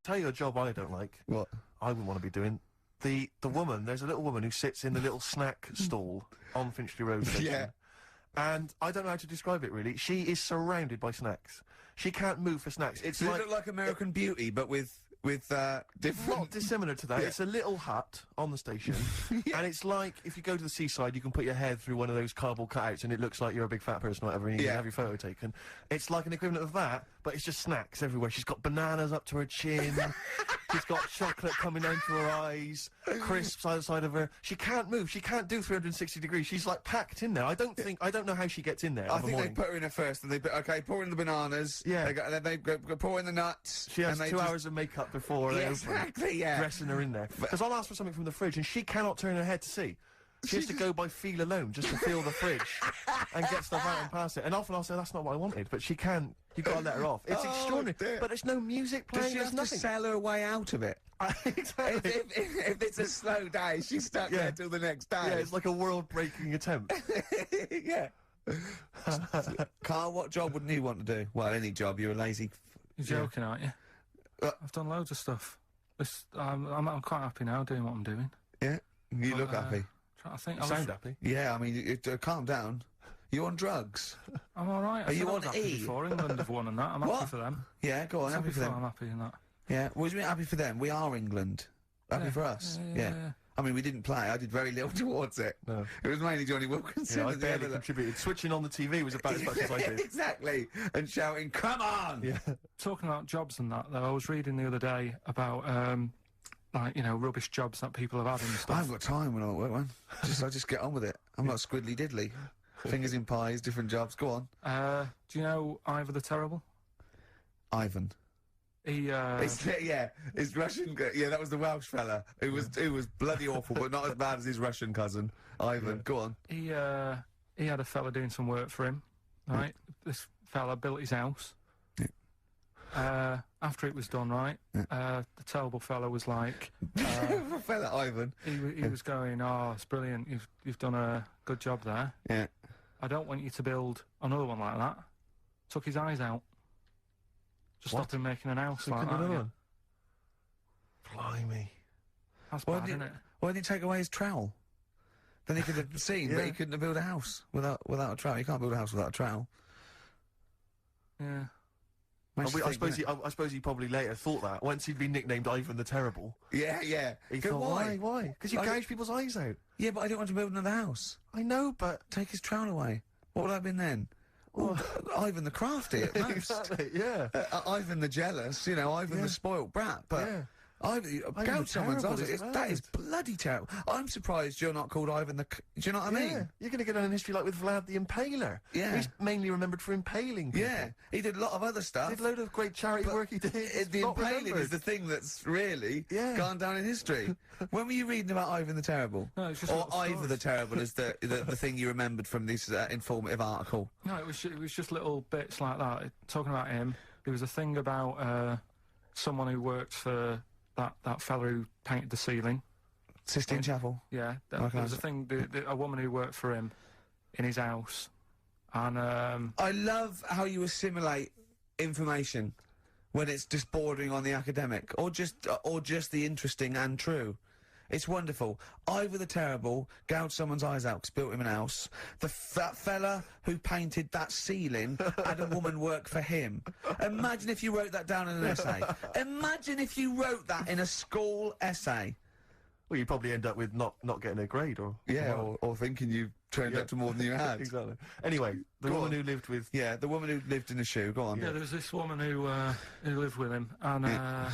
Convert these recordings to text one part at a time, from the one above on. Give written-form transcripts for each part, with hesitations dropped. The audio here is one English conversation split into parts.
tell you a job I don't like. What? I wouldn't want to be doing. The woman, there's a little woman who sits in the little snack stall on Finchley Road station. Yeah. And I don't know how to describe it, really. She is surrounded by snacks. She can't move for snacks. It's Does like... it look like American Beauty, but with different... Not dissimilar to that. Yeah. It's a little hut on the station. And it's like, if you go to the seaside, you can put your head through one of those cardboard cutouts and it looks like you're a big fat person or whatever, and you can have your photo taken. It's like an equivalent of that, but it's just snacks everywhere. She's got bananas up to her chin. She's got chocolate coming down to her eyes, crisps either side of her. She can't move. She can't do 360 degrees. She's like packed in there. I don't know how she gets in there. I think they put her in there first, and okay, pour in the bananas. Yeah. And then they go pour in the nuts. She has 2 hours of makeup before they exactly, yeah. dressing her in there. Because I'll ask for something from the fridge, and she cannot turn her head to see. She has to go by feel alone, just to feel the fridge, and get stuff out and pass it. And often I'll say, that's not what I wanted, but she can't. You've got to let her off. It's extraordinary. Dear. But there's no music playing, Does she have to sell her way out of it? Exactly. If it's a slow day, she's stuck there till the next day. Yeah, it's like a world-breaking attempt. Yeah. Karl, what job wouldn't you want to do? Well, any job. You're a lazy... You're joking, aren't you? I've done loads of stuff. I'm quite happy now doing what I'm doing. Yeah? You look happy. I think You sound happy. Yeah, I mean, calm down. You on drugs? I'm alright. Are you on happy E? before England have won and that. I'm happy for them. Yeah, go on, happy for them. I'm happy in that. Yeah, what do you mean happy for them? We are England. Happy for us. Yeah. I mean, we didn't play. I did very little towards it. No. It was mainly Johnny Wilkinson. Yeah, I barely contributed. Switching on the TV was about as much as I did. Exactly. And shouting, come on! Yeah. Talking about jobs and that, though, I was reading the other day about, like, you know, rubbish jobs that people have had and stuff. I haven't got time when I'm at work, man. I just get on with it. I'm not squiddly diddly. Fingers in pies, different jobs. Go on. Do you know Ivor the Terrible? Ivan. He, his Russian, that was the Welsh fella, who was bloody awful, but not as bad as his Russian cousin, Ivan. Go on. He had a fella doing some work for him, right? This fella built his house. After it was done, right, the terrible fella was like... fella, Ivan. He was going, oh, it's brilliant, you've done a good job there. Yeah. I don't want you to build another one like that. Took his eyes out. Just stopped him making an house like that. One? Blimey. That's bad, isn't it? Why didn't he take away his trowel? Then he could have seen, but he couldn't have built a house without a trowel. You can't build a house without a trowel. Yeah. I suppose he probably later thought that, once he'd been nicknamed Ivan the Terrible. Yeah. He thought, why? Because you gouged people's eyes out. Yeah, but I don't want to build another house. I know, but... Take his trowel away. What would I have been then? Ivan the Crafty at most. Exactly, yeah. Ivan the Jealous, Ivan the spoilt brat, but... Ivan gouge someone's eyes. That is bloody terrible. I'm surprised you're not called Ivan the... Do you know what I mean? You're gonna get on in history like with Vlad the Impaler. Yeah. He's mainly remembered for impaling people. Yeah. He did a lot of other stuff. Did a load of great charity work he did. The impaling is the thing that's really gone down in history. When were you reading about Ivan the Terrible? No, it's just or Ivor the Terrible is the thing you remembered from this informative article? No, it was just little bits like that. Talking about him, there was a thing about someone who worked for that fella who painted the ceiling. Sistine Chapel? Yeah. There was a thing, a woman who worked for him in his house. And, I love how you assimilate information when it's just bordering on the academic, or just the interesting and true. It's wonderful. Ivor the Terrible gouged someone's eyes out 'cause built him an house. That fella who painted that ceiling had a woman work for him. Imagine if you wrote that down in an essay. Imagine if you wrote that in a school essay. Well, you'd probably end up with not getting a grade, or... Yeah, or thinking you turned up to more than you had. Exactly. Anyway, the woman who lived with... Yeah, the woman who lived in the shoe, go on. Yeah, there was this woman who lived with him, and,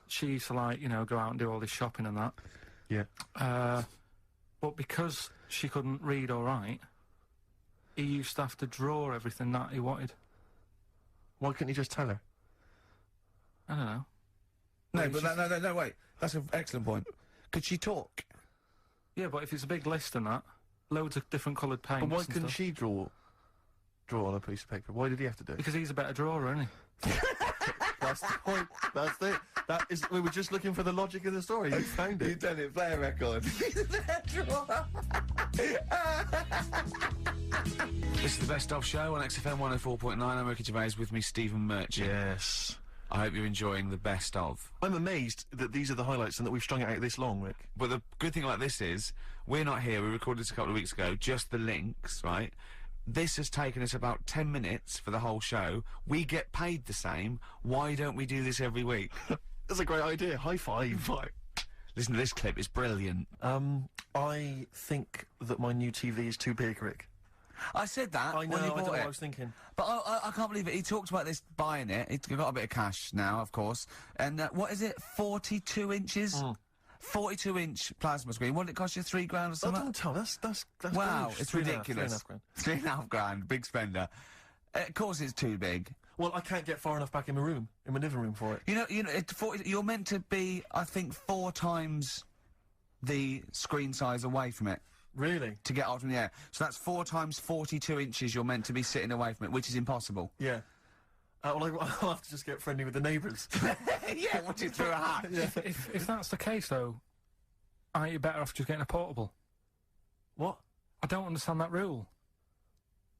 she used to, like, go out and do all this shopping and that. Yeah. But because she couldn't read or write, he used to have to draw everything that he wanted. Why couldn't he just tell her? I don't know. No, but no, wait. That's an excellent point. Could she talk? Yeah, but if it's a big list and that, loads of different coloured paints. But why couldn't she draw on a piece of paper? Why did he have to do it? Because he's a better drawer, isn't he? That's the point. That's it. That is. We were just looking for the logic of the story. You found it. You've done it. Play a record. He's a better drawer. This is the Best Of Show on XFM 104.9. I'm Ricky Gervais, with me, Stephen Merchant. Yes. I hope you're enjoying the best of. I'm amazed that these are the highlights and that we've strung it out this long, Rick. But the good thing about this is, we're not here, we recorded this a couple of weeks ago, just the links, right? This has taken us about 10 minutes for the whole show. We get paid the same. Why don't we do this every week? That's a great idea. High five. Listen to this clip, it's brilliant. I think that my new TV is too big, Rick. I said that I know, when you I don't know bought what it. I was thinking. But I can't believe it. He talked about this buying it. He's got a bit of cash now, of course. And what is it? 42 inches? 42-inch plasma screen. What did it cost you? $3 grand or Oh, something? don't tell. That's Wow, gross. it's 3.5 ridiculous. grand. £3.5 grand, big spender. Of course, it's too big. Well, I can't get far enough back in my room, in my living room for it. You know, you're meant to be, I think, 4 times the screen size away from it Really? to get out from the air. So that's 4 times 42 inches you're meant to be sitting away from it, which is impossible. Yeah. Well, I'll have to just get friendly with the neighbours. Yeah, watch it through a hat. Yeah. If that's the case, though, aren't you better off just getting a portable? What? I don't understand that rule.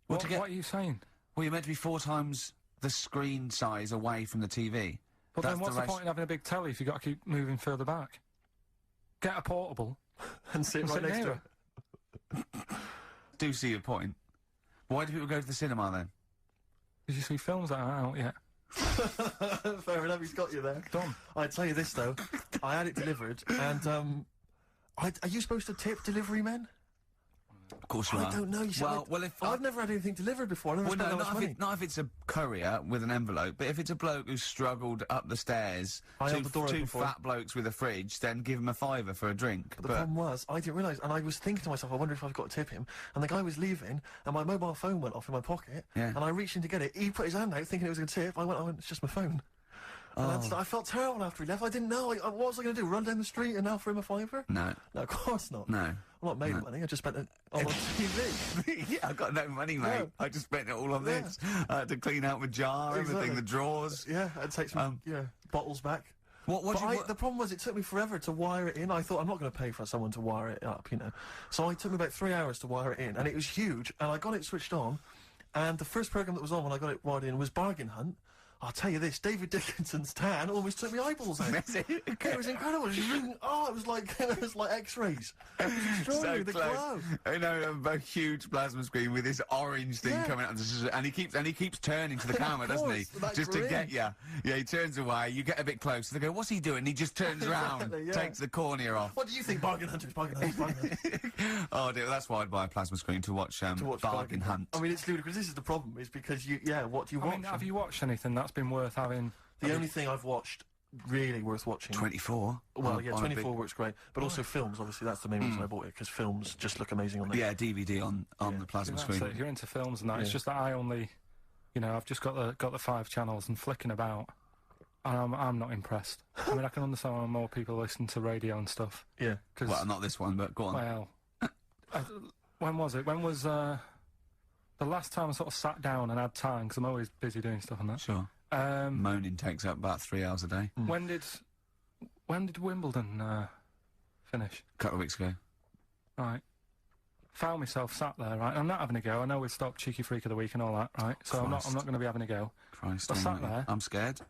Well, to get- What are you saying? Well, you're meant to be 4 times the screen size away from the TV. But That's then what's the ratio. point in having a big telly if you've got to keep moving further back? Get a portable And sit and right sit next to near it. it. Do see your point. Why do people go to the cinema then? Did you see films that aren't out yet? Fair enough, he's got you there. Done. I tell you this, though. I had it delivered, and, are you supposed to tip delivery men? Of course you I are. don't know. You see, Well, if I've never had anything delivered before. I don't Well, spend no, that much money. not if it's a courier with an envelope, but if it's a bloke who's struggled up the stairs, I held the door two open for him. fat blokes with a fridge, then give him a £5 for a drink. The problem was, I didn't realise, and I was thinking to myself, I wonder if I've got to tip him. And the guy was leaving, and my mobile phone went off in my pocket, Yeah. and I reached in to get it. He put his hand out, thinking it was a tip. I went, it's just my phone. And I felt terrible after he left. I didn't know. What was I going to do? Run down the street and offer him a £5? No. No, of course not. No. I'm not made of money. I just spent it on TV. Yeah, I've got no money, mate. No. I just spent it all on Yeah. this. To clean out my jar, everything, Exactly. the drawers. Yeah, I'd take some bottles back. What The problem was, it took me forever to wire it in. I thought, I'm not going to pay for someone to wire it up, you know. So it took me about 3 hours to wire it in, and it was huge, and I got it switched on, and the first programme that was on when I got it wired in was Bargain Hunt. I'll tell you this, David Dickinson's tan almost took my eyeballs out. It was incredible. It was like X-rays. It was extraordinary, the glow. I know, a huge plasma screen with this orange thing Yeah. coming out, and he keeps turning to the camera, doesn't he? course, that Just to grin. get you. Yeah, he turns away. You get a bit closer. They go, "What's he doing?" And he just turns around, Exactly, yeah. takes the cornea off. What do you think, Bargain Hunters? Bargain Hunters, Bargain Hunters. Oh dear, that's why I'd buy a plasma screen to watch, Bargain Hunt. I mean, it's ludicrous. This is the problem, is because what do you I watch? mean, have you watched anything that's been worth having? The only thing I've watched really worth watching. 24. Well, on- yeah, on a 24 works great, but also films. Obviously, that's the main reason I bought it, because films just look amazing on there. Yeah, DVD on the plasma That's it, screen. if you're into films and that, it's Yeah. just that I only, I've just got the 5 channels and flicking about, and I'm not impressed. I mean, I can understand why more people listen to radio and stuff. Yeah. Cause, Well, not this one, but go on. well, when was it? When was the last time I sort of sat down and had time? Because I'm always busy doing stuff and that. Sure. Moaning takes up about 3 hours a day. When did Wimbledon finish? A couple of weeks ago. Right. Found myself sat there, right? I'm not having a go. I know we've stopped Cheeky Freak of the Week and all that, right? So I'm Christ. not going to be having a go. Christ I sat almighty. there. I'm scared.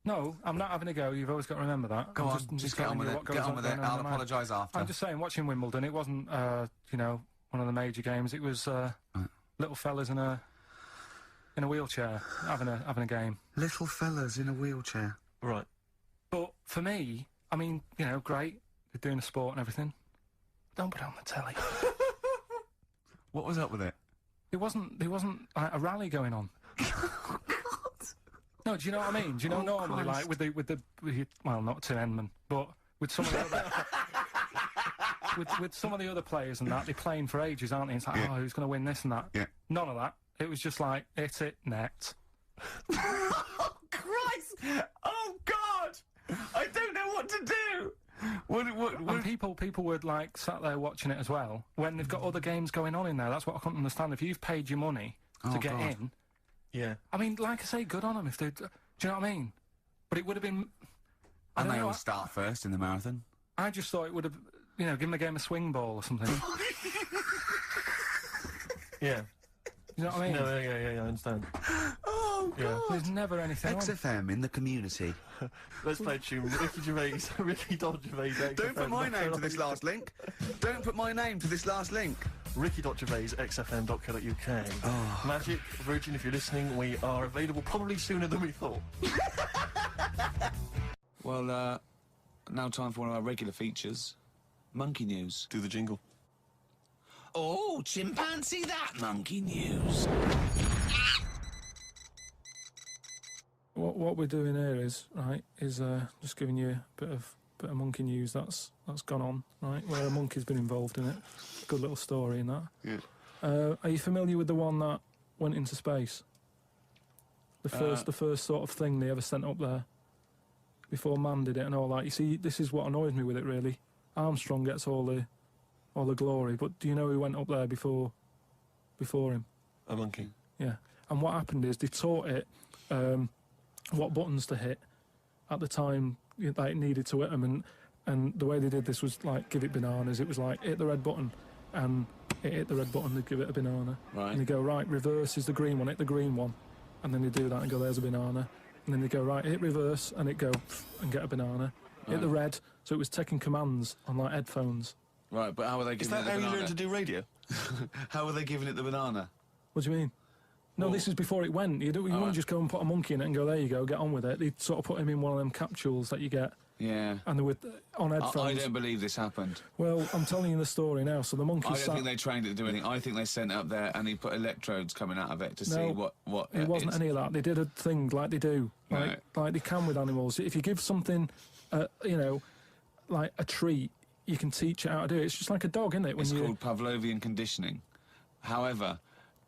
No, I'm not having a go. You've always got to remember that. Go I'm on, just get telling on with you it. what goes Get on with it. going in I'll my mind. apologise after. I'm just saying, watching Wimbledon, it wasn't, one of the major games. It was little fellas in a wheelchair having a game. Little fellas in a wheelchair. Right. But for me, I mean, great. They're doing a sport and everything. Don't put it on the telly. What was up with it? There wasn't like a rally going on. No, do you know what I mean? Do you know normally, Christ. like with the well, not Tim Enman, but with some of the other with some of the other players and that, they're playing for ages, aren't they? It's like, Yeah. oh, who's going to win this and that? Yeah. None of that. It was just like, hit it, net. Oh, Christ! Oh, God! I don't know what to do! And people were like sat there watching it as well when they've got other games going on in there. That's what I couldn't understand. If you've paid your money to get God. in, Yeah. I mean, like I say, good on them if they. Do you know what I mean? But it would have been. I And don't they know, all start first in the marathon. I just thought it would have, given the game a swing ball or something. Yeah. You know what I mean? No, yeah, I understand. Oh, Oh, Yeah. God. There's never anything on. XFM in the community. Let's play a tune. Ricky Gervais, Ricky Gervais. Don't put my name to this last link. Don't put my name to this last link. Ricky.Gervais, xfm.co.uk. Oh. Magic, Virgin, if you're listening, we are available probably sooner than we thought. Well, now time for one of our regular features. Monkey News. Do the jingle. Oh, chimpanzee that monkey news. What we're doing here is just giving you a bit of monkey news that's gone on, right? Where a monkey's been involved in it. Good little story in that. Yeah. Are you familiar with the one that went into space? The first sort of thing they ever sent up there before man did it and all that. You see, this is what annoys me with it really. Armstrong gets all the glory, but do you know who went up there before him? A monkey. Yeah. And what happened is they taught it what buttons to hit at the time that it needed to hit them, and the way they did this was like give it bananas. It was like hit the red button, and it hit the red button, they'd give it a banana. Right. And they go, right, reverse is the green one, hit the green one. And then they do that and go, there's a banana. And then they go, right, hit reverse, and it go and get a banana. Hit the red, so it was taking commands on like headphones. Right, but how are they giving it the banana? Is that how you learn to do radio? How are they giving it the banana? What do you mean? No, Well, this is before it went. You wouldn't just go and put a monkey in it and go, there you go, get on with it. They'd sort of put him in one of them capsules that you get. Yeah. And they were on headphones. I don't believe this happened. Well, I'm telling you the story now. So the monkey I don't think they trained it to do anything. I think they sent it up there and he put electrodes coming out of it to see what it wasn't any of that. They did a thing like they do, like they can with animals. If you give something, like a treat, you can teach it how to do it. It's just like a dog, isn't it? It's called Pavlovian conditioning. However,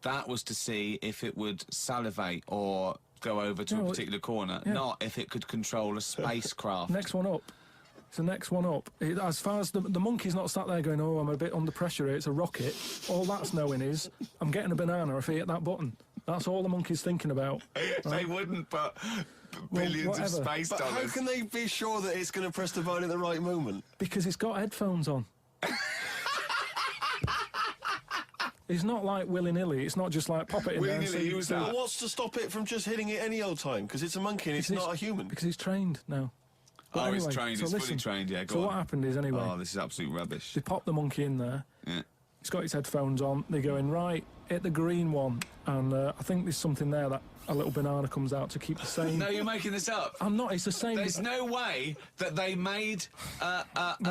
that was to see if it would salivate or go over to a particular corner, not if it could control a spacecraft. Next one up. It's the next one up. As far as the monkey's not sat there going, oh, I'm a bit under pressure here, it's a rocket. All that's knowing is, I'm getting a banana if I hit that button. That's all the monkey's thinking about. Right? They wouldn't put billions of space but dollars. how can they be sure that it's going to press the button at the right moment? Because it's got headphones on. It's not like willy-nilly. It's not just like pop it in there and see. Well, what's to stop it from just hitting it any old time? Because it's a monkey and it's not a human. Because he's trained now. But Oh, anyway, it's trained. It's fully trained. Yeah, So what happened is, anyway, Oh, this is absolute rubbish. they pop the monkey in there. Yeah. He's got his headphones on. They go in, right, hit the green one. And I think there's something there that a little banana comes out to keep the same. No, you're making this up. I'm not. It's the same. There's no way that they made a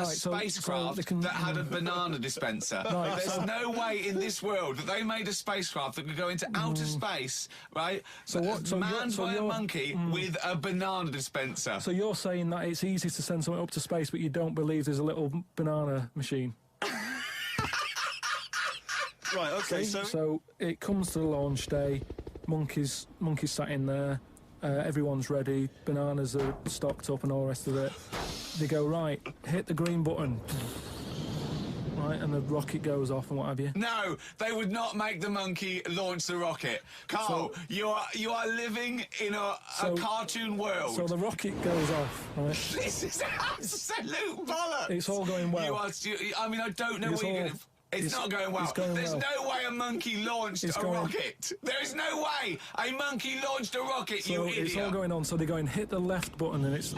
spacecraft that had a banana dispenser. Right, There's no way in this world that they made a spacecraft that could go into outer space, right? Manned by a monkey with a banana dispenser. So you're saying that it's easy to send something up to space, but you don't believe there's a little banana machine? Right, okay, So it comes to the launch day, monkeys sat in there, everyone's ready, bananas are stocked up and all the rest of it. They go, right, hit the green button. Right, and the rocket goes off and what have you. No, they would not make the monkey launch the rocket. Karl, you are living in a cartoon world. So the rocket goes off, right? This is absolute bollocks. It's all going well. I don't know what you're going to... It's not going well. There's no way a monkey launched a rocket. There is no way a monkey launched a rocket, you idiot. It's all going on, so they go and hit the left button and it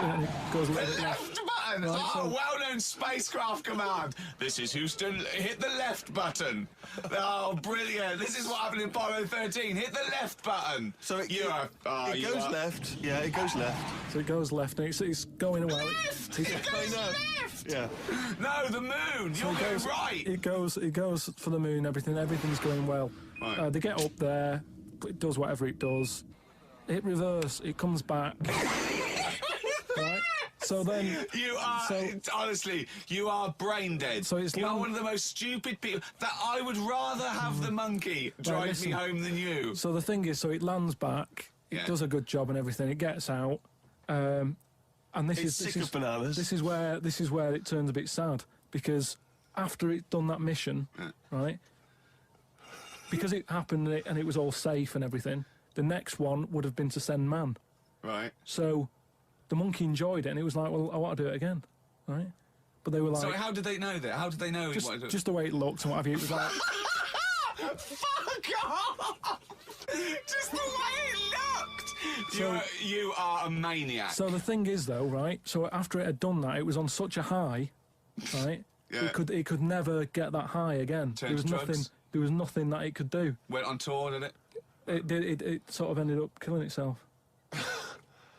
goes a little bit left. Button! Right, well-known spacecraft command. This is Houston, hit the left button. Oh, brilliant. This is what happened in Apollo 13. Hit the left button. So it goes left. Yeah, it goes left. So it goes left and it's going away. Left! It goes left! Yeah. No, the moon. You're going right. It goes for the moon, everything's going well. Right. They get up there, it does whatever it does. Hit reverse, it comes back. Right? So then... honestly, you are brain dead. So you are one of the most stupid people. That I would rather have the monkey drive me home than you. So the thing is, so it lands back, it does a good job and everything, it gets out, and this is bananas. This is where it turns a bit sad, because after it done that mission, right, because it happened and it was all safe and everything, the next one would have been to send man. Right. So the monkey enjoyed it and it was like, well, I want to do it again, right? But they were like... So how did they know that? How did they know? Just the way it looked and what have you, it was like... Fuck off! Just the way it looked! You are a maniac. So the thing is, though, right? So after it had done that, it was on such a high, right? Yeah. It could never get that high again. Turned to drugs? There was nothing that it could do. Went on tour, did it? It sort of ended up killing itself.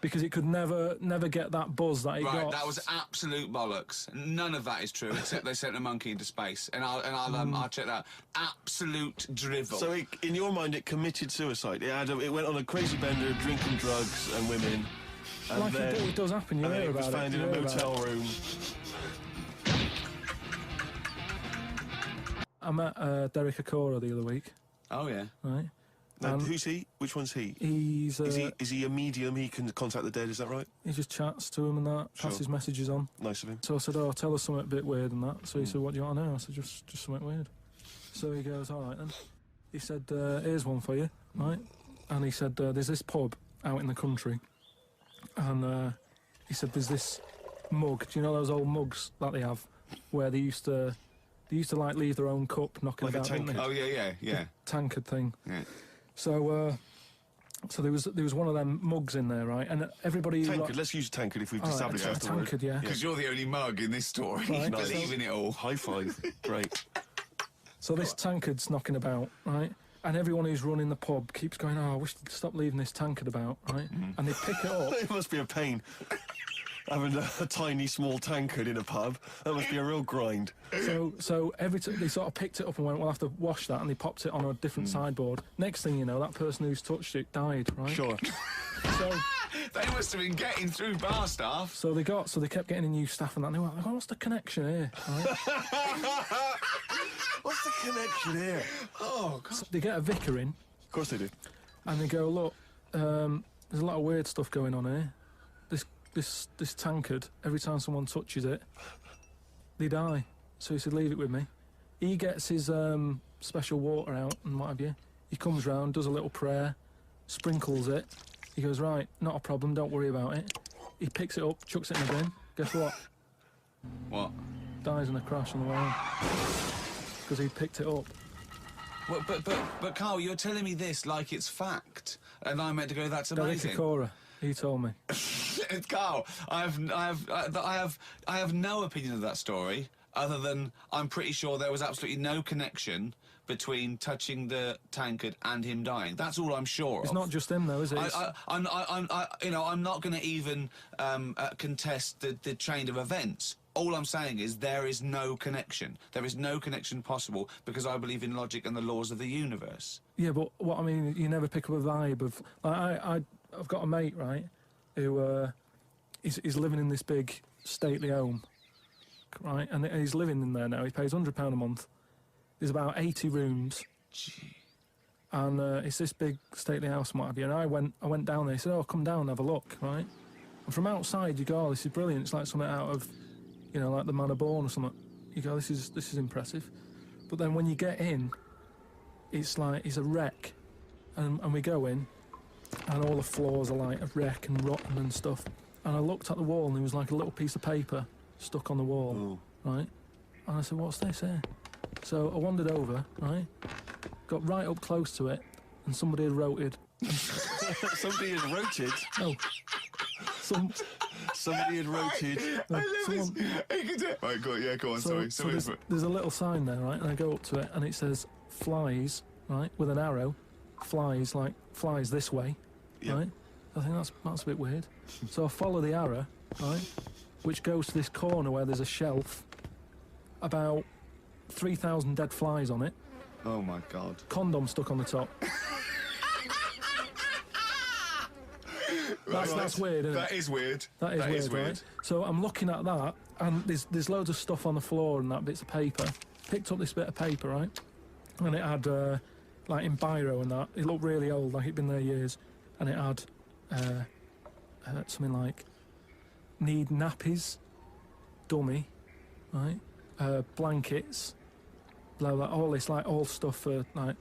Because it could never get that buzz that it got. Right, that was absolute bollocks. None of that is true, except they sent a monkey into space, and I'll check that. Absolute drivel. So, in your mind, it committed suicide. It went on a crazy bender, drinking drugs and women. And like then, it does happen. You hear about it. was found in a motel room. I met Derek Akora the other week. Oh yeah. Right. Now, who's he? Which one's he? He's Is he a medium? He can contact the dead. Is that right? He just chats to him and that, passes messages on. Nice of him. So I said, "Oh, tell us something a bit weird and that." So he said, "What do you want to know?" I said, "Just something weird." So he goes, "All right then." He said, "Here's one for you, right?" And he said, "There's this pub out in the country, and he said there's this mug. Do you know those old mugs that they have, where they used to like leave their own cup knocking Like a about, didn't they? Oh yeah. Tankard thing. Yeah. So there was one of them mugs in there, right? And everybody... Tankard, let's use tankard if we've All right, established a afterward. tankard, yeah. Because you're the only mug in this story. Right. Believe in it all. High five. Great. So this tankard's knocking about, right? And everyone who's running the pub keeps going, "Oh, I wish they'd stop leaving this tankard about," right? And they pick it up. It must be a pain. Having a tiny, small tankard in a pub, that must be a real grind. So every time they sort of picked it up and went, "We'll have to wash that," and they popped it on a different sideboard. Next thing you know, that person who's touched it died, right? Sure. So They must have been getting through bar staff. so they kept getting in new staff and that. And they were like, "Oh, what's the connection here?" Right? What's the connection here? Oh God. So they get a vicar in Of course they do. and they go, "Look, there's a lot of weird stuff going on here. This tankard, every time someone touches it, they die." So he said, "Leave it with me." He gets his special water out and what have you. He comes round, does a little prayer, sprinkles it. He goes, "Right, not a problem, don't worry about it." He picks it up, chucks it in the bin. Guess what? What? Dies in a crash on the way home. Because he picked it up. Well, but Karl, you're telling me this like it's fact, and I'm meant to go, "That's Derek amazing." Akora, he told me. Karl, I have no opinion of that story, other than I'm pretty sure there was absolutely no connection between touching the tankard and him dying. That's all I'm sure It's of. not just him though, is it? I'm not going to even contest the chain of events. All I'm saying is there is no connection. There is no connection possible because I believe in logic and the laws of the universe. Yeah, but what I mean, you never pick up a vibe of... I've got a mate, right, who he's living in this big stately home, right, and he's living in there now. He pays £100 a month. There's about 80 rooms. Gee. And it's this big stately house and what have you. And I went down there. He said, "Oh, come down and have a look," right? And from outside you go, "Oh, this is brilliant. It's like something out of, you know, like the Man of Born or something." You go, this is impressive. But then when you get in, it's like it's a wreck. And we go in, and all the floors are like a wreck and rotten and stuff. And I looked at the wall, and there was like a little piece of paper stuck on the wall, right? And I said, "What's this here?" So I wandered over, right? Got right up close to it, and somebody had wrote it. Somebody had roted. No. Somebody had roted. I love this. Right, go on, sorry. So there's a little sign there, right? And I go up to it, and it says "flies," right, with an arrow. Flies, like flies this way, Yeah. right? I think that's a bit weird. So I follow the arrow, right, which goes to this corner where there's a shelf, about 3,000 dead flies on it, Oh my God. condom stuck on the top. That's weird, isn't That it? is weird. That is weird, right? So I'm looking at that, and there's loads of stuff on the floor and that, bits of paper. Picked up this bit of paper, right? And it had, like in biro and that, it looked really old, like it'd been there years. And it had something like, "Need nappies, dummy," right? Blankets, blah, blah, all this, like, all stuff for, like...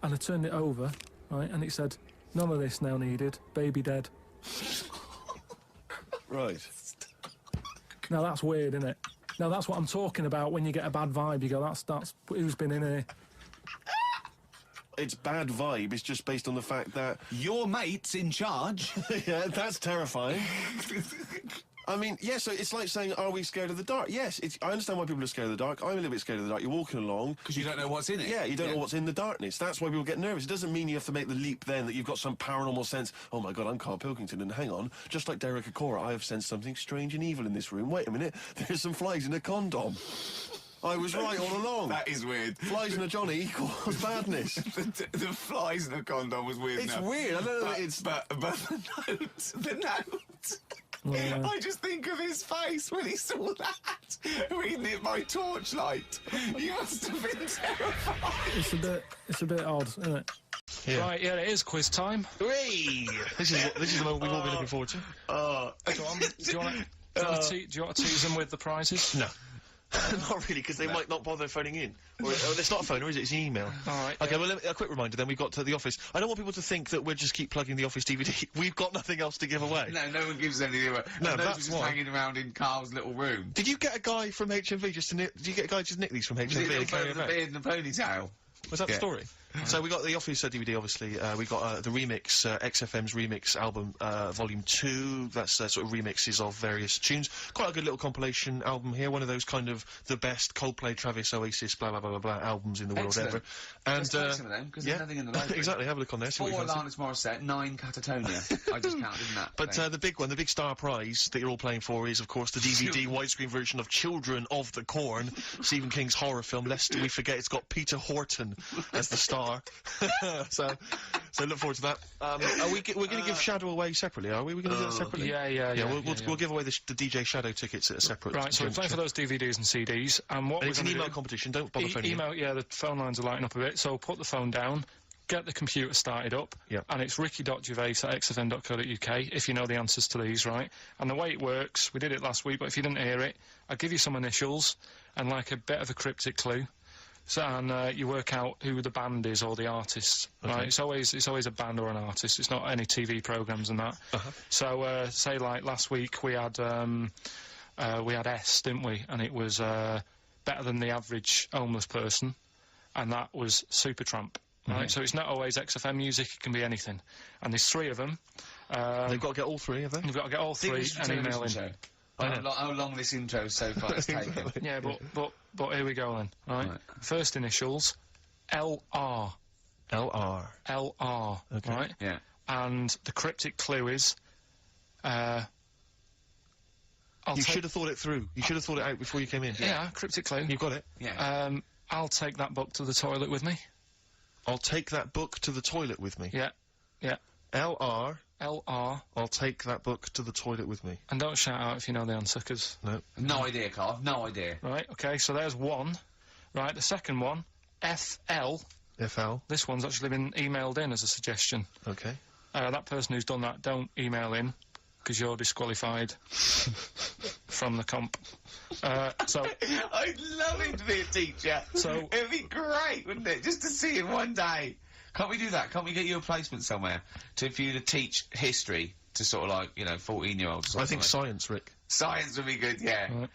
And I turned it over, right? And it said, "None of this now needed, baby dead." Right. Now that's weird, isn't it? Now that's what I'm talking about when you get a bad vibe. You go, that's who's been in here. its bad vibe is just based on the fact that... Your mate's in charge. Yeah, that's terrifying. I mean, yeah, so it's like saying, are we scared of the dark? Yes, I understand why people are scared of the dark. I'm a little bit scared of the dark. You're walking along. Because you don't know what's in it. Yeah, you don't know what's in the darkness. That's why people get nervous. It doesn't mean you have to make the leap then that you've got some paranormal sense. Oh, my God, I'm Karl Pilkington, and hang on. Just like Derek Acora, I have sensed something strange and evil in this room. Wait a minute, there's some flies in a condom. I was right all along. That is weird. Flies in a Johnny equals badness. the flies in a condom was weird. It's enough. weird. I don't know. But the note. Yeah. I just think of his face when he saw that, reading it by torchlight. You must have been terrified. It's a bit odd, isn't it? Yeah. Right, yeah, it is quiz time. Whee! This is the moment we've all been looking forward to. Go on. Do you want to tease them with the prizes? No. Not really, because they might not bother phoning in. Or it's not a phone, or is it? It's an email. All right. Okay, well, a quick reminder then. We've got to the office. I don't want people to think that we'll just keep plugging the office DVD. We've got nothing else to give away. No one gives anything away. No, those that's just why. hanging around in Karl's little room. Did you get a guy from HMV just to nick... Did you get a guy to just nick these from HMV? Was it and carry the them beard and the ponytail? Was that the story? So we got the Office DVD, obviously. We got the remix, XFM's remix album, Volume 2. That's sort of remixes of various tunes. Quite a good little compilation album here. One of those kind of the best Coldplay, Travis, Oasis, blah, blah, blah, blah, blah albums in the world ever. And, Just take some of them, because there's nothing in the library. Exactly, have a look on there. 4 Alanis Morissette, 9 Catatonia. I just counted in that. But the big one, the big star prize that you're all playing for is, of course, the DVD widescreen version of Children of the Corn, Stephen King's horror film, lest we forget it's got Peter Horton as the star. so look forward to that. We're going to give Shadow away separately, are we? We're going to do that separately? Yeah. We'll give away the DJ Shadow tickets at a separate... Right, so we're playing for those DVDs and CDs, and what And we're it's an going to email do... competition, don't bother phoning in. Email, yeah, the phone lines are lighting up a bit, so put the phone down, get the computer started up, and it's ricky.gervais@xfm.co.uk, if you know the answers to these, right? And the way it works, we did it last week, but if you didn't hear it, I'll give you some initials and, like, a bit of a cryptic clue. So, and you work out who the band is or the artist, right? It's always a band or an artist. It's not any TV programs and that. So, say like last week we had S, didn't we? And it was better than the average homeless person, and that was Supertramp, right? So it's not always XFM music; it can be anything. And there's 3 of them. They've got to get all 3, have they? You've got to get all 3 and email in. How long this intro so far has taken. Yeah, but here we go then, right? First initials, LR. LR. LR, Okay. right? Yeah. And the cryptic clue is, You should have thought it through. You should have thought it out before you came in. Yeah, cryptic clue. You've got it. Yeah. I'll take that book to the toilet with me. I'll take that book to the toilet with me. Yeah. LR. LR. I'll take that book to the toilet with me. And don't shout out if you know the answer, because... No idea, Karl. No idea. Right, okay, so there's 1. Right, the second one, FL. FL. This one's actually been emailed in as a suggestion. Okay. That person who's done that, don't email in, because you're disqualified from the comp. So... I'd love him to be a teacher. So... It'd be great, wouldn't it? Just to see him one day. Can't we do that? Can't we get you a placement somewhere for you to teach history to sort of like, 14-year-olds? I think science, Rick. Science would be good, yeah. Right.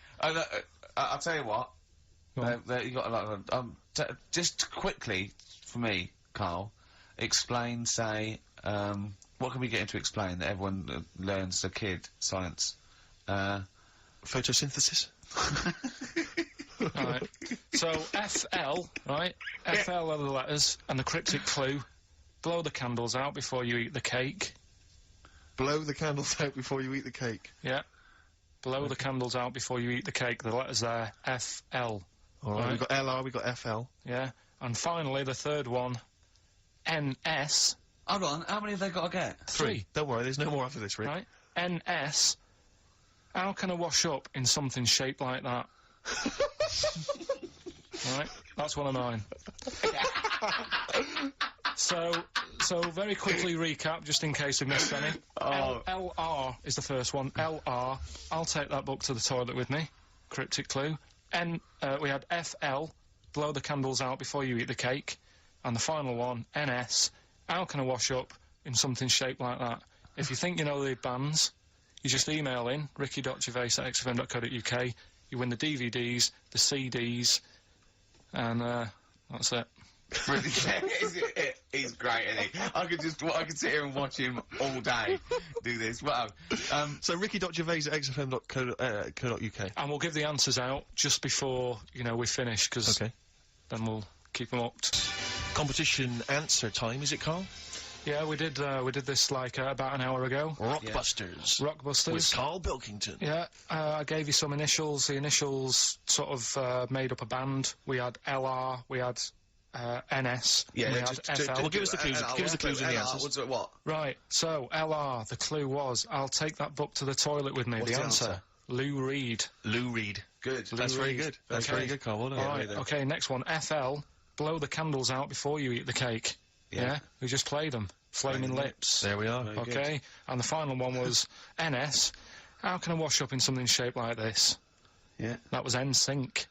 I'll tell you what. You got a lot of... just quickly, for me, Karl, explain, say, what can we get him to explain that everyone learns as a kid, science? Photosynthesis. Right. So, FL, right? FL are the letters, and the cryptic clue, blow the candles out before you eat the cake. Blow the candles out before you eat the cake. Yeah. Blow the candles out before you eat the cake. The letters there, FL. All right, we've got LR, we've got FL. Yeah. And finally, the third one, NS. Hold on, how many have they got to get? 3. Don't worry, there's no more after this, Rick. Right? NS. How can I wash up in something shaped like that? Right, that's one of mine. So very quickly recap, just in case I've missed any. LR is the first one. LR, I'll take that book to the toilet with me. Cryptic clue. We had FL, blow the candles out before you eat the cake. And the final one, NS, how can I wash up in something shaped like that? If you think you know the bands, you just email in, ricky.gervais@xfm.co.uk. You win the DVDs, the CDs, and that's it. Is it? He's great, isn't he? I could sit here and watch him all day do this. Well, so ricky.gervais@xfm.co.uk. And we'll give the answers out just before, you know, we finish, because then we'll keep them up. Competition answer time, is it, Carl? Yeah, we did this, like, about an hour ago. Rockbusters. Rockbusters. With Carl Bilkington. Yeah, I gave you some initials. The initials sort of made up a band. We had LR, we had NS, Yeah, we had just FL. Well, give us the clues. Give us the clues in the answers. What? Right, so LR, the clue was, I'll take that book to the toilet with me. What's the the answer? answer? Lou Reed. Lou Reed. Good. That's very good. That's very good, Carl. Well done. Right, okay, next one. FL, blow the candles out before you eat the cake. Yeah? We just played them. Flaming Lips. There we are. Very good. Okay, and the final one was NS, how can I wash up in something shaped like this? Yeah. That was NSYNC.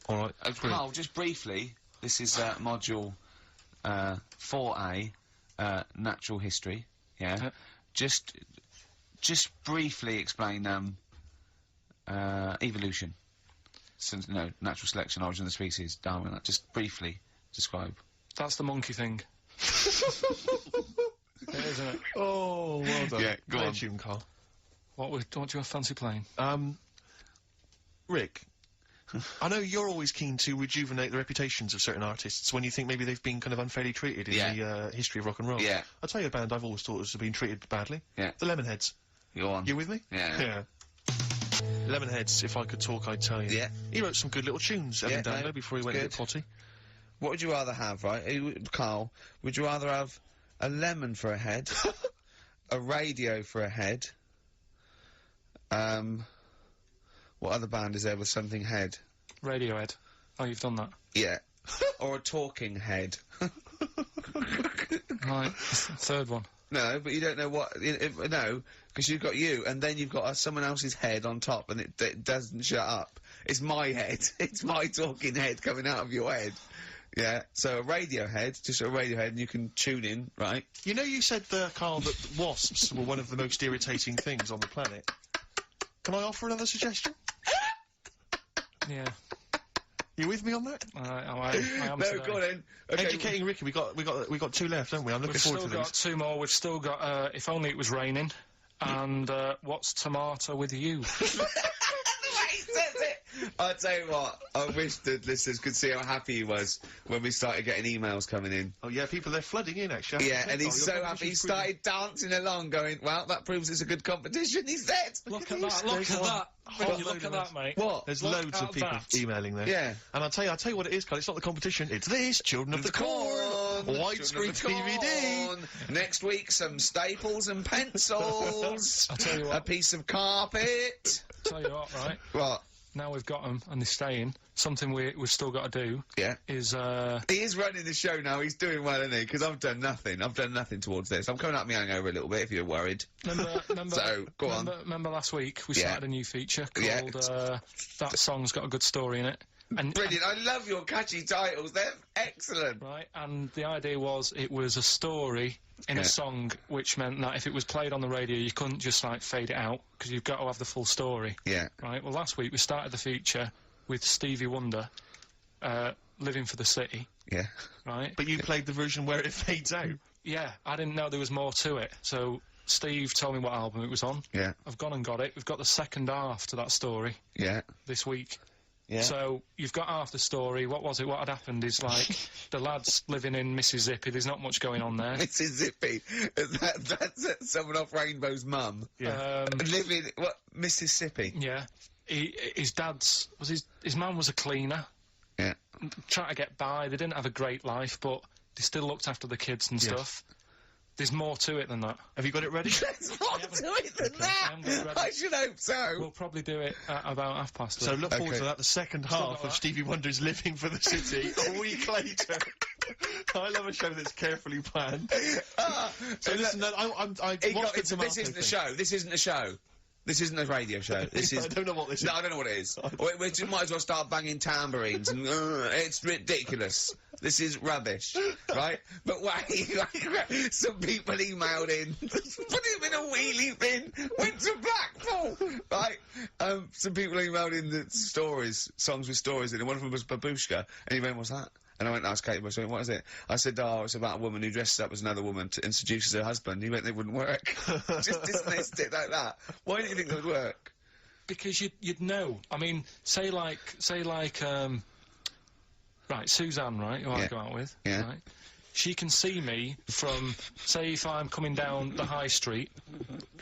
All right. Carl, just briefly, this is module 4A, natural history. Yeah. Just briefly explain evolution. So, no, natural selection, origin of the species, Darwin. Just briefly describe. That's the monkey thing. It is, isn't it? Oh, well done. Yeah, go on. Tune, Carl. What do you have fancy playing? Rick, I know you're always keen to rejuvenate the reputations of certain artists when you think maybe they've been kind of unfairly treated in the history of rock and roll. Yeah. I'll tell you a band I've always thought has been treated badly. Yeah. The Lemonheads. Go on. You with me? Yeah. Lemonheads, if I could talk, I'd tell you. Yeah. He wrote some good little tunes, Evan Dando, before he went a bit potty. What would you rather have, right? Carl, would you rather have a lemon for a head, a radio for a head, what other band is there with something head? Radiohead. Oh, you've done that. Yeah. Or a talking head. Right. Third one. No, but you don't know what... no, because you've got you, and then you've got someone else's head on top, and it doesn't shut up. It's my head. It's my talking head coming out of your head. Yeah, so a radio head, just a radio head, and you can tune in, right? You know you said, Carl, that wasps were one of the most irritating things on the planet. Can I offer another suggestion? Yeah. You with me on that? I am No, today. go on then. Okay. Educating Ricky, we got two left, haven't we? I'm looking We've forward still to got these. two more. We've still got, If Only It Was Raining, and, What's Tomato With You? I'll tell you what, I wish the listeners could see how happy he was when we started getting emails coming in. Oh yeah, people, they're flooding in, actually. Yeah, and he's so happy. He started dancing along, going, well, that proves it's a good competition, he said. Look at that, look at that. When you look at that, mate. What? There's Look loads of at people that. emailing there. Yeah. And I'll tell you what it is, Carl. It's not the competition. It's this, Children of the Corn. Widescreen DVD. Next week, some staples and pencils. I'll tell you A what. piece of carpet. Tell you what, right? What? Now we've got them and they're staying. Something we've still got to do Yeah. is He is running the show now. He's doing well, isn't he? Because I've done nothing. I've done nothing towards this. I'm coming up my hangover a little bit, if you're worried. remember. So, go on. Remember last week we Yeah. started a new feature Yeah. called That Song's Got a Good Story in It. And Brilliant. I love your catchy titles. They're excellent. right, and the idea was it was a story in a song, which meant that if it was played on the radio, you couldn't just like fade it out because you've got to have the full story. Yeah. Right. Well, last week we started the feature with Stevie Wonder, Living for the City. Yeah. Right. But you played the version where it fades out. Yeah, I didn't know there was more to it. So Steve told me what album it was on. Yeah. I've gone and got it. We've got the second half to that story Yeah. this week. Yeah. So you've got half the story. What was it? What had happened is like the lads living in Mississippi. There's not much going on there. Mississippi. That's someone off Rainbow's mum. Living what? Mississippi. Yeah. His dad's his mum was a cleaner. Yeah. Trying to get by. They didn't have a great life, but they still looked after the kids and stuff. There's more to it than that. Have you got it ready? There's more to it than that. haven't got it ready. I should hope so. We'll probably do it at about 11:30. So look forward Okay. to that, the second got half of that. Stevie Wonder's Living for the City, a week later. I love a show that's carefully planned. So listen, I watched the tomato this isn't a thing. show. This isn't a show. This isn't a radio show. This is. I don't know what this is. No, I don't know what it is. We just might as well start banging tambourines. And, it's ridiculous. This is rubbish, right? But wait, some people emailed in, put him in a wheelie bin, went to Blackpool, right? Some people emailed in the stories, songs with stories in it. One of them was Babushka, and he went, what's that? And I went, asked Kate Bush, what is it? I said, oh, it's about a woman who dresses up as another woman and seduces her husband. He went, they wouldn't work. Just dismissed it like that. Why do you think they would work? Because you'd know. I mean, say like, right, Suzanne, right, who I go out with, right? She can see me from, say, if I'm coming down the high street.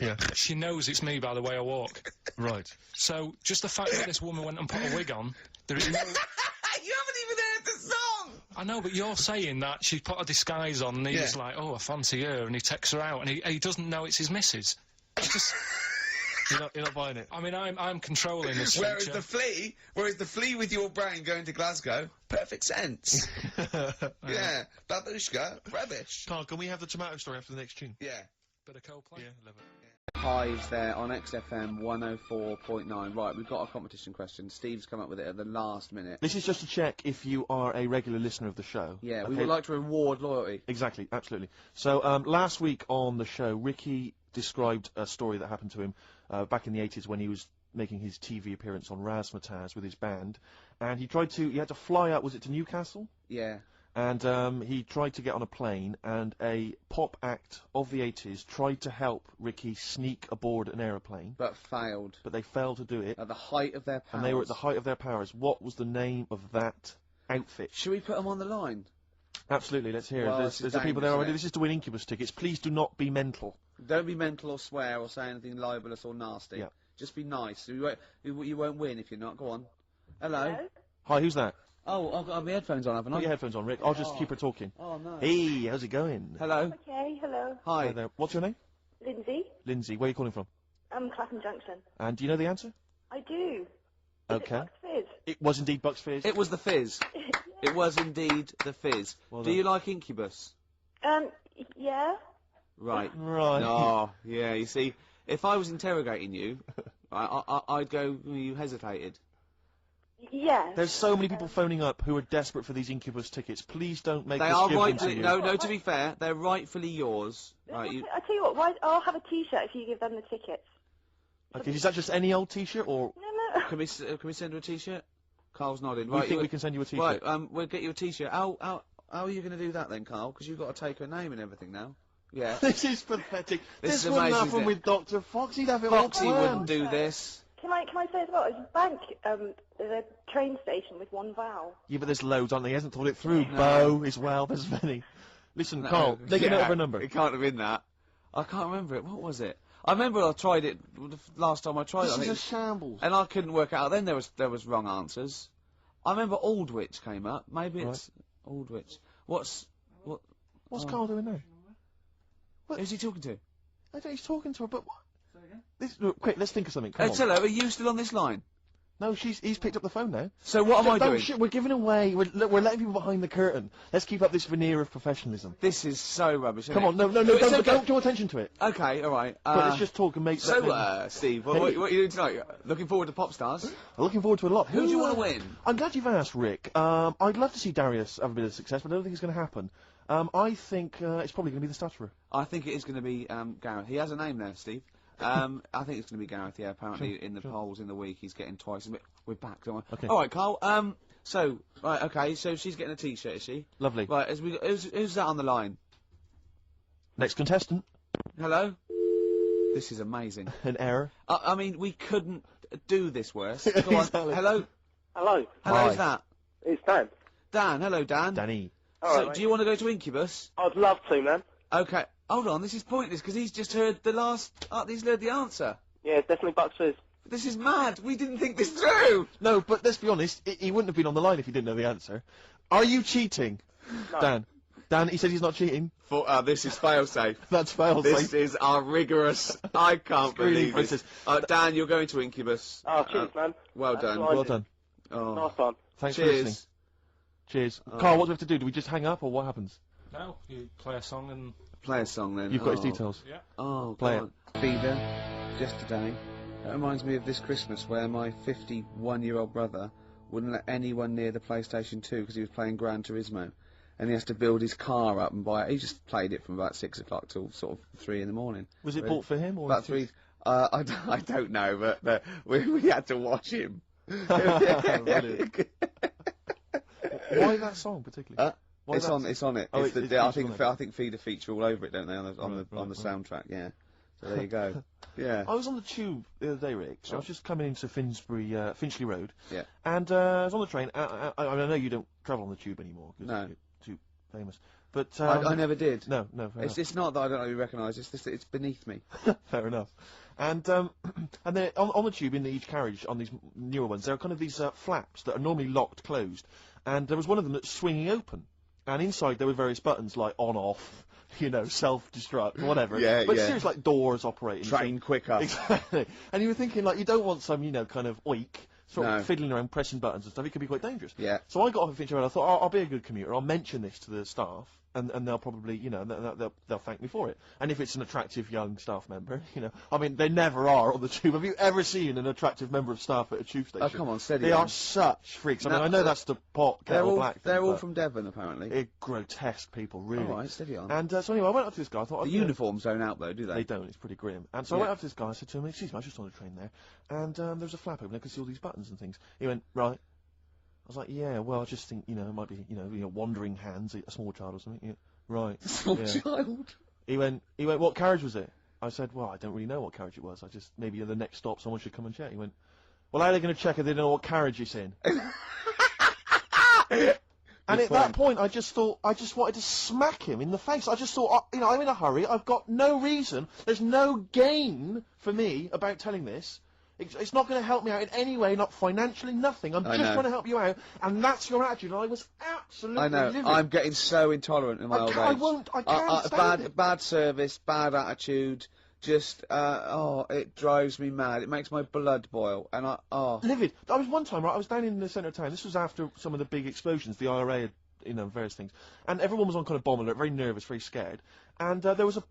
Yeah. She knows it's me by the way I walk. Right. So, just the fact that this woman went and put a wig on, there is no... You haven't even heard the song! I know, but you're saying that she put a disguise on and he's like, oh, I fancy her, and he takes her out, and he doesn't know it's his missus. I just... You're not buying it. I mean, I'm controlling this Whereas feature. the flea with your brain going to Glasgow, perfect sense. Yeah, babushka, rubbish. Carl, can we have the tomato story after the next tune? Yeah. Bit of Coldplay. Yeah, love it. Hives there on XFM 104.9. Right, we've got a competition question. Steve's come up with it at the last minute. This is just to check if you are a regular listener of the show. Yeah, okay? we would like to reward loyalty. Exactly, absolutely. So, last week on the show, Ricky described a story that happened to him back in the 80s when he was making his TV appearance on Razzmatazz with his band. And he had to fly out, was it to Newcastle? Yeah. And he tried to get on a plane, and a pop act of the 80s tried to help Ricky sneak aboard an aeroplane. But failed. But they failed to do it. At the height of their powers. And they were at the height of their powers. What was the name of that outfit? Should we put them on the line? Absolutely, let's hear Well, it. this is There's the people there dangerous, already. isn't it? This is to win Incubus tickets. Please do not be mental. Don't be mental or swear or say anything libelous or nasty. Yeah. Just be nice. You won't win if you're not. Go on. Hello? Hi, who's that? Oh, I've got my headphones on, haven't I? Put your headphones on, Rick. I'll just keep her talking. Oh, no. Hey, how's it going? Hello? Okay, hello. Hi. Hi there. What's your name? Lindsay. Lindsay. Where are you calling from? Clapham Junction. And do you know the answer? I do. Okay. Is it Bucks Fizz? It was indeed Bucks Fizz. It was the Fizz. It was indeed the Fizz. Well Do done. you like Incubus? Yeah. Right. Right. Oh, yeah, you see, if I was interrogating you, I'd go, you hesitated. Yeah. There's so many people phoning up who are desperate for these Incubus tickets. Please don't make They this are give them to rightfully, you. no, to be fair, they're rightfully yours. Right, I'll tell you what, I'll have a t-shirt if you give them the tickets. Okay, is that just any old T-shirt, or No. can we send her a T-shirt? Carl's nodding. we Right, think we can send you a T-shirt? Right, we'll get you a T-shirt. How are you going to do that then, Carl? Because you've got to take her name and everything now. Yeah. This is pathetic. This is wouldn't amazing, happen isn't it? with Dr. Fox. He'd have it all Foxy planned. wouldn't do this. Can I say as well, there's a bank, there's a train station with one vowel. Yeah, but there's loads, aren't there? He hasn't thought it through. Bo as well, there's many. Listen, Carl, take a note of her number. It can't have been that. I can't remember it. What was it? I remember I tried it the last time I tried it. I This think is a shambles. and I couldn't work it out. Then there was wrong answers. I remember Aldwych came up. Maybe it's Aldwych. What's Carl doing now? Who's he talking to? I don't, he's talking to her, but what? Look, quick, let's think of something. Come on. Hello, are you still on this line? No, he's picked up the phone now. So what am I Don't doing? shit, we're giving away, we're letting people behind the curtain. Let's keep up this veneer of professionalism. This is so rubbish. Isn't Come it? on, no, It's okay. don't draw attention to it. Okay, all right. But let's just talk and make... So, Steve, what are you doing tonight? Looking forward to Pop Stars? I'm looking forward to a lot. Who do you want to win? I'm glad you've asked, Rick. I'd love to see Darius have a bit of success, but I don't think it's going to happen. I think it's probably going to be the stutterer. I think it is going to be Gareth. He has a name there, Steve. I think it's going to be Gareth, yeah. Apparently, in the polls in the week, he's getting twice. We're back, don't we? Okay. All right, Carl. Right, okay, so she's getting a T-shirt, is she? Lovely. Right, who's that on the line? Next contestant. Hello? This is amazing. An error. I mean, we couldn't do this worse. Go on. Exactly. Hello? Hello, Hello, who's Hi. that? it's Dan. Dan, hello, Dan. Danny. So, Alright, do you want to go to Incubus? I'd love to, man. Okay, hold on, this is pointless, because he's just heard the last... he's heard the answer. Yeah, it's definitely Bucks Fizz. This is mad. We didn't think this through. No, but let's be honest, he wouldn't have been on the line if he didn't know the answer. Are you cheating? No. Dan, he said he's not cheating. This is fail-safe. That's failed. This is our rigorous... I can't Screening believe this. Dan, you're going to Incubus. Oh, cheers, man. Well That's done. fine. Well done. Oh. Nice one. Thanks for listening. Cheers. Cheers. Carl, what do we have to do? Do we just hang up, or what happens? No, you play a song and... Play a song then. You've got his details. Yeah. Oh, Play God. Fever, just today. That reminds me of this Christmas where my 51-year-old brother wouldn't let anyone near the PlayStation 2 because he was playing Gran Turismo. And he has to build his car up and buy it. He just played it from about 6 o'clock till sort of 3 in the morning. Was it bought for him, or... About 3... I don't know, but we had to watch him. Brilliant. Why that song particularly? Why It's that- on. It's on it. Oh, It's it's I featured think. on it. I think Feeder feature all over it, don't they? On the soundtrack. Yeah. So there you go. Yeah. I was on the tube the other day, Rick. So I was just coming into Finchley Road. Yeah. And I was on the train. I know you don't travel on the tube anymore because No. you're too famous. But I never did. No, fair enough. It's not that I don't know you recognise. It's just that it's beneath me. Fair enough. And then on the tube in each carriage on these newer ones, there are kind of these flaps that are normally locked closed, and there was one of them that's swinging open, and inside there were various buttons like on off. Self-destruct, whatever. Yeah, but yeah. seriously, like doors operating. Train quicker. Exactly. And you were thinking, like, you don't want some, kind of oik, sort No. of fiddling around, pressing buttons and stuff. It could be quite dangerous. Yeah. So I got off at Finchley Road. I thought, I'll be a good commuter. I'll mention this to the staff, and they'll probably, they'll thank me for it. And if it's an attractive young staff member, I mean, they never are on the tube. Have you ever seen an attractive member of staff at a tube station? Oh, come on, steady They on. are such freaks. I No, mean, I know that's the pot They're kettle all. black thing, They're all but from Devon, apparently. they're grotesque people, really. All right, steady on. And so anyway, I went up to this guy. I thought, The uniforms don't out though, do they? They don't, it's pretty grim. And so I went up to this guy, I said to him, excuse me, I was just on a train there, and there was a flap open, I could see all these buttons and things. He went, right. I was like, yeah, well, I just think, it might be, wandering hands, a small child or something. Yeah, right. Small yeah. child. He went, what carriage was it? I said, well, I don't really know what carriage it was. I just, maybe at the next stop someone should come and check. He went, well, how are they going to check if they don't know what carriage it's in? And at that point, I just wanted to smack him in the face. I just thought, I'm in a hurry. I've got no reason. There's no gain for me about telling this. It's not going to help me out in any way, not financially, nothing. I'm just trying to help you out, and that's your attitude. And I was absolutely I know. livid. I'm getting so intolerant in my old age. I can't stand it. Bad service, bad attitude. Just, it drives me mad. It makes my blood boil. And Livid. I was one time, right, I was down in the centre of town. This was after some of the big explosions, the IRA had, various things. And everyone was on kind of bomb alert, very nervous, very scared. And there was a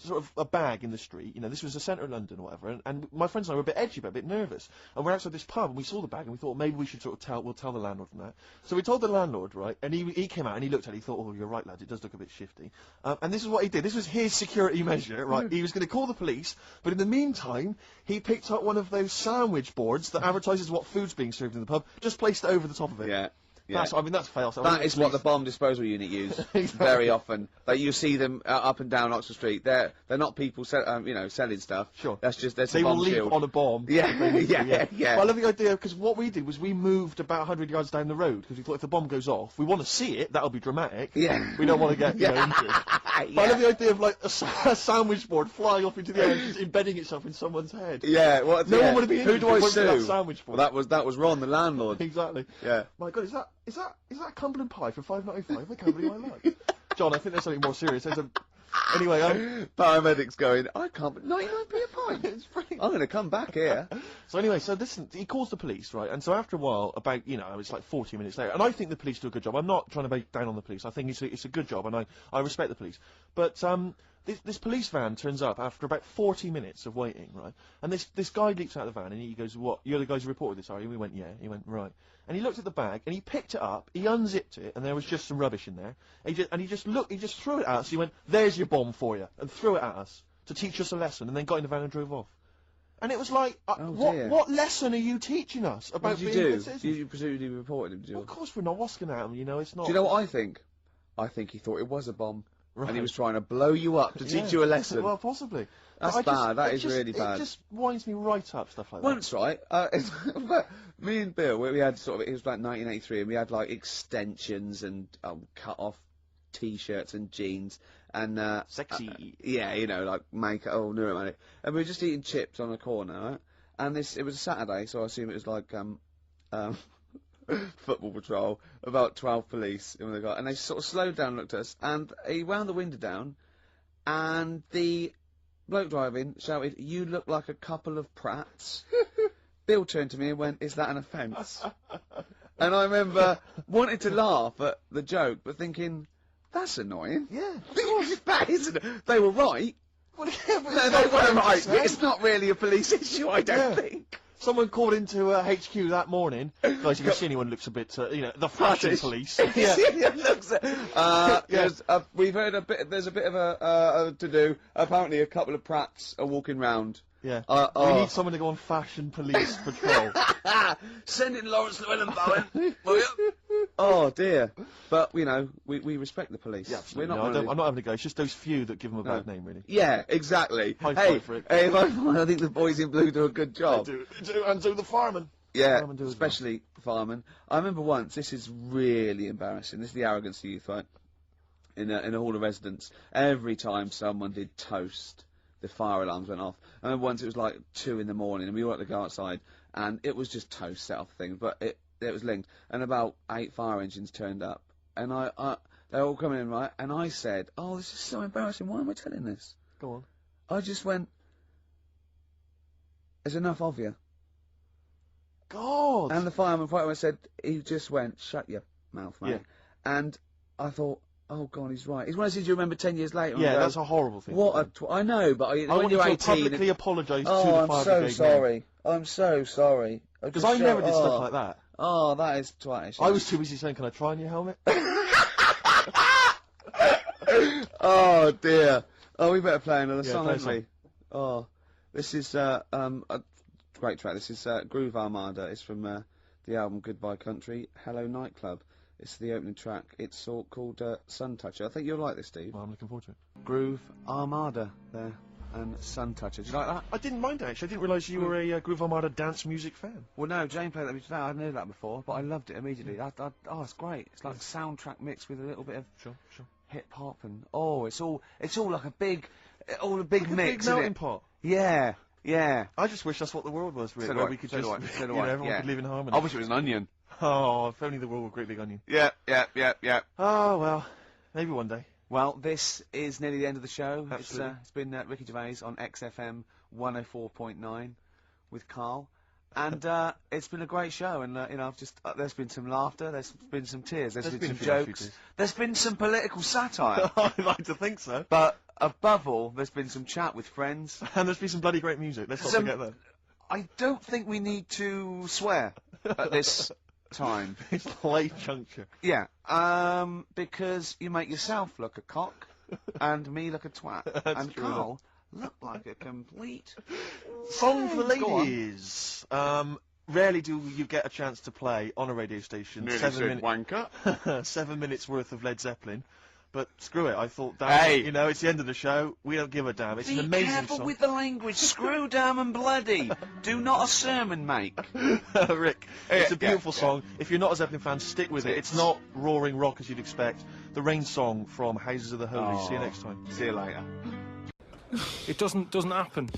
sort of a bag in the street, this was the centre of London or whatever, and my friends and I were a bit edgy, but a bit nervous. And we're outside this pub, and we saw the bag, and we thought, maybe we should we'll tell the landlord from that. So we told the landlord, right, and he came out, and he looked at it, he thought, oh, you're right, lads, it does look a bit shifty. And this is what he did. This was his security measure, right? He was going to call the police, but in the meantime, he picked up one of those sandwich boards that advertises what food's being served in the pub, just placed it over the top of it. yeah. Yeah. That's fail. So That is what the bomb disposal unit use very often. Like you see them up and down Oxford Street. They're not people selling stuff. Sure. That's just there's They a will bomb leap shield. on a bomb. Yeah, yeah. But I love the idea, because what we did was we moved about 100 yards down the road, because we thought if the bomb goes off, we want to see it, that'll be dramatic. Yeah. We don't want to get, injured. Yeah. But I love the idea of, like, a sandwich board flying off into the air and just embedding itself in someone's head. Yeah, well, No one would have been Who injured do I if it wasn't for sue? that sandwich board. Well, that was Ron, the landlord. Exactly. Yeah. My God, is that Cumberland pie for £5.95? I can't believe my luck. John, I think there's something more serious. Anyway, Paramedics going, I can't, but 99p a pint. it's brilliant. I'm going to come back here. So anyway, he calls the police, right? And so after a while, about, it's like 40 minutes later, and I think the police do a good job. I'm not trying to bake down on the police. I think it's a good job, and I respect the police. But this police van turns up after about 40 minutes of waiting, right? And this guy leaps out of the van, and he goes, what, you're the guys who reported this, are you? We went, yeah. He went, right. And he looked at the bag, and he picked it up, he unzipped it, and there was just some rubbish in there. And he just threw it at us. He went, there's your bomb for you, and threw it at us to teach us a lesson, and then got in the van and drove off. And it was like, dear. what lesson are you teaching us about What did being you a do? good citizen? You presumably reported him, did you? Well, of course we're not wasking at him, it's not... Do you know what I think? I think he thought it was a bomb. Right. And he was trying to blow you up to teach you a lesson. Well, possibly. That's But bad, that is just, really bad. It just winds me right up, stuff like that. Once, right, me and Bill, we had it was like 1983, and we had like extensions and cut off t-shirts and jeans and Sexy. yeah, like makeup, neuromantic, and we were just eating chips on a corner, right? And it was a Saturday, so I assume it was like football patrol, about 12 police, and they sort of slowed down, looked at us, and he wound the window down, and the bloke driving shouted, "You look like a couple of prats." Bill turned to me and went, "Is that an offence?" And I remember wanting to laugh at the joke, but thinking, that's annoying. Yeah. That isn't. They were right. Well, yeah, but No, they were right. It's not really a police issue, I don't think. Someone called into HQ that morning. Guys, if you see anyone looks a bit, the fashion police. Yeah. We've heard a bit. There's a bit of a to do. Apparently, a couple of prats are walking round. Yeah. We need someone to go on fashion police patrol. Send in Lawrence Llewellyn Bowen, will you? Oh dear. But you know, we respect the police. Yeah, We're absolutely. not. No, I'm not having a go. It's just those few that give them a No. bad name, really. Yeah, exactly. High Hey, five for it. hey, I think the boys in blue do a good job. They do, and so the firemen. Yeah, Firemen do as well. especially firemen. I remember once. This is really embarrassing. This is the arrogance of youth, right? In a hall of residence, every time someone did toast, the fire alarms went off. I remember once it was like 2 in the morning, and we wanted to go outside, and it was just toast set off thing, but it was linked, and about 8 fire engines turned up, and they're all coming in, right? And I said, "Oh, this is so embarrassing. Why am I telling this?" Go on. I just went, "There's enough of you." God! And the fireman said, he just went, "Shut your mouth, mate." Yeah. And I thought, oh God, he's right. He's one of those things you remember 10 years later. and Yeah, go, that's a horrible thing. What I know, but I when want you you're to 18... publicly apologise to the Oh, I'm fire so brigade sorry. I'm so sorry. Because I never did stuff like that. Oh, that is twatish. I was too busy saying, "Can I try on your helmet?" Oh, dear. Oh, we better play another Yeah, song, play a haven't we? Oh, this is, a great track. This is, Groove Armada. It's from, the album Goodbye Country, Hello Nightclub. It's the opening track. It's called Sun Toucher. I think you'll like this, Steve. Well, I'm looking forward to it. Groove Armada there, and Sun Toucher. Do you like that? I didn't mind it, actually. I didn't realise you were a Groove Armada dance music fan. Well, no, Jane played that with me today. I knew that before, but I loved it immediately. Oh, it's great. It's like a soundtrack mixed with a little bit of Sure. hip hop, and it's all like a big mix. Big isn't melting it? pot. Yeah. I just wish that's what the world was, really. So do where I, we could so just, do I, so do you know, I, everyone yeah. could live in harmony. I wish it was an onion. Oh, if only the world were a great big onion. Yeah. Oh, well, maybe one day. Well, this is nearly the end of the show. Absolutely. It's been Ricky Gervais on XFM 104.9 with Karl. And it's been a great show, and you know, there's been some laughter, there's been some tears, there's been some jokes, there's been some political satire. I'd like to think so. But above all, there's been some chat with friends. And there's been some bloody great music. Let's not forget that. I don't think we need to swear at this time. It's late juncture. Yeah, because you make yourself look a cock, and me look a twat, and true, Karl look like a complete... Song for the Go on. ladies. Rarely do you get a chance to play on a radio station. Nearly 7 said wanker. 7 minutes worth of Led Zeppelin. But screw it, I thought, Hey. you know, it's the end of the show. We don't give a damn. It's an Be amazing careful song. with the language. Screw damn and bloody. Do not a sermon make. Rick, it's a beautiful yeah. song. If you're not a Zeppelin fan, stick with it. It's not roaring rock as you'd expect. The Rain song from Houses of the Holy. See you next time. See you later. It doesn't happen.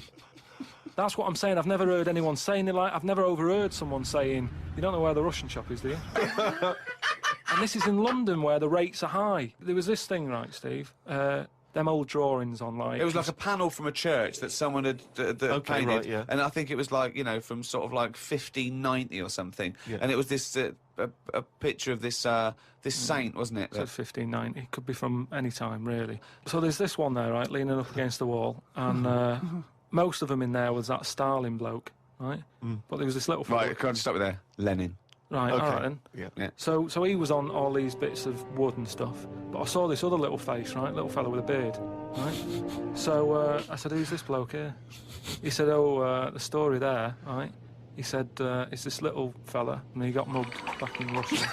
That's what I'm saying. I've never heard anyone saying it like... I've never overheard someone saying, "You don't know where the Russian shop is, do you?" And this is in London, where the rates are high. There was this thing, right, Steve? Them old drawings on, like... It was like a panel from a church that someone had Okay, painted, right, yeah. and I think it was like, you know, from sort of like 1590 or something. Yeah. And it was this a picture of this this saint, wasn't it? Said 1590. It could be from any time, really. So there's this one there, right, leaning up against the wall, and most of them in there was that Stalin bloke, right? But there was this little fella. Right, can I just stop with there? Lenin. Right, Okay. all right then. Yeah. So he was on all these bits of wood and stuff, but I saw this other little face, right, little fella with a beard, right? So I said, "Who's this bloke here?" He said, "Oh, the story there, right?" He said, "It's this little fella, and he got mugged back in Russia."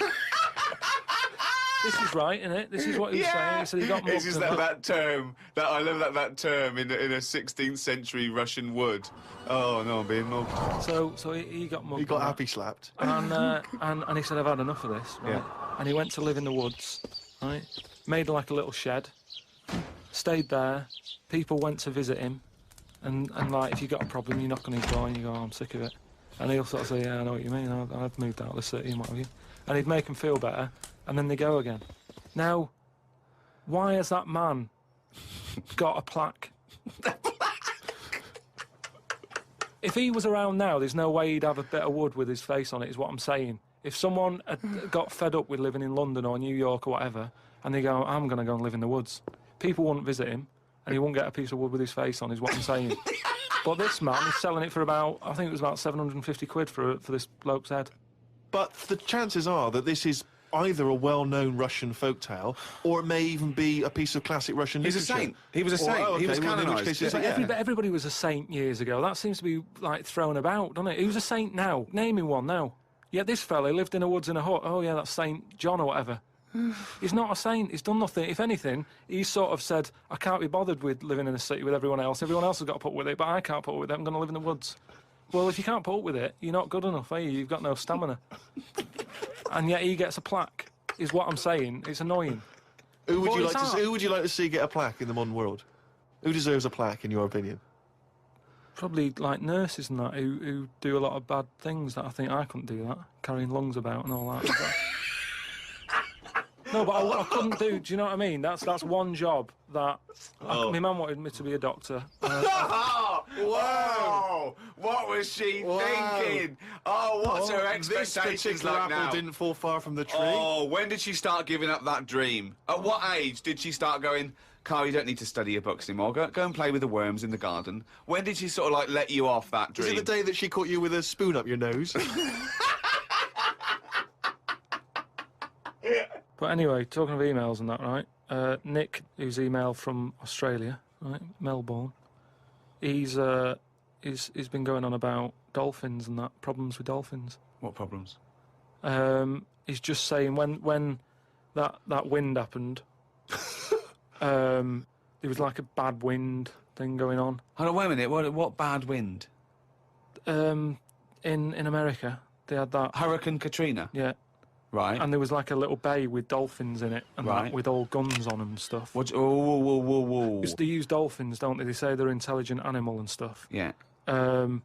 This is right, isn't it? This is what he was saying. He said he got mugged. It's just that term, I love that term in a 16th century Russian wood. Oh no, I'm being mugged. So he got mugged. He got on that. happy slapped. And he said, "I've had enough of this." Right? Yeah. And he went to live in the woods, right? Made like a little shed, stayed there. People went to visit him, and like, if you got a problem, you knock on his door and you go, "Oh, I'm sick of it." And he'll sort of say, "Yeah, I know what you mean. I've moved out of the city and what have you." And he'd make them feel better, and then they go again. Now, why has that man got a plaque? If he was around now, there's no way he'd have a bit of wood with his face on it, is what I'm saying. If someone had got fed up with living in London or New York or whatever, and they go, "I'm going to go and live in the woods," people wouldn't visit him, and he wouldn't get a piece of wood with his face on, is what I'm saying. But this man is selling it for about, I think it was about 750 quid for this bloke's head. But the chances are that this is either a well-known Russian folktale, or it may even be a piece of classic Russian He's a literature. saint. He was a saint. Oh, okay. He was Well, in which canonised. case it's Yeah. like, Everybody was a saint years ago. That seems to be, like, thrown about, doesn't it? Who's a saint now? Name me one now. Yeah, this fella lived in the woods in a hut. Oh, yeah, that's Saint John or whatever. He's not a saint. He's done nothing. If anything, he's sort of said, I can't be bothered with living in a city with everyone else. Everyone else has got to put up with it, but I can't put up with it. I'm going to live in the woods. Well, if you can't put up with it, you're not good enough, are you? You've got no stamina. And yet he gets a plaque, is what I'm saying. It's annoying. Who would you like to see get a plaque in the modern world? Who deserves a plaque, in your opinion? Probably like nurses and that who do a lot of bad things that I think I couldn't do that, carrying lungs about and all that. No, but I couldn't do. Do you know what I mean? That's one job that my mum wanted me to be a doctor. Whoa! What was she thinking? Oh, what's her expectations like now? Apple didn't fall far from the tree. Oh, when did she start giving up that dream? At what age did she start going, Karl, you don't need to study your books anymore. Go and play with the worms in the garden. When did she sort of like let you off that dream? Was it the day that she caught you with a spoon up your nose? But anyway, talking of emails and that, right? Nick, who's emailed from Australia, right, Melbourne, he's been going on about dolphins and that, problems with dolphins. What problems? He's just saying when that wind happened, there was like a bad wind thing going on. Hold on, wait a minute. What bad wind? In America, they had that Hurricane Katrina. Yeah. Right. And there was like a little bay with dolphins in it, and that, with all guns on them and stuff. What? Whoa. They use dolphins, don't they? They say they're an intelligent animal and stuff. Yeah. And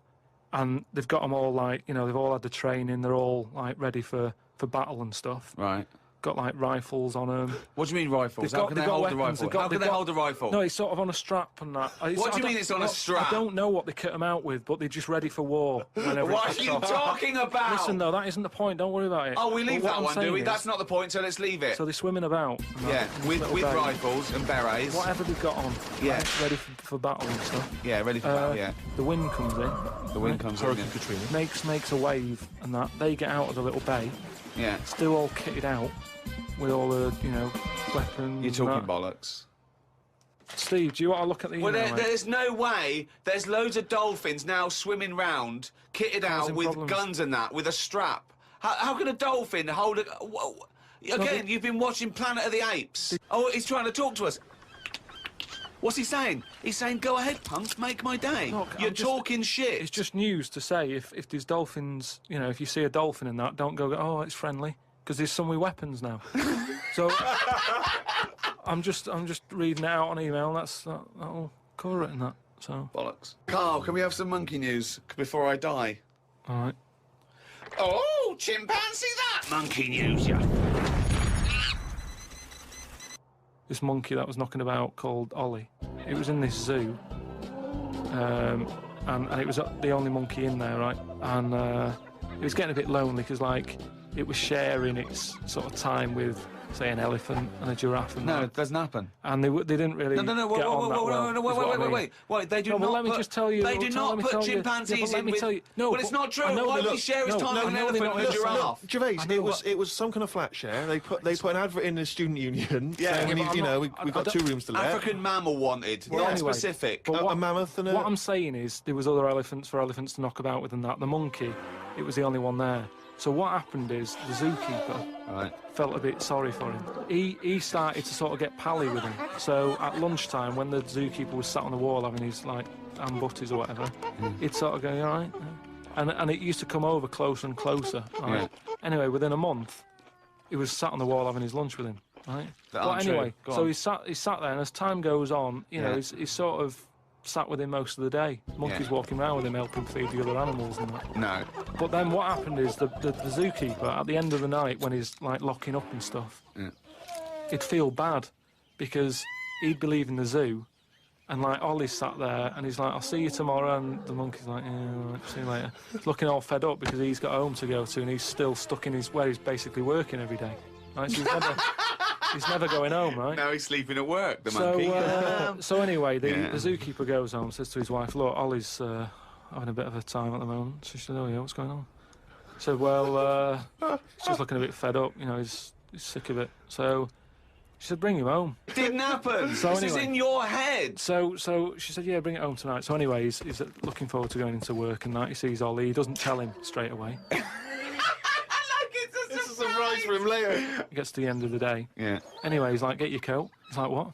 they've got them all like, you know, they've all had the training. They're all like ready for battle and stuff. Right. Got like rifles on them. What do you mean rifles? How can they hold a rifle? How can they hold a rifle? No, it's sort of on a strap and that. What do you mean it's on a strap? I don't know what they kit them out with, but they're just ready for war. What are you talking about? Listen, though, that isn't the point. Don't worry about it. Oh, we leave that one, do we? That's not the point, so let's leave it. So they're swimming about. Yeah, with rifles and berets. Whatever they've got on. Yeah. Right, ready for battle and stuff. Yeah, ready for battle, yeah. The wind comes in. The wind comes in. Katrina. Makes a wave and that. They get out of the little bay. Yeah. Still all kitted out with all the, you know, weapons. You're talking bollocks. Steve, do you want to look at the email, Well, there's no way. There's loads of dolphins now swimming round, kitted out with guns and that, with a strap. How can a dolphin hold a... Again, you've been watching Planet of the Apes. Oh, he's trying to talk to us. What's he saying? He's saying, go ahead, punk, make my day. Look, You're talking shit. It's just news to say if there's dolphins, you know, if you see a dolphin in that, don't go, oh, it's friendly, because there's some with weapons now. So I'm just reading it out on email, and that'll cover it in that. So bollocks. Karl, can we have some monkey news before I die? All right. Oh, chimpanzee that! Monkey news, yeah. This monkey that was knocking about called Ollie. It was in this zoo, and it was the only monkey in there, right? And it was getting a bit lonely because, like, it was sharing its sort of time with, say, an elephant and a giraffe. And no, it doesn't happen. And they didn't really get on that well. Wait, they do no, not let me put, just tell you. They do not put chimpanzees in with... No, well, it's not true. Why would he share his time with an elephant and a giraffe? Gervais, it was some kind of flat share. They put an advert in the student union. Yeah, we've got 2 rooms to let. African mammal wanted. Well, not anyway, specific. A mammoth and a... What I'm saying is there was other elephants for elephants to knock about with and that. The monkey, it was the only one there. So what happened is the zookeeper felt a bit sorry for him. He started to sort of get pally with him. So at lunchtime, when the zookeeper was sat on the wall having his, like, ham butties or whatever, he'd sort of go, all right? And it used to come over closer and closer. Right? Yeah. Anyway, within a month, he was sat on the wall having his lunch with him. Right? But anyway, so he sat there, and as time goes on, you know, he's sort of sat with him most of the day. Monkey's walking around with him, helping feed the other animals and that. No. But then what happened is the zookeeper, at the end of the night, when he's, like, locking up and stuff, he'd feel bad because he'd be leaving the zoo and, like, Ollie's sat there and he's like, I'll see you tomorrow, and the monkey's like, yeah, all right, see you later. He's looking all fed up because he's got home to go to and he's still stuck in where he's basically working every day. Right? So he's never going home, right? Now he's sleeping at work, the monkey. So anyway, the zookeeper goes home, says to his wife, look, Ollie's having a bit of a time at the moment. So she said, oh yeah, what's going on? He said, well, he's just looking a bit fed up, you know, he's sick of it. So she said, bring him home. It didn't happen. So this is in your head. So she said, yeah, bring it home tonight. So anyway, he's looking forward to going into work and that. He sees Ollie. He doesn't tell him straight away. surprise for him later. It gets to the end of the day. Yeah. Anyway, he's like, get your coat. He's like, what?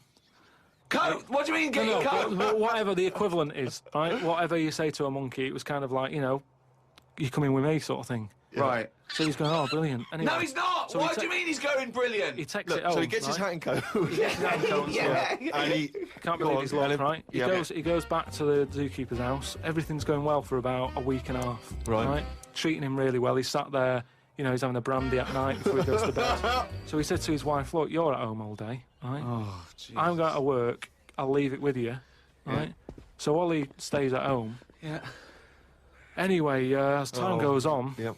Coat? What do you mean, get your coat? But whatever the equivalent is, right? Whatever you say to a monkey, it was kind of like, you know, you come in with me sort of thing. Right. So he's going, oh, brilliant. Anyway, No, he's not! So Why do you mean he's going brilliant? he takes Look, it home. so he gets his hat and coat. He gets his hat and coat and stuff. And he Can't go believe on, his and luck, then- right? yeah. He goes back to the zookeeper's house. Everything's going well for about a week and a half. Right. Treating him really well. He's sat there, you know, he's having a brandy at night before he goes to bed. So he said to his wife, look, you're at home all day, right? Oh, jeez. I'm going to work. I'll leave it with you, right? So Ollie stays at home. Yeah. Anyway, as time goes on, Yep.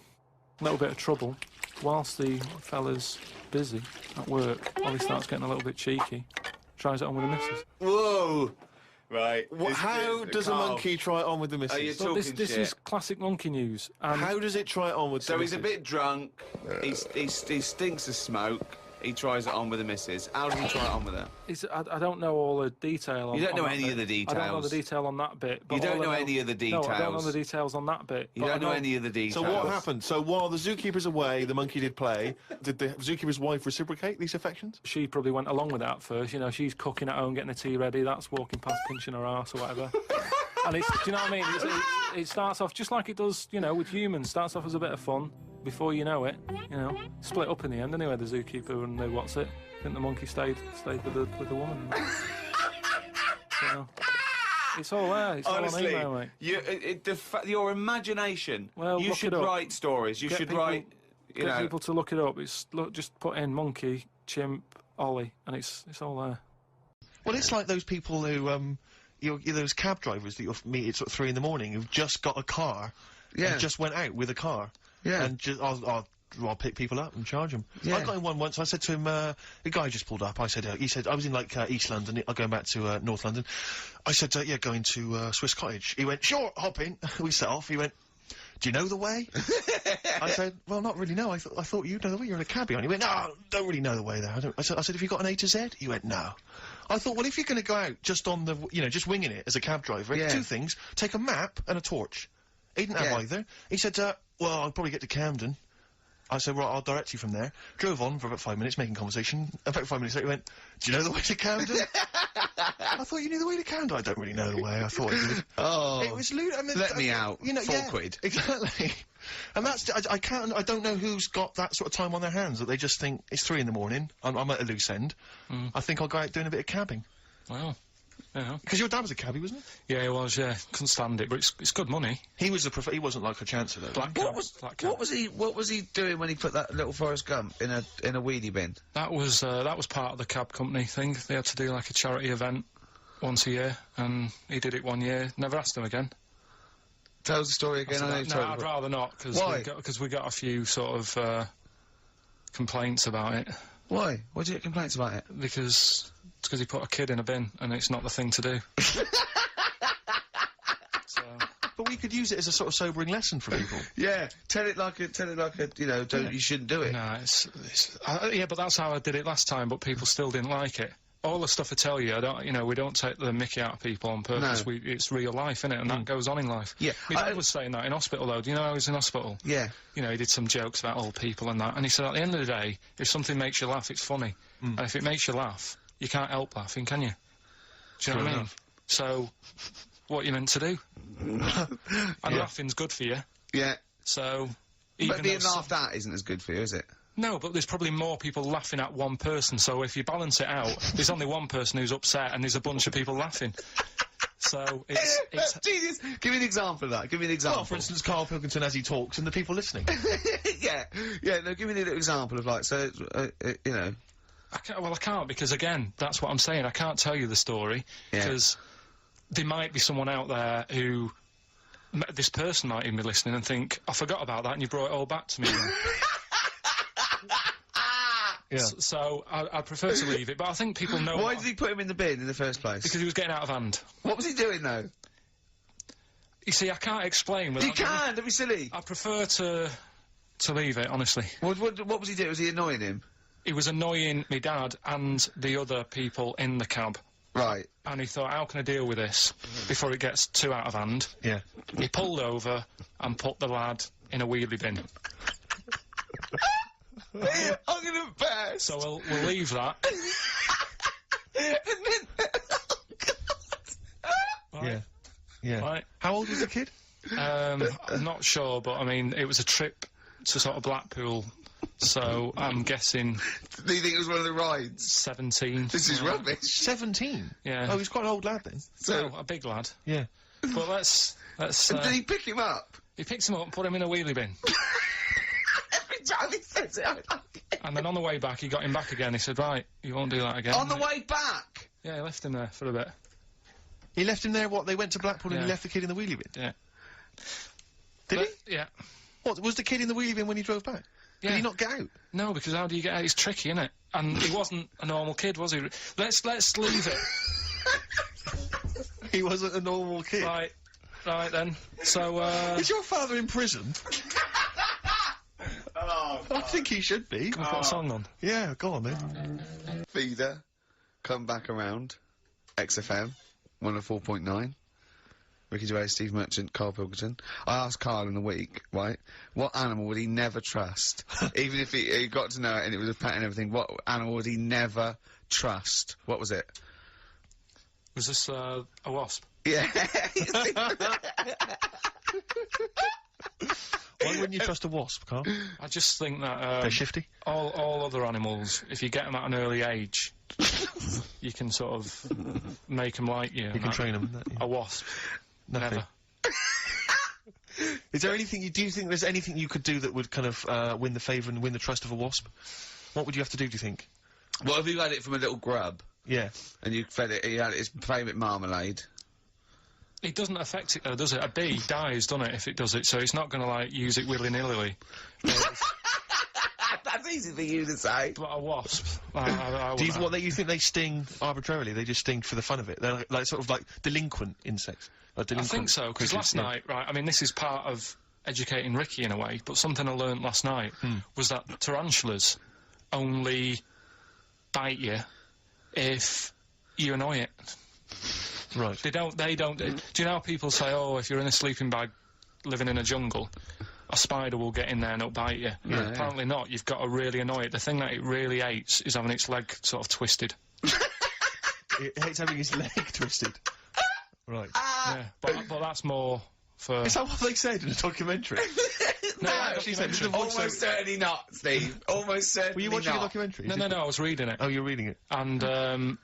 a little bit of trouble. Whilst the fella's busy at work, Ollie starts getting a little bit cheeky. Tries it on with the missus. Whoa! Right. How does a monkey try it on with the missus? Are you So this talking shit? is classic monkey news. And How does it try it on with So the he's a missus? bit drunk. He stinks of smoke. He tries it on with the missus. How does he try it on with her? I don't know all the detail on You don't know on that any bit. of the I don't know details. the detail on that bit. But You don't all I know any of the No, I don't know details. the details on that bit. You but don't I know any of the details. So what happened? So while the zookeeper's away, the monkey did play. Did the zookeeper's wife reciprocate these affections? She probably went along with that at first. You know, she's cooking at home, getting the tea ready. That's walking past, pinching her arse or whatever. And it's, do you know what I mean? It starts off just like it does, you know, with humans. Starts off as a bit of fun. Before you know it, you know, split up in the end anyway. The zookeeper and the what's it? I think the monkey stayed with the woman. So, it's all there. It's Honestly, all on email, mate. your imagination. Well, you look should it up. write stories. You Get should people- write. You Get know. people to look it up. It's just put in monkey, chimp, Ollie, and it's all there. Well, it's like those people who, you're those cab drivers that you'll meet at sort of 3 in the morning who've just got a car Yeah. and just went out with a car. Yeah. And just, I'll pick people up and charge them. Yeah. I got in one once. I said to him, the guy just pulled up. I said, he said, I was in like East London. I'm going back to North London. I said, yeah, going to Swiss Cottage. He went, sure, hop in. We set off. He went, do you know the way? I said, well, not really, no. I thought you'd know the way. You're in a cabbie. And he went, no, don't really know the way there. I said, have you got an A to Z? He went, no. I thought, well, if you're going to go out just on the, you know, just winging it as a cab driver, Yeah. two things. Take a map and a torch. He didn't have Yeah. either. He said, well, I'll probably get to Camden. I said, right, I'll direct you from there. Drove on for about 5 minutes, making conversation. About 5 minutes later, he went, do you know the way to Camden? I thought you knew the way to Camden. I don't really know the way. I thought I did. Oh. It was lewd. I mean, Let me out. You know, 4 yeah, quid. Exactly. And that's, I can't, I don't know who's got that sort of time on their hands that they just think, it's 3 in the morning, I'm at a loose end. I think I'll go out doing a bit of cabbing. Wow. Yeah. Because your dad was a cabbie, wasn't Yeah, it was. Yeah, couldn't stand it, but it's good money. he? He was he wasn't like a chancer though. Black cab. Black cab. What was he doing when he put that little Forrest Gump in a wheelie bin? That was part of the cab company thing. They had to do like a charity event once a year, and he did it one year. Never asked him again. Tell us the story again. I know you No, told I'd it, rather not, Why? because we got a few sort of complaints about it. but why? Why did you get complaints about it? Because he put a kid in a bin, and it's not the thing to do. So, But we could use it as a sort of sobering lesson for people. Yeah, tell it like a, you know, you shouldn't do it. no, yeah, but that's how I did it last time. But people still didn't like it. All the stuff I tell you, we don't take the mickey out of people on purpose. No. It's real life, innit? And that goes on in life. Yeah, My dad was saying that in hospital, though. Do you know I was in hospital? Yeah. You know, he did some jokes about old people and that. And he said, at the end of the day, if something makes you laugh, it's funny. And if it makes you laugh, you can't help laughing, can you? Do you know what I mean? So, what you meant to do? And laughing's good for you. Yeah. So, But even being though laughed at isn't as good for you, is it? no, but there's probably more people laughing at one person, so if you balance it out, there's only one person who's upset and there's a bunch of people laughing. So, it's Genius! Give me an example of that. Give me an example. Well, for instance, Carl Pilkington as he talks and the people listening. yeah. No, give me a little example of, like, so, you know. I can't, because again, that's what I'm saying. I can't tell you the story, Yeah. because there might be someone out there who, this person might even be listening and think, I forgot about that and you brought it all back to me. Yeah. So I prefer to leave it, but I think people know. Why did he put him in the bin in the first place? Because he was getting out of hand. What was he doing, though? You see, I can't explain. You can't! Don't be silly! I prefer to leave it, honestly. What was he doing? Was he annoying him? He was annoying my dad and the other people in the cab. Right. And he thought, how can I deal with this before it gets too out of hand? Yeah. He pulled over and put the lad in a wheelie bin. I'm gonna burst. So we'll leave that. And then, Right. Yeah. Right. How old was the kid? I'm not sure, but I mean, it was a trip to sort of Blackpool, so I'm guessing do you think it was one of the rides? 17. This is rubbish. 17? Yeah. Oh, he's quite an old lad then. So a big lad. Yeah. But let's. And did he pick him up? He picked him up and put him in a wheelie bin. Every time he says it, I like it. And then on the way back, he got him back again. He said, right, you won't do that again. On the way back? Yeah, he left him there for a bit. He left him there, what, they went to Blackpool and Yeah. he left the kid in the wheelie bin? Yeah. Did But- he? Yeah. What, was the kid in the wheelie bin when he drove back? Yeah. Did he not get out? No, because how do you get out? It's tricky, isn't it? And he wasn't a normal kid, was he? Let's leave it. He wasn't a normal kid. Right then. So, Is your father in prison? Oh, I think he should be. can we put a song on? Yeah, go on then. Feeder, come back around. XFM, 104.9. Ricky Gervais, Steve Merchant, Karl Pilkington. I asked Karl in the week, right, what animal would he never trust? Even if he got to know it and it was a pet and everything, what animal would he never trust? What was it? Was this a wasp? Yeah. Why wouldn't you trust a wasp, Carl? I just think that They're shifty. all other animals, if you get them at an early age, you can sort of make them like you. You can train them. A wasp, Nothing. never. Is there anything do you think there's anything you could do that would kind of win the favour and win the trust of a wasp? What would you have to do you think? What if you had it from a little grub Yeah. and you fed it, you had its favourite marmalade? It doesn't affect it though, does it? A bee dies, doesn't it, if it does it, so it's not going to, like, use it willy-nilly. That's easy for you to say. But a wasp, I Do you, wouldn't- you think they sting arbitrarily? They just sting for the fun of it? They're like sort of like delinquent insects? Like I delinquent think so, because creatures, last yeah. night, right, I mean, this is part of educating Ricky in a way, but something I learnt last night was that tarantulas only bite you if you annoy it. Right. They don't, do you know how people say, oh, if you're in a sleeping bag living in a jungle, a spider will get in there and it'll bite you? Yeah. Apparently not, you've got to really annoy it. The thing that it really hates is having its leg sort of twisted. It hates having his leg twisted. Right. Yeah, but that's more for... Is that what they said in the documentary? No, actually said, the voice almost certainly not, Steve. Almost certainly Were you watching not. the documentary? No, I was reading it. Oh, you're reading it. And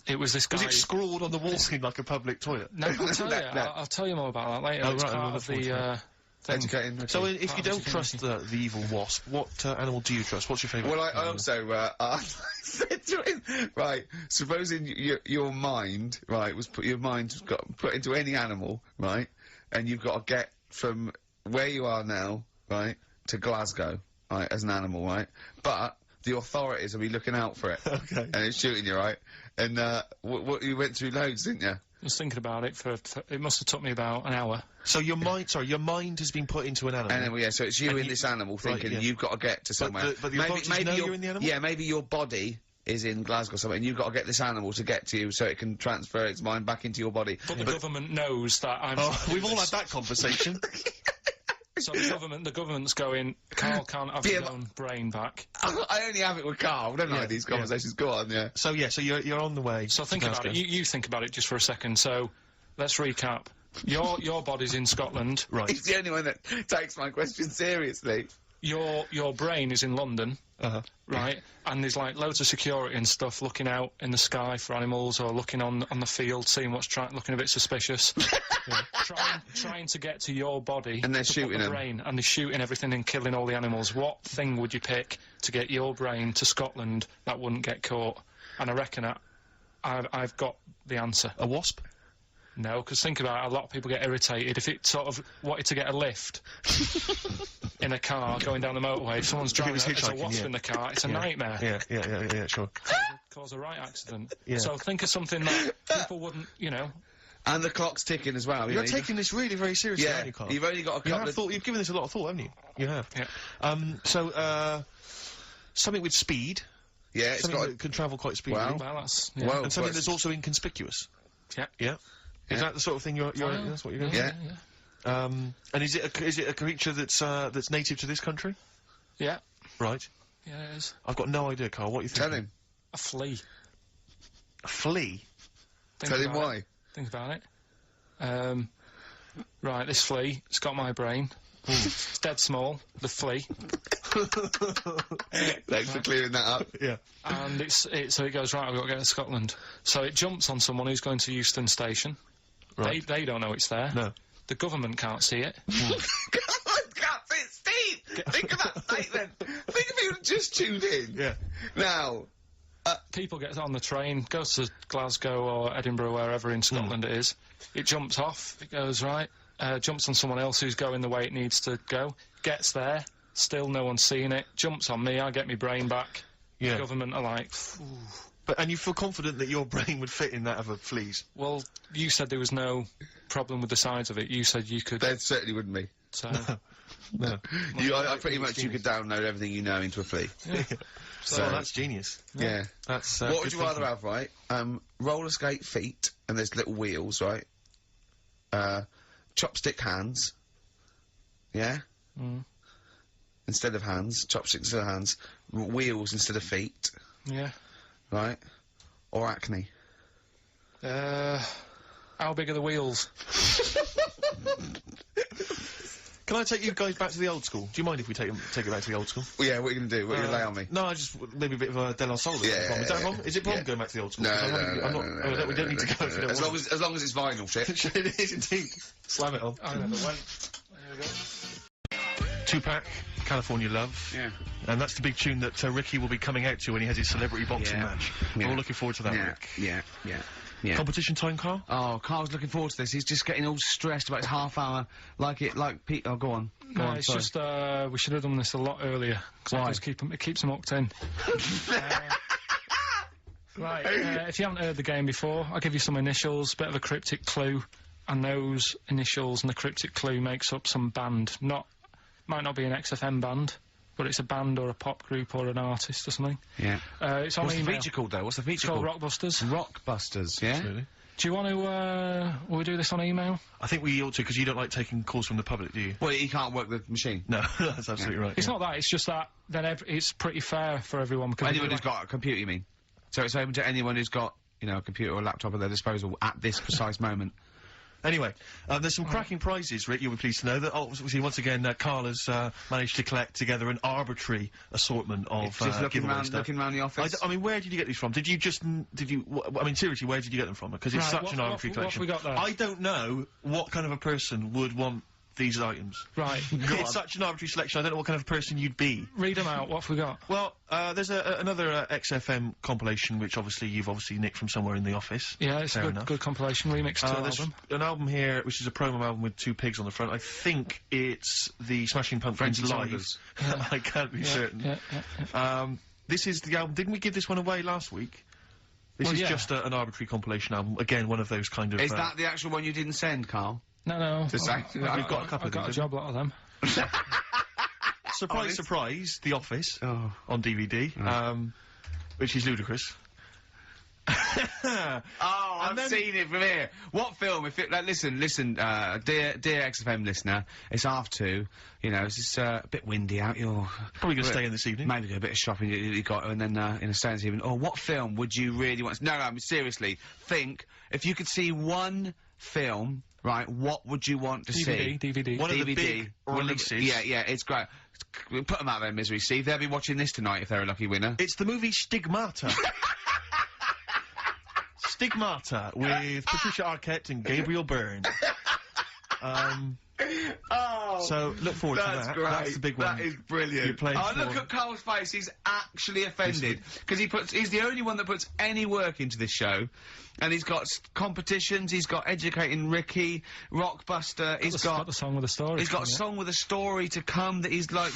it was this guy... Was it scrawled on the wall in like a public toilet? No, I'll tell you. No. I'll tell you more about that later. Oh, it's right, part I'm of looking the forward thing. Educating Ricky. So if you Part of don't the trust the evil wasp, what animal do you trust? What's your favourite? Well, I animal? also, I said to him, right, supposing your mind, right, your mind got put into any animal, right, and you've got to get from where you are now, right, to Glasgow, right, as an animal, right, but the authorities will be looking out for it. Okay. And it's shooting you, right, and, what you went through loads, didn't you? I was thinking about it for it must have took me about an hour. So your mind, your mind has been put into an animal. And then, well, yeah, so it's you And in you- this animal thinking yeah. you've got to get to somewhere. but the authorities know you're in the animal? Yeah, maybe your body is in Glasgow somewhere, and you've got to get this animal to get to you so it can transfer its mind back into your body. But the government knows that I'm... Oh, we've all had that conversation. So the government's going, Karl can't have his own brain back. I only have it with Karl, don't I, Yeah, these yeah. conversations. Go on, yeah. So you're on the way. So to think about Glasgow. it. You think about it just for a second. So let's recap. Your body's in Scotland. Right. He's the only one that takes my question seriously. Your brain is in London. Uh-huh. Right, and there's like loads of security and stuff looking out in the sky for animals or looking on the field, seeing what's looking a bit suspicious. trying to get to your body. And they're to put shooting the them. brain, and they're shooting everything and killing all the animals. What thing would you pick to get your brain to Scotland that wouldn't get caught? And I reckon I've got the answer. A wasp? No, because think about it, a lot of people get irritated if it sort of wanted to get a lift in a car going down the motorway. If someone's driving was there's a hitchhiking, wasp yeah. in the car, it's a nightmare. Yeah, sure. Cause a right accident. Yeah. So think of something that people wouldn't, you know. And the clock's ticking as well. You're taking this really very seriously, Yeah, aren't you, Karl? you've only got a couple of... You've given this a lot of thought, haven't you? You have. Yeah. Something with speed. Yeah, it's Something got... that can travel quite speedily. Well, Well, that's yeah. Well, and something but- that's also inconspicuous. Yeah. Yeah. Is Yeah. that the sort of thing you're that's what you're going Yeah. And is it a creature that's native to this country? Yeah. Right. Yeah, it is. I've got no idea, Carl. What are you thinking? Tell him. A flea. A flea? Tell him why. Think about it. Right, this flea, it's got my brain. It's dead small, the flea. Thanks for clearing that up. Yeah. And so it goes, right, I've got to get to Scotland. So it jumps on someone who's going to Euston Station. Right. They don't know it's there. No. The government can't see it. Can't see it, Steve! Think of that statement! Think of who just tuned in. Yeah. Now, People get on the train, goes to Glasgow or Edinburgh, wherever in Scotland it is. It jumps off, it goes right, jumps on someone else who's going the way it needs to go, gets there, still no one's seen it, jumps on me, I get my brain back. Yeah. The government are like, And you feel confident that your brain would fit in that of a flea's? well, you said there was no problem with the size of it. You said you could. there certainly wouldn't be. So, No. I pretty much you could download everything you know into a flea. So that's genius. Yeah. That's, What good would you rather thinking. have, right? Roller skate feet, and there's little wheels, right? Chopstick hands. Yeah? Instead of hands. Chopsticks instead of hands. Wheels instead of feet. yeah. Right? Or acne. How big are the wheels? Can I take you guys back to the old school? Do you mind if we take it back to the old school? Well, yeah, what are you going to do? What are you going to lay on me? No, I just maybe a bit of a De La Soul. Is that a problem? Is that a problem? Is it a problem going back to the old school? No, 'Cause I'm no, not. We don't need to go. If you don't As want long as it's vinyl, shit. to. It is indeed. Slam it on. I never went. There we go. Tupac, California Love. Yeah. And that's the big tune that Ricky will be coming out to when he has his celebrity boxing Yeah. match. Yeah. We're all looking forward to that, Rick. Yeah. Competition time, Carl? Oh, Carl's looking forward to this. He's just getting all stressed about his half hour. Like Pete. Oh, go on. Go No, on, it's sorry. just, we should have done this a lot earlier. 'Cause Why? it keeps them hooked in. Right, if you haven't heard the game before, I'll give you some initials, bit of a cryptic clue, and those initials and the cryptic clue makes up some band. Might not be an XFM band, but it's a band or a pop group or an artist or something. Yeah. It's on What's the email. feature called, though? What's the It's feature called called? Rockbusters. Rockbusters, yeah? Absolutely. Do you want to, will we do this on email? I think we ought to, because you don't like taking calls from the public, do you? Well, he can't work the machine. No, that's absolutely right. It's not that, it's just that then it's pretty fair for everyone. Because Anyone who's got a computer, you mean? So it's open to anyone who's got, you know, a computer or a laptop at their disposal at this precise moment. Anyway, there's some cracking prizes, Rick, you'll be pleased to know that, obviously, once again, Carl has managed to collect together an arbitrary assortment of Just looking giveaway round stuff. the office. I mean, where did you get these from? I mean, seriously, where did you get them from? Because it's Right, such what- an arbitrary what have collection. we got there? I don't know what kind of a person would want these items. Right, It's such an arbitrary selection, I don't know what kind of person you'd be. read them out, what have we got? Well, there's another XFM compilation, which you've obviously nicked from somewhere in the office. Yeah, it's Fair a enough. good compilation, remix to There's album. an album here, which is a promo album with two pigs on the front. I think it's the Smashing Pumpkins French live. Saunders. I can't be certain. Yeah. This is the album. Didn't we give this one away last week? This Well, is yeah. just an arbitrary compilation album. Again, one of those kind of. Is that the actual one you didn't send, Carl? No. To say- We've got a couple I've of got a these, job lot of them. surprise, Honest? surprise? The Office Oh. on DVD, which is ludicrous. Oh, I've seen it from here. What film? If it, like, listen, dear XFM listener, it's 2:30. You know, it's just a bit windy out. You're Probably going to stay in this evening. maybe do a bit of shopping you got, and then in a stay this evening. Oh, what film would you really want? No, I mean seriously. Think if you could see one film, right? What would you want to see? DVD. One of the DVD. big releases. Yeah, it's great. Put them out there, misery. Steve, they'll be watching this tonight if they're a lucky winner. It's the movie Stigmata. Stigmata with Patricia Arquette and Gabriel Byrne. Oh, So look forward to that's that. great. That's the big one. That is brilliant. You're playing oh, for- look at Carl's face. He's actually offended because he's the only one that puts any work into this show, and he's got competitions. He's got Educating Ricky, Rockbuster. He's got the song with a story. He's got a coming up. song with a story to come that he's like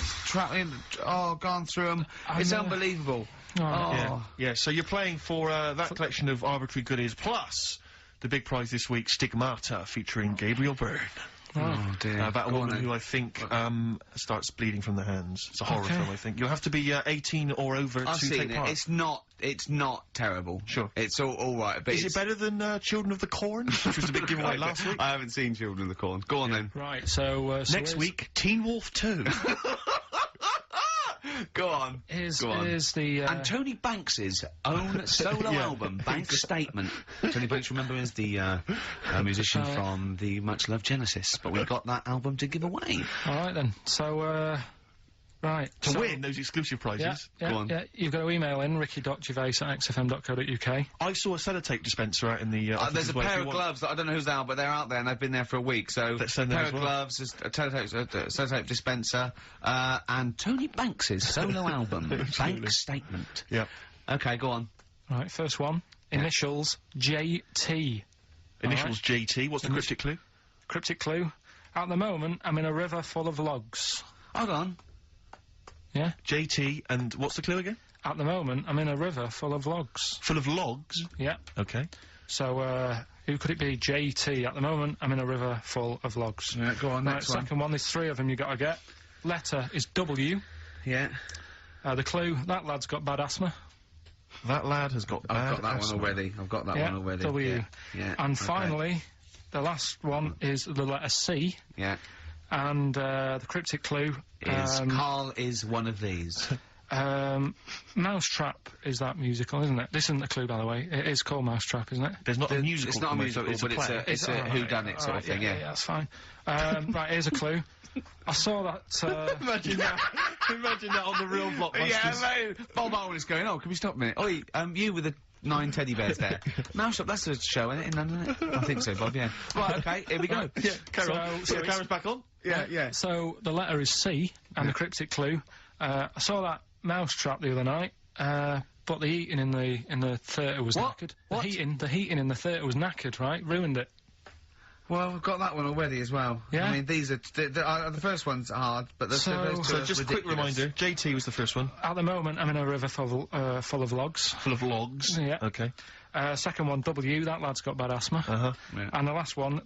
gone through them. It's unbelievable. Oh. Yeah, so you're playing for that collection of arbitrary goodies, plus the big prize this week, Stigmata, featuring Gabriel Byrne. Oh dear. About a Go on woman then. who I think starts bleeding from the hands. It's a horror Okay. film, I think. You'll have to be 18 or over I've to seen take it. part. It's not terrible. Sure. It's all right. But Is it better than Children of the Corn, which was a big giveaway last week? I haven't seen Children of the Corn. Go on then. Right, so Next week, Teen Wolf 2. Go on. Here's the. And Tony Banks's own solo album, Bank Statement. Tony Banks, remember, is the musician from the much-loved Genesis, but we've got that album to give away. All right then. So, right. To win those exclusive prizes. Yeah, Go on. yeah. You've got to email in ricky.gervais@xfm.co.uk. I saw a sellotape dispenser out in the. There's a pair of gloves that I don't know who's out, but they're out there and they've been there for a week. So let's send them pair as of well. gloves, a sellotape dispenser, and Tony Banks's solo album, Bank Statement. Yeah. Okay, go on. Right. First one. Initials JT. Initials JT. What's the cryptic clue? Cryptic clue. At the moment, I'm in a river full of logs. Hold on. Yeah? JT, and what's the clue again? At the moment, I'm in a river full of logs. Full of logs? Yeah. Okay. So, who could it be? JT. At the moment, I'm in a river full of logs. Yeah, go on, Right, next one. second one, there's 3 of them you got to get. Letter is W. Yeah. The clue, that lad's got bad asthma. That lad has got bad I've got that asthma. one already. I've got that Yeah, one already. W. Yeah. And okay. finally, the last one is the letter C. Yeah. And, the cryptic clue Is Karl is one of these. Mousetrap is that musical, isn't it? This isn't the clue, by the way. It is called Mousetrap, isn't it? There's not a musical. It's not a musical, it's but a play. it's a alright, whodunit sort of alright, thing, yeah, that's fine. Right, here's a clue. I saw that, Imagine that. Imagine that on the real blockbusters. Yeah, mate. Bob Owen is going, oh, can we stop a minute? Oi, you with the 9 teddy bears there. Mousetrap, that's a show, isn't it, in London, isn't it? I think so, Bob, yeah. Right, okay, here we go. Yeah, carry on. So So the camera's back on? Yeah. So the letter is C, and the cryptic clue. I saw that Mousetrap the other night, but the heating in the theatre was What? knackered. What? The heating in the theatre was knackered, right? Ruined it. Well, we've got that one already as well. Yeah? I mean, these are... the first one's hard, but the So- first two So are just a quick ridiculous. reminder, JT was the first one. At the moment, I'm in a river full of logs. Full of logs. Yeah. Okay. Second one, W, that lad's got bad asthma. Uh-huh. Yeah. And the last one,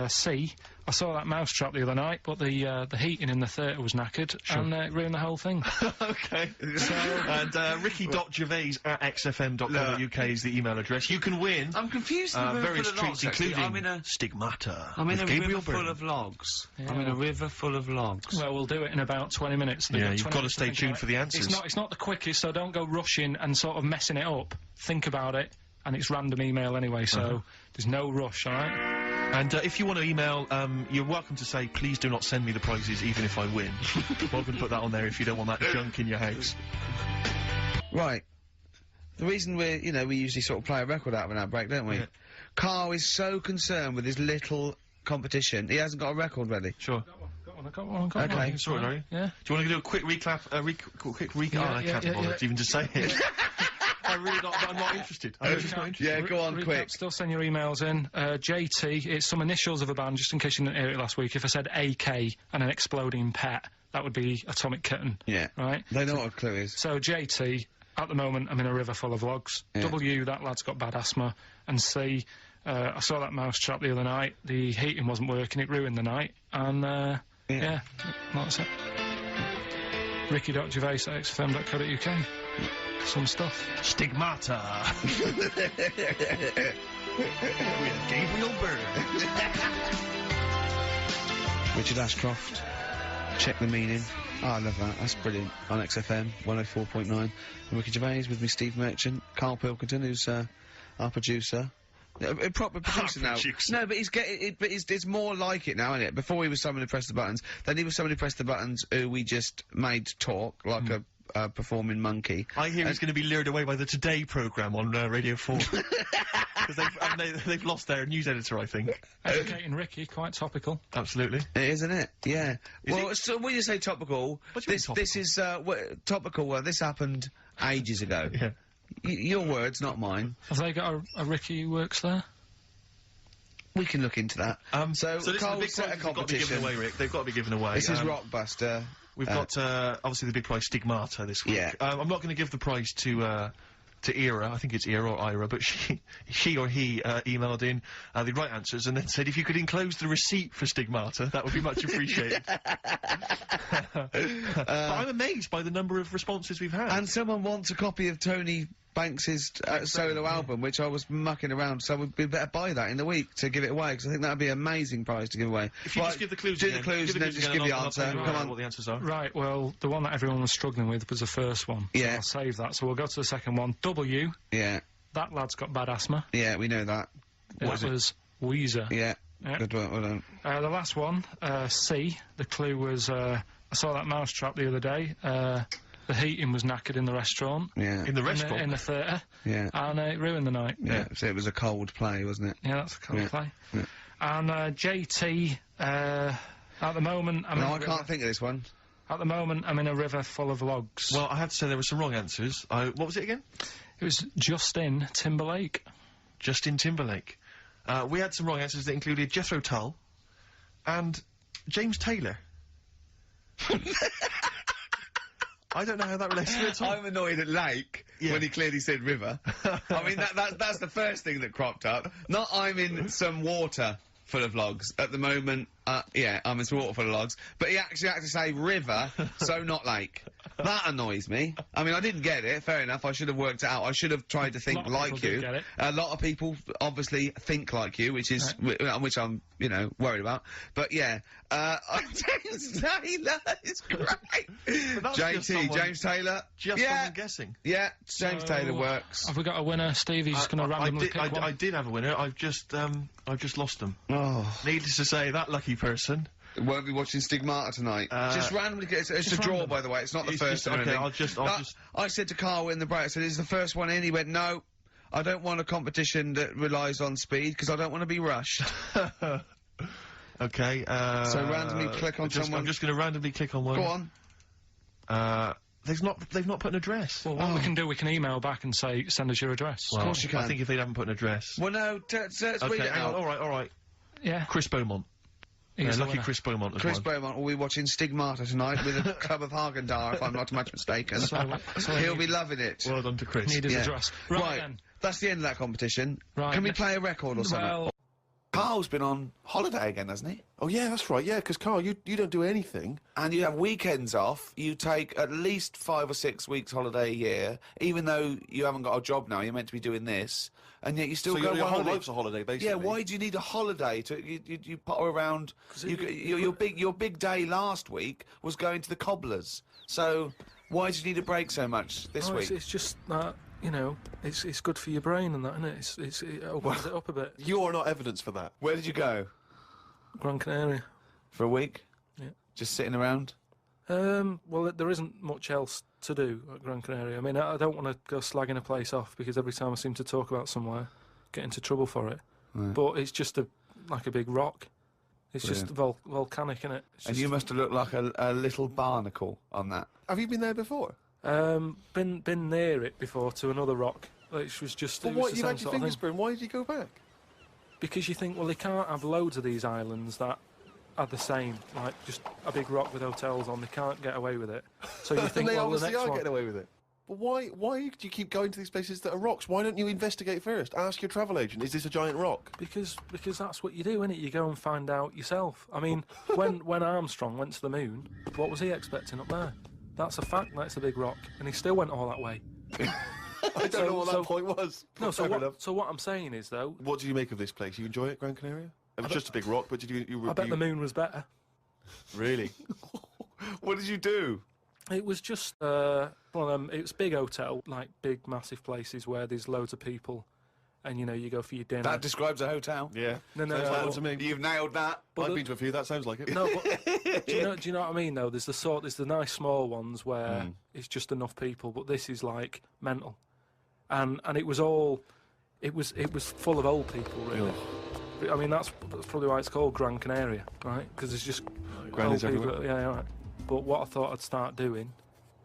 C, I saw that Mousetrap the other night, but the heating in the theatre was knackered, and it ruined the whole thing. Okay. And ricky.gervais@xfm.co.uk is the email address. You can win I'm confused with the river various full of treats, logs, actually. including I'm in a... Stigmata. I'm in with a Gabriel river Byrne. full of logs. Yeah. I'm in a river full of logs. Well, we'll do it in about 20 minutes. They've Yeah, got you've 20 got to minutes stay think tuned about for it. the answers. It's not the quickest, so don't go rushing and sort of messing it up. Think about it, and it's random email anyway, so there's no rush, all right? And if you want to email, you're welcome to say, please do not send me the prizes even if I win. Welcome to put that on there if you don't want that junk in your house. Right. The reason we usually sort of play a record out of an ad break, don't we? Yeah. Carl is so concerned with his little competition, he hasn't got a record ready. Sure. I got one. Okay. Sorry, are you? Yeah. Do you want to do a quick recap? Quick recap? Yeah, I can't yeah, bother yeah. to even just say it. I'm not interested. I'm just not interested. Yeah, go on, Recap, quick. Still send your emails in. JT, it's some initials of a band, just in case you didn't hear it last week. If I said AK and an exploding pet, that would be Atomic Kitten. Yeah. Right? They know what a clue is. So JT, at the moment, I'm in a river full of logs. Yeah. W, that lad's got bad asthma. And C, I saw that Mousetrap the other night. The heating wasn't working, it ruined the night. And, yeah, that's it. Ricky.gervais@xfm.co.uk. Some stuff. Stigmata. With Gabriel Byrne. Richard Ashcroft. Check the meaning. Oh, I love that. That's brilliant. On XFM 104.9. And Ricky Gervais with me, Steve Merchant. Carl Pilkington, who's our producer. A proper producer now. producer. No, but it's more like it now, isn't it? Before he was someone who pressed the buttons, then he was someone who pressed the buttons who we just made talk like a performing monkey. I hear he's going to be lured away by the Today programme on Radio 4. Because they've lost their news editor, I think. Educating Ricky, quite topical. Absolutely. It is, isn't it? Yeah. Well, it? so when you say topical, What do you mean this is topical. Well, this happened ages ago. Yeah. Your words, not mine. Have they got a Ricky who works there? We can look into that. So this is the Carl big set a prizes they've got to be given competition. away, Rick. They've got to be given away. This is Rockbuster. We've got, obviously, the big prize Stigmata this week. Yeah. I'm not going to give the prize to Ira. I think it's Ira or Ira, but she or he emailed in the right answers and then said if you could enclose the receipt for Stigmata, that would be much appreciated. But I'm amazed by the number of responses we've had. And someone wants a copy of Tony Banks's solo album, which I was mucking around, so we'd better buy that in the week to give it away, because I think that'd be an amazing prize to give away. If you just give the clues do again. the clues and then just give the answer. Come on. What the answers are. Right, well, the one that everyone was struggling with was the first one. Yeah. So I'll save that. So we'll go to the second one. W. Yeah. That lad's got bad asthma. Yeah, we know that. That was Weezer. Yeah. Yeah. Good one, well done. The last one, C. The clue was, I saw that mousetrap the other day. The heating was knackered in the restaurant. Yeah. In the restaurant? In the theatre. Yeah. And it ruined the night. Yeah, so it was a cold play, wasn't it? Yeah, that's a cold play. Yeah. And JT, at the moment... I'm in No, a I river- can't think of this one. At the moment, I'm in a river full of logs. Well, I have to say there were some wrong answers. What was it again? It was Justin Timberlake. Justin Timberlake. We had some wrong answers that included Jethro Tull and James Taylor. I don't know how that relates to it at all. I'm annoyed at Lake when he clearly said river. I mean, that's the first thing that cropped up. Not I'm in some water full of logs. At the moment, yeah, I'm in some water full of logs. But he actually had to say river, so not lake. That annoys me. I mean, I didn't get it, fair enough. I should have worked it out. I should have tried to think like you. Get it. A lot of people obviously think like you, which is which I'm, you know, worried about. But yeah, James Taylor is great. That's just someone- James Taylor. Just yeah, someone guessing. yeah, James Taylor works. Have we got a winner, Steve? He's just going to randomly pick one. I did have a winner. I've just lost them. Oh, Needless to say, that lucky person. won't be watching Stigmata tonight. Just randomly, it's a draw, random. by the way. It's not the It's first just- one. or okay, anything. I said to Karl in the break, I said, "Is the first one in?" He went, "No, I don't want a competition that relies on speed because I don't want to be rushed." Okay. So randomly click on someone. I'm just going to randomly click on one. Go on. They've not put an address. Well, what we can do, we can email back and say, send us your address. Well, course you can. I think if they haven't put an address. Well, no, let's read Okay, it hang on. out. All right. Yeah. Chris Beaumont. He's Yeah, the lucky winner. Chris Beaumont as Chris one. Beaumont will be watching Stigmata tonight with a club of Hagen-Dazs, if I'm not much mistaken. So He'll be loving it. Well done to Chris. Need his Yeah. address. Right, Then. that's the end of that competition. Right, Can we ne- play a record or something? Well, Carl's been on holiday again, hasn't he? Oh yeah, that's right. Yeah, because Karl, you don't do anything. And you have weekends off. You take at least 5 or 6 weeks holiday a year, even though you haven't got a job now. You're meant to be doing this, and yet you still So go your on whole holiday. life's a holiday, basically. Yeah, why do you need a holiday to you potter around? Your big day last week was going to the cobblers. So why do you need a break so much this no, week? it's just that, you know, it's good for your brain and that, isn't it? It opens it up a bit. You are not evidence for that. Where did you go Gran Canaria. for a week? Yeah. Just sitting around. Well, there isn't much else to do at Gran Canaria. I mean, I don't want to go slagging a place off because every time I seem to talk about somewhere, get into trouble for it. Right. But it's just like a big rock. It's just volcanic, innit? It's And just, you must have looked like a little barnacle on that. Have you been there before? been near it before to another rock, which was just. But it was what, the you same had your sort of fingers thing. burned, why did you go back? Because you think, well, they can't have loads of these islands that are the same, like just a big rock with hotels on. They can't get away with it. So you think, And they well, the obviously next are one. getting away with it. But why do you keep going to these places that are rocks? Why don't you investigate first? Ask your travel agent, is this a giant rock? Because that's what you do, innit? You go and find out yourself. I mean, when Armstrong went to the moon, what was he expecting up there? That's a fact. That's a big rock, and he still went all that way. I don't know what that point was. No, so Fair enough. what I'm saying is, though, What do you make of this place? You enjoy it, Gran Canaria? It was just a big rock, but did you I bet the moon was better. Really? What did you do? It was just one of them. It was big hotel, like big, massive places where there's loads of people, and you know you go for your dinner. That describes a hotel. Yeah. No, Sounds like no, it to me. You've nailed that. I've been to a few, that sounds like it. No, but do you know what I mean? Though there's the nice small ones where it's just enough people, but this is like mental, and it was full of old people, really. I mean that's probably why it's called Gran Canaria, right? Because there's just Grannies old people. everywhere. Yeah, right. But what I thought I'd start doing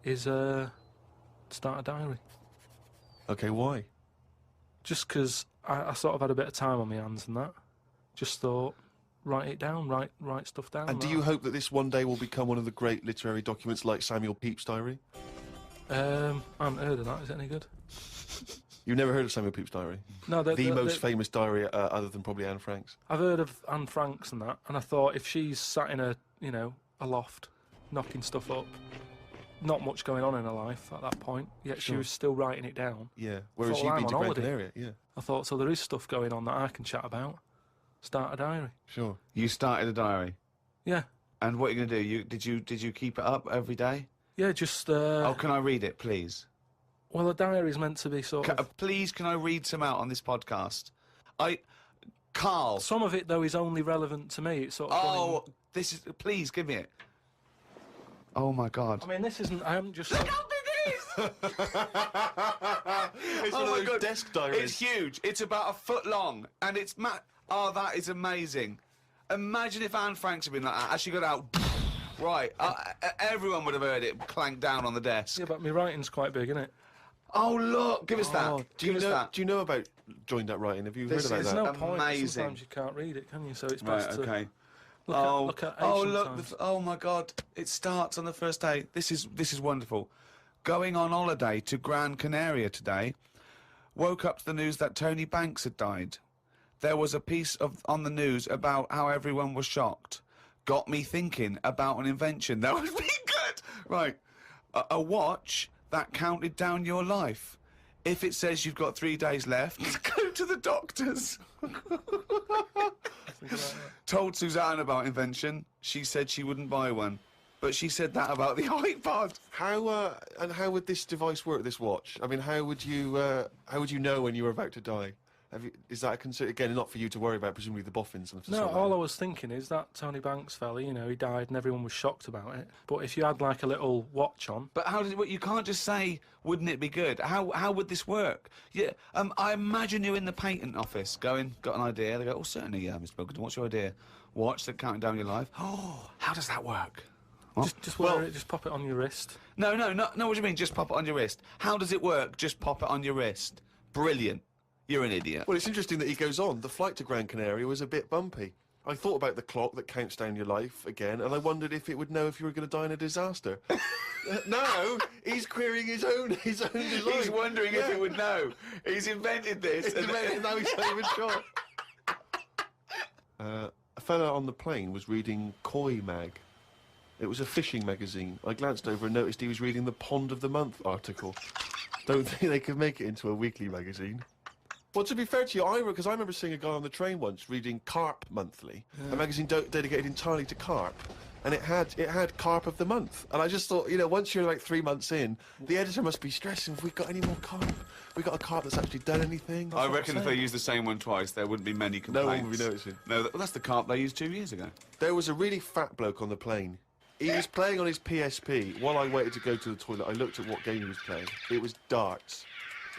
is start a diary. Okay, why? Just because I sort of had a bit of time on my hands and that. Just thought, write it down, write stuff down. And do like you that. hope that this one day will become one of the great literary documents like Samuel Pepys' diary? I haven't heard of that. Is it any good? You've never heard of Samuel Pepys' diary? No, The most famous diary, other than probably Anne Frank's. I've heard of Anne Frank's and that, and I thought if she's sat in a loft, knocking stuff up, not much going on in her life at that point, yet she Sure. was still writing it down. Yeah. Whereas Thought, you've well, been I'm to on Gran holiday. Canaria. Yeah. I thought, so there is stuff going on that I can chat about. Start a diary. Sure. You started a diary. Yeah. And what are you going to do? Did you keep it up every day? Yeah, just... Oh, can I read it, please? Well, a diary is meant to be sort of... Please, can I read some out on this podcast? Karl. Some of it, though, is only relevant to me. It's sort of... Oh, this is... Please, give me it. Oh, my God. I mean, this isn't... I haven't just... Look how big it is! It's one of those desk diaries. It's huge. It's about a foot long, and it's Oh, that is amazing. Imagine if Anne Franks had been like that. As she got out, right, everyone would have heard it clank down on the desk. Yeah, but my writing's quite big, isn't it? Oh, look, give us that. Do you Give us know? that. Do you know about joined up writing? Have you This heard is about There's that? no point. Amazing. Sometimes you can't read it, can you? So it's Right, best to okay. look at oh, ancient look! times. Oh my God! It starts on the first day. This is wonderful. Going on holiday to Gran Canaria today. Woke up to the news that Tony Banks had died. There was a piece on the news about how everyone was shocked. Got me thinking about an invention that would be good. Right, a watch that counted down your life. If it says you've got 3 days left, go to the doctors. Told Suzanne about invention. She said she wouldn't buy one. But she said that about the iPod. How would this device work? This watch? I mean, how would you know when you were about to die? Is that a concern? Again, not for you to worry about, presumably the boffins and stuff. No, like all that. I was thinking is that Tony Banks fella, you know, he died and everyone was shocked about it. But if you had like a little watch on... But how did it work? You can't just say, wouldn't it be good? How would this work? Yeah, I imagine you're in the patent office going, got an idea. They go, oh, certainly, yeah, Mr. Pilkington, what's your idea? Watch that counting down your life. Oh, how does that work? Just wear it, just pop it on your wrist. No, what do you mean, just pop it on your wrist? How does it work? Just pop it on your wrist. Brilliant. You're an idiot. Well, it's interesting that he goes on. The flight to Gran Canaria was a bit bumpy. I thought about the clock that counts down your life again, and I wondered if it would know if you were going to die in a disaster. Now he's querying his own design. He's wondering if it would know. He's invented this. Now he's not even sure. A fella on the plane was reading Koi Mag. It was a fishing magazine. I glanced over and noticed he was reading the Pond of the Month article. Don't think they could make it into a weekly magazine. Well, to be fair to you, because I remember seeing a guy on the train once reading Carp Monthly, a magazine dedicated entirely to carp, and it had Carp of the Month. And I just thought, you know, once you're like 3 months in, the editor must be stressing. Have we got any more carp? We got a carp that's actually done anything? I reckon if they used the same one twice, there wouldn't be many complaints. No one would be noticing. No, that's the carp they used 2 years ago. There was a really fat bloke on the plane. He was playing on his PSP. While I waited to go to the toilet, I looked at what game he was playing. It was darts.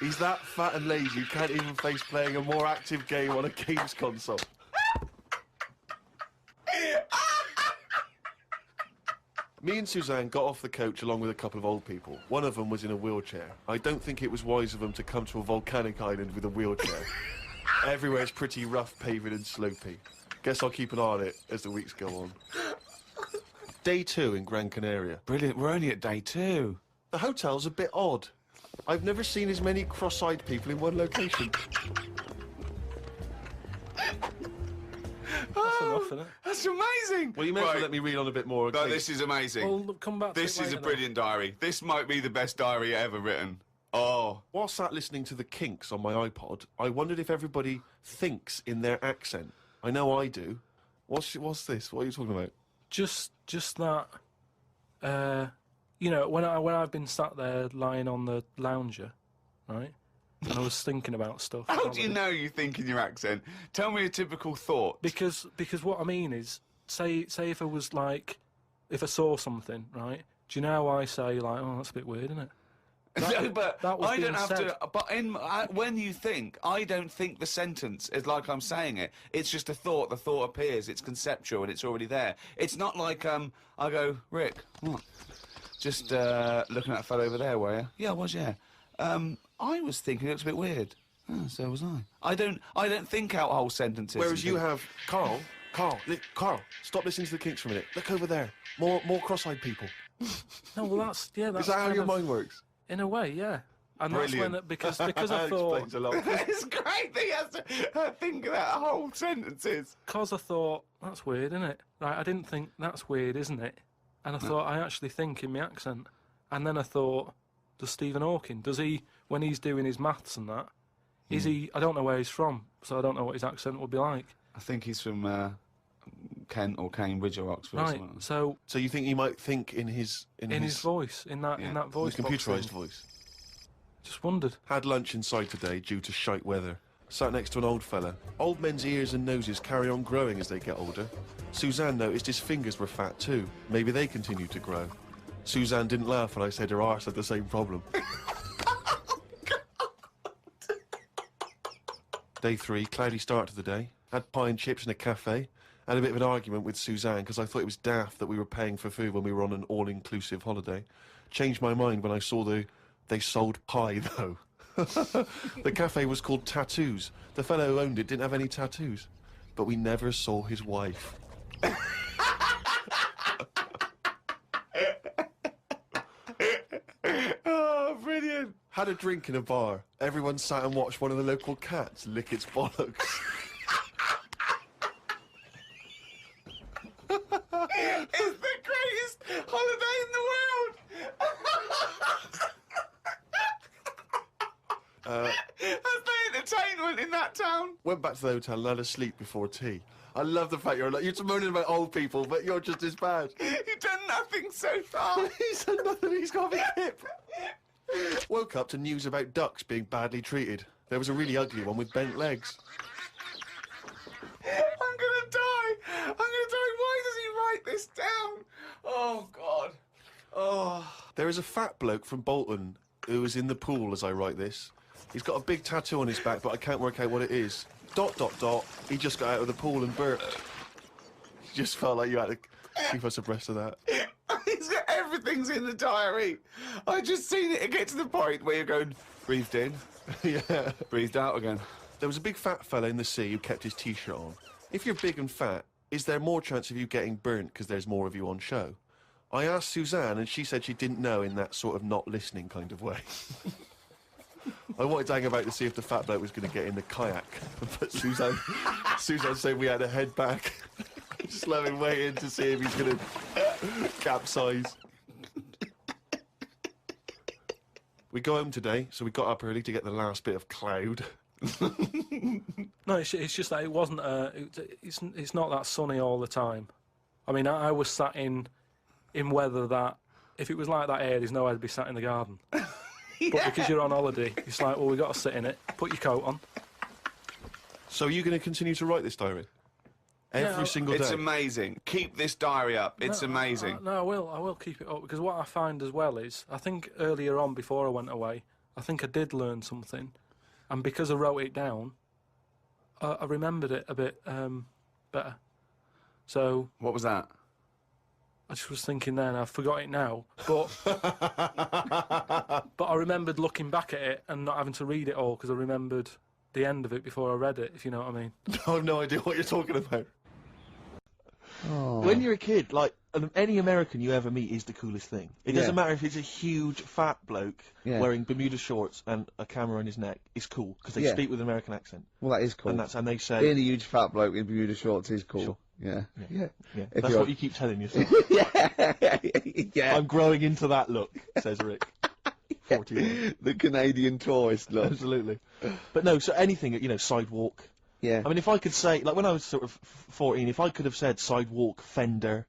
He's that fat and lazy, he can't even face playing a more active game on a games console. Me and Suzanne got off the coach along with a couple of old people. One of them was in a wheelchair. I don't think it was wise of them to come to a volcanic island with a wheelchair. Everywhere's pretty rough, paving and slopey. Guess I'll keep an eye on it as the weeks go on. Day 2 in Gran Canaria. Brilliant, we're only at day 2. The hotel's a bit odd. I've never seen as many cross-eyed people in one location. That's enough, isn't it? That's amazing! Well, you may as well let me read on a bit more. No, okay? this is amazing. Well, look, come back to This it is a later, brilliant diary. This might be the best diary ever written. Oh. While sat listening to the Kinks on my iPod, I wondered if everybody thinks in their accent. I know I do. What's this? What are you talking about? Just that, you know, when I've been sat there lying on the lounger, right, and I was thinking about stuff. How do you know you think in your accent? Tell me a typical thought. Because what I mean is, say if I was like, if I saw something, right? Do you know how I say like, oh, that's a bit weird, isn't it? No, but that was I don't being have said. to. But when you think, I don't think the sentence is like I'm saying it. It's just a thought. The thought appears. It's conceptual and it's already there. It's not like I go, Rick, what? Just looking at that fellow over there, were you? Yeah, I was. Yeah. I was thinking it looks a bit weird. Oh, so was I. I don't think out whole sentences. Whereas you have Carl, stop listening to the Kinks for a minute. Look over there. More cross-eyed people. No, well that's Is that how kind your of- mind works? In a way, yeah. And Brilliant. that's when because I That thought explains a lot. It's great that he has to think of that whole sentences. because I thought that's weird, isn't it? Right, I didn't think that's weird, isn't it? And I thought I actually think in my accent. And then I thought, does Stephen Hawking, does he, when he's doing his maths and that, is he, I don't know where he's from, so I don't know what his accent would be like. I think he's from Kent or Cambridge or Oxford. Or Right, something. so So you think he might think in his voice, in that voice his box computerised thing. voice? Just wondered. Had lunch inside today due to shite weather. Sat next to an old fella. Old men's ears and noses carry on growing as they get older. Suzanne noticed his fingers were fat too. Maybe they continue to grow. Suzanne didn't laugh when I said her arse had the same problem. Day 3, cloudy start to the day. Had pie and chips in a cafe. Had a bit of an argument with Suzanne because I thought it was daft that we were paying for food when we were on an all-inclusive holiday. Changed my mind when I saw they sold pie though. The cafe was called Tattoos. The fellow who owned it didn't have any tattoos. But we never saw his wife. Oh, brilliant. Had a drink in a bar. Everyone sat and watched one of the local cats lick its bollocks. It's the greatest holiday in the world! That's the entertainment in that town. Went back to the hotel and had a sleep before tea. I love the fact you're moaning about old people, but you're just as bad. You've done nothing so far. He's done nothing, he's got a big hip. Woke up to news about ducks being badly treated. There was a really ugly one with bent legs. I'm gonna die. Why does he write this down? Oh, God. Oh. There is a fat bloke from Bolton who is in the pool as I write this. He's got a big tattoo on his back, but I can't work out what it is. ... He just got out of the pool and burped. You just felt like you had to keep us abreast of that. Everything's in the diary. I just seen it get to the point where you're going, breathed in, Yeah. breathed out again. There was a big fat fella in the sea who kept his T-shirt on. If you're big and fat, is there more chance of you getting burnt because there's more of you on show? I asked Suzanne, and she said she didn't know in that sort of not listening kind of way. I wanted to hang about to see if the fat bloke was going to get in the kayak, but Suzanne said we had to head back. Just let him wait in to see if he's going to capsize. We go home today, so we got up early to get the last bit of cloud. No, it's just that it wasn't. It's not that sunny all the time. I mean, I was sat in weather that if it was like that here, there's no way to be sat in the garden. Yeah. But because you're on holiday, it's like, well, we got to sit in it. Put your coat on. So are you going to continue to write this diary? Every single day? It's amazing. Keep this diary up. It's amazing. No, I will keep it up because what I find as well is, I think earlier on before I went away, I think I did learn something, and because I wrote it down, I remembered it a bit better. So What was that? I just was thinking then, I forgot it now, but but I remembered looking back at it and not having to read it all because I remembered the end of it before I read it, if you know what I mean. I have no idea what you're talking about. Oh. When you're a kid, like, any American you ever meet is the coolest thing. It doesn't matter if it's a huge, fat bloke wearing Bermuda shorts and a camera on his neck. It's cool, because they speak with an American accent. Well, that is cool. And they say... Being a huge fat bloke in Bermuda shorts is cool. Sure. Yeah. That's what you keep telling yourself. Yeah. I'm growing into that look, says Rick. 41. The Canadian tourist look. Absolutely. But no, so anything, you know, sidewalk. Yeah. I mean, if I could say, like, when I was sort of 14, if I could have said sidewalk, fender,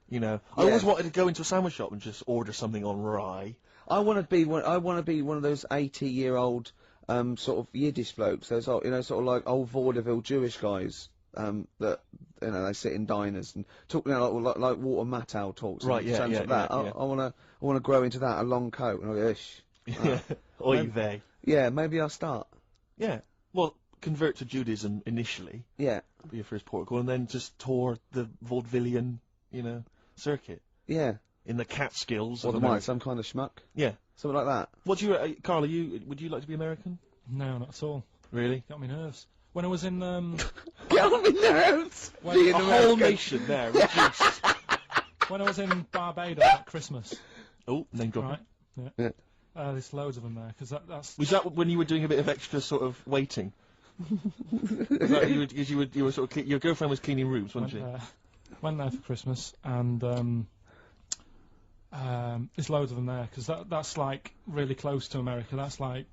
you know, I always wanted to go into a sandwich shop and just order something on rye. I want to be one of those 80-year-old sort of Yiddish blokes. Those old, sort of like old vaudeville Jewish guys that they sit in diners and talk, like Walter Matthau talks. Right. And Yeah. like that. I want to grow into that. A long coat and I'll go, ish. Oy vey. Yeah, maybe I'll start. Yeah. Well, convert to Judaism initially. Yeah. Be your first protocol, and then just tour the vaudevillian, circuit. Yeah. In the Catskills. Or of the America. might, some kind of schmuck. Yeah. Something like that. What do you, Karl? Would you like to be American? No, not at all. Really? Got me nerves. When I was in Get on my nerves! Being A whole American. nation there, reduced. when I was in Barbados at Christmas, Oh, name dropping. right? Yeah. There's loads of them there because that's. Was that when you were doing a bit of extra sort of waiting? Was that you were sort of your girlfriend was cleaning rooms, wasn't she? Went there for Christmas and There's loads of them there, because that's like really close to America. That's like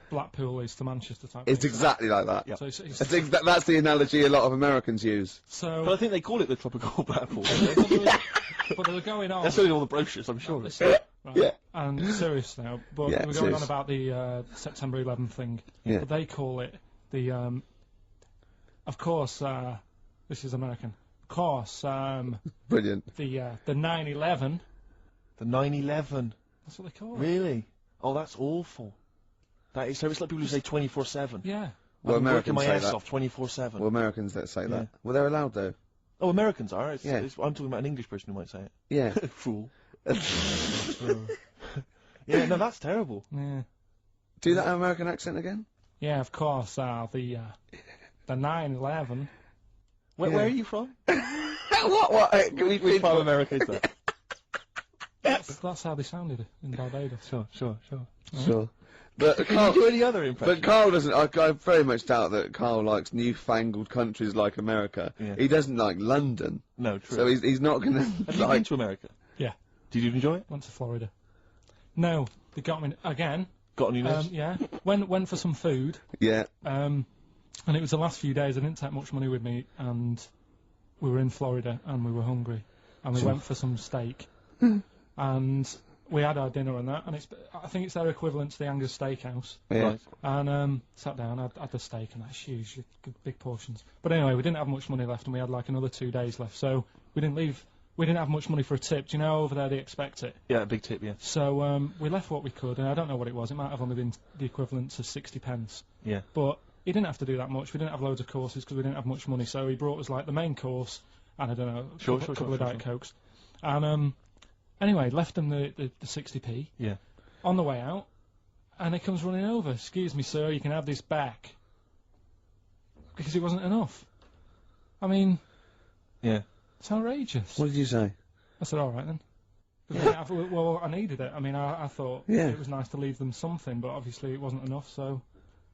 Blackpool is to Manchester type. It's thing. exactly like that. So it's I think that's the analogy a lot of Americans use. So, but I think they call it the tropical Blackpool. but they were going on. That's only all the brochures, I'm sure. Right. Yeah. And serious now, but Yeah, we're going on about the September 11th thing. Yeah. But they call it the. Of course, this is American. Of course, Brilliant. the 9/11. The 9/11. That's what they call it. Really? Oh, that's awful. That is, so it's like people who say 24/7. Yeah. Well, I'm working Americans my say ass that. off 24/7. Well, Americans that say Yeah. that. Well, they're allowed though. Oh, Americans are. Yeah. I'm talking about an English person who might say it. Yeah. Fool. Yeah, no, that's terrible. Yeah. Do that American accent again? Yeah, of course. The 9/11. Where are you from? What? Can we Which part of America is that? That's how they sounded in Barbados. Sure. Sure. But Can Karl, you do any other impression? but Karl doesn't. I very much doubt that Karl likes newfangled countries like America. Yeah. He doesn't like London. No, true. So he's not going to Have you been like. to America? Yeah. Did you enjoy it? Went to Florida. No, they got me again. Got on your nerves? Yeah. Went for some food. Yeah. And it was the last few days. I didn't take much money with me, and we were in Florida, and we were hungry, and we went for some steak, and we had our dinner and that, and I think it's their equivalent to the Angus Steakhouse. Yeah. Right. And sat down, had the steak, and that's huge, big portions. But anyway, we didn't have much money left, and we had like another 2 days left, so we didn't leave. We didn't have much money for a tip. Do you know over there they expect it? Yeah, a big tip, yeah. So we left what we could, and I don't know what it was. It might have only been the equivalent to 60 pence. Yeah. But he didn't have to do that much. We didn't have loads of courses because we didn't have much money. So he brought us like the main course, and I don't know, a couple of Diet Cokes. And anyway, left them the 60p. Yeah. On the way out, and he comes running over. Excuse me, sir, you can have this back. Because it wasn't enough. I mean, Yeah. it's outrageous. What did you say? I said, all right then. 'Cause I didn't have- well, I needed it. I mean, I thought Yeah. it was nice to leave them something, but obviously it wasn't enough, so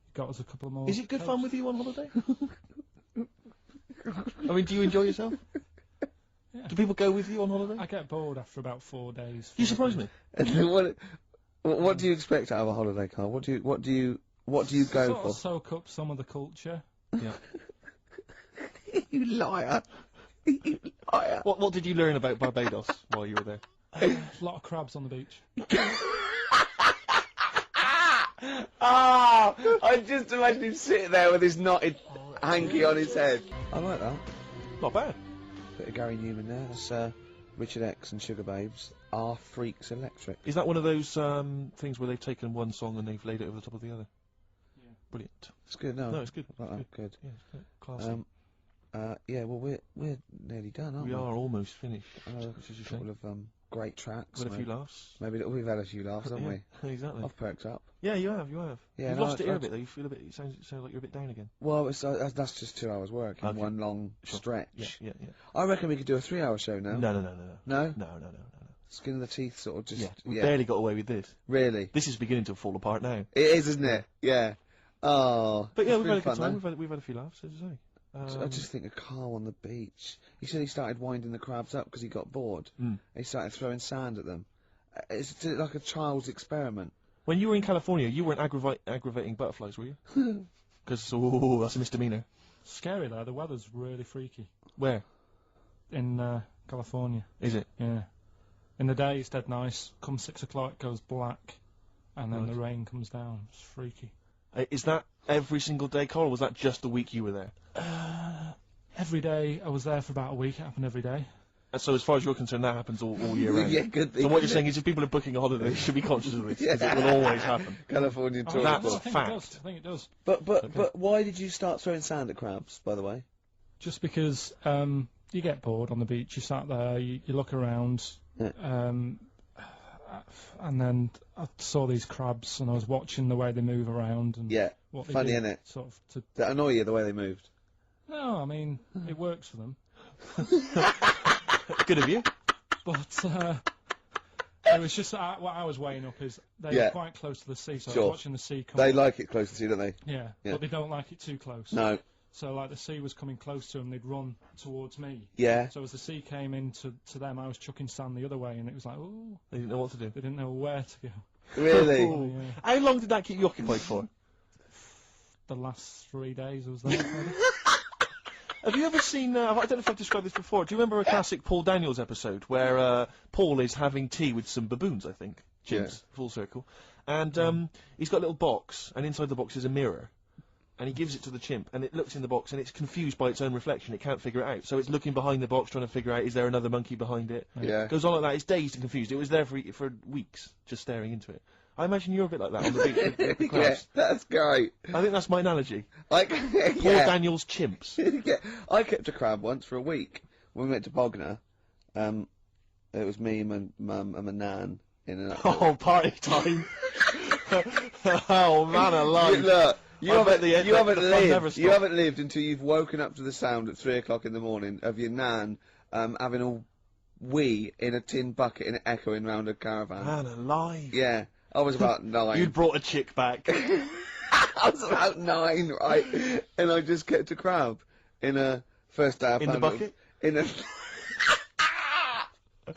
he got us a couple of more. Is it good Cokes. fun with you on holiday? I mean, do you enjoy yourself? Yeah. Do people go with you on holiday? I get bored after about 4 days. You surprise me. What do you expect out of a holiday, Karl? What do you go Sort for? of soak up some of the culture. Yeah. You liar! You liar! What did you learn about Barbados while you were there? A lot of crabs on the beach. Ah! I just imagine him sitting there with his knotted hanky on his head. I like that. Not bad. Bit of Gary Newman there. That's Richard X and Sugar Babes. Are Freaks Electric. Is that one of those things where they've taken one song and they've laid it over the top of the other? Yeah. Brilliant. It's good, no? No, it's good. I like that. Good. Yeah, it's good. Classy. Yeah, well, we're nearly done, aren't we? We are almost finished, Which which is a couple shame. of great tracks. We've had a few maybe- laughs. Maybe we've had a few laughs, haven't we? Yeah, exactly. I've perked up. Yeah, you have. Yeah, You've no, lost it I- here I- a bit though. You feel a bit. It sounds like you're a bit down again. Well, that's just 2 hours work in Okay. one long Sure. stretch. Yeah. I reckon we could do a 3-hour show now. No. No? No. Skin of the teeth, sort of just. Yeah, we Yeah. barely got away with this. Really? This is beginning to fall apart now. It is, isn't it? Yeah. Oh. But yeah, it's we've been had a good fun, time. though. We've had a few laughs, as I say. I just think of Karl on the beach. He said he started winding the crabs up because he got bored. Mm. He started throwing sand at them. It's like a child's experiment. When you were in California, you weren't aggravating butterflies, were you? Because that's a misdemeanor. Scary though. The weather's really freaky Where in California. is it? Yeah. In the day it's dead nice. Come 6 o'clock it goes black, and then Right. the rain comes down. It's freaky. Is that every single day, Carl, or was that just the week you were there? Every day I was there for about a week. It happened every day. And so as far as you're concerned, that happens all year round. Yeah, good thing. So what you're saying is if people are booking a holiday, they should be conscious of this, because Yeah. it will always happen. Californian Oh, tourist That's I board. think fact. it does. I think it does. But why did you start throwing sand at crabs, by the way? Just because you get bored on the beach, you sat there, you look around, Yeah. and then I saw these crabs, and I was watching the way they move around and Yeah. what they Funny, do, innit? Sort of to. That annoy you the way they moved? No, I mean it works for them, Good of you. but it was just what I was weighing up is they're Yeah. quite close to the sea, so I Sure. was watching the sea come. They up. like it close to you, don't they? Yeah, Yeah. but they don't like it too close. No. So, like, the sea was coming close to them, they'd run towards me. Yeah. So as the sea came in to them, I was chucking sand the other way, and it was like, ooh. They didn't know what to do. They didn't know where to go. Really? Oh, yeah. How long did that keep you occupied for? The last 3 days I was there. Have you ever seen, I don't know if I've described this before, do you remember a classic Paul Daniels episode where Paul is having tea with some baboons, I think? Chimps, full circle. And he's got a little box, and inside the box is a mirror. And he gives it to the chimp, and it looks in the box, and it's confused by its own reflection. It can't figure it out. So it's looking behind the box, trying to figure out, is there another monkey behind it? Yeah. It goes on like that. It's dazed and confused. It was there for weeks, just staring into it. I imagine you're a bit like that on the beach with the crabs. Yeah, that's great. I think that's my analogy. Like, Paul Daniels chimps. Yeah. I kept a crab once for a week. When we went to Bognor, it was me, my mum, and my nan in an. Oh, party time! Oh man, alive! Look, you haven't lived. You stop. haven't lived until you've woken up to the sound at 3 o'clock in the morning of your nan having a wee in a tin bucket and echoing round a caravan. Man alive! Yeah, I was about 9. You'd brought a chick back. I was about 9, right? And I just kept a crab in a first day I In the found bucket? In a.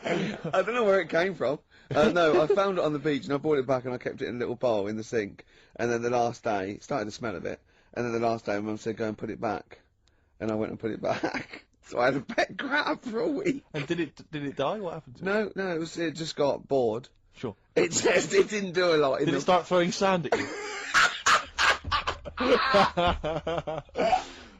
I don't know where it came from. No, I found it on the beach and I brought it back and I kept it in a little bowl in the sink. And then the last day, it started to smell a bit. And then the last day, my mum said, go and put it back. And I went and put it back. So I had a pet crab for a week. And did it die? What happened to it? No, it just got bored. Sure. It didn't do a lot. Did it start throwing sand at you?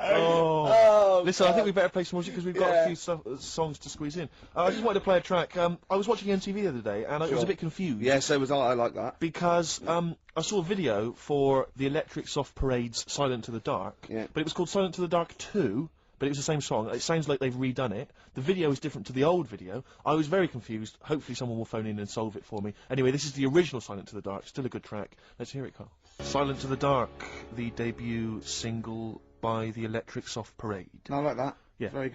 Oh. Listen, I think we better play some music because we've got a few songs to squeeze in. I just wanted to play a track. I was watching MTV the other day and I was a bit confused. Yeah, so was I. I like that. Because I saw a video for the Electric Soft Parade's Silent to the Dark, but it was called Silent to the Dark 2, but it was the same song. It sounds like they've redone it. The video is different to the old video. I was very confused. Hopefully someone will phone in and solve it for me. Anyway, this is the original Silent to the Dark. Still a good track. Let's hear it, Carl. Silent to the Dark, the debut single by the Electric Soft Parade. I like that. Yeah. Very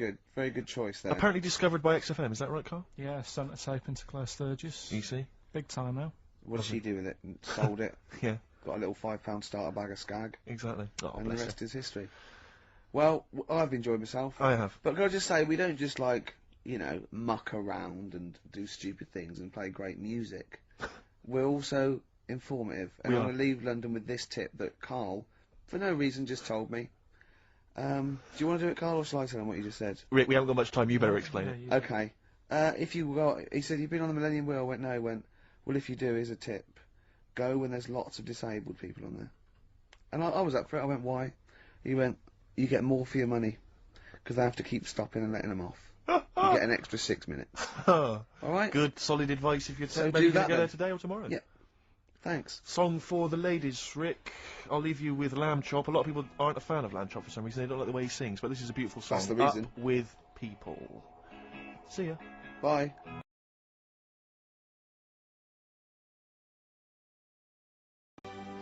good choice there. Apparently discovered by XFM, is that right, Carl? Yeah, sent a tape into Claire Sturgis. You see? Big time now. What did she do with it? Sold it. Yeah. Got a little £5 starter bag of skag. Exactly. Oh, and the bless rest is history. Well, I've enjoyed myself. I have. But can I just say, we don't just, like, you know, muck around and do stupid things and play great music. We're also informative. And I'm going to leave London with this tip that Karl, for no reason, just told me. Do you want to do it, Karl, or shall I tell him what you just said? Rick, we haven't got much time, you better explain it. Okay. If you go, he said, you've been on the Millennium Wheel. I went, no. He went, well, if you do, here's a tip. Go when there's lots of disabled people on there. And I was up for it. I went, why? He went, you get more for your money. Because they have to keep stopping and letting them off. You get an extra 6 minutes. Alright? Good, solid advice if you're So maybe do that go there then. today or tomorrow. Yeah. Thanks. Song for the ladies, Rick. I'll leave you with Lamb Chop. A lot of people aren't a fan of Lamb Chop for some reason. They don't like the way he sings, but this is a beautiful song. That's the reason. Up with people. See ya. Bye.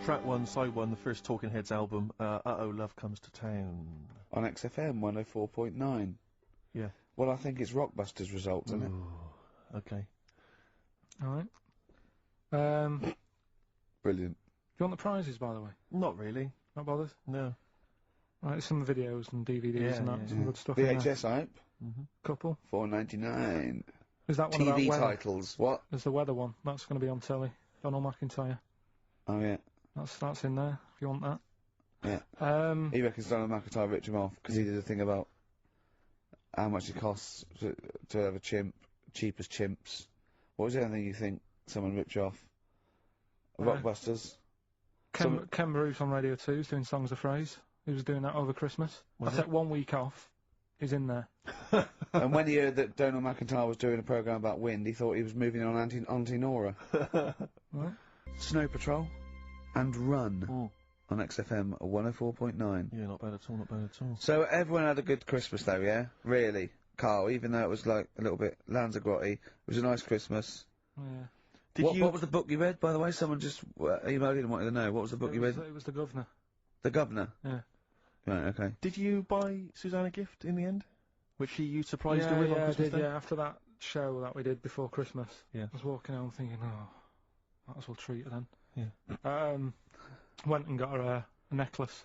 Track 1, side 1, the first Talking Heads album, Uh-Oh, Love Comes to Town. On XFM 104.9. Yeah. Well, I think it's Rockbusters results, isn't it? Okay. Alright. Brilliant. Do you want the prizes, by the way? Not really. Not bothered? No. Right, some videos and DVDs and that, some good stuff in there. VHS hype. Couple. $4.99. Is that one TV about weather? titles. What? There's the weather one. That's going to be on telly. Donald McIntyre. Oh yeah. That's in there, if you want that. Yeah. He reckons Donald McIntyre ripped him off because he did a thing about how much it costs to have a chimp, cheap as chimps. What was the other thing you think someone ripped you off? Rockbusters. Ken Bruce on Radio 2 is doing Songs of Phrase. He was doing that over Christmas. I took 1 week off. He's in there. And when he heard that Donald McIntyre was doing a programme about wind, he thought he was moving on Auntie Nora. What? Snow Patrol and Run on XFM 104.9. Yeah, not bad at all, not bad at all. So everyone had a good Christmas though, yeah? Really? Carl, even though it was like a little bit Lanzagrotte, it was a nice Christmas. Yeah. What was the book you read, by the way? Someone just emailed in and wanted to know. What was the book you read? It was The Governor. The Governor? Yeah. Right, okay. Did you buy Suzanne a gift in the end? Which you surprised her with on I Christmas did, Day? yeah, after that show that we did before Christmas. Yeah. I was walking home thinking, oh, might as well treat her then. Yeah. Went and got her a necklace.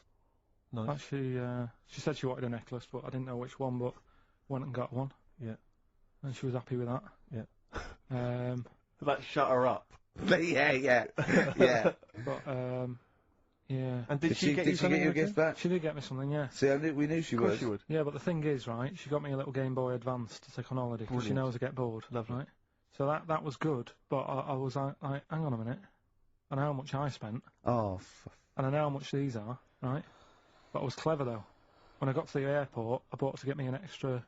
Nice. Actually, she said she wanted a necklace, but I didn't know which one, but went and got one. Yeah. And she was happy with that. Yeah. That shut her up. yeah. Yeah. But, yeah. And did she get you a gift back? She did get me something, yeah. See, we knew she Of course she would. Yeah, but the thing is, right, she got me a little Game Boy Advance to take on holiday, because she knows I get bored. Lovely. Right? So that was good, but I was like, hang on a minute. I know how much I spent. Oh, and I know how much these are, right? But I was clever, though. When I got to the airport, I bought to get me an extra,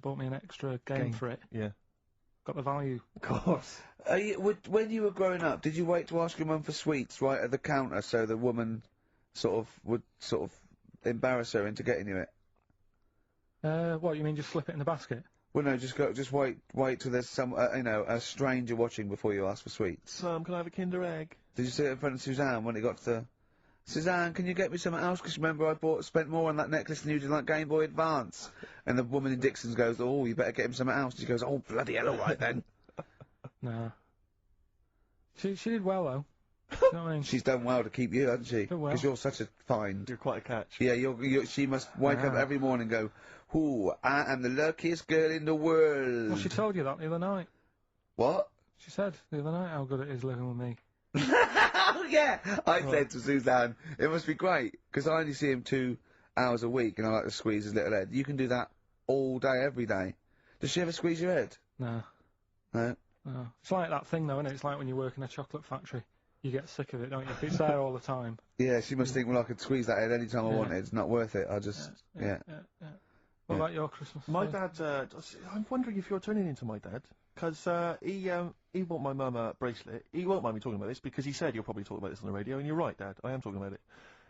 bought me an extra game for it. Yeah. Got the value. Of course. When you were growing up, did you wait to ask your mum for sweets right at the counter so the woman would embarrass her into getting you it? What, you mean just slip it in the basket? Well, no, just wait till there's some, a stranger watching before you ask for sweets. Can I have a Kinder Egg? Did you sit in front of Suzanne when it got to Suzanne, can you get me something else? Because remember I spent more on that necklace than you did on that Game Boy Advance. And the woman in Dixon's goes, oh, you better get him something else. She goes, oh, bloody hell, all right then. Nah. She did well, though. You know what I mean? She's done well to keep you, hasn't she? Done well. Because you're such a find. You're quite a catch. Yeah, she must wake up every morning and go, ooh, I am the luckiest girl in the world. Well, she told you that the other night. What? She said the other night how good it is living with me. Oh, yeah! I said to Suzanne, it must be great, because I only see him 2 hours a week, and I like to squeeze his little head. You can do that all day, every day. Does she ever squeeze your head? No. No? No. It's like that thing, though, isn't it? It's like when you work in a chocolate factory. You get sick of it, don't you? If it's there all the time. Yeah, she must think, well, I could squeeze that head any time I wanted. It's not worth it. I just, yeah. What about your Christmas? My dad, I'm wondering if you're turning into my dad, because he bought my mum a bracelet. He won't mind me talking about this, because he said you'll probably talk about this on the radio, and you're right, Dad, I am talking about it.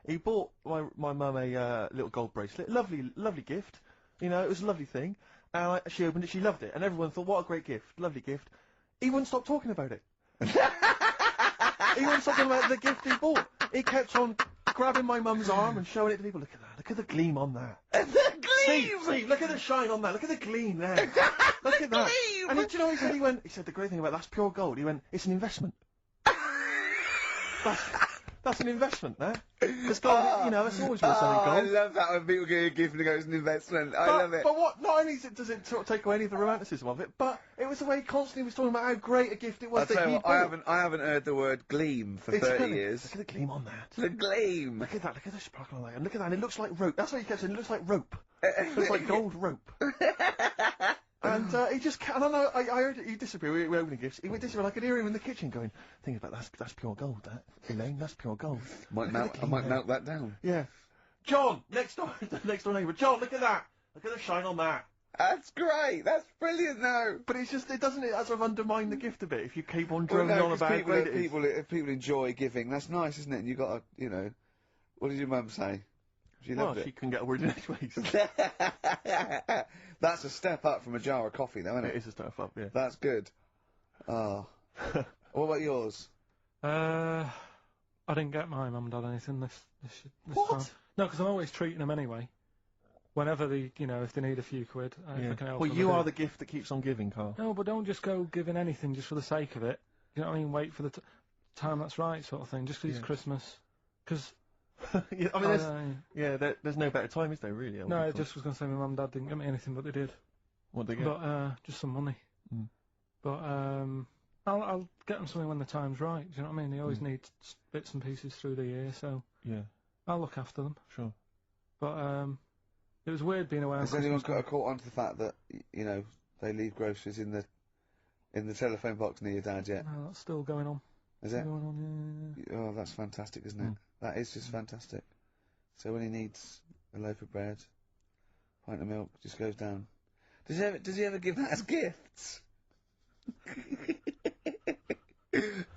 He bought my mum a little gold bracelet, lovely gift, you know, it was a lovely thing, and she opened it, she loved it, and everyone thought, what a great gift, lovely gift. He wouldn't stop talking about it. He wouldn't stop talking about the gift he bought. He kept on grabbing my mum's arm and showing it to people. Look at that. Look at the gleam on that. The gleam! See, look at the shine on that. Look at the gleam there. Look at that. Gleam! And do you know what he said? He said the great thing about that's pure gold. He went, it's an investment. That's an investment, there. Because gold, you know, it's always worth selling gold. I love that when people get a gift and it goes an investment. I love it. But what? Not only does it sort of take away any of the romanticism of it, but it was the way he constantly was talking about how great a gift it was. I'll tell you what, I haven't heard the word gleam for 30 years. Look at the gleam on that. The gleam. Look at that. Look at the sparkle on that. And look at that. And it looks like rope. That's what he kept saying. It looks like rope. It looks like gold rope. And he just, I don't know, I heard he disappeared, we opening gifts, he went disappear, I could hear him in the kitchen going, think about that's pure gold, that, Elaine, that's pure gold. I might melt that down. Yeah. John, next door neighbour, John, look at that, look at the shine on that. That's great, that's brilliant though. But it's just, doesn't it sort of undermine the gift a bit, if you keep on droning on about how great it is. If people enjoy giving, that's nice, isn't it? And you got to, you know, what did your mum say? She loved it. She couldn't get a word in edgeways. That's a step up from a jar of coffee, though, isn't it? It is a step up, yeah. That's good. Oh. What about yours? I didn't get my mum and dad anything this What? time. No, because I'm always treating them anyway. Whenever they, you know, if they need a few quid, if I can help well, them, you are the gift that keeps on giving, Carl. No, but don't just go giving anything just for the sake of it. You know what I mean? Wait for the time that's right, sort of thing. Just because it's Christmas. Because... yeah, I mean, there's no better time, is there, really? No, I just was going to say my mum and dad didn't get me anything, but they did. What did they get? But, just some money. Mm. But, I'll get them something when the time's right, do you know what I mean? They always need bits and pieces through the year, so... Yeah. I'll look after them. Sure. But, it was weird being away on Has anyone got caught onto the fact that, you know, they leave groceries in the telephone box near your dad yet? No, that's still going on. Is it? Going on, yeah. Oh, that's fantastic, isn't it? That is just fantastic. So when he needs a loaf of bread, pint of milk, just goes down. Does he ever give that as gifts?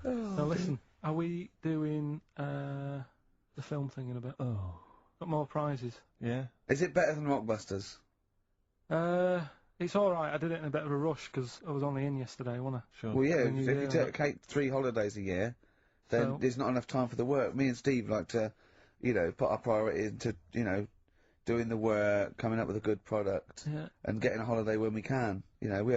Now listen, are we doing the film thing in a bit? Oh. Got more prizes. Yeah. Is it better than Rockbusters? It's alright, I did it in a bit of a rush because I was only in yesterday, wasn't I? Sure. Well, yeah, if you take 3 holidays a year, then there's not enough time for the work. Me and Steve like to, you know, put our priority into, you know, doing the work, coming up with a good product, and getting a holiday when we can. You know, I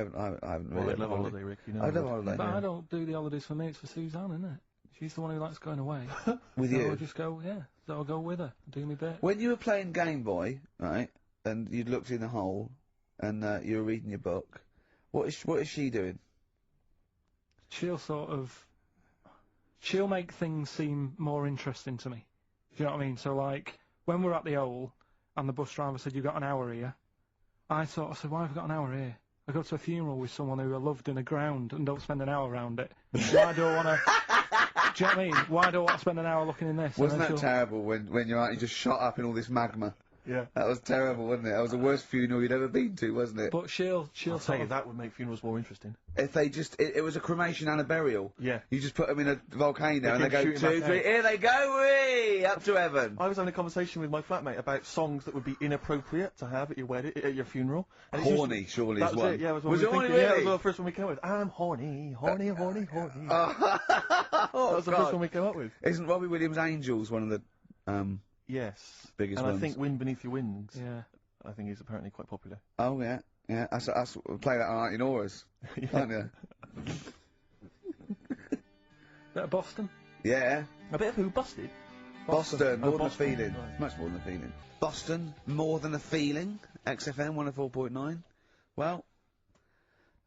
haven't really. I love a holiday, Rick. You know, I love a holiday. But I don't do the holidays for me, it's for Suzanne, isn't it? She's the one who likes going away. With so you? I'll just go, yeah. So I'll go with her, do me bit. When you were playing Game Boy, right, and you'd looked in the hole, and you were reading your book, what is she doing? She'll make things seem more interesting to me. Do you know what I mean? So, like, when we're at the Owl, and the bus driver said, "You've got an hour here," I said, "Why have I got an hour here? I go to a funeral with someone who I loved in the ground and don't spend an hour around it. Why do I want to... Do you know what I mean? Why do I want to spend an hour looking in this?" Wasn't that terrible when you're out, you just shot up in all this magma? Yeah. That was terrible, wasn't it? That was the worst funeral you'd ever been to, wasn't it? But she'll I'll tell you, that would make funerals more interesting. If they just, it was a cremation and a burial. Yeah. You just put them in a volcano and they keep go, shooting 2, back 3, out. here they go, whee, up to heaven. I was having a conversation with my flatmate about songs that would be inappropriate to have at your wedding, at your funeral. And Horny, surely, that is was one. it, yeah, was it horny, thinking, really? Yeah, that was the first one we came up with. I'm horny, horny, horny, horny. That was the first one we came up with. Isn't Robbie Williams' Angels one of the, Yes. biggest and ones? I think Wind Beneath Your Wings, Yeah. I think is apparently quite popular. Oh, yeah, yeah, that's play that on in Auras, can't you? Bit of Boston? Yeah. A bit of who? Busted? Boston, more than a Boston, feeling. right. Much more than a feeling. Boston, more than a feeling. XFM 104.9. Well,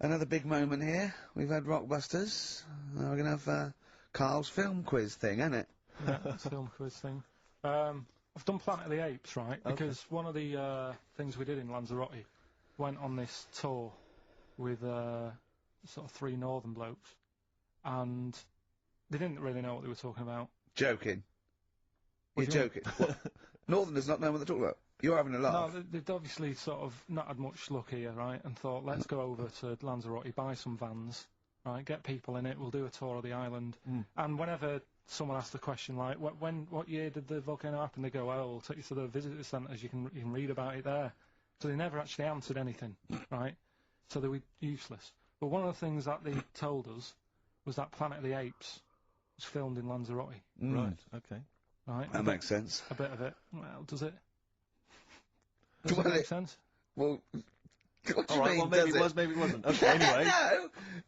another big moment here. We've had Rockbusters. Now we're going to have Karl's film quiz thing, isn't it? Yeah, it's a film quiz thing. I've done Planet of the Apes, right? Because one of the things we did in Lanzarote went on this tour with sort of 3 northern blokes, and they didn't really know what they were talking about. Joking. What You're do you joking. What? Northerners not know what they're talking about. You're having a laugh. No, they'd obviously sort of not had much luck here, right? And thought, let's go over to Lanzarote, buy some vans, right? Get people in it. We'll do a tour of the island. And whenever someone asks the question like, what year did the volcano happen? They go, "Oh, we'll take you to the visitor centres. You can read about it there." So they never actually answered anything, right? So they were useless. But one of the things that they told us was that Planet of the Apes was filmed in Lanzarote. Right, okay. Right? That makes sense. A bit of it. Well, does it? Well, Does it make sense? Well, what do you Alright, mean, well maybe does it was, maybe it wasn't. Okay, anyway.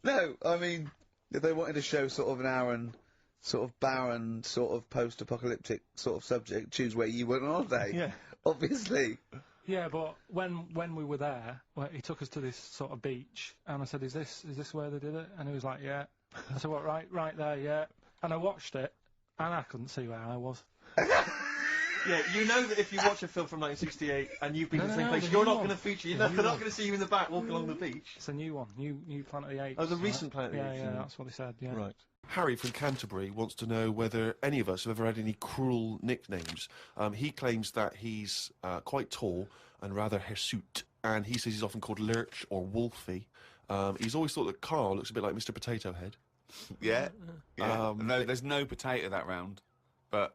No, I mean, if they wanted to show sort of an Aaron, sort of barren, sort of post-apocalyptic sort of subject, choose where you went on holiday. Yeah. Obviously. Yeah, but when we were there, he took us to this sort of beach, and I said, "Is this where they did it?" And he was like, "Yeah." I said, "What? Right there, yeah." And I watched it, and I couldn't see where I was. Yeah, you know that if you watch a film from 1968 and you've been to the same place, the you're new not one. going to feature. They're not going to see you in the back walking along the beach. It's a new one, new Planet of the Apes. Oh, the recent Planet of the Apes, Yeah, yeah. that's what they said. Yeah. Right. Harry from Canterbury wants to know whether any of us have ever had any cruel nicknames. He claims that he's quite tall and rather hirsute, and he says he's often called Lurch or Wolfie. He's always thought that Karl looks a bit like Mr. Potato Head. Yeah. No, there's no potato that round, but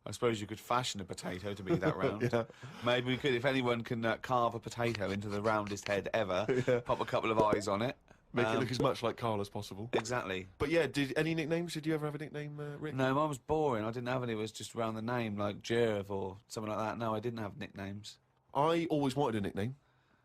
I suppose you could fashion a potato to be that round. Yeah. Maybe we could, if anyone can carve a potato into the roundest head ever, pop a couple of eyes on it. Make it look as much like Karl as possible. Exactly. But yeah, any nicknames? Did you ever have a nickname, Rick? No, mine was boring. I didn't have any. It was just around the name, like Jerv or something like that. No, I didn't have nicknames. I always wanted a nickname.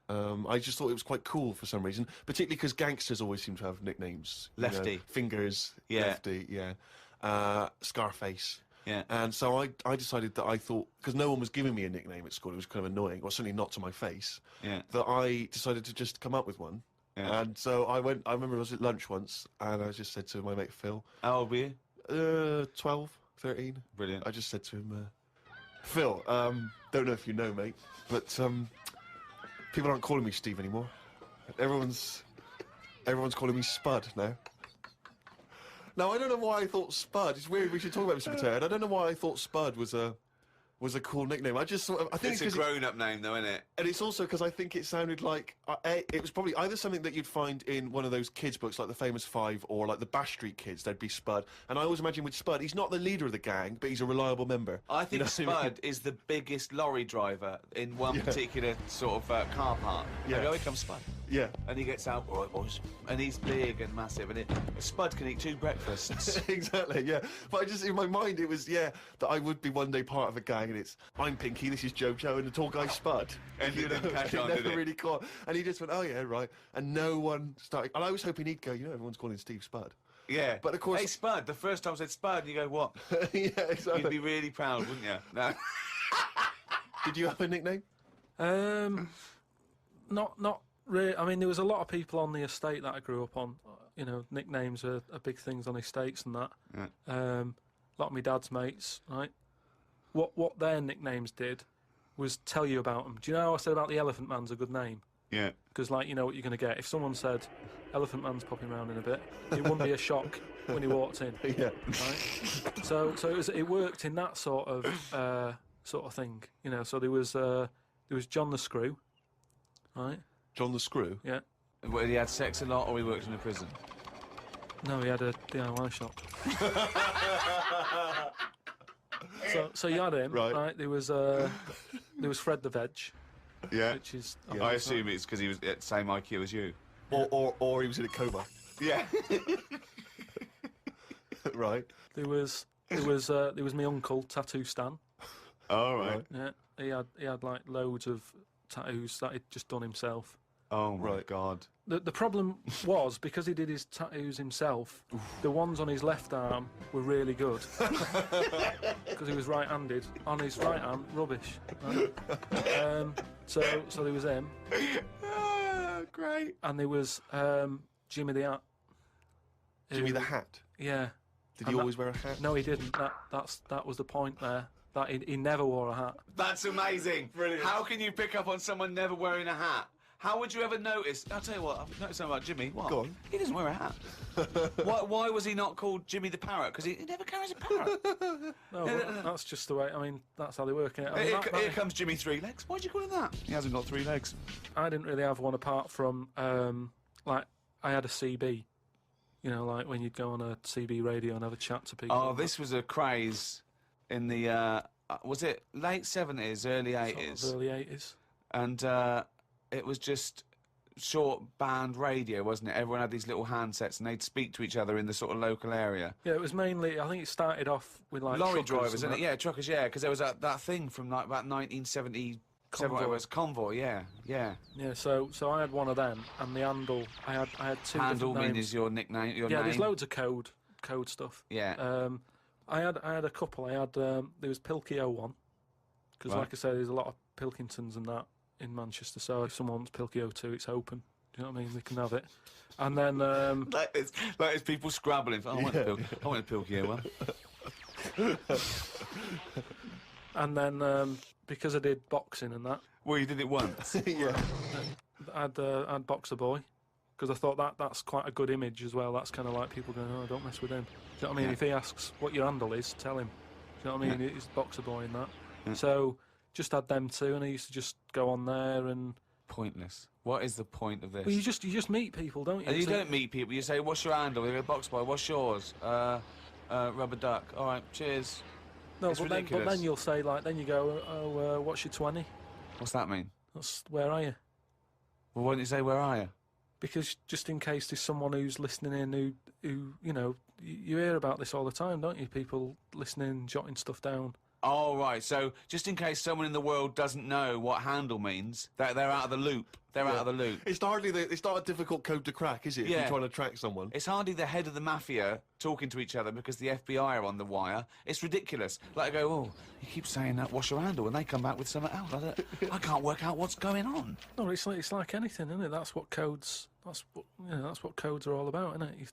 I just thought it was quite cool for some reason, particularly because gangsters always seem to have nicknames. You know, Lefty. Fingers. Yeah. Lefty, yeah. Scarface. Yeah. And so I decided that I thought, because no one was giving me a nickname at school, it was kind of annoying, or certainly not to my face, Yeah. that I decided to just come up with one. Yeah. And so I remember I was at lunch once, and I just said to my mate Phil, How old were you? 12, 13. Brilliant. I just said to him, Phil, don't know if you know, mate, but people aren't calling me Steve anymore. Everyone's calling me Spud now. Now, I don't know why I thought Spud. It's weird, we should talk about Mr. Potato Head. I don't know why I thought Spud was a cool nickname. I just sort of, I think It's a 'cause grown-up name, though, isn't it? and it's also because I think it sounded like it was probably either something that you'd find in one of those kids' books, like the Famous Five, or like the Bash Street Kids. There'd be Spud, and I always imagine with Spud, he's not the leader of the gang, but he's a reliable member. I think You know what I mean? Spud is the biggest lorry driver in one particular sort of car park. Yeah. Here comes Spud. Yeah, And he gets out, all right, boys. And he's big and massive, and Spud can eat 2 breakfasts. exactly. Yeah, but I just in my mind it was that I would be one day part of a gang, and it's I'm Pinky, this is Jojo, and the tall guy Spud. And you it know, didn't catch it on, never did it? really caught. And he just went, oh yeah, right. And no one started. And I was hoping he'd go, everyone's calling Steve Spud. Yeah. But of course... Hey, Spud. The first time I said Spud, you go, what? Yeah, exactly. You'd be really proud, wouldn't you? No. Did you have a nickname? Not really. I mean, there was a lot of people on the estate that I grew up on. You know, nicknames are big things on estates and that. Yeah. A lot of my dad's mates, right? What their nicknames did was tell you about them. Do you know how I said about the Elephant Man's a good name? Yeah. Because, like, you know what you're going to get. If someone said, Elephant Man's popping around in a bit, it wouldn't be a shock when he walked in. Yeah. Right? So it worked in that sort of thing, you know. So there was John the Screw, right? John the Screw? Yeah. Well, he had sex a lot, or he worked in a prison? No, he had a DIY shop. so you had him, right? There was Fred the Veg. Yeah. Which is... I assume it's because he was at the same IQ as you. Or he was in a coma. Yeah. Right. There was my uncle, Tattoo Stan. All right. Yeah. He had like loads of tattoos that he'd just done himself. Oh my God. The problem was, because he did his tattoos himself, the ones on his left arm were really good. Because he was right-handed. On his right arm, rubbish. Right? So there was him. Great. And there was Jimmy the Hat. Jimmy the Hat? Yeah. Did he always wear a hat? No, he didn't. That was the point there. That he never wore a hat. That's amazing. Brilliant. How can you pick up on someone never wearing a hat? How would you ever notice? I'll tell you what, I've noticed something about Jimmy. What? Go on. He doesn't wear a hat. Why was he not called Jimmy the Parrot? Because he never carries a parrot. No, but that's just the way. I mean, that's how they work. I mean, Here comes Jimmy Three Legs. Why'd you call him that? He hasn't got 3 legs. I didn't really have one apart from, like, I had a CB. You know, like when you'd go on a CB radio and have a chat to people. Oh, this was a craze in the, was it late 70s, early 80s? Sort of early 80s. And it was just short band radio, wasn't it? Everyone had these little handsets and they'd speak to each other in the sort of local area. Yeah, it was mainly, I think it started off with like lorry truckers drivers, and isn't it? that. Yeah, truckers, yeah, because there was that thing from like about 1977, whatever it was, Convoy, yeah. Yeah, so I had one of them, and the handle, I had two Handle different names. is your nickname, your name? Yeah, there's loads of code stuff. Yeah. I had a couple. I had there was Pilkey 01, because like I say, there's a lot of Pilkingtons and that in Manchester. So if someone wants Pilkey 02, it's open. Do you know what I mean? They can have it. And then like it's people scrabbling. I want a Pilkey 01. And then because I did boxing and that. Well, you did it once. Yeah. I'd Boxer Boy, because I thought that's quite a good image as well. That's kind of like people going, oh, don't mess with him. Do you know what I mean? Yeah. If he asks what your handle is, tell him. Do you know what I mean? He's Boxer Boy and that. Yeah. So just had them two, and I used to just go on there and. Pointless. What is the point of this? Well, you just meet people, don't you? And you So- don't meet people. You say, "What's your handle?" They go, "Box Boy." What's yours? Rubber duck. All right, cheers. No, It's but ridiculous. then you'll say like, then you go, oh, what's your 20? What's that mean? That's where are you? Well, why don't you say, "Where are you?" Because just in case there's someone who's listening in who you know, you hear about this all the time, don't you? People listening, jotting stuff down. Oh, right. So, just in case someone in the world doesn't know what handle means, they're out of the loop. They're out of the loop. It's not a difficult code to crack, is it? If Yeah. you're trying to track someone. It's hardly the head of the mafia talking to each other because the FBI are on the wire. It's ridiculous. Like, I go, oh, he keeps saying that, what's your handle? And they come back with something else. I can't work out what's going on. No, it's like anything, isn't it? That's what codes are all about, isn't it? You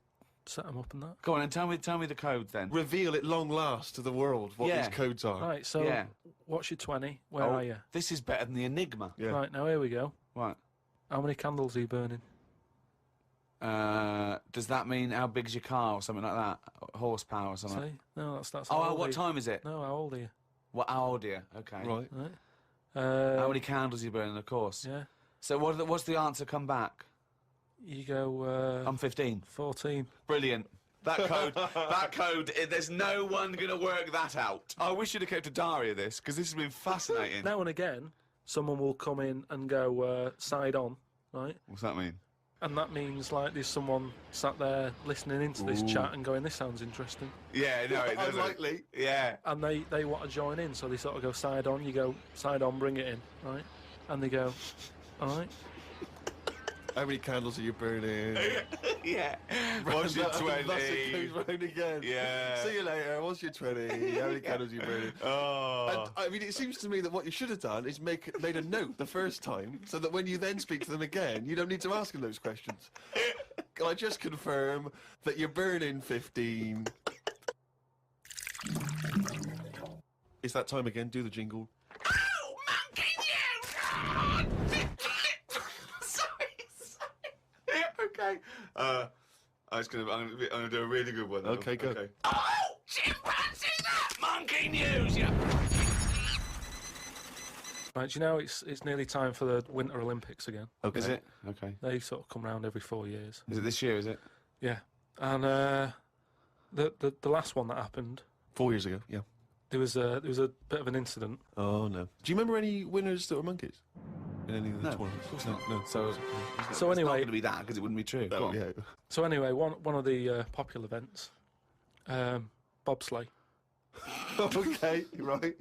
set them up and that. Go on and tell me the code then. Reveal at long last to the world what these codes are. Right, so Yeah. what's your 20? Where are you? This is better than the Enigma. Yeah. Right, now here we go. Right. How many candles are you burning? Does that mean how big's your car or something like that? Horsepower or something? See? No, that's Oh, how old what are you? time is it? No, how old are you? What, how old are you? Okay. Right. Right. How many candles are you burning, of course? Yeah. So what's the answer come back? You go, I'm 15. 14. Brilliant. That code, there's no one going to work that out. I wish you'd have kept a diary of this, because this has been fascinating. Now and again, someone will come in and go, side on, right? What's that mean? And that means, like, there's someone sat there listening into this chat and going, this sounds interesting. Yeah, no, it doesn't. Unlikely. Yeah. And they want to join in, so they sort of go side on, you go, side on, bring it in, right? And they go, all right. How many candles are you burning? Yeah. What's your 20? Thus it goes round again. Yeah. See you later. What's your 20? How many candles are you burning? Oh. And, I mean, it seems to me that what you should have done is made a note the first time, so that when you then speak to them again, you don't need to ask them those questions. Can I just confirm that you're burning 15? It's that time again. Do the jingle. Oh, monkey you! Sorry. Okay. I'm gonna do a really good one. Okay, go. Okay. Oh, chimpanzee that! Monkey news, you... Right, do you know it's nearly time for the Winter Olympics again. Okay. Is it? Okay. They sort of come round every 4 years. Is it this year, is it? Yeah, and the last one that happened, 4 years ago. Yeah. there was a bit of an incident. Oh no. Do you remember any winners that were monkeys? In any of the No, tournaments? of course not. No. So So it's not anyway, going to be that, because it wouldn't be true. Go Oh, on. yeah. so anyway, one of the popular events, bobsleigh. Okay, right.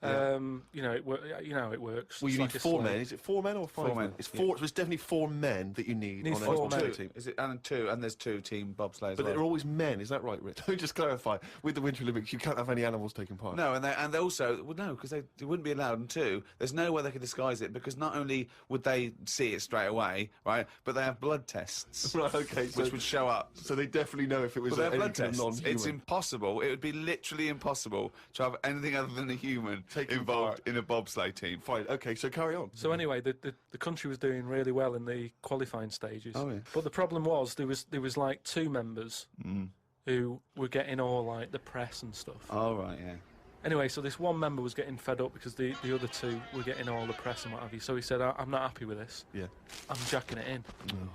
You know, you know how it works. Well, you It's need like a 4 sleigh. men. Is it 4 men or 5 4 men, It's yeah. 4. So it's definitely 4 men that you need Need on 4 a men. team. Is it and two? And there's 2 team bobsleighs. But as they're well. always men. Is that right, Rich? Let me just clarify. With the Winter Olympics, you can't have any animals taking part. No, and they also well, no, because they wouldn't be allowed. And 2, there's no way they could disguise it, because not only would they see it straight away, right, but they have blood tests, Right. Okay. So, which would show up. so they definitely know if it was Well, they have any blood kind of tests. non-human. It's impossible. It would be literally impossible to have anything other than a human Taking involved in a bobsleigh team. Fine. Okay. So carry on. So anyway, the country was doing really well in the qualifying stages. Oh, yeah. But the problem was there was like 2 members who were getting all like the press and stuff. Oh right, yeah. Anyway, so this one member was getting fed up because the other 2 were getting all the press and what have you. So he said, I'm not happy with this. Yeah. I'm jacking it in.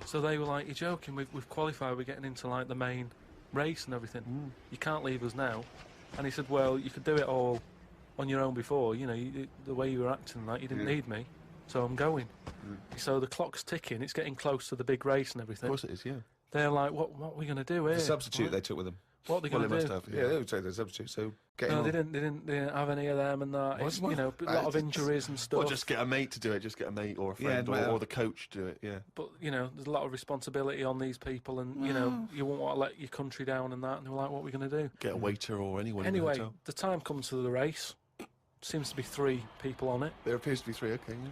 So they were like, you're joking, we've qualified, we're getting into like the main race and everything. You can't leave us now. And he said, well, you could do it all on your own before, you know, the way you were acting, like you didn't need me, so I'm going. So the clock's ticking, it's getting close to the big race and everything. Of course it is. Yeah. They're like, what are we going to do here? The substitute What- they took with them. What are they Well, going they to must do? have. Yeah, they would take the substitute. So get No, on. they didn't have any of them and that. It's, you know, a lot of injuries and stuff. Or just get a mate to do it. Just get a mate or a Yeah, friend mate, or the coach to do it. Yeah. But, you know, there's a lot of responsibility on these people and, you know, you won't want to let your country down and that. And they were like, what are we going to do? Get a waiter or anyone. in the Anyway, hotel. the time comes to the race. Seems to be 3 people on it. There appears to be 3. Okay. Yeah.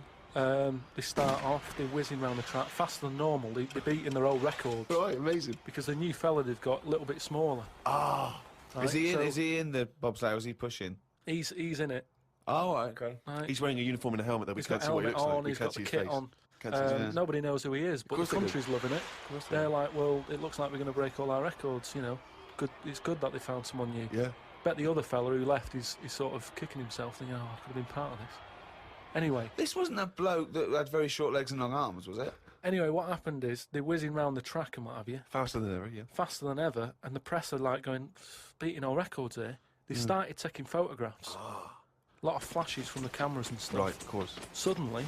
They start off, they're whizzing around the track faster than normal. They're beating their old records Right. Amazing. because the new fella they've got a little bit smaller. Ah. Right? Is he in? So Is he in the bobsleigh? Or is he pushing? He's in it. Oh, right, okay. Right? He's wearing a uniform and a helmet, though. We He's can't got see what he helmet looks like. on. We He's can't got see the his kit face. on. Can't see his face. Nobody knows who he is, but the course they do. country's loving it. course they They're do. like, well, it looks like we're going to break all our records. You know, good. It's good that they found someone new. Yeah. Bet the other fella who left is sort of kicking himself, thinking, oh, I could have been part of this. Anyway, This wasn't a bloke that had very short legs and long arms, was it? what happened is they're whizzing round the track and what have you, Faster than ever. Yeah. faster than ever, and the press are like going, beating all records here. They started taking photographs. A lot of flashes from the cameras and stuff. Right. Of course. Suddenly,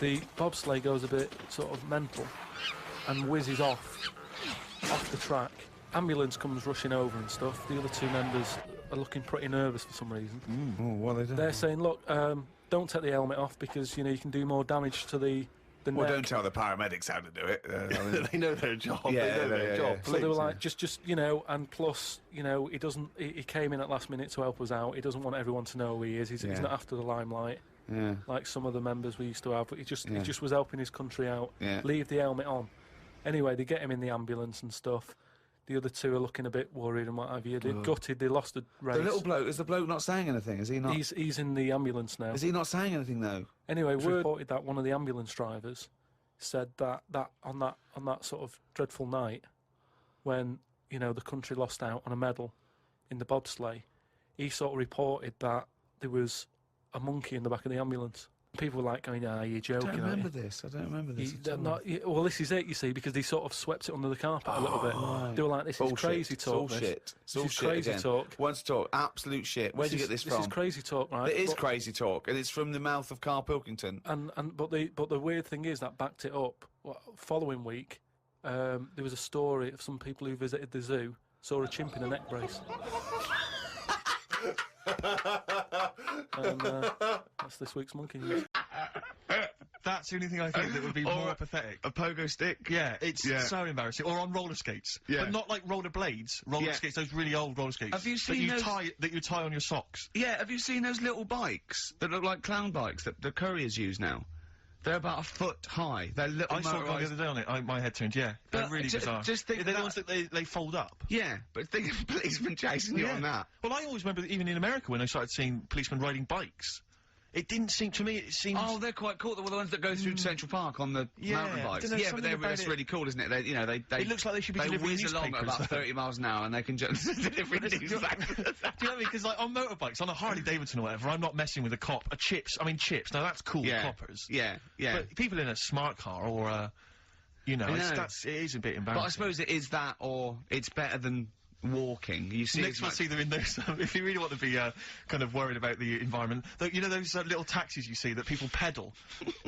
the bobsleigh goes a bit sort of mental and whizzes off the track. Ambulance comes rushing over and stuff. The other 2 members are looking pretty nervous for some reason. Oh, what are they doing? They're saying, look, don't take the helmet off because, you know, you can do more damage to the Well, neck. don't tell the paramedics how to do it. I mean, They know their job. Yeah, they know their yeah, job. yeah. So they were Please. like, just you know, and plus, you know, he came in at last minute to help us out. He doesn't want everyone to know who he is. He's Yeah. not after the limelight yeah. like some of the members we used to have. But he just Yeah. was helping his country out. Yeah. Leave the helmet on. Anyway, they get him in the ambulance and stuff. The other 2 are looking a bit worried and what have you. They're gutted. They lost the race. The little bloke, is the bloke not saying anything? Is he not? He's in the ambulance now. Is he not saying anything though? Anyway, word reported that one of the ambulance drivers said that on that sort of dreadful night when, you know, the country lost out on a medal in the bobsleigh, he sort of reported that there was a monkey in the back of the ambulance. People were like going, "Ah, you're I joking." don't aren't remember you?" this. I don't remember this. at all. Well, this is it, you see, because they sort of swept it under the carpet a little bit. right. They were like, "This Bullshit. is crazy talk. It's all shit. It's all This is shit crazy again. talk. Once talk, absolute shit. Where'd you get this from? This is crazy talk, right? It is But- crazy talk, and it's from the mouth of Karl Pilkington. But the weird thing is that backed it up. Following week, there was a story of some people who visited the zoo saw a chimp in a neck brace. And that's this week's Monkey News. That's the only thing I think that would be more pathetic. A pogo stick? Yeah, it's so embarrassing. Or on roller skates. Yeah. But not like roller blades. Roller skates, those really old roller skates. Have you seen those... that you tie on your socks. Yeah, have you seen those little bikes that look like clown bikes that the couriers use now? They're about a foot high. They're little I saw one the other day on it. My head turned, yeah. They're really bizarre. Just think they're the ones that they fold up. Yeah, but think of a policeman chasing you on that. Well, I always remember that even in America when I started seeing policemen riding bikes, it didn't seem to me. It seemed. Oh, they're quite cool. They're the ones that go through Central Park on the mountain bikes. Yeah, but that's really cool, isn't it? They, you know, they. It looks like they should be delivering whiz along at about 30 miles an hour, and they can just deliver news. Do you know what I mean? Because like on motorbikes, on a Harley Davidson or whatever, I'm not messing with a cop. Chips. Now that's cool. Coppers. Yeah. But people in a smart car or you know, it is a bit embarrassing. But I suppose it is that, or it's better than walking. You see, next time I see them in those, if you really want to be kind of worried about the environment, you know those little taxis you see that people pedal,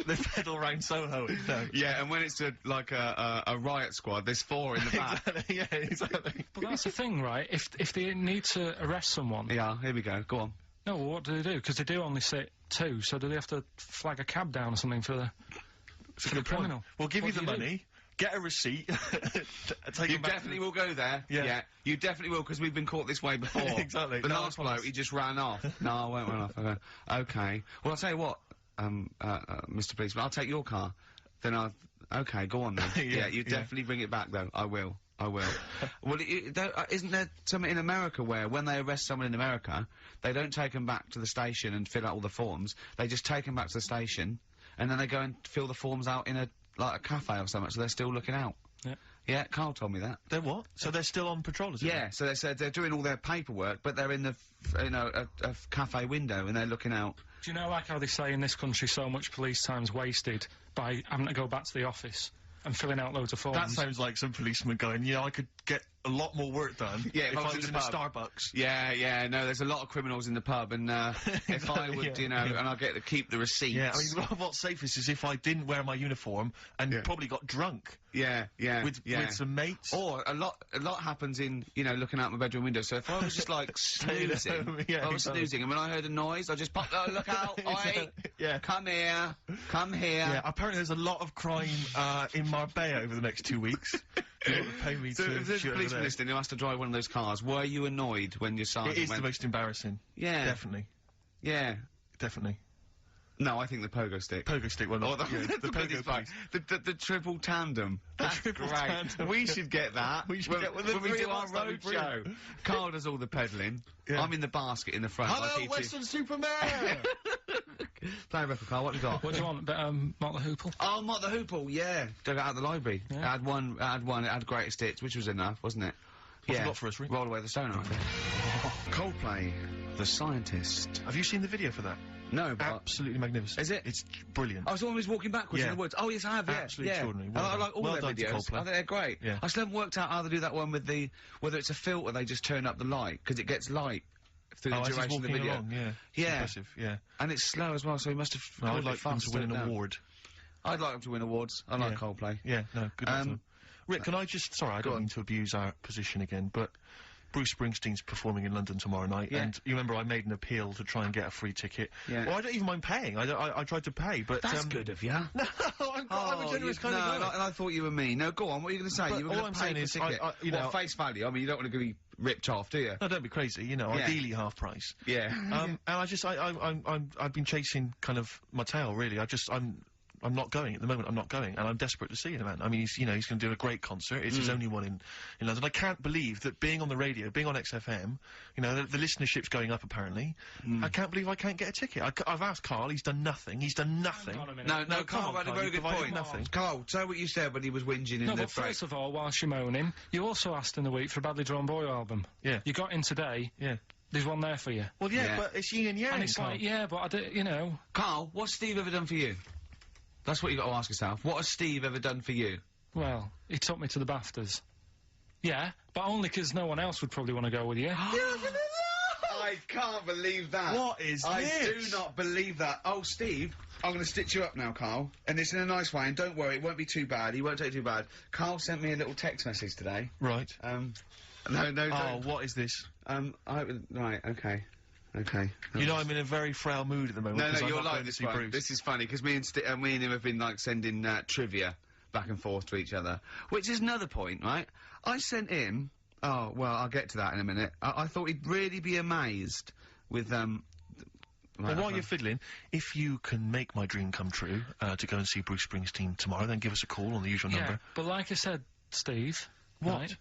they pedal around Soho. Yeah, and when it's like a riot squad, there's 4 in the back. Exactly, yeah, exactly. But that's the thing, right? If they need to arrest someone, yeah, here we go. Go on. No, well, what do they do? Because they do only sit 2, so do they have to flag a cab down or something for the criminal? Well, give you the money. Get a receipt. You definitely will go there. Yeah. You definitely will, because we've been caught this way before. Exactly. The last bloke, he just ran off. No, I won't run off. Okay. Well, I'll tell you what, Mr. Policeman, I'll take your car. Then okay, go on then. You definitely bring it back, though. I will. Well, isn't there something in America where, when they arrest someone in America, they don't take them back to the station and fill out all the forms. They just take them back to the station, and then they go and fill the forms out in a cafe or something, so they're still looking out. Yeah, Karl told me that. They're what? So they're still on patrol, is it? Yeah, so they said they're doing all their paperwork, but they're in the, a cafe window, and they're looking out. Do you know, like how they say in this country so much police time's wasted by having to go back to the office and filling out loads of forms? That sounds like some policeman going, I could get a lot more work done if I was in a Starbucks. Yeah, no, there's a lot of criminals in the pub, and if I would, and I get to keep the receipts. Yeah, I mean, what's safest is if I didn't wear my uniform and probably got drunk. Yeah. With some mates. Or a lot happens in, looking out my bedroom window. So if I was just like snoozing, snoozing, and when I heard a noise, I just popped, look out, oi, come here. Yeah, apparently there's a lot of crime in Marbella over the next 2 weeks. You want to pay me so if there's a policeman listening who has to drive one of those cars, were you annoyed when your sergeant It is the most embarrassing. Yeah. Definitely. Yeah. Definitely. No, I think the pogo stick. Pogo stick one. Or the pogo bike. The triple tandem. That's triple great. tandem. We should get that. We should get when we do our road show. Karl does all the pedalling. Yeah. I'm in the basket in the front. Hello, Western Superman! Play a record, Karl. What have you got? What do you want? Mott the Hoople? Oh, Mott the Hoople, yeah. Dug it out of the library. Yeah. I had one, it had greatest hits, which was enough, wasn't it? What's it got for us, Rick? Roll Away the Stone, I think. Coldplay, The Scientist. Have you seen the video for that? No, but... Absolutely magnificent. Is it? It's brilliant. Oh, someone was walking backwards in the woods. Oh, yes, I have, Absolutely extraordinary. Well I like all their videos. I think they're great. Yeah. I still haven't worked out how to do that one with whether it's a filter, they just turn up the light, because it gets light through the duration of the video. Along, yeah. Yeah. Impressive, yeah. And it's slow as well, so he must have... I'd like them to win an award. I'd like them to win awards. I like Coldplay. Yeah, no, good luck to them. Rick, can I just... Sorry, I don't mean to abuse our position again, but... Bruce Springsteen's performing in London tomorrow night, and you remember I made an appeal to try and get a free ticket. Yeah. Well, I don't even mind paying. I tried to pay, but that's good of you. No, I'm a generous kind of guy. And I thought you were me. No, go on. What are you going to say? You were all I'm saying is, face value. I mean, you don't want to be ripped off, do you? No, don't be crazy. Ideally half price. Yeah. And I've been chasing kind of my tail really. I'm not going at the moment. I'm not going, and I'm desperate to see the man. I mean, he's going to do a great concert. It's his only one in London. I can't believe that being on the radio, being on XFM, the listenership's going up apparently. I can't believe I can't get a ticket. I've asked Karl. He's done nothing. He's done nothing. No, Karl had a very good point. Nothing. Karl, say what you said when he was whinging in the but first of all, whilst you're moaning, you also asked in the week for a Badly Drawn Boy album. Yeah. You got in today. Yeah. There's one there for you. Well, yeah. But it's yin and yang. And it's like, but I do, Karl, what's Steve ever done for you? That's what you got to ask yourself. What has Steve ever done for you? Well, he took me to the BAFTAs. Yeah, but only because no one else would probably want to go with you. I can't believe that. What is this? I do not believe that. Oh, Steve, I'm going to stitch you up now, Karl. And it's in a nice way, and don't worry, it won't be too bad. He won't take it too bad. Karl sent me a little text message today. Right. No, Oh, what is this? Right, okay. Okay. You know, I'm in a very frail mood at the moment. No, 'cause no, I'm you're not like going to this see one. Bruce. This is funny, because me and him have been, like, sending, trivia back and forth to each other. Which is another point, right? I sent him... Oh, well, I'll get to that in a minute. I thought he'd really be amazed with, Well, while you're fiddling, if you can make my dream come true, to go and see Bruce Springsteen tomorrow, then give us a call on the usual number. But like I said, Steve... What? Right,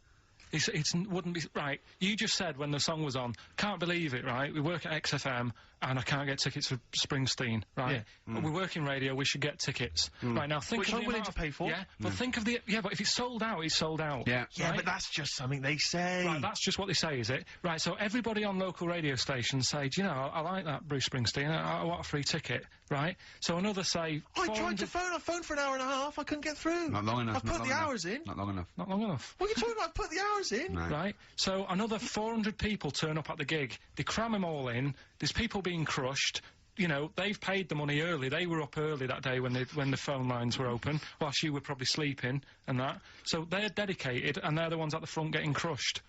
it wouldn't be... Right, you just said when the song was on, can't believe it, right? We work at XFM, and I can't get tickets for Springsteen, right? Yeah. We work in radio, we should get tickets. Right, now think Which of I'm the willing amount to pay for. Yeah, but think of the... Yeah, but if it's sold out, it's sold out. Yeah. Yeah, right? but that's just something they say. Right, that's just what they say, is it? Right, so everybody on local radio stations say, do you know, I like that Bruce Springsteen, I want a free ticket, right? So another say... I tried 400 to phone, I phoned for an hour and a half, I couldn't get through. Not long enough. I put the hours in. Not long enough. Not long enough. What are you talking about? I put the hours in. No. Right, so another 400 people turn up at the gig. They cram them all in. There's people being crushed. You know, they've paid the money early. They were up early that day when the phone lines were open, whilst you were probably sleeping and that. So they're dedicated, and they're the ones at the front getting crushed.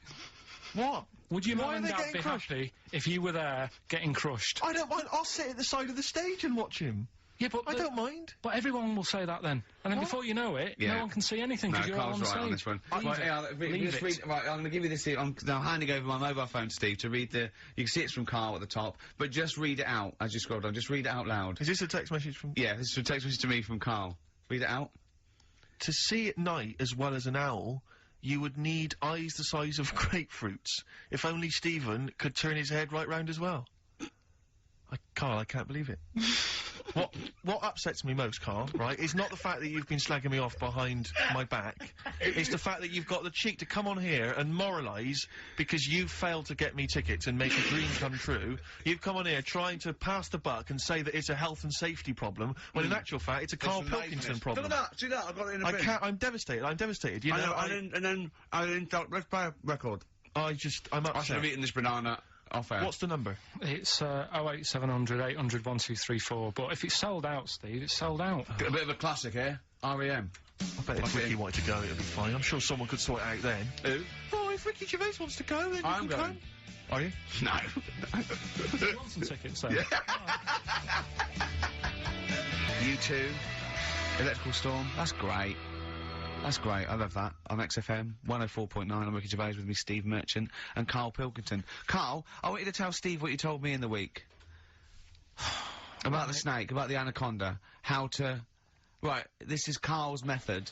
What? Would your Why mum are and they dad getting be crushed? happy if you were there getting crushed? I don't mind. I'll sit at the side of the stage and watch him. Yeah, but I don't mind. But everyone will say that then, and then before you know it, Yeah. no one can see anything No, because you're all Carl's on right stage. on this one. Leave Right, it. yeah, Leave just it. read, right, I'm going to give you this here. I'm now handing over my mobile phone to Steve to read the... You can see it's from Karl at the top, but just read it out as you scroll down. Just read it out loud. Is this a text message from... Yeah, this is a text message to me from Karl. Read it out. To see at night as well as an owl, you would need eyes the size of grapefruits. If only Stephen could turn his head right round as well. Carl, I can't believe it. What upsets me most, Carl, right, is not the fact that you've been slagging me off behind my back. It's the fact that you've got the cheek to come on here and moralise because you failed to get me tickets and make a dream come true. You've come on here trying to pass the buck and say that it's a health and safety problem, when in actual fact it's a Carl Pilkington problem. Do that, I've got it in a bin. I'm devastated, I'm devastated. You know, Let's play a record. I'm I should upset. have eaten this banana off air. What's the number? It's 08700 800 1234. But if it's sold out, Steve, it's sold out. A bit of a classic here. R.E.M. I bet if Ricky wanted to go, it'd be fine. I'm sure someone could sort it out then. Who? Oh, if Ricky Gervais wants to go, then you I'm can going. come. Are you? No. You want some tickets, then? U2, Electrical Storm. That's great. That's great. I love that. On XFM 104.9. I'm Ricky Gervais with me, Steve Merchant and Karl Pilkington. Karl, I want you to tell Steve what you told me in the week about the snake, about the anaconda. How to. Right. This is Karl's method.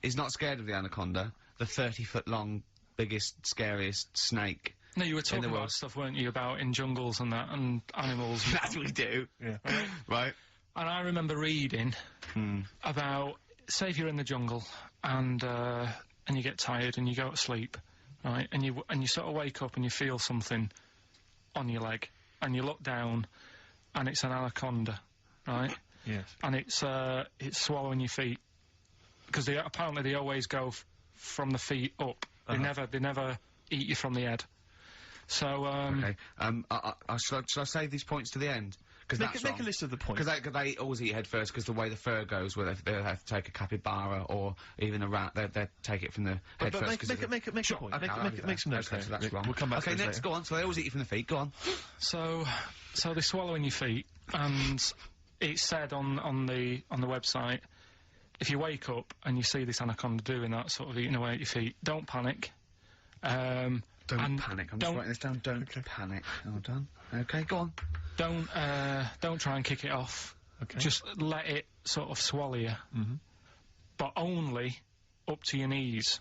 He's not scared of the anaconda, the 30-foot long, biggest, scariest snake. No, you were talking the about world. stuff, weren't you, about in jungles and that, and animals. That's what we do. Yeah. Right. And I remember reading about, say if you're in the jungle and you get tired and you go to sleep, right, and you sort of wake up and you feel something on your leg, and you look down, and it's an anaconda, right? Yes. And it's swallowing your feet, because apparently they always go from the feet up. They never eat you from the head. So Okay. Shall I save these points to the end? Because Make a list of the points. Because they always eat head first, because the way the fur goes, where they have to take a capybara or even a rat, they take it from the head But first. make a point. Okay, Make some notes okay, so there. that's wrong. We'll come back to okay, those next, later. go on. So they always eat you from the feet. Go on. So they're swallowing your feet, and it's said on the website, if you wake up and you see this anaconda doing that, sort of eating away at your feet, don't panic. Don't And panic. I'm just writing this down. Don't panic. Hold on. Okay, go on. Don't try and kick it off. Okay. Just let it sort of swallow you, but only up to your knees.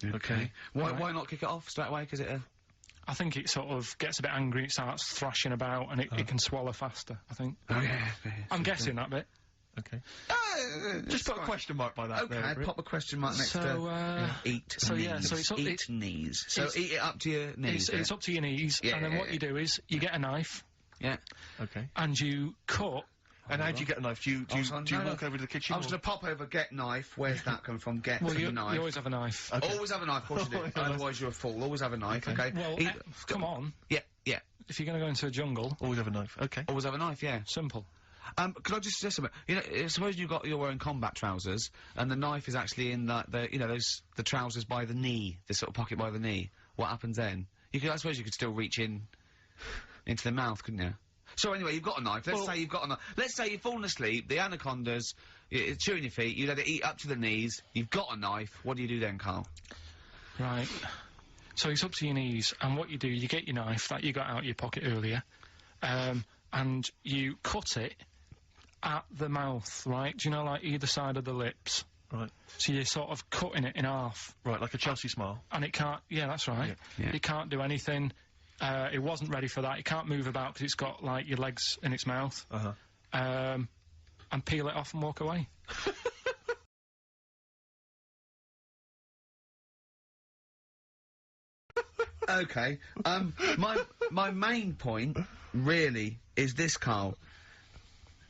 Okay. Why not kick it off straight away? Because I think it sort of gets a bit angry, it starts thrashing about, and it can swallow faster, I think. Oh yeah. I'm guessing that bit. Okay. Just put a question mark by that. Okay, there, Rick. pop a question mark next to eat so knees. yeah, so it's up- eat knees. So eat it up to your knees. It's up to your knees, Yeah, and then yeah, what you do is you get a knife Yeah. Okay. and you cut. And how do you get a knife? Do you walk over to the kitchen? I was going to pop over, get knife. Where's that coming from? Get Well, you knife. always have a knife. Okay. Always have a knife, of course you do. Otherwise you're a fool. Always have a knife, okay? Well, Eat- come on. Yeah, yeah. If you're going to go into a jungle, Always have a knife. Okay. Always have a knife, yeah. simple. Could I just suggest something? You know, suppose you're wearing combat trousers, and the knife is actually in the trousers by the knee, the sort of pocket by the knee. What happens then? I suppose you could still reach in into their mouth, couldn't you? So anyway, you've got a knife. Let's say you've got a knife. Let's say you've fallen asleep, the anaconda's chewing your feet, you let it eat up to the knees, you've got a knife. What do you do then, Karl? Right. So it's up to your knees, and what you do, you get your knife that you got out of your pocket earlier, and you cut it at the mouth, right? Do you know, like, either side of the lips? Right. So you're sort of cutting it in half. Right, like a Chelsea smile. And it can't... Yeah, that's right. Yeah. It can't do anything. It wasn't ready for that. It can't move about because it's got, like, your legs in its mouth. And peel it off and walk away. Okay. My main point, really, is this, Karl.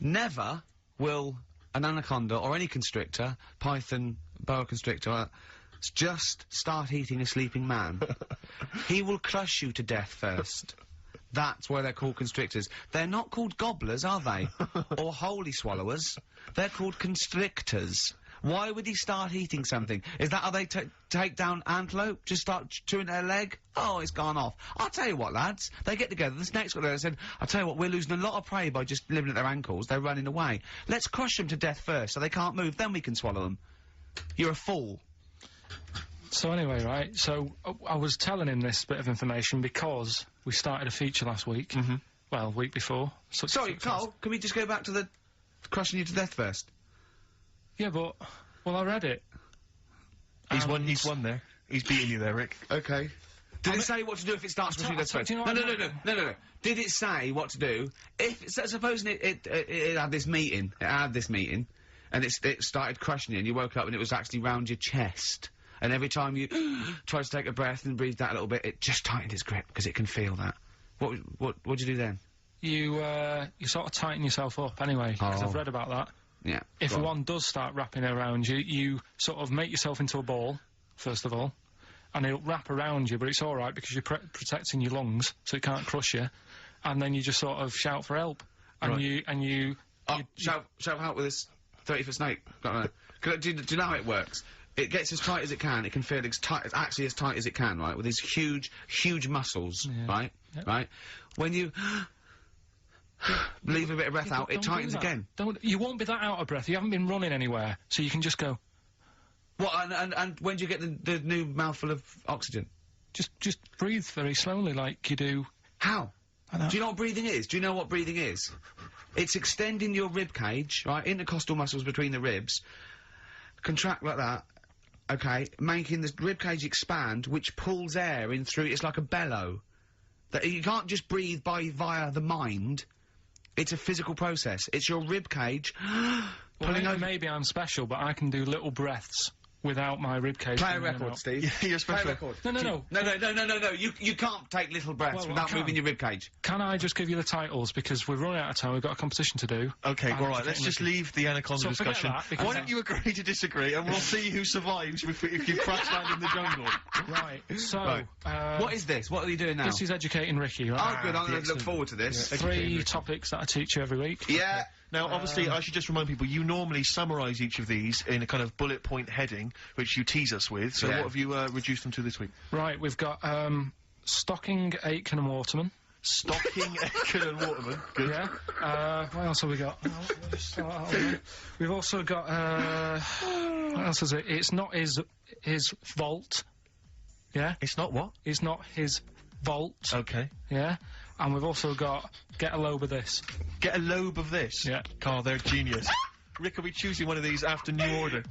Never will an anaconda or any constrictor, python, boa constrictor, just start eating a sleeping man. He will crush you to death first. That's why they're called constrictors. They're not called gobblers, are they? Or holy swallowers. They're called constrictors. Why would he start eating something? Is that how they take down antelope? Just start chewing their leg? Oh, it's gone off. I'll tell you what, lads. They get together, the snakes got together and said, I'll tell you what, we're losing a lot of prey by just living at their ankles. They're running away. Let's crush them to death first so they can't move, then we can swallow them. You're a fool. So anyway, right, so I was telling him this bit of information because we started a feature last week. Well, week before. Sorry, Karl, can we just go back to the crushing you to death first? Yeah, but... Well, I read it. He's won there. He's beating you there, Rick. Okay. Did it say what to do if it starts crushing you to death first? No. Did it say what to do? If, supposing it had this meeting, and it started crushing you, and you woke up and it was actually round your chest, and every time you tried to take a breath and breathed out a little bit, it just tightened its grip, because it can feel that. What'd you do then? You sort of tighten yourself up anyway, because I've read about that. Yeah. If one does start wrapping around you, you sort of make yourself into a ball, first of all, and it'll wrap around you, but it's alright because you're protecting your lungs, so it can't crush you, and then you just sort of shout for help, and you shout help with this 30-foot snake. Do you know how it works? It gets as tight as it can. It can feel actually as tight as it can, right? With these huge muscles, right? Yep. Right? When you leave a bit of breath out, it tightens again. You won't be that out of breath. You haven't been running anywhere, so you can just go. What? And when do you get the new mouthful of oxygen? Just breathe very slowly, like you do. How? Do you know what breathing is? Do you know what breathing is? It's extending your rib cage, right? Intercostal muscles between the ribs. Contract like that. Okay, making the rib cage expand, which pulls air in through. It's like a bellow. That you can't just breathe via the mind. It's a physical process. It's your rib cage pulling over. Maybe I'm special, but I can do little breaths without my rib cage. Play a record, Steve. Yeah, you're special. Play a record. No. You can't take little breaths without moving your rib cage. Can I just give you the titles, because we're running out of time, we've got a competition to do. Okay, alright, let's just leave the anaconda discussion. Why don't you agree to disagree, and we'll see who survives if you crash land in the jungle. Right, so... what is this? What are you doing now? This is Educating Ricky, right? Oh, good, I'm going to look forward to this. Yeah, 3 topics that I teach you every week. Yeah. Now, obviously, I should just remind people, you normally summarise each of these in a kind of bullet point heading, which you tease us with, so what have you reduced them to this week? Right, we've got, Stocking, Aitken and Waterman. Stocking, Aitken and Waterman, good. Yeah, what else have we got? We've also got, what else is it? It's not his vault. Yeah? It's not what? It's not his vault. Okay. Yeah? And we've also got Get a Lobe of This. Get a Lobe of This? Yeah. Karl, they're genius. Rick will be choosing one of these after New Order.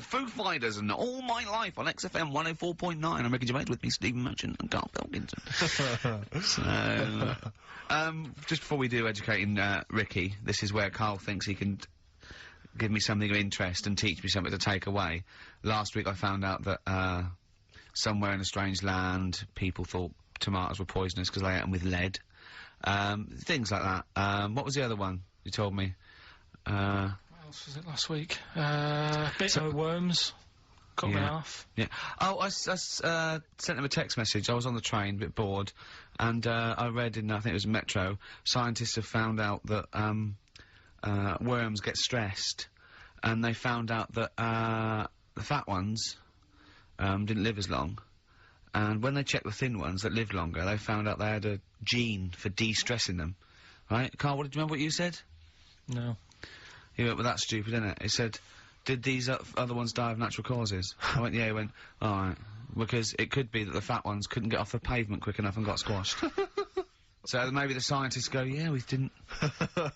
Foo Fighters and All My Life on XFM 104.9. I'm Ricky Gervais, with me, Stephen Merchant and Karl Pilkington. So, just before we do Educating Ricky, this is where Karl thinks he can give me something of interest and teach me something to take away. Last week I found out that, somewhere in a strange land, people thought tomatoes were poisonous because they ate them with lead. Things like that. What was the other one you told me? What else was it last week? Bit of worms. Cut me off. Yeah. Oh, I sent him a text message. I was on the train, a bit bored, and I read in, I think it was Metro, scientists have found out that worms get stressed, and they found out that the fat ones didn't live as long, and when they checked the thin ones that lived longer, they found out they had a gene for de-stressing them. Right? Carl, do you remember what you said? No. He went, well, that's stupid, isn't it? He said, did these other ones die of natural causes? I went, yeah. He went, alright. Because it could be that the fat ones couldn't get off the pavement quick enough and got squashed. So maybe the scientists go, yeah, we didn't...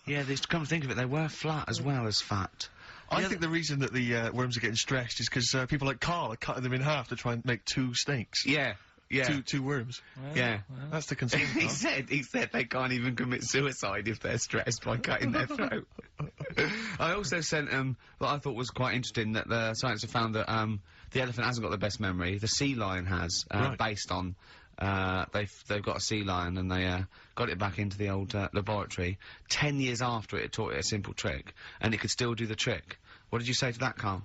yeah, come to think of it, they were flat as well as fat. I think the reason that the worms are getting stressed is because people like Karl are cutting them in half to try and make 2 snakes. Yeah. Yeah. Two worms. Well, Yeah. well. That's the concern. He said they can't even commit suicide if they're stressed by cutting their throat. I also sent what I thought was quite interesting, that the scientists have found that the elephant hasn't got the best memory. The sea lion has, Right. based on they've got a sea lion and they got it back into the old laboratory 10 years after it had taught it a simple trick, and it could still do the trick. What did you say to that, Carl?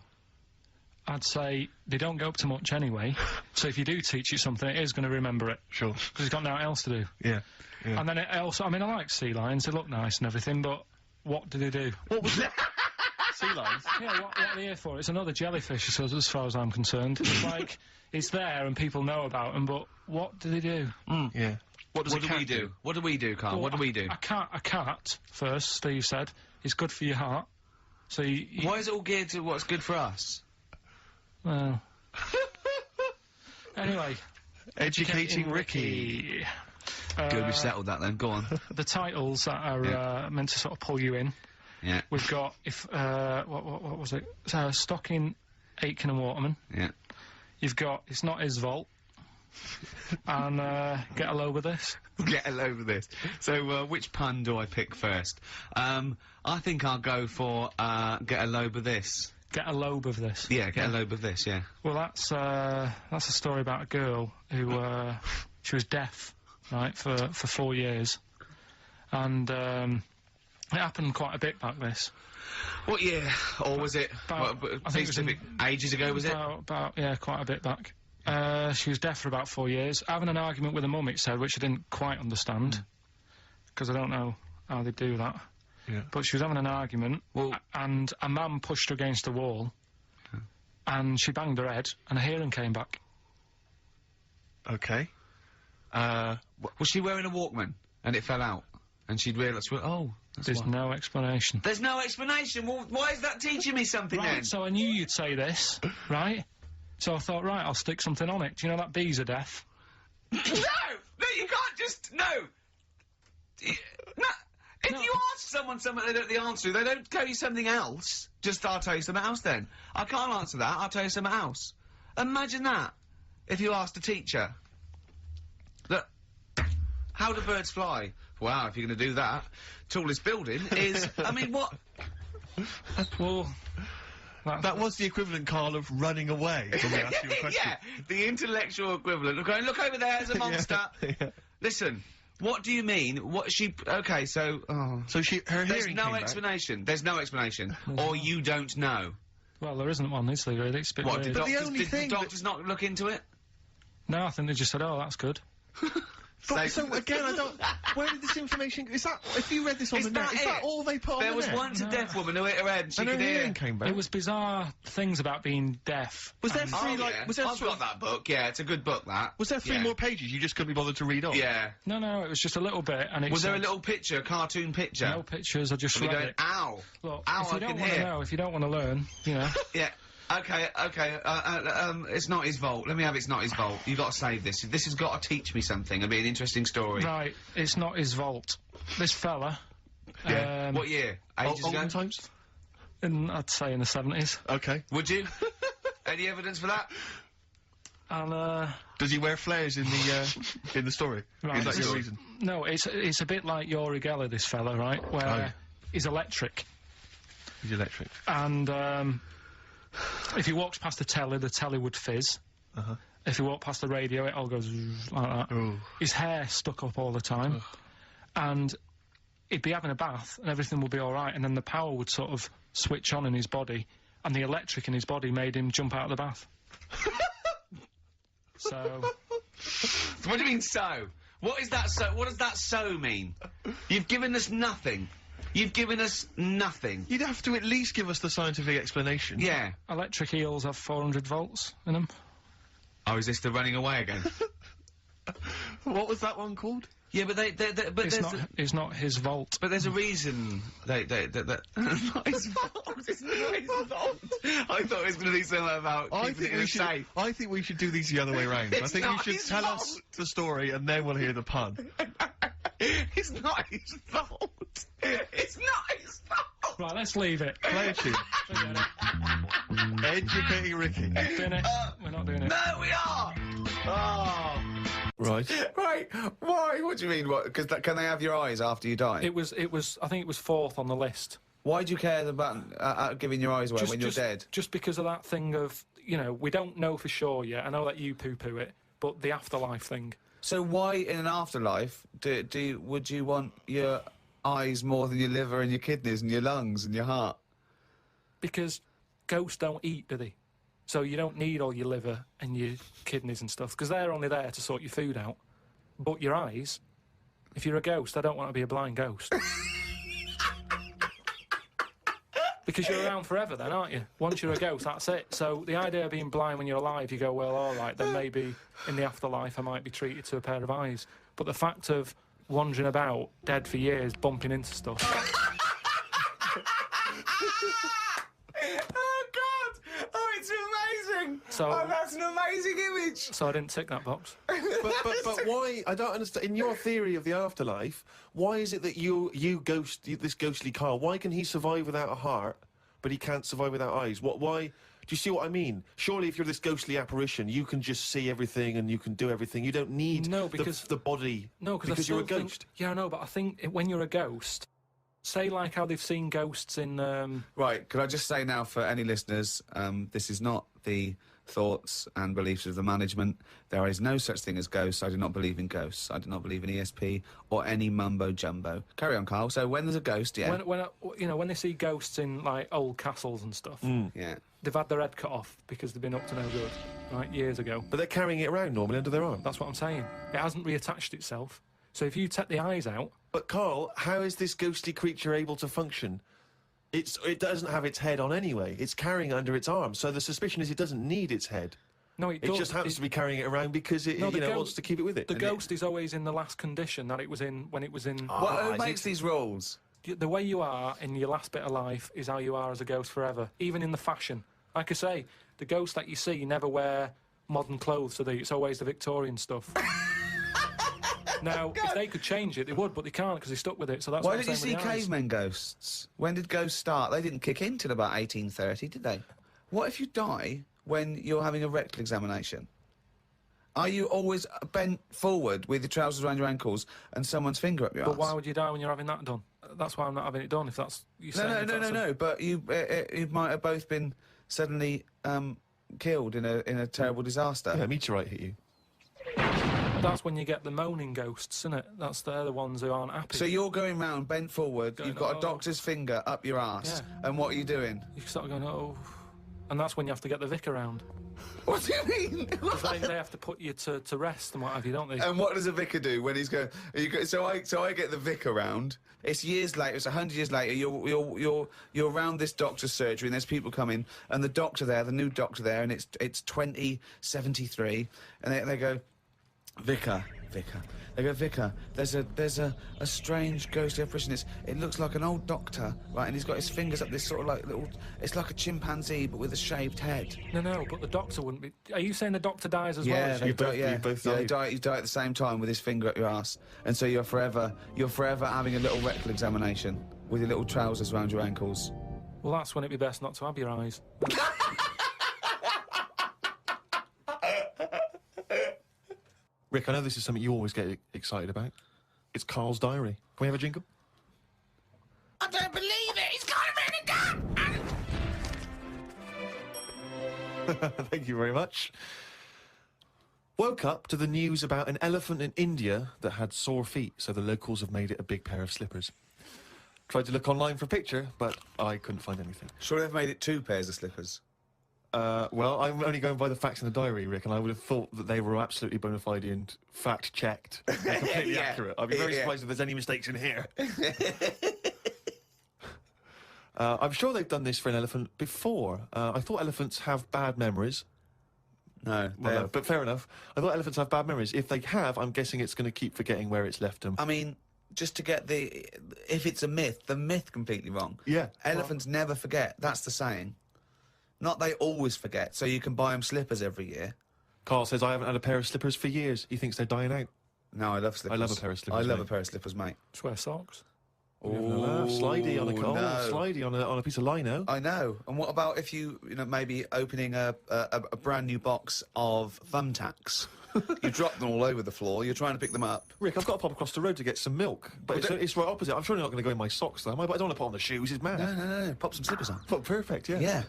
I'd say they don't go up to much anyway, so if you do teach it something, it is going to remember it. Sure. Because it's got nothing else to do. Yeah. Yeah. And then it also, I mean, I like sea lions, they look nice and everything, but what do they do? What was it? Sea lions? Yeah, what are they here for? It's another jellyfish, as far as I'm concerned. It's like, it's there and people know about them, but what do they do? Yeah. What do we do? What do we do, Carl? Well, what do we do? A cat, first, Steve said, is good for your heart. So you Why is it all geared to what's good for us? well... Anyway. Educating Ricky. Good, we've settled that then. Go on. The titles that are meant to sort of pull you in. Yeah. We've got, what was it? Stocking, Aitken and Waterman. Yeah. You've got It's Not His Vault. And, Get a Load with This. Get a load of this. So, which pun do I pick first? I think I'll go for, get a load of this. Get a lobe of this. Yeah, get a load of this, yeah. Well, that's a story about a girl who, she was deaf, right, for 4 years. And, it happened quite a bit back this. What year? Or was it, I think it was ages ago, was it? Yeah, quite a bit back. She was deaf for about 4 years. Having an argument with her mum, it said, which I didn't quite understand. Because I don't know how they do that. Yeah. But she was having an argument, and a man pushed her against the wall, and she banged her head, and her hearing came back. Okay. Was she wearing a Walkman, and it fell out? And she'd realised, well, oh, There's no explanation. There's no explanation? Well, why is that teaching me something then? Right, so I knew you'd say this, right? So I thought, right, I'll stick something on it. Do you know that bees are deaf? No! No, you can't just... No! No! If you ask someone something they don't know the answer to, they don't tell you something else. Just, I'll tell you something else then. I can't answer that, I'll tell you something else. Imagine that, if you asked a teacher. Look, how do birds fly? Wow, if you're going to do that, tallest building is... I mean, what? Well... That was the equivalent, Karl, of running away when we asked you a question. Yeah, the intellectual equivalent of going, look over there, there's a monster. Yeah. Listen, what do you mean? What she... Okay, so... Oh. So her There's hearing no came back. explanation. There's no explanation. Or you don't know. Well, there isn't one, is there, really? It's a bit What, weird. did the only did thing the doctors not look into it? No, I think they just said, oh, that's good. But, so again, I don't... Where did this information... Is that... If you read this on Is the net, that is that it? all they put on There the was net? once a deaf woman who hit her head and she And her could hear. hearing came back. It was bizarre things about being deaf. Was there and- three, Oh, like... yeah. Was there I've got that book, yeah, it's a good book, that. Was there 3 Yeah. more pages you just couldn't be bothered to read on? Yeah. No, it was just a little bit, and it Was there a said- little picture, a cartoon picture? No pictures, I just Of me read going, it. ow! Look, Ow, if you I don't can want to hear. know, if you don't want to learn, you know. Yeah. Okay, it's not his fault. Let me have It's Not His Fault. You got to save this. This has got to teach me something. It'll be an interesting story. Right, it's not his vault. This fella, Yeah. What year? Ages ago? Olden times? I'd say in the 70s, Okay. Would you? Any evidence for that? and Does he wear flares in the story? Right, Is that this- your reason? no, it's a bit like Yori Geller, this fella, right, where Oh, yeah. he's electric, He's electric. and if he walks past the telly would fizz. Uh-huh. If he walked past the radio, it all goes like that. Ooh. His hair stuck up all the time, and he'd be having a bath, and everything would be all right, and then the power would sort of switch on in his body, and the electric in his body made him jump out of the bath. So, What do you mean so? What is that so? What does that so mean? You've given us nothing. You've given us nothing. You'd have to at least give us the scientific explanation. Yeah. electric eels have 400 volts in them. Oh, is this the running away again? What was that one called? Yeah, but but It's not his vault. But there's a reason that not his fault. It's not his fault. I thought it was going to be something about keeping it in a safe. I think we should do these the other way round. I think you not should his tell fault. us the story and then we'll hear the pun. It's not his fault. It's not his fault. Right, let's leave it. Play a tune. Educating Ricky. Doing it. We're not doing it. No, we are. Oh. Right. Right. Why? What do you mean? What? Because can they have your eyes after you die? It was. I think it was 4th on the list. Why do you care about giving your eyes away when you're dead? Just because of that thing of, you know, we don't know for sure yet. I know that you poo-poo it, but the afterlife thing. So why, in an afterlife, would you want your eyes more than your liver and your kidneys and your lungs and your heart? Because ghosts don't eat, do they? So you don't need all your liver and your kidneys and stuff, because they're only there to sort your food out. But your eyes, if you're a ghost, I don't want to be a blind ghost. Because you're around forever then, aren't you? Once you're a ghost, that's it. So the idea of being blind when you're alive, you go, well, all right, then maybe in the afterlife I might be treated to a pair of eyes. But the fact of wandering about, dead for years, bumping into stuff... Oh, God! Oh, it's amazing! So- oh, that's an amazing image! So I didn't tick that box. But why? I don't understand. In your theory of the afterlife, why is it that this ghostly Karl, why can he survive without a heart, but he can't survive without eyes? Why? Do you see what I mean? Surely, if you're this ghostly apparition, you can just see everything and you can do everything. You don't need the body. No, because you're a ghost. Yeah, I know, but I think when you're a ghost, say like how they've seen ghosts in. Right, could I just say now for any listeners, this is not the thoughts and beliefs of the management. There is no such thing as ghosts. I do not believe in ghosts. I do not believe in ESP or any mumbo-jumbo. Carry on, Karl. So when there's a ghost, yeah. When they see ghosts in, like, old castles and stuff, yeah, they've had their head cut off because they've been up to no good, right, years ago. But they're carrying it around normally under their arm. That's what I'm saying. It hasn't reattached itself. So if you take the eyes out... But, Karl, how is this ghostly creature able to function? It doesn't have its head on anyway. It's carrying it under its arm. So the suspicion is it doesn't need its head. No, it does. It just happens to be carrying it around because it wants to keep it with it. The ghost is always in the last condition that it was in when it was in... Who makes these rules? The way you are in your last bit of life is how you are as a ghost forever, even in the fashion. Like I say, the ghosts that you see never wear modern clothes, so it's always the Victorian stuff. Now, if they could change it, they would, but they can't because they're stuck with it, so that's Why what I'm did you saying see with the eyes. cavemen ghosts? When did ghosts start? They didn't kick in till about 1830, did they? What if you die when you're having a rectal examination? Are you always bent forward with your trousers around your ankles and someone's finger up your arse? But why would you die when you're having that done? That's why I'm not having it done, if that's... No, but you might have both been suddenly killed in a terrible disaster. Yeah, a meteorite hit you. That's when you get the moaning ghosts, isn't it? They're the ones who aren't happy. So you're going round, bent forward, you've got a doctor's finger up your arse, and what are you doing? You start going, oh... And that's when you have to get the vicar round. What do you mean? Because they have to put you to rest and what have you, don't they? And what does a vicar do when he's going? So I get the vicar round. It's years later. It's 100 years later. You're around this doctor's surgery, and there's people coming, and the doctor there, the new doctor there, and it's 2073, and they go, Vicar. They go, Vicar, there's a strange ghostly apparition. It looks like an old doctor, right? And he's got his fingers up this sort of like little... It's like a chimpanzee, but with a shaved head. No, but the doctor wouldn't be... Are you saying the doctor dies as well? Yeah, you both die. You die at the same time with his finger up your ass. And so you're forever having a little rectal examination with your little trousers around your ankles. Well, that's when it'd be best not to have your eyes. Rick, I know this is something you always get excited about. It's Karl's diary. Can we have a jingle? I don't believe it! He's got it written down! Thank you very much. Woke up to the news about an elephant in India that had sore feet, so the locals have made it a big pair of slippers. Tried to look online for a picture, but I couldn't find anything. Sure, they've made it 2 pairs of slippers. Well, I'm only going by the facts in the diary, Rick, and I would have thought that they were absolutely bona fide and fact-checked and completely accurate. I'd be very surprised if there's any mistakes in here. I'm sure they've done this for an elephant before. I thought elephants have bad memories. No, Well, no, but fair enough. I thought elephants have bad memories. If they have, I'm guessing it's going to keep forgetting where it's left them. I mean, just to get if it's a myth, the myth completely wrong. Yeah. Elephants never forget. That's the saying. Not they always forget, so you can buy them slippers every year. Carl says, I haven't had a pair of slippers for years. He thinks they're dying out. No, I love slippers. I love a pair of slippers, I love mate. a pair of slippers, mate. Just wear socks. Oh, slidey on a Carl. no. Slidey on a piece of lino. I know. And what about if you know, maybe opening a brand new box of thumbtacks? You drop them all over the floor. You're trying to pick them up. Rick, I've got to pop across the road to get some milk. But it's right opposite. I'm surely not going to go in my socks, though, am I? But I don't want to put on the shoes. It's mad. No. Pop some slippers on. Oh, perfect, yeah. Yeah.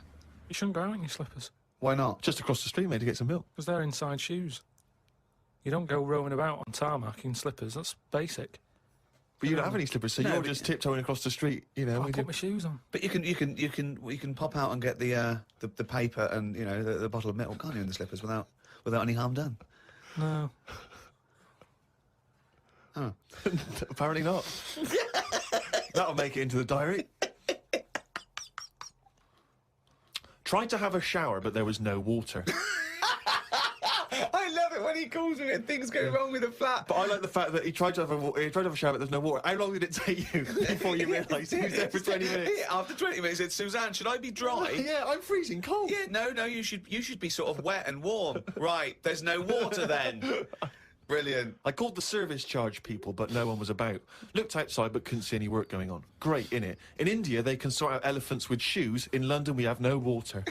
You shouldn't go out in your slippers. Why not? Just across the street, mate, to get some milk. Because they're inside shoes. You don't go roaming about on tarmac in slippers. That's basic. But you don't have any slippers, so No, you're but just tiptoeing across the street, you know. I with put your- my shoes on. But you can pop out and get the paper and you know the bottle of milk, can't you, in the slippers without any harm done? No. Oh. Apparently not. That'll make it into the diary. Tried to have a shower, but there was no water. I love it when he calls me and things go wrong with the flat. But I like the fact that he tried to have a shower, but there's no water. How long did it take you before you realised he was there for 20 minutes? Yeah, after 20 minutes, he said, Suzanne, should I be dry? Yeah, I'm freezing cold. Yeah, no, you should be sort of wet and warm. Right, there's no water then. Brilliant. I called the service charge people, but no one was about. Looked outside, but couldn't see any work going on. Great, innit? In India, they can sort out elephants with shoes. In London, we have no water.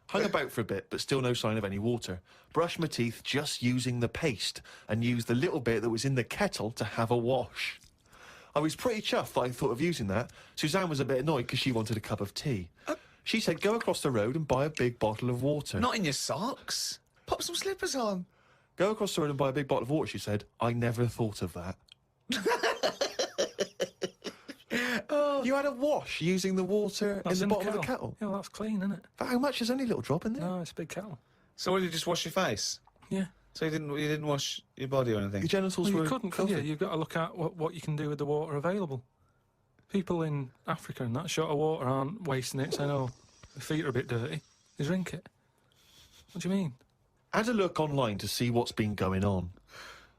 Hung about for a bit, but still no sign of any water. Brushed my teeth just using the paste and used the little bit that was in the kettle to have a wash. I was pretty chuffed that I thought of using that. Suzanne was a bit annoyed because she wanted a cup of tea. She said, go across the road and buy a big bottle of water. Not in your socks. Pop some slippers on. Go across the road and buy a big bottle of water, she said. I never thought of that. You had a wash using the water in the bottom of the kettle? Yeah, well, that's clean, isn't it? But how much is only a little drop in there? No, it's a big kettle. So what, did you just wash your face? Yeah. So you didn't wash your body or anything? Your genitals Well, were you couldn't, could you? filthy. You've got to look at what you can do with the water available. People in Africa and that short of water aren't wasting it, saying, oh, the feet are a bit dirty. They drink it. What do you mean? Had a look online to see what's been going on.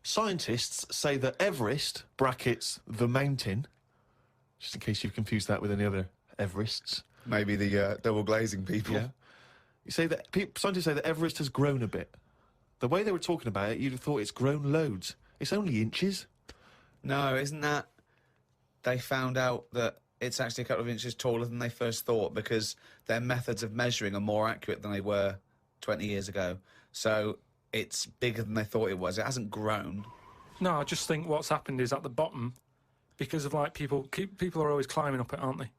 Scientists say that Everest, brackets, the mountain, just in case you've confused that with any other Everests. Maybe the double glazing people. Yeah. You say that scientists say that Everest has grown a bit. The way they were talking about it, you'd have thought it's grown loads. It's only inches. No, isn't that... They found out that it's actually a couple of inches taller than they first thought because their methods of measuring are more accurate than they were 20 years ago. So it's bigger than they thought it was. It hasn't grown. No, I just think what's happened is at the bottom, because of like people are always climbing up it, aren't they?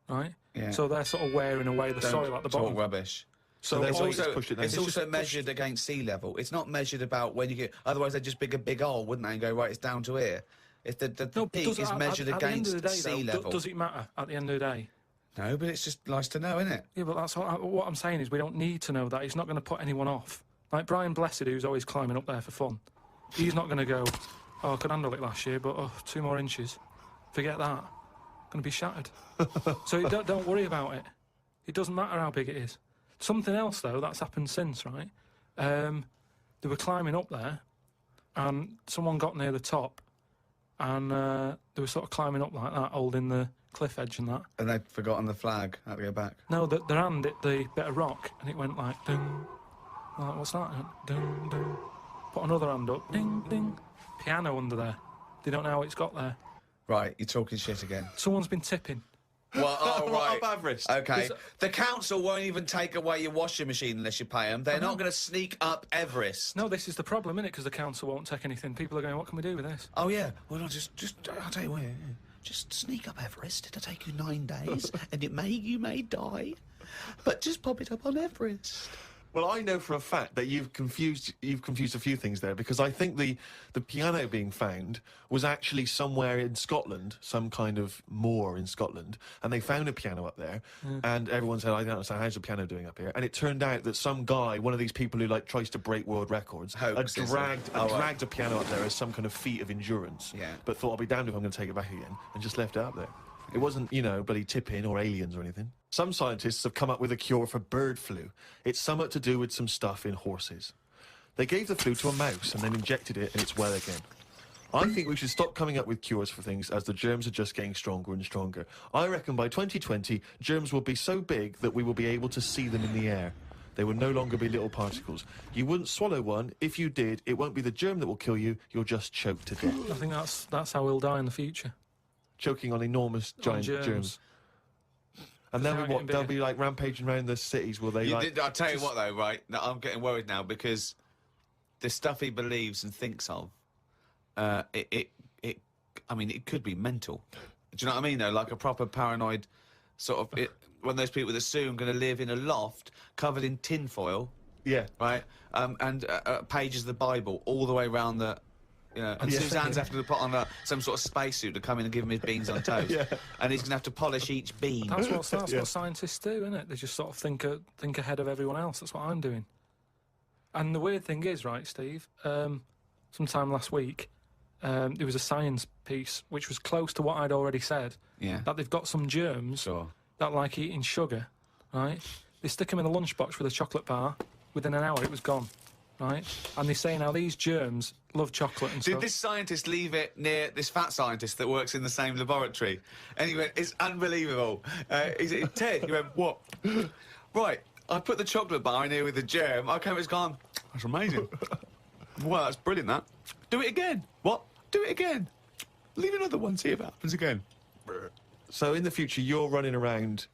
Right? Yeah. So they're sort of wearing away the soil at the Talk bottom. rubbish. So there's all- always pushed it down. It's It's also measured against sea level. It's not measured about when you get... Otherwise, they'd just dig a big hole, wouldn't they, and go, right, it's down to here. If the No, but peak does it- is measured at the end of against the day, sea though, level. does it matter at the end of the day? No, but it's just nice to know, isn't it? Yeah, but that's what I'm saying is we don't need to know that. It's not going to put anyone off. Like Brian Blessed, who's always climbing up there for fun. He's not going to go, oh, I could handle it last year, but 2 more inches. Forget that. Going to be shattered. So don't worry about it. It doesn't matter how big it is. Something else, though, that's happened since, right? They were climbing up there, and someone got near the top, and they were sort of climbing up like that, holding the cliff edge and that. And they'd forgotten the flag. Had to go back. No, their hand hit the bit of rock, and it went like, ding. Like, what's that? It went, ding, ding. Put another hand up, ding, ding. Piano under there. They don't know how it's got there. Right, you're talking shit again. Someone's been tipping. Well, oh, right. Up Everest. Okay. The council won't even take away your washing machine unless you pay them. They're not going to sneak up Everest. No, this is the problem, innit? Because the council won't take anything. People are going, what can we do with this? Oh, yeah. Well, I'll I'll tell you what. Just sneak up Everest. It'll take you 9 days, and you may die. But just pop it up on Everest. Well, I know for a fact that you've confused a few things there, because I think the piano being found was actually somewhere in Scotland, some kind of moor in Scotland, and they found a piano up there, and everyone said, I don't understand, how's the piano doing up here? And it turned out that some guy, one of these people who like tries to break world records, Hoax, had is it? dragged a piano up there as some kind of feat of endurance, Yeah. but thought, I'll be damned if I'm going to take it back again, and just left it up there. It wasn't, you know, bloody tipping or aliens or anything. Some scientists have come up with a cure for bird flu. It's somewhat to do with some stuff in horses. They gave the flu to a mouse and then injected it and it's well again. I think we should stop coming up with cures for things as the germs are just getting stronger and stronger. I reckon by 2020, germs will be so big that we will be able to see them in the air. They will no longer be little particles. You wouldn't swallow one. If you did, it won't be the germ that will kill you. You'll just choke to death. I think that's how we'll die in the future. Choking on enormous giant germs. And then they'll be like rampaging around the cities, will they? I'll tell you what though, right? No, I'm getting worried now because the stuff he believes and thinks of, I mean, it could be mental. Do you know what I mean though? Like a proper paranoid sort of, one of those people that soon going to live in a loft covered in tinfoil. Yeah. Right? And pages of the Bible all the way around the, you know, and Suzanne's having to put on some sort of spacesuit to come in and give him his beans on toast. Yeah. And he's going to have to polish each bean. That's what scientists do, isn't it? They just sort of think ahead of everyone else. That's what I'm doing. And the weird thing is, right, Steve, sometime last week, there was a science piece which was close to what I'd already said. Yeah. That they've got some germs that like eating sugar, right? They stick them in a lunchbox with a chocolate bar. Within an hour, it was gone, right? And they say now these germs love chocolate and stuff. Did this scientist leave it near this fat scientist that works in the same laboratory? And he went, it's unbelievable. He said, Ted, he went, what? Right, I put the chocolate bar in here with the germ. I came, it's gone. That's amazing. Well, that's brilliant, that. Do it again. What? Do it again. Leave another one, see if it happens again. So in the future, you're running around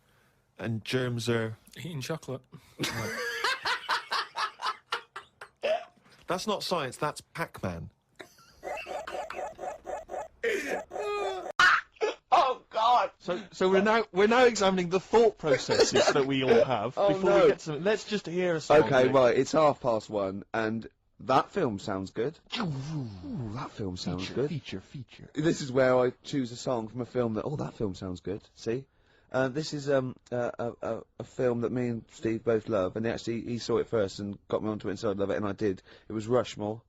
and germs are... Eating chocolate. Right. That's not science, that's Pac-Man. Oh God! So we're now examining the thought processes that we all have before we get to something. Let's just hear a song. Okay, right, it's 1:30 and that film sounds good. Ooh, that film sounds good. Feature. This is where I choose a song from a film that, that film sounds good. See? This is a film that me and Steve both love, and he saw it first and got me onto it and said I'd love it, and I did. It was Rushmore.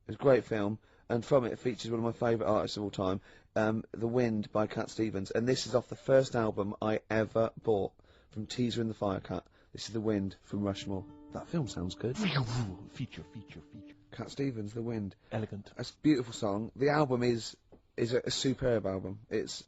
It was a great film, and from it features one of my favourite artists of all time, The Wind by Cat Stevens, and this is off the first album I ever bought from Teaser and the Firecat. This is The Wind from Rushmore. That film sounds good. Feature. Cat Stevens, The Wind. Elegant. It's a beautiful song. The album is a superb album. It's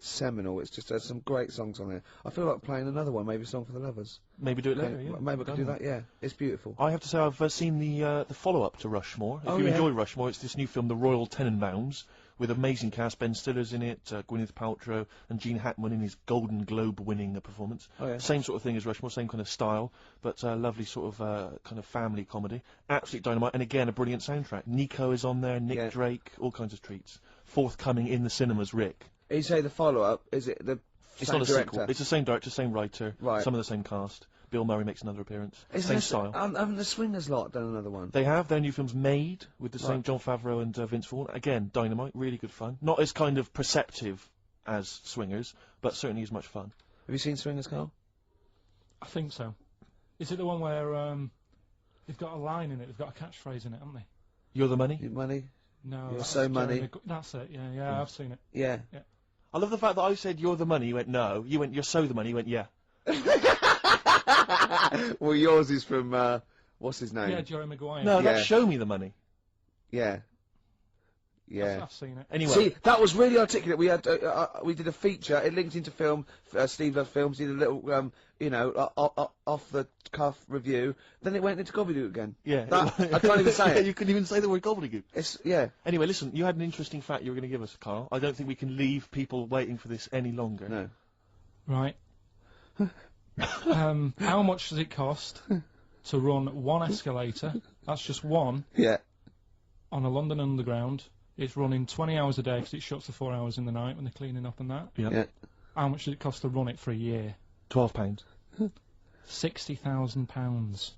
seminal. It's just has some great songs on there. I feel like playing another one, maybe a song for the lovers. Maybe do it later. Yeah. Maybe I could do that. Yeah, it's beautiful. I have to say I've seen the follow-up to Rushmore. If you enjoy Rushmore, it's this new film, The Royal Tenenbaums, with amazing cast. Ben Stiller's in it, Gwyneth Paltrow, and Gene Hackman in his Golden Globe-winning performance. Oh, yeah. Same sort of thing as Rushmore, same kind of style, but lovely sort of kind of family comedy. Absolute dynamite, and again a brilliant soundtrack. Nico is on there, Nick Drake, all kinds of treats. Forthcoming in the cinemas, Rick. You say the follow-up? Is it the It's same not a director? sequel. It's the same director, same writer, Right. some of the same cast. Bill Murray makes another appearance. Same style. Haven't the Swingers lot done another one? They have. Their new film's Made, with the same Jon Favreau and Vince Vaughn. Again, dynamite, really good fun. Not as kind of perceptive as Swingers, but certainly as much fun. Have you seen Swingers, Karl? I think so. Is it the one where they've got a line in it? They've got a catchphrase in it, haven't they? You're the money? Your money? No. You're that's so money. Jeremy that's it. Yeah, I've seen it. Yeah. I love the fact that I said you're the money, you went no. You went you're so the money, you went yeah. Well, yours is from, what's his name? Yeah, Jerry Maguire. No, that's Show Me the Money. Yeah. Yeah. I've seen it. Anyway. See, that was really articulate. We had, we did a feature, it linked into film, Steve Loves Films, did a little, you know, off-the-cuff review, then it went into gobbledygook again. Yeah. I can't even say it. You couldn't even say the word gobbledygook. Yeah. Anyway, listen, you had an interesting fact you were going to give us, Karl. I don't think we can leave people waiting for this any longer. No. Right. How much does it cost to run one escalator? That's just one. Yeah. On a London Underground. It's running 20 hours a day because it shuts for 4 hours in the night when they're cleaning up and that. Yeah. How much does it cost to run it for a year? £12. £60,000.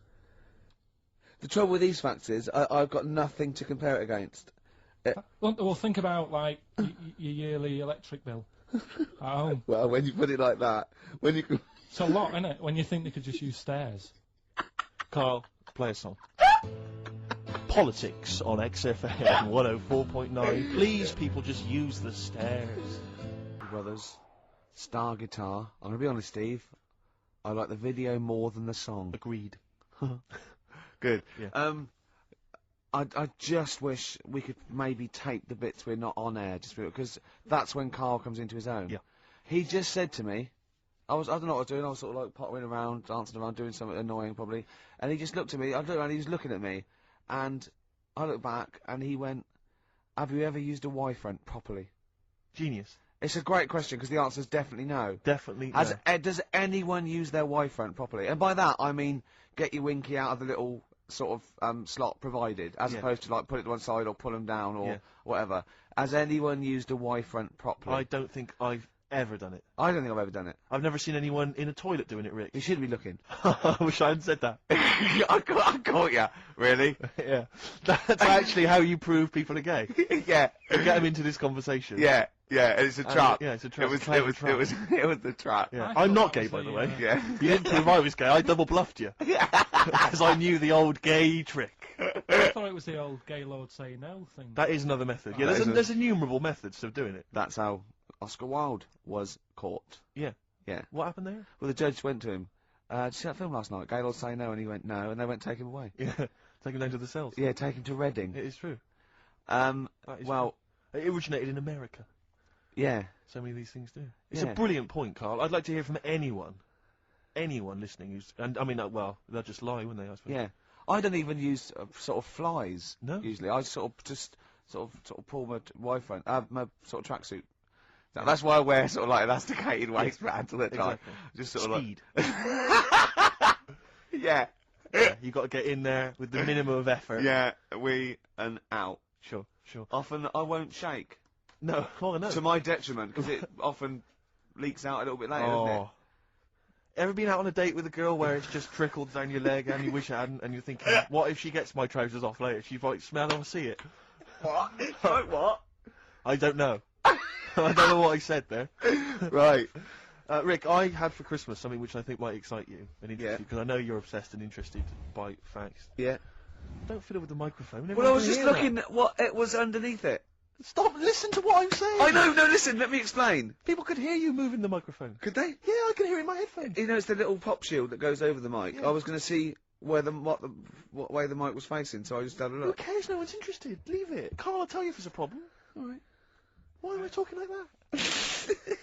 The trouble with these facts is, I've got nothing to compare it against. Well, think about, like, your yearly electric bill at home. Well, when you put it like that, when you can... It's a lot, isn't it? When you think they could just use stairs. Karl, play a song. Politics on XFM 104.9. Please, people, just use the stairs. Brothers, Star guitar. I'm gonna be honest, Steve. I like the video more than the song. Agreed. Good. Yeah. I just wish we could maybe tape the bits we're not on air, just because that's when Karl comes into his own. Yeah. He just said to me, I don't know what I was doing, I was sort of like pottering around, dancing around, doing something annoying probably, and he just looked at me, I looked around, he was looking at me, and I looked back, and he went, have you ever used a Y-front properly? Genius. It's a great question, because the answer's definitely no. Definitely. Does anyone use their Y-front properly? And by that, I mean, get your winky out of the little sort of slot provided, as opposed to like put it to one side or pull them down or whatever. Has anyone used a Y-front properly? I don't think I've ever done it. I don't think I've ever done it. I've never seen anyone in a toilet doing it, Rick. You should be looking. I wish I hadn't said that. I caught ya. Really? Yeah. That's actually how you prove people are gay. Yeah. You get them into this conversation. Yeah. Yeah. And it's a trap. Yeah, it's a trap. It was the trap. Yeah. I'm not gay, by the way. Yeah. You didn't prove I was gay. I double bluffed you. Because I knew the old gay trick. I thought it was the old gay lord say no thing. That is another method. Yeah, there's innumerable methods of doing it. That's how Oscar Wilde was caught. Yeah. Yeah. What happened there? Well, the judge went to him. Did you see that film last night? Gaylord Say No, and he went no, and they went take him away. Yeah. Take him down to the cells. Yeah, take him to Reading. It is true. Well, it originated in America. Yeah. So many of these things do. It's a brilliant point, Karl. I'd like to hear from anyone listening who's, and I mean, well, they'll just lie, wouldn't they? I suppose. Yeah. I don't even use sort of flies. No. Usually, I sort of pull my Y-front, my sort of tracksuit. That's why I wear sort of like elasticated waistbands all the time. Exactly. Just sort Speed. of like. Yeah. Yeah, you got to get in there with the minimum of effort. Yeah. And out. Sure. Often I won't shake. No. Oh no. To my detriment, because it often leaks out a little bit later, doesn't it? Ever been out on a date with a girl where it's just trickled down your leg and you wish it hadn't, and you're thinking, what if she gets my trousers off later? She might smell or see it. What? What? I don't know. I don't know what I said there. Right. Rick, I had for Christmas something which I think might excite you and interest you, because I know you're obsessed and interested by facts. Yeah. Don't fiddle with the microphone. Well, I was just looking at what it was underneath it. Stop! Listen to what I'm saying! I know, no, listen, let me explain. People could hear you moving the microphone. Could they? Yeah, I can hear it in my headphones. You know, it's the little pop shield that goes over the mic. Yeah. I was going to see what way the mic was facing, so I just had a Who look. cares? No one's interested. Leave it. Karl, I'll tell you if there's a problem. Alright. Why am I talking like that?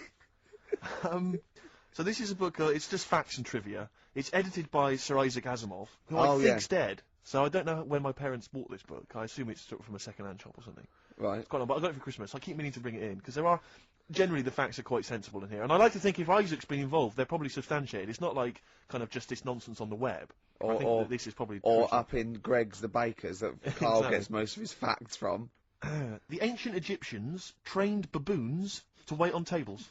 So this is a book, it's just facts and trivia. It's edited by Sir Isaac Asimov, who I think's dead. So I don't know when my parents bought this book. I assume it's sort of from a second-hand shop or something. Right. It's quite long, but I got it for Christmas. I keep meaning to bring it in, because there are... Generally, the facts are quite sensible in here. And I like to think if Isaac's been involved, they're probably substantiated. It's not like kind of just this nonsense on the web. I think that this is probably... Or up in Greg's the Baker's that Karl Exactly. gets most of his facts from. The ancient Egyptians trained baboons to wait on tables.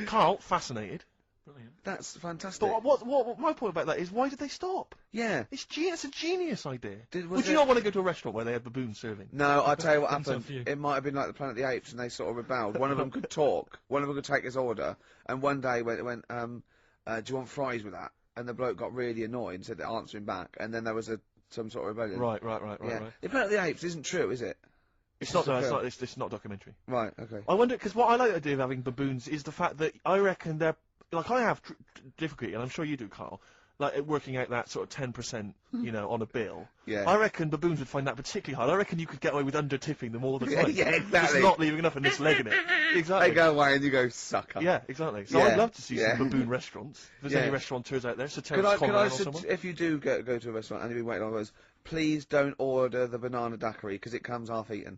Karl, fascinated. Brilliant. That's fantastic. But what my point about that is, why did they stop? Yeah. It's a genius idea. Was Would you not want to go to a restaurant where they had baboons serving? No, I'll tell you what Depends on happened. you. It might have been like the Planet of the Apes, and they sort of rebelled. One of them could talk. One of them could take his order. And one day went, do you want fries with that? And the bloke got really annoyed and said, answer him back. And then there was some sort of rebellion. Right. Yeah. The Planet of the Apes isn't true, is it? It's not a documentary. Right, okay. I wonder, because what I like the idea of having baboons is the fact that I reckon they're, like I have difficulty, and I'm sure you do, Karl, like working out that sort of 10%, you know, on a bill. Yeah. I reckon baboons would find that particularly hard. I reckon you could get away with under-tipping them all the time. Yeah, exactly. Just not leaving enough and just legging it. Exactly. They go away and you go, sucker. Yeah, exactly. So Yeah. I'd love to see Yeah. some baboon restaurants. If there's Yeah. any restaurateurs out there, so Could I if you do go to a restaurant and you've been waiting on those, please don't order the banana daiquiri, because it comes half-eaten.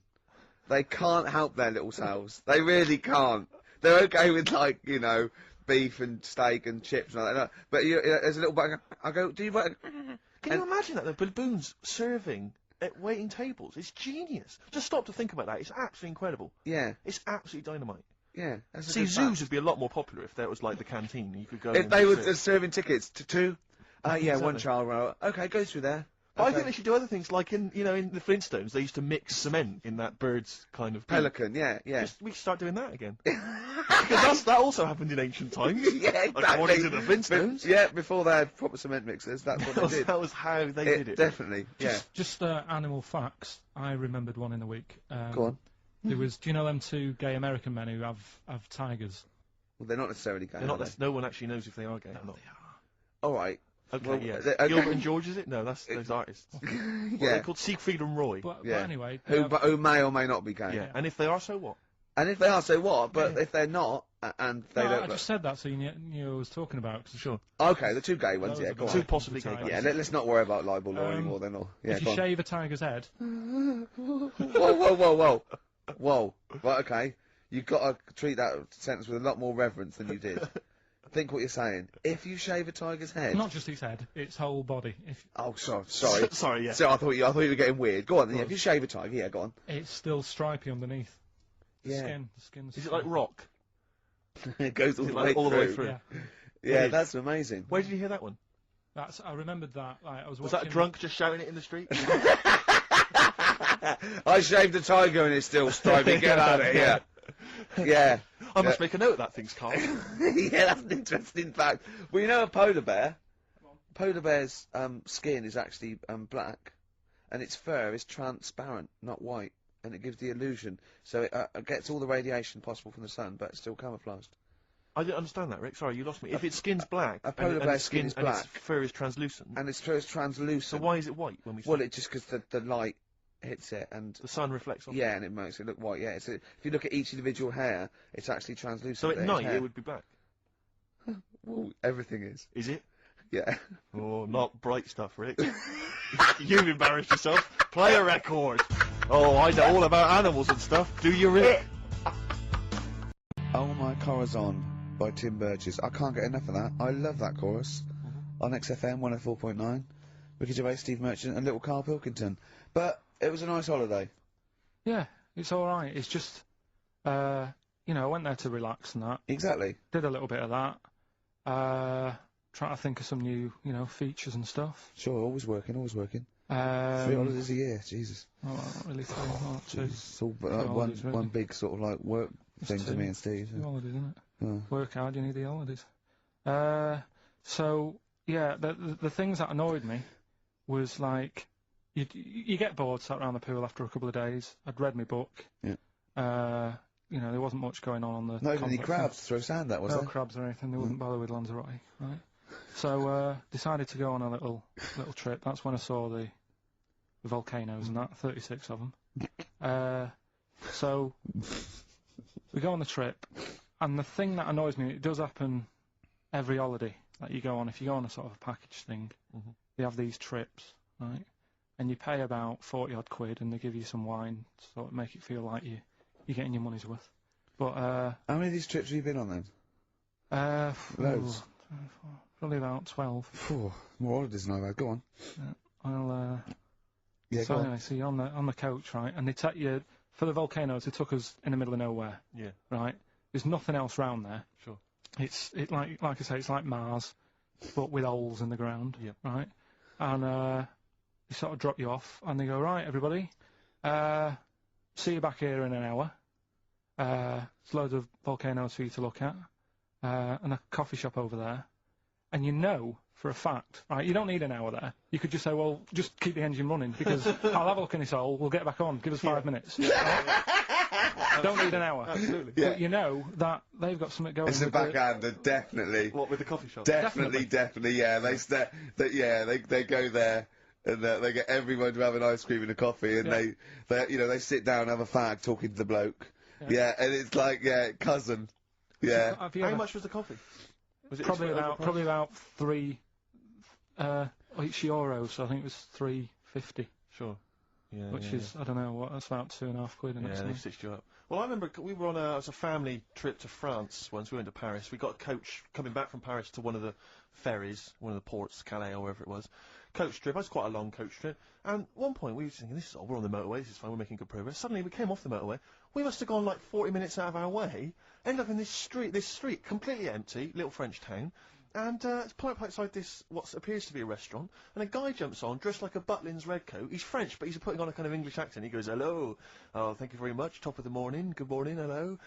They can't help their little selves. They really can't. They're okay with, like, you know, beef and steak and chips and all that. But there's a little bug. I go, do you... Can you imagine that, the baboons serving at waiting tables? It's genius. Just stop to think about that. It's absolutely incredible. Yeah. It's absolutely dynamite. Yeah. That's a See, good zoos fact. would be a lot more popular if that was like the canteen. You could go If in they and were sit. serving tickets to two... yeah, Exactly. one child row. Okay, go through there. But I Okay. think they should do other things, like in the Flintstones, they used to mix cement in that bird's kind of... Pelican, yeah. We should start doing that again. Because that also happened in ancient times. Yeah, exactly. According to the Flintstones. Yeah, before they had proper cement mixers, that's what they did. That was how they did it. Definitely, yeah. Just animal facts. I remembered one in the week. Go on. There was, do you know them two gay American men who have tigers? Well, they're not necessarily gay. They're not. No one actually knows if they are gay or not. All right. Okay, Well, yeah. okay. Gilbert and George, is it? No, that's those artists. What are they called? Siegfried and Roy. But Yeah. anyway, Who may or may not be gay. Yeah. And if they are, so what? And if they are, so what? But if they're not, and they no, don't. I just said that so you knew who I was talking about. Cause Sure. Okay, the two gay ones. Those Yeah, are go the on. Two possibly gay Tigers. guys. Yeah, let's not worry about libel law anymore then. Or yeah, if go you on. shave a tiger's head, Whoa. Right, okay. You've got to treat that sentence with a lot more reverence than you did. Think what you're saying. If you shave a tiger's head. not just his head, its whole body. If Oh, sorry. Sorry, yeah. So I thought you were getting weird. Go on then. Yeah, if you shave a tiger, yeah, go on. it's still stripy underneath. The Yeah. skin's Is it like rock? It goes all Is the it way like all the way through. through? Yeah, Yeah, that's amazing. Where did you hear that one? I remembered that. Like, I was Was watching. that drunk just shouting it in the street? I shaved a tiger and it's still stripy. Get out of here. Yeah. I must make a note of that, things, Carl. Yeah, that's an interesting fact. Well, you know a polar bear? Polar bear's skin is actually black, and its fur is transparent, not white, and it gives the illusion. So it gets all the radiation possible from the sun, but it's still camouflaged. I didn't understand that, Rick. Sorry, you lost me. If its skin's black, a polar and bear's its skin is and its black. fur is translucent, And its fur is translucent. so why is it white when we see Well, it just because the light hits it, and the sun reflects off? yeah, and it makes it look white. Yeah, if you look at each individual hair, it's actually translucent. So at There's night hair. it would be black. Well, everything is. Is it? Yeah. Oh, not bright stuff, Rick. You've embarrassed yourself. Play a record. Oh, I know all about animals and stuff. Do you, Rick? Oh My Corazon by Tim Burgess. I can't get enough of that. I love that chorus. On XFM 104.9. Ricky Gervais, Steve Merchant and little Karl Pilkington. But it was a nice holiday. Yeah, it's all right. It's just, you know, I went there to relax and that. Exactly. Did a little bit of that. Trying to think of some new, you know, features and stuff. Sure, always working, always working. 3 holidays a year, Jesus. Oh, not really 3, not 2. It's all holidays, really. one big sort of like work thing to 2. me and Steve. 2 holidays, isn't it? Oh. Work hard, you need the holidays. So, yeah, the things that annoyed me was, like, you get bored sat around the pool after a couple of days. I'd read my book. Yeah. You know, there wasn't much going on the Not even any complex. crabs to throw sand at, was No there? crabs or anything. They wouldn't bother with Lanzarote, right? So, decided to go on a little trip. That's when I saw the volcanoes and that, 36 of them. So, we go on the trip, and the thing that annoys me, it does happen every holiday that you go on. If you go on a sort of a package thing, they have these trips, right? And you pay about 40 odd quid, and they give you some wine to sort of make it feel like you're getting your money's worth. But how many of these trips have you been on then? Loads. Probably about 12. Phew, more holidays than I've had. Go on. Yeah, so go anyway, so you're on the coach, right? And they take you for the volcanoes. They took us in the middle of nowhere. Yeah. Right. There's nothing else round there. Sure. It's like I say, it's like Mars, but with holes in the ground. Yep. Right. And they sort of drop you off, and they go, right, everybody, see you back here in an hour. There's loads of volcanoes for you to look at, and a coffee shop over there. And you know for a fact, right, you don't need an hour there. You could just say, well, just keep the engine running, because I'll have a look in this hole, we'll get back on, give us 5 minutes. Don't need an hour. Absolutely. Yeah. But you know that they've got something going It's a with the- backhander, definitely. What, with the coffee shop? Definitely, yeah. They go there and they get everyone to have an ice cream and a coffee, and they sit down and have a fag talking to the bloke. Yeah, and it's like cousin. Yeah. Have you How ever- much was the coffee? Was it Probably overpriced? about 3 each euro, so I think it was 3.50, Sure. Yeah. which is I don't know what, that's about 2.5 quid. And Yeah, that's they nice. stitched you up. Well, I remember we were on it was a family trip to France once. We went to Paris. We got a coach coming back from Paris to one of the ferries, one of the ports, Calais or wherever it was. Coach trip. It was quite a long coach trip. And at one point we were thinking, this is we're on the motorway. This is fine. We're making good progress. Suddenly we came off the motorway. We must have gone like 40 minutes out of our way. Ended up in this street completely empty, little French town. And it's pulled up outside this, what appears to be a restaurant, and a guy jumps on, dressed like a Butlins red coat. He's French, but he's putting on a kind of English accent. He goes, hello, oh, thank you very much, top of the morning, good morning, hello.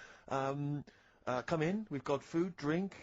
come in, we've got food, drink,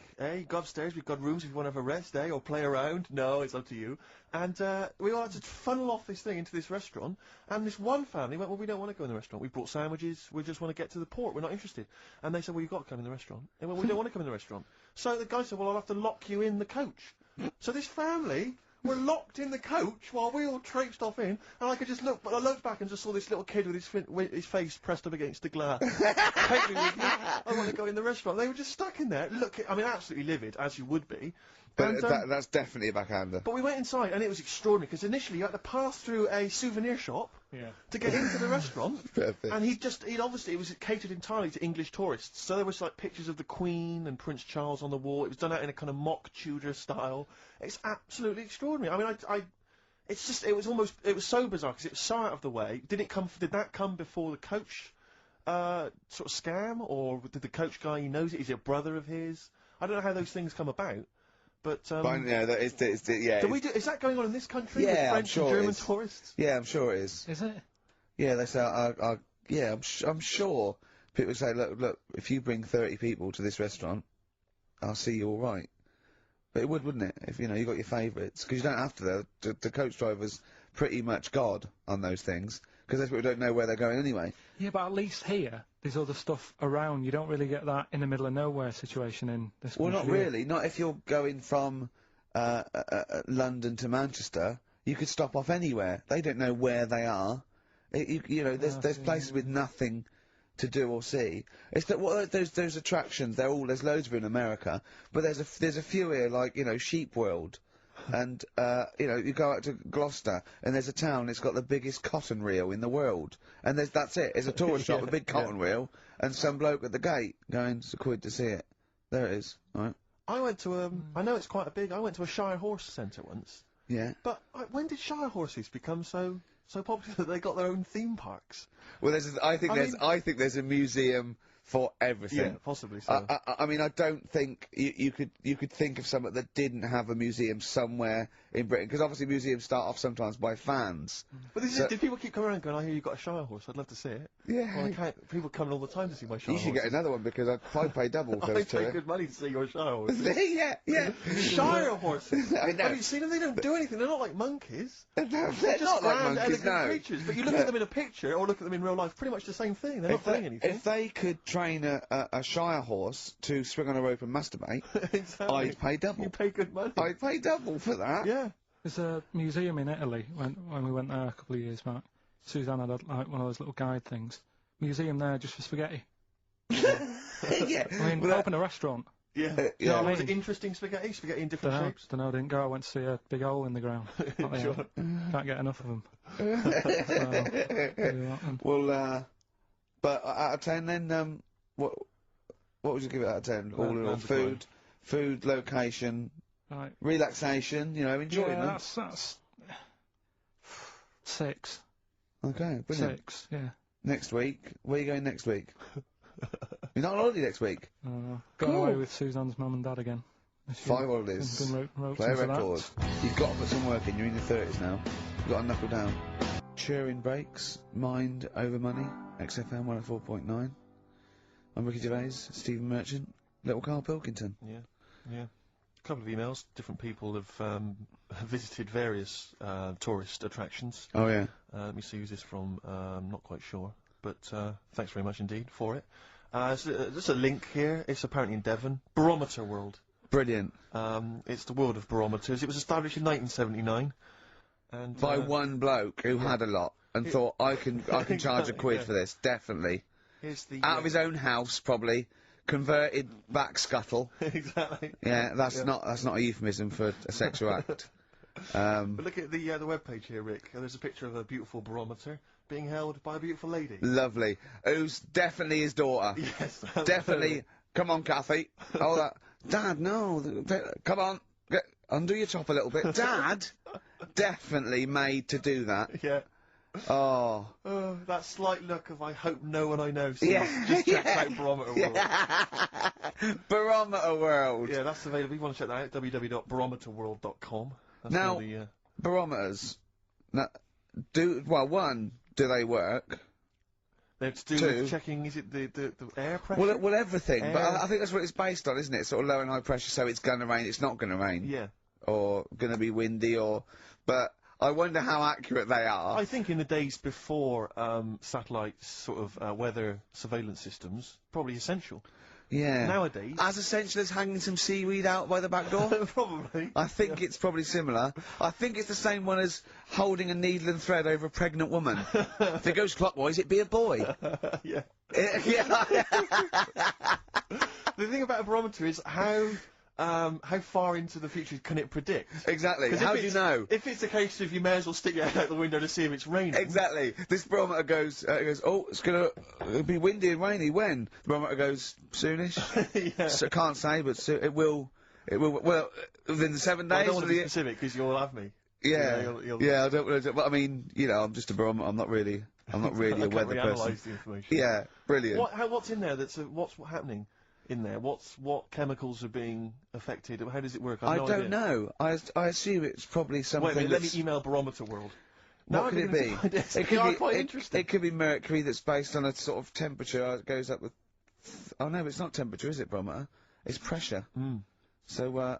go upstairs, we've got rooms if you want to have a rest, or play around. No, it's up to you. And, we all had to funnel off this thing into this restaurant, and this one family went, well, we don't want to go in the restaurant. We brought sandwiches, we just want to get to the port, we're not interested. And they said, well, you've got to come in the restaurant. They went, we don't want to come in the restaurant. So the guy said, well, I'll have to lock you in the coach. So this family were locked in the coach while we all traipsed off in, and I could just look, but I looked back and just saw this little kid with his face pressed up against the glass. Take me with you. I want to go in the restaurant. They were just stuck in there. I mean, absolutely livid, as you would be. But that's definitely a backhander. But we went inside, and it was extraordinary, because initially you had to pass through a souvenir shop to get into the restaurant. Perfect. And it was catered entirely to English tourists. So there was, like, pictures of the Queen and Prince Charles on the wall. It was done out in a kind of mock Tudor style. It's absolutely extraordinary. I mean, it was so bizarre, because it was so out of the way. Did that come before the coach, sort of scam? Or did the coach guy, he knows it? Is it a brother of his? I don't know how those things come about. But yeah, is that going on in this country? Yeah, with French I'm sure and German it is. tourists? Yeah, I'm sure it is. Is it? Yeah, they say, I'm sure people say, look, if you bring 30 people to this restaurant, I'll see you all right. But it would, wouldn't it? If, you know, you got your favourites. Because you don't have to, the coach driver's pretty much God on those things. Because those people don't know where they're going anyway. Yeah, but at least here, there's other stuff around. You don't really get that in the middle of nowhere situation in this country. Well, not really. Not if you're going from London to Manchester. You could stop off anywhere. They don't know where they are. You know, there's places with nothing to do or see. It's that those attractions. There's loads of them in America, but there's a few here, like, you know, Sheep World. And, you know, you go out to Gloucester, and there's a town that's got the biggest cotton reel in the world. And that's it. It's a tourist shop, a big cotton reel, and some bloke at the gate going, it's £1 to see it. There it is, right? I went to, I know it's quite I went to a Shire Horse Centre once. Yeah. But when did Shire horses become so popular that they got their own theme parks? Well, I think there's a museum for everything. Yeah, possibly so. I mean, I don't think you could think of something that didn't have a museum somewhere in Britain, because obviously museums start off sometimes by fans. But did people keep coming around going, I hear you've got a Shire horse, I'd love to see it? Yeah. Well, people come all the time to see my Shire horse. You should get another one, because I'd pay double for I to pay it. good money to see your Shire horse. Yeah. Shire horses! I know. Have you seen them? They don't do anything, they're not like monkeys. No, they're Just not like grand, monkeys, elegant no. creatures, but you look at them in a picture, or look at them in real life, pretty much the same thing, they're not doing anything. If they could train a Shire horse to swing on a rope and masturbate, Exactly. I'd pay double. You pay good money. I'd pay double for that. Yeah. There's a museum in Italy when we went there a couple of years back. Suzanne had like one of those little guide things. Museum there just for spaghetti. Yeah. I mean, open a restaurant. Yeah. Yeah. Was it interesting spaghetti? Spaghetti in different shapes? Dunno, didn't go. I went to see a big hole in the ground. Sure. Can't get enough of them. Well, but out of 10 then, what would you give it out of 10? All in all, food, location, Right. relaxation, you know, enjoyment. Yeah, that's 6. Okay, brilliant. 6, yeah. Next week, where are you going next week? You're not on holiday next week? Going Cool. away with Suzanne's mum and dad again. 5 holidays. Been roped Play a into that. record. You've got to put some work in. You're in your 30s now. You've got to knuckle down. Cheering breaks. Mind over money. XFM 104.9. I'm Ricky Gervais. Stephen Merchant. Little Karl Pilkington. Yeah. A couple of emails. Different people have visited various tourist attractions. Oh, yeah. Let me see who's this from. I'm not quite sure. But thanks very much indeed for it. There's a link here. It's apparently in Devon. Barometer World. Brilliant. It's the world of barometers. It was established in 1979. And By one bloke who had a lot and thought, I can charge a quid for this, definitely. Here's the, Out of his own house, probably. Converted back scuttle. Exactly. Yeah, that's not a euphemism for a sexual act. But look at the webpage here, Rick. There's a picture of a beautiful barometer being held by a beautiful lady. Lovely. Who's definitely his daughter. Yes. Definitely. Come on, Kathy. Oh, that. Dad, no. Come on. Undo your top a little bit. Dad? Definitely made to do that. Yeah. Oh. That slight look of I hope no one I know sees. Yeah. Just check out Barometer World. Barometer World. Yeah, that's available. You want to check that out? www.barometerworld.com. That's Now, all the, barometers. Now, do they work? They're to do with checking, is it the air pressure? Well, everything. But I think that's what it's based on, isn't it? Sort of low and high pressure, so it's gonna rain, it's not gonna rain. Yeah. Or gonna be windy, but I wonder how accurate they are. I think in the days before satellite sort of weather surveillance systems, probably essential. Yeah. Nowadays. As essential as hanging some seaweed out by the back door? Probably. I think it's probably similar. I think it's the same one as holding a needle and thread over a pregnant woman. If it goes clockwise, it'd be a boy. Yeah. Yeah. The thing about a barometer is how far into the future can it predict? Exactly. How do you know? If it's a case of you may as well stick your head out the window to see if it's raining. Exactly. This barometer goes, oh, it'll be windy and rainy. When? The barometer goes, soonish? Yeah. So, can't say, but it will, well, within the 7 days. I don't want to be specific, because you'll have me. Yeah. Yeah, I don't, but I mean, you know, I'm just a barometer, I'm not really a weather person. The information. Yeah, brilliant. What's in there what's happening? In there, what chemicals are being affected? How does it work? I don't know. I assume it's probably something. Wait a minute, let me email Barometer World. What could it be? It could be quite interesting. It could be mercury that's based on a sort of temperature. It goes up with. Oh no, it's not temperature, is it, barometer? It's pressure. So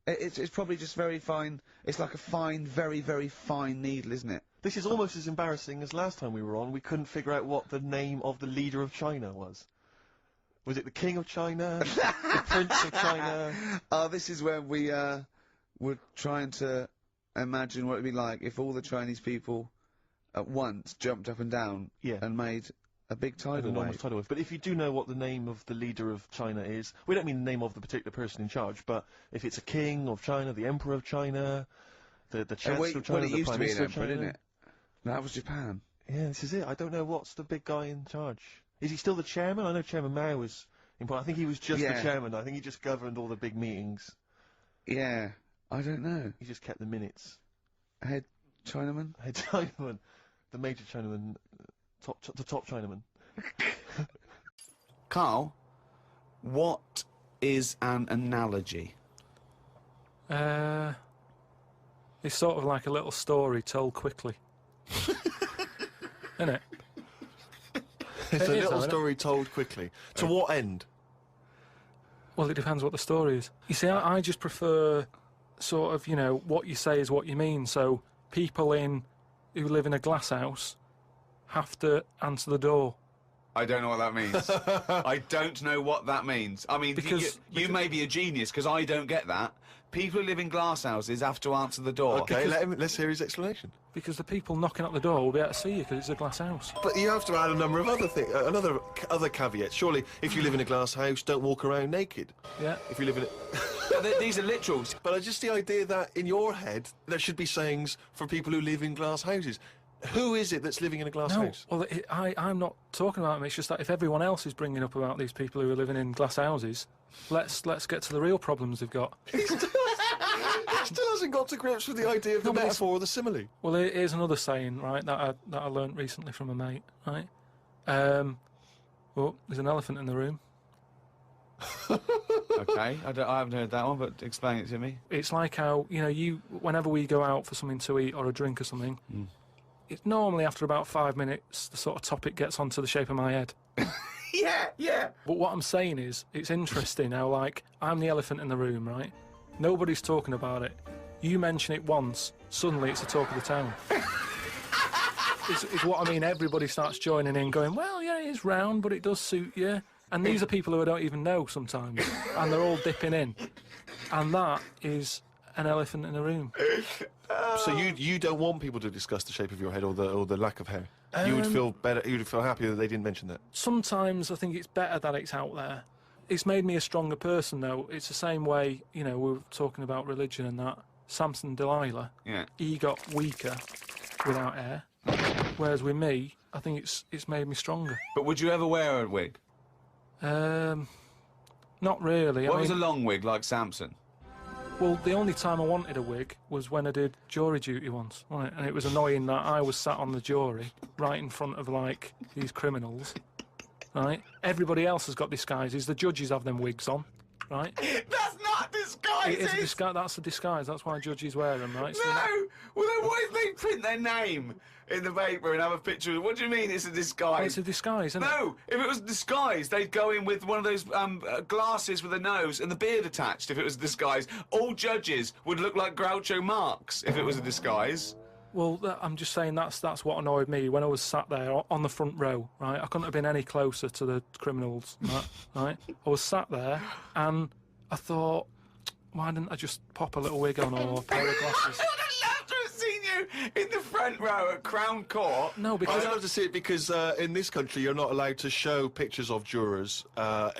it's probably just very fine. It's like a fine, very, very fine needle, isn't it? This is almost as embarrassing as last time we were on. We couldn't figure out what the name of the leader of China was. Was it the King of China? The Prince of China? Oh, this is when we were trying to imagine what it'd be like if all the Chinese people at once jumped up and down and made a big tidal wave. But if you do know what the name of the leader of China is, we don't mean the name of the particular person in charge, but if it's a King of China, the Emperor of China, the Chancellor of China, the Prime Minister of China. Didn't it? That was Japan. Yeah, this is it. I don't know what's the big guy in charge. Is he still the chairman? I know Chairman Mao was important. I think he was just the chairman. I think he just governed all the big meetings. Yeah, I don't know. He just kept the minutes. Head Chinaman? Head Chinaman. The major Chinaman. The top Chinaman. Karl, what is an analogy? It's sort of like a little story told quickly. Isn't it? It's a little story told quickly. To what end? Well, it depends what the story is. You see, I just prefer sort of, you know, what you say is what you mean. So people who live in a glass house have to answer the door. I don't know what that means. I don't know what that means. I mean, because you may be a genius, because I don't get that. People who live in glass houses have to answer the door. Okay, let's hear his explanation. Because the people knocking at the door will be able to see you because it's a glass house. But you have to add a number of other things, other caveats. Surely, if you live in a glass house, don't walk around naked. Yeah. If you live in it. These are literals. But just the idea that in your head there should be sayings for people who live in glass houses. Who is it that's living in a glass house? Well, I'm not talking about them. It's just that if everyone else is bringing up about these people who are living in glass houses, let's get to the real problems they've got. He still hasn't got to grips with the idea of the metaphor or the simile. Well, here's another saying, right, that I learnt recently from a mate, right? Well, there's an elephant in the room. Okay, I haven't heard that one, but explain it to me. It's like how, you know, whenever we go out for something to eat or a drink or something, it's normally after about 5 minutes the sort of topic gets onto the shape of my head. Yeah. But what I'm saying is, it's interesting how, like, I'm the elephant in the room, right? Nobody's talking about it. You mention it once, suddenly it's the talk of the town. It's what I mean. Everybody starts joining in, going, well, yeah, it is round, but it does suit you. And these are people who I don't even know sometimes, and they're all dipping in. And that is an elephant in the room. So you don't want people to discuss the shape of your head or the lack of hair? You would feel better, you would feel happier that they didn't mention that? Sometimes I think it's better that it's out there. It's made me a stronger person, though. It's the same way, you know, we were talking about religion and that. Samson Delilah, he got weaker without hair. Whereas with me, I think it's made me stronger. But would you ever wear a wig? Not really. What was a long wig like Samson? Well, the only time I wanted a wig was when I did jury duty once, wasn't it? And it was annoying that I was sat on the jury right in front of, like, these criminals, right? Everybody else has got disguises. The judges have them wigs on, right? That's not disguises! It is a disguise. That's a disguise. That's why judges wear them, right? No! Well, then why did they print their name in the paper and have a picture? What do you mean it's a disguise? It's a disguise, isn't it? No, if it was a disguise, they'd go in with one of those glasses with a nose and the beard attached. If it was a disguise, all judges would look like Groucho Marx if it was a disguise. Well, I'm just saying that's what annoyed me when I was sat there on the front row, right? I couldn't have been any closer to the criminals, right? I was sat there and I thought, why didn't I just pop a little wig on or a pair of glasses? Seen you in the front row at Crown Court. No, I'd because love to see it because in this country you're not allowed to show pictures of jurors.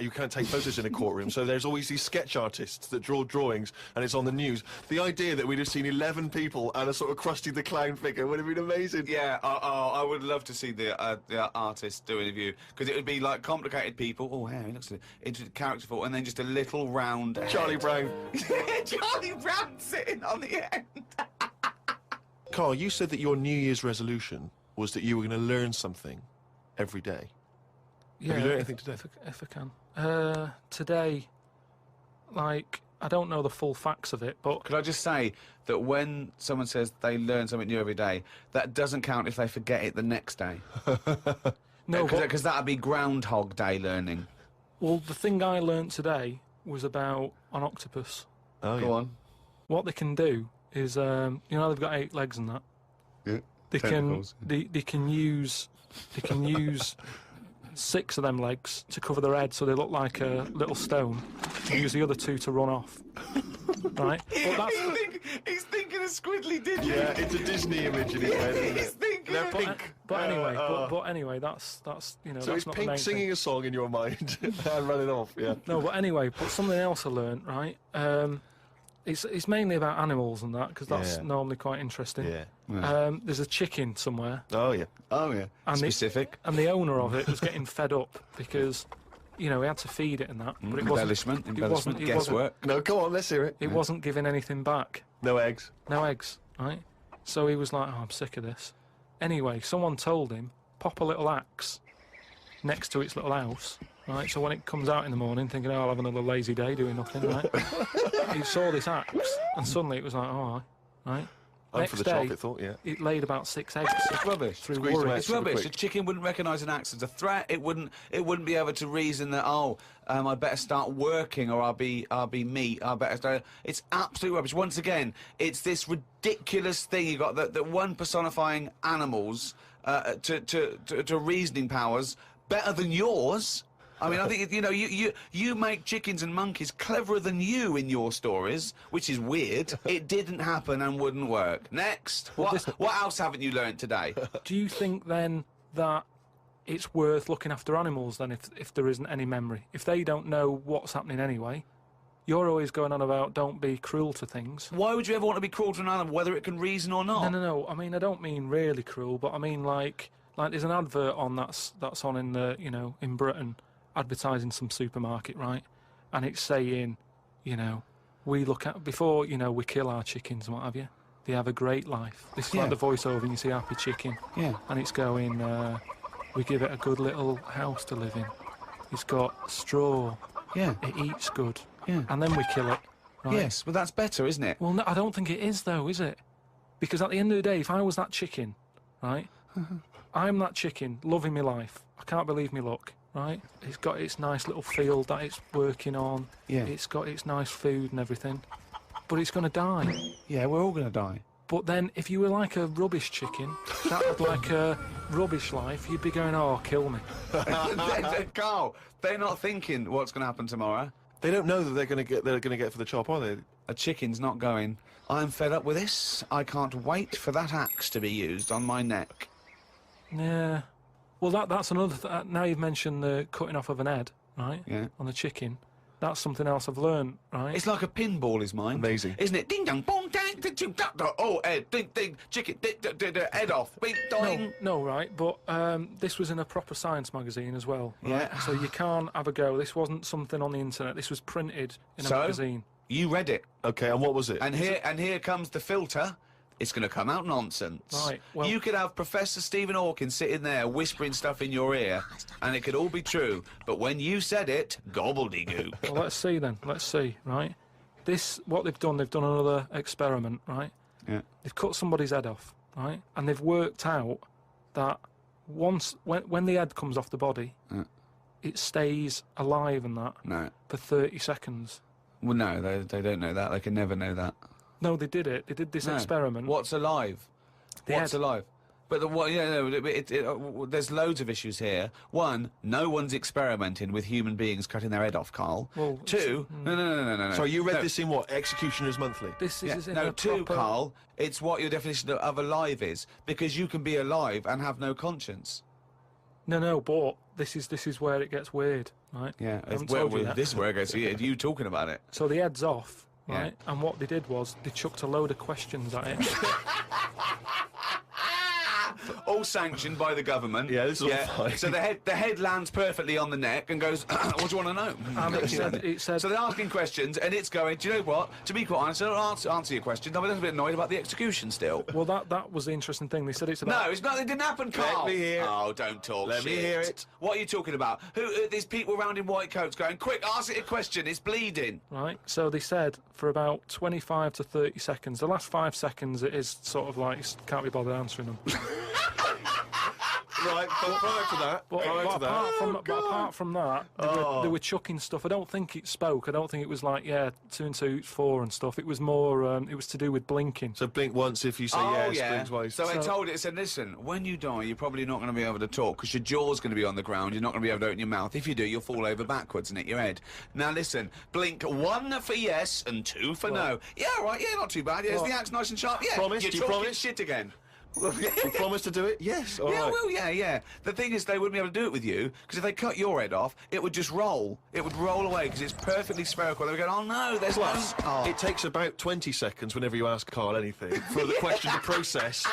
You can't take photos in a courtroom, so there's always these sketch artists that draw drawings, and it's on the news. The idea that we'd have seen 11 people and a sort of Krusty the Clown figure would have been amazing. Yeah, I would love to see the artist do an interview, because it would be like complicated people. Oh, yeah, he looks characterful, and then just a little round Charlie Brown. Charlie Brown sitting on the end. Carl, you said that your New Year's resolution was that you were going to learn something every day. yeah, Have you learned anything today? if I can. Today, like, I don't know the full facts of it, but Could I just say that when someone says they learn something new every day, that doesn't count if they forget it the next day. no, but, Because that'd be Groundhog Day learning. well, the thing I learnt today was about an octopus. Oh, Go on. What they can do is, you know, they've got 8 legs and that. Yeah. They Tentacles. they can use 6 of them legs to cover their head so they look like a little stone, and use the other 2 to run off. Right? But that's, He's thinking of Squidly Diddly. Yeah, it's a Disney image in his head, isn't He's it? thinking They're of pink. but anyway, but anyway, that's you know, So that's it's not the Pink main singing thing. a song in your mind and running off, yeah. No, but anyway, but something else I learnt, right? It's mainly about animals and that, because that's Yeah. normally quite interesting. Yeah. There's a chicken somewhere, Oh, yeah. Oh, yeah. And the- Specific. and the owner of it was getting fed up because, you know, he had to feed it and that, but it wasn't. Embellishment. it wasn't- Guesswork. No, go on, let's hear it. It wasn't giving anything back. No eggs. No eggs, right? So he was like, oh, I'm sick of this. Anyway, someone told him, pop a little axe next to its little house, right? So when it comes out in the morning thinking, oh, I'll have another lazy day doing nothing, right? He saw this axe, and suddenly it was like, oh, right? I'm Next for the day, chocolate thought, yeah. it laid about 6 eggs. It's rubbish. Through Squeeze them worry. out. It's super rubbish. quick. A chicken wouldn't recognise an axe as a threat. It wouldn't be able to reason that, I better start working, or I'll be meat. I better start. It's absolute rubbish. Once again, it's this ridiculous thing you got that one personifying animals to reasoning powers better than yours. I mean, I think, you know, you make chickens and monkeys cleverer than you in your stories, which is weird. It didn't happen and wouldn't work. Next. What else haven't you learnt today? Do you think then that it's worth looking after animals then if there isn't any memory? If they don't know what's happening anyway, you're always going on about don't be cruel to things. Why would you ever want to be cruel to an animal, whether it can reason or not? No. I mean, I don't mean really cruel, but I mean like there's an advert on that's on in the, you know, in Britain, advertising some supermarket, right? And it's saying, you know, we look at, before, you know, we kill our chickens and what have you, they have a great life. This is like the voiceover and you see Happy Chicken. Yeah. And it's going, we give it a good little house to live in. It's got straw. Yeah. It eats good. Yeah. And then we kill it. Right? Yes, but that's better, isn't it? Well, no, I don't think it is, though, is it? Because at the end of the day, if I was that chicken, right, I'm that chicken, loving my life. I can't believe me luck, right? It's got its nice little field that it's working on. Yeah. It's got its nice food and everything. But it's going to die. Yeah, we're all going to die. But then, if you were like a rubbish chicken, that had like a rubbish life, you'd be going, oh, kill me. Carl, they're not thinking what's going to happen tomorrow. They don't know that they're going to get for the chop, are they? A chicken's not going, I'm fed up with this. I can't wait for that axe to be used on my neck. Yeah. Well, that's another now you've mentioned the cutting off of an head, right? Yeah. On the chicken. That's something else I've learned, right? It's like a pinball is mine. Amazing. Isn't it? Ding dong, boom, dang, ding, ding, da, da. Oh, head, ding, ding, chicken, head off, beep, doing. No, right, but this was in a proper science magazine as well. Right? Yeah. So you can't have a go. This wasn't something on the internet. This was printed in a magazine. You read it. Okay, and what was it? And here comes the filter. It's going to come out nonsense. Right, well- you could have Professor Stephen Hawking sitting there whispering stuff in your ear, and it could all be true. But when you said it, gobbledygook. Well, let's see then. Let's see, right? What they've done another experiment, right? Yeah. They've cut somebody's head off, right? And they've worked out that when the head comes off the body, it stays alive and that No. for 30 seconds. Well, no, they don't know that. They can never know that. No, they did it. They did this experiment. What's alive? What's head. alive? But there's loads of issues here. One, no one's experimenting with human beings cutting their head off, Carl. Well, two, no. Sorry, you read this in what? Executioners Monthly? This is in No, a two, proper... Carl, it's what your definition of alive is. Because you can be alive and have no conscience. No, but this is where it gets weird, right? Yeah, I haven't told you yet. this is where it goes. You talking about it. So the head's off, Yeah. right? And what they did was they chucked a load of questions at it. All sanctioned by the government. Yeah, this is all fine. So the head lands perfectly on the neck and goes, what do you want to know? And it said... So they're asking questions, and it's going, do you know what? To be quite honest, I don't answer your questions. I'm a little bit annoyed about the execution still. Well, that was the interesting thing. They said it's about... No, it's not. It didn't happen, Carl. Let me hear. Oh, don't talk Let me shit. hear it. What are you talking about? Who? These people around in white coats going, quick, ask it a question. It's bleeding. Right, so they said for about 25 to 30 seconds. The last 5 seconds, it is sort of like, can't be bothered answering them. Right, but prior to that, But apart from that, they were chucking stuff. I don't think it spoke. I don't think it was like, 2 and 2 is 4 and stuff. It was more, it was to do with blinking. So blink once if you say yes, blink twice. So they told it, said, listen, when you die, you're probably not going to be able to talk because your jaw's going to be on the ground. You're not going to be able to open your mouth. If you do, you'll fall over backwards and hit your head. Now listen, blink 1 for yes and 2 for no. Yeah, right, yeah, not too bad. Yeah, is the axe nice and sharp? Yeah. Promise? You're Do you talking promise? shit again. You promise to do it? Yes. All right. Well, yeah. The thing is, they wouldn't be able to do it with you, because if they cut your head off, it would just roll. It would roll away, because it's perfectly spherical. They would go, oh no, there's Plus, no... it takes about 20 seconds whenever you ask Karl anything for the question to process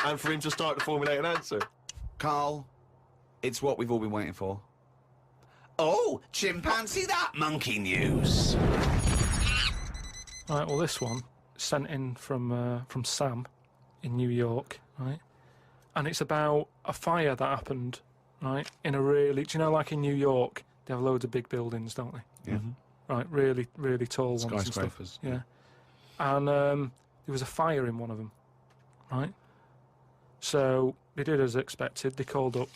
and for him to start to formulate an answer. Karl, it's what we've all been waiting for. Oh, chimpanzee that monkey news. Right, well, this one sent in from Sam in New York, right? And it's about a fire that happened, right, in a really... Do you know, like in New York, they have loads of big buildings, don't they? Yeah. Right, really, really tall ones and stuff. Skyscrapers. Yeah. And there was a fire in one of them, right? So they did as expected. They called up,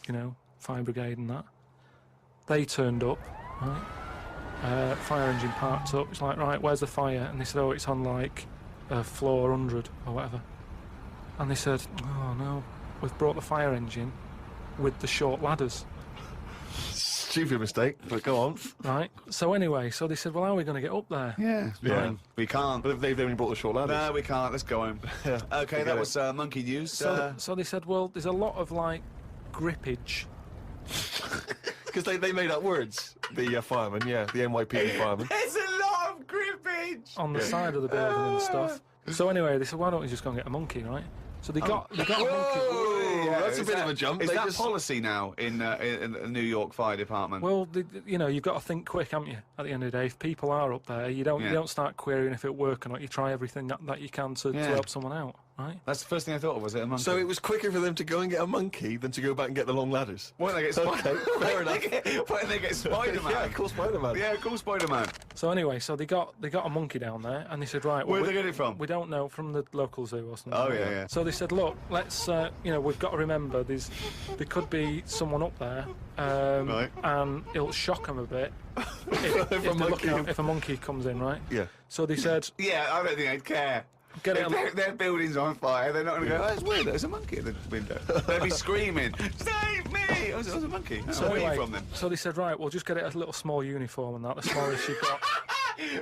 fire brigade and that. They turned up, right? Fire engine parked up. It's like, right, where's the fire? And they said, oh, it's on, like, floor 100 or whatever. And they said, oh, no, we've brought the fire engine with the short ladders. Stupid mistake, but go on. Right. So anyway, so they said, well, how are we going to get up there? Yeah. We can't. But they've only brought the short ladders. No, we can't. Let's go home. Yeah. Okay, that was monkey news. So they said, well, there's a lot of, like, grippage. Because they made up words. The fireman, the NYPD fireman. There's a lot of grippage! On the side of the building and stuff. So anyway, they said, why don't we just go and get a monkey, right? So they got a monkey. Yeah, that's a bit of a jump. Is They that just- policy now in the New York Fire Department? Well, you've got to think quick, haven't you? At the end of the day, if people are up there, you don't start querying if it works or not. You try everything that you can to help someone out, right? That's the first thing I thought of, was it a monkey? So it was quicker for them to go and get a monkey than to go back and get the long ladders. Why don't they get Okay, fair enough. Why don't they get Spider-Man? Yeah, call Spider-Man. Yeah, call Spider-Man. So anyway, so they got a monkey down there, and they said, right, well, Where did they get it from? We don't know, from the local zoo or something. Oh, like yeah, that. yeah. So they said, look, let's, we've got to remember there could be someone up there, Right. and it'll shock them a bit if a monkey comes in, right? Yeah. So they said, Yeah, I don't think they'd care. Get it If their building's on fire, they're not going to go, oh, it's weird, there's a monkey at the window. They'd be screaming, save me! Oh, there's a monkey. so Where are anyway, you from then? so they said, right, we'll just get it a little small uniform and that, the smallest you've got.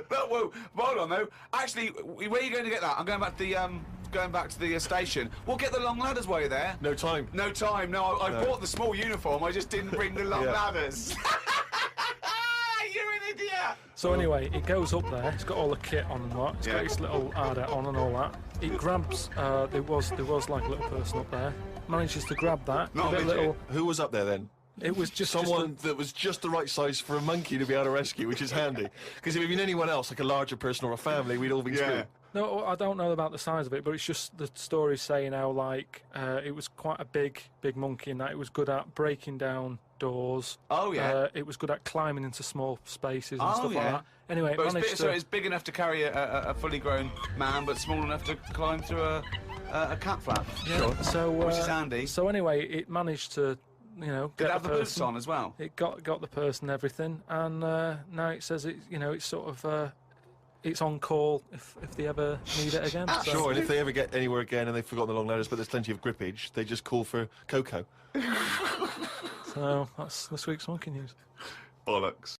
But, whoa, hold on though. Actually, where are you going to get that? I'm going back to the station. We'll get the long ladders while you're there. No time. No time. No, I bought the small uniform. I just didn't bring the long ladders. You're an idiot. So anyway, it goes up there. It's got all the kit on and what. It's got its little harder on and all that. It grabs. There was like a little person up there. Manages to grab that. Not give it a a little. Who was up there then? It was just Someone that was just the right size for a monkey to be able to rescue, which is handy. Because if it'd been anyone else, like a larger person or a family, we'd all been screwed. No, I don't know about the size of it, but it's just the story saying how, like, it was quite a big monkey and that it was good at breaking down outdoors. Oh, yeah. It was good at climbing into small spaces and Oh, stuff yeah. like that. Anyway, But it managed so to... it's big enough to carry a fully grown man, but small enough to climb through a cat flap. Yeah, so, Which is handy. So anyway, it managed to, you know, Did get it have the boots person. on as well? It got the purse and everything, and now it says it's sort of it's on call if they ever need it again. So. Sure, and if they ever get anywhere again and they've forgotten the long ladders, but there's plenty of grippage, they just call for Coco. So that's this week's monkey news. Bollocks.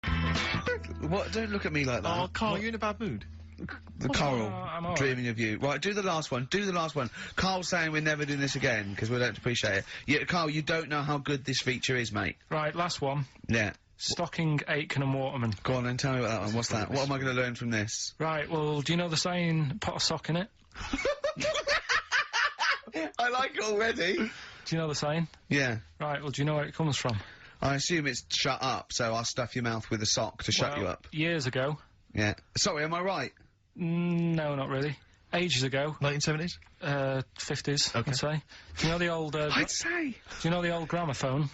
What? Don't look at me like that. Oh, Carl, you're in a bad mood. The Coral, I'm all right. dreaming of you. Right, do the last one. Do the last one. Carl's saying we're never doing this again because we don't appreciate it. Yeah, Carl, you don't know how good this feature is, mate. Right, last one. Yeah. Stocking, Aitken and Waterman. Go on then, tell me about that one. What's that? What am I going to learn from this? Right, well, do you know the saying, put a sock in it? I like it already. Do you know the saying? Yeah. Right, well, do you know where it comes from? I assume it's shut up, so I'll stuff your mouth with a sock to shut you up. Years ago. Yeah. Sorry, am I right? No, not really. Ages ago. 1970s? 50s, Okay. I'd say. Do you know the old... I'd say. Do you know the old gramophone?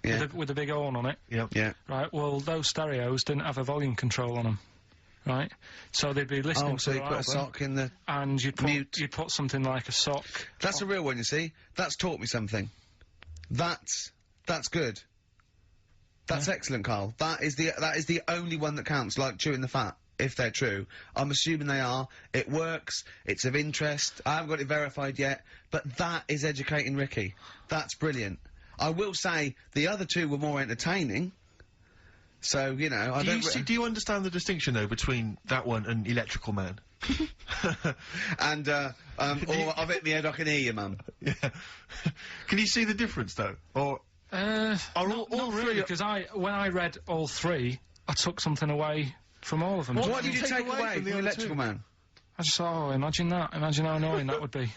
Yeah. With the big horn on it? Yeah. Yeah. Right, well, those stereos didn't have a volume control on them. Right? So they'd be listening Oh, to so you their put a album, sock in the... and you'd mute. put something like a sock. That's a real one, you see. That's taught me something. That's good. That's excellent, Carl. That is the only one that counts, like chewing the fat, if they're true. I'm assuming they are. It works. It's of interest. I haven't got it verified yet, but that is educating Ricky. That's brilliant. I will say the other two were more entertaining. So, you know, I don't... Do you understand the distinction, though, between that one and Electrical Man? And, or I've hit my head, I can hear you, Mum. Yeah. Can you see the difference, though? Or... Are all three... really, because when I read all three, I took something away from all of them. What did you take away from the other Electrical two? Man? I just thought, oh, imagine that. Imagine how annoying that would be.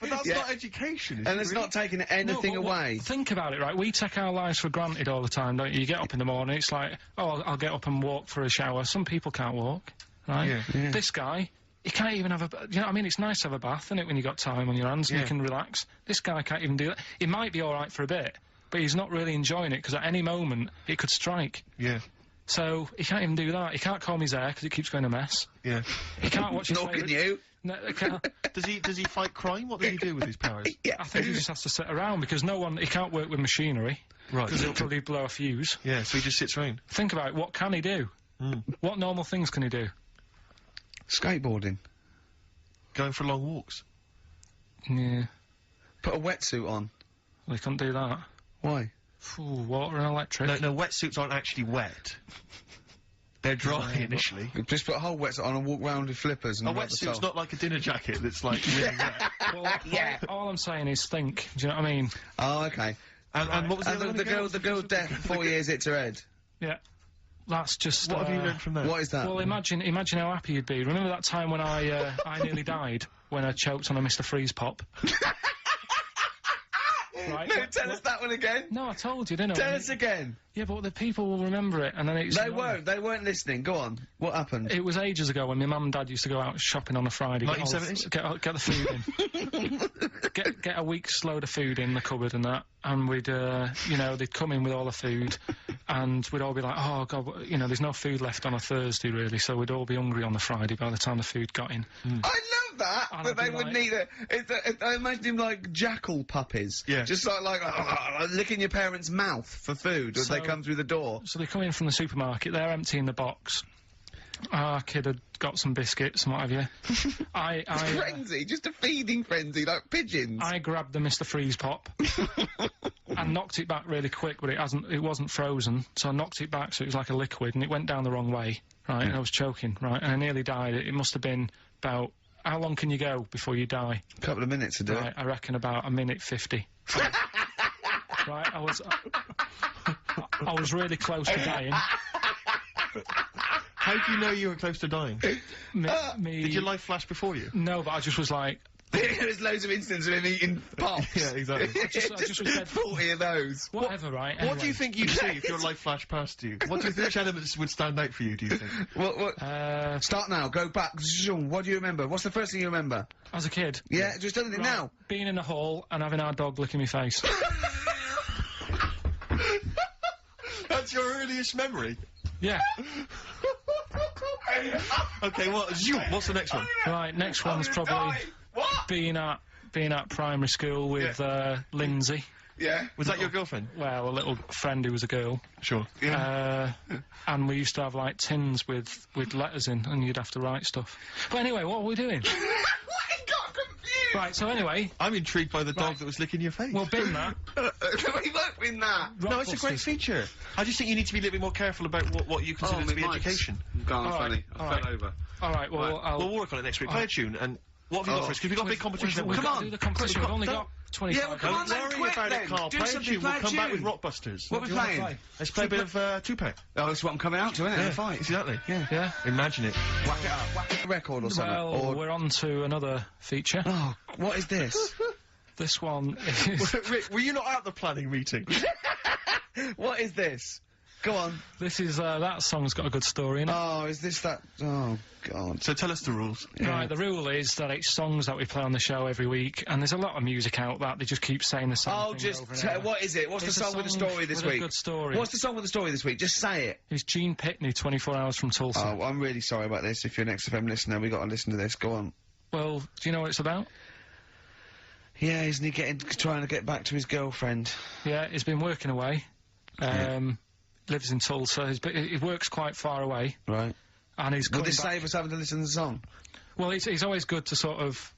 But that's not education, is And it, it's really? not taking anything No, but away. Think about it, right? We take our lives for granted all the time, don't you? You get up in the morning, it's like, oh, I'll get up and walk for a shower. Some people can't walk, right? Yeah. This guy, he can't even have a... You know what I mean? It's nice to have a bath, isn't it, when you've got time on your hands and you can relax. This guy can't even do that. He might be all right for a bit, but he's not really enjoying it, because at any moment, it could strike. Yeah. So, he can't even do that. He can't comb his hair, because it keeps going a mess. Yeah. He can't watch his Nor can favourite- you. No, he can't. Does he fight crime? What does he do with his powers? I think he just has to sit around, because he can't work with machinery. Right. Because he'll probably blow a fuse. Yeah, so he just sits around. Think about it, what can he do? What normal things can he do? Skateboarding. Going for long walks. Yeah, Put a wetsuit on. well, he couldn't do that. Why? Ooh, water and electric. No, wetsuits aren't actually wet. They're dry initially. Just put a whole wetsuit on and walk round with flippers and A rub the wetsuit's top. not like a dinner jacket that's like really wet. Well, all I'm saying is think. Do you know what I mean? Oh, okay. And what was the And other one the again? girl deaf, 4 years hits her head. Yeah. That's just. What have you learned from that? What is that? Well, imagine how happy you'd be. Remember that time when I nearly died when I choked on a Mr. Freeze pop? Right? No, tell us that one again. No, I told you, didn't I? Tell us again. Yeah, but the people will remember it, and then it's. They won't. They weren't listening. Go on. What happened? It was ages ago when my mum and dad used to go out shopping on a Friday. 1970s? Get the food in. get a week's load of food in the cupboard and that, and we'd, they'd come in with all the food, and we'd all be like, oh God, there's no food left on a Thursday really, so we'd all be hungry on the Friday by the time the food got in. I love that. And That I'd they be would like- need it. I imagine him like jackal puppies. Yeah. Just like licking your parents' mouth for food as they So- come through the door. So they come in from the supermarket, they're emptying the box. Our kid had got some biscuits and what have you. Frenzy, just a feeding frenzy, like pigeons. I grabbed the Mr. Freeze pop and knocked it back really quick, but it wasn't frozen, so I knocked it back so it was like a liquid, and it went down the wrong way, right, and I was choking, right, and I nearly died. It must have been about, how long can you go before you die? A couple of minutes to do Right, it. I reckon about a minute 50. Right, I was really close to dying. How do you know you were close to dying? Did your life flash before you? No, but I just was like... There's loads of instances of him eating pops. Yeah, exactly. I just was dead. 40 of those. Whatever, right? What do anyway. you think you'd see if your life flashed past you? Which elements would stand out for you, do you think? What? Start now, go back. What do you remember? What's the first thing you remember? As a kid. Yeah, just anything now. Being in the hall and having our dog licking my face. That's your earliest memory? Yeah. Okay, what's the next one? Right, next one's probably being at primary school with Lindsay. Yeah. Was that your girlfriend? Well, a little friend who was a girl. Sure. And we used to have like tins with letters in, and you'd have to write stuff. But anyway, what are we doing? I got confused! Right, so anyway... I'm intrigued by the dog that was licking your face. Well, bin that. We won't win that! No, it's a great feature. I just think you need to be a little bit more careful about what you consider to be education. Go on, funny. I fell over. Alright, well, we'll work on it next week. Play a tune, and what have you got for us? Because we've got a big competition. Come on! Do the competition. We've only got 25 Yeah, well, come on Don't then, worry quick about then. it, Carl. Do Play a something, tune. play We'll a come back tune. with Rockbusters. What are we playing? Let's play a bit of Tupac. Oh, that's what I'm coming out to, isn't it? The fight. Exactly. Yeah. Imagine it. Whack it up. Whack a record or something. Well, we're on to another feature. Oh, what is this? This one is... Rick, were you not at the planning meeting? What is this? Go on. This is, that song's got a good story in it. Oh, is this that? Oh, God. So tell us the rules. Right, the rule is that it's songs that we play on the show every week, and there's a lot of music out that they just keep saying the same Oh, thing just over and over. what is it? What's It's the a song with the story this with week? a good story. What's the song with the story this week? Just say it. It's Gene Pitney, 24 Hours from Tulsa. Oh, I'm really sorry about this. If you're an XFM listener, we got to listen to this. Go on. Well, do you know what it's about? Yeah, isn't he trying to get back to his girlfriend? Yeah, he's been working away. Lives in Tulsa. He works quite far away. Right. And he's Would coming this back. save us having to listen to the song? Well, it's always good to sort of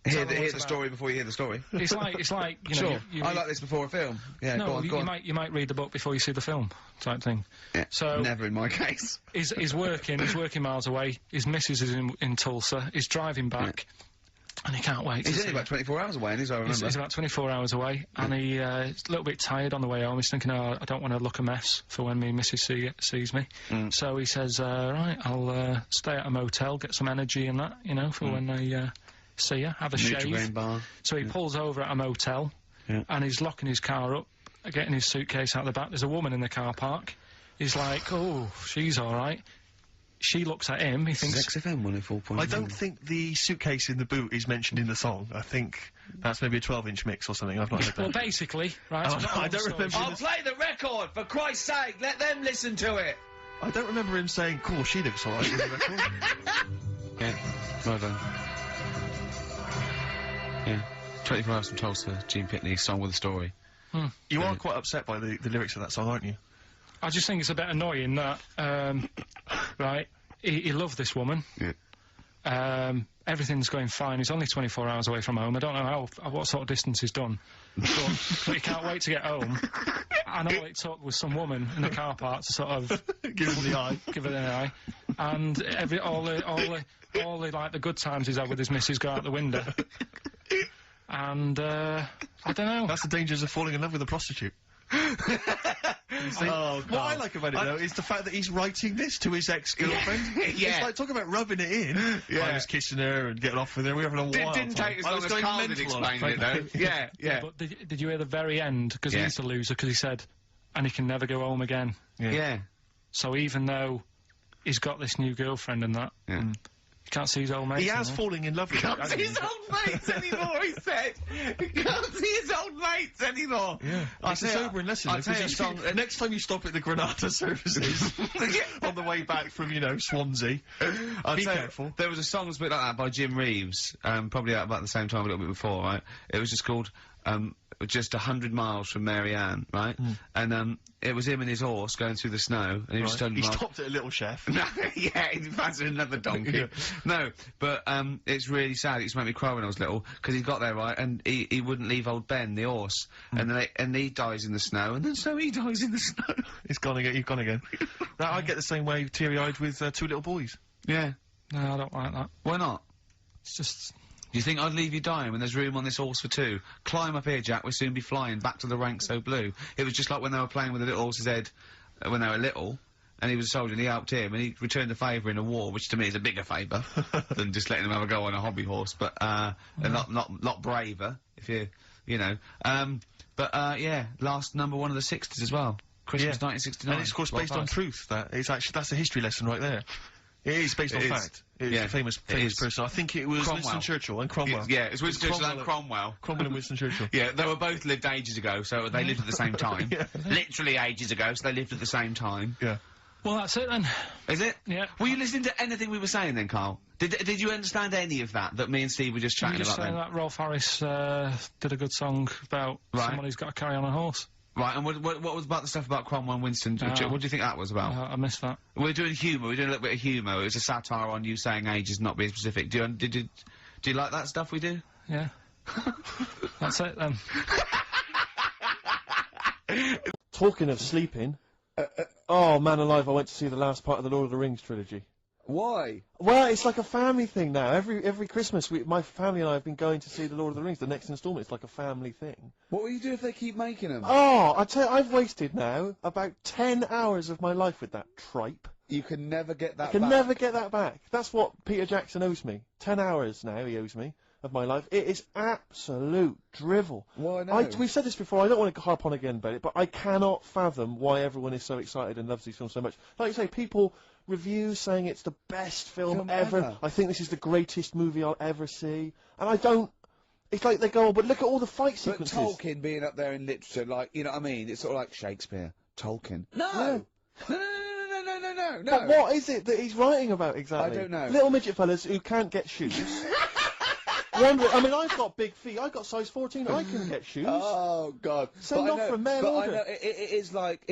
Hear what it's the about. story before you hear the story. It's like you know. Sure. You I like this before a film. Yeah, no, go on, go on. you might read the book before you see the film, type thing. Yeah, So never in my case. he's working miles away. His missus is in Tulsa. He's driving back, and he can't wait. He's to only see about 24 hours away, and I remember. He's about 24 hours away, and he's a little bit tired on the way home. He's thinking, oh, I don't want to look a mess for when me missus sees me. So he says, right, I'll stay at a motel, get some energy and that, you know, for when I see her, have a Nutrigrain shave. bar. So he pulls over at a motel, and he's locking his car up, getting his suitcase out the back. There's a woman in the car park. He's like, oh, she's all right. She looks at him, he thinks... XFM 104.1. I don't think the suitcase in the boot is mentioned in the song. I think that's maybe a 12-inch mix or something. I've not heard that. Well, basically, right... I don't remember... I'll play the record, for Christ's sake! Let them listen to it! I don't remember him saying, cool, she looks alright in the record. Yeah, well done. Yeah. 24 Hours from Tulsa, Gene Pitney, song with a story. You are quite upset by the lyrics of that song, aren't you? I just think it's a bit annoying that, right, he loved this woman. Yeah. Everything's going fine. He's only 24 hours away from home. I don't know what sort of distance he's done. But he can't wait to get home. And all it took was some woman in the car park to sort of... Give him the eye. Give her the eye. And all the, like, the good times he's had with his missus go out the window. And, I don't know. That's the dangers of falling in love with a prostitute. What I like about it, though, is the fact that he's writing this to his ex-girlfriend. Yeah. It's like, talking about rubbing it in. Yeah. I was kissing her and getting off with her, we were having a wild Didn't time. take as I long was as going Karl did mental on explain it, though. Yeah, yeah. But did you hear the very end? Because he's the loser, because he said, and he can never go home again. Yeah. So even though he's got this new girlfriend and that, he can't see his old mates He has anymore. falling in love with her. Can't see his old mates anymore, he said. He can't see his old mates anymore. Yeah. It's a sobering lesson. I'll tell you a song. Next time you stop at the Granada services on the way back from, you know, Swansea, be careful. There was a song that's a bit like that by Jim Reeves, probably out about the same time, a little bit before, right? It was just called, just 100 miles from Mary Ann, right? And, it was him and his horse going through the snow, and he was just 100 He miles. stopped at a Little Chef. No, yeah, he fancied another donkey. No, but, it's really sad. It used to make me cry when I was little, because he got there, right, and he wouldn't leave old Ben, the horse, and he dies in the snow, and then so he dies in the snow. He's gone again, you've gone again. Now, I get the same way teary-eyed with two little boys. Yeah. No, I don't like that. Why not? It's just... You think I'd leave you dying when there's room on this horse for two? Climb up here, Jack, we'll soon be flying back to the ranks so blue. It was just like when they were playing with the little horse's head when they were little, and he was a soldier and he helped him, and he returned the favour in a war, which to me is a bigger favour than just letting him have a go on a hobby horse, but, and not braver, if you know. Yeah, last number one of the 60s as well. Christmas 1969. And it's, of course, based on truth. That's a history lesson right there. It is based on It is. fact. It is a famous person. I think it was Cromwell. Winston Churchill and Cromwell. Yeah, it's Winston Churchill and Cromwell. Cromwell. Cromwell and Winston Churchill. Yeah, they were both lived ages ago, so they lived at the same time. Literally ages ago, so they lived at the same time. Yeah. Well, that's it then. Is it? Yeah. Were you listening to anything we were saying then, Carl? Did you understand any of that me and Steve were just I'm chatting just about saying then? that Rolf Harris did a good song about someone who's got to carry on a horse. Right, and what was about the stuff about Cromwell and Winston? What do you think that was about? I missed that. We're doing humour. We're doing a little bit of humour. It was a satire on you saying age is not being specific. Do you like that stuff we do? Yeah. That's it then. Talking of sleeping, oh man alive, I went to see the last part of the Lord of the Rings trilogy. Why? Well, it's like a family thing now. Every Christmas, my family and I have been going to see the Lord of the Rings. The next instalment, it's like a family thing. What will you do if they keep making them? Oh, I tell you, I've wasted now about 10 hours of my life with that tripe. You can never get that I can back. never get that back. That's what Peter Jackson owes me. 10 hours now he owes me of my life. It is absolute drivel. Well, I know. We've said this before, I don't want to harp on again about it, but I cannot fathom why everyone is so excited and loves these films so much. Like you say, people reviews saying it's the best film ever. I think this is the greatest movie I'll ever see. And I don't... It's like they go, oh, but look at all the fight sequences. But Tolkien being up there in literature, like, you know what I mean? It's sort of like Shakespeare. Tolkien. No! Yeah. No! But what is it that he's writing about exactly? I don't know. Little midget fellas who can't get shoes. I mean, I've got big feet. I've got size 14. I can get shoes. Oh God! Send off from mail order. I know it is like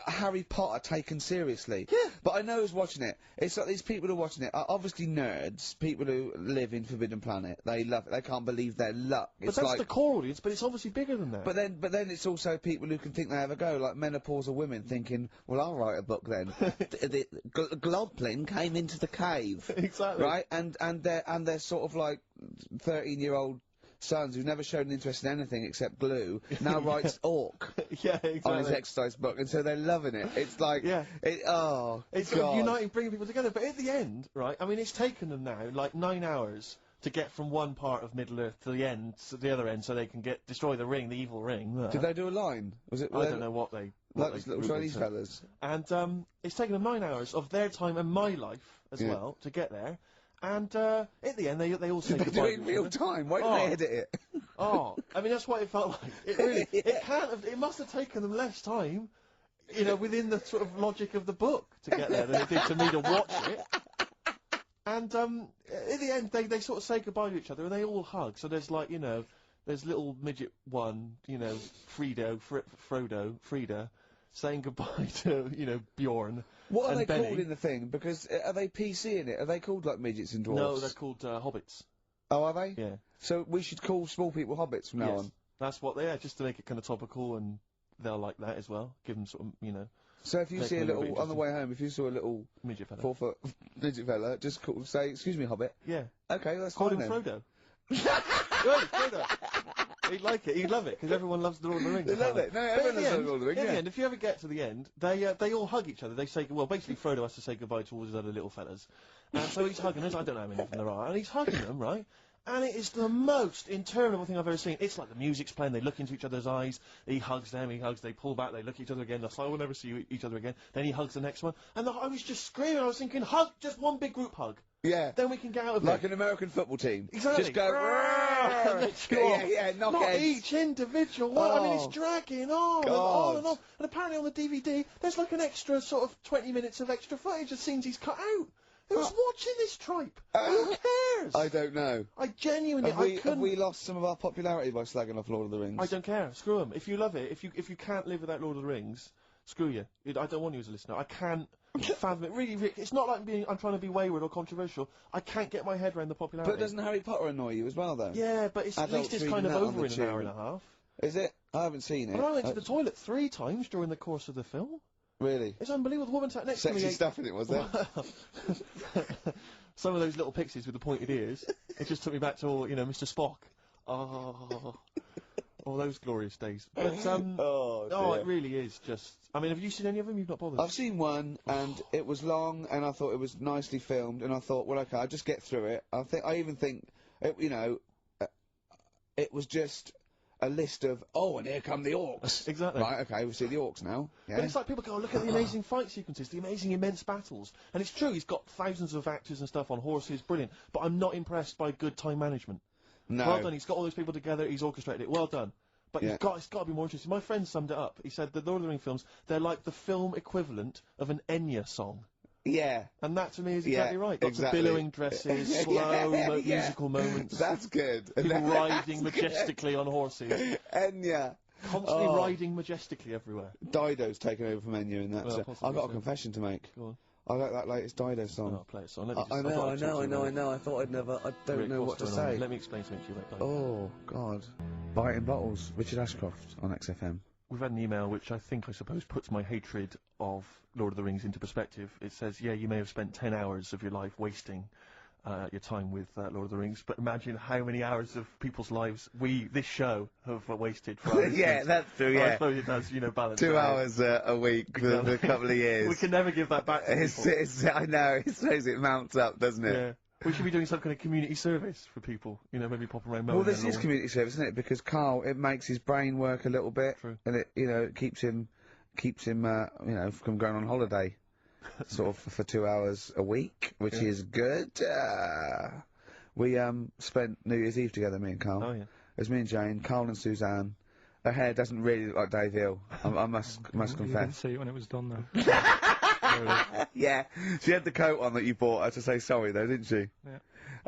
Harry Potter taken seriously. Yeah. But I know who's watching it. It's like these people who are watching it are obviously nerds, people who live in Forbidden Planet. They love it. They can't believe their luck. But that's the core audience, but it's obviously bigger than that. But then it's also people who can think they have a go, like menopausal women thinking, well, I'll write a book then. Globblin came into the cave. Exactly. Right? And they're sort of like 13-year-old sons who've never shown an interest in anything except glue, now writes Orc yeah, exactly. on his exercise book, and so they're loving it. It's like, it's sort of God. uniting, bringing people together. But at the end, right, I mean, it's taken them now, like, 9 hours to get from one part of Middle-earth to the end, to the other end, so they can destroy the ring, the evil ring. Did they do a line? Was it? I don't know what they... Like those little Chinese fellas. And, it's taken them 9 hours of their time and my life, as well, to get there. And, at the end, they all say Did they do goodbye it in real time? Why did they edit it? I mean, that's what it felt like. It really, it can't have, it must have taken them less time, you know, within the sort of logic of the book to get there than it did to me to watch it. And, at the end, they sort of say goodbye to each other and they all hug. So there's like, you know, there's little midget one, you know, Frida, saying goodbye to, you know, Bjorn. What are and they Benny. called in the thing? Because are they PC in it? Are they called like midgets and dwarfs? No, they're called hobbits. Oh, are they? Yeah. So we should call small people hobbits from now on. That's what they are, just to make it kind of topical, and they'll like that as well. Give them sort of, you know. So if you see a little on the way home, if you saw a little midget fella, 4 foot midget fella, just say, "Excuse me, hobbit." Yeah. Okay, that's call fine him then. Frodo. Good, Frodo. He'd like it. He'd love it because everyone loves the Lord of the Rings. They love it. No, everyone loves the Lord of the Rings. In the end, if you ever get to the end, they all hug each other. They say, well, basically Frodo has to say goodbye to all his other little fellas, and so he's hugging us. I don't know how many of them there are, and he's hugging them, right? And it is the most interminable thing I've ever seen. It's like the music's playing, they look into each other's eyes, he hugs them, they pull back, they look at each other again, they're like, we'll never see each other again. Then he hugs the next one, and I was just screaming, I was thinking, hug, just one big group hug. Yeah. Then we can get out of like it. an American football team. Exactly. Just go, knock Not heads. each individual one. I mean, it's dragging on and on and on. And apparently on the DVD, there's like an extra sort of 20 minutes of extra footage of scenes he's cut out. Who's watching this tripe? Who cares? I don't know. I genuinely, have we lost some of our popularity by slagging off Lord of the Rings? I don't care. Screw them. If you love it, if you can't live without Lord of the Rings, screw you. I don't want you as a listener. I can't fathom it. Really, it's not like I'm trying to be wayward or controversial. I can't get my head around the popularity. But doesn't Harry Potter annoy you as well, though? Yeah, but at least it's kind of over in an hour and a half. Is it? I haven't seen it. But I went to the toilet 3 times during the course of the film. Really? It's unbelievable. The woman sat next to me. Sexy stuff in it, was there? Some of those little pixies with the pointed ears. It just took me back to all, you know, Mr. Spock. Oh, all those glorious days. But it really is just. I mean, have you seen any of them? You've not bothered. I've seen one, and it was long, and I thought it was nicely filmed, and I thought, well, okay, I'll just get through it. I even think, you know, it was just a list of, oh, and here come the orcs. Exactly. Right, okay, we see the orcs now. Yeah. But it's like people go, oh, look at the amazing fight sequences, the amazing immense battles. And it's true, he's got thousands of actors and stuff on horses, brilliant. But I'm not impressed by good time management. No. Well done, he's got all those people together, he's orchestrated it, well done. But it's got to be more interesting. My friend summed it up. He said the Lord of the Rings films, they're like the film equivalent of an Enya song. Yeah. And that to me is exactly right. Lots exactly. of billowing dresses, slow musical moments. That's good. People riding majestically on horses. Enya. Constantly riding majestically everywhere. Dido's taken over from Enya in that. Well, so possibly I've got a so. confession to make. Go on. I like that latest Dido song. Oh, play a song. Let me just, I know. I thought I'd never. I don't Rick, know what's what to going on? say. Let me explain something to you about Dido. Oh God. Biting Bottles. Richard Ashcroft on XFM. We've had an email which I suppose puts my hatred of Lord of the Rings into perspective. It says, yeah, you may have spent 10 hours of your life wasting your time with Lord of the Rings, but imagine how many hours of people's lives this show, have wasted for our Yeah, that's true, yeah. I suppose it does, balance 2 it out. hours a week for a couple of years. We can never give that back to people. I know, it shows it mounts up, doesn't it? Yeah. We should be doing some kind of community service for people, maybe pop around. Well, this is community service, isn't it? Because Karl, it makes his brain work a little bit, True. and it, it keeps him, from going on holiday, sort of for 2 hours a week, which is good. We spent New Year's Eve together, me and Karl. Oh yeah. It was me and Jane, Karl and Suzanne. Her hair doesn't really look like Dave Hill. I must You didn't confess. see it when it was done, though. Yeah, she had the coat on that you bought her to say sorry, though, didn't she? Yeah.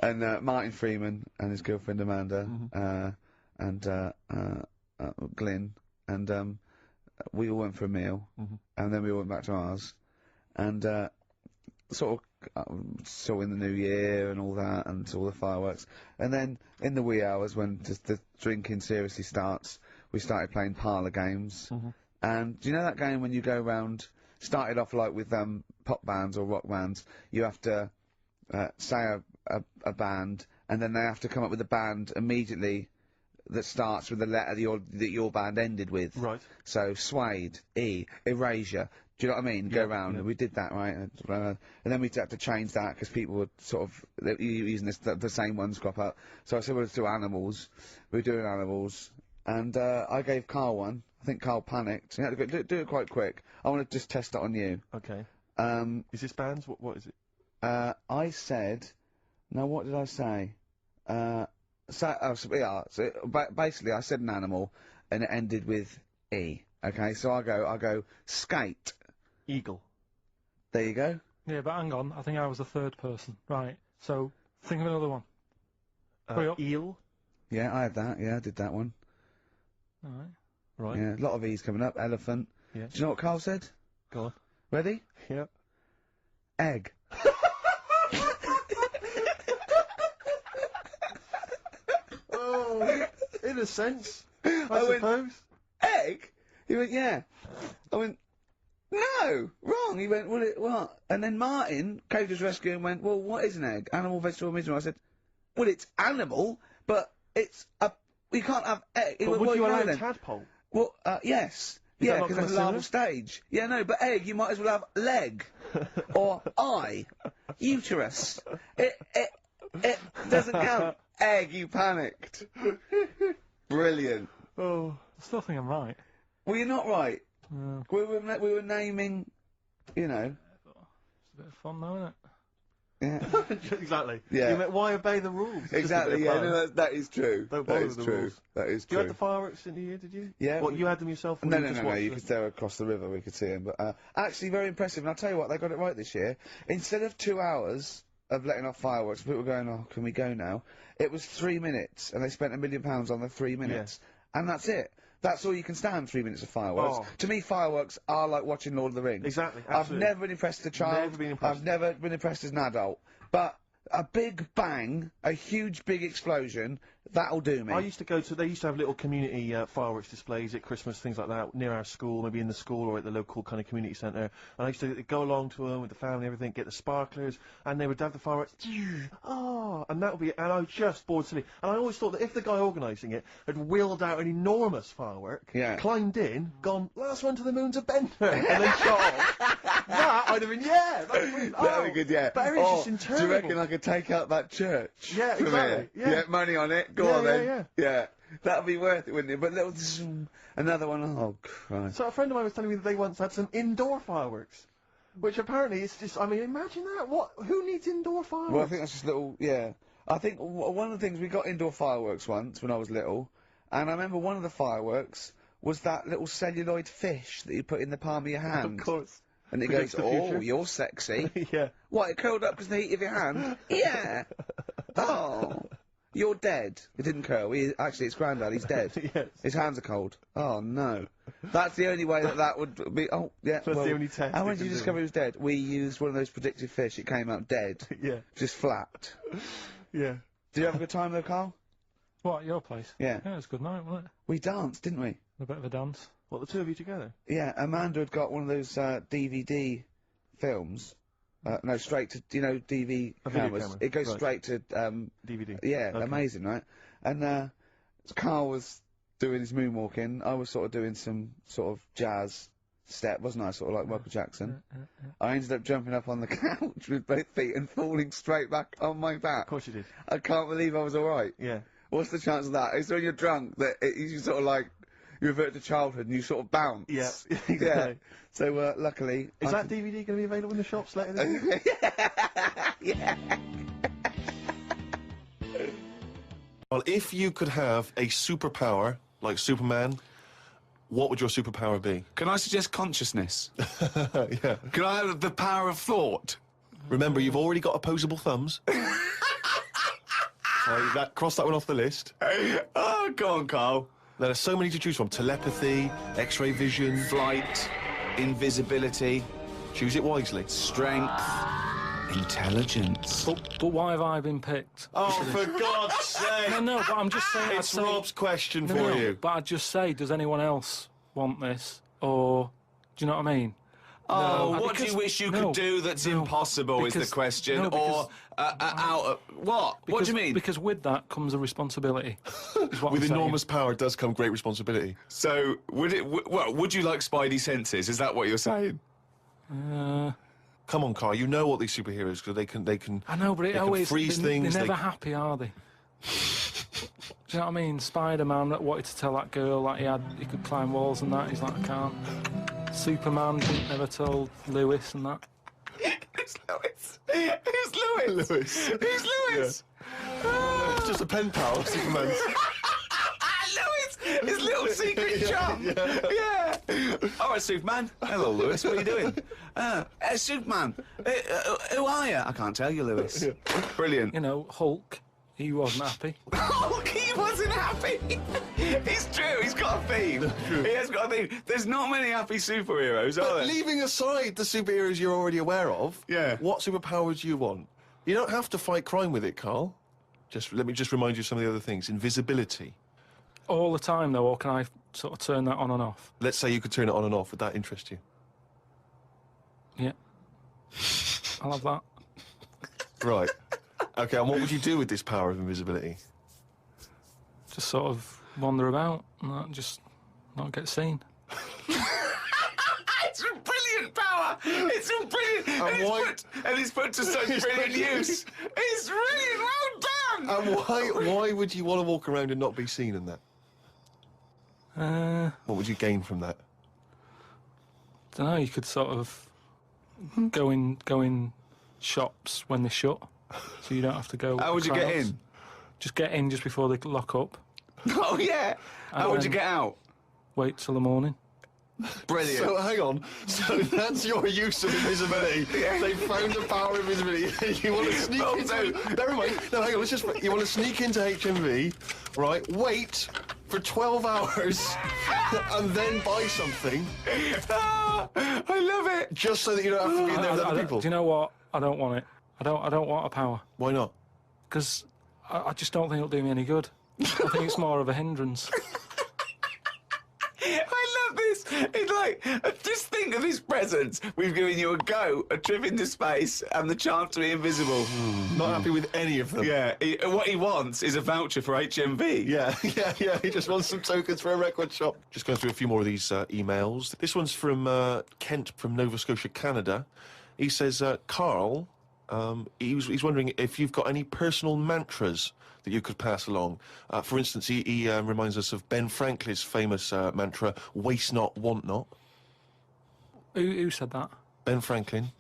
And Martin Freeman and his girlfriend Amanda, and Glyn, and we all went for a meal, and then we all went back to ours, and sort of saw in the new year and all that, and saw the fireworks, and then in the wee hours when just the drinking seriously starts, we started playing parlour games. And do you know that game when you go round? Started off like with pop bands or rock bands. You have to say a band, and then they have to come up with a band immediately that starts with the letter that your band ended with. Right. So Suede, E, Erasure. Do you know what I mean? Go round. Yeah. We did that, right? And then we had to change that because people were sort of using the same ones crop up. So I said we'll do animals. We were doing animals, and I gave Karl one. I think Karl panicked. You had to go, do it quite quick. I want to just test it on you. Okay. Is this bands? What is it? I said, no, what did I say? Basically I said an animal, and it ended with E. Okay, so I go skate. Eagle. There you go. Yeah, but hang on, I think I was the third person. Right, so think of another one. Eel. Yeah, I had that. Yeah, I did that one. Alright. Right. Yeah, a lot of E's coming up. Elephant. Yeah. Do you know what Karl said? Go on. Ready? Yeah. Egg. Oh, in a sense, I went, suppose. Egg? He went, yeah. I went, no, wrong. He went, well, what? And then Martin came to his rescue and went, well, what is an egg? Animal, vegetable, mineral. I said, well, it's animal, but it's you can't have egg. But would you allow tadpole? Well, yes. Yeah, because it's a larval stage. Yeah, no, but egg, you might as well have leg. Or eye. Uterus. It doesn't count. Egg, you panicked. Brilliant. Oh, I still think I'm right. Well, you're not right. No. We were naming, It's a bit of fun, though, isn't it? Yeah. Exactly. Yeah. You meant, why obey the rules? It's Exactly, just a bit yeah, of fun. no, that is true. Don't That follow is the true. rules. That is You true. had the fireworks in the year, did you? Yeah. What, you had them yourself? Or No, you no, just no, no, watched you them? could stare across the river, we could see him, but, actually very impressive, and I'll tell you what, they got it right this year. Instead of 2 hours of letting off fireworks, people were going, oh, can we go now? It was 3 minutes, and they spent £1 million on the 3 minutes. And that's it. That's all you can stand, 3 minutes of fireworks. Oh. To me, fireworks are like watching Lord of the Rings. Exactly, I've absolutely. never been impressed as a child. Never been impressed. I've never been impressed as an adult. But a big bang, a huge big explosion, that'll do me. I used to go to, they used to have little community fireworks displays at Christmas, things like that, near our school, maybe in the school or at the local kind of community centre. And I used to go along to them with the family and everything, get the sparklers, and they would have the fireworks, oh, and that would be, and I was just bored silly. And I always thought that if the guy organising it had wheeled out an enormous firework, climbed in, gone, last one to the moon's a bender, and then shot off, that I'd have been, yeah, that'd be, That'd be good, yeah. But everything's just Do interminable. you reckon I could take out that church? Yeah, from exactly, here? yeah. Get money on it. Go on then. Yeah. That'd be worth it, wouldn't it? But little another one. Oh Christ! So a friend of mine was telling me that they once had some indoor fireworks, which apparently is just. I mean, imagine that. What? Who needs indoor fireworks? Well, I think that's just little. Yeah, I think one of the things we got indoor fireworks once when I was little, and I remember one of the fireworks was that little celluloid fish that you put in the palm of your hand. Of course. And it Predicts goes, the oh, future. you're sexy. Yeah. What, it curled up because of the heat of your hand? Yeah. Oh. You're dead. It didn't curl. Actually, it's Grandad. He's dead. Yes. His hands are cold. Oh, no. That's the only way that would be... Oh, yeah. So that's the only test How they did you can discover do. he was dead? We used one of those predictive fish. It came out dead. Yeah. Just flat. Yeah. Did you have a good time, though, Carl? What, your place? Yeah. Yeah, it was a good night, wasn't it? We danced, didn't we? A bit of a dance. What, the two of you together? Yeah, Amanda had got one of those DVD films. No, straight to, you know, DV A video cameras. camera, It goes right. straight to, DVD. yeah, Okay. amazing, right? And, Carl was doing his moonwalking. I was sort of doing some sort of jazz step, wasn't I? Sort of like Michael Jackson. I ended up jumping up on the couch with both feet and falling straight back on my back. Of course you did. I can't believe I was alright. Yeah. What's the chance of that? It's when you're drunk that you sort of like, you revert to childhood and you sort of bounce. Yeah. Yeah. Exactly. So, luckily... Is that DVD going to be available in the shops later this year? Yeah. Well, if you could have a superpower, like Superman, what would your superpower be? Can I suggest consciousness? Yeah. Can I have the power of thought? Remember, you've already got opposable thumbs. So cross that one off the list. Oh, go on, Carl. There are so many to choose from. Telepathy, X-ray vision. Flight, invisibility, Choose it wisely. strength, intelligence. But why have I been picked? Oh, for God's sake! No, but I'm just saying... It's Rob's question No, for no, you. but I'd just say, does anyone else want this? Or, do you know what I mean? Oh, No, what do you because- wish you no, could do that's no, impossible is because- the question. no, because- or, out of... What? What do you mean? Because with that comes a responsibility. is what With I'm saying. enormous power does come great responsibility. So, would it... well, would you like Spidey senses? Is that what you're saying? Come on, Karl, you know what these superheroes, because they can... I know, but it they can always... freeze things, They're they- never happy, are they? Do you know what I mean? Spider-Man that wanted to tell that girl that he could climb walls and that. He's like, I can't. Superman never told Lewis and that. Who's Lewis? Who's Lewis? Lewis. Who's Lewis? It's just a pen pal, Superman's. Lewis! His little secret chum! Yeah! All right, Superman. Hello, Lewis. What are you doing? Superman. Who are you? I can't tell you, Lewis. Brilliant. You know, Hulk, he wasn't happy. Oh, he wasn't happy. It's true. He's got a theme. He has got a theme. There's not many happy superheroes, are But there? leaving aside the superheroes you're already aware of, Yeah. what superpowers do you want? You don't have to fight crime with it, Karl. Let me just remind you of some of the other things. Invisibility. All the time, though, or can I sort of turn that on and off? Let's say you could turn it on and off. Would that interest you? Yeah. I'll have that. Right. Okay, and what would you do with this power of invisibility? Just sort of wander about and that, just not get seen. It's a brilliant power. It's a brilliant. And it's put to such brilliant use. It's brilliant. Well done. And why would you want to walk around and not be seen in that? What would you gain from that? Don't know. You could sort of go in shops when they're shut, so you don't have to go. How would you get crowds. in? Just get in just before they lock up. Oh yeah. How would you get out? Wait till the morning. Brilliant. So hang on. So that's your use of invisibility. They found the power of invisibility. You want to sneak into... Never mind. No, hang on. Let's just... You want to sneak into HMV, right? Wait for 12 hours and then buy something. I love it. Just so that you don't have to be in there with other people. Do you know what? I don't want it. I don't want a power. Why not? Because I just don't think it'll do me any good. I think it's more of a hindrance. I love this. It's like, just think of his presents. We've given you a go, a trip into space, and the chance to be invisible. Not happy with any of them. Yeah, what he wants is a voucher for HMV. Yeah. He just wants some tokens for a record shop. Just going through a few more of these emails. This one's from Kent from Nova Scotia, Canada. He says, Karl, He's wondering if you've got any personal mantras that you could pass along. For instance, he reminds us of Ben Franklin's famous mantra, "Waste not, want not." Who said that? Ben Franklin.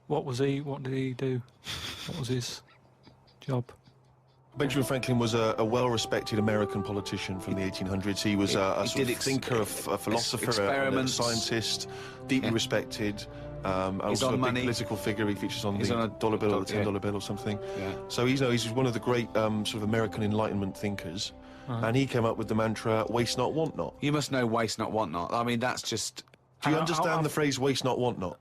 What did he do? What was his job? Benjamin Franklin was a well-respected American politician from the 1800s. He was a sort of thinker, a philosopher, a scientist, deeply respected. Also on a money. big political figure. He features on the dollar bill, or the $10 bill or something. Yeah. So he's one of the great sort of American Enlightenment thinkers. And he came up with the mantra, "Waste not, want not." You must know waste not, want not. I mean, that's just... Do you understand the phrase "waste not, want not"?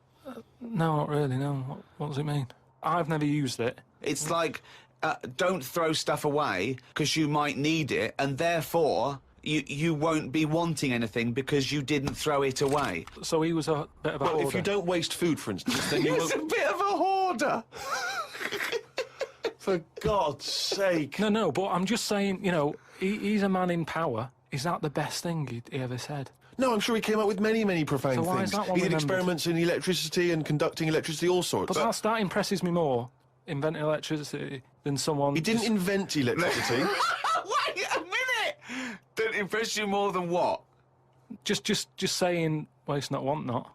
No, not really, no. What does it mean? I've never used it. It's like, don't throw stuff away because you might need it, and therefore you won't be wanting anything because you didn't throw it away. So he was a bit of a hoarder. If you don't waste food, for instance, then you He's a bit of a hoarder. For God's sake. No, but I'm just saying, you know, he's a man in power. Is that the best thing he ever said? No, I'm sure he came up with many, many profound So why things. is that one He did remembered? experiments in electricity and conducting electricity, all sorts. But that impresses me more, inventing electricity, than someone... He didn't invent electricity. Wait a minute! Don't impress you more than what? Just saying, waste not, want not.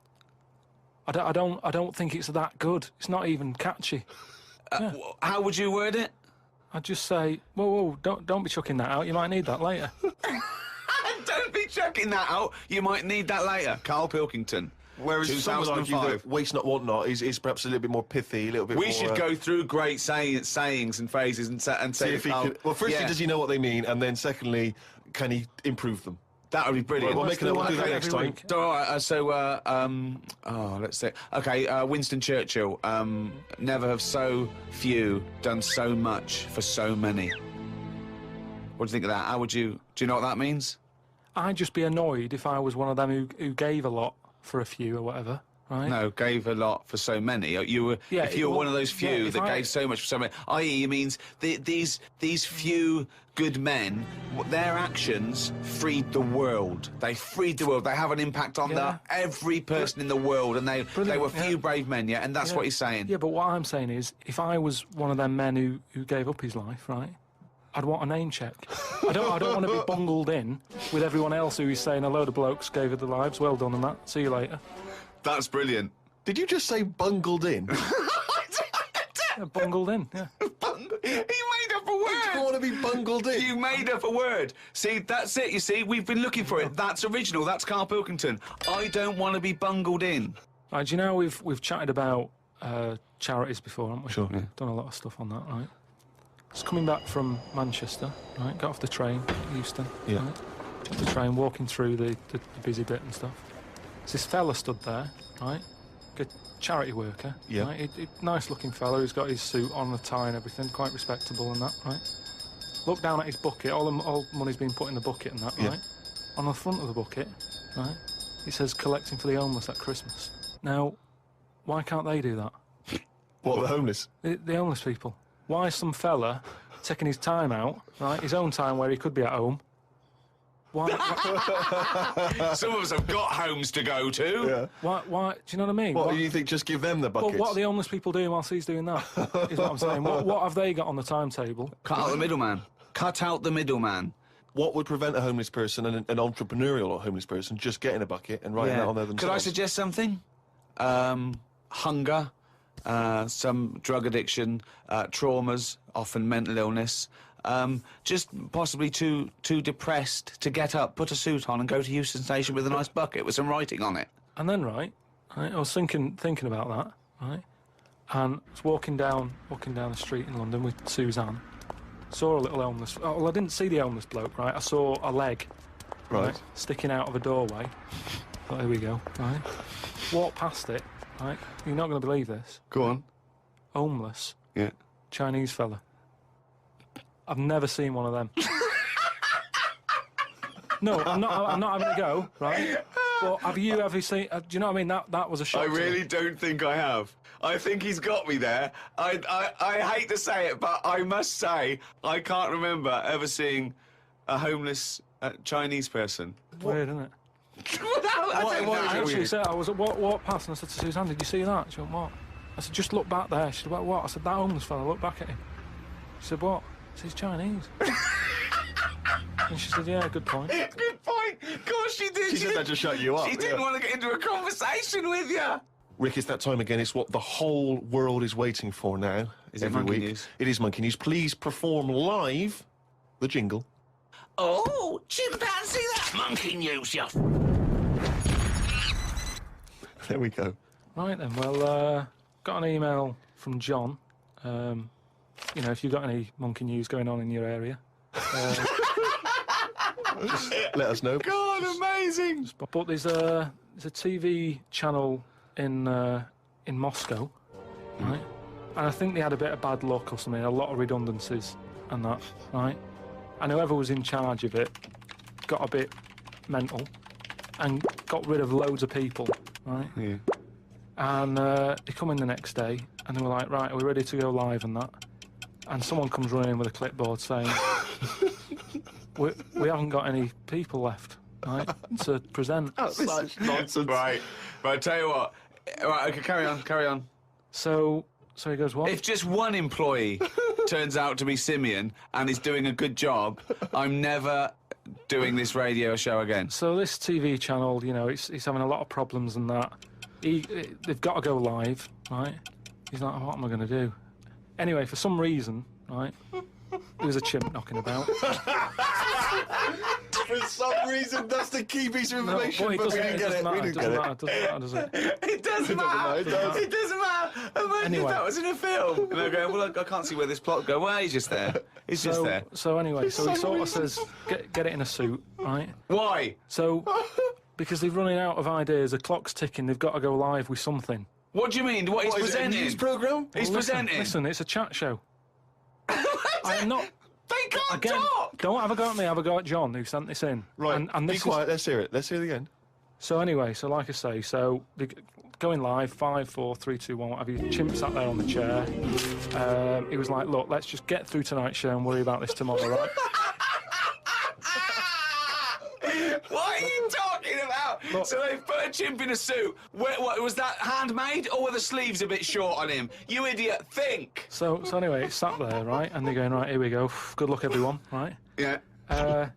I don't think it's that good. It's not even catchy. How would you word it? I'd just say, whoa, don't be chucking that out. You might need that later. Don't be chucking that out. You might need that later. Carl Pilkington. Whereas some would argue 2005. that waste not, want not is perhaps a little bit more pithy, a little bit more... We should go through great sayings and phrases and say See if he Carl, can... Well, firstly, does he know what they mean? And then secondly, can he improve them? that would be brilliant. We'll make it. We'll do that next time. All right, let's see. Okay, Winston Churchill. Never have so few done so much for so many. What do you think of that? How would you... Do you know what that means? I'd just be annoyed if I was one of them who gave a lot for a few or whatever, right? No, gave a lot for so many. You were, if you were one of those few that gave so much for so many, i.e., it means these few good men, their actions freed the world. They freed the world. They have an impact on every person in the world, and they were few brave men, and that's what he's saying. Yeah, but what I'm saying is, if I was one of them men who gave up his life, right? I'd want a name check. I don't want to be bungled in with everyone else who is saying a load of blokes gave it their lives. Well done on that. See you later. That's brilliant. Did you just say bungled in? Yeah, bungled in, yeah. He made up a word. I don't want to be bungled in. You made up a word. See, that's it, you see. We've been looking for it. That's original. That's Karl Pilkington. I don't want to be bungled in. Right, do you know we've chatted about charities before, haven't we? Sure. Yeah. Done a lot of stuff on that, right? Just coming back from Manchester, right? Got off the train, Euston. Yeah. Right? Off the train, walking through the busy bit and stuff. There's this fella stood there, right? A charity worker. Yeah. Right? Nice looking fella who's got his suit on, a tie and everything, quite respectable and that, right? Look down at his bucket, all money's been put in the bucket and that, Yeah. right? On the front of the bucket, right? It says collecting for the homeless at Christmas. Now, why can't they do that? What, the homeless? The homeless people. Why is some fella taking his time out, right? His own time where he could be at home. Why? Some of us have got homes to go to. Yeah. Why? Do you know what I mean? What do you think? Just give them the buckets? Well, what are the homeless people doing whilst he's doing that? Is what I'm saying. What have they got on the timetable? Cut out the middleman. Cut out the middleman. What would prevent a homeless person and an entrepreneurial or homeless person just getting a bucket and writing that on there themselves? Could I suggest something? Hunger, some drug addiction, traumas, often mental illness. Just possibly too depressed to get up, put a suit on, and go to Euston Station with a nice bucket with some writing on it. And then, right, I was thinking about that, right, and I was walking down the street in London with Suzanne. Saw a little homeless. Oh, well, I didn't see the homeless bloke, right? I saw a leg, Right. sticking out of a doorway. Thought, here we go, right? Walked past it, right? You're not going to believe this. Go on. Homeless, Yeah. Chinese fella. I've never seen one of them. No, I'm not having a go, right? Well, have you ever seen? Do you know what I mean? That was a shock. I to me. really don't think I have. I think he's got me there. I hate to say it, but I must say I can't remember ever seeing a homeless Chinese person. Weird, isn't it? I don't know. I actually said I was walked past and I said to Suzanne, "Did you see that?" She went, "What?" I said, just look back there. She said, what? I said, that homeless fella, look back at him. She said, what? I said, he's Chinese. And she said, yeah, good point. Good point. Of course she did. She said that to shut you up. She didn't want to get into a conversation with you. Rick, it's that time again. It's what the whole world is waiting for now. Is it every Monkey week. News? It is Monkey News. Please perform live the jingle. Oh, chimpanzee, that monkey news, you. There we go. Right then, well, got an email from John. You know, if you've got any monkey news going on in your area, just let us know. God, amazing! But there's a TV channel in Moscow, right? And I think they had a bit of bad luck or something, a lot of redundancies and that, right? And whoever was in charge of it got a bit mental and got rid of loads of people, right? Yeah. And they come in the next day and they were like, right, are we ready to go live and that? And someone comes running in with a clipboard saying, we haven't got any people left, right, to present. Such nonsense. Right, tell you what. Right, okay, carry on. So he goes, what? If just one employee turns out to be Simeon and is doing a good job, I'm never doing this radio show again. So this TV channel, you know, he's having a lot of problems and that. They've got to go live, right? He's like, what am I going to do? Anyway, for some reason, right, there was a chimp knocking about. For some reason, that's the key piece of information, No, but we didn't get it. We didn't get it. It doesn't matter, does it? It doesn't matter. It does. It doesn't matter. Imagine Anyway. if that was in a film. And they're going, well, I can't see where this plot go. Well, he's just there. He's just there. So anyway, so he sort of says, get it in a suit, right? Why? So, because they're running out of ideas, the clock's ticking, they've got to go live with something. What do you mean? What he's What, is it a presenting? news programme? He's Well, presenting. Listen, it's a chat show. I'm not... They can't Again, talk. don't have a go at me, have a go at John, who sent this in. Right, And be this quiet, let's hear it. Let's hear it again. So anyway, so like I say, so they're going live, 5, 4, 3, 2, 1, what have you. Chimp sat there on the chair. He was like, look, let's just get through tonight's show and worry about this tomorrow, right? What are you talking about? Look. So they put a chimp in a suit. What was that handmade, or were the sleeves a bit short on him? You idiot! Think. So anyway, it's sat there, right? And they're going, right, here we go. Good luck, everyone, right? Yeah.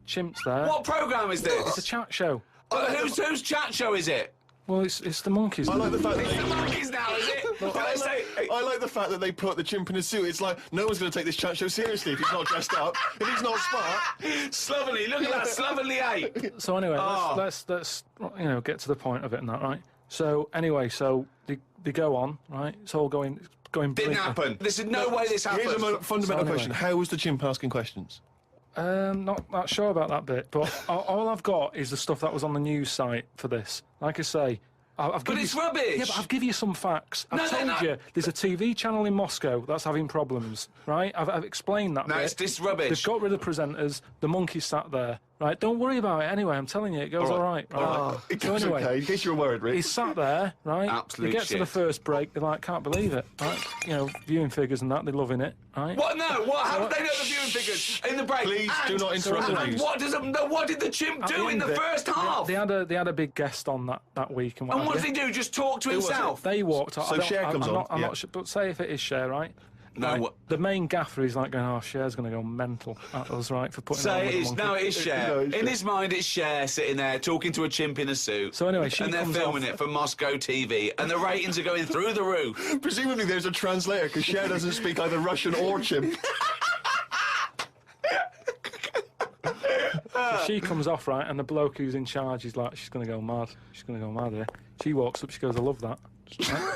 Chimp's there. What programme is It's a this? chat show. Whose chat show is it? Well, it's the monkeys. I like the fact that It's the monkeys now, is it? Can I say? I like the fact that they put the chimp in a suit. It's like, no one's going to take this chat show seriously if he's not dressed up, if he's not smart. Slovenly, look at that slovenly ape. So anyway, Oh. let's you know, get to the point of it and that, right? So anyway, so they go on, right? It's all going Didn't brilliantly. happen. There's no way this happened. Here's a fundamental anyway. question. How was the chimp asking questions? Not sure about that bit, but all I've got is the stuff that was on the news site for this. Like I say, I've But given it's you, rubbish. Yeah, but I've given you some facts. I've No, told no. you there's a TV channel in Moscow that's having problems, right? I've explained that No, bit. it's rubbish. They've got rid of presenters. The monkeys sat there, right? Don't worry about it. Anyway, I'm telling you, it goes all right. It So goes anyway, okay, in case you were worried, Rick. he's sat there, right? Absolute They get to the shit. first break, they're like, can't believe it, right? You know, viewing figures and that, they're loving it, right? What? No. What? How did they know the viewing figures in the break? Please do not interrupt the and news. what did the chimp At do in end the of it, first half? They had a big guest on that week and what And have what you. did he do? Just talk to himself? They walked off. So Cher comes on, I'm yeah. not sure, but say if it is Cher, right? No, Right, what- the main gaffer is like going, oh, Cher's going to go mental at us, right, for putting Say on it with the is. monkey. No, it is Cher. No, it's In Cher. his mind, it's Cher sitting there talking to a chimp in a suit. So anyway, she and they're comes filming off- it for Moscow TV, and the ratings are going through the roof. Presumably there's a translator, because Cher doesn't speak either Russian or chimp. So she comes off, right, and the bloke who's in charge is like, she's going to go mad. She's going to go mad here. She walks up, she goes, I love that. Right?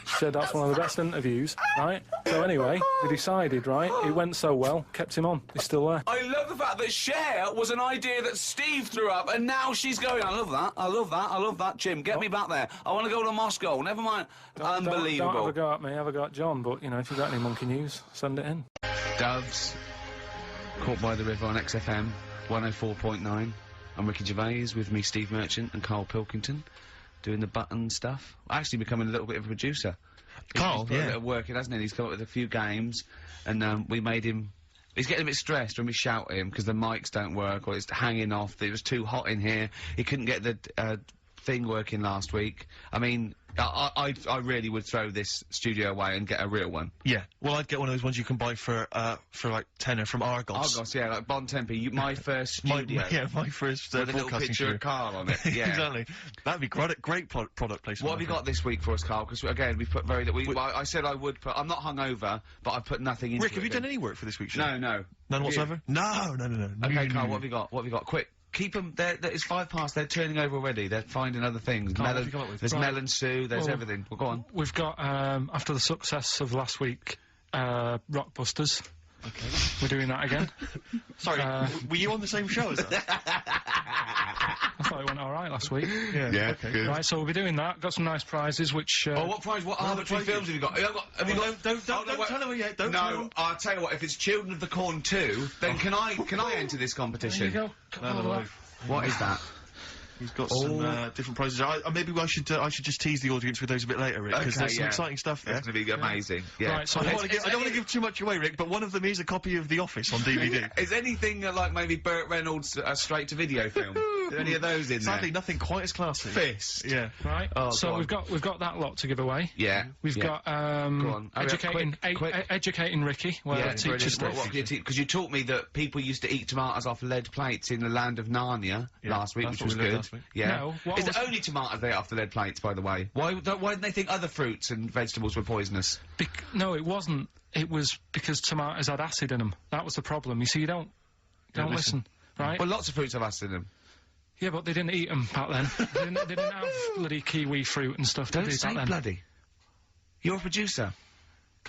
She said that's one of the best interviews, right? So anyway, we decided, right, it went so well, kept him on. He's still there. I love the fact that Cher was an idea that Steve threw up, and now she's going, I love that, I love that, I love that, Jim, get me back there. I want to go to Moscow, never mind. Unbelievable. Don't have a go at me, have a go at John, but, you know, if you've got any monkey news, send it in. Doves, Caught by the River on XFM 104.9. I'm Ricky Gervais, with me Steve Merchant and Karl Pilkington, doing the button stuff. Actually becoming a little bit of a producer. Karl, He's put a yeah. bit of work in, hasn't he? He's come up with a few games, and we made him... He's getting a bit stressed when we shout at him because the mics don't work or it's hanging off. It was too hot in here. He couldn't get the thing working last week. I mean, I really would throw this studio away and get a real one. Yeah. Well, I'd get one of those ones you can buy for like tenner from Argos. Argos, yeah, like Bon Tempe. My first studio. My first with a little broadcasting picture studio. of Karl on it. Yeah. Exactly. That'd be great product placement. What have you got this week for us, Karl? Because again, we've put I said I would put. I'm not hungover, but I put nothing into it. Rick, have you done any work for this week's show? No. None whatsoever? No. Okay, Karl, what have you got? What have you got? Quick. Keep them. It's 5 past. They're turning over already. They're finding other things. Karl, what have you come up with? There's melon stew. There's everything. Well, go on. We've got, after the success of last week, Rockbusters. Okay. We're doing that again. Sorry, were you on the same show as us? I thought it went alright last week. Yeah, okay. good. Right, so we'll be doing that. Got some nice prizes, which... Oh, what prize? What arbitrary films have you got? Have you got? Don't tell him yet. Don't tell No, him. I'll tell you what. If it's Children of the Corn 2, then can I enter this competition? There you go. No. What is that? He's got some different prizes. Maybe I should just tease the audience with those a bit later, Rick, because there's some exciting stuff there. It's going to be amazing. Yeah. Right, so I don't want to give too much away, Rick, but one of them is a copy of The Office on DVD. Is anything like maybe Burt Reynolds' straight-to-video film? Are any of those in Sadly, there? nothing quite as classy. Fist. Yeah. Right, Oh, so go on. we've got that lot to give away. Yeah. We've got, Go on. Hurry up, quick. educating Ricky, where Yeah, teachers do. because you taught me that people used to eat tomatoes off lead plates in the land of Narnia last week, that's which was what we learned good. last week. Yeah. No, what It's was- only tomatoes they ate off the lead plates, by the way. Why didn't they think other fruits and vegetables were poisonous? No, it wasn't. It was because tomatoes had acid in them. That was the problem. You see, you don't listen, right? Well, lots of fruits have acid in them. Yeah, but they didn't eat them back then. they didn't have bloody kiwi fruit and stuff. Don't did they, say back then? bloody. You're a producer.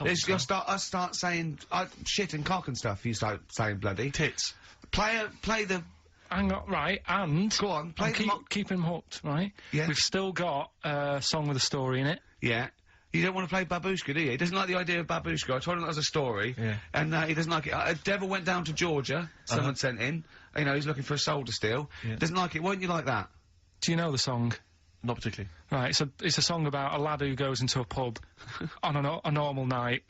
You'll start saying shit and cock and stuff. You start saying bloody. Tits. Play the. Hang on, right, and... Go on, play and keep him hooked, right? Yeah. We've still got a song with a story in it. Yeah. You don't want to play Babushka, do you? He doesn't like the idea of Babushka. I told him that was a story. Yeah. And he doesn't like it. Devil went down to Georgia. Someone sent in. You know, he's looking for a soul to steal. Yeah. Doesn't like it. Won't you like that? Do you know the song? Not particularly. Right, it's a song about a lad who goes into a pub on a normal night.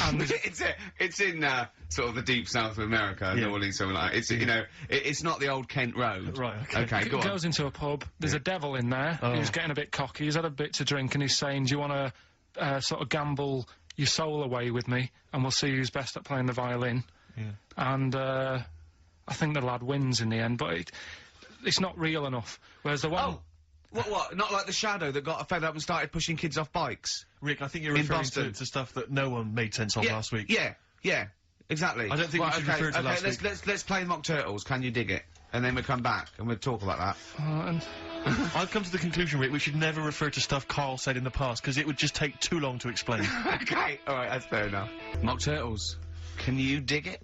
And it's in sort of the deep south of America, New Orleans, something like that. It's you know, it's not the old Kent Road. Right. Okay. Okay. Go on. goes into a pub. There's a devil in there. He's getting a bit cocky. He's had a bit to drink, and he's saying, "Do you want to sort of gamble your soul away with me, and we'll see who's best at playing the violin?" Yeah. And I think the lad wins in the end, but it's not real enough. Whereas the one. Oh. What? Not like the Shadow that got fed up and started pushing kids off bikes? Rick, I think you're In referring Boston. to stuff that no one made sense of last week. Yeah, exactly. I don't think we should refer to last week. Let's play Mock Turtles. Can you dig it? And then we'll come back and we'll talk about that. And I've come to the conclusion, Rick, we should never refer to stuff Karl said in the past, because it would just take too long to explain. Okay, alright, that's fair enough. Mock Turtles. Can you dig it?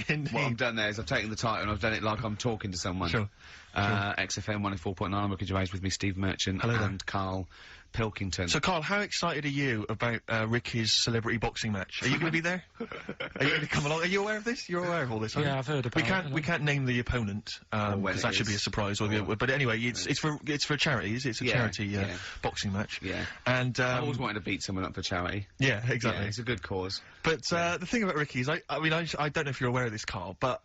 Indeed. What I've done there is I've taken the title and I've done it like I'm talking to someone. Sure. XFM 104.9, I'm Ricky Gervais, with me Steve Merchant Hello there. and Karl Pilkington. So, Karl, how excited are you about Ricky's celebrity boxing match? Are you going to be there? Are you going to come along? Are you aware of this? You're aware of all this, aren't you? yeah, I've heard about it. We can't name the opponent when because it that should be a is. surprise. But anyway, it's for charities. It's a Yeah, charity yeah. boxing match. Yeah. And I always wanted to beat someone up for charity. yeah, exactly. Yeah, it's a good cause. But the thing about Ricky is, I mean, I don't know if you're aware of this, Karl, but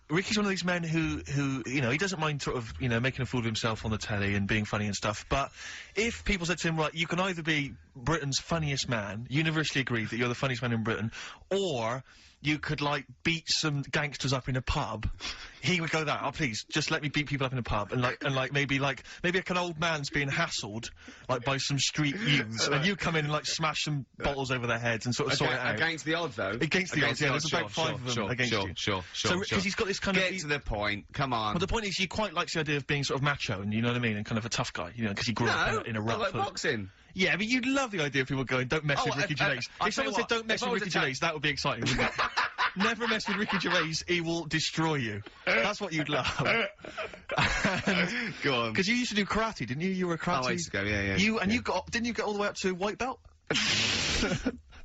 Ricky's one of these men who, you know, he doesn't mind sort of, you know, making a fool of himself on the telly and being funny and stuff, but if people said to him, right, you can either be Britain's funniest man, universally agreed that you're the funniest man in Britain, or you could, like, beat some gangsters up in a pub, he would go that, oh, please, just let me beat people up in a pub, and maybe like an old man's being hassled, like, by some street youths, and you come in and, like, smash some bottles over their heads and sort of sort it out. Against the odds, though. Against the odds, yeah, there's about five of them against you. Sure. So, because he's got this kind of... Get to the point, come on. Well, the point is, he quite likes the idea of being sort of macho, and you know what I mean, and kind of a tough guy, you know, because he grew up in a I rough... like boxing. Yeah, but you'd love the idea of people going, don't mess with Ricky Gervais. I'll If tell someone you said, what, don't mess if I with was Ricky Gervais, that would be exciting, wouldn't it? Never mess with Ricky Gervais, he will destroy you. That's what you'd love. Go on. Because you used to do karate, didn't you? You were a karate... Oh, I used to go, yeah. Didn't you get all the way up to white belt?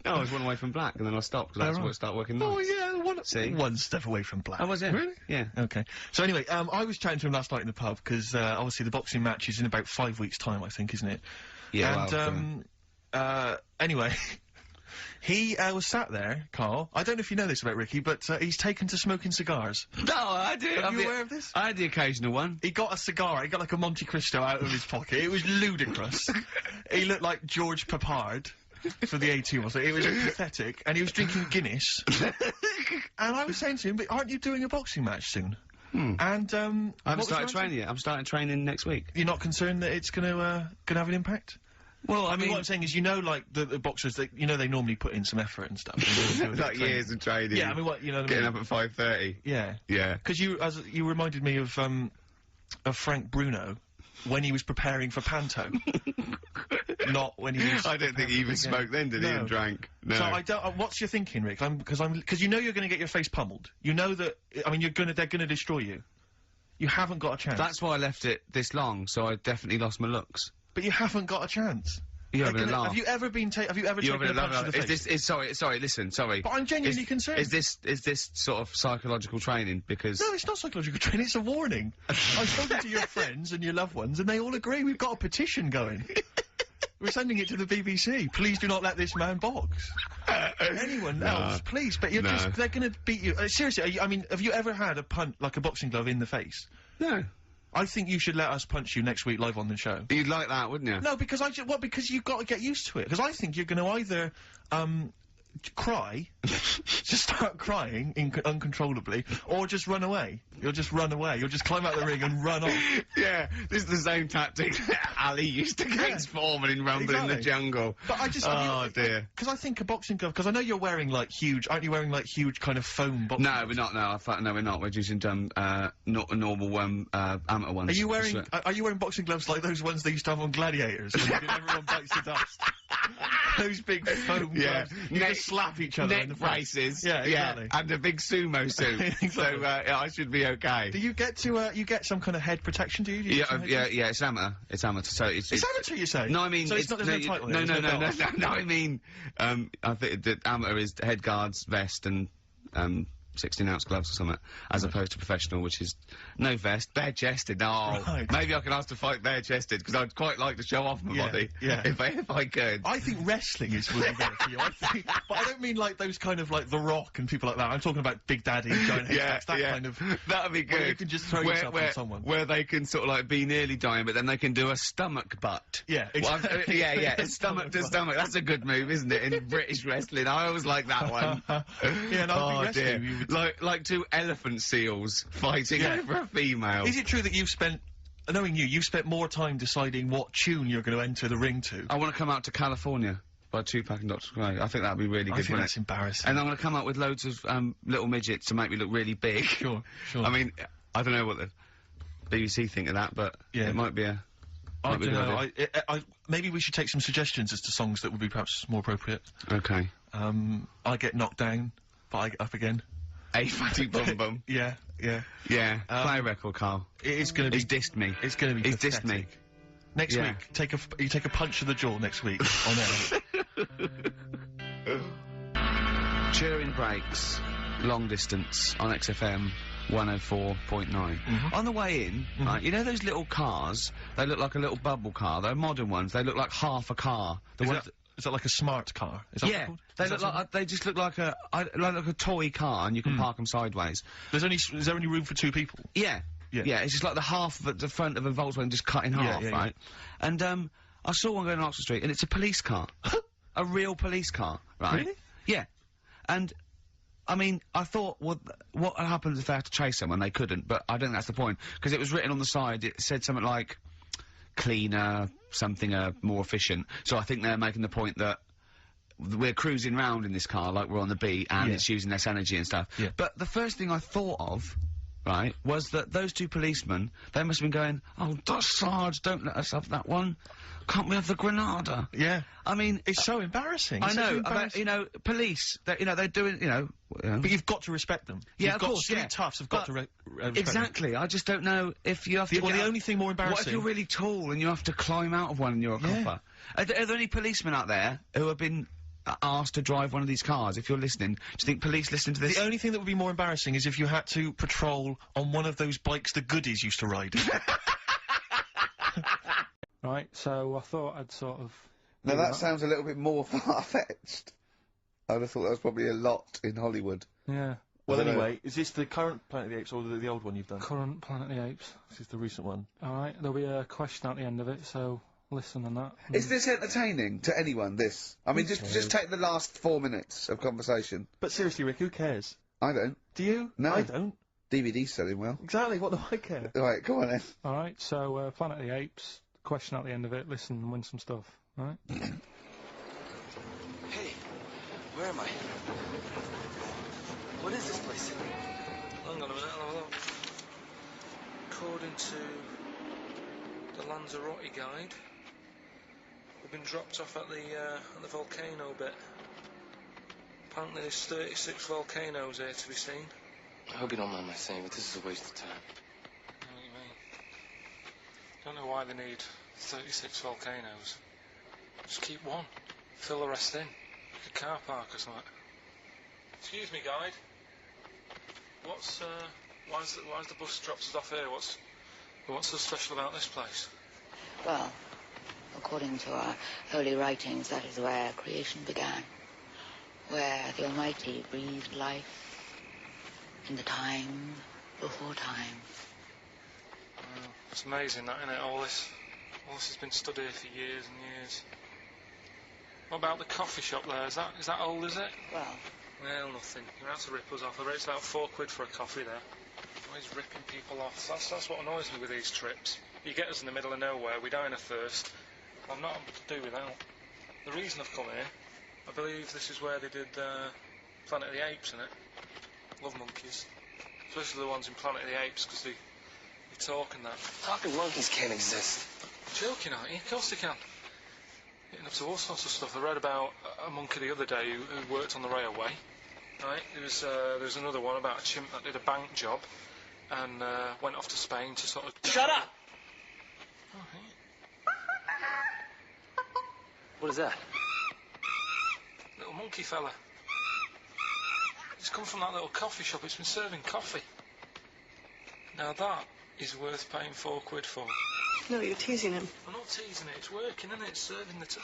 No, I was one away from black, and then I stopped, because that's right. where it started working Oh, nice. yeah, See? one step away from black. Oh, was it? Really? Yeah. Okay. So anyway, I was chatting to him last night in the pub, because, obviously the boxing match is in about 5 weeks' time, I think, isn't it? Yeah, And, anyway, He was sat there, Carl. I don't know if you know this about Ricky, but he's taken to smoking cigars. No, I do. Are you aware of this? I had the occasional one. He got a cigar. He got like a Monte Cristo out of his pocket. It was ludicrous. He looked like George Papard for the A2 or so. It was pathetic. And he was drinking Guinness. And I was saying to him, but aren't you doing a boxing match soon? And, I haven't started training yet. I'm starting training next week. You're not concerned that it's gonna have an impact? Well, I mean, what I'm saying is, you know, like, the boxers, they normally put in some effort and stuff. Like years of training. Yeah, I mean, what, you know what I mean? Getting up at 5:30. Yeah. Yeah. Because you reminded me of Frank Bruno when he was preparing for Panto. Not when he was... I don't think he even smoked then, did he, and drank? No. So I don't... what's your thinking, Rick? Because you know you're gonna get your face pummeled. You know that... I mean, they're gonna destroy you. You haven't got a chance. That's why I left it this long, so I definitely lost my looks. But you haven't got a chance. You're having a laugh. Have you ever taken a punch to the face? Sorry, listen, sorry. But I'm genuinely concerned. Is this sort of psychological training? Because... No, it's not psychological training, it's a warning. I've spoken to your friends and your loved ones, and they all agree we've got a petition going. We're sending it to the BBC. Please do not let this man box. Anyone else, please. But they're gonna beat you. Seriously, I mean, have you ever had a punch, like a boxing glove, in the face? No. I think you should let us punch you next week live on the show. You'd like that, wouldn't you? No, because because you've got to get used to it. Because I think you're going to either, cry, just start crying uncontrollably, or just run away. You'll just run away. You'll just climb out the ring and run off. Yeah, this is the same tactic that Ali used against Foreman in Rumble in the Jungle. But I just... Oh, dear. Because I think a boxing glove... Because I know you're wearing, like, huge... Aren't you wearing, like, huge kind of foam boxing gloves? No, we're not, no. No, we're not. We're using, normal, amateur ones. Are you wearing boxing gloves like those ones they used to have on Gladiators? When everyone bites the dust? Those big foam gloves. You just slap each other in the face. Braces. Yeah, exactly. Yeah, and a big sumo suit. Exactly. So, I should be okay. Do you get to, you get some kind of head protection, do you? Yeah, it's amateur. It's amateur, so it's amateur, you say? No, I mean... So there's no title No, here, no, I mean, I think the amateur is head guards, vest, and, 16-ounce gloves or something, as opposed to professional, which is no vest, bare-chested. Oh, right. Maybe I can ask to fight bare-chested, because I'd quite like to show off my body, if I could. I think wrestling is really good for you, but I don't mean like those kind of, like, The Rock and people like that. I'm talking about Big Daddy, giant haystacks, that kind of... That'd be good. Where you can just throw yourself on someone. Where they can sort of, like, be nearly dying, but then they can do a stomach butt. Yeah, exactly. Stomach to stomach. That's a good move, isn't it, in British wrestling? I always like that one. Yeah, no, dear. Like two elephant seals fighting over a female. Is it true that knowing you've spent more time deciding what tune you're going to enter the ring to? I want to come out to California by Tupac and Dr. Dre. I think that'd be really good. I think that's embarrassing. And I'm going to come out with loads of little midgets to make me look really big. Sure. I mean, I don't know what the BBC think of that, but it might be a... I don't know. Maybe we should take some suggestions as to songs that would be perhaps more appropriate. Okay. I get knocked down, but I get up again. A fatty bum bum. Yeah. Play a record, Carl. It's gonna be... He's dissed me. It's gonna be He's pathetic. dissed me. Next week, you take a punch to the jaw next week on air. Cheering breaks, long distance on XFM 104.9. On the way in, right, you know those little cars? They look like a little bubble car. They're modern ones. They look like half a car. Is that like a smart car? Is that what it's called? They look like they just look like a toy car, and you can park them sideways. Is there only room for two people? Yeah. It's just like the half of the front of a Volkswagen just cut in half, right? And I saw one going on Oxford Street, and it's a police car, a real police car, right? Really? Yeah. And I mean, I thought, well, what happens if they have to chase someone? They couldn't, but I don't think that's the point, because it was written on the side. It said something like cleaner, something more efficient. So I think they're making the point that we're cruising round in this car like we're on the beat, and it's using less energy and stuff. But the first thing I thought of, right, was that those two policemen, they must have been going, oh, Sarge, don't let us have that one. Can't we have the Granada? Yeah. I mean, it's so embarrassing. I know, you know, police, they're doing, you know... But you've got to respect them. Yeah, of course, Street toughs have got to respect exactly. them. I just don't know if you have to... Well, the only thing more embarrassing... What if you're really tall and you have to climb out of one and you're a copper? Are there any policemen out there who have been asked to drive one of these cars? If you're listening, do you think police listen to this? The only thing that would be more embarrassing is if you had to patrol on one of those bikes the goodies used to ride. Right, so I thought I'd sort of... Now that sounds a little bit more far-fetched. I would have thought that was probably a lot in Hollywood. Yeah. Well, anyway, is this the current Planet of the Apes or the old one you've done? Current Planet of the Apes. This is the recent one. Alright, there'll be a question at the end of it, so listen and that. Is this entertaining to anyone, this? I mean, just take the last 4 minutes of conversation. But seriously, Rick, who cares? I don't. Do you? No. I don't. DVD's selling well. Exactly, what do I care? Right, come on then. Alright, so Planet of the Apes, question at the end of it, listen and win some stuff. Alright? Hey, where am I? What is this place? Hang on a minute, I'll have a look. According to the Lanzarote guide, we've been dropped off at the volcano bit. Apparently there's 36 volcanoes here to be seen. I hope you don't mind my saying, but this is a waste of time. I know what you mean. Don't know why they need 36 volcanoes. Just keep one. Fill the rest in. Like a car park or something. Excuse me, guide. Why's the bus dropped us off here? What's so special about this place? Well, according to our holy writings, that is where creation began. Where the Almighty breathed life in the time before time. Well, it's amazing that, innit? All this has been stood here for years and years. What about the coffee shop there? Is that old, is it? Well, nothing. You're out to rip us off. I bet it's about £4 for a coffee there. Always ripping people off. That's what annoys me with these trips. You get us in the middle of nowhere, we die in a thirst. I'm not able to do without. The reason I've come here, I believe this is where they did Planet of the Apes, innit? Love monkeys. Especially the ones in Planet of the Apes, because they talk and that. Talking monkeys can't exist. Joking, aren't you? Of course they can. Getting up to all sorts of stuff. I read about a monkey the other day who worked on the railway. Right? There was another one about a chimp that did a bank job and went off to Spain to sort of... Shut up! Oh, hey. What is that? Little monkey fella. It's come from that little coffee shop. It's been serving coffee. Now that is worth paying £4 for. No, you're teasing him. I'm not teasing it. It's working, isn't it? It's serving the...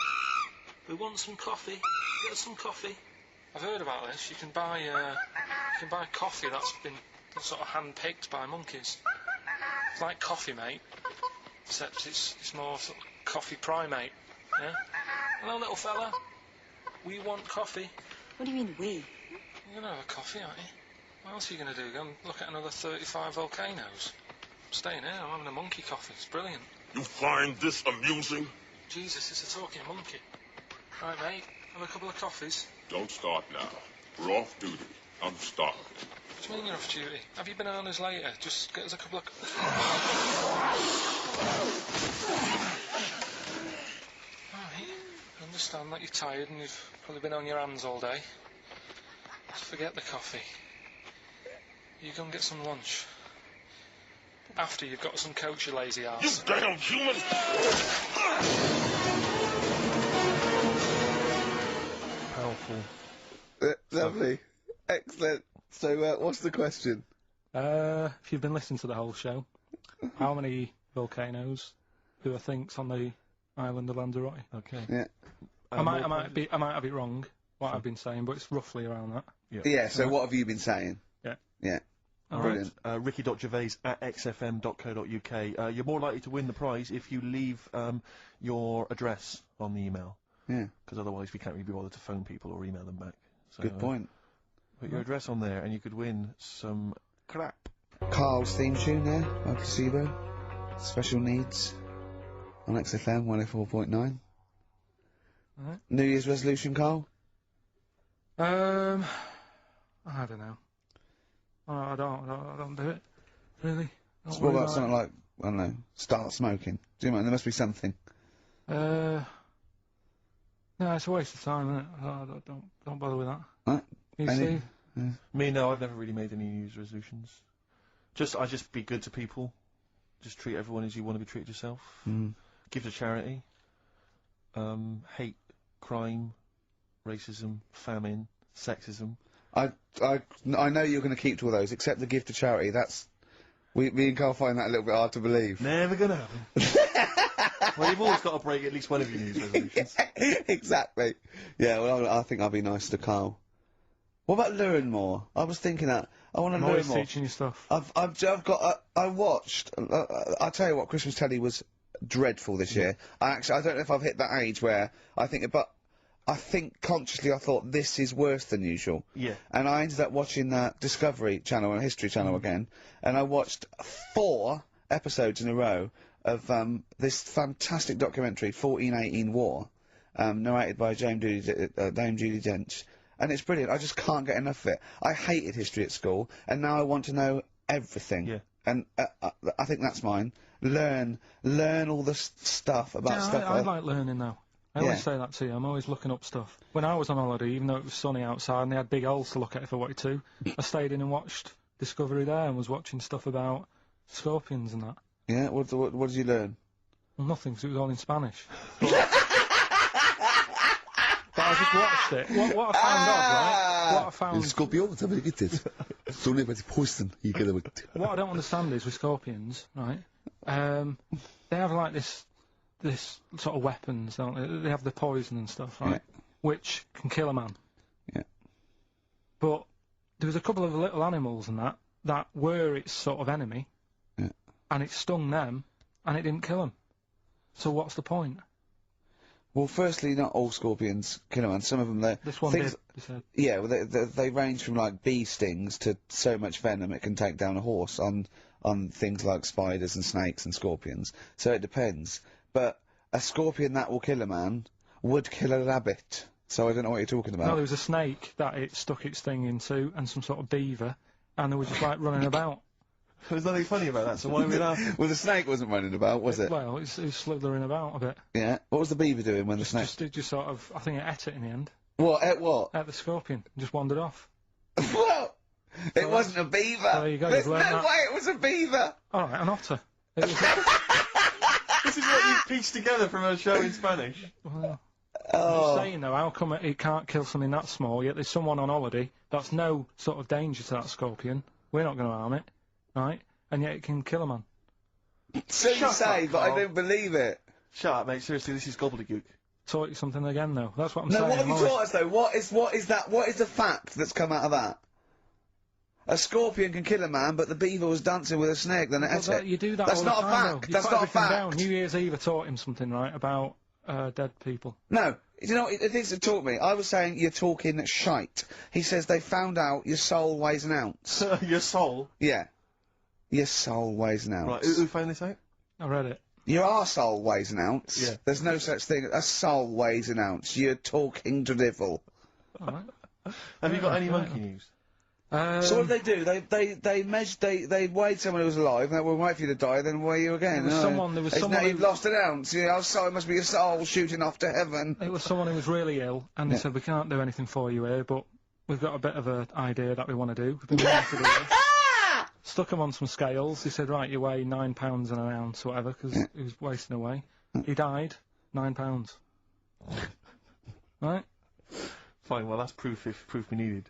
We want some coffee. Get us some coffee. I've heard about this. You can buy coffee that's been sort of hand-picked by monkeys. It's like Coffee Mate, except it's more sort of coffee primate. Yeah. Hello, little fella. We want coffee. What do you mean, we? You're gonna have a coffee, aren't you? What else are you gonna do? Go and look at another 35 volcanoes? I'm staying here. I'm having a monkey coffee. It's brilliant. You find this amusing? Jesus, it's a talking monkey. Right, mate. Have a couple of coffees. Don't start now. We're off duty. I'm starving. What do you mean you're off duty? Have you bananas later? Just get us a couple of... Alright. I understand that you're tired and you've probably been on your hands all day. Just forget the coffee. You go and get some lunch. After you've got some coach, you lazy ass. You damn human! Powerful. Lovely. Excellent. So, what's the question? If you've been listening to the whole show, how many volcanoes do I think's on the island of Lanzarote? Okay. Yeah. I might have it wrong, what I've been saying, but it's roughly around that. Yeah, so what have you been saying? Yeah. Yeah. Brilliant. Ricky.gervais@xfm.co.uk. You're more likely to win the prize if you leave your address on the email. Yeah. Because otherwise we can't really be bothered to phone people or email them back. So, Good point. Put your address on there and you could win some crap. Karl's theme tune there, by Placebo. Special Needs on XFM 104.9. Alright. New Year's resolution, Karl? I don't know. I don't do it. Really. So what about something like, I don't know, start smoking? Do you mind? There must be something. No, it's a waste of time, isn't it? Don't bother with that. Right. You see? Yeah. Me, no, I've never really made any New Year's resolutions. I just be good to people. Just treat everyone as you want to be treated yourself. Mm. Give to charity. Hate crime, racism, famine, sexism. I know you're going to keep to all those, except the give to charity. Me and Karl find that a little bit hard to believe. Never gonna happen. Well, you've always got to break at least one of your New Year's resolutions. Exactly. Yeah, well, I think I'll be nice to Karl. What about learn more? I was thinking that. I want to I'm learn always more. teaching you stuff. I've got, I watched, I'll tell you what, Christmas telly was dreadful this year. I don't know if I've hit that age where I think, but I think consciously I thought this is worse than usual. Yeah. And I ended up watching Discovery Channel and History Channel again, and I watched 4 episodes in a row of this fantastic documentary, 1418 War, narrated by Dame Judi Dench. And it's brilliant. I just can't get enough of it. I hated history at school, and now I want to know everything. Yeah. And I think that's mine. Learn all the stuff about stuff. I like learning though. I always say that to you. I'm always looking up stuff. When I was on holiday, even though it was sunny outside and they had big holes to look at if I wanted to, I stayed in and watched Discovery there and was watching stuff about scorpions and that. Yeah. What did you learn? Well, nothing, because it was all in Spanish. But I just watched it. What I found out, right? What I found... Scorpion, poison. What I don't understand is with scorpions, right? They have like this sort of weapons, don't they? They have the poison and stuff, right? Yeah. Which can kill a man. Yeah. But there was a couple of little animals and that were its sort of enemy. Yeah. And it stung them, and it didn't kill them. So what's the point? Well, firstly, not all scorpions kill a man. Some of them, This one did, you said. Yeah, well, they range from like bee stings to so much venom it can take down a horse on things like spiders and snakes and scorpions. So it depends. But a scorpion that will kill a man would kill a rabbit. So I don't know what you're talking about. No, there was a snake that it stuck its thing into, and some sort of beaver, and they were just like running about. There's nothing funny about that, so why are we laughing? Well, the snake wasn't running about, was it? Well, it was slithering about a bit. Yeah. What was the beaver doing when the snake... It just sort of... I think it ate it in the end. What? Ate what? Ate the scorpion. Just wandered off. What? It wasn't a beaver. There you go. There's no that. way it was a beaver. All right, an otter. It was This is what you pieced together from a show in Spanish. Well, I'm just saying though, how come it can't kill something that small, yet there's someone on holiday that's no sort of danger to that scorpion. We're not going to harm it, right? And yet it can kill a man. So you say, but I don't believe it. Shut up, mate. Seriously, this is gobbledygook. Taught you something again, though. That's what I'm No, saying. what have you taught us, though? What is the fact that's come out of that? A scorpion can kill a man, but the beaver was dancing with a snake, then it ate it. You do that That's all not the a time, fact. though. That's You not put a everything fact. down. New Year's Eve I taught him something, right, about dead people. No. You know, it thinks it taught me. I was saying you're talking shite. He says they found out your soul weighs an ounce. Your soul? Yeah. Your soul weighs an ounce. Right, who found this out? I read it. Your arsehole weighs an ounce. Yeah. There's no such thing. A soul weighs an ounce. You're talking drivel. All right. Have you got any monkey news? So what did they do? They weighed someone who was alive, and they would wait for you to die, then weigh you again. There was someone Now you've lost an ounce. You know, so it must be your soul shooting off to heaven. It was someone who was really ill, and they said, we can't do anything for you here, but we've got a bit of an idea that we want to do. We've been wanting to do this. Stuck him on some scales. He said, right, you weigh 9 pounds and an ounce, or whatever, because he was wasting away. He died. 9 pounds. Right? Fine, well, that's proof we needed.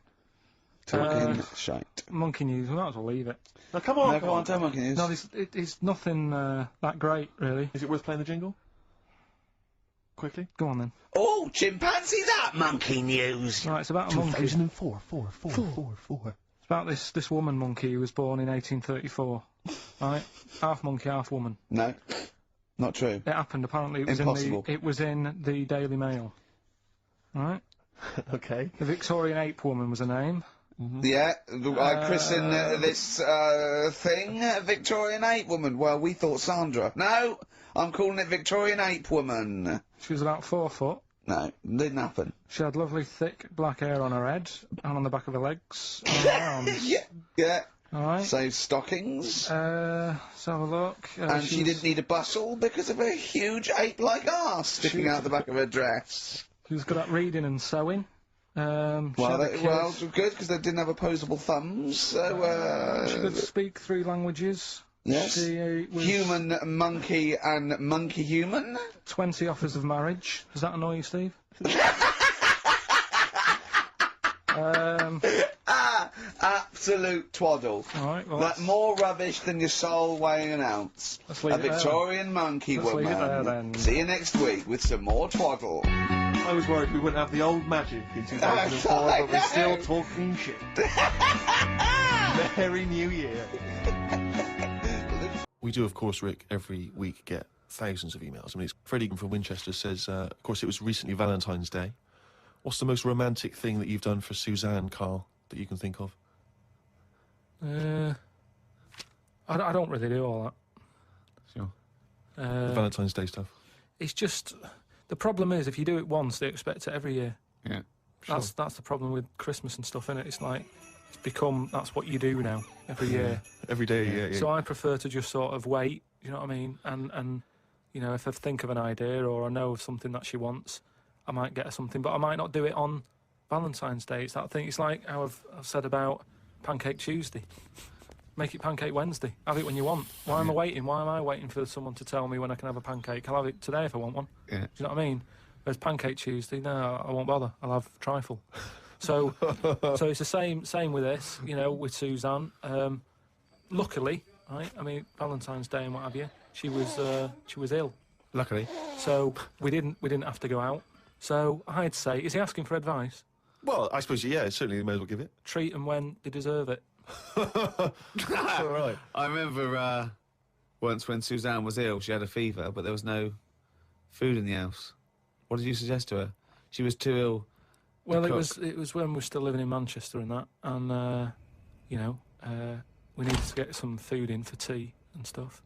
Talking shite. Monkey news, we might as well leave it. Now, come on, No, come on, tell monkey news. No, it's nothing that great, really. Is it worth playing the jingle? Quickly? Go on, then. Oh, chimpanzee that monkey news! Right, it's about a monkey. 2004, It's about this woman monkey who was born in 1834. Right? Half monkey, half woman. No. Not true. It happened, apparently. Impossible. It was in the Daily Mail. Right? Okay. The Victorian ape woman was her name. Yeah, I christened this thing Victorian Ape Woman. Well, we thought Sandra. No, I'm calling it Victorian Ape Woman. She was about 4 foot. No, didn't happen. She had lovely thick black hair on her head and on the back of her legs and on her arms. Yeah. Alright. So stockings. Let's have a look. And she didn't need a bustle because of a huge ape-like arse sticking out the back of her dress. She was good at reading and sewing. Well, good, because they didn't have opposable thumbs, so, she could speak 3 languages. Yes. She was human, monkey, and monkey-human. 20 offers of marriage. Does that annoy you, Steve? Absolute twaddle. Alright, well, Like more rubbish than your soul weighing an ounce. Let's leave A it there. Victorian monkey Let's leave it there, woman. then. See you next week with some more twaddle. I was worried we wouldn't have the old magic in 2004, but we're still talking shit. Merry New Year. We do, of course, Rick, every week get thousands of emails. I mean, Freddie from Winchester says, of course, it was recently Valentine's Day. What's the most romantic thing that you've done for Suzanne, Karl, that you can think of? I don't really do all that. Sure. The Valentine's Day stuff. It's just... The problem is, if you do it once, they expect it every year. Yeah. That's the problem with Christmas and stuff, innit? It's like, it's become, that's what you do now, every year. Every day, yeah. So I prefer to just sort of wait, you know what I mean? And you know, if I think of an idea or I know of something that she wants, I might get her something, but I might not do it on Valentine's Day. It's that thing, it's like how I've said about Pancake Tuesday. Make it Pancake Wednesday. Have it when you want. Why am I waiting? Why am I waiting for someone to tell me when I can have a pancake? I'll have it today if I want one. Yeah. Do you know what I mean? Whereas Pancake Tuesday, no, I won't bother. I'll have trifle. So it's the same with this, you know, with Suzanne. Luckily, right? I mean, Valentine's Day and what have you. She was ill. Luckily. So we didn't have to go out. So I'd say, is he asking for advice? Well, I suppose, yeah, certainly you may as well give it. Treat them when they deserve it. All right. I remember once when Suzanne was ill, she had a fever, but there was no food in the house. What did you suggest to her? She was too ill. Well, it was when we were still living in Manchester and that, and you know, we needed to get some food in for tea and stuff.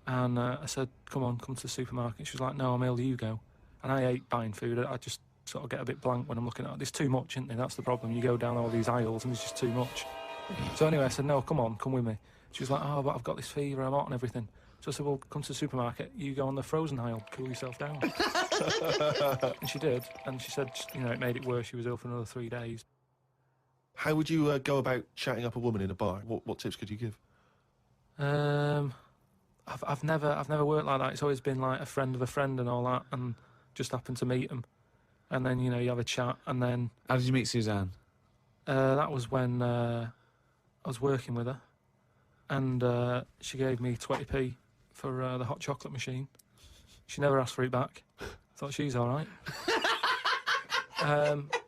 And I said, come to the supermarket. She was like, no, I'm ill, you go. And I hate buying food. I just sort of get a bit blank when I'm looking at it. There's too much, isn't there? That's the problem. You go down all these aisles and there's just too much. So anyway, I said, no, come with me. She was like, oh, but I've got this fever, I'm hot and everything. So I said, well, come to the supermarket, you go on the frozen aisle, cool yourself down. And she did, and she said, you know, it made it worse, she was ill for another 3 days. How would you go about chatting up a woman in a bar? What tips could you give? I've never worked like that. It's always been like a friend of a friend and all that, and just happened to meet them. And then, you know, you have a chat, and then... How did you meet Suzanne? That was when I was working with her, and she gave me 20p for the hot chocolate machine. She never asked for it back. Thought she's all right.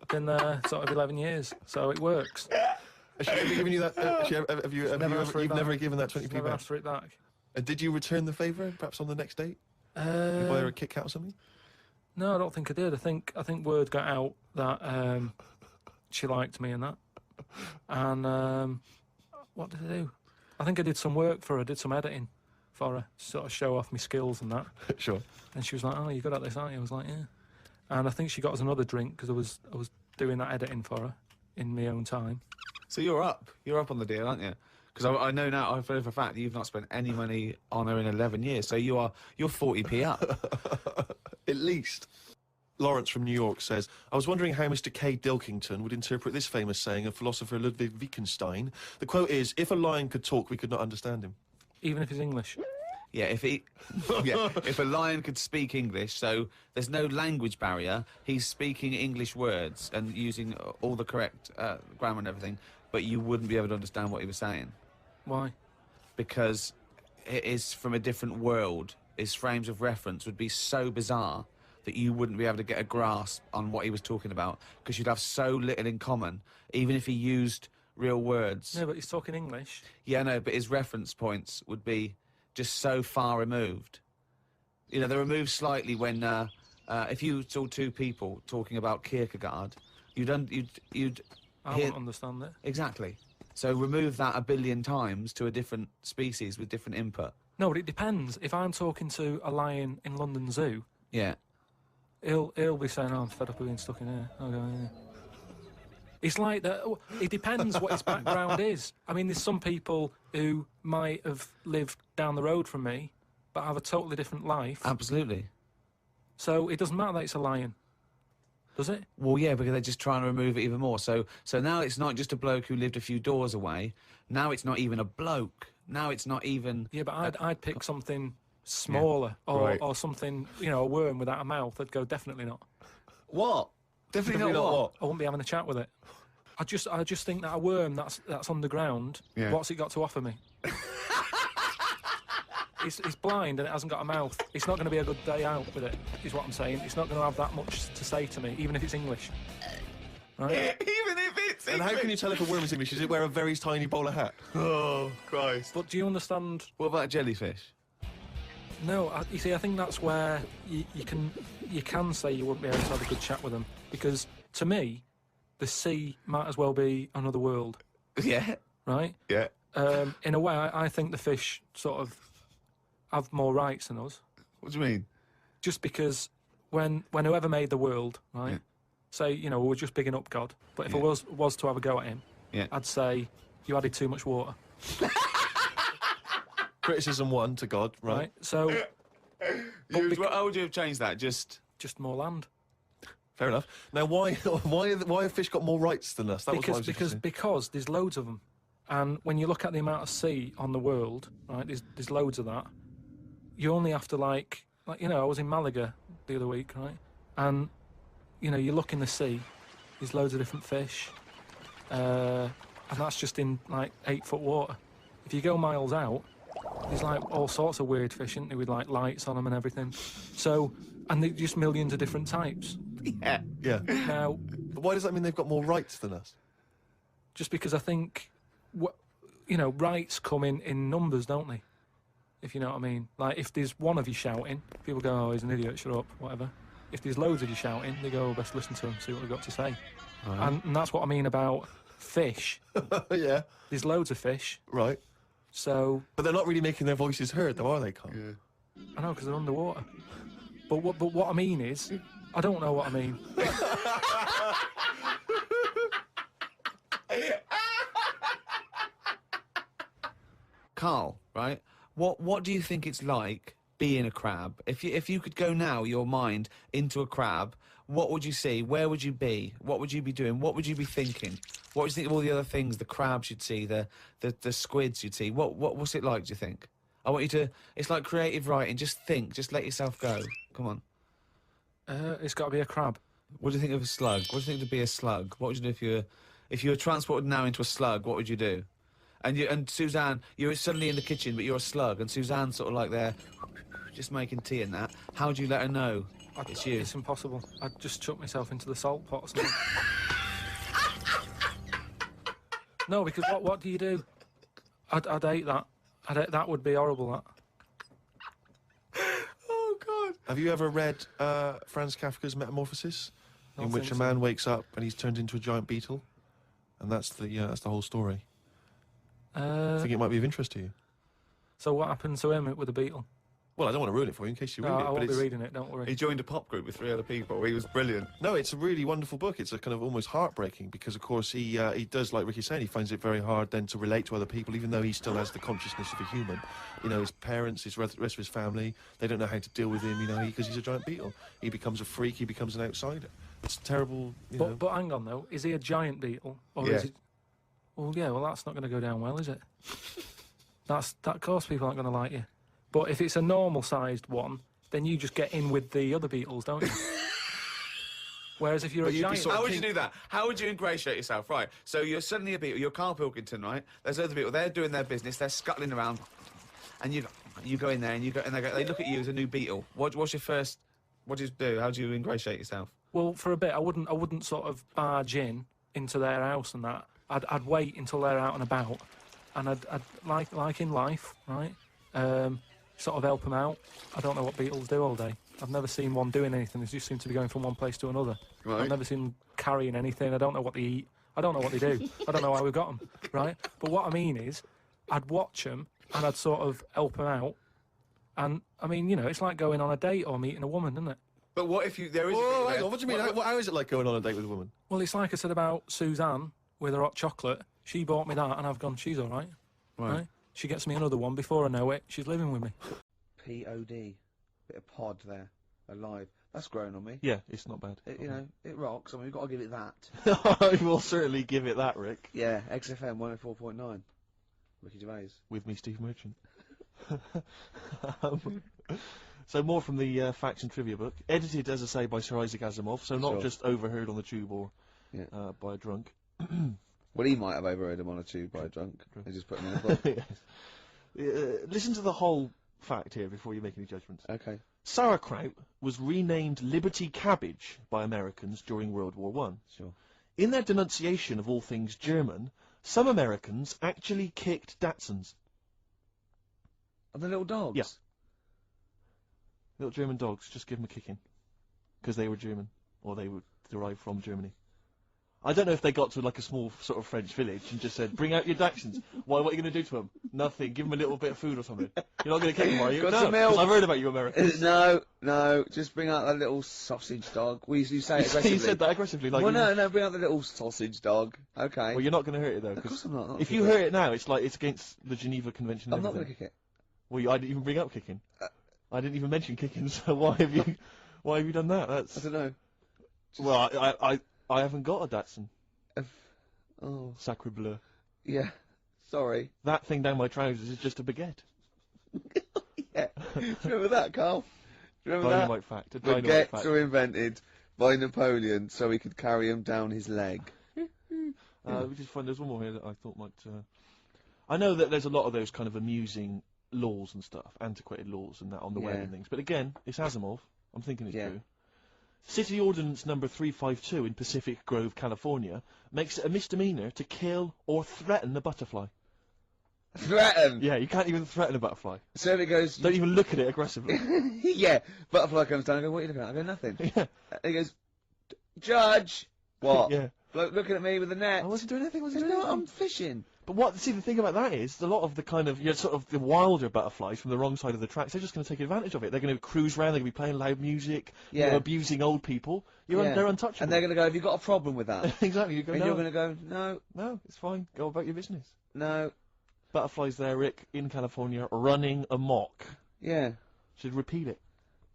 Been there sort of 11 years, so it works. Has she ever given you that? You've never given that 20p never back? asked for it back. Did you return the favour, perhaps on the next date? You buy her a Kit Kat or something? No, I don't think I did. I think word got out that she liked me and that. And what did I do? I think I did some work for her, did some editing for her, sort of show off my skills and that. Sure. And she was like, oh, you're good at this, aren't you? I was like, yeah. And I think she got us another drink because I was doing that editing for her in my own time. So you're up on the deal, aren't you? Because I know now, I've heard for a fact that you've not spent any money on her in 11 years, so you're 40p up. At least. Lawrence from New York says, I was wondering how Mr. K. Dilkington would interpret this famous saying of philosopher Ludwig Wittgenstein. The quote is, if a lion could talk, we could not understand him. Even if he's English? Yeah, if a lion could speak English, so there's no language barrier, he's speaking English words and using all the correct grammar and everything, but you wouldn't be able to understand what he was saying. Why? Because it is from a different world. His frames of reference would be so bizarre that you wouldn't be able to get a grasp on what he was talking about, because you'd have so little in common, even if he used real words. No, but he's talking English. Yeah, no, but his reference points would be just so far removed. You know, they're removed slightly when, if you saw two people talking about Kierkegaard, you'd I wouldn't understand it. Exactly. So remove that 1 billion times to a different species with different input. No, but it depends. If I'm talking to a lion in London Zoo... Yeah. He'll be saying, oh, I'm fed up of being stuck in here. I'll go in here. It's like that. It depends what his background is. I mean, there's some people who might have lived down the road from me, but have a totally different life. Absolutely. So it doesn't matter that it's a lion, does it? Well, yeah, because they're just trying to remove it even more. So now it's not just a bloke who lived a few doors away. Now it's not even a bloke. Now it's not even... Yeah, but I'd pick something smaller, or something, you know, a worm without a mouth. I'd go, definitely not. What? Definitely not what? I wouldn't be having a chat with it. I just think that a worm that's on the ground, Yeah. what's it got to offer me? It's blind and it hasn't got a mouth. It's not going to be a good day out with it, is what I'm saying. It's not going to have that much to say to me, even if it's English. Right? Even if it's And how can you tell if a worm is English? Does it wear a very tiny bowler hat? Oh, Christ. But do you understand? What about a jellyfish? No, you see, I think that's where you can say you wouldn't be able to have a good chat with them, because to me, the sea might as well be another world. Yeah. Right? Yeah. In a way, I think the fish sort of have more rights than us. What do you mean? Just because when whoever made the world, right? Yeah. Say, you know, we're just bigging up God, but if I was to have a go at him, I'd say you added too much water. Criticism 1 to God, right? So, how would you have changed that? Just more land. Fair enough. Now, why have fish got more rights than us? That was what I was Because there's loads of them, and when you look at the amount of sea on the world, right? There's loads of that. You only have to like you know, I was in Malaga the other week, right? And you know, you look in the sea, there's loads of different fish, and that's just in like 8-foot water. If you go miles out, there's like all sorts of weird fish, isn't there, with like lights on them and everything. So, and there's just millions of different types. Yeah. Now, but why does that mean they've got more rights than us? Just because I think, you know, rights come in numbers, don't they? If you know what I mean. Like, if there's one of you shouting, people go, oh, he's an idiot, shut up, whatever. If there's loads of you shouting, they go, oh, best listen to him, see what they've got to say. Right. And that's what I mean about fish. Yeah. There's loads of fish. Right. So... But they're not really making their voices heard, though, are they, Karl? Yeah. I know, because they're underwater. But what I mean is, I don't know what I mean. Karl, right? What do you think it's like being a crab? If you could go now, your mind, into a crab, what would you see? Where would you be? What would you be doing? What would you be thinking? What would you think of all the other things the crabs you'd see, the squids you'd see? What's it like, do you think? I want you to... It's like creative writing. Just think. Just let yourself go. Come on. It's got to be a crab. What do you think of a slug? What do you think to be a slug? What would you do if you were transported now into a slug? What would you do? And Suzanne, you're suddenly in the kitchen, but you're a slug, and Suzanne's sort of like there, just making tea and that. How would you let her know it's you? It's impossible. I'd just chuck myself into the salt pot or something. No, because what do you do? I'd hate that. That would be horrible, that. Oh, God. Have you ever read Franz Kafka's Metamorphosis? I In which think a so. man wakes up and he's turned into a giant beetle? And that's the whole story. I think it might be of interest to you. So what happened to him with the beetle? Well, I don't want to ruin it for you in case you read it. I but won't be it's... reading it, don't worry. He joined a pop group with 3 other people. He was brilliant. No, it's a really wonderful book. It's a kind of almost heartbreaking because, of course, he does, like Ricky's saying, he finds it very hard then to relate to other people, even though he still has the consciousness of a human. You know, his parents, his rest of his family, they don't know how to deal with him, you know, because he's a giant beetle. He becomes a freak, he becomes an outsider. It's terrible, you know. But hang on, though. Is he a giant beetle? Or Yeah. is he... Well, yeah, well, that's not going to go down well, is it? That, of course, people aren't going to like you. But if it's a normal-sized one, then you just get in with the other beetles, don't you? Whereas if you're a giant... How would you do that? How would you ingratiate yourself? Right, so you're suddenly a beetle, you're Karl Pilkington, right? There's other people, they're doing their business, they're scuttling around, and you go in there, and they look at you as a new beetle. What's your first... What do you do? How do you ingratiate yourself? Well, for a bit, I wouldn't sort of barge into their house and that. I'd wait until they're out and about, and I'd like in life, right? Sort of help them out. I don't know what beetles do all day. I've never seen one doing anything. They just seem to be going from one place to another. Right. I've never seen them carrying anything. I don't know what they eat. I don't know what they do. I don't know how we've got them, right? But what I mean is, I'd watch them and I'd sort of help them out. And, I mean, you know, it's like going on a date or meeting a woman, isn't it? But what if there is... Whoa, hang on, what do you mean? How is it like going on a date with a woman? Well, it's like I said about Suzanne with her hot chocolate. She bought me that and I've gone, she's all right. Right? She gets me another one. Before I know it, she's living with me. P-O-D. Bit of pod there. Alive. That's growing on me. Yeah, it's not bad. You know, it rocks. I mean, we've got to give it that. I will certainly give it that, Rick. Yeah, XFM 104.9. Ricky Gervais. With me, Steve Merchant. So more from the facts and trivia book. Edited, as I say, by Sir Isaac Asimov, so not Sure. just overheard on the tube or by a drunk. Well, he might have overheard him on a tube by a drunk. They just put him in a book. Yes. Listen to the whole fact here before you make any judgments. Okay. Sauerkraut was renamed Liberty Cabbage by Americans during World War I. Sure. In their denunciation of all things German, some Americans actually kicked Dachshunds. Are the little dogs? Yeah. Little German dogs, just give them a kicking. Because they were German. Or they were derived from Germany. I don't know if they got to like a small sort of French village and just said, bring out your Dachshunds. What are you going to do to them? Nothing. Give them a little bit of food or something. You're not going to kick them, are you? Got No, some milk. 'cause I've heard about you Americans. No, just bring out that little sausage dog. You say it aggressively. You said that aggressively, like. Well, no, bring out the little sausage dog. Okay. Well, you're not going to hurt it though. Of course I'm not. If you hurt it now, it's like it's against the Geneva Convention. I'm not going to kick it. Well, I didn't even bring up kicking. I didn't even mention kicking. So why have you done that? That's. I don't know. Well, I haven't got a Datsun. Oh. Sacre bleu. Yeah. Sorry. That thing down my trousers is just a baguette. Yeah. Do you remember that, Carl? Do you remember that? Dynamite fact. Baguettes were invented by Napoleon so he could carry them down his leg. Which is fun. There's one more here that I thought might. I know that there's a lot of those kind of amusing laws and stuff, antiquated laws and that on the web and things. But again, it's Asimov. I'm thinking it's true. City Ordinance number 352 in Pacific Grove, California, makes it a misdemeanor to kill or threaten a butterfly. Threaten? Yeah, you can't even threaten a butterfly. So it goes... Don't even look at it aggressively. Yeah, butterfly comes down, I go, what are you looking at? I go, nothing. Yeah. He goes, Judge! What? Yeah. Bloke looking at me with a net. I wasn't doing anything, I'm fishing. But see, the thing about that is, a lot of the kind of, sort of the wilder butterflies from the wrong side of the tracks, they're just going to take advantage of it. They're going to cruise around, they're going to be playing loud music, abusing old people. They're untouchable. And they're going to go, have you got a problem with that? Exactly. You go, and no. you're going to go, no. No, it's fine. Go about your business. No. Butterflies there, Rick, in California, running amok. Yeah. Should repeat it.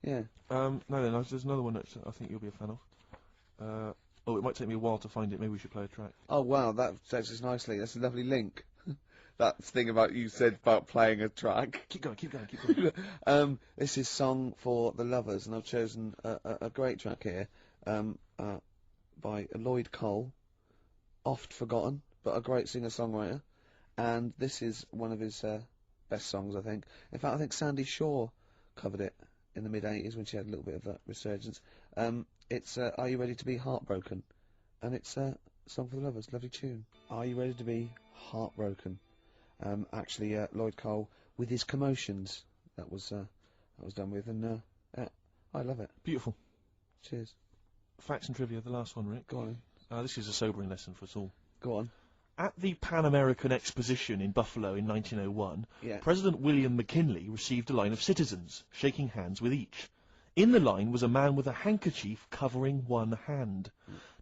Yeah. No, there's another one that I think you'll be a fan of. Oh, it might take me a while to find it. Maybe we should play a track. Oh, wow, that takes us nicely. That's a lovely link. That thing about you said about playing a track. Keep going. This is Song for the Lovers, and I've chosen a great track here by Lloyd Cole, oft forgotten, but a great singer-songwriter. And this is one of his best songs, I think. In fact, I think Sandy Shaw covered it in the mid-'80s when she had a little bit of a resurgence. It's Are You Ready to Be Heartbroken? And it's Song for the Lovers, lovely tune. Are You Ready to Be Heartbroken? Actually, Lloyd Cole with his Commotions. That was done with, and I love it. Beautiful. Cheers. Facts and trivia, the last one, Rick. Go on. This is a sobering lesson for us all. Go on. At the Pan American Exposition in Buffalo in 1901, President William McKinley received a line of citizens, shaking hands with each. In the line was a man with a handkerchief covering one hand.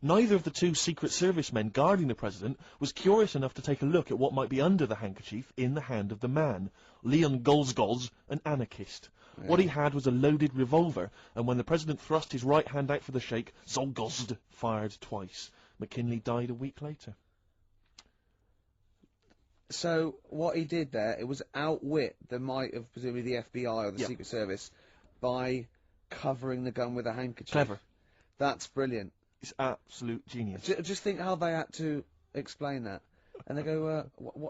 Neither of the two Secret Service men guarding the president was curious enough to take a look at what might be under the handkerchief in the hand of the man. Leon Golzgolz, an anarchist. What he had was a loaded revolver, and when the president thrust his right hand out for the shake, Zolgozd fired twice. McKinley died a week later. So, what he did there, it was outwit the might of, presumably, the FBI or the Secret Service by covering the gun with a handkerchief. Clever. That's brilliant. It's absolute genius. Just think how they had to explain that. And they go,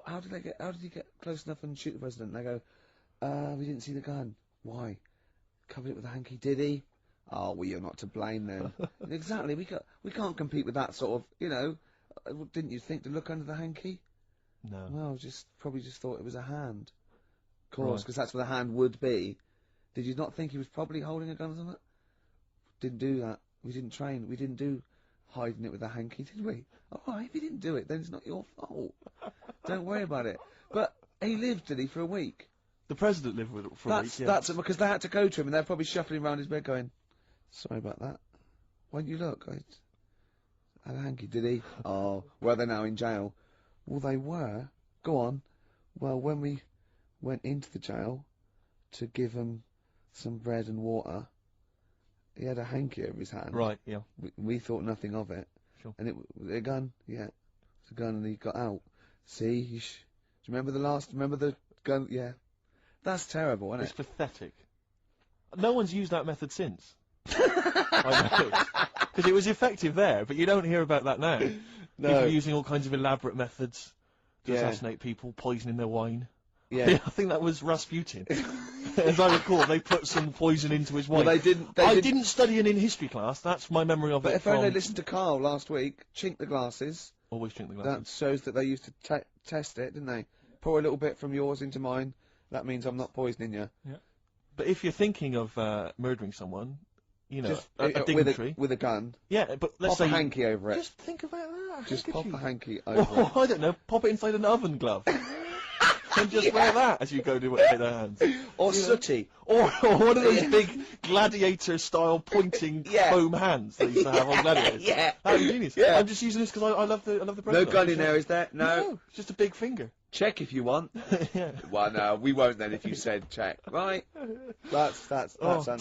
how did he get close enough and shoot the president? And they go, we didn't see the gun. Why? Covered it with a hanky, did he? Oh, well, you're not to blame then. Exactly, we can't compete with that sort of, didn't you think to look under the hanky? No. Well, probably just thought it was a hand. Of course, because that's where the hand would be. Did you not think he was probably holding a gun or something? Didn't do that. We didn't train. We didn't do hiding it with a hanky, did we? Oh, if he didn't do it, then it's not your fault. Don't worry about it. But he lived, did he, for a week? The president lived with it for a week, yeah. That's because they had to go to him, and they're probably shuffling around his bed going, sorry about that. Why don't you look? I had a hanky, did he? Oh, well, they're now in jail. Well, they were. Go on. Well, when we went into the jail to give him some bread and water, he had a hanky over his hand. Right, yeah. We thought nothing of it. Sure. And a gun? Yeah. It's a gun, and he got out. See? Do you remember remember the gun? Yeah. That's terrible, isn't it? It's pathetic. No one's used that method since. I know. Because it was effective there, but you don't hear about that now. No. People using all kinds of elaborate methods to assassinate people, poisoning their wine. Yeah. I think that was Rasputin. As I recall, they put some poison into his wine. Well, they didn't. I didn't study it in history class. That's my memory of it. But if only they listened to Karl last week, chink the glasses. Always chink the glasses. That shows that they used to test it, didn't they? Pour a little bit from yours into mine. That means I'm not poisoning you. Yeah. But if you're thinking of murdering someone, you know, Just, a dignitary with a gun. Yeah, but let's pop say a hanky over it. Just think about that. Just pop a hanky over Oh, it. I don't know. Pop it inside an oven glove. And just wear that as you go to shake their hands. Or sooty. Or one of those big gladiator-style pointing foam hands they used to have on gladiators. Yeah. That would be genius. Yeah. I'm just using this because I love the No president. gun in there, is there? No. It's just a big finger. Check if you want. Yeah. Well, no, we won't then if you said check. Right. That's do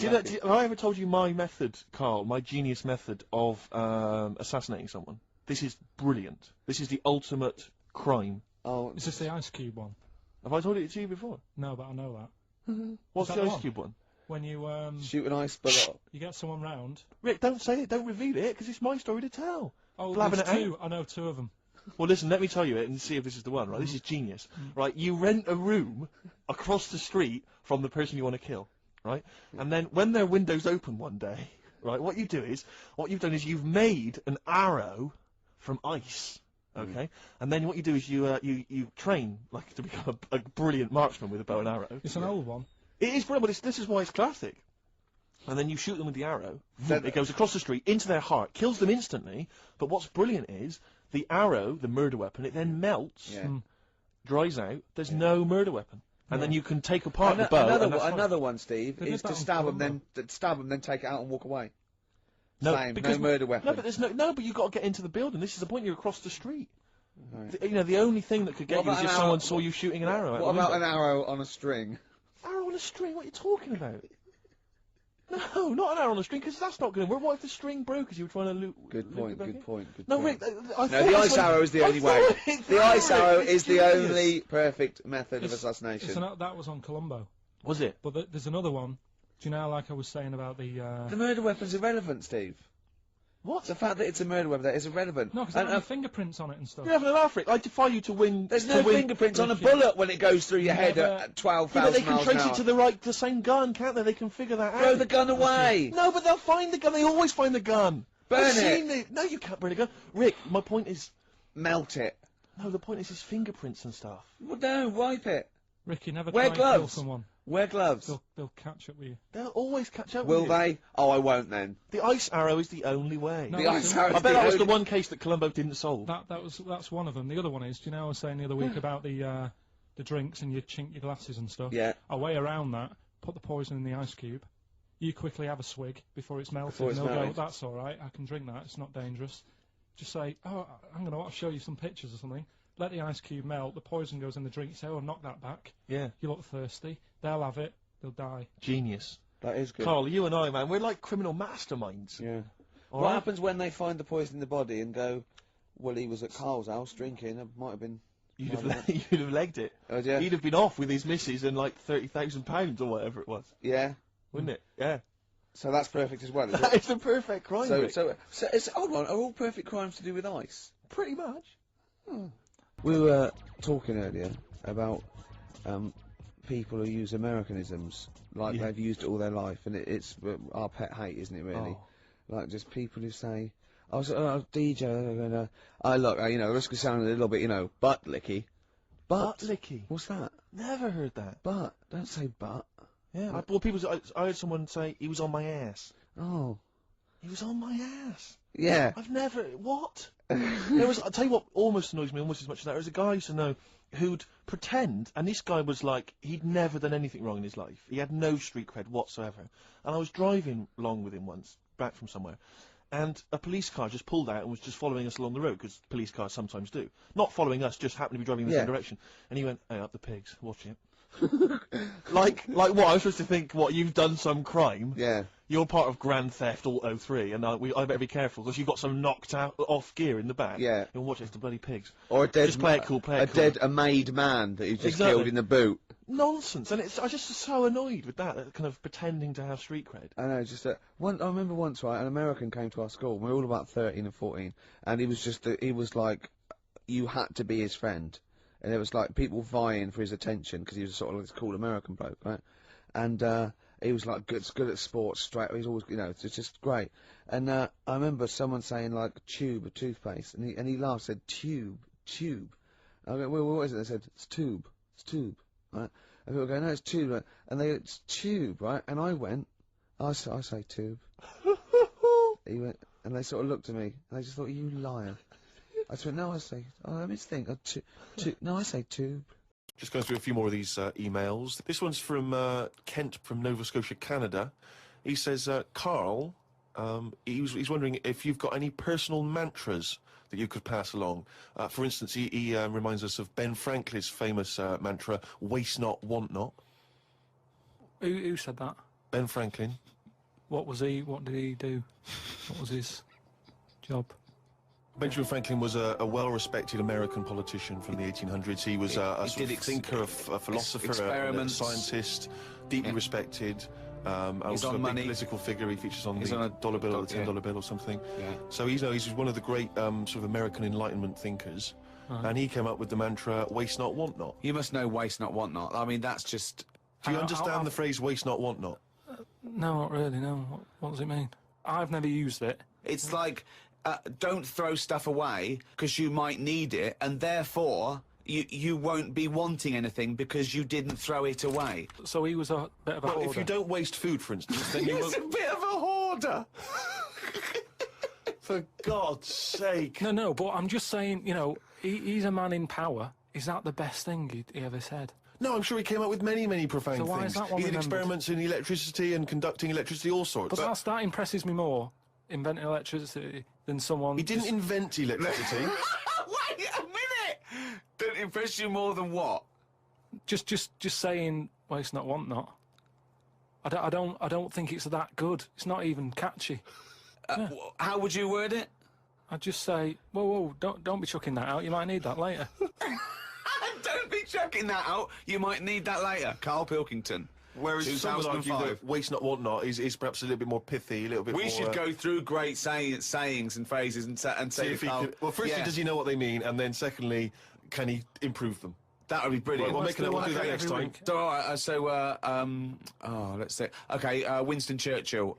you know, have I ever told you my method, Karl, my genius method of assassinating someone? This is brilliant. This is the ultimate crime. Oh, Is this the ice cube one? Have I told it to you before? No, but I know that. What's Is the that ice one? cube one? When you shoot an ice bullet. you get someone round. Rick, don't say it. Don't reveal it, because it's my story to tell. Oh, Blabbing there's it out. two. I know two of them. Well, listen, let me tell you it and see if this is the one, right? This is genius. Right, you rent a room across the street from the person you want to kill, right? And then when their window's open one day, right, what you've done is you've made an arrow from ice, okay? And then what you do is you train, like, to become a brilliant marksman with a bow and arrow. It's an old one. It is brilliant, but this is why it's classic. And then you shoot them with the arrow, it goes across the street, into their heart, kills them instantly, but what's brilliant is, the arrow, the murder weapon, it then melts, dries out, there's no murder weapon. And then you can take apart the bow. Another one, Steve, is to stab them, then take it out and walk away. Same, no murder weapon. No, but there's but you've got to get into the building. This is the point, you're across the street. Right. You know, the only thing that could get you is if someone saw you shooting an arrow. What about an arrow on a string? Arrow on a string? What are you talking about? No, not an arrow on a string, because that's not going to work. What if the string broke as you were trying to loop? Good point. No, Rick, no, the ice arrow is the only way. The ice arrow is the only perfect method of assassination. That was on Colombo. Was it? But there's another one. Do you know, like I was saying about the murder weapon's irrelevant, Steve. What? The fact that it's a murder weapon, that is irrelevant. No, because there are fingerprints on it and stuff. You're having an laugh, Rick. I defy you to win. There's no fingerprints on a bullet when it goes through your head at 12,000 miles an hour. They can trace it to the same gun, can't they? They can figure that out. Throw the gun away. No, but they'll find the gun. They always find the gun. Burn it. No, you can't burn a gun. Rick, my point is... Melt it. No, the point is his fingerprints and stuff. Well, no, wipe it. Rick, you never Wear try and kill gloves. someone. Wear gloves. They'll catch up with you. They'll always catch up Will with you. they? Oh, I won't then. The ice arrow is the only way. No, the ice arrow I bet that was the one case that Colombo didn't solve. That's one of them. The other one is, do you know I was saying the other week about the drinks and you chink your glasses and stuff? Yeah. A way around that, put the poison in the ice cube, you quickly have a swig before it's melted, Before it's and they'll melted. go, that's alright, I can drink that, it's not dangerous. Just say, oh, I'm going to show you some pictures or something. Let the ice cube melt, the poison goes in the drink, you say, oh, knock that back. Yeah. You look thirsty, they'll have it, they'll die. Genius. That is good. Carl, you and I, man, we're like criminal masterminds. Yeah. All What right? happens when they find the poison in the body and go, well, he was at Karl's house drinking, it might have been... You'd have legged it. Oh, yeah. He'd have been off with his missus and like £30,000 or whatever it was. Yeah. Wouldn't it? Yeah. So that's perfect as well, is That it? is the perfect crime, So Rick. it's, hold on, are all perfect crimes to do with ice? Pretty much. We were talking earlier about people who use Americanisms, like they've used it all their life, and it's our pet hate, isn't it, really? Like, just people who say, DJ, look, you know, this could sound a little bit, you know, butt licky. Butt licky? What's that? Never heard that. Butt. Don't say butt. Yeah. I heard someone say, he was on my ass. Oh. He was on my ass. Yeah. I've never... What? I'll tell you what almost annoys me almost as much as that. There was a guy I used to know who'd pretend, and this guy was like, he'd never done anything wrong in his life. He had no street cred whatsoever. And I was driving along with him once, back from somewhere, and a police car just pulled out and was just following us along the road, because police cars sometimes do. Not following us, just happened to be driving in the same direction. And he went, hey, up the pigs, watch it. like what? I was supposed to think, what, you've done some crime? Yeah. You're part of Grand Theft Auto 3, and I better be careful, because you've got some knocked out off gear in the back. Yeah. You'll watch it, it's the bloody pigs. Or a dead Just play it cool, play it cool. a made man that you just Exactly. killed in the boot. Nonsense, and I'm just so annoyed with that, kind of pretending to have street cred. I know, just I remember once, right, an American came to our school, we were all about 13 and 14, and he was like, you had to be his friend. And there was like people vying for his attention, because he was sort of like this cool American bloke, right? And, he was like good at sports, straight, he's always, you know, it's just great. And, I remember someone saying like, tube of toothpaste, and he laughed, said, tube. I go, well, what is it? They said, it's tube, right? And people go, no, it's tube, right? And they go, it's tube, right? And I went, I say tube. He went, and they sort of looked at me, and they just thought, you liar. I just went, no, I say, let me think, no, I say tube. Just going through a few more of these emails. This one's from Kent from Nova Scotia, Canada. He says, Karl, he's wondering if you've got any personal mantras that you could pass along. For instance, he reminds us of Ben Franklin's famous mantra, waste not, want not. Who said that? Ben Franklin. What did he do? What was his job? Benjamin Franklin was a well-respected American politician from the 1800s. He was a sort of thinker, a philosopher, a scientist, deeply respected. Also a big political figure. He features on the dollar bill or the $10 bill or something. Yeah. So he's one of the great sort of American Enlightenment thinkers. And he came up with the mantra, waste not, want not. You must know waste not, want not. I mean, that's just... Do you understand the phrase waste not, want not? No, not really, no. What does it mean? I've never used it. It's like, don't throw stuff away, because you might need it, and therefore... You won't be wanting anything because you didn't throw it away. So he was a bit of a hoarder. If you don't waste food, for instance, then you He's a bit of a hoarder! For God's sake. No, but I'm just saying, you know, he's a man in power. Is that the best thing he ever said? No, I'm sure he came up with many, many profound things. So why is that one He did remembered? experiments in electricity and conducting electricity, all sorts. But that impresses me more, inventing electricity, than someone... He didn't invent electricity. Wait a minute! Don't impress you more than what? Just saying, waste not, want not. I don't think it's that good. It's not even catchy. How would you word it? I'd just say, whoa, don't be chucking that out. You might need that later. Don't be chucking that out. You might need that later. Karl Pilkington. Whereas some would argue that waste not, want not is perhaps a little bit more pithy, a little bit more... We should go through great sayings and phrases and say if he could, well, firstly, does he know what they mean? And then secondly, can he improve them? That would be brilliant. We'll do that next time. So, all right, let's say... Okay, Winston Churchill.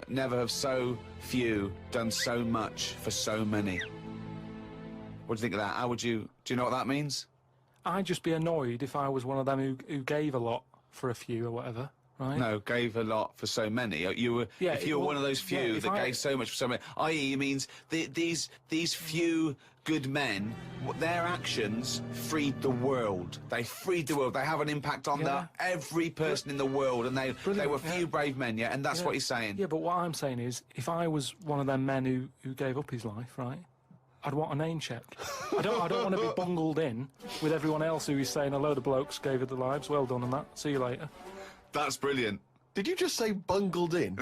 Never have so few done so much for so many. What do you think of that? How would you... Do you know what that means? I'd just be annoyed if I was one of them who gave a lot for a few or whatever, right? No, gave a lot for so many. If you were one of those few that gave so much for so many, i.e. it means these few good men, their actions freed the world. They freed the world. They have an impact on every person in the world, and they were few brave men, and that's what he's saying. Yeah, but what I'm saying is, if I was one of them men who gave up his life, right? I'd want a name check. I don't want to be bungled in with everyone else who is saying a load of blokes gave it their lives. Well done on that. See you later. That's brilliant. Did you just say bungled in?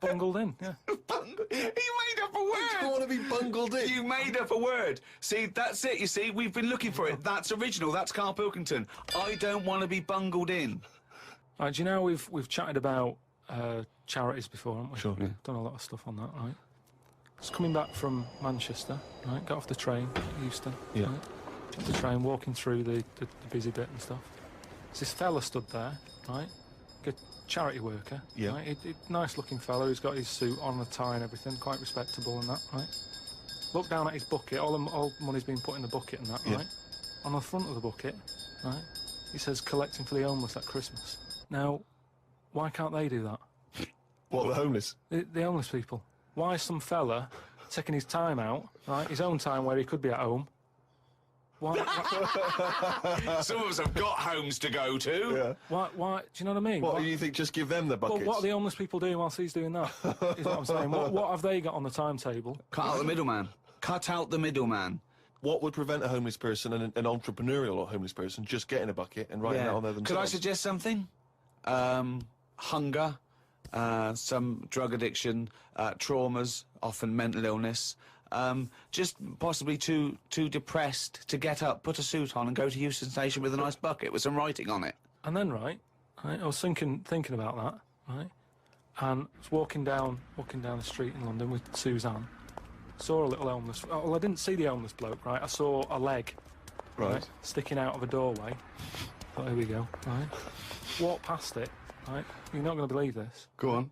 Bungled in, yeah. You made up a word. I don't want to be bungled in. You made up a word. See, that's it. You see, we've been looking for it. That's original. That's Karl Pilkington. I don't want to be bungled in. Right, do you know we've chatted about charities before, haven't we? Sure. Yeah. Done a lot of stuff on that, right? Just coming back from Manchester, right? Got off the train at Euston. Yeah. Right? Got the train, walking through the busy bit and stuff. There's this fella stood there, right? A charity worker. Yeah. Right? Nice looking fella who's got his suit on, a tie and everything, quite respectable and that, right? Look down at his bucket, all the money's been put in the bucket and that, right? On the front of the bucket, right? He says collecting for the homeless at Christmas. Now, why can't they do that? What, the homeless? The homeless people. Why is some fella taking his time out, right, his own time where he could be at home? Why? Some of us have got homes to go to. Yeah. Why? Do you know what I mean? What do you think? Just give them the buckets? Well, what are the homeless people doing whilst he's doing that? Is what I'm saying. What have they got on the timetable? Cut out the middleman. Cut out the middleman. What would prevent a homeless person and an entrepreneurial or homeless person just getting a bucket and writing that on there themselves? Could I suggest something? Hunger, some drug addiction, traumas, often mental illness. Just possibly too depressed to get up, put a suit on, and go to Euston Station with a nice bucket with some writing on it. And then, right, I was thinking about that, right, and I was walking down the street in London with Suzanne. Saw a little homeless. Well, I didn't see the homeless bloke, right. I saw a leg, right, sticking out of a doorway. Thought, here we go, right. Walked past it, right. You're not going to believe this. Go on.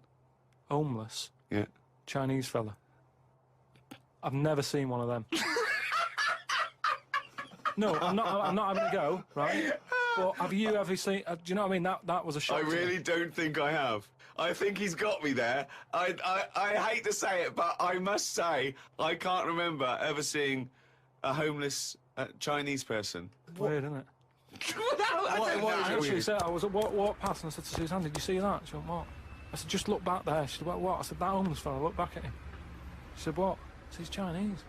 Homeless. Yeah. Chinese fella. I've never seen one of them. No, I'm not having a go, right? But have you ever seen? Do you know what I mean? That was a shock. I really don't think I have. I think he's got me there. I hate to say it, but I must say I can't remember ever seeing a homeless Chinese person. Weird, isn't it? I actually said, I was walked past and I said to Suzanne, "Did you see that?" She went, "What?" I said, "Just look back there." She said, "What?" I said, "That homeless fella. Look back at him." She said, "What?" I said, "He's Chinese."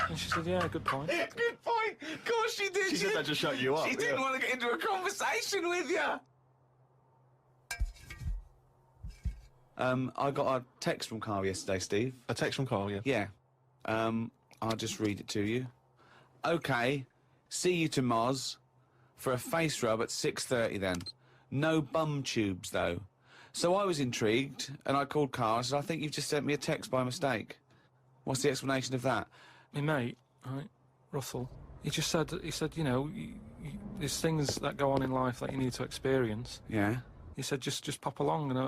And she said, "Yeah, good point." Good point. Of course she did. She said that to shut you up. She didn't want to get into a conversation with you. I got a text from Karl yesterday, Steve. A text from Karl, yeah. Yeah. I'll just read it to you. Okay. See you to Moz for a face rub at 6:30 then. No bum tubes, though. So I was intrigued, and I called Karl and said, "I think you've just sent me a text by mistake." What's the explanation of that? My mate, right, Russell, he said, you know, there's things that go on in life that you need to experience. Yeah. He said, just pop along, and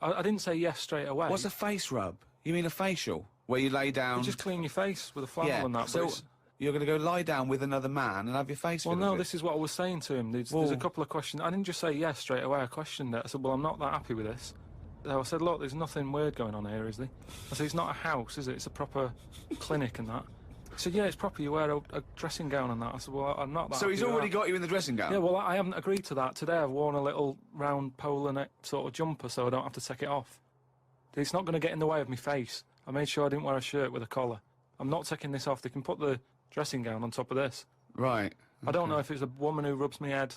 I didn't say yes straight away. What's a face rub? You mean a facial? Where you lay down... You just clean your face with a flannel and that. So you're going to go lie down with another man and have your face Well, no, this is what I was saying to him. There's a couple of questions. I didn't just say yes straight away. I questioned it. I said, well, I'm not that happy with this. So I said, look, there's nothing weird going on here, is there? I said, it's not a house, is it? It's a proper clinic and that. He said, yeah, it's proper. You wear a dressing gown and that. I said, well, I'm not that So he's already got you in the dressing gown? Yeah, well, I haven't agreed to that. Today I've worn a little round polar neck sort of jumper so I don't have to take it off. It's not going to get in the way of my face. I made sure I didn't wear a shirt with a collar. I'm not taking this off. They can put the dressing gown on top of this. Right. I don't know if it's a woman who rubs my head.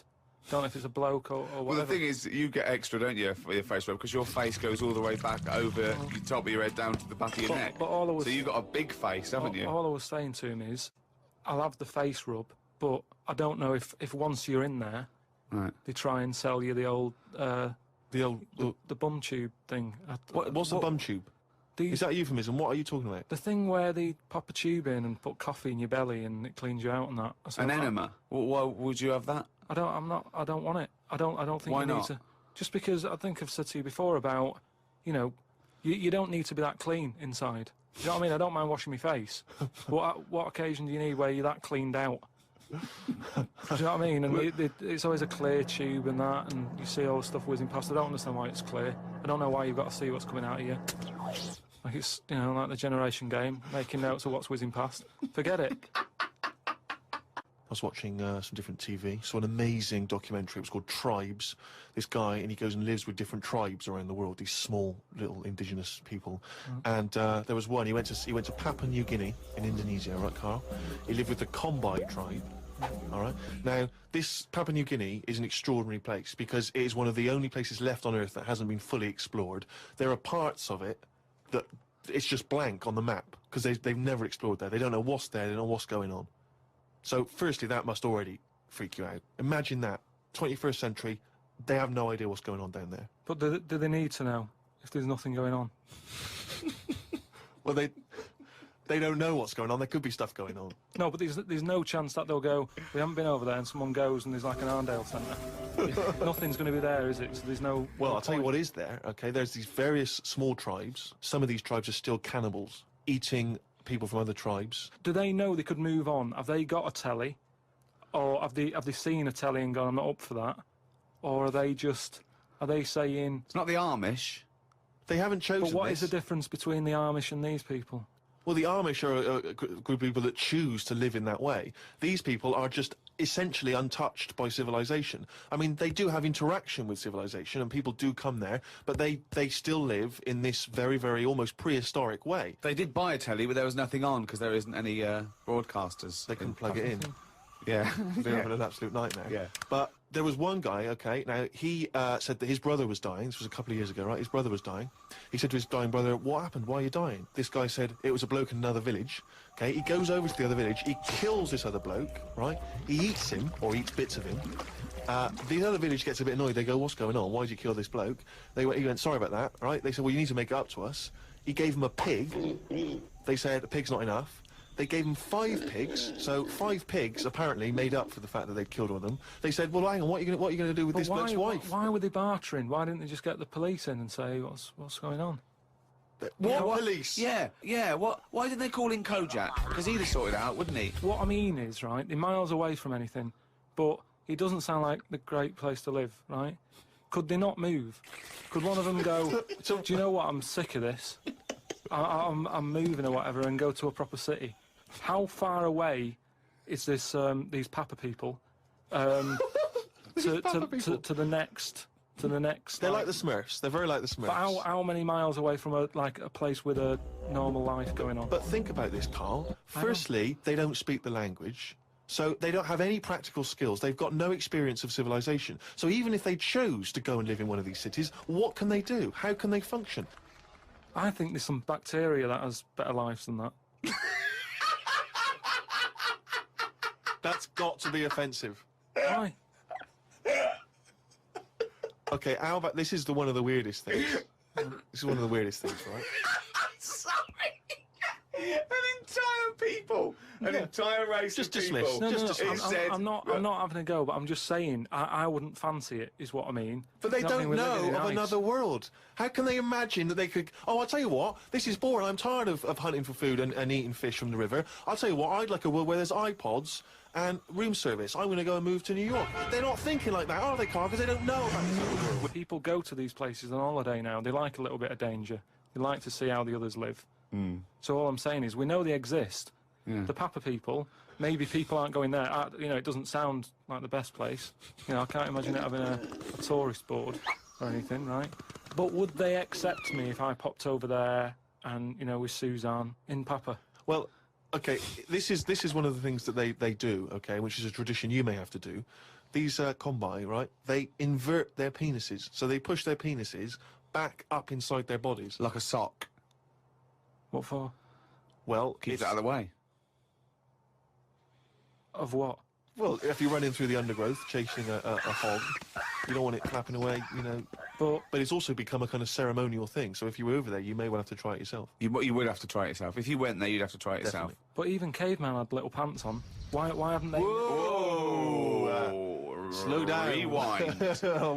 Don't know if it's a bloke or whatever. Well, the thing is, you get extra, don't you, for your face rub, because your face goes all the way back over the top of your head down to the back of your neck. But all I was, so you've got a big face, haven't you? All I was saying to him is, I'll have the face rub, but I don't know if once you're in there, they try and sell you the old... the bum tube thing. What's the bum tube? Is that a euphemism? What are you talking about? The thing where they pop a tube in and put coffee in your belly and it cleans you out and that. An enema? Why would you have that? I don't want it. I don't think Why you not? need to. Just because I think I've said to you before about, you know, you don't need to be that clean inside. You know what I mean? I don't mind washing my face. But what occasion do you need where you're that cleaned out? Do you know what I mean? And it's always a clear tube and that, and you see all the stuff whizzing past. I don't understand why it's clear. I don't know why you've got to see what's coming out of you. Like it's, you know, like the generation game, making notes of what's whizzing past. Forget it. I was watching some different TV, saw an amazing documentary. It was called Tribes. This guy, and he goes and lives with different tribes around the world, these small little indigenous people. And there was one, he went to Papua New Guinea in Indonesia, right, Karl? He lived with the Kombai tribe. All right. Now, this Papua New Guinea is an extraordinary place because it is one of the only places left on Earth that hasn't been fully explored. There are parts of it that it's just blank on the map because they've never explored there. They don't know what's there. They don't know what's going on. So, firstly, that must already freak you out. Imagine that. 21st century, they have no idea what's going on down there. But do they need to know if there's nothing going on? Well, they don't know what's going on. There could be stuff going on. No, but there's no chance that they'll go, we haven't been over there, and someone goes and there's like an Arndale centre. Nothing's going to be there, is it? So there's no... Well, I'll tell you what is there, okay? There's these various small tribes. Some of these tribes are still cannibals, eating people from other tribes. Do they know they could move on? Have they got a telly? Or have they seen a telly and gone, I'm not up for that? Or are they saying... It's not the Amish. They haven't chosen But what this. is the difference between the Amish and these people? Well, the Amish are a group of people that choose to live in that way. These people are just essentially untouched by civilization. I mean, they do have interaction with civilization, and people do come there, but they still live in this very, very almost prehistoric way. They did buy a telly, but there was nothing on because there isn't any broadcasters. They couldn't plug it in. Yeah. They're having an absolute nightmare. Yeah. But there was one guy, okay, now, he said that his brother was dying. This was a couple of years ago, right? His brother was dying. He said to his dying brother, what happened? Why are you dying? This guy said it was a bloke in another village, okay? He goes over to the other village, he kills this other bloke, right? He eats him, or eats bits of him. The other village gets a bit annoyed. They go, what's going on? Why did you kill this bloke? He went, sorry about that, right? They said, well, you need to make it up to us. He gave him a pig. They said, a pig's not enough. They gave him 5 pigs, so 5 pigs apparently made up for the fact that they'd killed one of them. They said, well, hang on, what are you going to do with this bloke's wife? Why were they bartering? Why didn't they just get the police in and say, what's going on? What police? Yeah. Why didn't they call in Kojak? Because he'd have sorted it out, wouldn't he? What I mean is, right, they're miles away from anything, but it doesn't sound like the great place to live, right? Could they not move? Could one of them go, do you know what, I'm sick of this. I'm moving or whatever, and go to a proper city. How far away is this these Papa people to the next? They're like the Smurfs. They're very like the Smurfs. But how many miles away from a place with a normal life going on? But think about this, Carl. Firstly, they don't speak the language, so they don't have any practical skills. They've got no experience of civilization. So even if they chose to go and live in one of these cities, what can they do? How can they function? I think there's some bacteria that has better lives than that. That's got to be offensive. Why? Okay, how about this is one of the weirdest things. This is one of the weirdest things, right? Sorry! An entire race just of dismiss. people. I'm not having a go, but I'm just saying I wouldn't fancy it, is what I mean. But they don't know of another world. How can they imagine that they could... Oh, I'll tell you what, this is boring. I'm tired of hunting for food and eating fish from the river. I'll tell you what, I'd like a world where there's iPods and room service. I'm going to go and move to New York. They're not thinking like that, are they, Karl? Because they don't know about this other world. People go to these places on holiday now. They like a little bit of danger. They like to see how the others live. So all I'm saying is, we know they exist. The Papa people, maybe people aren't going there. You know, it doesn't sound like the best place. You know, I can't imagine it having a tourist board or anything, right? But would they accept me if I popped over there and, you know, with Suzanne in Papa? Well, okay, this is one of the things that they do, okay, which is a tradition you may have to do. These combi, right, they invert their penises. So they push their penises back up inside their bodies. Like a sock. What for? Well, keep it out of the way. Of what? Well, if you're running through the undergrowth chasing a hog, you don't want it flapping away, you know. But it's also become a kind of ceremonial thing. So if you were over there, you may well have to try it yourself. You would have to try it yourself. If you went there, you'd have to try it yourself. But even caveman had little pants on. Why haven't they? Whoa! Slow down. Rewind.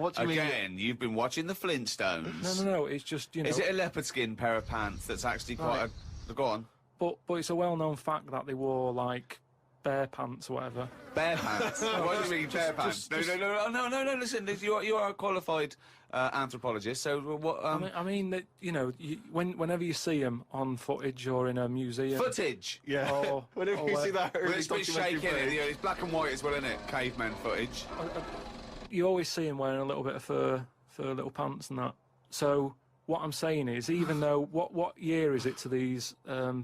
What do you mean? Again, you've been watching the Flintstones. No. It's just, you know. Is it a leopard skin pair of pants that's actually quite a... Go on. But it's a well-known fact that they wore, like, bear pants or whatever. Bear pants? What do you mean, bear pants? No, listen, you are a qualified anthropologist, so what... I mean that, you know, whenever you see them on footage or in a museum... Footage? Yeah. Whenever you see that early it's been shaking, it's black and white as well, isn't it? Caveman footage. You always see them wearing a little bit of fur little pants and that. So... What I'm saying is, even though, what year is it to these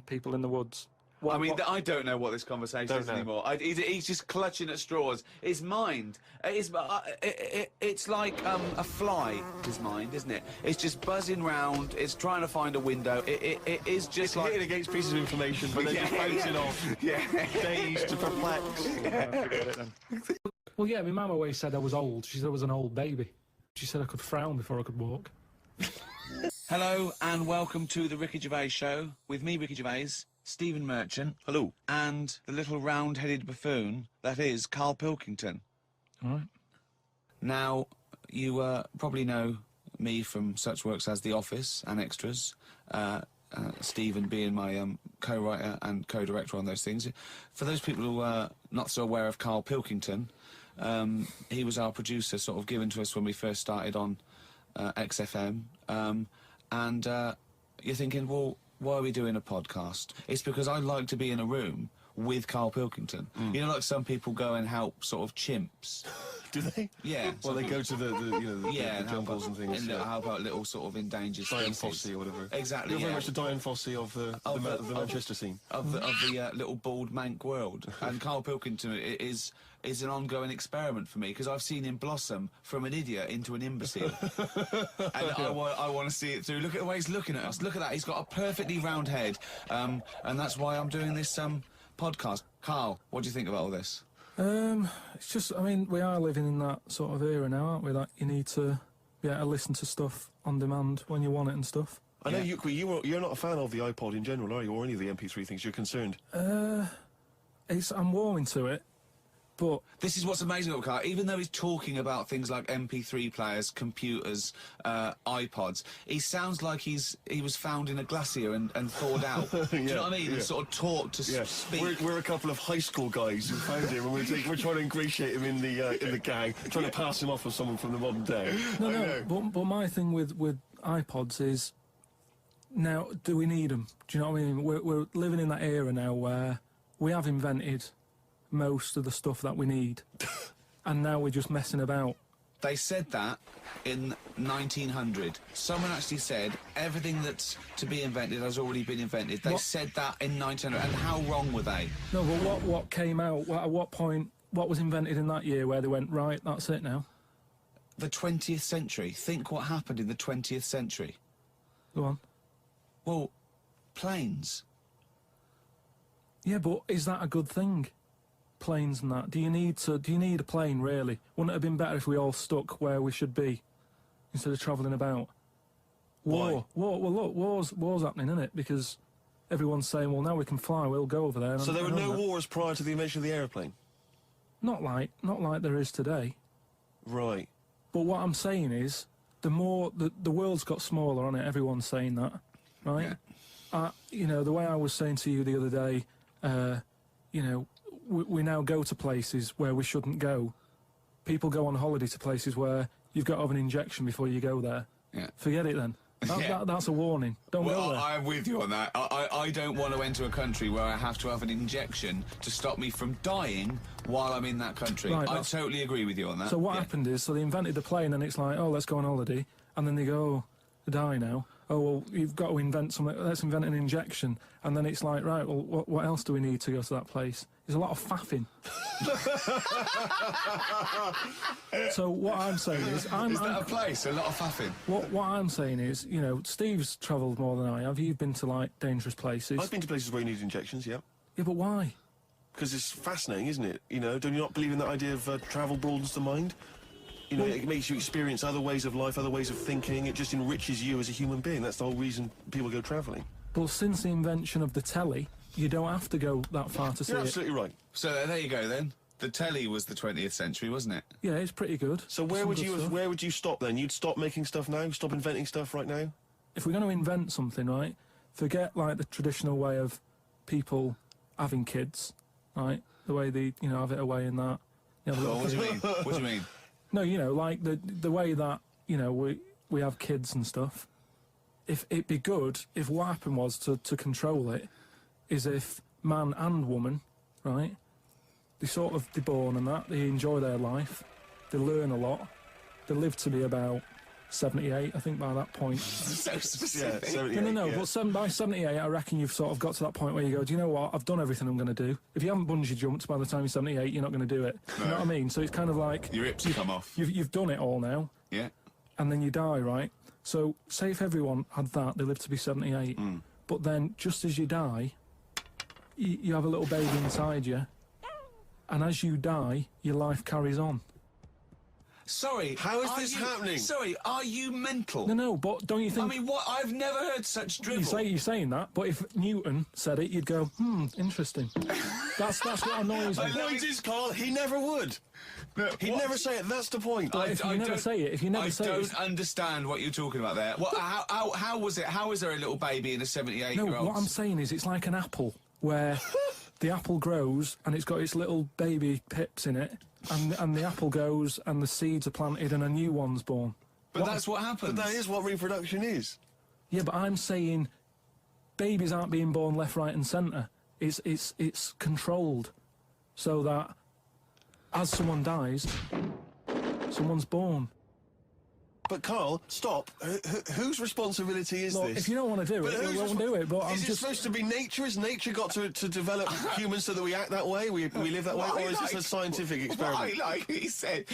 people in the woods? I don't know what this conversation is anymore. He's just clutching at straws. His mind, it's like a fly, his mind, isn't it? It's just buzzing round, it's trying to find a window, it is just it's like... hitting against pieces of information, but then just bouncing off. Dazed to perplex. Forget it then. Well, yeah, my mum always said I was old. She said I was an old baby. She said I could frown before I could walk. Hello and welcome to the Ricky Gervais Show with me, Ricky Gervais, Stephen Merchant. Hello. And the little round-headed buffoon that is Karl Pilkington. All right. Now, you probably know me from such works as The Office and Extras, Stephen being my co-writer and co-director on those things. For those people who are not so aware of Karl Pilkington, he was our producer, sort of given to us when we first started on XFM, and you're thinking, well, why are we doing a podcast? It's because I like to be in a room with Karl Pilkington. You know, like some people go and help sort of chimps Do they? Yeah. Well, they go to the and help jungles out- and things. And yeah. help out little sort of endangered Diane species. Fossey or whatever. Exactly. You're very yeah. much the Diane Fossey of the Manchester scene. Of the little bald mank world. And Karl Pilkington is an ongoing experiment for me because I've seen him blossom from an idiot into an imbecile. And I want to see it through. Look at the way he's looking at us. Look at that. He's got a perfectly round head. And that's why I'm doing this podcast. Karl, what do you think about all this? It's just, I mean, we are living in that sort of era now, aren't we? That you need to be able to listen to stuff on demand when you want it and stuff. I know you're not a fan of the iPod in general, are you? Or any of the MP3 things? You're concerned. I'm warming to it, but this is what's amazing about Karl. Even though he's talking about things like MP3 players, computers, iPods, he sounds like he was found in a glacier and thawed out. Do you know what I mean? And sort of taught to speak. We're a couple of high school guys who found him, and we're trying to ingratiate him in the gang, trying to pass him off as someone from the modern day. But my thing with iPods is, now, do we need them? Do you know what I mean? We're living in that era now where we have invented most of the stuff that we need, and now we're just messing about. They said that in 1900. Someone actually said everything that's to be invented has already been invented. They said that in 1900, and how wrong were they? No, but what came out? At what point? What was invented in that year where they went, right, that's it now? The 20th century. Think what happened in the 20th century. Go on. Well, planes. Yeah, but is that a good thing? Planes and that. Do you need a plane, really? Wouldn't it have been better if we all stuck where we should be instead of travelling about? War. Well, look, war's happening, isn't it? Because everyone's saying, well, now we can fly, we'll go over there. So there were no wars prior to the invention of the aeroplane? Not like there is today. Right. But what I'm saying is, the world's got smaller on it. Everyone's saying that, right? Yeah. The way I was saying to you the other day, we now go to places where we shouldn't go. People go on holiday to places where you've got to have an injection before you go there. Yeah. Forget it then. That's a warning. Don't go there. I'm with you on that. I don't want to enter a country where I have to have an injection to stop me from dying while I'm in that country. Right, I totally agree with you on that. So what happened is, they invented the plane, and it's like, oh, let's go on holiday, and then they go, oh, to die now. Oh, well, you've got to invent something. Let's invent an injection. And then it's like, right, well, what else do we need to go to that place? There's a lot of faffing. So what I'm saying is... Is that a place? A lot of faffing? What I'm saying is, Steve's travelled more than I have. You've been to, like, dangerous places. I've been to places where you need injections, yeah. Yeah, but why? Because it's fascinating, isn't it? Do you not believe in that idea of travel broadens the mind? It makes you experience other ways of life, other ways of thinking. It just enriches you as a human being. That's the whole reason people go travelling. Well, since the invention of the telly, you don't have to go that far to see it. You're absolutely right. So there you go, then. The telly was the 20th century, wasn't it? Yeah, it's pretty good. So where would you stop then? You'd stop making stuff now? Stop inventing stuff right now? If we're going to invent something, right, forget, like, the traditional way of people having kids, right? The way they, have it away in that. What do you mean? What do you mean? No, like the way that, we have kids and stuff. If it'd be good if what happened was to control it is if man and woman, right, they're born and that, they enjoy their life, they learn a lot, they live to be about 78, I think, by that point. So specific. Yeah, No, but by 78, I reckon you've sort of got to that point where you go, do you know what, I've done everything I'm going to do. If you haven't bungee jumped by the time you're 78, you're not going to do it. No. You know what I mean? So it's kind of like... Your hips come off. You've done it all now. Yeah. And then you die, right? So, say if everyone had that, they lived to be 78, but then, just as you die, you have a little baby inside you, and as you die, your life carries on. Sorry, how is this happening? Sorry, are you mental? No, but don't you think... I mean, what? I've never heard such drivel. You're saying that, but if Newton said it, you'd go, interesting. That's what annoys me. The point is, Karl, he never would. No, he'd never say it, that's the point. But if you never say it, I don't understand what you're talking about there. How was it? How is there a little baby in a 78-year-old? No, what I'm saying is it's like an apple, where the apple grows, and it's got its little baby pips in it, and the apple goes, and the seeds are planted, and a new one's born. But that's what happens. But that is what reproduction is. Yeah, but I'm saying babies aren't being born left, right, and centre. It's controlled, so that as someone dies, someone's born. But Carl, stop. Whose responsibility is Look, this? if you don't want to do it, we won't do it. But I'm is it just supposed to be nature? Has nature got to develop humans so that we act that way? We live that way, or is this a scientific experiment? Like he said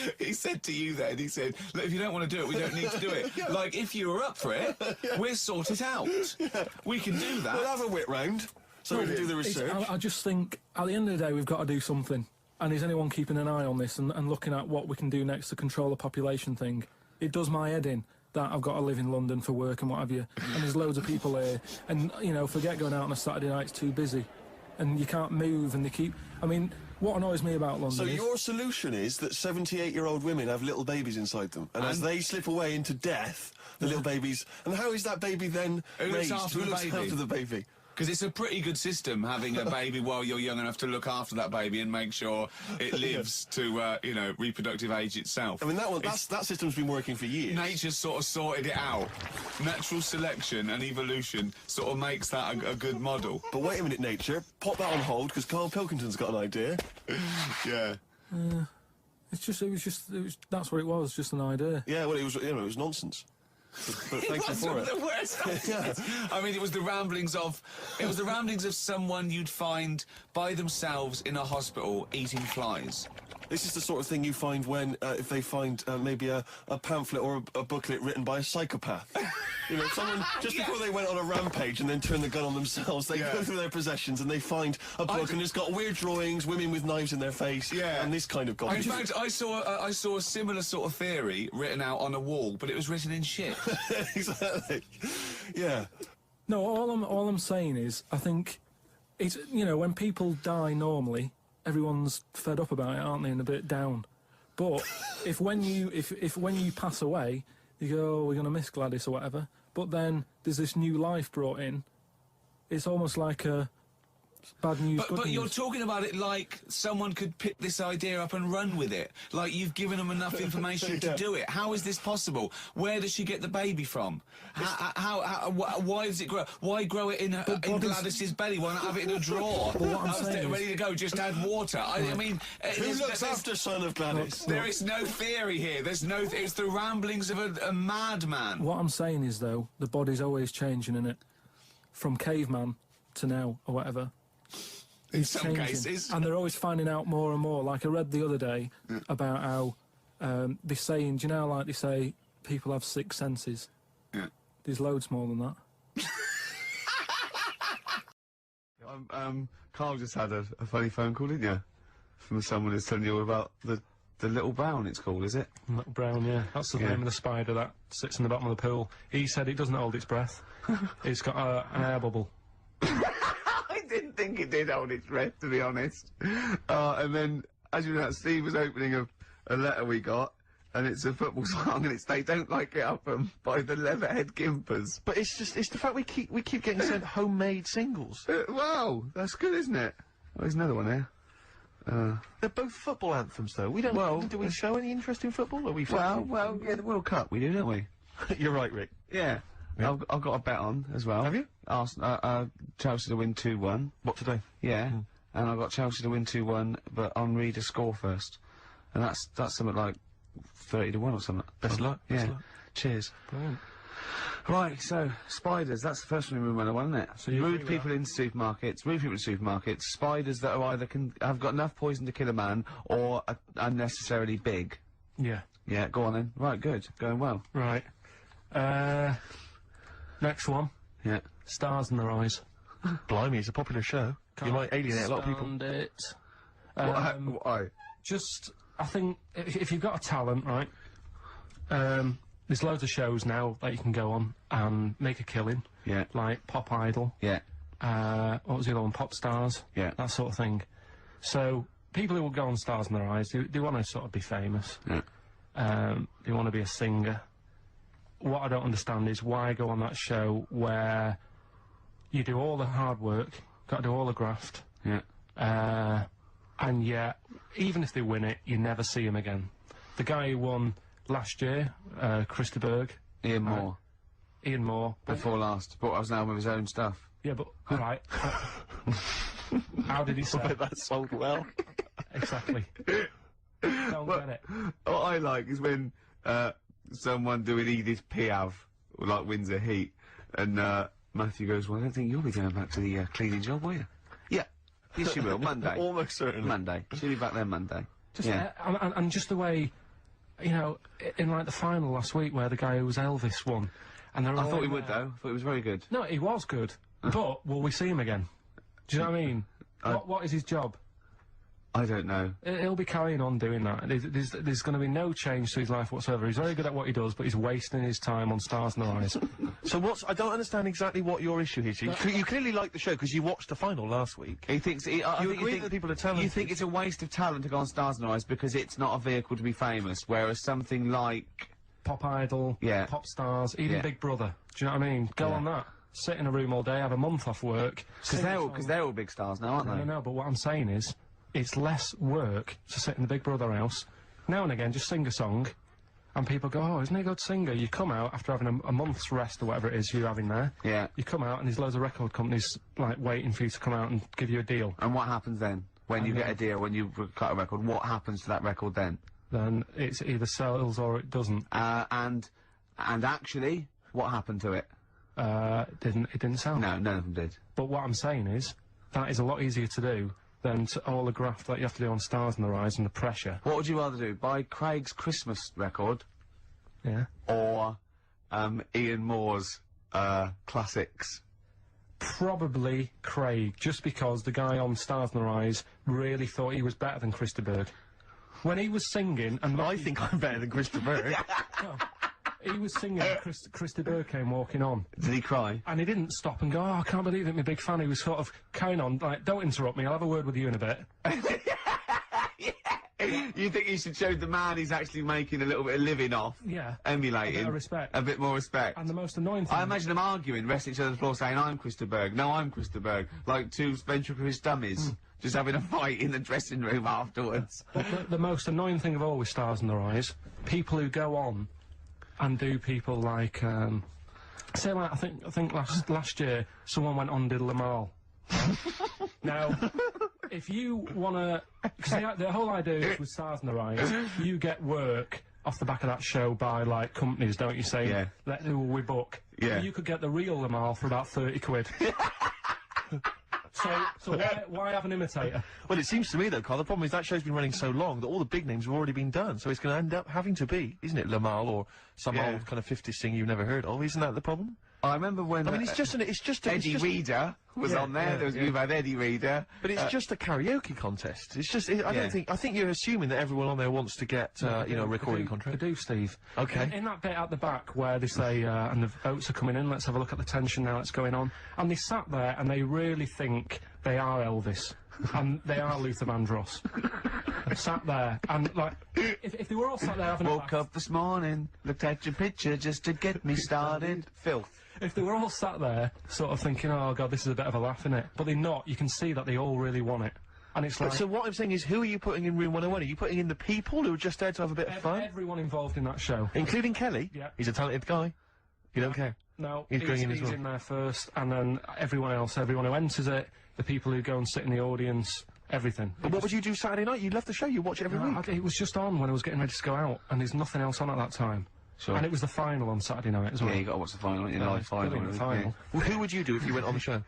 to you then, he said, look, if you don't want to do it, we don't need to do it. Like, if you were up for it, we'll sort it out. We can do that. We'll have a wit round so we can do the research. I just think, at the end of the day, we've got to do something. And is anyone keeping an eye on this and looking at what we can do next to control the population thing? It does my head in that I've got to live in London for work and what have you, and there's loads of people here, and, you know, forget going out on a Saturday night, it's too busy, and you can't move, and they keep... I mean, what annoys me about London So is... your solution is that 78-year-old women have little babies inside them, and as they slip away into death, the little babies... And how is that baby then raised? Who looks after the baby? Because it's a pretty good system, having a baby while you're young enough to look after that baby and make sure it lives to, you know, reproductive age itself. I mean, that system's been working for years. Nature's sort of sorted it out. Natural selection and evolution sort of makes that a good model. But wait a minute, nature. Pop that on hold, because Karl Pilkington's got an idea. Yeah. That's what it was, just an idea. Yeah, well, it was nonsense. But thank you for it. The worst I mean, it was the ramblings of someone you'd find by themselves in a hospital eating flies. This is the sort of thing you find when, if they find maybe a pamphlet or a booklet written by a psychopath. You know, someone, just before they went on a rampage and then turned the gun on themselves, they go through their possessions and they find a book and it's got weird drawings, women with knives in their face, and this kind of garbage. In fact, I saw a similar sort of theory written out on a wall, but it was written in shit. Exactly. Yeah. No, all I'm saying is, I think it's, you know, when people die normally, everyone's fed up about it, aren't they, and a bit down. But if when you pass away, you go, oh, we're going to miss Gladys or whatever, but then there's this new life brought in, it's almost like a bad news, good but news. you're talking about it like someone could pick this idea up and run with it. Like you've given them enough information to do it. How is this possible? Where does she get the baby from? Why does it grow? Why grow it in Gladys's belly? Why not have it in a drawer? But what I'm saying ready to go, just add water. I mean... Who looks after son of Gladys? There is no theory here. There's no... It's the ramblings of a madman. What I'm saying is, though, the body's always changing, innit? From caveman to now, or whatever. In some cases. And they're always finding out more and more. Like I read the other day about how they're saying, do you know, like they say, people have 6 senses. Yeah. There's loads more than that. Karl just had a funny phone call, didn't you? From someone who's telling you about the little brown, it's called, is it? Little brown, yeah. That's the name of the spider that sits in the bottom of the pool. He said it doesn't hold its breath. It's got an air bubble. I didn't think it did hold its breath, to be honest. And then, as you know, Steve was opening a letter we got, and it's a football song, and it's They Don't Like It Up by the Leatherhead Gimpers. But it's the fact we keep getting sent homemade singles. Wow, that's good, isn't it? Oh, there's another one here. They're both football anthems, though. We don't. Well, do we show any interest in football? Are we? Well, yeah, the World Cup we do, don't we? You're right, Rick. Yeah. I've got a bet on as well. Have you? Chelsea to win 2-1. What, today? Yeah. And I've got Chelsea to win 2-1, but Henry to score first. And that's something like 30 to 1 or something. Best luck. Yeah. Best luck. Cheers. Brilliant. Right, so spiders. That's the first one we went on, isn't it? So you rude people in supermarkets. Spiders that are either have got enough poison to kill a man or are unnecessarily big. Yeah. Yeah. Go on then. Right. Good. Going well. Right. Next one. Yeah. Stars in their eyes. Blimey, it's a popular show. You might alienate a lot of people. It. Why? Just, I think, if you've got a talent, right, there's loads of shows now that you can go on and make a killing. Yeah. Like Pop Idol. Yeah. What was the other one? Pop Stars. Yeah. That sort of thing. So, people who will go on Stars in Their Eyes, they want to sort of be famous. Yeah. They want to be a singer. What I don't understand is why go on that show where you do all the hard work, got to do all the graft. Yeah. And yet, even if they win it, you never see him again. The guy who won last year, Chris de Burgh. Ian Moore. Ian Moore. Before last. Brought us now with his own stuff. Yeah, but, alright. How did he sell? That sold well. Exactly. Don't get it. What I like is when someone doing Edith Piaf, like Windsor Heat, and Matthew goes, well, I don't think you'll be going back to the cleaning job, will you? Yeah. Yes, you will. Monday. Almost certainly. Monday. She'll be back there Monday. Just, yeah. And just the way, you know, in like the final last week where the guy who was Elvis won, and they're all I thought he would though. I thought he was very good. No, he was good. But will we see him again? Do you know what I mean? What is his job? I don't know. He'll be carrying on doing that. There's going to be no change to his life whatsoever. He's very good at what he does, but he's wasting his time on Stars in the Rise. So I don't understand exactly what your issue is. You clearly like the show because you watched the final last week. He thinks... you agree that people are talented. You think it's a waste of talent to go on Stars in the Rise because it's not a vehicle to be famous, whereas something like... Pop Idol, Pop Stars, even Big Brother. Do you know what I mean? Go on that. Sit in a room all day, have a month off work. Because they're all big stars now, aren't they? No, but what I'm saying is... It's less work to sit in the Big Brother house. Now and again, just sing a song, and people go, oh, isn't he a good singer? You come out after having a month's rest or whatever it is you're having there. Yeah. You come out, and there's loads of record companies, like, waiting for you to come out and give you a deal. And what happens then? When you get a deal, when you cut a record, what happens to that record then? Then it's either sells or it doesn't. And actually, what happened to it? It didn't sell. No, none of them did. But what I'm saying is, that is a lot easier to do than all the graft that you have to do on Stars in the Rise and the pressure. What would you rather do? Buy Craig's Christmas record? Yeah. Or, Ian Moore's, classics? Probably Craig, just because the guy on Stars in the Rise really thought he was better than Chris de Burgh. When he was singing, and I think I'm better than Chris de Burgh. No. He was singing, and Chris de Burgh came walking on. Did he cry? And he didn't stop and go, oh, I can't believe it, my big fan. He was sort of carrying on, like, don't interrupt me, I'll have a word with you in a bit. You think you should show the man he's actually making a little bit of living off? Yeah. Emulating. A bit of respect. A bit more respect. And the most annoying thing... I imagine them arguing, resting each other's floor saying, I'm Chris de Burgh, no, I'm Chris de Burgh. Like two ventriloquist dummies. Just having a fight in the dressing room afterwards. But the most annoying thing of all with Stars in the Rise, people who go on and do people like, say like, I think last year, someone went on and did Lamal. Now, if you wanna, cause the whole idea is with Stars in the Rise, you get work off the back of that show by, like, companies, don't you, say, who will we book? Yeah. You could get the real Lamal for about 30 quid. So why have an imitator? Well, it seems to me, though, Carl, the problem is that show's been running so long that all the big names have already been done, so it's going to end up having to be, isn't it, Lamal or some old kind of 50s singer you've never heard of? Isn't that the problem? I remember when... I mean, it's just Eddie Reader was on there. There was you've had Eddie Reader. But it's just a karaoke contest. It's just... I think you're assuming that everyone on there wants to get, you know, a recording contract. They do, Steve. Okay. In that bit at the back where they say, and the votes are coming in, let's have a look at the tension now that's going on. And they sat there and they really think they are Elvis. And they are Luther Vandross. Sat there, and, like, if they were all sat there having a laugh... Woke up this morning, looked at your picture just to get me started. Filth. If they were all sat there, sort of thinking, oh, God, this is a bit of a laugh, innit? But they're not. You can see that they all really want it. And it's like... So what I'm saying is, who are you putting in Room 101? Are you putting in the people who are just there to have a bit of fun? Everyone involved in that show. Including Kelly? Yeah. He's a talented guy. You don't care? No, he's going in as well. He's in there first, and then everyone else, everyone who enters it, the people who go and sit in the audience, everything. But what would you do Saturday night? You love the show, you watch it every week. It was just on when I was getting ready to go out, and there's nothing else on at that time. Sure. And it was the final on Saturday night as well. Yeah, you got to watch the final, you know, live final. Final. Well, who would you do if you went on the show?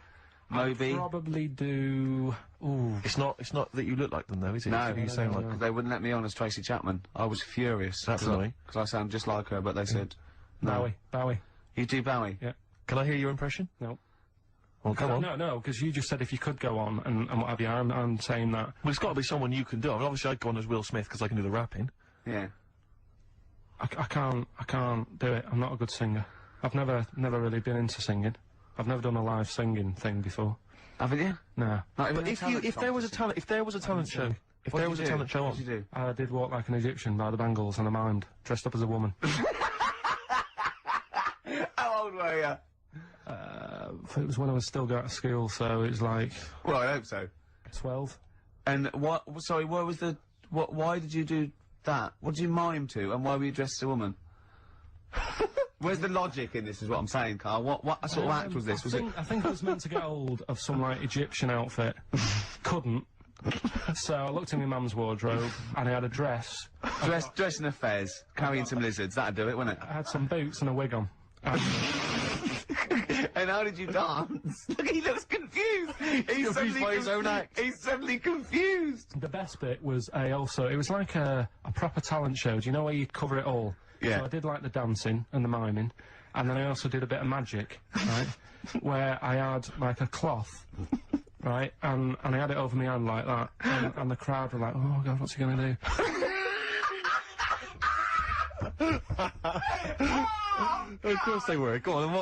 Moby. I'd probably do... Ooh. It's not that you look like them, though, is it? No, you sound like they wouldn't let me on as Tracy Chapman. I was furious. That's annoying. Because I sound just like her, but they said... No. Bowie. You do Bowie? Yeah. Can I hear your impression? No. Well, come on. No, because you just said if you could go on and what have you. I'm saying that. Well, it's got to be someone you can do. I mean, obviously I'd go on as Will Smith because I can do the rapping. Yeah. I can't do it. I'm not a good singer. I've never really been into singing. I've never done a live singing thing before. Haven't you? No. But if there was a talent show, What did you do? I did Walk Like an Egyptian by the Bangles, and I mimed, dressed up as a woman. How old were you? It was when I was still going to school, so it was like... Well, I hope so. 12. And what, sorry, what was the, why did you do that? What did you mime to, and why were you dressed as a woman? Where's the logic in this, is what I'm saying, Carl? What sort of act was this? I think I was meant to get hold of some, like, Egyptian outfit. Couldn't, So I looked in my mum's wardrobe, and I had a dress. Dress in a fez, carrying some lizards, that'd do it, wouldn't it? I had some boots and a wig on. And how did you dance? Look, he looks confused. He's suddenly by his own act. He's suddenly confused. The best bit was it was like a proper talent show. Do you know where you cover it all? Yeah. So I did like the dancing and the miming, and then I also did a bit of magic, right? Where I had like a cloth, right, and I had it over my hand like that, and the crowd were like, oh God, what's he gonna do? Of course they were. Go on, and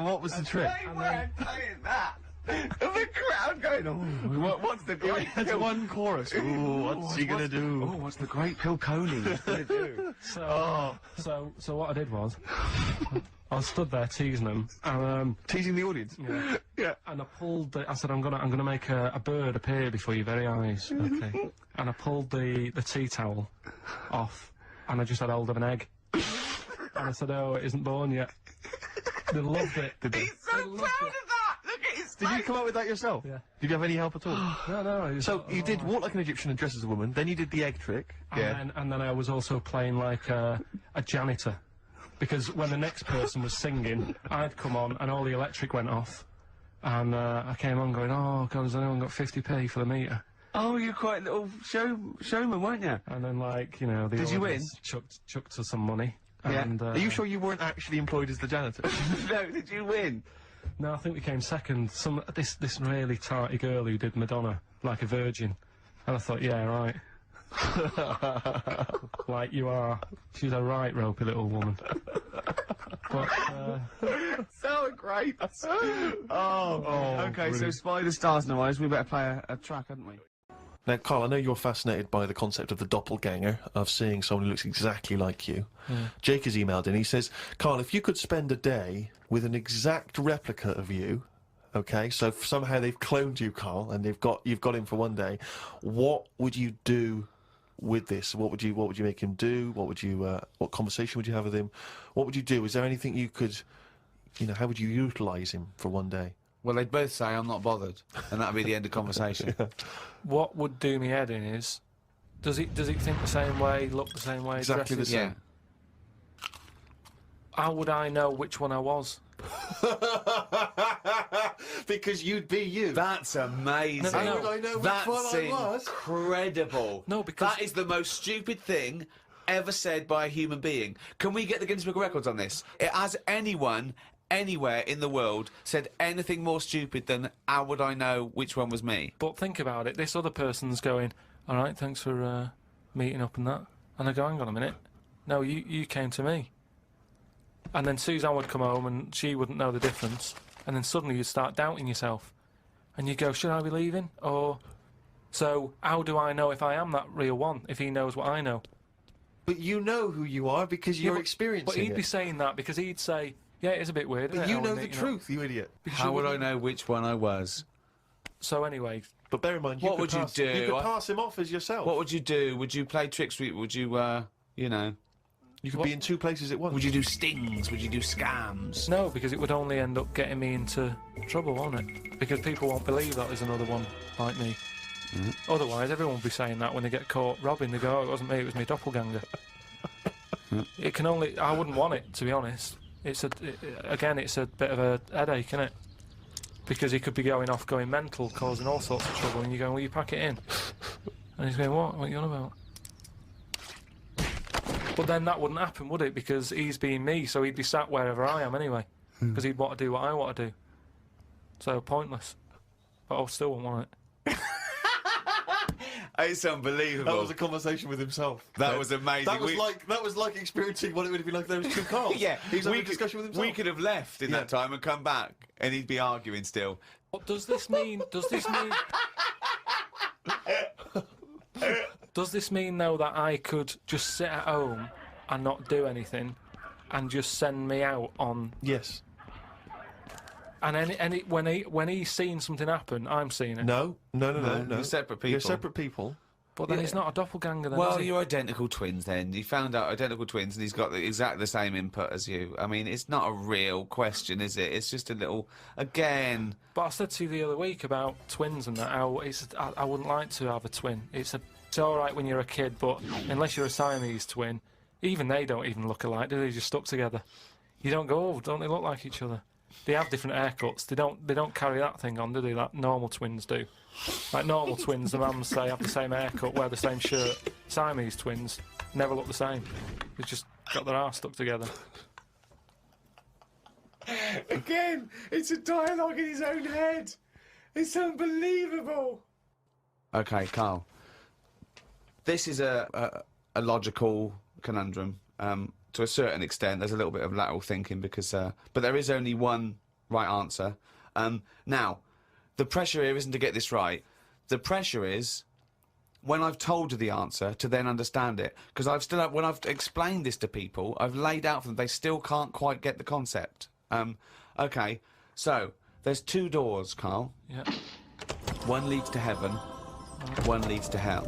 what was the trick? They weren't saying that. The crowd going, oh, what's the great It's pill? one chorus. Ooh, what's he gonna do? Oh, what's the great pill Coney gonna do? So what I did was, I stood there teasing them, and teasing the audience. Yeah. Yeah. And I said, I'm gonna make a bird appear before your very eyes. Okay. And I pulled the tea towel off, and I just had hold of an egg. And I said, oh, it isn't born yet. They loved it. He's so proud of that! Look at his Did you come up with that yourself? Yeah. Did you have any help at all? No. So you did walk like an Egyptian and dress as a woman, then you did the egg trick. And then I was also playing like a janitor. Because when the next person was singing, I'd come on and all the electric went off. And I came on going, oh God, has anyone got 50p for the meter? Oh, you're quite a little showman, weren't you? And then, like, you know, the Did you win? audience chucked us some money. Yeah. And, Are you sure you weren't actually employed as the janitor? No, did you win? No, I think we came second. This really tarty girl who did Madonna like a virgin, and I thought, yeah, right, like you are. She's a right ropey little woman. But so great. Okay, brilliant. so Spy the Stars in the Eyes. We better play a track, hadn't we? Now, Carl, I know you're fascinated by the concept of the doppelganger, of seeing someone who looks exactly like you. Yeah. Jake has emailed in, he says, Carl, if you could spend a day with an exact replica of you, okay, so somehow they've cloned you, Carl, and you've got him for one day, what would you do with this? What would you make him do? What conversation would you have with him? What would you do? Is there anything you could, how would you utilise him for one day? Well, they'd both say, I'm not bothered, and that'd be the end of conversation. What would do me head in is, does he think the same way, look the same way, Exactly the dresses? same. How would I know which one I was? Because you'd be you. That's amazing. No, no, no. How would I know which That's one I was? incredible. No, because... That is the most stupid thing ever said by a human being. Can we get the Guinness Book of Records on this? Has anyone anywhere in the world said anything more stupid than how would I know which one was me? But think about it, this other person's going, all right, thanks for meeting up and that. And I go, hang on a minute. No, you came to me. And then Suzanne would come home and she wouldn't know the difference. And then suddenly you'd start doubting yourself. And you go, should I be leaving? Or... So, how do I know if I am that real one, if he knows what I know? But you know who you are because you're experiencing But he'd it. be saying that because he'd say, yeah, it is a bit weird, But isn't it, you how know we the meet, truth, you idiot. Because How you would I wouldn't- know which one I was? So anyway... But bear in mind, you What could would you pass, do? You could pass him off as yourself. What would you do? Would you play tricks? Would you, you know... You could be in two places at once. Would you do stings? Would you do scams? No, because it would only end up getting me into trouble, won't it? Because people won't believe that there's another one like me. Otherwise, everyone would be saying that when they get caught robbing. They go, oh, it wasn't me, it was my doppelganger. It can only... I wouldn't want it, to be honest. Again, it's a bit of a headache, isn't it? Because he could be going off, going mental, causing all sorts of trouble, and you're going, will you pack it in? And he's going, what? What are you on about? But then that wouldn't happen, would it? Because he's being me, so he'd be sat wherever I am anyway. Because he'd want to do what I want to do. So, pointless. But I still wouldn't want it. It's unbelievable. That was a conversation with himself. That was amazing. That was like experiencing what it would have been like if there was two Karls. Yeah, He's having a discussion with himself. We could have left in that time and come back, and he'd be arguing still. What does this mean? Does this mean... Does this mean, though, that I could just sit at home and not do anything and just send me out on... Yes. And when he's seen something happen, I'm seeing it. No. You're separate people. You're separate people. But then he's not a doppelganger then, Well, is he? you're identical twins then. You found out identical twins and he's got exactly the same input as you. I mean, it's not a real question, is it? It's just a little... Again... But I said to you the other week about twins and that, how I wouldn't like to have a twin. It's alright when you're a kid, but unless you're a Siamese twin, even they don't even look alike, do they? They're just stuck together. You don't go, oh, don't they look like each other? They have different haircuts. They don't carry that thing on, do they? Like normal twins do. Like normal twins, the mums say have the same haircut, wear the same shirt. Siamese twins never look the same. They've just got their arse stuck together. Again, it's a dialogue in his own head. It's unbelievable. Okay, Karl. This is a logical conundrum. To a certain extent, there's a little bit of lateral thinking because... but there is only one right answer. Now, the pressure here isn't to get this right. The pressure is, when I've told you the answer, to then understand it. Because when I've explained this to people, I've laid out for them, they still can't quite get the concept. Okay, so, there's 2 doors, Karl. Yeah. One leads to heaven, one leads to hell.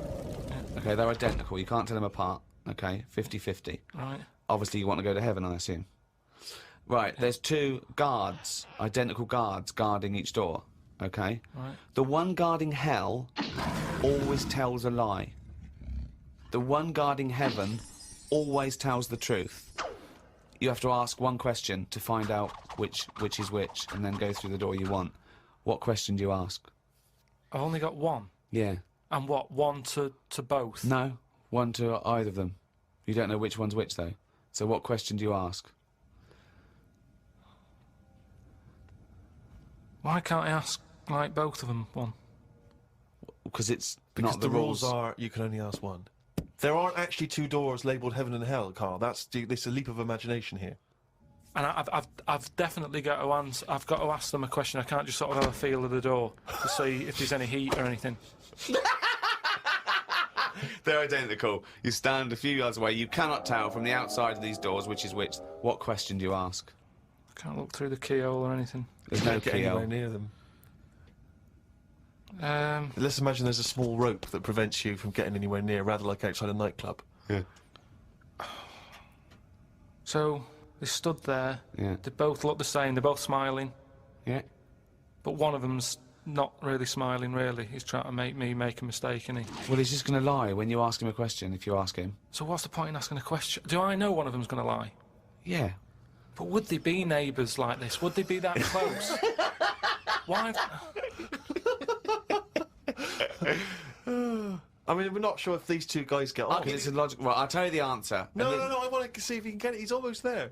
Yeah. Okay, they're identical, you can't tell them apart. Okay, 50-50. Right. Obviously you want to go to heaven, I assume. Right, there's 2 guards, identical guards, guarding each door. Okay? Right. The one guarding hell always tells a lie. The one guarding heaven always tells the truth. You have to ask one question to find out which is which, and then go through the door you want. What question do you ask? I've only got one. Yeah. And what, one to both? No, one to either of them. You don't know which one's which, though. So what question do you ask? Why can't I ask, like, both of them one? Because it's Because not the the rules are you can only ask one. There aren't actually 2 doors labelled heaven and hell, Karl. This is a leap of imagination here. And I've definitely got to answer. I've got to ask them a question. I can't just sort of have a feel of the door to see if there's any heat or anything. They're identical. You stand a few yards away. You cannot tell from the outside of these doors which is which. What question do you ask? I can't look through the keyhole or anything. There's no Get keyhole. anywhere near them. Let's imagine there's a small rope that prevents you from getting anywhere near, rather like outside a nightclub. Yeah. So they stood there. Yeah. They both look the same. They're both smiling. Yeah. But one of them's not really smiling. Really, he's trying to make me make a mistake, isn't he? Well, he's just going to lie when you ask him a question. If you ask him. So what's the point in asking a question? Do I know one of them's going to lie? Yeah. But would they be neighbours like this? Would they be that close? Why? I mean, we're not sure if these 2 guys get on. Okay, it's a logical... Well, I'll tell you the answer. No, I want to see if he can get it. He's almost there.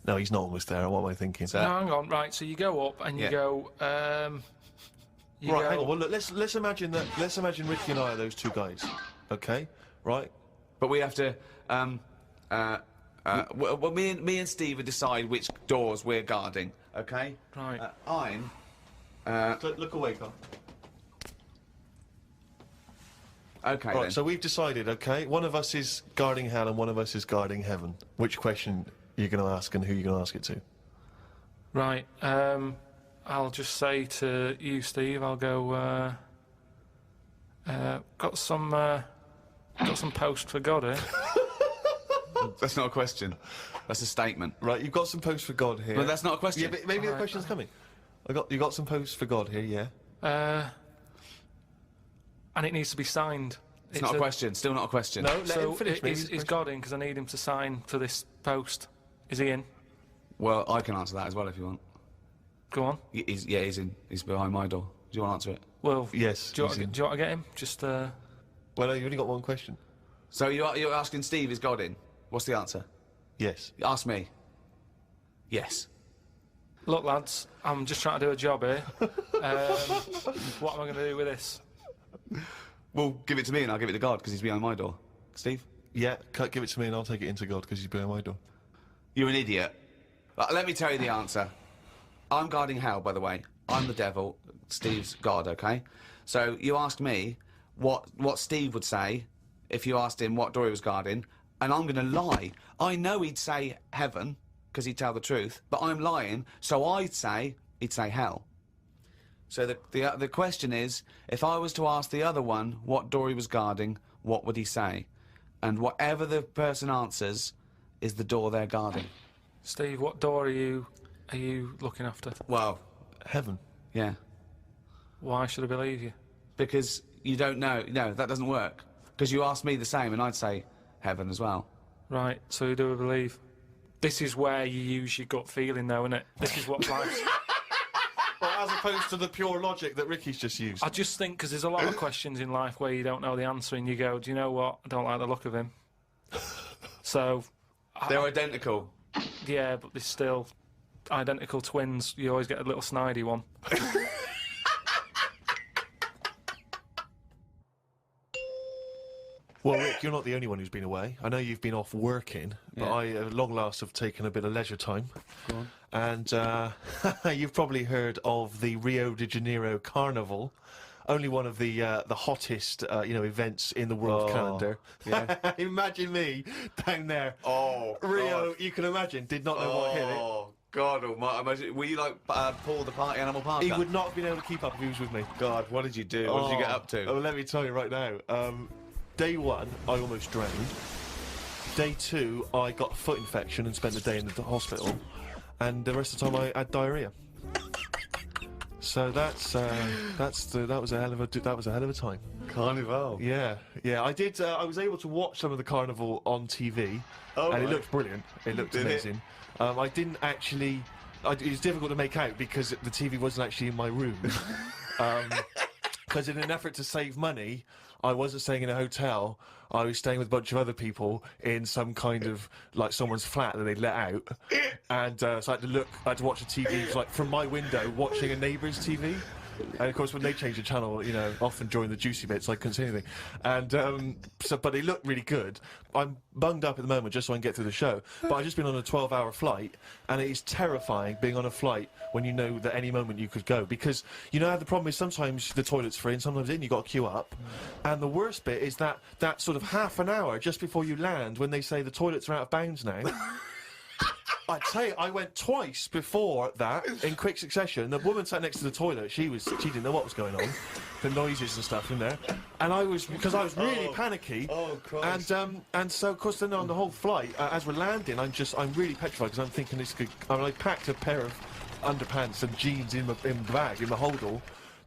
No, he's not almost there. What am I thinking? No, hang on. Right, so you go up and you go. You right, go, hang on. Well, look, let's imagine that. Let's imagine Ricky and I are those 2 guys. Okay, right. But we have to. Well, me and Steve will decide which doors we're guarding. Okay. Right. I'm. Look away, Karl. Okay. Right. Then. So we've decided. Okay, one of us is guarding hell and one of us is guarding heaven. Which question are you going to ask and who are you going to ask it to? Right. I'll just say to you, Steve. I'll go. Got some post for God here. That's not a question. That's a statement. Right. You've got some post for God here. But that's not a question. Yeah, but maybe the question's coming. You got some post for God here. Yeah. And it needs to be signed. It's not a question. Still not a question. No, let him finish. Is God in? Because I need him to sign for this post. Is he in? Well, I can answer that as well if you want. Go on. He's in. He's behind my door. Do you want to answer it? Well, yes. Do you want to get him? Just. Well, no, you've only got one question. So you're asking Steve, is God in? What's the answer? Yes. Ask me. Yes. Look, lads, I'm just trying to do a job here. What am I going to do with this? Well, give it to me and I'll give it to God because he's behind my door. Steve? Yeah, give it to me and I'll take it into God because he's behind my door. You're an idiot. Let me tell you the answer. I'm guarding hell, by the way. I'm the devil. Steve's God, okay? So you asked me what Steve would say if you asked him what door he was guarding, and I'm going to lie. I know he'd say heaven because he'd tell the truth, but I'm lying, so he'd say hell. So the question is, if I was to ask the other one what door he was guarding, what would he say? And whatever the person answers is the door they're guarding. Steve, what door are you looking after? Well, heaven. Yeah. Why should I believe you? Because you don't know. No, that doesn't work. Because you asked me the same, and I'd say heaven as well. Right, so who do I believe? This is where you use your gut feeling, though, isn't it? This is what life's... Well, as opposed to the pure logic that Ricky's just used. I just think, because there's a lot of questions in life where you don't know the answer, and you go, do you know what? I don't like the look of him. So... They're identical. Yeah, but they're still identical twins. You always get a little snidey one. Well, Rick, you're not the only one who's been away. I know you've been off working, but I, at long last, have taken a bit of leisure time. Go on. And you've probably heard of the Rio de Janeiro Carnival. Only one of the hottest, you know, events in the world calendar. Yeah. Imagine me down there. Oh, Rio, God. you can imagine, did not know what hit it. Oh, God almighty. Imagine, were you like Paul the Party Animal Parker? He would not have been able to keep up if he was with me. God, what did you do? What did you get up to? Oh, let me tell you right now. Day one, I almost drowned. Day two, I got a foot infection and spent the day in the hospital. And the rest of the time, I had diarrhea. So that was a hell of a time. Carnival. Yeah, yeah. I did. I was able to watch some of the carnival on TV, and it looked brilliant. It looked amazing. I didn't actually. It was difficult to make out because the TV wasn't actually in my room. Because in an effort to save money, I wasn't staying in a hotel. I was staying with a bunch of other people in some kind of, like, someone's flat that they let out. And so I had to watch the TV, like, from my window, watching a neighbour's TV. And, of course, when they changed the channel, you know, often during the juicy bits, I couldn't see anything. And, but it looked really good. I'm bunged up at the moment just so I can get through the show. But I've just been on a 12-hour flight, and it is terrifying being on a flight when you know that any moment you could go. Because, you know how the problem is sometimes the toilet's free and sometimes you've got to queue up. And the worst bit is that sort of half an hour just before you land when they say the toilets are out of bounds now. I'd say I went twice before that in quick succession. The woman sat next to the toilet. She didn't know what was going on, the noises and stuff in there, and because I was really panicky. Oh, Christ. And so of course then on the whole flight, as we're landing, I'm really petrified because I'm thinking this could. I packed a pair of underpants and jeans in the bag in the holdall.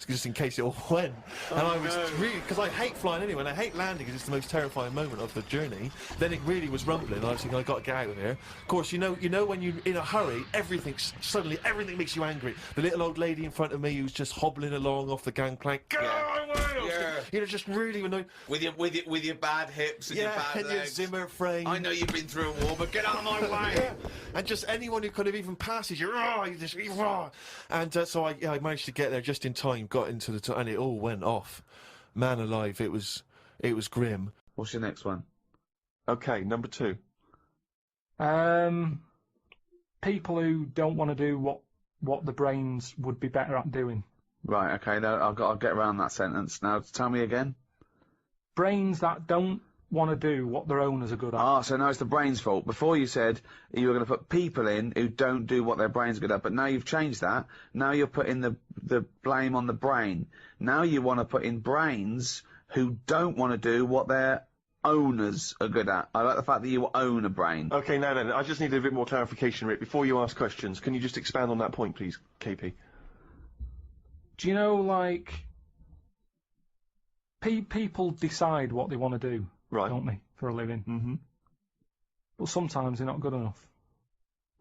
Just in case it all went. And I was really, because I hate flying anyway, and I hate landing because it's the most terrifying moment of the journey. Then it really was rumbling, and I was thinking, I've got to get out of here. Of course, you know when you're in a hurry, suddenly everything makes you angry. The little old lady in front of me who's just hobbling along off the gangplank, get out of my way! You know, just really annoying. With your bad hips and your bad and legs. your Zimmer frame. I know you've been through a war, but get out of my way! Yeah. And just anyone who kind of even passes you, and so I managed to get there just in time, got into the and it all went off. Man alive, it was grim. What's your next one? Okay, number 2. People who don't want to do what the brains would be better at doing. Right, okay, now I'll get around that sentence. Now, tell me again. Brains that don't want to do what their owners are good at. Ah, so now it's the brain's fault. Before you said you were going to put people in who don't do what their brains are good at, but now you've changed that. Now you're putting the blame on the brain. Now you want to put in brains who don't want to do what their owners are good at. I like the fact that you own a brain. Okay, now then, I just need a bit more clarification, Rick. Before you ask questions, can you just expand on that point, please, KP? Do you know, like, people decide what they want to do, right, don't they, for a living? Mm-hmm. But sometimes they're not good enough.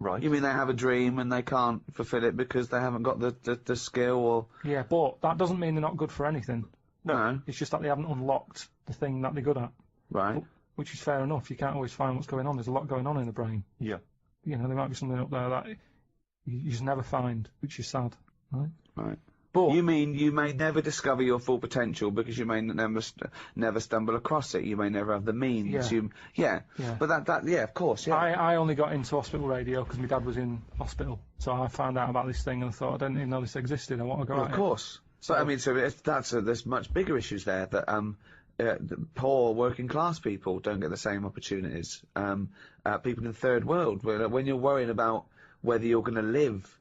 Right. You mean they have a dream and they can't fulfil it because they haven't got the skill or... Yeah, but that doesn't mean they're not good for anything. No. It's just that they haven't unlocked the thing that they're good at. Right. Which is fair enough. You can't always find what's going on. There's a lot going on in the brain. Yeah. You know, there might be something up there that you just never find, which is sad. Right? Right. But you mean you may never discover your full potential because you may never stumble across it. You may never have the means. Yeah. But yeah, of course. Yeah. I only got into hospital radio because my dad was in hospital, so I found out about this thing and I thought I didn't even know this existed. I want to go. Well, of course. So I mean, there's much bigger issues there that the poor working class people don't get the same opportunities. People in the third world, when you're worrying about whether you're going to live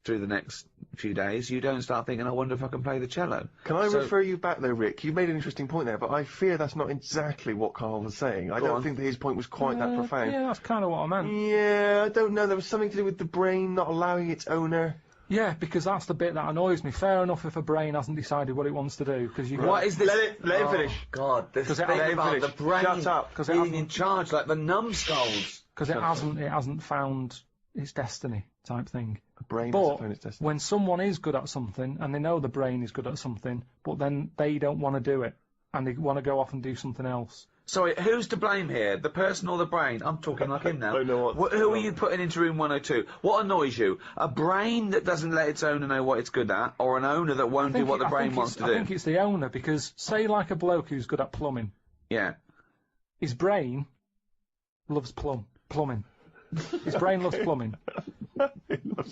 through the next few days, you don't start thinking, I wonder if I can play the cello. Can I refer you back though, Rick? You made an interesting point there, but I fear that's not exactly what Karl was saying. I don't think that his point was quite that profound. Yeah, that's kind of what I meant. Yeah, I don't know. There was something to do with the brain not allowing its owner. Yeah, because that's the bit that annoys me. Fair enough if a brain hasn't decided what it wants to do, because you. What is this? Let him finish. God, this thing it about the brain Shut up. being in charge, like the numbskulls. Because it hasn't found its destiny, type thing. The brain but hasn't found its destiny. when someone is good at something, and they know the brain is good at something, but then they don't want to do it, and they want to go off and do something else. Sorry, who's to blame here? The person or the brain? I'm talking like him now. I know what. Who are you putting into room 102? What annoys you? A brain that doesn't let its owner know what it's good at, or an owner that won't do what the brain wants to do? I think it's the owner, because say like a bloke who's good at plumbing. Yeah. His brain loves plumbing. His brain loves plumbing.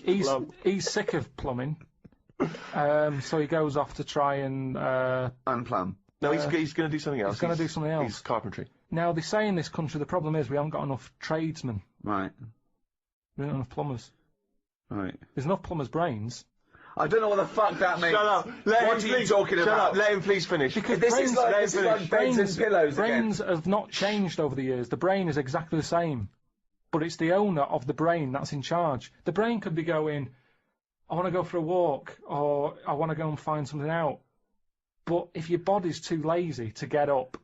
He's sick of plumbing, so he goes off to try and unplumb. No, he's going to do something else. He's going to do something else. He's carpentry. Now they say in this country the problem is we haven't got enough tradesmen. Right. We don't have enough plumbers. Right. There's enough plumbers' brains. I don't know what the fuck that means. Shut up. What are you talking about? Shut up. Let him please finish. Because this is like beds and pillows brains again. have not changed over the years. The brain is exactly the same. But it's the owner of the brain that's in charge. The brain could be going, I want to go for a walk, or I want to go and find something out. But if your body's too lazy to get up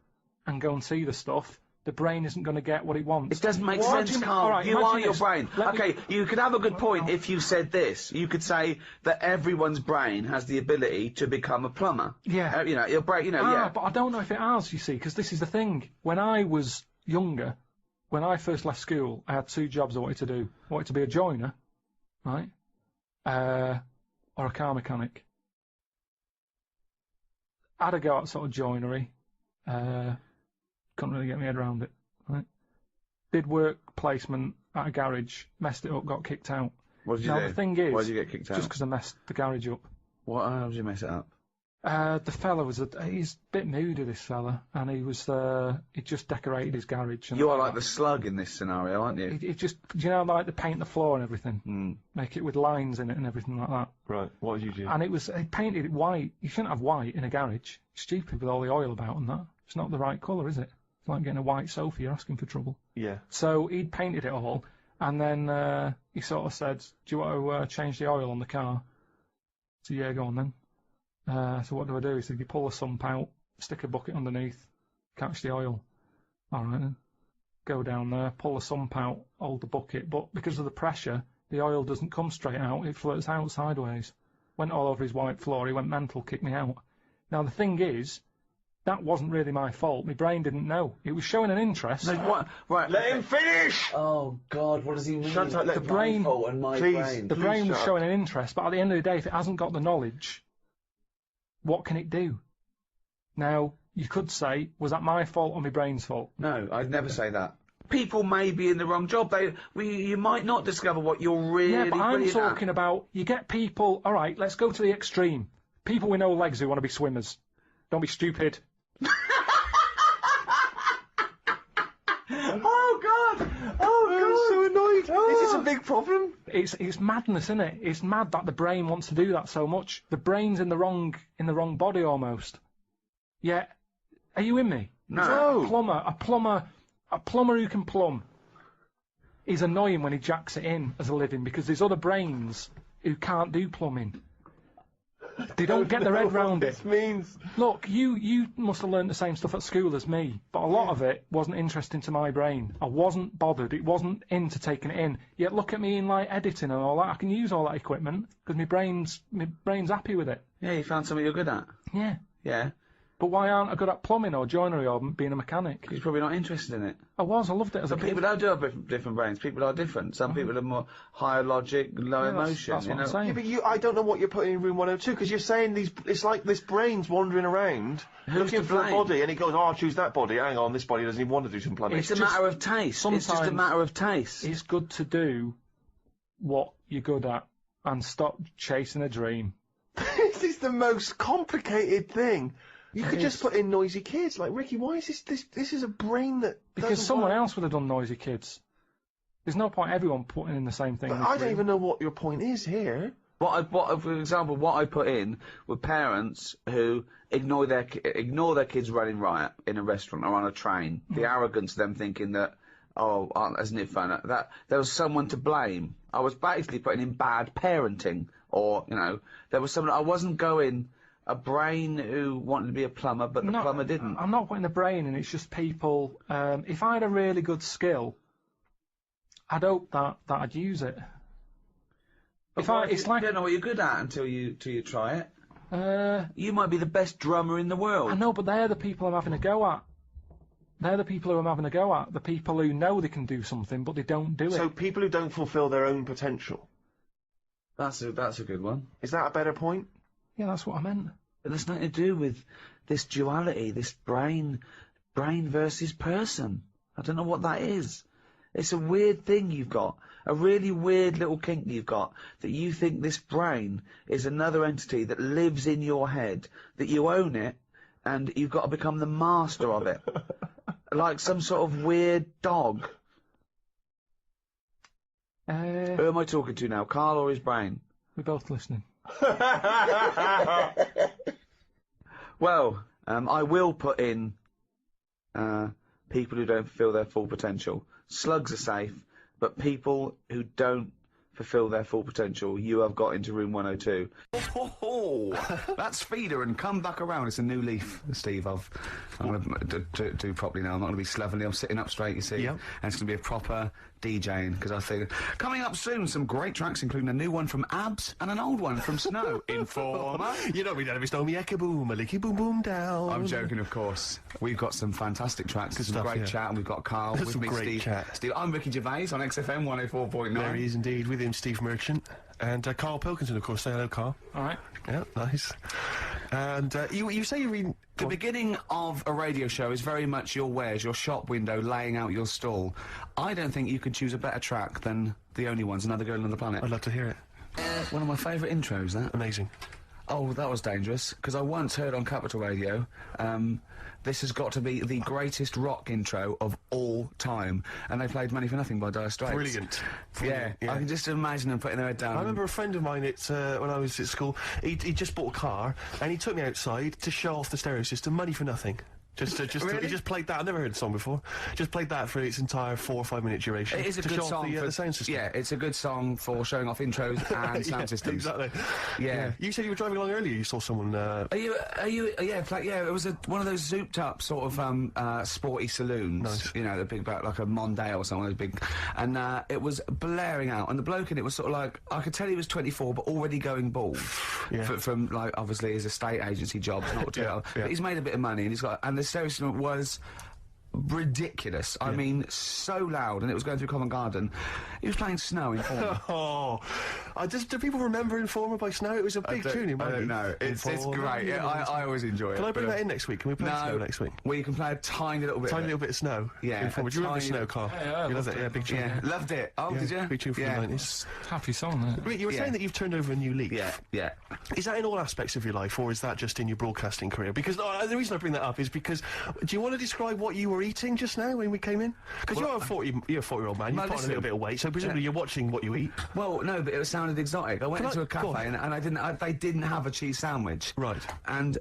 and go and see the stuff, the brain isn't going to get what it wants. It doesn't make sense, Karl. Right, you are your this. brain. Okay, you could have a good point if you said this. You could say that everyone's brain has the ability to become a plumber. Yeah. You know, your brain, yeah. But I don't know if it has, you see, because this is the thing. When I was younger, when I first left school, I had two jobs I wanted to do. I wanted to be a joiner, right, or a car mechanic. I had a go at sort of joinery. Couldn't really get my head around it. Right? Did work placement at a garage, messed it up, got kicked out. What did you do? The thing is, why did you get kicked out? Just because I messed the garage up. How did you mess it up? The fella was he's a bit moody, this fella, and he just decorated his garage. And you are like the slug in this scenario, aren't you? He just, do you know, like the paint the floor and everything, make it with lines in it and everything like that. Right. What did you do? And he painted it white. You shouldn't have white in a garage. It's stupid with all the oil about and that. It's not the right colour, is it? It's like getting a white sofa. You're asking for trouble. Yeah. So he'd painted it all, and then he sort of said, "Do you want to change the oil on the car?" So yeah, go on then. So what do I do? He said, you pull the sump out, stick a bucket underneath, catch the oil. All right then. Go down there, pull the sump out, hold the bucket, but because of the pressure, the oil doesn't come straight out, it floats out sideways. Went all over his white floor, he went mental, kicked me out. Now the thing is, that wasn't really my fault. My brain didn't know. It was showing an interest. No, what? Right, let him finish! Oh, God, what does he mean? Shut up, the brain, the brain was showing an interest, but at the end of the day, if it hasn't got the knowledge, what can it do? Now, you could say, was that my fault or my brain's fault? No, I'd never say that. People may be in the wrong job. You might not discover what you're really Yeah, but I'm brilliant at. talking about, you get people, all right, let's go to the extreme. People with no legs who want to be swimmers. Don't be stupid. Oh, God! Oh, God! I'm so annoyed. Oh. Is this a big problem? It's madness, isn't it? It's mad that the brain wants to do that so much. The brain's in the wrong body almost. Yeah, are you with me? No. A plumber who can plumb is annoying when he jacks it in as a living, because there's other brains who can't do plumbing. They don't get their head round it. This means. Look, you must have learned the same stuff at school as me, but a lot of it wasn't interesting to my brain. I wasn't bothered. It wasn't into taking it in. Yet look at me in like editing and all that. I can use all that equipment because my brain's happy with it. Yeah, you found something you're good at. Yeah. Yeah. But why aren't I good at plumbing or joinery or being a mechanic? You're probably not interested in it. I loved it as a But kid. people don't do have different brains. People are different. Some people are more higher logic, lower emotion. That's what I'm saying. Yeah, but I don't know what you're putting in room 102, because you're saying it's like this brain's wandering around looking for a body, and it goes, oh, I'll choose that body. Hang on, this body doesn't even want to do some plumbing. It's a matter of taste. It's just a matter of taste. It's good to do what you're good at and stop chasing a dream. This is the most complicated thing. You could just put in noisy kids. Like, Ricky, why is this is a brain that Because someone else would have done noisy kids. There's no point everyone putting in the same thing. But I don't even know what your point is here. For example, what I put in were parents who ignore their kids running riot in a restaurant or on a train. The arrogance of them thinking that, oh, isn't it fun? That there was someone to blame. I was basically putting in bad parenting, or there was someone. I wasn't going a brain who wanted to be a plumber, but the plumber didn't. I'm not putting the brain in. It's just people. If I had a really good skill, I'd hope that I'd use it. You don't know what you're good at until you try it. You might be the best drummer in the world. I know, but they're the people I'm having a go at. They're the people who I'm having a go at. The people who know they can do something, but they don't do it. So people who don't fulfil their own potential. That's a good one. Is that a better point? Yeah, that's what I meant. But there's nothing to do with this duality, this brain versus person. I don't know what that is. It's a weird thing you've got. A really weird little kink you've got, that you think this brain is another entity that lives in your head, that you own it, and you've got to become the master of it. Like some sort of weird dog. Who am I talking to now, Karl or his brain? We're both listening. Well, I will put in people who don't fulfil their full potential. Slugs are safe, but people who don't fulfil their full potential, you have got into room 102. That's Feeder and Come Back Around. It's a new leaf, Steve. I'm going to do properly now. I'm not going to be slovenly. I'm sitting up straight, you see. Yep. And it's going to be a proper DJing, because I think... Coming up soon, some great tracks, including a new one from Abs and an old one from Snow. Informer. You know me, don't be me ecka boom, a licky boom boom down. I'm joking, of course. We've got some fantastic tracks. Some great chat, and we've got Karl with some me, great Steve. chat. Steve, I'm Ricky Gervais on XFM 104.9. There he is indeed, with him Steve Merchant. And Karl Pilkington, of course. Say hello, Karl. All right. Yeah, nice. And you say you're reading... The beginning of a radio show is very much your wares, your shop window, laying out your stall. I don't think you could choose a better track than The Only Ones, Another Girl on the Planet. I'd love to hear it. One of my favourite intros, that. Amazing. Oh, that was dangerous, because I once heard on Capital Radio, this has got to be the greatest rock intro of all time. And they played Money for Nothing by Dire Straits. Brilliant. Yeah, I can just imagine them putting their head down. I remember a friend of mine, when I was at school, he just bought a car, and he took me outside to show off the stereo system, Money for Nothing. Really? He just played that. I've never heard the song before. Just played that for its entire 4 or 5 minute duration. It is a good song for the sound system. Yeah, it's a good song for showing off intros and sound systems. Exactly. Yeah. You said you were driving along earlier. You saw someone. Yeah, it was one of those zooped up sort of sporty saloons. Nice. You know, the big like a Mondale or something, those big, and it was blaring out. And the bloke in it was sort of like, I could tell he was 24, but already going bald. Yeah. From like obviously his estate agency job, not to but he's made a bit of money, and he's got, and the stereo system was ridiculous. I mean, so loud, and it was going through Covent Garden. He was playing Snow in Informer. Oh, do people remember Informer by Snow? It was a big tune in my I don't know. It's great. Yeah, I always enjoy it. Can I bring that in next week? Can we play Snow next week? Well, you can play a tiny little bit. Tiny little bit of Snow. Yeah. Informer. Do you remember Snow, Karl? Yeah, you loved it. Yeah, big tune. Yeah, loved it. Oh, did you? Big tune from the 90s. Happy song, isn't it? Rick, you were saying that you've turned over a new leaf. Yeah. Is that in all aspects of your life, or is that just in your broadcasting career? Because the reason I bring that up is because, do you want to describe what you were eating just now when we came in? Because you're a 40-year-old man. You've put on a little bit of weight, so presumably you're watching what you eat. Well, no, but it sounded exotic. I went into a cafe and they didn't have a cheese sandwich. Right. And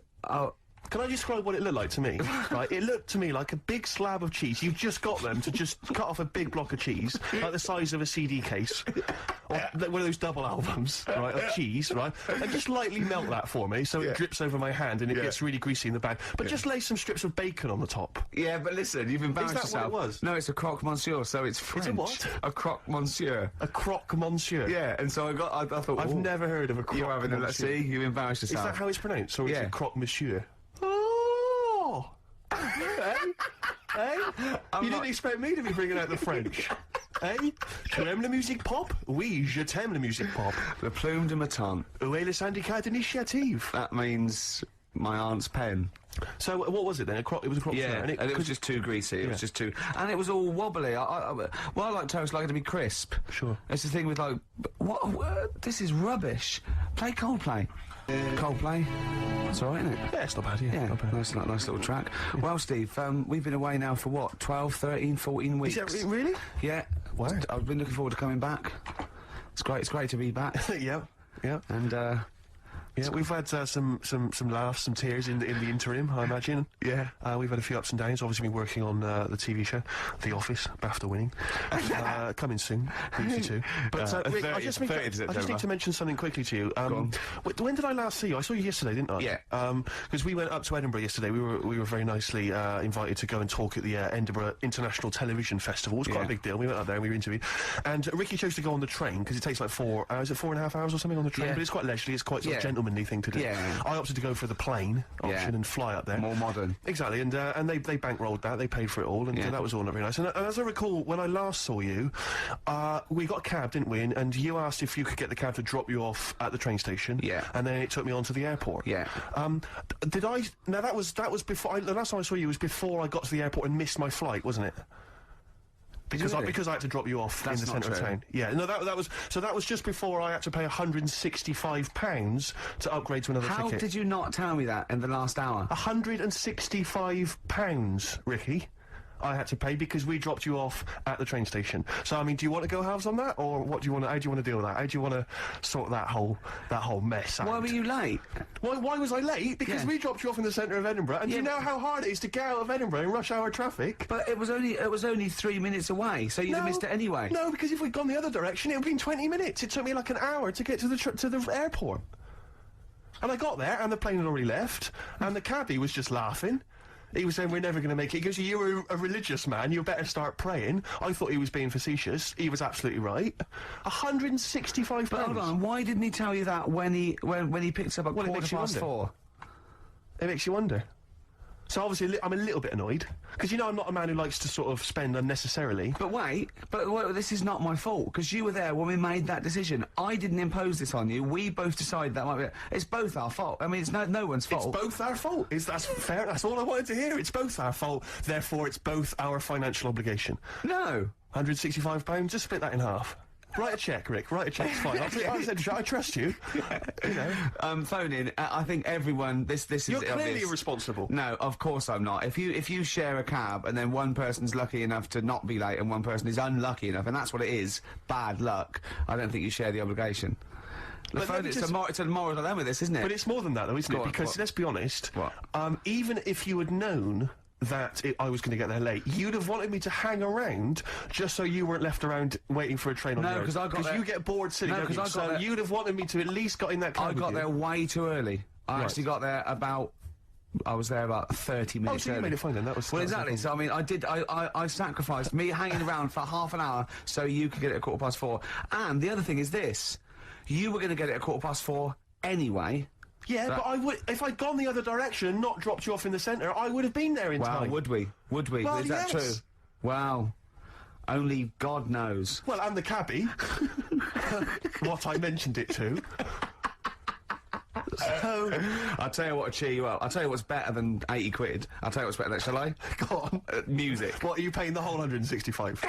can I describe what it looked like to me? Right, it looked to me like a big slab of cheese. You've just got them to just cut off a big block of cheese, like the size of a CD case, or one of those double albums, right, of cheese, right, and just lightly melt that for me so it drips over my hand and it gets really greasy in the bag. But just lay some strips of bacon on the top. Yeah, but listen, you've embarrassed yourself. Is that what it was? No, it's a croque monsieur, so it's French. It's a what? A croque monsieur. A croque monsieur. Yeah, and so I thought, I've never heard of a croque You're having a monsieur. see, you embarrassed yourself. Is that how it's pronounced, or is it croque monsieur? Hey? You didn't expect me to be bringing out the French. Hey? Tu aimes la musique pop? Oui, je t'aime la musique pop. Le plume de ma tante. Où est le syndicat d'initiative? That means my aunt's pen. So what was it then? It was a croque monsieur, and it was just too greasy. It was just too, and it was all wobbly. I like toast, like it to be crisp. Sure. It's the thing with like, what? This is rubbish. Play Coldplay. Coldplay. That's all right, isn't it? Yeah, it's not bad. Yeah, not bad. Nice little track. Well, Steve, we've been away now for what? 12, 13, 14 weeks. Is that really? Yeah. Wow. I've been looking forward to coming back. It's great. It's great to be back. Yeah. Yeah. And, yeah, we've had some laughs, some tears in the interim, I imagine. Yeah. We've had a few ups and downs. Obviously, been working on the TV show, The Office, BAFTA winning, coming soon, BBC Two. But Rick, I just need to mention something quickly to you. When did I last see you? I saw you yesterday, didn't I? Yeah. Because we went up to Edinburgh yesterday. We were very nicely invited to go and talk at the Edinburgh International Television Festival. It was quite a big deal. We went up there and we were interviewed. And Ricky chose to go on the train because it takes like 4 hours, 4.5 hours or something on the train. Yeah. But it's quite leisurely. It's quite sort of gentlemanly thing to do. Yeah. I opted to go for the plane option and fly up there. More modern. Exactly, and they bankrolled that. They paid for it all, and that was all not very nice. And as I recall, when I last saw you, we got a cab, didn't we? And you asked if you could get the cab to drop you off at the train station. Yeah. And then it took me on to the airport. Yeah. Did I? Now that was before. The last time I saw you was before I got to the airport and missed my flight, wasn't it? Because I had to drop you off in the centre of town. Yeah, no, that was just before I had to pay £165 to upgrade to another ticket. How did you not tell me that in the last hour? £165, Ricky. I had to pay because we dropped you off at the train station. So I mean, do you want to go halves on that, or what do you want? How do you want to deal with that? How do you want to sort that whole mess out? Why were you late? Why was I late? Because we dropped you off in the centre of Edinburgh, and do you know how hard it is to get out of Edinburgh in rush hour traffic? But it was only 3 minutes away, so you'd have missed it anyway. No, because if we'd gone the other direction, it would have been 20 minutes. It took me like an hour to get to the airport. And I got there, and the plane had already left, and the cabbie was just laughing. He was saying, we're never going to make it. He goes, you were a religious man, you better start praying. I thought he was being facetious. He was absolutely right. £165. But hold on, why didn't he tell you that when he picked up at 4:15? It makes you wonder. So obviously I'm a little bit annoyed, because you know I'm not a man who likes to sort of spend unnecessarily. But wait, this is not my fault, because you were there when we made that decision. I didn't impose this on you. We both decided that might be... It's both our fault. I mean, it's no one's fault. It's both our fault. That's fair. That's all I wanted to hear. It's both our fault. Therefore, it's both our financial obligation. No. £165. Just split that in half. Write a cheque, Rick. Write a cheque. It's fine. I trust you. You know. Phone in. I think everyone. This is. You're clearly irresponsible. No, of course I'm not. If you share a cab and then one person's lucky enough to not be late and one person is unlucky enough, and that's what it is, bad luck. I don't think you share the obligation. It's a moral dilemma, this, isn't it? But it's more than that, though, isn't it? Because let's be honest. Even if you had known that I was going to get there late, you'd have wanted me to hang around just so you weren't left around waiting for a train on your own. No, because you get bored sitting, don't you? So you'd have wanted me to at least got in that car. I got there way too early. I actually got there about... I was there about 30 minutes early. You made it fine then, that was... Well, exactly, so I mean, I sacrificed me hanging around for half an hour so you could get it at 4:15. And the other thing is this, you were going to get it at 4:15 anyway. Yeah, but I would, if I'd gone the other direction and not dropped you off in the centre, I would have been there in time. Would we? Would we? Well, is that true? Wow. Only God knows. Well, and the cabbie. What I mentioned it to. So... I'll tell you what will cheer you up. I'll tell you what's better than 80 quid. I'll tell you what's better than... Shall I? Go on. Music. What, are you paying the whole 165?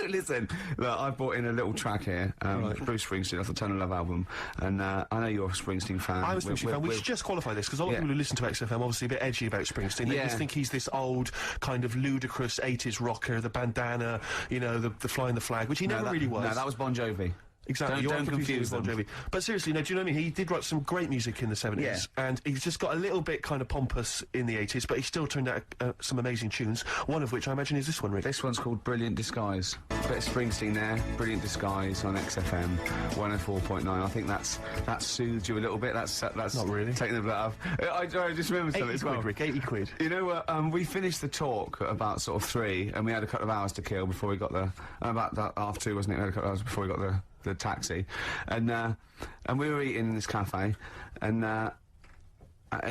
Listen, look, I've brought in a little track here. Bruce Springsteen off the Tunnel Love album. And I know you're a Springsteen fan. I'm a Springsteen fan. We should just qualify this, because a lot of people who listen to XFM obviously a bit edgy about Springsteen. They just think he's this old, kind of ludicrous 80s rocker, the bandana, you know, the flying the flag, which he never really was. No, that was Bon Jovi. Exactly, don't confuse them. Bon Jovi. But seriously, no, do you know what I mean? He did write some great music in the 70s, and he's just got a little bit kind of pompous in the 80s, but he still turned out some amazing tunes, one of which I imagine is this one, Rick. This one's called Brilliant Disguise. Bit of Springsteen there, Brilliant Disguise on XFM 104.9. I think that soothed you a little bit. That's not really taking the blood off. I just remembered something as well. 80 quid, Rick, 80 quid. You know what? We finished the talk at about sort of 3, and we had a couple of hours to kill before we got the about that 2:30, wasn't it? We had a couple of hours before we got the taxi, and we were eating in this cafe, and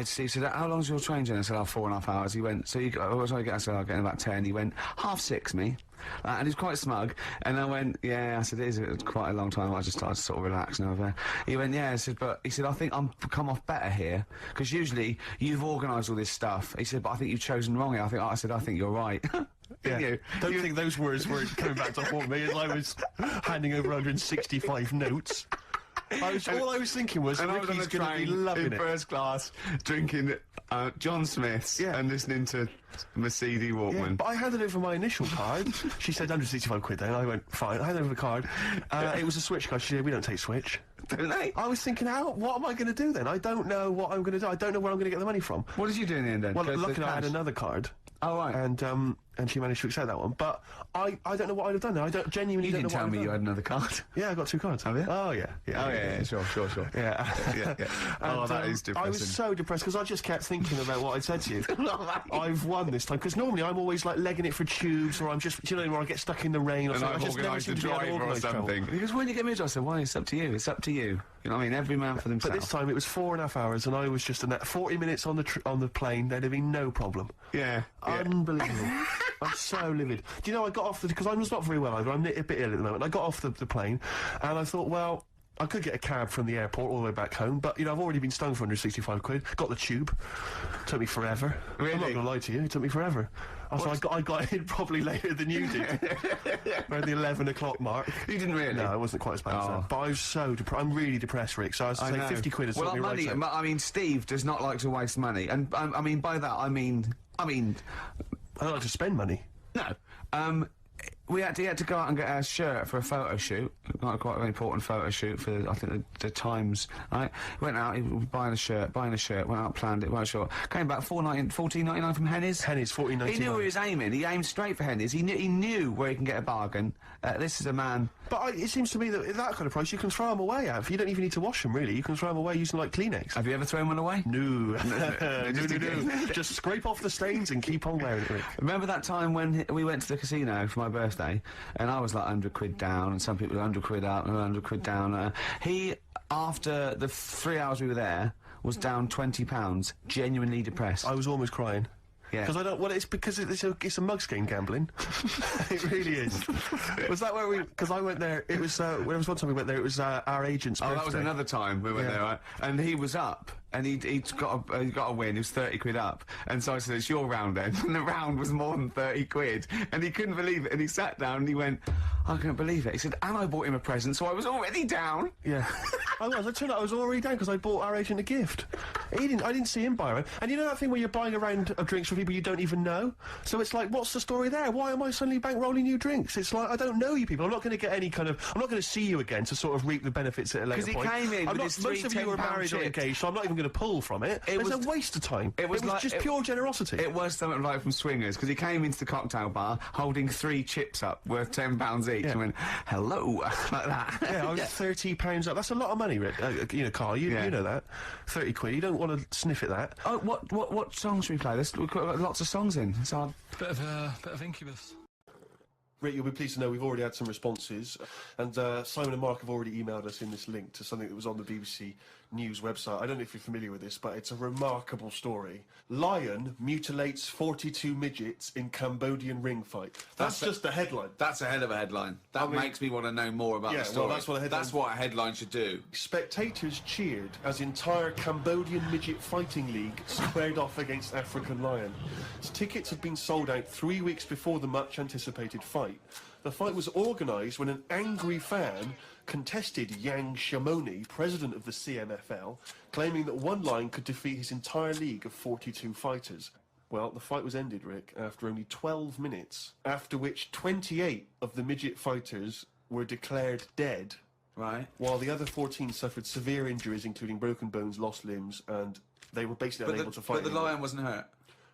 Steve said, how long's your train journey? I said, 4.5 hours. He went, so what time you get? I said, I'll get in about 10. He went, 6:30, me. And he's quite smug, and I went, yeah, I said, it is quite a long time. I just started to sort of relax and over. He went, yeah, I said, but he said, I think I'm come off better here, because usually you've organised all this stuff. He said, but I think you've chosen wrong here. I said, I think you're right. Yeah. Don't think those words were coming back to haunt me as I was handing over 165 notes. All I was thinking was, Ricky's going to be loving it. In first class, drinking John Smith's and listening to Mercedes Walkman. Yeah, but I handed over my initial card. She said 165 quid then. I went, fine. I handed over the card. It was a Switch card. She said, we don't take Switch. Don't they? I was thinking, what am I going to do then? I don't know what I'm going to do. I don't know where I'm going to get the money from. What did you do in the end then? Well, luckily I had another card. Oh, right. And she managed to accept that one. But I don't know what I'd have done now. I don't genuinely You don't know didn't tell me you had another card. Yeah, I got 2 cards. Have you? Oh, yeah. Sure. Yeah. yeah. Oh, that is depressing. I was so depressed because I just kept thinking about what I'd said to you. I've won this time because normally I'm always like legging it for tubes, or I'm just, you know, where I get stuck in the rain or something. I've I just never organised seem a to be able to driver or organise something. travel. Because when you get me a job, I said, why? It's up to you. It's up to you. You know what I mean? Every man for themselves. But this time it was 4.5 hours, and I was just in that 40 minutes on the plane. There'd have been no problem. Yeah. Unbelievable. I'm so livid. Do you know, I got off because I'm not very well either. I'm a bit ill at the moment. I got off the plane, and I thought, well, I could get a cab from the airport all the way back home, but, you know, I've already been stung for 165 quid. Got the tube. Took me forever. Really? I'm not going to lie to you. It took me forever. I got in probably later than you did. Around the 11 o'clock mark. You didn't really? No, it wasn't quite as bad as that. But I was so I'm really depressed, Rick. So I was to say 50 quid has well, took me money, right out. I mean, Steve does not like to waste money. And, I mean, by that, I mean... I don't like to spend money. No. He had to go out and get a shirt for a photo shoot, quite an important photo shoot for, I think, the Times, right? Went out, he was buying a shirt, went out, planned it, went short. Came back, $14.99 from Henny's. Henny's, $14.99. He knew where he was aiming, he aimed straight for Henny's, he knew where he can get a bargain. This is a man... But it seems to me that at that kind of price, you can throw them away, Av. You don't even need to wash them, really. You can throw them away using, like, Kleenex. Have you ever thrown one away? No. No. Just scrape off the stains and keep on wearing it, Rick. Remember that time when we went to the casino for my birthday, and I was like 100 quid down, and some people were 100 quid up and 100 quid down. He, after the 3 hours we were there, was down £20, genuinely depressed. I was almost crying. Yeah. Because I don't. Well, it's because it's a mugs game gambling. It really is. Was that where we? Because I went there. It was when it was one time we went there. It was our agent's birthday. That was another time we went there, right? And he was up, and he got a win. He was 30 quid up, and so I said, "It's your round then." And the round was more than 30 quid, and he couldn't believe it. And he sat down and he went, "I can't believe it." He said, "And I bought him a present, so I was already down." Yeah, I was. I turned out I was already down because I bought our agent a gift. I didn't see him buy one. And you know that thing where you're buying a round of drinks for people you don't even know? So it's like, what's the story there? Why am I suddenly bankrolling you drinks? It's like, I don't know you people. I'm not going to get any kind of... I'm not going to see you again to sort of reap the benefits at a later point. Because he came in with his most of you are married or engaged, so I'm not even going to pull from it. It was a waste of time. It was like, just pure generosity. It was something like from Swingers, because he came into the cocktail bar holding 3 chips up worth £10 each and went, hello, like that. Yeah, I was £30 up. That's a lot of money, Rick. You know, Karl, you know that. 30 quid. You don't want to sniff at that. Oh, what songs should we play? We've got lots of songs in. It's hard. Bit of Incubus. Rick, you'll be pleased to know we've already had some responses, and Simon and Mark have already emailed us in this link to something that was on the BBC News website. I don't know if you're familiar with this, but it's a remarkable story. Lion mutilates 42 midgets in Cambodian ring fight. That's just the headline. That's a hell of a headline. That makes me want to know more about the story. Well, that's what a headline... That's what a headline should do. Spectators cheered as entire Cambodian midget fighting league squared off against African lion. Tickets had been sold out 3 weeks before the much-anticipated fight. The fight was organised when an angry fan contested Yang Shamoni, president of the CMFL, claiming that one lion could defeat his entire league of 42 fighters. Well, the fight was ended, Rick, after only 12 minutes, after which 28 of the midget fighters were declared dead, right, while the other 14 suffered severe injuries, including broken bones, lost limbs, and they were basically unable to fight But the lion wasn't hurt?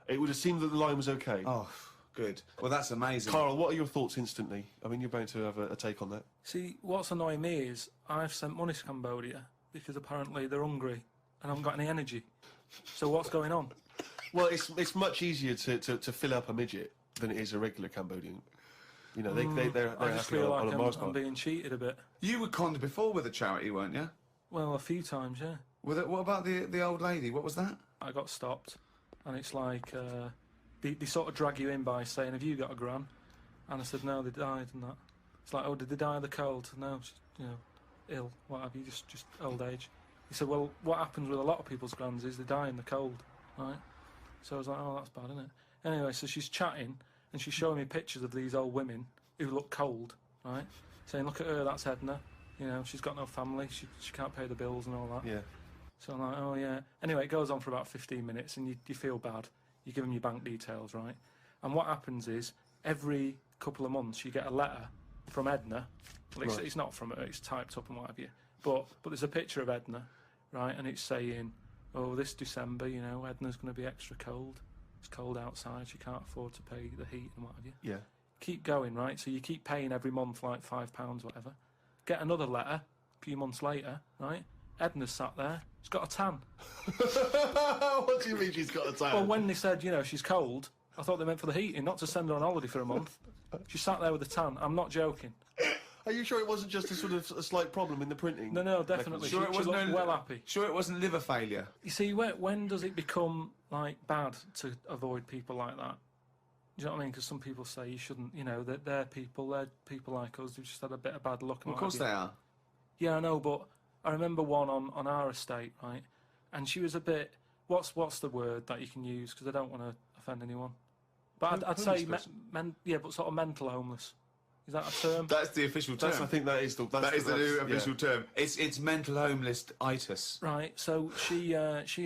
It would have seemed that the lion was okay. Oh, good. Well, that's amazing. Karl, what are your thoughts instantly? I mean, you're bound to have a take on that. See, what's annoying me is I've sent money to Cambodia because apparently they're hungry and haven't got any energy. So what's going on? Well, it's much easier to fill up a midget than it is a regular Cambodian. You know, they're I just feel like Mars I'm being cheated a bit. You were conned before with a charity, weren't you? Well, a few times, yeah. What about the old lady? What was that? I got stopped, and it's like they sort of drag you in by saying, "Have you got a gran?" And I said, "No, they died," and that. It's like, "Oh, did they die of the cold?" No, just, you know, ill, what have you, just old age. He said, "Well, what happens with a lot of people's grans is they die in the cold, right?" So I was like, "Oh, that's bad, isn't it?" Anyway, so she's chatting, and she's showing me pictures of these old women who look cold, right? Saying, "Look at her, that's Edna. You know, she's got no family, she can't pay the bills and all that." Yeah. So I'm like, oh yeah. Anyway, it goes on for about 15 minutes, and you feel bad. You give them your bank details, right? And what happens is, every couple of months, you get a letter from Edna. Well, it's not from her, it's typed up and what have you. But there's a picture of Edna, right? And it's saying, oh, this December, you know, Edna's going to be extra cold. It's cold outside, she can't afford to pay the heat and what have you. Yeah. Keep going, right? So you keep paying every month, like £5, whatever. Get another letter a few months later, right? Edna's sat there. She's got a tan. What do you mean she's got a tan? Well, when they said, you know, she's cold, I thought they meant for the heating, not to send her on holiday for a month. She sat there with a tan. I'm not joking. Are you sure it wasn't just a sort of a slight problem in the printing? No, definitely. Sure, it wasn't looked well happy. Sure, it wasn't liver failure. You see, when does it become like bad to avoid people like that? Do you know what I mean? Because some people say you shouldn't. You know, they're people like us who've just had a bit of bad luck. Well, of course they are. Yeah, I know, but I remember one on our estate, right? And she was a bit. What's the word that you can use? Because I don't want to offend anyone. But I'd say but sort of mental homeless. Is that a term? That's the official term. I think that is the new official term. It's mental homeless-itis. Right. So she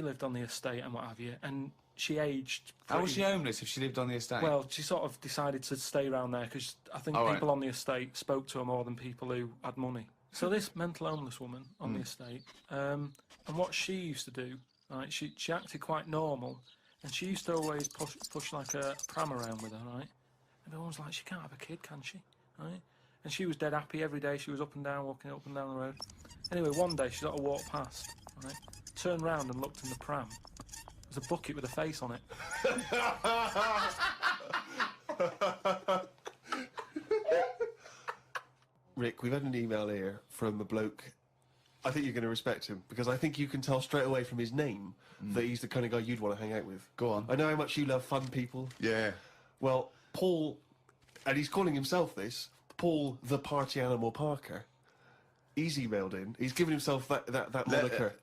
lived on the estate and what have you, and she aged. How was she homeless if she lived on the estate? Well, she sort of decided to stay around there because I think people on the estate spoke to her more than people who had money. So this mental homeless woman on the estate, and what she used to do, right? She acted quite normal, and she used to always push like a pram around with her, right? And everyone was like, she can't have a kid, can she? Right? And she was dead happy every day. She was up and down, walking up and down the road. Anyway, one day she sort of walked past, right? Turned round and looked in the pram. There's a bucket with a face on it. Rick, we've had an email here from a bloke. I think you're going to respect him, because I think you can tell straight away from his name that he's the kind of guy you'd want to hang out with. Go on. I know how much you love fun people. Yeah. Well, Paul, and he's calling himself this, Paul the Party Animal Parker. He's emailed in. He's given himself that moniker.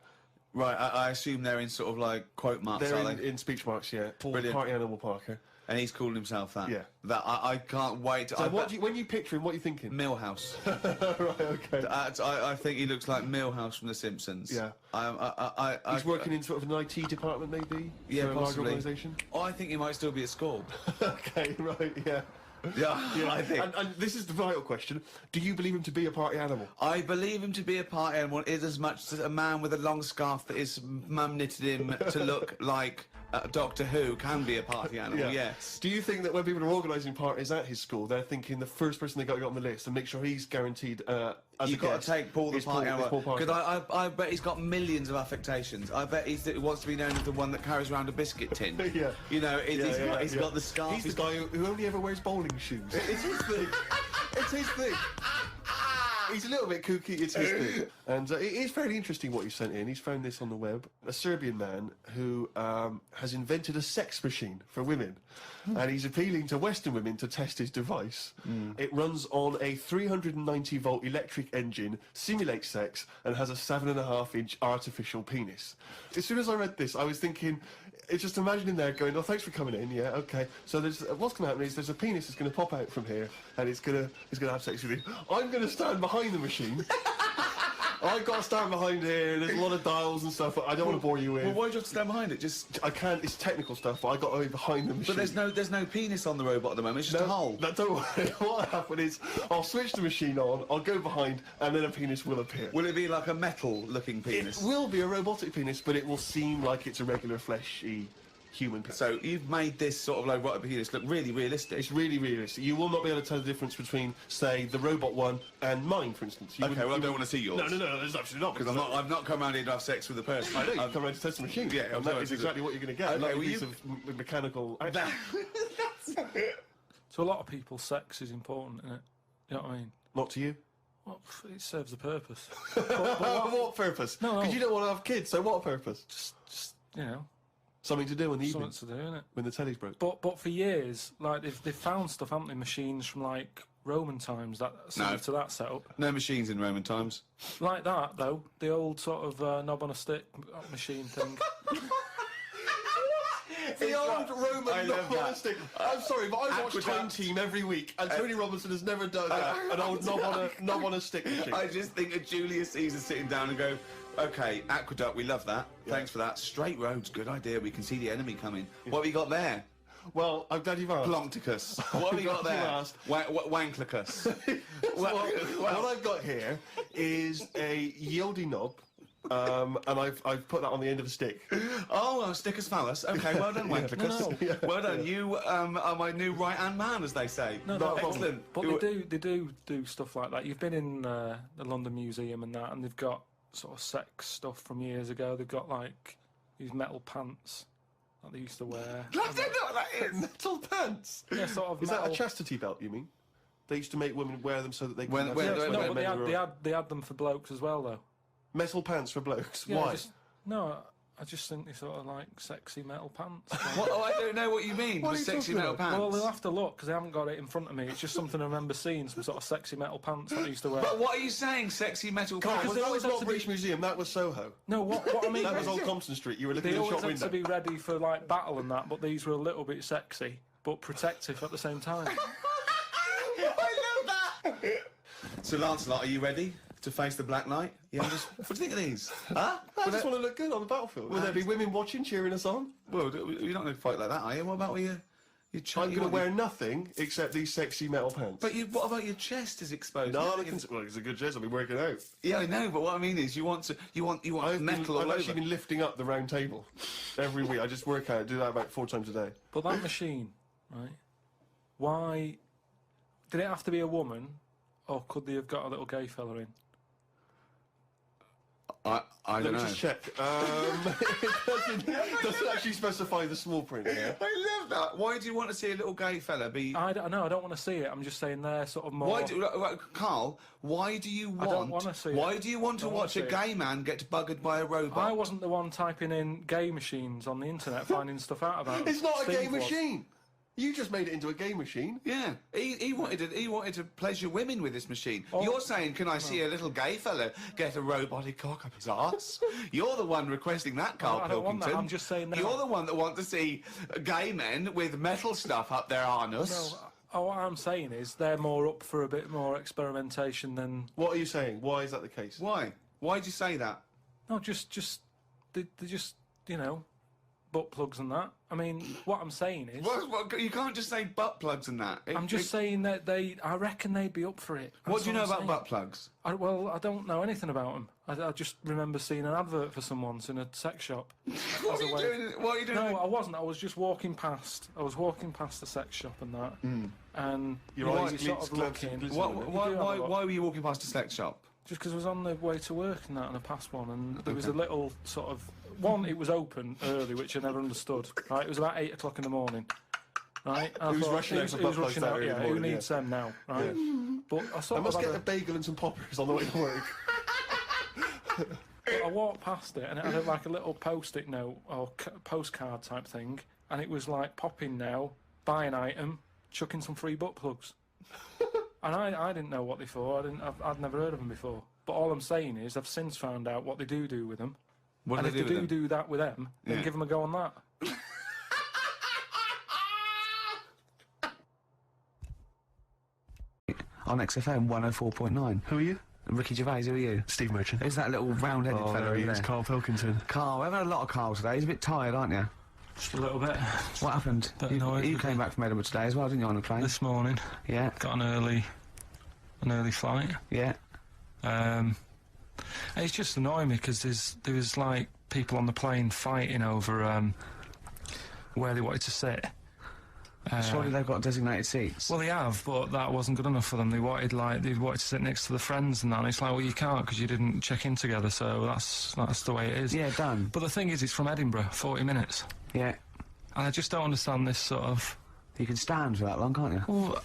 Right, I assume they're in sort of like quote marks, They're are they? in speech marks, yeah. Paul Brilliant. Party Animal Parker. And he's calling himself that? Yeah. That I can't wait. So when you picture him, what are you thinking? Millhouse. Right, okay. I think he looks like Millhouse from The Simpsons. Yeah. He's He's working in sort of an IT department, maybe? Yeah, for a large possibly. organisation? I think he might still be at school. Okay, right, yeah. Yeah, I think. And this is the vital question. Do you believe him to be a party animal? I believe him to be a party animal is as much as a man with a long scarf that his mum knitted him to look like Doctor Who can be a party animal, yes. Do you think that when people are organising parties at his school, they're thinking the first person they got to get on the list and make sure he's guaranteed You've got to take Paul the party animal. Because I bet he's got millions of affectations. I bet he wants to be known as the one that carries around a biscuit tin. Yeah. You know, he's got the scarf. He's the guy who only ever wears bowling shoes. It's his thing. It's his thing. He's a little bit kooky, it's his thing. And it is fairly interesting what he sent in. He's found this on the web. A Serbian man who has invented a sex machine for women. And he's appealing to Western women to test his device. It runs on a 390-volt electric engine, simulates sex, and has a 7.5-inch artificial penis. As soon as I read this, I was thinking, it's just imagining there going, oh, thanks for coming in, yeah, okay. So what's going to happen is there's a penis that's going to pop out from here, and it's going to have sex with you. I'm going to stand behind the machine. I've got to stand behind here, there's a lot of dials and stuff, I don't want to bore you with. Well, why do you have to stand behind it? Just I can't, it's technical stuff, but I got to be behind the machine. But there's no penis on the robot at the moment, it's just a hole. No, don't worry. What'll happen is, I'll switch the machine on, I'll go behind, and then a penis will appear. Will it be like a metal-looking penis? It will be a robotic penis, but it will seem like it's a regular fleshy human penis. So you've made this sort of like robotic penis look really realistic. It's really realistic. You will not be able to tell the difference between, say, the robot one and mine, for instance. Okay, well I don't want to see yours. No, there's absolutely not. Because I've not come around here to have sex with a person. I know, you've come around to test the machine. Yeah, and that is exactly what you're going to get. Okay, a piece of mechanical action. To a lot of people, sex is important, isn't it? You know what I mean? Not to you? Well, it serves a purpose. What purpose? No. Because you don't want to have kids, so what purpose? Just you know. Something to do in the evening. Something to do, innit? When the telly's broke. But for years, like, they've found stuff, haven't they? Machines from, like, Roman times, similar to that setup. No machines in Roman times. Like that, though. The old sort of knob on a stick machine thing. The old Roman I love knob on a that. stick. I'm sorry, but I watch Time Aqueduct. Team every week, and Tony Robinson has never done an old knob on a stick machine. I just think of Julius Caesar sitting down and go, okay, aqueduct, we love that. Thanks for that. Straight roads, good idea. We can see the enemy coming. What have we got there? Well, I'm glad you've asked. Ploncticus. What have we got there? Wanklicus. What I've got here is a Yieldy knob, and I've put that on the end of a stick. Oh, Stickus phallus. Okay, well done, Wanklicus. No. Well done. You are my new right-hand man, as they say. No, excellent. But they do stuff like that. You've been in the London Museum and that, and they've got sort of sex stuff from years ago. They've got like these metal pants that they used to wear. I don't know what that is. Metal pants. Yeah, sort of. Is metal. that a chastity belt? You mean? They used to make women wear them so that they could. No, but they had them for blokes as well, though. Metal pants for blokes. Yeah, Why? I just think they sort of like sexy metal pants. Oh, I don't know what you mean. What with are you sexy talking metal about? pants. Well, they'll have to look because I haven't got it in front of me. It's just something I remember seeing, some sort of sexy metal pants that I used to wear. But what are you saying, sexy metal pants? Well, that was not British Museum. That was Soho. No, what I mean. That was Old Compton Street. You were looking They in the always shop had to window. be ready for like battle and that, but these were a little bit sexy but protective at the same time. I love that! So, Lancelot, are you ready to face the Black Knight? Yeah, what do you think of these? Huh? I just want to look good on the battlefield. Will there be women watching, cheering us on? Well, you're not going to fight like that, are you? What about with your I'm going to wear nothing except these sexy metal pants. But what about your chest is exposed? No, well, it's a good chest. I've been working out. Yeah, I know, but what I mean is you want metal all I've over. actually been lifting up the round table every week. I just work out, do that about 4 times a day. But that machine, right? Why did it have to be a woman, or could they have got a little gay fella in? I don't know. Let me just check. It doesn't actually specify the small print here. I love that. Why do you want to see a little gay fella be... I don't want to see it. I'm just saying they're sort of more... Carl, why do you want... I don't want to see it. Why do you want to watch a gay man get buggered by a robot? I wasn't the one typing in gay machines on the internet, finding stuff out about them. It's not a gay Steve was. machine. You just made it into a gay machine. Yeah, he wanted to pleasure women with this machine. You're saying, can I see a little gay fella get a robotic cock up his arse? You're the one requesting that, Carl I don't want Pilkington. that. I'm just saying that. You're the one that want to see gay men with metal stuff up their anus. No, what I'm saying is they're more up for a bit more experimentation than... What are you saying? Why is that the case? Why? Why'd you say that? No, they just, you know, butt plugs and that. I mean, what I'm saying is... What, you can't just say butt plugs and that. I'm just saying that I reckon they'd be up for it. What do you know I'm about saying. butt plugs? Well, I don't know anything about them. I just remember seeing an advert for some once in a sex shop. What are you doing? No, I wasn't. I was just walking past. I was walking past the sex shop and that. And Your eyes you sort of looking. Why were you walking past a sex shop? Just because I was on the way to work and that, and I passed one, and there was a little sort of... One, it was open early, which I never understood, right? It was about 8 o'clock in the morning, right? And I Who's thought, rushing out for butt plugs that early in the who morning, needs them now, right? But I sort I must of get had a bagel and some poppers on the way to work. But I walked past it, and it had like a little post-it note, or postcard type thing, and it was like, pop in now, buy an item, chuck in some free butt plugs. And I didn't know what they for. I'd never heard of them before. But all I'm saying is I've since found out what they do with them. What and do if they they do that with them, then Yeah. give them a go on that. On XFM 104.9. Who are you? Ricky Gervais, who are you? Steve Merchant. Who's that little round-headed Oh, fella there he over is, there? Karl Pilkington. Carl, we've had a lot of Carl today. He's a bit tired, aren't you? Just a little bit. What happened? Bit annoyed You with came back from Edinburgh today as well, didn't you, on the plane? This morning. Yeah. Got an early flight. Yeah. It's just annoying me because there was like people on the plane fighting over where they wanted to sit. Surely they've got designated seats. Well, they have, but that wasn't good enough for them. They wanted to sit next to the friends and that. And it's like, well, you can't because you didn't check in together. So that's the way it is. Yeah, done. But the thing is, it's from Edinburgh, 40 minutes. Yeah. And I just don't understand this sort of... You can stand for that long, can't you? Well,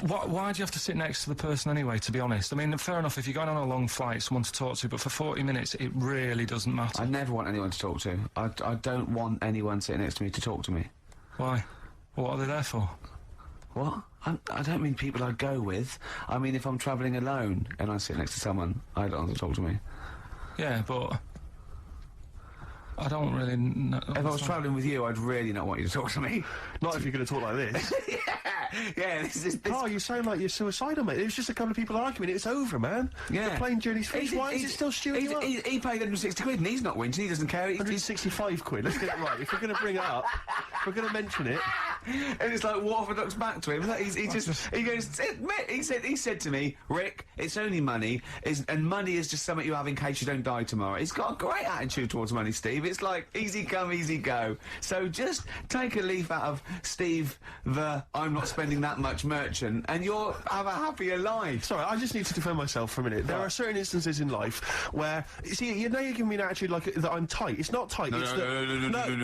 why do you have to sit next to the person anyway, to be honest? I mean, fair enough, if you're going on a long flight, someone to talk to, but for 40 minutes, it really doesn't matter. I never want anyone to talk to. I don't want anyone sitting next to me to talk to me. Why? What are they there for? What? I don't mean people I go with. I mean if I'm travelling alone and I sit next to someone, I don't want them to talk to me. Yeah, but... I don't really know. If I was travelling with you, I'd really not want you to talk to me. Not if you're going to talk like this. Yeah, this... Oh, you sound like you're suicidal, mate. It was just a couple of people arguing. It's over, man. Yeah. The plane journey's finished. Why is it still stewing you up? He paid 160 quid and he's not winching, he doesn't care. 165 quid, let's get it right. If we're going to bring it up, if we're going to mention it... And it's like water ducks back to him. He said to me, Rick, it's only money, and money is just something you have in case you don't die tomorrow. He's got a great attitude towards money, Steve. It's like, easy come, easy go. So just take a leaf out of Steve the I'm not spending that much merchant, and you'll have a happier life. Sorry, I just need to defend myself for a minute. There are certain instances in life where, you see, you know you're giving me an attitude like that I'm tight. It's not tight. No,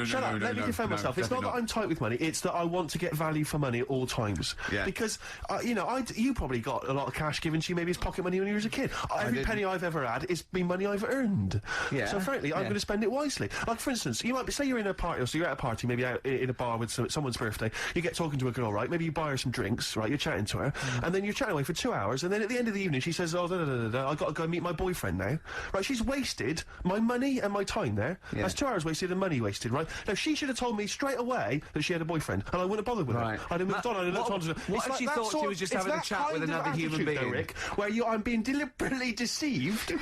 Shut up, let me defend myself. It's not that I'm tight with money, it's that I want to get value for money at all times. Yeah. Because, you know, you probably got a lot of cash given to you, maybe it's pocket money when you were a kid. Every penny I've ever had is been money I've earned. Yeah. So frankly, I'm going to spend it wisely. Like, for instance, you might be, say you're in a party, or so you're at a party, maybe out in a bar with someone's birthday, you get talking to a girl, right? Maybe you buy her some drinks, right? You're chatting to her, and then you're chatting away for 2 hours, and then at the end of the evening she says, oh, I've got to go meet my boyfriend now. Right, she's wasted my money and my time there. Yeah. That's 2 hours wasted and money wasted, right? Now, she should have told me straight away that she had a boyfriend, and I wouldn't have bothered with her. I'd have moved on, I'd have looked on to her. What if she thought she was just having a chat with another human being? Though, Rick, where I'm being deliberately deceived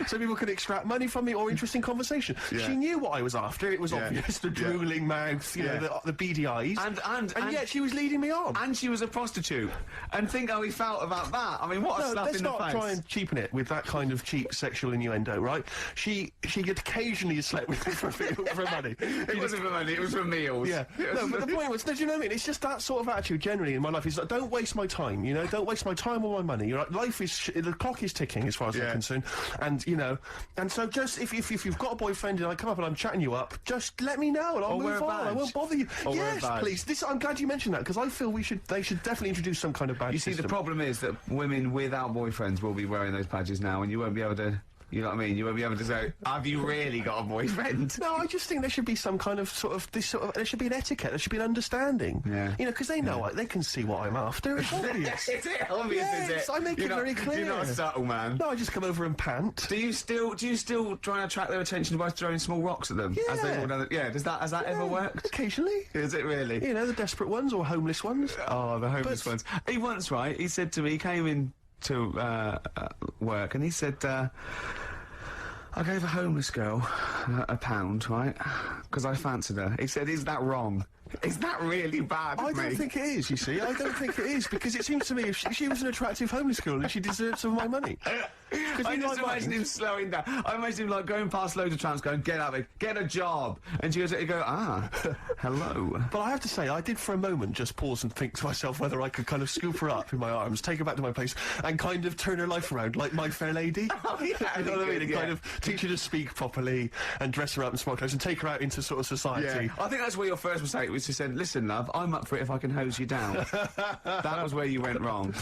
so people can extract money from me or interesting conversation. Yeah. She knew what I was after. It was obvious, the drooling mouth, you know, the beady eyes. And yet she was leading me on. And she was a prostitute. And think how he felt about that. I mean, what a slap in the face. Let's not try and cheapen it with that kind of cheap sexual innuendo, right? She occasionally slept with me for money. It wasn't for money, it was for meals. Yeah. No, but the point was, do you know what I mean? It's just that sort of attitude generally in my life. Is like, don't waste my time, you know? Don't waste my time or my money. You're like, life is, the clock is ticking as far as I'm concerned. And, you know, and so just, if you've got a boyfriend and I come up and I'm chatting you up, just let me know and I'll move on. I won't bother you. Yes, please. I'm glad you mentioned that, because I feel they should definitely introduce some kind of badge system. You see, the problem is that women without boyfriends will be wearing those badges now, and you won't be able to... You know what I mean? You won't be able to say, have you really got a boyfriend? No, I just think there should be some kind of there should be an etiquette, there should be an understanding. Yeah. You know, because they know, they can see what I'm after. It's obvious. Is it obvious, is it? I make it very clear. You're not a subtle man. No, I just come over and pant. Do you still try and attract their attention by throwing small rocks at them? Yeah. As they walk down has that ever worked? Occasionally. Is it really? You know, the desperate ones or homeless ones. Oh, the homeless ones. He once, he said to me, he came in to work, and he said, I gave a homeless girl £1, right? Because I fancied her. He said, is that wrong? Is that really bad I don't think it is, you see. I don't think it is, because it seems to me if she was an attractive homeless girl and she deserved some of my money. I just imagine him slowing down. I imagine him, like, going past loads of tramps going, get out of it, get a job. And she goes, hello. But I have to say, I did for a moment just pause and think to myself whether I could kind of scoop her up in my arms, take her back to my place, and kind of turn her life around, like My Fair Lady. Oh, yeah. You know what I mean? And kind of teach her to speak properly, and dress her up in smart clothes, and take her out into sort of society. Yeah. I think that's where your first mistake was. She said, listen, love, I'm up for it if I can hose you down. That was where you went wrong.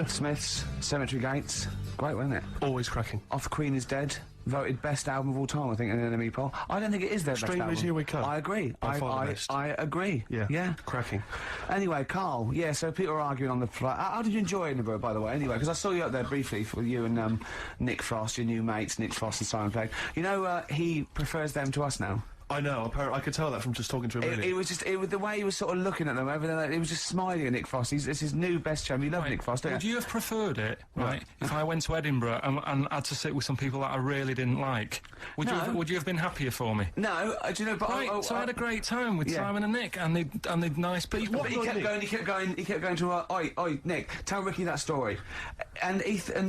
Smith's, Cemetery Gates, great, wasn't it? Always cracking. Off the Queen is Dead, voted best album of all time, I think, in an NME poll. I don't think it is their best album. Strangers Here We Come. I agree. I agree. Yeah. Cracking. Anyway, Carl, so people are arguing on the flight. How did you enjoy Edinburgh, by the way, anyway? Because I saw you up there briefly for you and Nick Frost, your new mates, Nick Frost and Simon Pegg. You know, he prefers them to us now. I know, apparently, I could tell that from just talking to him, really. It was just, the way he was sort of looking at them, he was just smiling at Nick Frost. It's his new best chum. You love Nick Frost, don't you? Would you have preferred it, right, if I went to Edinburgh and had to sit with some people that I really didn't like? Would you have been happier for me? No, do you know, but... so I had a great time with Simon and Nick, and they're nice people. But he kept going to her, oi, Nick, tell Ricky that story. And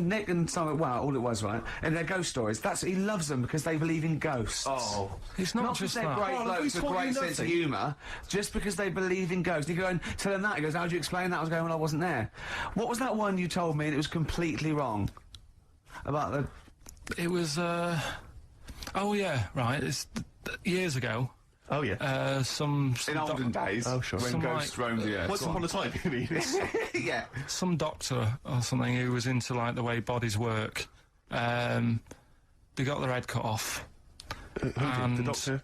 Nick and Simon, wow, all it was, right? And they're ghost stories. He loves them because they believe in ghosts. Oh. It's not just they're great blokes with great sense of humour, just because they believe in ghosts. You go and tell him that, he goes, how do you explain that? I was going, well, I wasn't there. What was that one you told me and it was completely wrong? About the... It was, oh yeah, right, it's years ago. Oh yeah. Some in olden days. Oh sure. When ghosts roamed the earth. Once upon a time, you mean? Yeah. Some doctor or something who was into, like, the way bodies work. They got their head cut off. Who did? The doctor?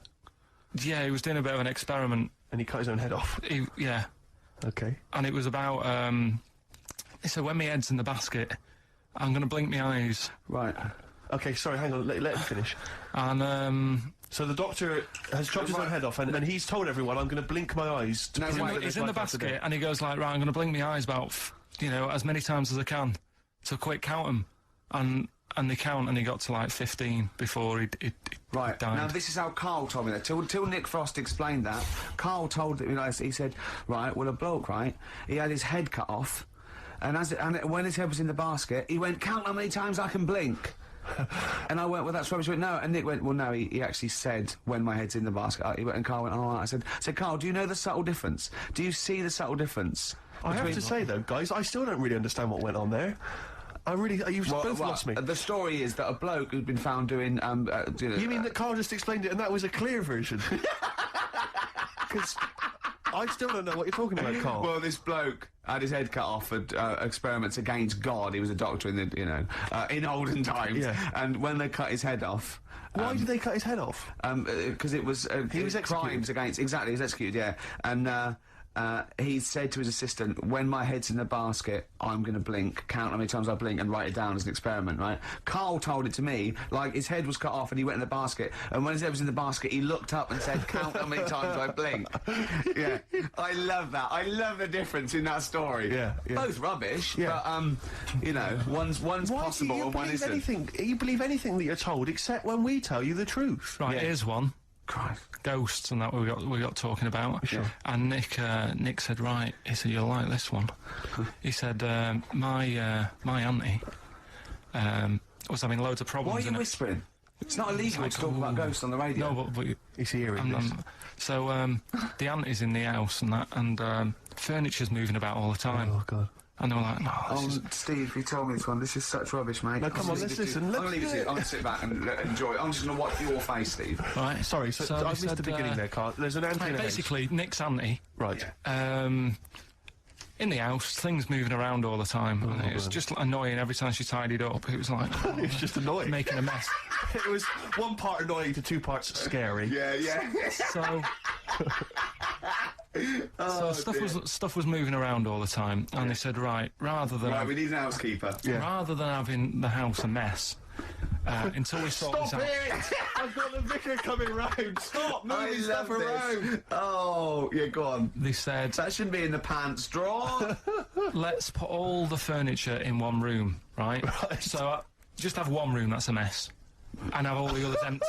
Yeah, he was doing a bit of an experiment. And he cut his own head off? Yeah. Okay. And it was about, so when my head's in the basket, I'm going to blink my eyes. Right. Okay, sorry, hang on, let him finish. And, So the doctor has chopped his own head off, and he's told everyone, I'm going to blink my eyes to prove that He's in the basket, and he goes like, right, I'm going to blink my eyes about, as many times as I can to quick count them. And they count, and he got to like 15 before he Right, died. now this is how Karl told me that. Till Nick Frost explained that, Karl told me, he said, right, well, a bloke, right, he had his head cut off, and when his head was in the basket, he went, count how many times I can blink. And I went, well, that's rubbish. He went, no. And Nick went, well, no, he actually said, when my head's in the basket. He went, and Karl went, all right. I said, Karl, do you know the subtle difference? Do you see the subtle difference? I have to say, though, guys, I still don't really understand what went on there. You've both lost me. The story is that a bloke who'd been found doing, You mean that Karl just explained it and that was a clear version? Because I still don't know what you're talking about, Karl. Well, this bloke had his head cut off at experiments against God. He was a doctor in the, in olden times. Yeah. And when they cut his head off... Why did they cut his head off? Because it was... he was executed. Crimes against... Exactly, he was executed, yeah. And, he said to his assistant, when my head's in the basket, I'm going to blink, count how many times I blink and write it down as an experiment, right? Karl told it to me, like, his head was cut off and he went in the basket, and when his head was in the basket, he looked up and said, count how many times I blink. Yeah, I love that. I love the difference in that story. Yeah. Both rubbish, but, one's possible and one isn't. You believe anything that you're told, except when we tell you the truth. Right, here's one. Christ. Ghosts and that we got talking about. Sure. And Nick said, right, he said, you'll like this one. He said, my auntie was having loads of problems. Why are you whispering? It's not illegal to talk about ghosts on the radio. No, but he's hearing this. So the auntie's in the house and that, and furniture's moving about all the time. Oh, God. And they were like, no, Steve, you told me this one. This is such rubbish, mate. No, come on, let's listen. I'm going to leave it to you. I'm going to sit back and enjoy it. I'm just going to watch your face, Steve. Right. Sorry, so I missed the beginning there, Karl. There's an auntie in the house. Basically, Nick's auntie. Right. In the house, things moving around all the time. And it was just annoying every time she tidied up. It was like... it was just annoying. Making a mess. It was one part annoying to two parts scary. Yeah. So... stuff was moving around all the time, and they said, right, rather than we need an housekeeper. Rather than having the house a mess, until we sort this out. Stop it! I've got the vicar coming round. Stop moving stuff around. Oh, yeah, go on. They said that shouldn't be in the pants drawer. Let's put all the furniture in one room, right? So just have one room that's a mess, and have all the others empty.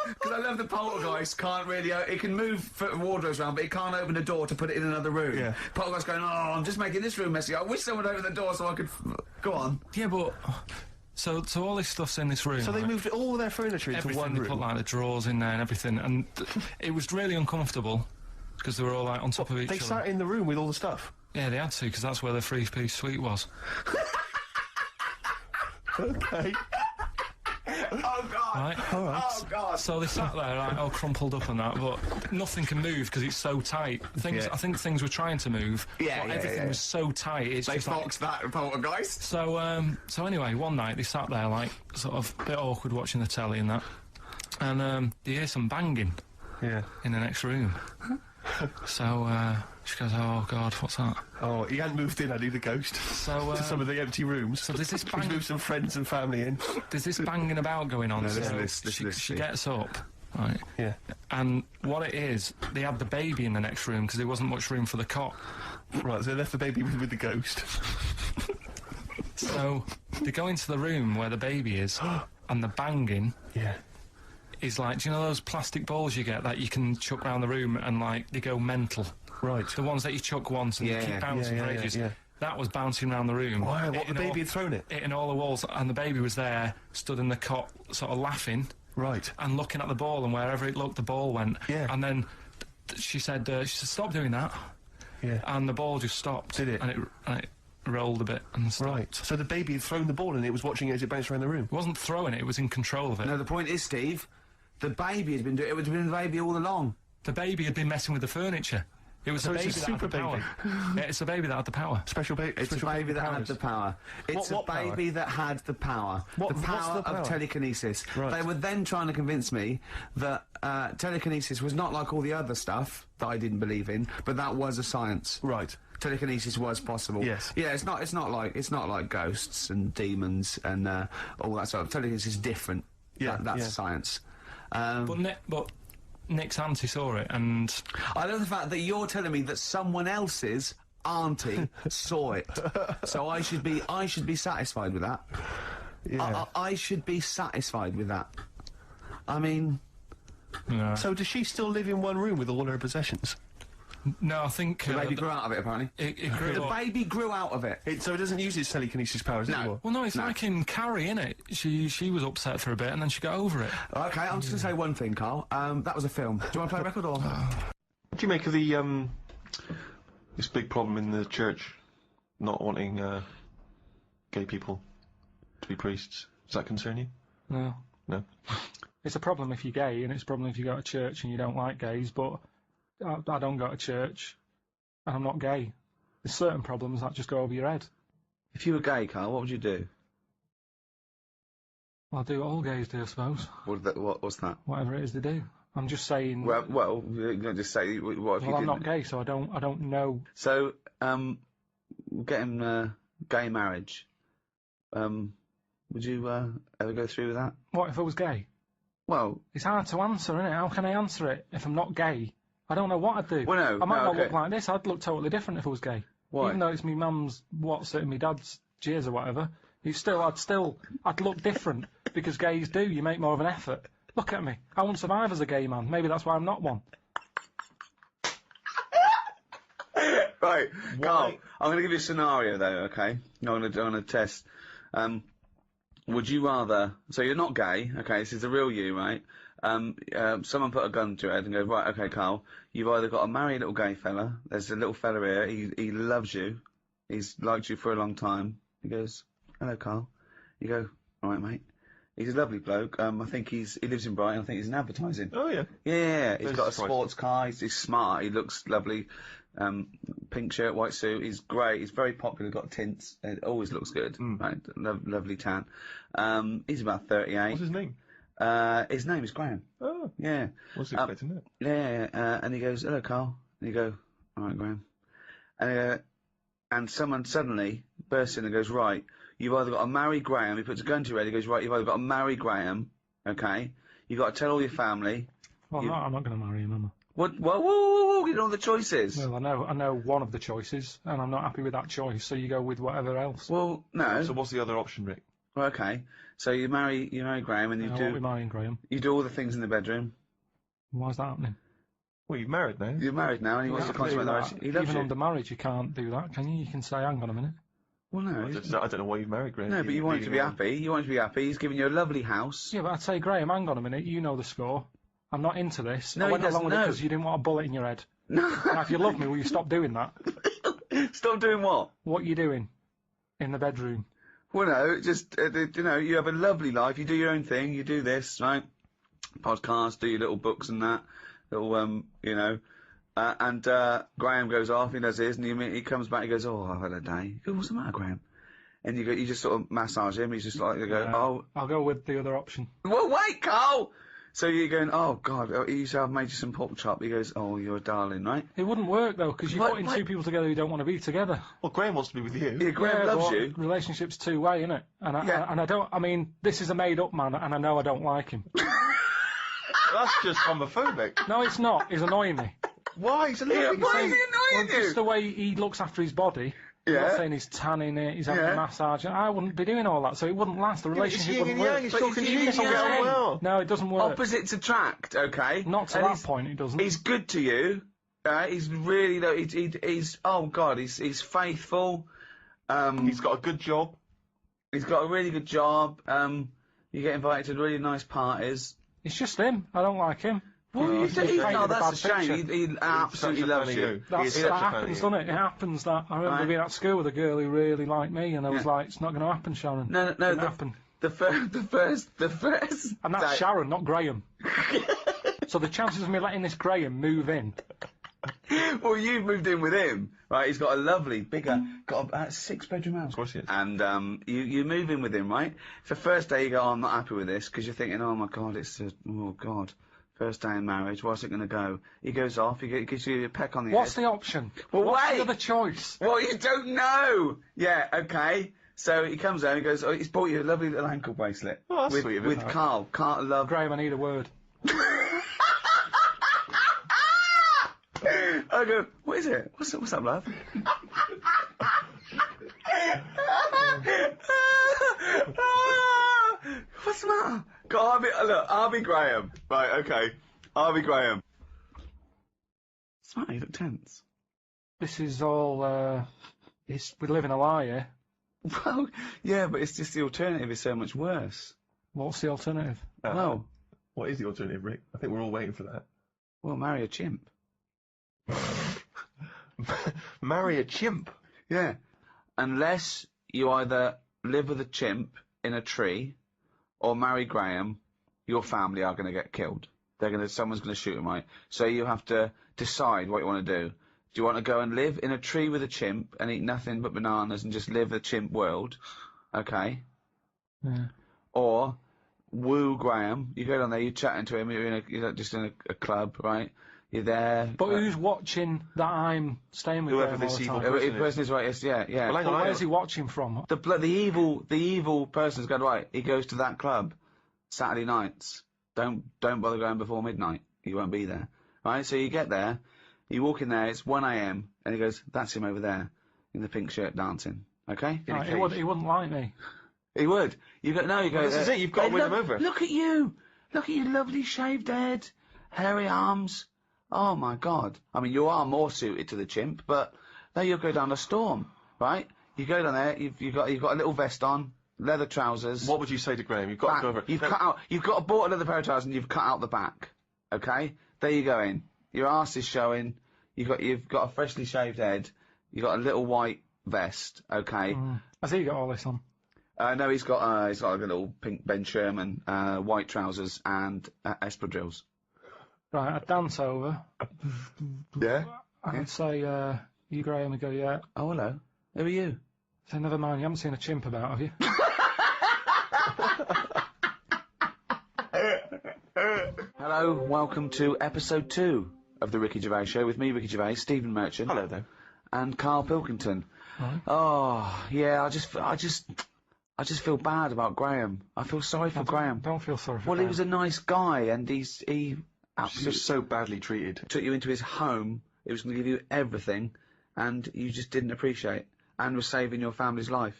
Because I love the poltergeist can't really... it can move wardrobes around, but it can't open a door to put it in another room. Yeah. Poltergeist going, oh, I'm just making this room messy. I wish someone would open the door so I could... Go on. Yeah, but... So all this stuff's in this room. So they moved all their furniture into one room? They put, like, the drawers in there and everything, and it was really uncomfortable, because they were all, like, on top of each other. They sat in the room with all the stuff? Yeah, they had to, because that's where the three-piece suite was. Okay. Oh, God. Right? All right. Oh, God. So they sat there, like, all crumpled up and that, but nothing can move because it's so tight. I think things were trying to move, but everything was so tight. It's they just foxed that poltergeist. So anyway, one night they sat there, like, sort of a bit awkward watching the telly and that, and they hear some banging in the next room. So she goes, oh, God, what's that? Oh, he hadn't moved in, had he, the ghost? So to some of the empty rooms. So there's this He's moved some friends and family in. There's this banging about going on. No, She gets up, right? Yeah. And what it is, they had the baby in the next room because there wasn't much room for the cot. Right, so they left the baby with the ghost. So they go into the room where the baby is, and the banging... Yeah. Is like, do you know those plastic balls you get that you can chuck around the room and, like, they go mental? Right. The ones that you chuck once and they keep bouncing for ages. Yeah. That was bouncing around the room. Wow, what, the baby had thrown it? Hitting all the walls, and the baby was there, stood in the cot, sort of laughing. Right. And looking at the ball, and wherever it looked, the ball went. Yeah. And then she said, stop doing that. Yeah. And the ball just stopped. Did it? And it rolled a bit and stopped. Right. So the baby had thrown the ball and it was watching it as it bounced around the room? It wasn't throwing it, it was in control of it. No, the point is, Steve, the baby has been doing it. It's been the baby all along. The baby had been messing with the furniture. It was so the baby it's a that super had the power. Yeah, it's the baby that had the power. Special baby. It's a baby that had the power. It's a baby that had the power. The power of telekinesis. Right. They were then trying to convince me that telekinesis was not like all the other stuff that I didn't believe in, but that was a science. Right. Telekinesis was possible. Yes. Yeah, it's not like ghosts and demons and all that sort of. Telekinesis is different. Yeah, that's science. But Nick's auntie saw it, and I love the fact that you're telling me that someone else's auntie saw it. So I should be satisfied with that. Yeah. I should be satisfied with that. I mean... no. So does she still live in one room with all her possessions? No, I think The baby grew out of it, apparently. it grew The up. baby grew out of it. So it doesn't use its telekinesis powers anymore? Well, no, it's like in Carrie, innit? She was upset for a bit, and then she got over it. Okay, I'm just going to say one thing, Carl. That was a film. Do you want to play a record or...? What do you make of the, this big problem in the church not wanting, gay people to be priests? Does that concern you? No. No? It's a problem if you're gay, and it's a problem if you go to church and you don't like gays, but I don't go to church, and I'm not gay. There's certain problems that just go over your head. If you were gay, Carl, what would you do? I'll do what all gays do, I suppose. What's that? Whatever it is they do. I'm just saying... Well, you're going to just say, what if you Well, I'm didn't? not gay, so I don't know. So, getting gay marriage, would you ever go through with that? What if I was gay? Well... It's hard to answer, isn't it? How can I answer it if I'm not gay? I don't know what I'd do. Well, no, I might not okay. look like this. I'd look totally different if I was gay. Why? Even though it's me mum's what's it and me dad's cheers or whatever, I'd look different because gays do. You make more of an effort. Look at me. I won't survive as a gay man. Maybe that's why I'm not one. Right, Carl, I'm going to give you a scenario though, okay? I'm going to test. Would you rather... So you're not gay, okay, this is the real you, right? Someone put a gun to your head and goes, right, okay, Carl, you've either got to marry a little gay fella, there's a little fella here, he loves you, he's liked you for a long time. He goes, hello, Carl. You go, all right, mate. He's a lovely bloke. I think he lives in Brighton. I think he's in advertising. Oh, yeah. Yeah, he's Very got a surprising. sports car. He's smart. He looks lovely. Pink shirt, white suit. He's great. He's very popular. Got tints. It always looks good. Right, lovely tan. He's about 38. What's his name? His name is Graham. Oh. Yeah. What's expecting that? Yeah, and he goes, hello, Carl. And you go, all right, Graham. And someone suddenly bursts in and goes, right, you've either got to marry Graham. He puts a gun to your head. He goes, right, you've either got to marry Graham, okay? You've got to tell all your family. Well, I'm not going to marry him, am I? What? Whoa, you know the choices. Well, I know one of the choices, and I'm not happy with that choice, so you go with whatever else. Well, no. So what's the other option, Rick? Well, okay. So you marry Graham and you I won't be marrying Graham. You do all the things in the bedroom. Why's that happening? Well, you're married now. You're married now and he wants to consummate the marriage. He loves Even you. under marriage, you can't do that, can you? You can say, hang on a minute. Well, no. I don't know why you've married Graham. No, but you want him to be happy. You want him to be happy. He's giving you a lovely house. Yeah, but I'd say, Graham, hang on a minute, you know the score. I'm not into this. No, I he went along doesn't with it know. because you didn't want a bullet in your head. No. Now, if you love me, will you stop doing that? Stop doing what? What you doing in the bedroom? Well, no, just, you have a lovely life. You do your own thing. You do this, right? Podcast, do your little books and that. Little, and Graham goes off, he does his, and he comes back, he goes, oh, I've had a day. You go, what's the matter, Graham? And you just sort of massage him, he's just like, you go, oh. I'll go with the other option. Well, wait, Carl! So you're going, oh, God, I've made you some pork chop. He goes, oh, you're a darling, right? It wouldn't work, though, because you're putting two people together who don't want to be together. Well, Graham wants to be with you. Yeah, Graham loves but you. Relationship's two-way, innit? I mean, this is a made-up man, and I know I don't like him. That's just homophobic. No, it's not. He's annoying me. Why? He's a lovely Why is he annoying you? Just the way he looks after his body. I'm not saying he's tanning it, he's having a massage. I wouldn't be doing all that, so it wouldn't last. The relationship wouldn't work. But it's yin and yang. No, it doesn't work. Opposites attract, okay? Not to that point, it doesn't. He's good to you. He's really, he's oh God, he's faithful. He's got a good job. He's got a really good job. You get invited to really nice parties. It's just him. I don't like him. Well, No, that's a shame. He absolutely loves you. That happens, doesn't it? It happens that. I remember being at school with a girl who really liked me, and I was like, it's not going to happen, Sharon. No, Didn't happen. The first. And that's Sharon, not Graham. So the chances of me letting this Graham move in. Well, you've moved in with him, right? He's got a lovely, bigger, got a 6-bedroom house. Of course he is. And you move in with him, right? For the first day, you go, oh, I'm not happy with this, because you're thinking, oh my God, oh God. First day in marriage, what's it going to go? He goes off, he gives you a peck on the head. What's the option? Well, What's wait! the other choice? Well, you don't know! Yeah, okay. So he comes out and he goes, oh, he's bought you a lovely little ankle bracelet. Oh, that's with, sweet of him. with Karl. Karl love. Graham, I need a word. I go, what is it? What's up, love? What's the matter? God, I'll be Graham. Right, okay. I'll be Graham. What's the matter? You look tense. This is all, we're living a lie here. Well, yeah, but it's just the alternative is so much worse. What's the alternative? Well, what is the alternative, Rick? I think we're all waiting for that. Well, marry a chimp. Marry a chimp? Yeah. Unless you either live with a chimp in a tree or marry Graham, your family are going to get killed. Someone's going to shoot them, right? So you have to decide what you want to do. Do you want to go and live in a tree with a chimp and eat nothing but bananas and just live the chimp world? Okay. Yeah. Or woo Graham. You go down there, you're chatting to him, you're just in a club, right? You're there. But who's watching that I'm staying with Whoever Graham this all the evil time? person is right, yes, yeah. Well, hang on, But where's he watching from? The evil person's going, right, he goes to that club Saturday nights. Don't bother going before midnight. He won't be there. Right? So you get there, you walk in there, it's 1 AM, and he goes, that's him over there, in the pink shirt dancing. Okay? Right, he wouldn't like me. He would. You go, no, you go, Well, this is it, you've got to win him over. Look at you! Look at your lovely shaved head, hairy arms. Oh my God. I mean, you are more suited to the chimp, but now you'll go down a storm, right? You go down there, you've got a little vest on, leather trousers. What would you say to Graham? You've got to go over. You've got bought another pair of trousers and you've cut out the back. Okay? There you go in. Your arse is showing. You've got a freshly shaved head. You've got a little white vest. Okay? Has he got all this on? No, he's got like a little pink Ben Sherman, white trousers and espadrilles. Right, I'd dance over. Yeah? I'd say, you Graham, and go, yeah. Oh, hello. Who are you? Say, never mind, you haven't seen a chimp about, have you? Hello, welcome to episode 2 of the Ricky Gervais Show with me, Ricky Gervais, Stephen Merchant. Hello there. And Karl Pilkington. Right. Oh, yeah, I just feel bad about Graham. I feel sorry for Graham. Don't feel sorry for Well, Graham. he was a nice guy, and he absolutely so badly treated. Took you into his home. He was going to give you everything, and you just didn't appreciate, and was saving your family's life.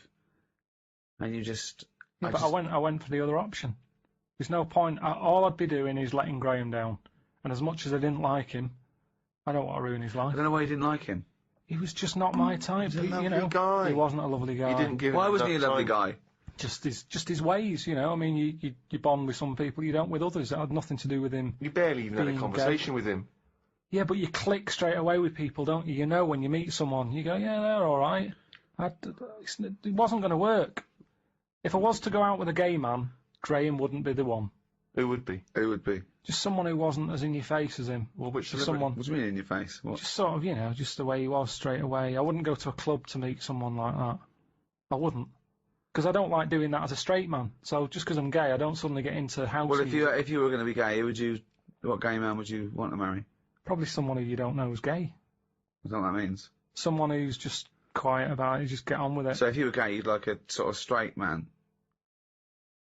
And you just. Yeah, but I went for the other option. There's no point. All I'd be doing is letting Graham down. And as much as I didn't like him, I don't want to ruin his life. I don't know why you didn't like him. He was just not my type. He's a lovely guy. He wasn't a lovely guy. You didn't give Why him wasn't he a enough lovely time. guy? Just his ways, you know. I mean, you bond with some people, you don't with others. It had nothing to do with him. You barely even had a being conversation with him. Yeah, but you click straight away with people, don't you? You know when you meet someone, you go, yeah, they're all right. It wasn't going to work. If I was to go out with a gay man, Graham wouldn't be the one. Who would be? Who would be? Just someone who wasn't as in your face as him. Well, which Just celebrity? someone. What do you mean in your face? What? Just sort of, you know, just the way he was straight away. I wouldn't go to a club to meet someone like that. I wouldn't. Because I don't like doing that as a straight man. So just because I'm gay, I don't suddenly get into house Well, music. if you were going to be gay, what gay man would you want to marry? Probably someone who you don't know is gay. Is that what that means? Someone who's just quiet about it, just get on with it. So if you were gay, you'd like a sort of straight man.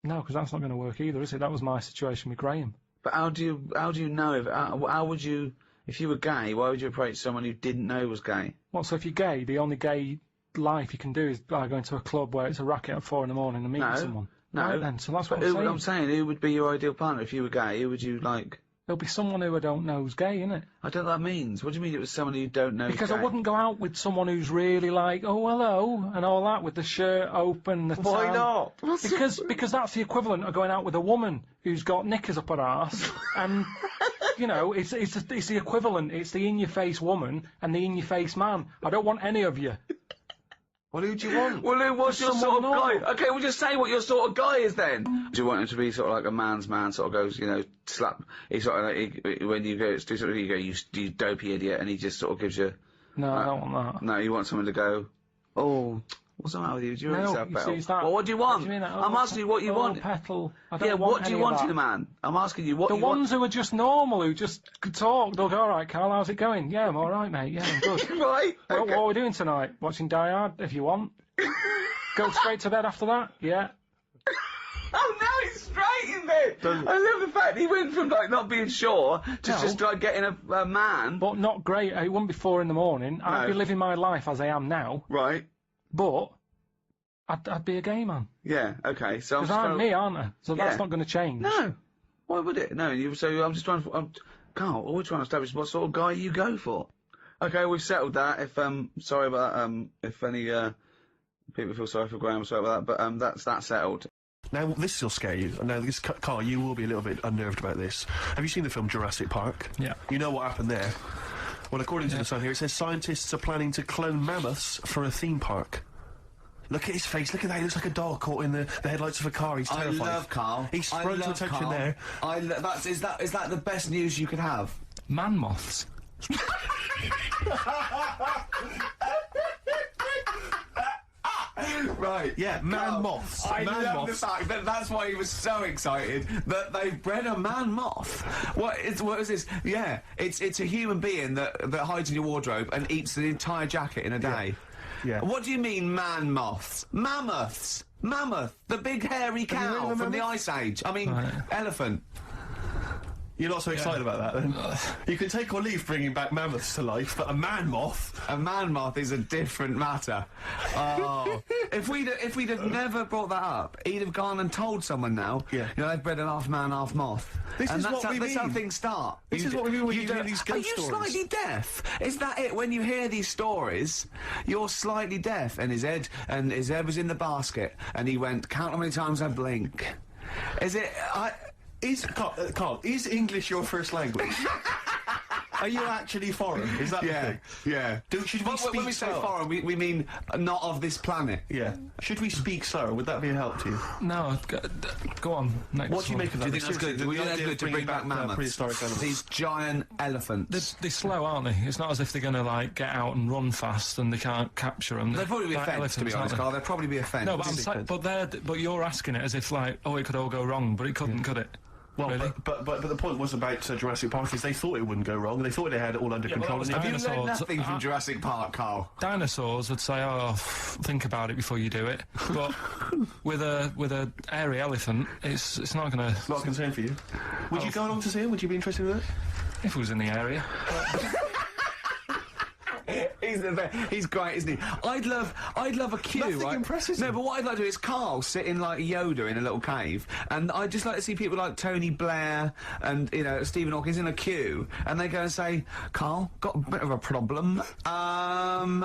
No, because that's not going to work either, is it? That was my situation with Graham. But how do you know? How would you, if you were gay, why would you approach someone who didn't know was gay? What, so if you're gay, the only gay life you can do is going to a club where it's a racket at 4 in the morning and meeting someone? No. Right then, so that's But what I'm saying. who would be your ideal partner if you were gay? Who would you like? There'll be someone who I don't know who's gay, innit? I don't know what that means. What do you mean it was someone you don't know? Because is I gay? wouldn't go out with someone who's really like, oh, hello, and all that, with the shirt open, the Why tan. not? Because that's the equivalent of going out with a woman who's got knickers up her arse, and, you know, it's the equivalent. It's the in-your-face woman and the in-your-face man. I don't want any of you. Well, who do you want? Well, what's your Someone sort of normal. guy? Okay, well, just say what your sort of guy is then. Do you want him to be sort of like a man's man, sort of goes, you know, slap, he sort of like, when you go, do sort of, you go, you dopey idiot, and he just sort of gives you... No, I don't want that. No, you want someone to go, oh, what's the matter with you? Do you want No, yourself you better? see, it's that- Well, what do you want? What do you mean, I'm asking you what you want. Petal. I don't Yeah, want what do you any of want that. in a man? I'm asking you what The you want. ones who are just normal, who just talk, they'll go, all right, Karl, how's it going? Yeah, I'm all right, mate. Yeah, I'm good. Right? What are we doing tonight? Watching Die Hard, if you want. Go straight to bed after that? Yeah. Oh, now he's straight in bed! I love the fact he went from, like, not being sure to just, like, getting a man. But not great. It wouldn't be 4 in the morning. I'd be living my life as I am now. Right. But I'd be a gay man. Yeah, okay, so Because I'm me, aren't I? So that's not going to change. No. Why would it? No, so I'm just trying to... Carl, all we're trying to establish what sort of guy you go for. Okay, we've settled that. If, sorry about, if any, people feel sorry for Graham, I'm sorry about that, but, that's settled. Now, this will scare you. Now, Carl, you will be a little bit unnerved about this. Have you seen the film Jurassic Park? Yeah. You know what happened there? Well, according to the Sun here, it says scientists are planning to clone mammoths for a theme park. Look at his face, look at that, he looks like a dog caught in the headlights of a car, he's terrified. I love Carl. He sprung to attention Carl. there. Is that the best news you could have? Man moths. Right. Yeah, man moths. I love the fact that that's why he was so excited that they've bred a man moth. What is this? Yeah, it's a human being that hides in your wardrobe and eats the entire jacket in a day. Yeah. What do you mean, man moths? Mammoths. Mammoth, the big hairy cow from the Ice Age. I mean, elephant. You're not so excited about that, then? You can take or leave bringing back mammoths to life, but a man moth... A man moth is a different matter. Oh. if we'd have never brought that up, he'd have gone and told someone now, you know, they've bred an half man, half moth. That's how things start. This is what we mean when you hear these ghost stories. Are you slightly deaf? Is that it? When you hear these stories, you're slightly deaf, and his head was in the basket, and he went, count how many times I blink. Is it... Carl, is English your first language? Are you actually foreign? Is that the thing? Yeah. Should we speak when we say foreign, we mean not of this planet. Yeah. Should we speak slower? Would that be a help to you? No, go on. Next what do you make of that? Do you think that's good? Do you think that's good to bring back mammoths? Prehistoric animals? These giant elephants. They're slow, aren't they? It's not as if they're going to, like, get out and run fast and they can't capture them. They'd probably be a fence, to be honest, Carl. They'd probably be a fence. No, but you're asking it as if, like, oh, it could all go wrong, but it couldn't, could it? Well, really? but the point was about Jurassic Park is they thought it wouldn't go wrong. They thought they had it all under control. Have you learned nothing from Jurassic Park, Carl? Dinosaurs would say, "Oh, think about it before you do it." But with a hairy elephant, it's not going to. Not a concern for you. Would you go along to see him? Would you be interested in that? If it was in the area. He's great, isn't he? I'd love a queue, Nothing right? impresses No, him. but what I'd like to do is Carl sitting like Yoda in a little cave, and I'd just like to see people like Tony Blair and, you know, Stephen Hawking in a queue, and they go and say, Carl, got a bit of a problem. And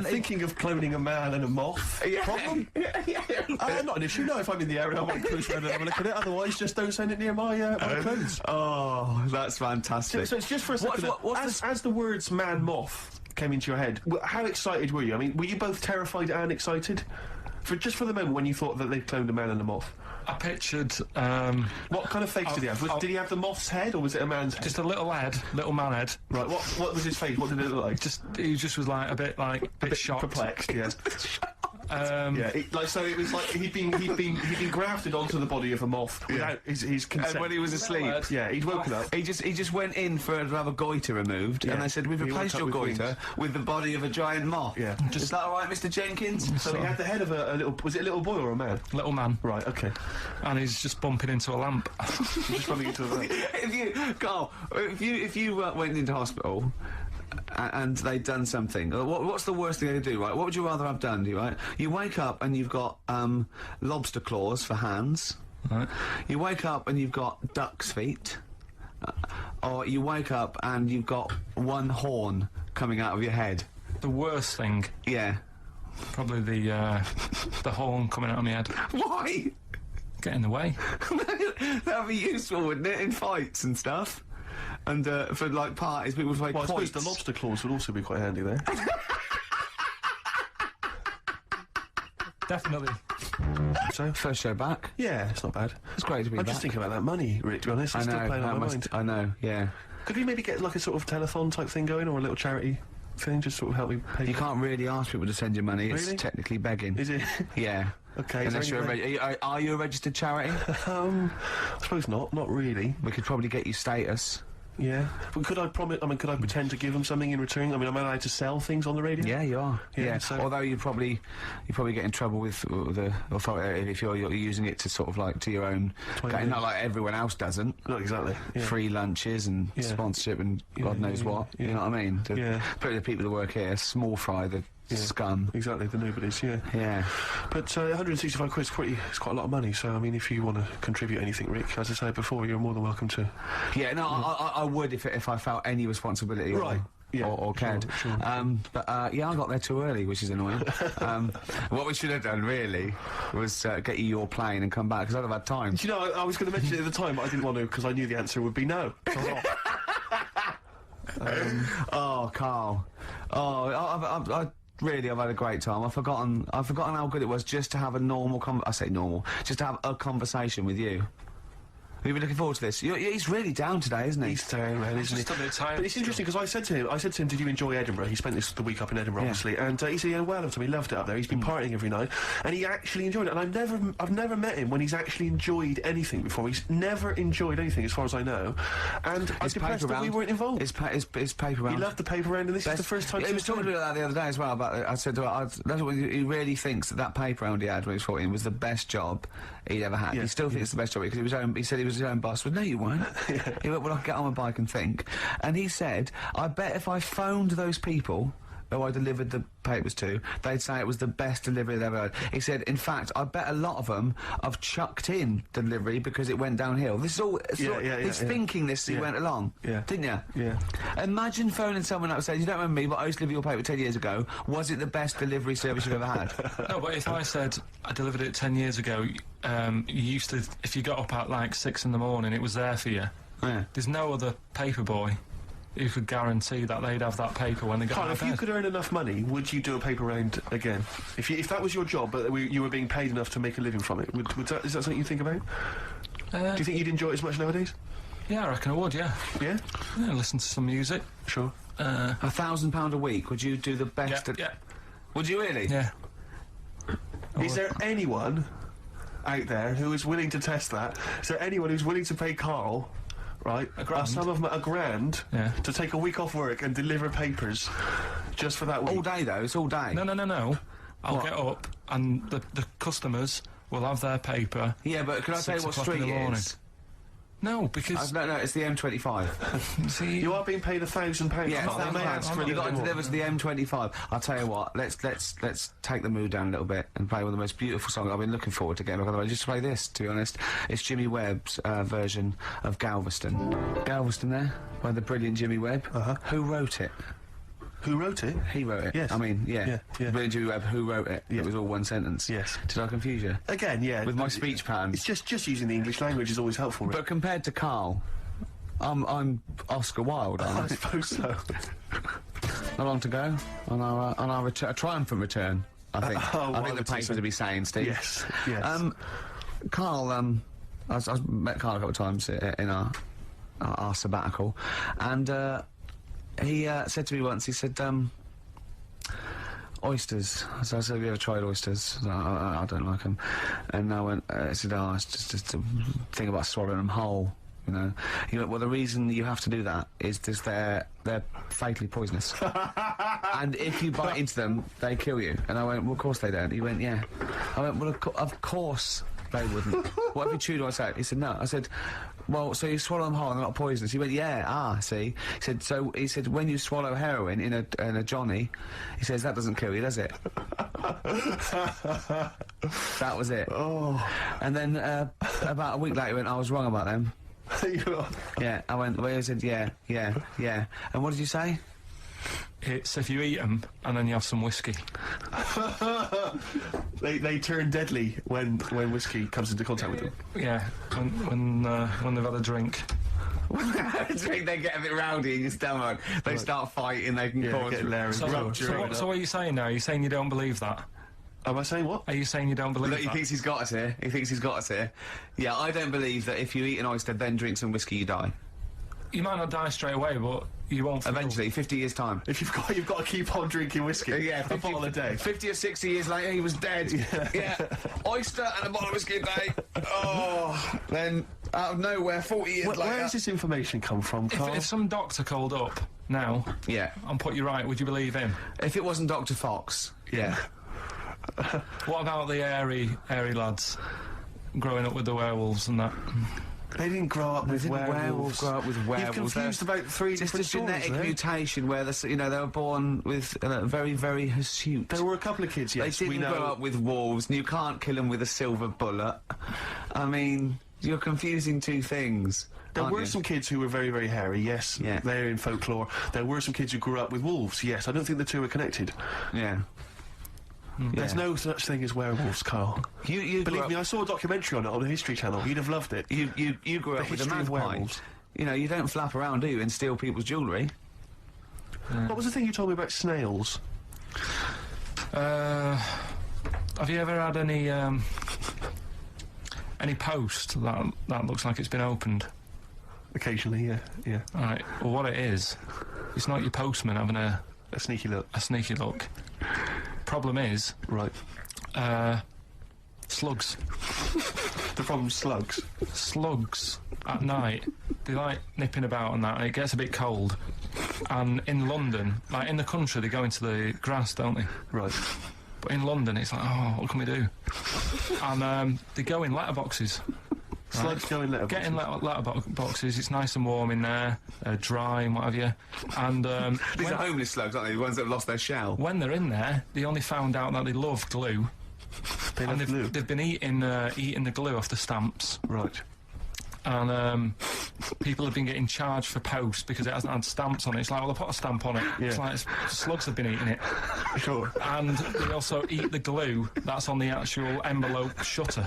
thinking of cloning a man and a moth. Yeah. Problem? Not an issue. No, if I'm in the area, I might cruise around and have a look at it. Otherwise, just don't send it near my clothes. Oh, that's fantastic. So it's just for a second. As the words man moth came into your head, how excited were you? I mean, were you both terrified and excited? Just for the moment when you thought that they'd cloned a man and a moth? I pictured, what kind of face did he have? Did he have the moth's head, or was it a man's head? Just a little head, little man head. Right, what was his face? What did it look like? He just was like, a bit shocked. Perplexed, yeah. So it was like he'd been grafted onto the body of a moth without his consent. And when he was asleep, he'd woken up. He just went in to have a goiter removed, and they said, "We've replaced your goiter with the body of a giant moth." Yeah. Is that all right, Mr. Jenkins? So he had the head of a little. Was it a little boy or a man? Little man. Right. Okay. And he's just bumping into a lamp. Just bumping into a lamp. If you went into hospital and they'd done something, what's the worst thing they could do, right? What would you rather have done, right? You wake up and you've got lobster claws for hands. Right. You wake up and you've got duck's feet. Or you wake up and you've got one horn coming out of your head. The worst thing? Yeah. Probably the horn coming out of my head. Why? Get in the way. That'd be useful, wouldn't it, in fights and stuff? And for, like, parties, people would play quoits. I suppose the lobster claws would also be quite handy there. Definitely. So, first show back? Yeah, it's not bad. It's great to be back. I'm just thinking about that money, Rick, to be honest. It's still playing on my mind. I know, yeah. Could we maybe get, like, a sort of telethon type thing going, or a little charity thing, just sort of help me pay? You can't really ask people to send you money. Really? It's technically begging. Is it? Yeah. Okay. Unless you're are you a registered charity? I suppose not. Not really. We could probably get you status. Yeah. But could I promise? I mean, could I pretend to give them something in return? I mean, am I allowed to sell things on the radio? Yeah, you are. Yeah. So Although you probably get in trouble with the authority if you're using it to sort of like to your own. Not like everyone else doesn't. Not exactly. Yeah. Free lunches and sponsorship and God knows what. You know what I mean? The people that work here, small fry, the scum. Exactly, the nobodies. Yeah. Yeah. But 165 quid it's quite a lot of money. So I mean, if you want to contribute anything, Rick, as I said before, you're more than welcome to. Yeah. No, I would if I felt any responsibility. Right. Or cared. Sure. But I got there too early, which is annoying. What we should have done, really, was get you your plane and come back, because I'd have had time. Do you know, I was going to mention it at the time, but I didn't want to, because I knew the answer would be no. So I was off. Oh, Carl. Oh, I've had a great time. I've forgotten how good it was just to have a normal just to have a conversation with you. Have you been looking forward to this? He's really down today, isn't he? He's down, man, isn't he? Just a bit tired. But it's interesting, because I said to him, did you enjoy Edinburgh? He spent the week up in Edinburgh, obviously, and he said he had a well of time. He loved it up there. He's been partying every night, and he actually enjoyed it. And I've never met him when he's actually enjoyed anything before. He's never enjoyed anything, as far as I know. And I'm depressed that we weren't involved. His paper round. He loved the paper round, and this is the first time. He was talking about that the other day as well. About I said to him, that's what he really thinks that paper round he had when he was 14 was the best job he'd ever had. He still thinks it's the best job because he said he was his own boss. Well, no, you weren't. He went, well, I'll get on my bike and think. And he said, I bet if I phoned those people who I delivered the papers to, they'd say it was the best delivery they've ever had. He said, in fact, I bet a lot of them have chucked in delivery because it went downhill. This is all... he's thinking this as he went along. Didn't you? Yeah. Imagine phoning someone up and saying, you don't remember me, but I used to deliver your paper 10 years ago. Was it the best delivery service you've ever had? No, but if I said I delivered it 10 years ago, you used to... If you got up at, like, 6 in the morning, it was there for you. Yeah. There's no other paper boy who could guarantee that they'd have that paper when they got out of if bed. you could earn enough money, would you do a paper round again? If that was your job, but you were being paid enough to make a living from it, is that something you think about? Do you think you'd enjoy it as much nowadays? Yeah, I reckon I would, yeah. Yeah? Yeah, listen to some music. Sure. £1,000 a week, would you do the best? Yeah. Would you really? Yeah. Is there anyone out there who is willing to test that? Is there anyone who's willing to pay Karl... Right, some of them a grand to take a week off work and deliver papers just for that week. All day though, it's all day. No. I'll get up and the customers will have their paper. Yeah, but can I tell you what street it is? No, because... no, it's the M25. See... You are being paid £1,000. Yeah, they may ask for a you little got to bit deliver to the M25. I'll tell you what, let's take the mood down a little bit and play one of the most beautiful songs I've been looking forward to getting. Just to play this, to be honest. It's Jimmy Webb's version of Galveston. Galveston there, by the brilliant Jimmy Webb. Who wrote it? Who wrote it? He wrote it. Yes. I mean, yeah. Brilliant Jimmy Webb, who wrote it? Yeah. It was all one sentence. Yes. Did I confuse you? Again, yeah. With my speech patterns. It's just using the English language is always helpful, Rick. But compared to Karl, I'm Oscar Wilde, aren't I? I suppose so. Not long to go on our triumphant return. I think. I think the papers will be saying, Steve. Yes. Karl. I've met Karl a couple of times in our sabbatical, and he said to me once. He said, oysters. So I said, have you ever tried oysters? I don't like them. And I went. I said, oh, it's just a thing about swallowing them whole. You know, he went, well, the reason you have to do that is because they're fatally poisonous. And if you bite into them, they kill you. And I went, well, of course they don't. He went, yeah. I went, well, of course they wouldn't. What if you chewed on my He said, no. I said, well, so you swallow them whole and they're not poisonous. He went, yeah, see. He said, when you swallow heroin in a Johnny, he says, that doesn't kill you, does it? That was it. Oh. And then, about a week later, he went, I was wrong about them. Yeah, I went, well, he said, yeah. And what did you say? It's if you eat them and then you have some whiskey. They turn deadly when whiskey comes into contact with them. Yeah, when they've had a drink. They get a bit rowdy in your stomach. They start fighting. They can cause rupture. So what are you saying now? Are you saying you don't believe that? Am I saying what? Are you saying you don't believe that? He thinks he's got us here. He thinks he's got us here. Yeah, I don't believe that if you eat an oyster, then drink some whiskey, you die. You might not die straight away, but you won't. Eventually, 50 years time. If you've got to keep on drinking whiskey. Yeah, 50, a bottle a day. 50 or 60 years later, he was dead. Yeah. Oyster and a bottle of whiskey a day. Oh, then out of nowhere, 40 years later. Where does this information come from, Karl? If some doctor called up now, yeah, and put you right, would you believe him? If it wasn't Dr. Fox, yeah. What about the airy lads growing up with the werewolves and that? They didn't grow up with werewolves. Grow up with werewolves. You've confused about three just different a genetic stories, mutation where they were born with very, very hirsute. There were a couple of kids, yes, They didn't grow up with wolves, and you can't kill them with a silver bullet. I mean, you're confusing two things. There were some kids who were very, very hairy, yes. Yeah. They're in folklore. There were some kids who grew up with wolves, yes. I don't think the two are connected. Yeah. There's no such thing as werewolves, Karl. You believe me, I saw a documentary on it on the History Channel. You'd have loved it. You grew up with a magpie. Werewolves. You know, you don't flap around, do you, and steal people's jewellery? What was the thing you told me about snails? Have you ever had any post that looks like it's been opened? Occasionally, yeah. Right. Well, what it is, it's not your postman having a sneaky look. A sneaky look. Problem is, right. Slugs. The problem's slugs. Slugs at night. They like nipping about and that, and it gets a bit cold. And in London, like in the country, they go into the grass, don't they? Right. But in London, it's like, oh, what can we do? And they go in letterboxes. Slugs go in letterboxes. Get in letterboxes. It's nice and warm in there, dry and what have you. And these are homeless slugs, aren't they? The ones that have lost their shell. When they're in there, they only found out that they love glue. They've been eating the glue off the stamps. Right. And people have been getting charged for post because it hasn't had stamps on it. It's like, well, they put a stamp on it. Yeah. It's like slugs have been eating it. Sure. And they also eat the glue that's on the actual envelope shutter.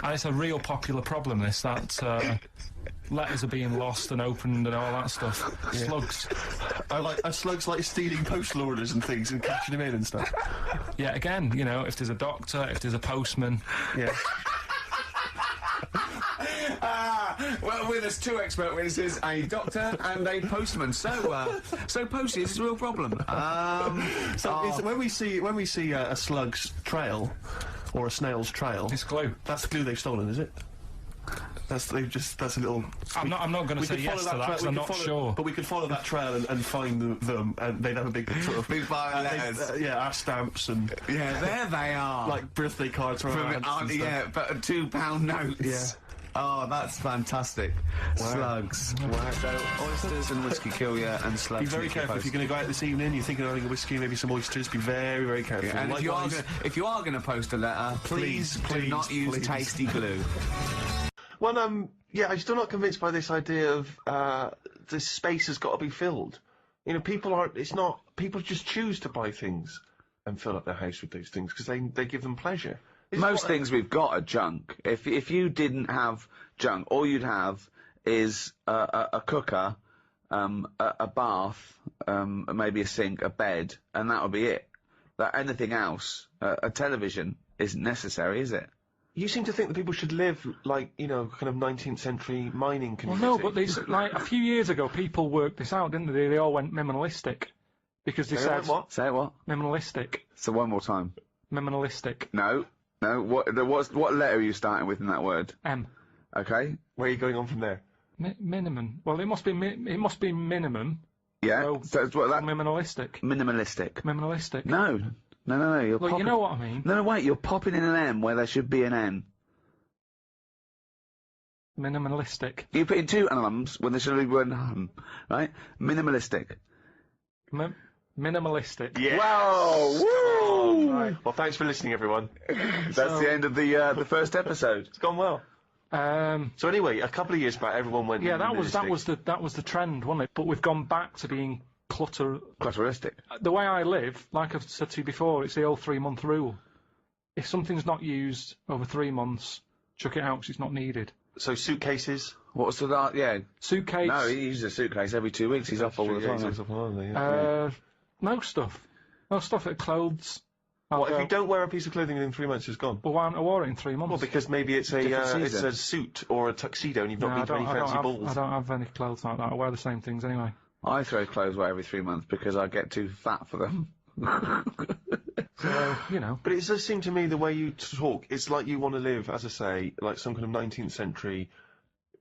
And it's a real popular problem, this, that letters are being lost and opened and all that stuff. Yeah. Slugs. Slugs like stealing postal orders and things and catching them in and stuff. Yeah, again, you know, if there's a doctor, if there's a postman. Yeah. Well, with us two expert witnesses, a doctor and a postman. So Posty, this is a real problem. When we see a slug's trail or a snail's trail, it's glue. That's the glue they've stolen, is it? That's a little. I'm not going to say yes to that because I'm not sure. But we could follow that trail and find them, and they'd have a big sort of big pile of letters. Our stamps and there they are. Like birthday cards from yeah, but £2 notes. Yeah. Oh, that's fantastic. Wow. Slugs. Wow. So, oysters and whiskey kill you, and slugs. Be very careful if you're going to go out this evening. You're thinking of having a whiskey, maybe some oysters. Be very, very careful. Yeah, and if you are going to post a letter, please do not use tasty glue. Well, yeah, I'm still not convinced by this idea of the space has got to be filled. You know, people just choose to buy things and fill up their house with those things because they give them pleasure. Most things we've got are junk. If you didn't have junk, all you'd have is a cooker, a bath, maybe a sink, a bed, and that would be it. Anything else, a television, isn't necessary, is it? You seem to think that people should live like, you know, kind of 19th century mining community. Well, no, but these, like, a few years ago, people worked this out, didn't they? They all went minimalistic. Because they said... What? Say what? Minimalistic. So one more time. Minimalistic. No. What letter are you starting with in that word? M. Okay. Where are you going on from there? Minimum. Well, it must be minimum. Yeah. So it's what that... Minimalistic. Minimalistic. Minimalistic. No. You're Well, you know what I mean. No, wait. You're popping in an M where there should be an N. Minimalistic. You put in two M's when there should be one M, right? Minimalistic. Minimalistic. Yeah. Wow! Woo! Right. Well, thanks for listening, everyone. That's the end of the first episode. It's gone well. So anyway, a couple of years back, everyone went. Yeah, that was the trend, wasn't it? But we've gone back to being clutteristic. The way I live, like I've said to you before, it's the old 3-month rule. If something's not used over 3 months, chuck it out because it's not needed. So suitcases. What's that? Yeah. Suitcase. No, he uses a suitcase every 2 weeks. He's off all the time. He's off on holiday, yeah. No stuff. No stuff at clothes. What, if you don't wear a piece of clothing within 3 months, it's gone? Well, why haven't I wore it in 3 months? Well, because maybe it's a suit or a tuxedo and you've not been to any fancy balls. I don't have any clothes like that. I wear the same things anyway. I throw clothes away every 3 months because I get too fat for them. So, you know. But it does seem to me the way you talk, it's like you want to live, as I say, like some kind of 19th century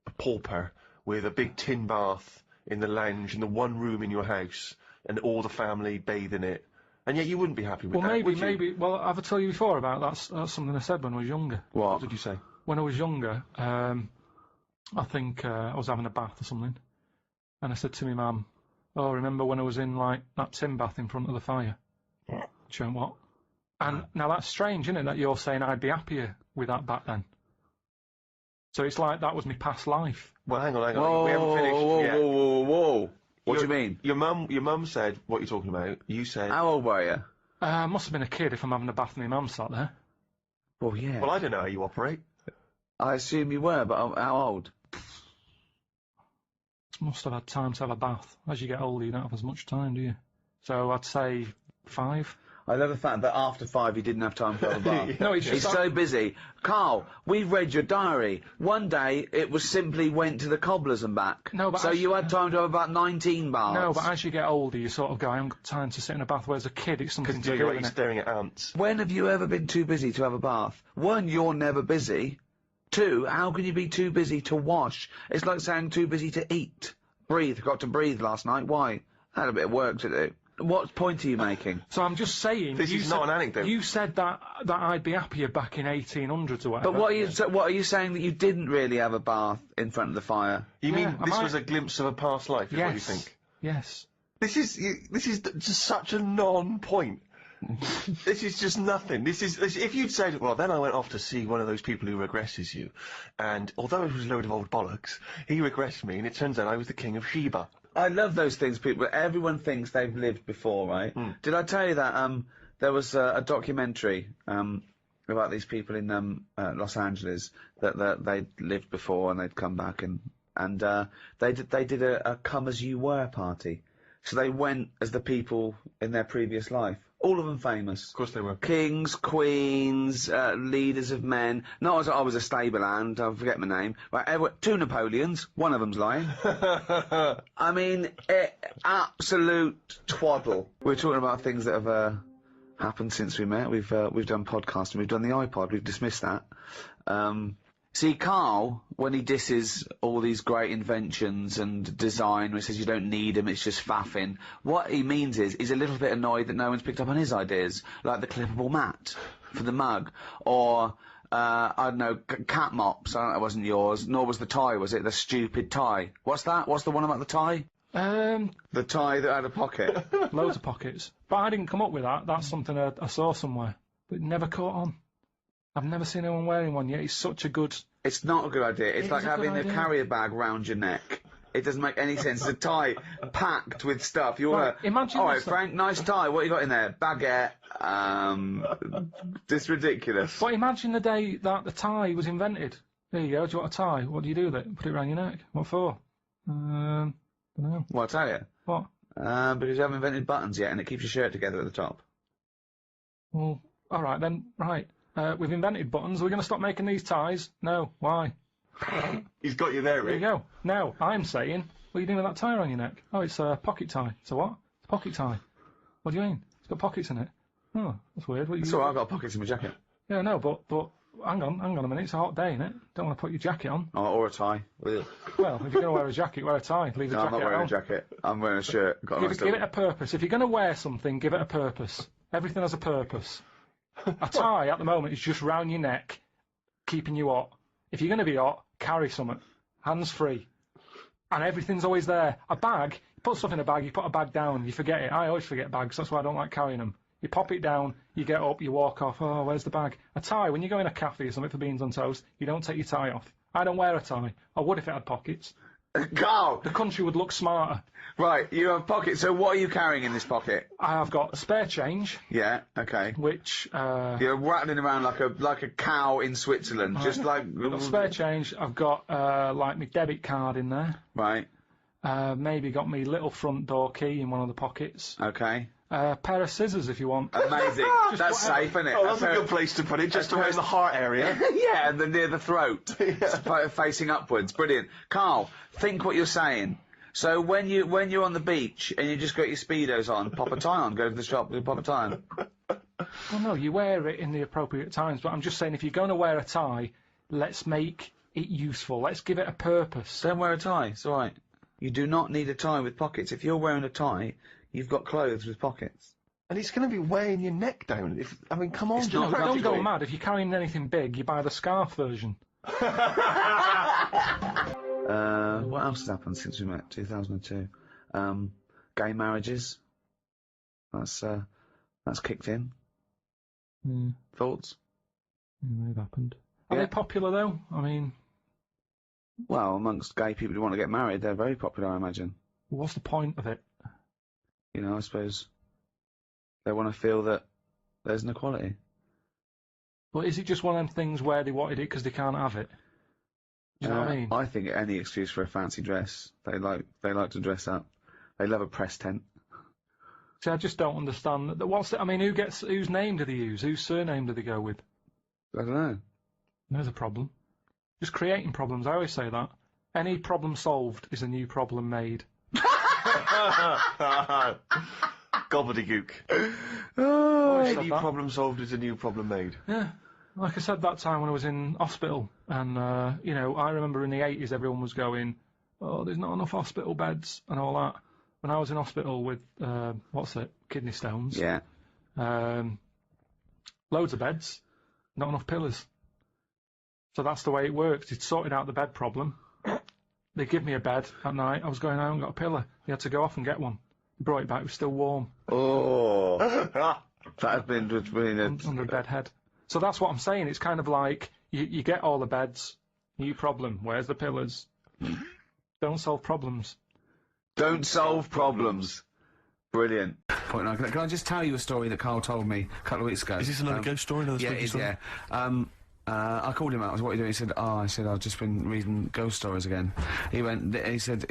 a pauper with a big tin bath in the lounge in the one room in your house, and all the family bathe in it, and yet you wouldn't be happy with Well, that, would you? maybe. Well, have I told you before about that's something I said when I was younger. What did you say? When I was younger, I think I was having a bath or something, and I said to my mum, "Oh, remember when I was in like that tin bath in front of the fire?" She went, "What?" And now that's strange, isn't it? That you're saying I'd be happier with that back then. So it's like that was my past life. Well, hang on. Whoa, We haven't finished whoa, yet. whoa. What do you mean? Your mum said what you're talking about. You said. How old were you? Must have been a kid if I'm having a bath and my mum sat there. Well, yeah. Well, I don't know how you operate. I assume you were, but how old? Must have had time to have a bath. As you get older, you don't have as much time, do you? So I'd say 5. I love the fact that after 5 you didn't have time to have a bath. No, he's so busy. Carl, we've read your diary. One day it was simply went to the cobblers and back. No, but so you had time to have about 19 baths. No, but as you get older, you sort of go, I haven't got time to sit in a bath, whereas a kid, it's something to do, You're isn't it? staring at ants. When have you ever been too busy to have a bath? 1, you're never busy. 2, how can you be too busy to wash? It's like saying too busy to eat. Breathe. Got to breathe last night. Why? I had a bit of work to do. What point are you making? So I'm just saying... This is not an anecdote. You said that I'd be happier back in 1800s or whatever. But what are you saying, that you didn't really have a bath in front of the fire? You mean this was a glimpse of a past life, is what you think? Yes. This is just such a non-point. This is just nothing. If you'd said, well, then I went off to see one of those people who regresses you, and although it was a load of old bollocks, he regressed me, and it turns out I was the king of Sheba. I love those things, people. Everyone thinks they've lived before, right? Did I tell you that there was a documentary about these people in Los Angeles that they'd lived before and they'd come back and they did a come as you were party. So they went as the people in their previous life. All of them famous. Of course they were. Kings, queens, leaders of men. Not as I was a stable hand, I forget my name. Right, 2 Napoleons, one of them's lying. I mean, absolute twaddle. We're talking about things that have happened since we met. We've done podcasting, we've done the iPod, we've dismissed that. See, Karl, when he disses all these great inventions and design, when he says you don't need them, it's just faffing, what he means is he's a little bit annoyed that no one's picked up on his ideas, like the clippable mat for the mug, or, I don't know, cat mops. I don't know, it wasn't yours, nor was the tie, was it? The stupid tie. What's that? What's the one about the tie? The tie that had a pocket. Loads of pockets. But I didn't come up with that. That's something I saw somewhere. But it never caught on. I've never seen anyone wearing one yet. It's such a good... It's not a good idea. It's like having a carrier bag round your neck. It doesn't make any sense. It's a tie packed with stuff. You want to... Imagine all right, Frank, nice tie. What you got in there? Baguette. This ridiculous. But imagine the day that the tie was invented. There you go. Do you want a tie? What do you do with it? Put it around your neck. What for? Don't know. Well, I'll tell you. What? Because you haven't invented buttons yet, and it keeps your shirt together at the top. Well, all right then. Right. We've invented buttons. Are we going to stop making these ties? No. Why? He's got you there, Rick. There you go. Now, I'm saying, what are you doing with that tie around your neck? Oh, it's a pocket tie. It's a what? It's a pocket tie. What do you mean? It's got pockets in it. Oh, that's weird. What So I've got pockets in my jacket. Yeah, no, but hang on a minute. It's a hot day, innit? Don't want to put your jacket on. Oh, or a tie. Well, if you're going to wear a jacket, wear a tie. Leave the No, I'm jacket not wearing on. a jacket. I'm wearing a shirt. Give it a purpose. If you're going to wear something, give it a purpose. Everything has a purpose. A tie at the moment is just round your neck, keeping you hot. If you're going to be hot, carry something. Hands free. And everything's always there. A bag, you put stuff in a bag, you put a bag down, you forget it. I always forget bags, that's why I don't like carrying them. You pop it down, you get up, you walk off, oh, where's the bag? A tie, when you go in a cafe or something for beans on toast, you don't take your tie off. I don't wear a tie. I would if it had pockets. Go! The country would look smarter. Right, you have pockets, so what are you carrying in this pocket? I have got spare change. Yeah, okay. Which, You're rattling around like a cow in Switzerland, just like... I've got spare change, I've got, like, my debit card in there. Right. Maybe got me little front door key in one of the pockets. Okay. Pair of scissors if you want. Amazing. That's safe, isn't it? Oh, that's a good place to put it, just around the heart area. Yeah, and near the throat. Facing upwards. Brilliant. Karl, think what you're saying. So when you're on the beach and you just got your Speedos on, pop a tie on, go to the shop and pop a tie on. Well, no, you wear it in the appropriate times, but I'm just saying if you're going to wear a tie, let's make it useful. Let's give it a purpose. Don't wear a tie. It's all right. You do not need a tie with pockets. If you're wearing a tie, you've got clothes with pockets. And it's going to be weighing your neck down. I mean, come on. It's not Don't go mad. If you're carrying anything big, you buy the scarf version. What else has happened since we met? 2002. Gay marriages. That's kicked in. Thoughts? They've happened. Are they popular though? I mean, well, amongst gay people who want to get married, they're very popular, I imagine. What's the point of it? You know, I suppose they want to feel that there's an equality. But is it just one of them things where they wanted it because they can't have it? Do you know what I mean? I think any excuse for a fancy dress. They like to dress up. They love a press tent. See, I just don't understand. I mean, whose name do they use? Whose surname do they go with? I don't know. There's a problem. Just creating problems. I always say that. Any problem solved is a new problem made. Gobbledygook. Any problem solved is a new problem made. Yeah. Like I said that time when I was in hospital, and, you know, I remember in the 80s everyone was going, oh, there's not enough hospital beds and all that. When I was in hospital with, kidney stones. Yeah. Loads of beds, not enough pillars. So that's the way it works. It's sorted out the bed problem. They give me a bed at night. I was going, I haven't got a pillar. They had to go off and get one. They brought it back. It was still warm. Oh. That has been under a bed head. So that's what I'm saying. It's kind of like you get all the beds, new problem. Where's the pillars? Don't solve problems. Don't solve problems. Brilliant. Point nine. Can I just tell you a story that Karl told me a couple of weeks ago? Is this another ghost story? Another spooky story? Yeah. I called him out. I was, what are you doing? He said, I've just been reading ghost stories again. He said,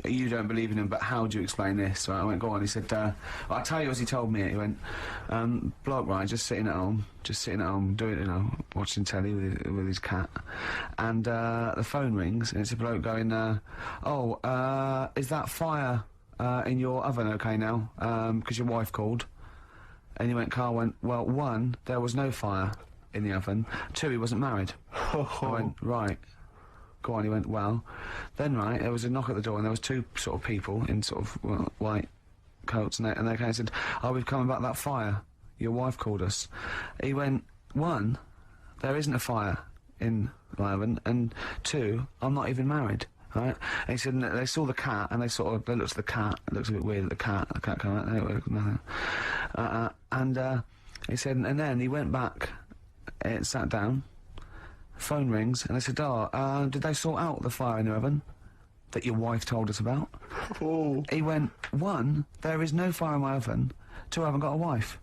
you don't believe in them, but how do you explain this? Right, I went, go on. He said, I'll tell you as he told me it. He went, bloke, right, just sitting at home, doing, you know, watching telly with his cat. And, the phone rings, and it's a bloke going, is that fire, in your oven okay now? 'Cause your wife called. And he went, Karl went, well, 1, there was no fire in the oven. 2, he wasn't married. I went, right. Go on. He went, well. Then, right, there was a knock at the door, and there was 2 sort of people in sort of white coats, and they came and said, oh, we've come about that fire. Your wife called us. He went, 1, there isn't a fire in my oven, and 2, I'm not even married. Right? And he said, and they saw the cat, and they looked at the cat. It looks a bit weird, the cat came out, nothing. He said, and then he went back, sat down, phone rings, and they said, did they sort out the fire in the oven that your wife told us about? Oh. He went, 1, there is no fire in my oven. 2, I haven't got a wife.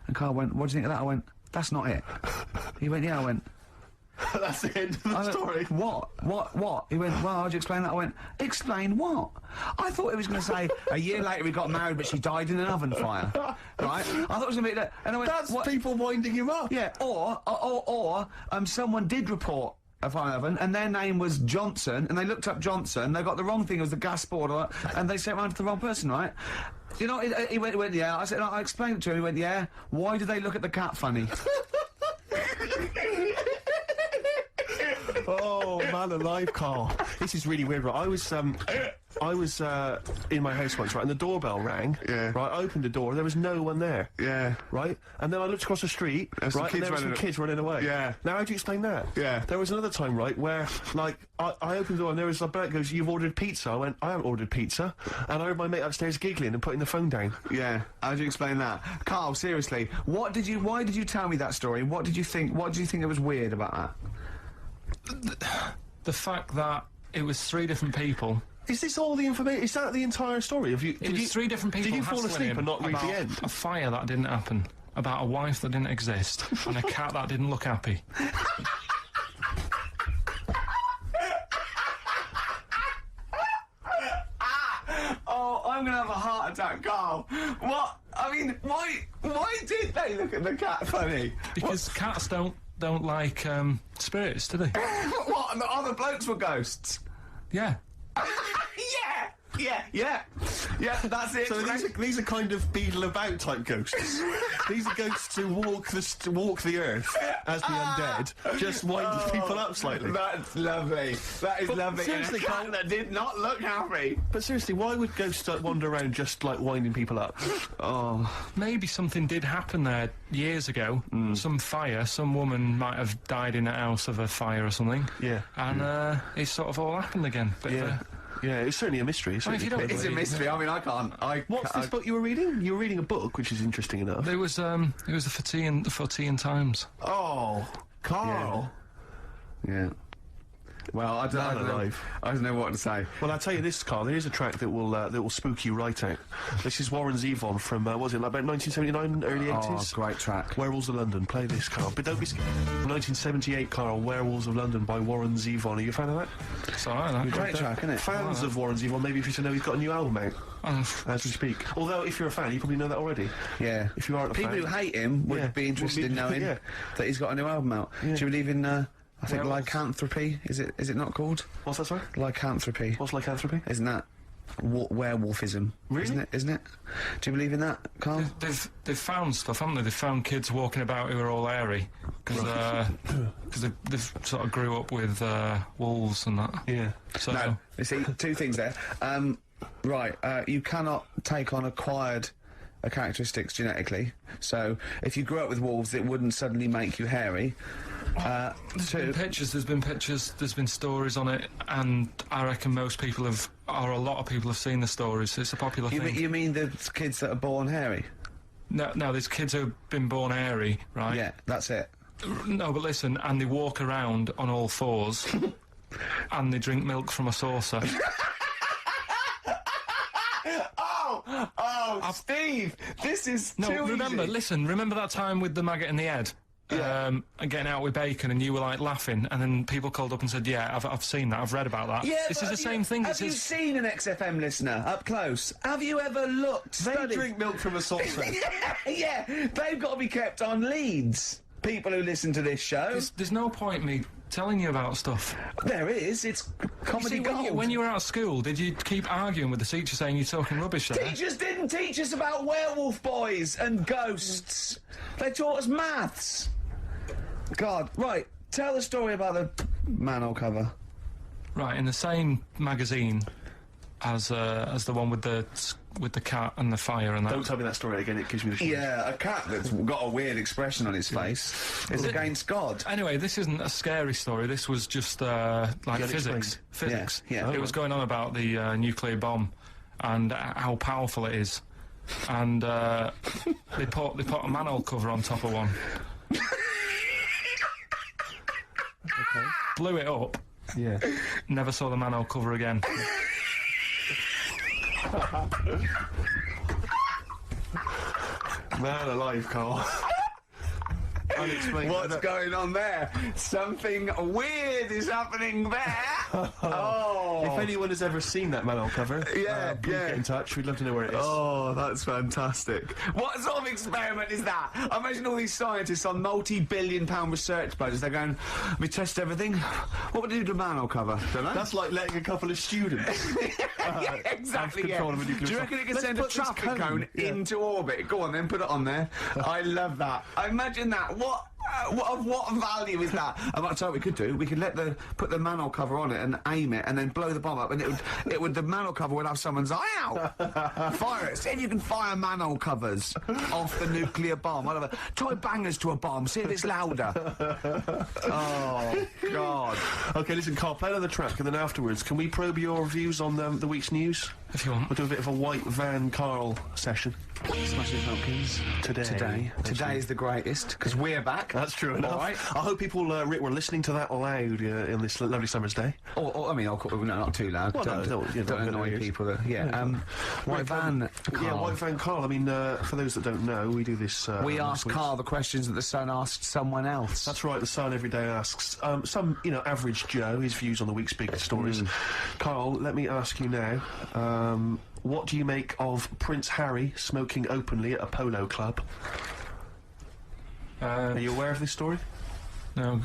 And Karl went, what do you think of that? I went, that's not it. He went, yeah. I went, that's the end of the story. What? He went, well, how'd you explain that? I went, explain what? I thought he was going to say, a year later he got married, but she died in an oven fire. Right? I thought it was going to be that. And I went, that's what? People winding him up. Yeah, or someone did report a fire oven, and their name was Johnson, and they looked up Johnson, they got the wrong thing, it was the gas board, and they sent it round to the wrong person, right? You know, he went, yeah. I said, I explained it to him, he went, yeah. Why did they look at the cat funny? Oh, man alive, Karl. This is really weird, right? I was in my house once, right, and the doorbell rang. Yeah. Right, I opened the door, there was no one there. Yeah. Right? And then I looked across the street, right, and there were some kids running away. Yeah. Now, how do you explain that? Yeah. There was another time, right, where, like, I opened the door and there was a bloke goes, you've ordered pizza. I went, I haven't ordered pizza. And I heard my mate upstairs giggling and putting the phone down. Yeah. How do you explain that? Karl, seriously, why did you tell me that story? What did you think there was weird about that? The fact that it was 3 different people. Is this all the information? Is that the entire story? It was 3 different people. Did you fall asleep and not read the end? A fire that didn't happen, about a wife that didn't exist, and a cat that didn't look happy. Oh, I'm gonna have a heart attack, Karl. What? I mean, why did they look at the cat funny? Because cats don't like spirits, do they? What? And the other blokes were ghosts? Yeah. Yeah! Yeah, that's it. So these are kind of beetle about type ghosts. These are ghosts who walk the earth as the undead, just winding people up slightly. That's lovely. That is lovely. Seriously, and a cat that did not look happy. But seriously, why would ghosts wander around just like winding people up? Oh, maybe something did happen there years ago. Some fire. Some woman might have died in a house of a fire or something. Yeah. And it's sort of all happened again. Bit of a, yeah, it's certainly a mystery. It's, if you don't it's a mystery. I mean, I can't. What's this book you were reading? You were reading a book, which is interesting enough. It was the Fortean Times. Oh, Karl. Yeah. Well, I don't know what to say. Well, I'll tell you this, Karl. There is a track that will spook you right out. This is Warren Zevon from was it like about 1979, early 80s? Oh, great track. Werewolves of London. Play this, Karl. But don't be scared. 1978, Karl. Werewolves of London by Warren Zevon. Are you a fan of that? It's alright, that. Great track, isn't it? Fans of Warren Zevon, maybe if you should know he's got a new album out as we speak. Although, if you're a fan, you probably know that already. Yeah. If you aren't a people fan, who hate him would be interested in knowing that he's got a new album out. Do you believe in? I think lycanthropy, is it not called? What's that, sorry? Lycanthropy. What's lycanthropy? Isn't that werewolfism? Really? Isn't it? Do you believe in that, Karl? They've found stuff, haven't they? They've found kids walking about who are all airy. Because they've sort of grew up with wolves and that. Yeah. So no, you see, two things there. You cannot take on acquired characteristics genetically. So, if you grew up with wolves, it wouldn't suddenly make you hairy. There's been pictures, there's been stories on it, and I reckon most people a lot of people have seen the stories. It's a popular thing. You mean the kids that are born hairy? No, there's kids who've been born hairy, right? Yeah, that's it. No, but listen, and they walk around on all fours, and they drink milk from a saucer. Steve, this is too easy. Remember that time with the maggot in the head? And getting out with bacon, and you were like laughing, and then people called up and said, "Yeah, I've seen that. I've read about that." Yeah, this is the same thing. Have you seen an XFM listener up close? Have you ever looked? They drink milk from a saucer. yeah, they've got to be kept on leads. People who listen to this show. There's no point me telling you about stuff. There is. It's comedy gold. When you were out of school, did you keep arguing with the teacher saying you're talking rubbish there? Teachers didn't teach us about werewolf boys and ghosts. They taught us maths. God, right, tell the story about the manhole cover. Right, in the same magazine as the one with the cat and the fire and that. Don't tell me that story again, it gives me the shivers. Yeah, a cat that's got a weird expression on its face is against God. Anyway, this isn't a scary story, this was just, like physics. Physics. Yeah. It was going on about the nuclear bomb and how powerful it is. And they put a manhole cover on top of one. Okay. Blew it up. Yeah. Never saw the manhole cover again. Man alive, Karl. Unexplained. What's going on there? Something weird is happening there. Oh. If anyone has ever seen that manhole cover, please get in touch. We'd love to know where it is. Oh, that's fantastic. What sort of experiment is that? I imagine all these scientists on multi-billion-pound research budgets, they're going, we test everything. What would we do to a manhole cover? Don't know. That's like letting a couple of students yeah, exactly, have control of a nuclear Do you reckon it could send a traffic cone into orbit? Go on then, put it on there. I love that. I imagine that. What value is that? I might tell you what we could do. We could put the manhole cover on it and aim it, and then blow the bomb up, and the manhole cover would have someone's eye out. Fire it. See if you can fire manhole covers off the nuclear bomb. Whatever. Try bangers to a bomb. See if it's louder. Oh God. Okay, listen, Karl, play another track, and then afterwards, can we probe your views on the week's news? If you want. We'll do a bit of a white van Karl session. Smashing Pumpkins. Today is the greatest, because we're back. That's true enough. All right. I hope people were listening to that loud in this lovely summer's day. I mean, no, not too loud. Well, don't annoy people. White van Karl. Yeah, White van Karl. I mean, for those that don't know, we do this... we ask Karl the questions that the Sun asked someone else. That's right, the Sun every day asks some, average Joe, his views on the week's big stories. Karl, let me ask you now, what do you make of Prince Harry smoking openly at a polo club? Are you aware of this story? No.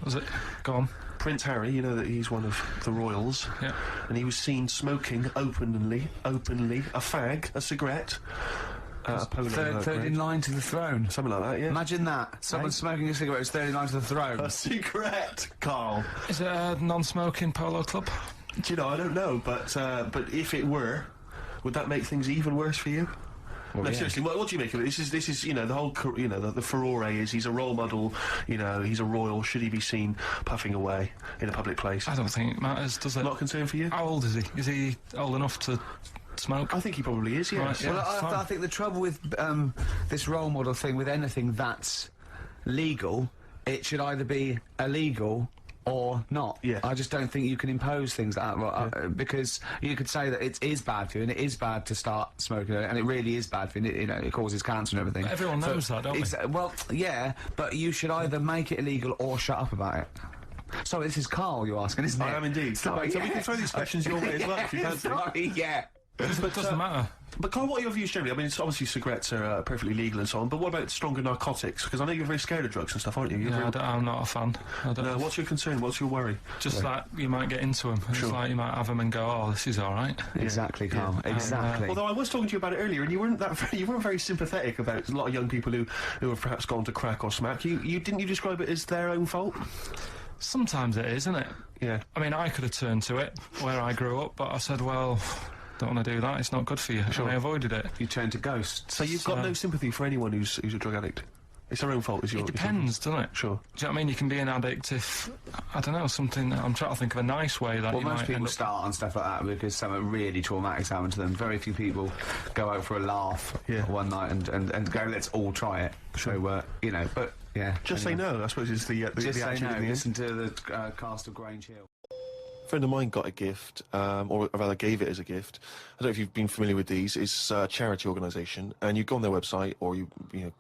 Was it? Go on. Prince Harry, you know that he's one of the royals, and he was seen smoking openly, a fag, a cigarette. Third in line to the throne. Something like that, yeah. Imagine that. Someone smoking a cigarette is third in line to the throne. A cigarette, Carl. Is it a non-smoking polo club? Do you know, I don't know, but if it were, would that make things even worse for you? Well, no, yeah. seriously, what do you make of it? This is, you know, the whole, you know, the furore is he's a role model, you know, he's a royal, should he be seen puffing away in a public place? I don't think it matters, does it? Not a concern for you? How old is he? Is he old enough to smoke? I think he probably is, yeah. Right, yeah, well, I think the trouble with this role model thing, with anything that's legal, it should either be illegal or not. Yeah. I just don't think you can impose things like that, because you could say that it is bad for you, and it is bad to start smoking, and it really is bad for you, you know, it causes cancer and everything. Everyone knows that, don't they? Well, yeah, but you should either make it illegal or shut up about it. Sorry, this is Karl you're asking, isn't it? I am indeed. Sorry, So we can throw these questions your way as well, if you fancy. Sorry, yeah. It doesn't matter. But Carl, what are your views generally? I mean, it's obviously cigarettes are perfectly legal and so on, but what about stronger narcotics? Because I know you're very scared of drugs and stuff, aren't you? Yeah, I'm not a fan. No, what's your concern? What's your worry? Just like you might get into them. It's like you might have them and go, oh, this is all right. Exactly, Karl. Exactly. Although I was talking to you about it earlier, and you weren't very sympathetic about a lot of young people who have perhaps gone to crack or smack. You didn't you describe it as their own fault? Sometimes it is, isn't it? Yeah. I mean, I could have turned to it where I grew up, but I said, well, don't want to do that. It's not good for you. Sure. And I avoided it. You turned to ghosts. So you've got no sympathy for anyone who's a drug addict. It's their own fault, is your... It depends, doesn't it? Sure. Do you know what I mean? You can be an addict if, I don't know, something... I'm trying to think of a nice way that well, you might most people end up... start on stuff like that because something really traumatic's happened to them. Very few people go out for a laugh one night and go, let's all try it. Sure. So, you know, but, yeah. Just say no, I suppose, is the Just say attitude no, in the end. listen to the cast of Grange Hill. A friend of mine got a gift, or rather gave it as a gift. I don't know if you've been familiar with these. It's a charity organisation, and you go on their website or you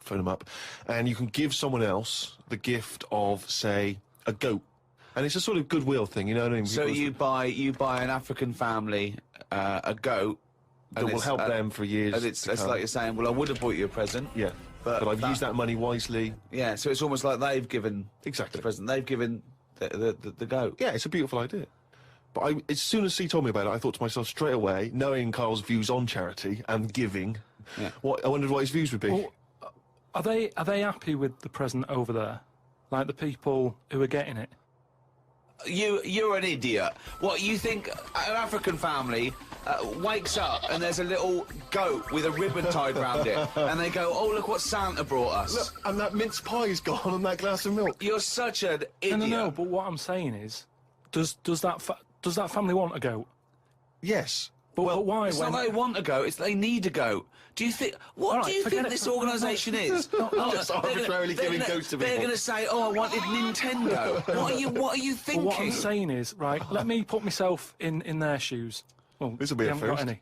phone them up, and you can give someone else the gift of, say, a goat. And it's a sort of goodwill thing, you know what I mean? So you buy an African family a goat that will help them for years. And it's like you're saying, well, I would have bought you a present. Yeah. But I've used that money wisely. Yeah, so it's almost like they've given exactly the present. They've given the goat. Yeah, it's a beautiful idea. But as soon as he told me about it, I thought to myself straight away, knowing Karl's views on charity and giving, I wondered what his views would be. Well, are they happy with the present over there? Like the people who are getting it? You're an idiot. What, you think an African family wakes up and there's a little goat with a ribbon tied round it, and they go, oh, look what Santa brought us. Look, and that mince pie's gone and that glass of milk. You're such an idiot. No, but what I'm saying is, does that family want a goat? Yes. But why? It's not they want a goat, it's they need a goat. Do you think... What do you think this organisation is? Just arbitrarily giving goats to people. They're going to say, oh, I wanted Nintendo. What are you thinking? Well, what I'm saying is, right, let me put myself in their shoes. Well, this will be a haven't first. Got any.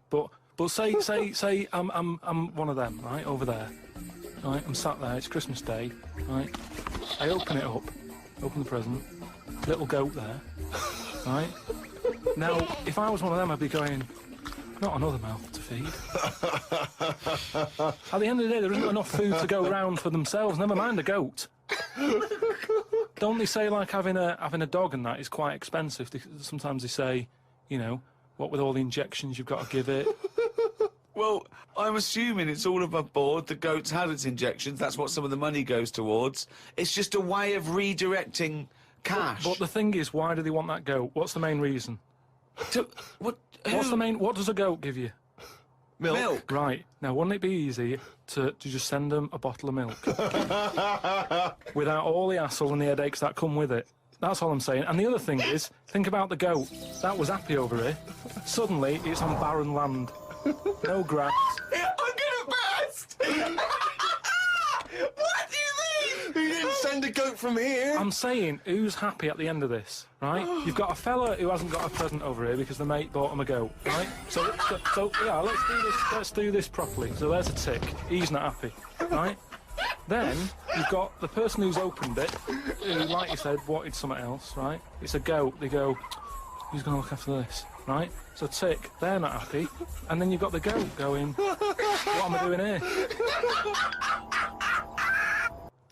But say I'm one of them, right, over there. Right, I'm sat there, it's Christmas Day, right? I open it up, open the present, little goat there, right? Now, if I was one of them, I'd be going, not another mouth to feed. At the end of the day, there isn't enough food to go round for themselves, never mind a goat. Don't they say, like, having a dog and that is quite expensive? Sometimes they say, you know, what with all the injections you've got to give it. Well, I'm assuming it's all above board. The goat's had its injections. That's what some of the money goes towards. It's just a way of redirecting cash. But the thing is, why do they want that goat? What's the main reason? What does a goat give you? Milk. Right. Now, wouldn't it be easy to just send them a bottle of milk? Without all the hassle and the headaches that come with it. That's all I'm saying. And the other thing is, think about the goat. That was happy over here. Suddenly, it's on barren land. No grass. I'm gonna burst! What do you mean? You didn't send a goat from here. I'm saying, who's happy at the end of this, right? You've got a fella who hasn't got a present over here because the mate bought him a goat, right? So yeah, let's do this properly. So there's a tick. He's not happy, right? Then you've got the person who's opened it, who, like you said, wanted something else, right? It's a goat. They go, who's going to look after this, right? So tick, they're not happy, and then you've got the goat going, what am I doing here?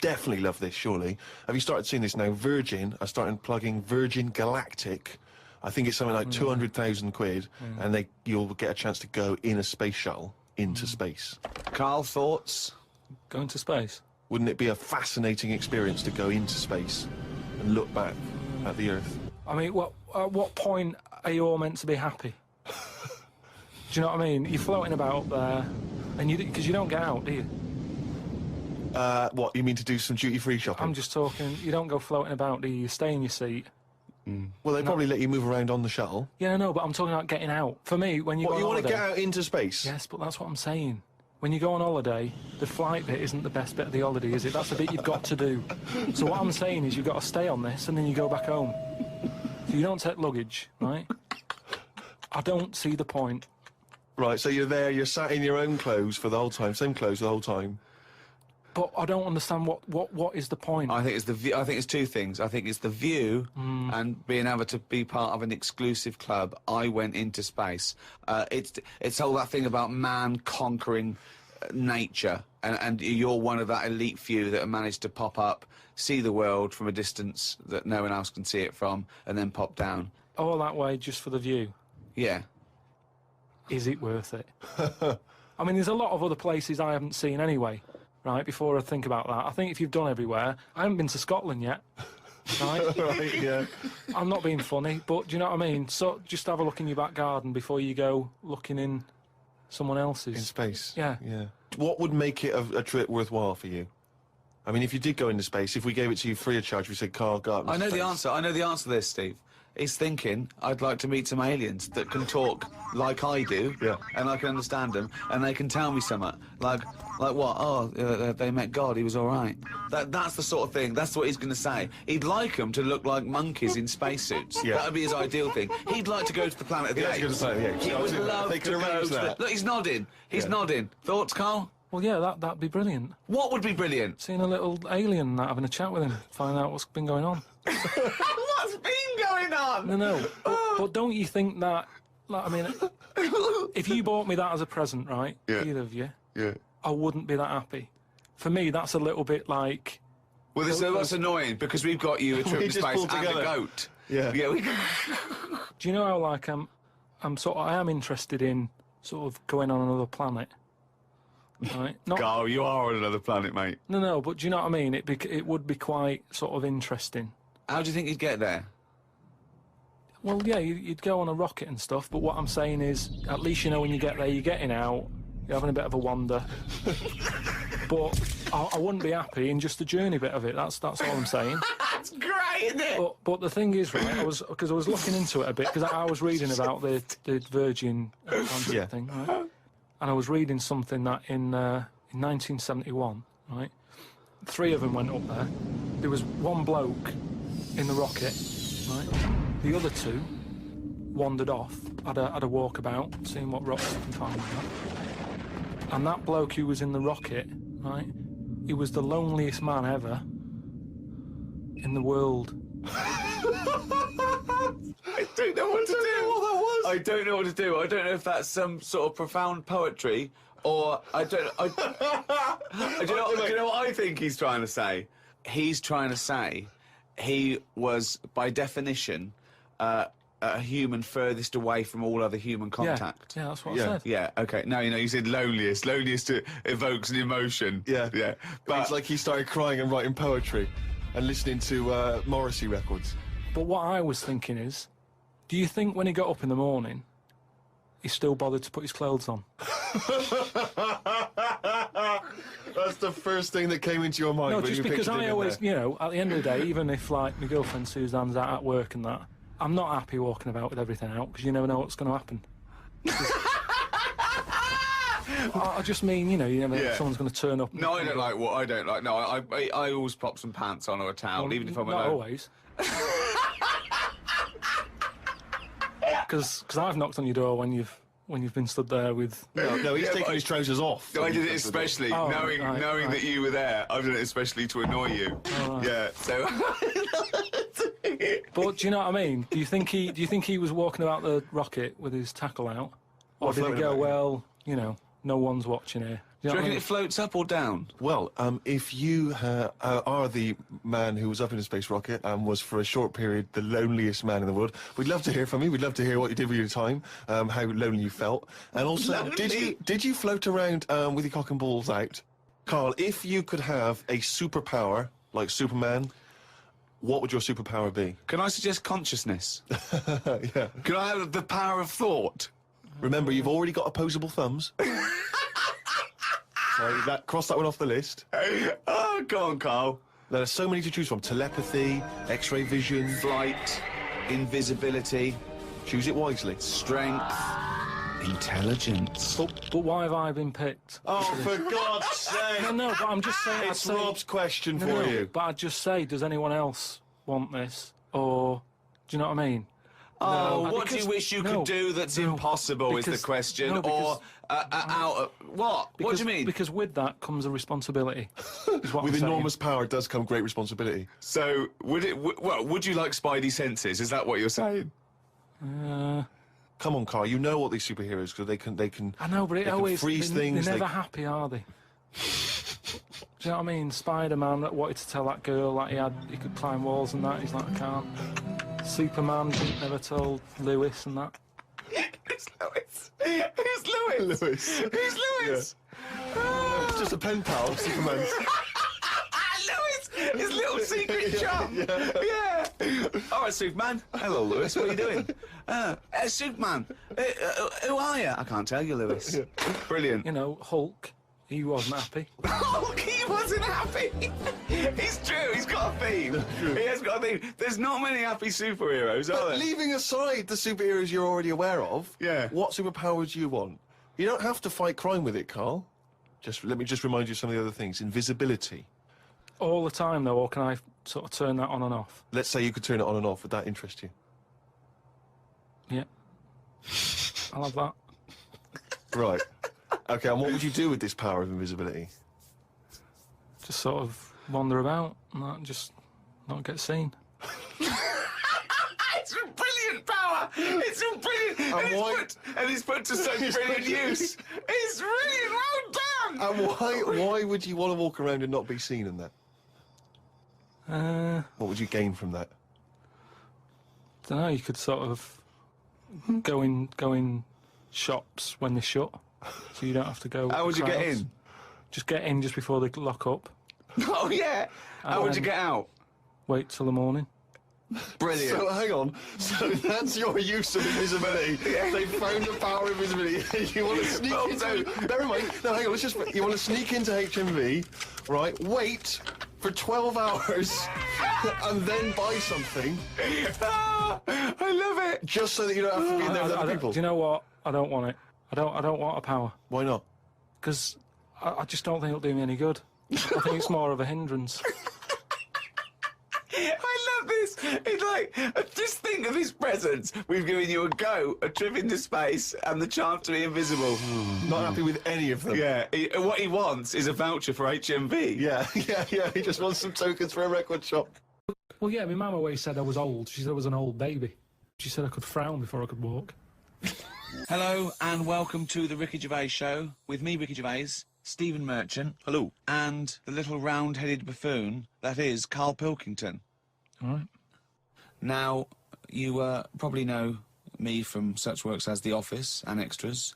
definitely love this, surely. Have you started seeing this now? Virgin are starting plugging Virgin Galactic. I think it's something like 200,000 quid, and you'll get a chance to go in a space shuttle into space. Karl, thoughts? Going to space? Wouldn't it be a fascinating experience to go into space and look back at the Earth? I mean, at what point are you all meant to be happy? Do you know what I mean? You're floating about up there, and because you don't get out, do you? What, you mean to do some duty-free shopping? I'm just talking, you don't go floating about, do you? You stay in your seat. Well, they probably let you move around on the shuttle. Yeah, no, but I'm talking about getting out. For me, when you go on want to holiday... get out into space? Yes, but that's what I'm saying. When you go on holiday, the flight bit isn't the best bit of the holiday, is it? That's the bit you've got to do. So what I'm saying is you've got to stay on this, and then you go back home. So you don't take luggage, right? I don't see the point. Right, so you're there, you're sat in your own clothes for the whole time, same clothes the whole time. But I don't understand what is the point. I think it's the view. I think it's two things. I think it's the view and being able to be part of an exclusive club. I went into space. It's all that thing about man conquering nature, and you're one of that elite few that have managed to pop up, see the world from a distance that no one else can see it from, and then pop down. All that way just for the view. Yeah. Is it worth it? I mean, there's a lot of other places I haven't seen anyway. Right, before I think about that, I think if you've done everywhere, I haven't been to Scotland yet. Right? Right, yeah. I'm not being funny, but do you know what I mean? So just have a look in your back garden before you go looking in someone else's. In space? Yeah. Yeah. What would make it a trip worthwhile for you? I mean, if you did go into space, if we gave it to you free of charge, we said, Karl, go up into I know space. the answer. I know the answer to this, Steve. He's thinking, I'd like to meet some aliens that can talk like I do, and I can understand them, and they can tell me something. Like what? Oh, they met God, he was all right. That's the sort of thing, that's what he's going to say. He'd like them to look like monkeys in spacesuits. Yeah. That would be his ideal thing. He'd like to go to the planet of the apes. He would love to go to the... Look, he's nodding. He's nodding. Thoughts, Karl? Well, yeah, that'd be brilliant. What would be brilliant? Seeing a little alien and that, having a chat with him, find out what's been going on. What's been going on? No. But don't you think that... Like, I mean, if you bought me that as a present, right, either of you, I wouldn't be that happy. For me, that's a little bit like... Well, that's annoying, because we've got you a trip to space and a goat. Yeah. Do you know how, like, I am interested in sort of going on another planet. Right? Karl, you are on another planet, mate. No, but do you know what I mean? It would be quite sort of interesting. How do you think you'd get there? Well, yeah, you'd go on a rocket and stuff, but what I'm saying is, at least you know when you get there, you're getting out, you're having a bit of a wander. But I wouldn't be happy in just the journey bit of it, that's all I'm saying. That's great, isn't it? But the thing is, right, because I was looking into it a bit, because I was reading about the Virgin thing, right? And I was reading something that in 1971, right, 3 of them went up there. There was one bloke in the rocket, right? The other 2 wandered off, had a walkabout, seeing what rocks they can find. Right? And that bloke who was in the rocket, right, he was the loneliest man ever in the world. I don't know what to do. I don't know what to do. I don't know if that's some sort of profound poetry, or I don't know what I think he's trying to say? He's trying to say he was, by definition, a human furthest away from all other human contact. Yeah, that's what I said. Yeah, okay. Now, you said loneliest. Loneliest evokes an emotion. Yeah. But it's like he started crying and writing poetry and listening to Morrissey records. But what I was thinking is, do you think when he got up in the morning, he still bothered to put his clothes on? That's the first thing that came into your mind. No, when just you because pictured him I in always, there. at the end of the day, even if, like, my girlfriend Suzanne's out at work and that, I'm not happy walking about with everything out, because you never know what's going to happen. I just mean, you never know if someone's going to turn up. No, I don't like what I don't like. No, I always pop some pants on or a towel, even if I'm not alone. always. Because I've knocked on your door when you've been stood there with... No, he's taking his trousers off. I did it especially, knowing that you were there. I've done it especially to annoy you. Oh, right. Yeah, so... But do you know what I mean? Do you think he was walking about the rocket with his tackle out? Or did he go, well, no one's watching here. Do you reckon it floats up or down? Well, if you are the man who was up in a space rocket and was for a short period the loneliest man in the world, we'd love to hear from you. We'd love to hear what you did with your time, how lonely you felt, and also did you float around with your cock and balls out? Karl, if you could have a superpower like Superman, what would your superpower be? Can I suggest consciousness? Yeah. Can I have the power of thought? Remember, you've already got opposable thumbs. So cross that one off the list. Oh, go on, Karl. There are so many to choose from. Telepathy, X-ray vision, flight, invisibility. Choose it wisely. Strength, intelligence. But why have I been picked? Oh, for God's sake! No, but I'm just saying. It's Rob's question for you. But I'd just say, does anyone else want this? Or, do you know what I mean? Oh, what do you wish you could do that's impossible is the question. What? What do you mean? Because with that comes a responsibility. Is what With I'm enormous power does come great responsibility. So, would you like Spidey senses? Is that what you're saying? Come on, Karl, you know what these superheroes, because they can. I know, but it always freeze things. They're never happy, are they? Do you know what I mean? Spider-Man that wanted to tell that girl that he could climb walls and that. He's like, I can't. Superman never told Lewis and that. Who's Lewis? Who's Lewis? Who's Lewis? Yeah. It's just a pen pal, Superman. Lewis! His little secret chum! Yeah. All right, Superman. Hello, Lewis. What are you doing? Superman. Who are you? I can't tell you, Lewis. Brilliant. You know, Hulk. He wasn't happy. Hulk, he wasn't happy. It's true. He's got a theme. He has got a theme. There's not many happy superheroes, are there? Leaving aside the superheroes you're already aware of, what superpower would you want? You don't have to fight crime with it, Karl. Let me remind you of some of the other things. Invisibility. All the time, though, or can I sort of turn that on and off? Let's say you could turn it on and off. Would that interest you? Yeah. I'll have that. Right. Okay, and what would you do with this power of invisibility? Just sort of wander about and just not get seen. It's a brilliant power! It's a brilliant... And it's put to such brilliant use. It's really well done! And why would you want to walk around and not be seen in that? What would you gain from that? I don't know, you could sort of go in shops when they're shut, so you don't have to go. How would you get in? Just get in just before they lock up. Oh, yeah! How would you get out? Wait till the morning. Brilliant. So, hang on. So, that's your use of invisibility. They found the power of invisibility. You want to sneak into... Never mind. No, hang on. You want to sneak into HMV, right? Wait for 12 hours and then buy something. I love it. Just so that you don't have to be in there with other people. Do you know what? I don't want it. I don't want a power. Why not? Because I just don't think it'll do me any good. I think it's more of a hindrance. I love this. It's like, just think of his presents. We've given you a trip into space, and the chance to be invisible. Not happy with any of them. Yeah. What he wants is a voucher for HMV. Yeah. He just wants some tokens for a record shop. Well, yeah, my mum always said I was old. She said I was an old baby. She said I could frown before I could walk. Hello, and welcome to the Ricky Gervais Show, with me, Ricky Gervais, Stephen Merchant. Hello. And the little round-headed buffoon that is Karl Pilkington. All right. Now, you probably know me from such works as The Office and Extras,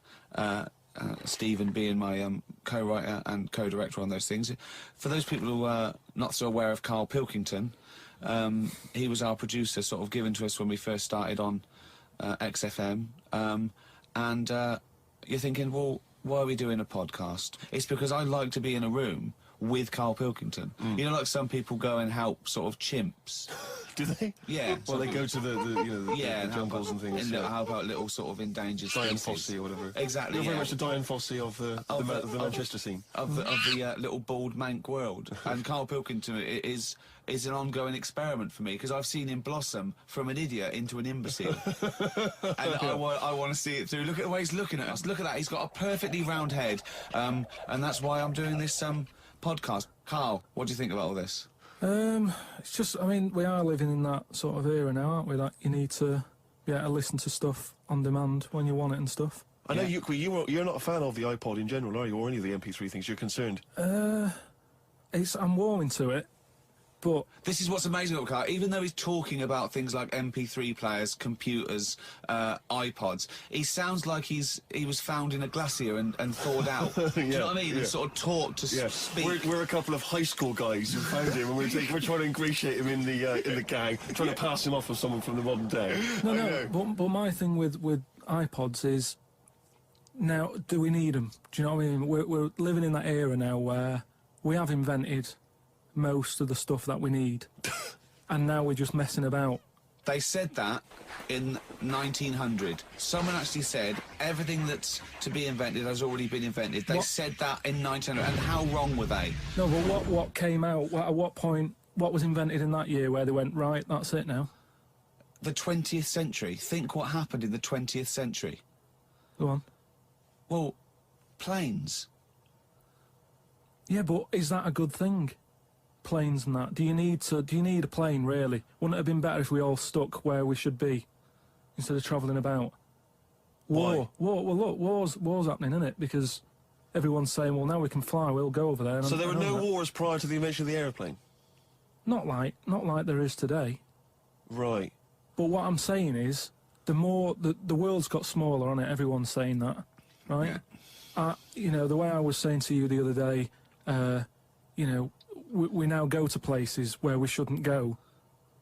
Stephen being my co-writer and co-director on those things. For those people who are not so aware of Karl Pilkington, he was our producer, sort of given to us when we first started on XFM. And you're thinking, well, why are we doing a podcast? It's because I like to be in a room with Karl Pilkington. You know, like some people go and help sort of chimps. Do they? Yeah. Well, they go to the jungles and things. And help out little sort of endangered Diane species. Fossey or whatever. Exactly. You're very much the Diane Fossey of the Manchester scene. Of the little bald mank world. And Karl Pilkington is an ongoing experiment for me, because I've seen him blossom from an idiot into an imbecile. And I want to see it through. Look at the way he's looking at us. Look at that. He's got a perfectly round head. And that's why I'm doing this podcast. Karl, what do you think about all this? It's just, I mean, we are living in that sort of era now, aren't we? That you need to be able to listen to stuff on demand when you want it and stuff. I know you're not a fan of the iPod in general, are you, or any of the MP3 things? You're concerned. I'm warming to it, but this is what's amazing about Karl. Even though he's talking about things like MP3 players, computers, iPods, he sounds like he was found in a glacier and thawed out. Do you know what I mean? And sort of taught to speak. We're a couple of high school guys who found him, and we're trying to ingratiate him in the gang, trying to pass him off as someone from the modern day. But my thing with iPods is, now, do we need them? Do you know what I mean? We're living in that era now where we have invented most of the stuff that we need, and now we're just messing about. They said that in 1900. Someone actually said everything that's to be invented has already been invented. They said that in 1900, and how wrong were they? No, but what came out, at what point, what was invented in that year where they went, right, that's it now? The 20th century. Think what happened in the 20th century. Go on. Well, planes. Yeah, but is that a good thing? Planes and that. Do you need a plane, really? Wouldn't it have been better if we all stuck where we should be instead of travelling about? War. Well, look, war's happening, isn't it? Because everyone's saying, well, now we can fly, we'll go over there. So there were no wars prior to the invention of the aeroplane? Not like there is today. Right. But what I'm saying is, the world's got smaller on it, everyone's saying that, right? Yeah. You know, the way I was saying to you the other day, you know, we now go to places where we shouldn't go.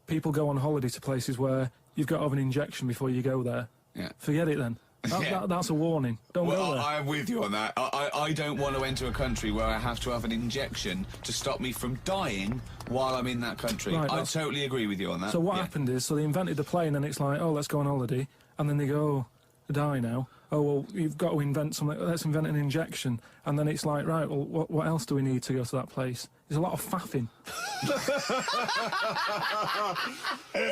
People go on holiday to places where you've got to have an injection before you go there. Yeah. Forget it then. That's a warning. Don't go there. I'm with you on that. I don't want to enter a country where I have to have an injection to stop me from dying while I'm in that country. Right, I totally agree with you on that. So what happened is, so they invented the plane, and it's like, oh, let's go on holiday, and then they go, oh, I die now. Oh, well, you've got to invent something, let's invent an injection. And then it's like, right, well, what else do we need to go to that place? There's a lot of faffing.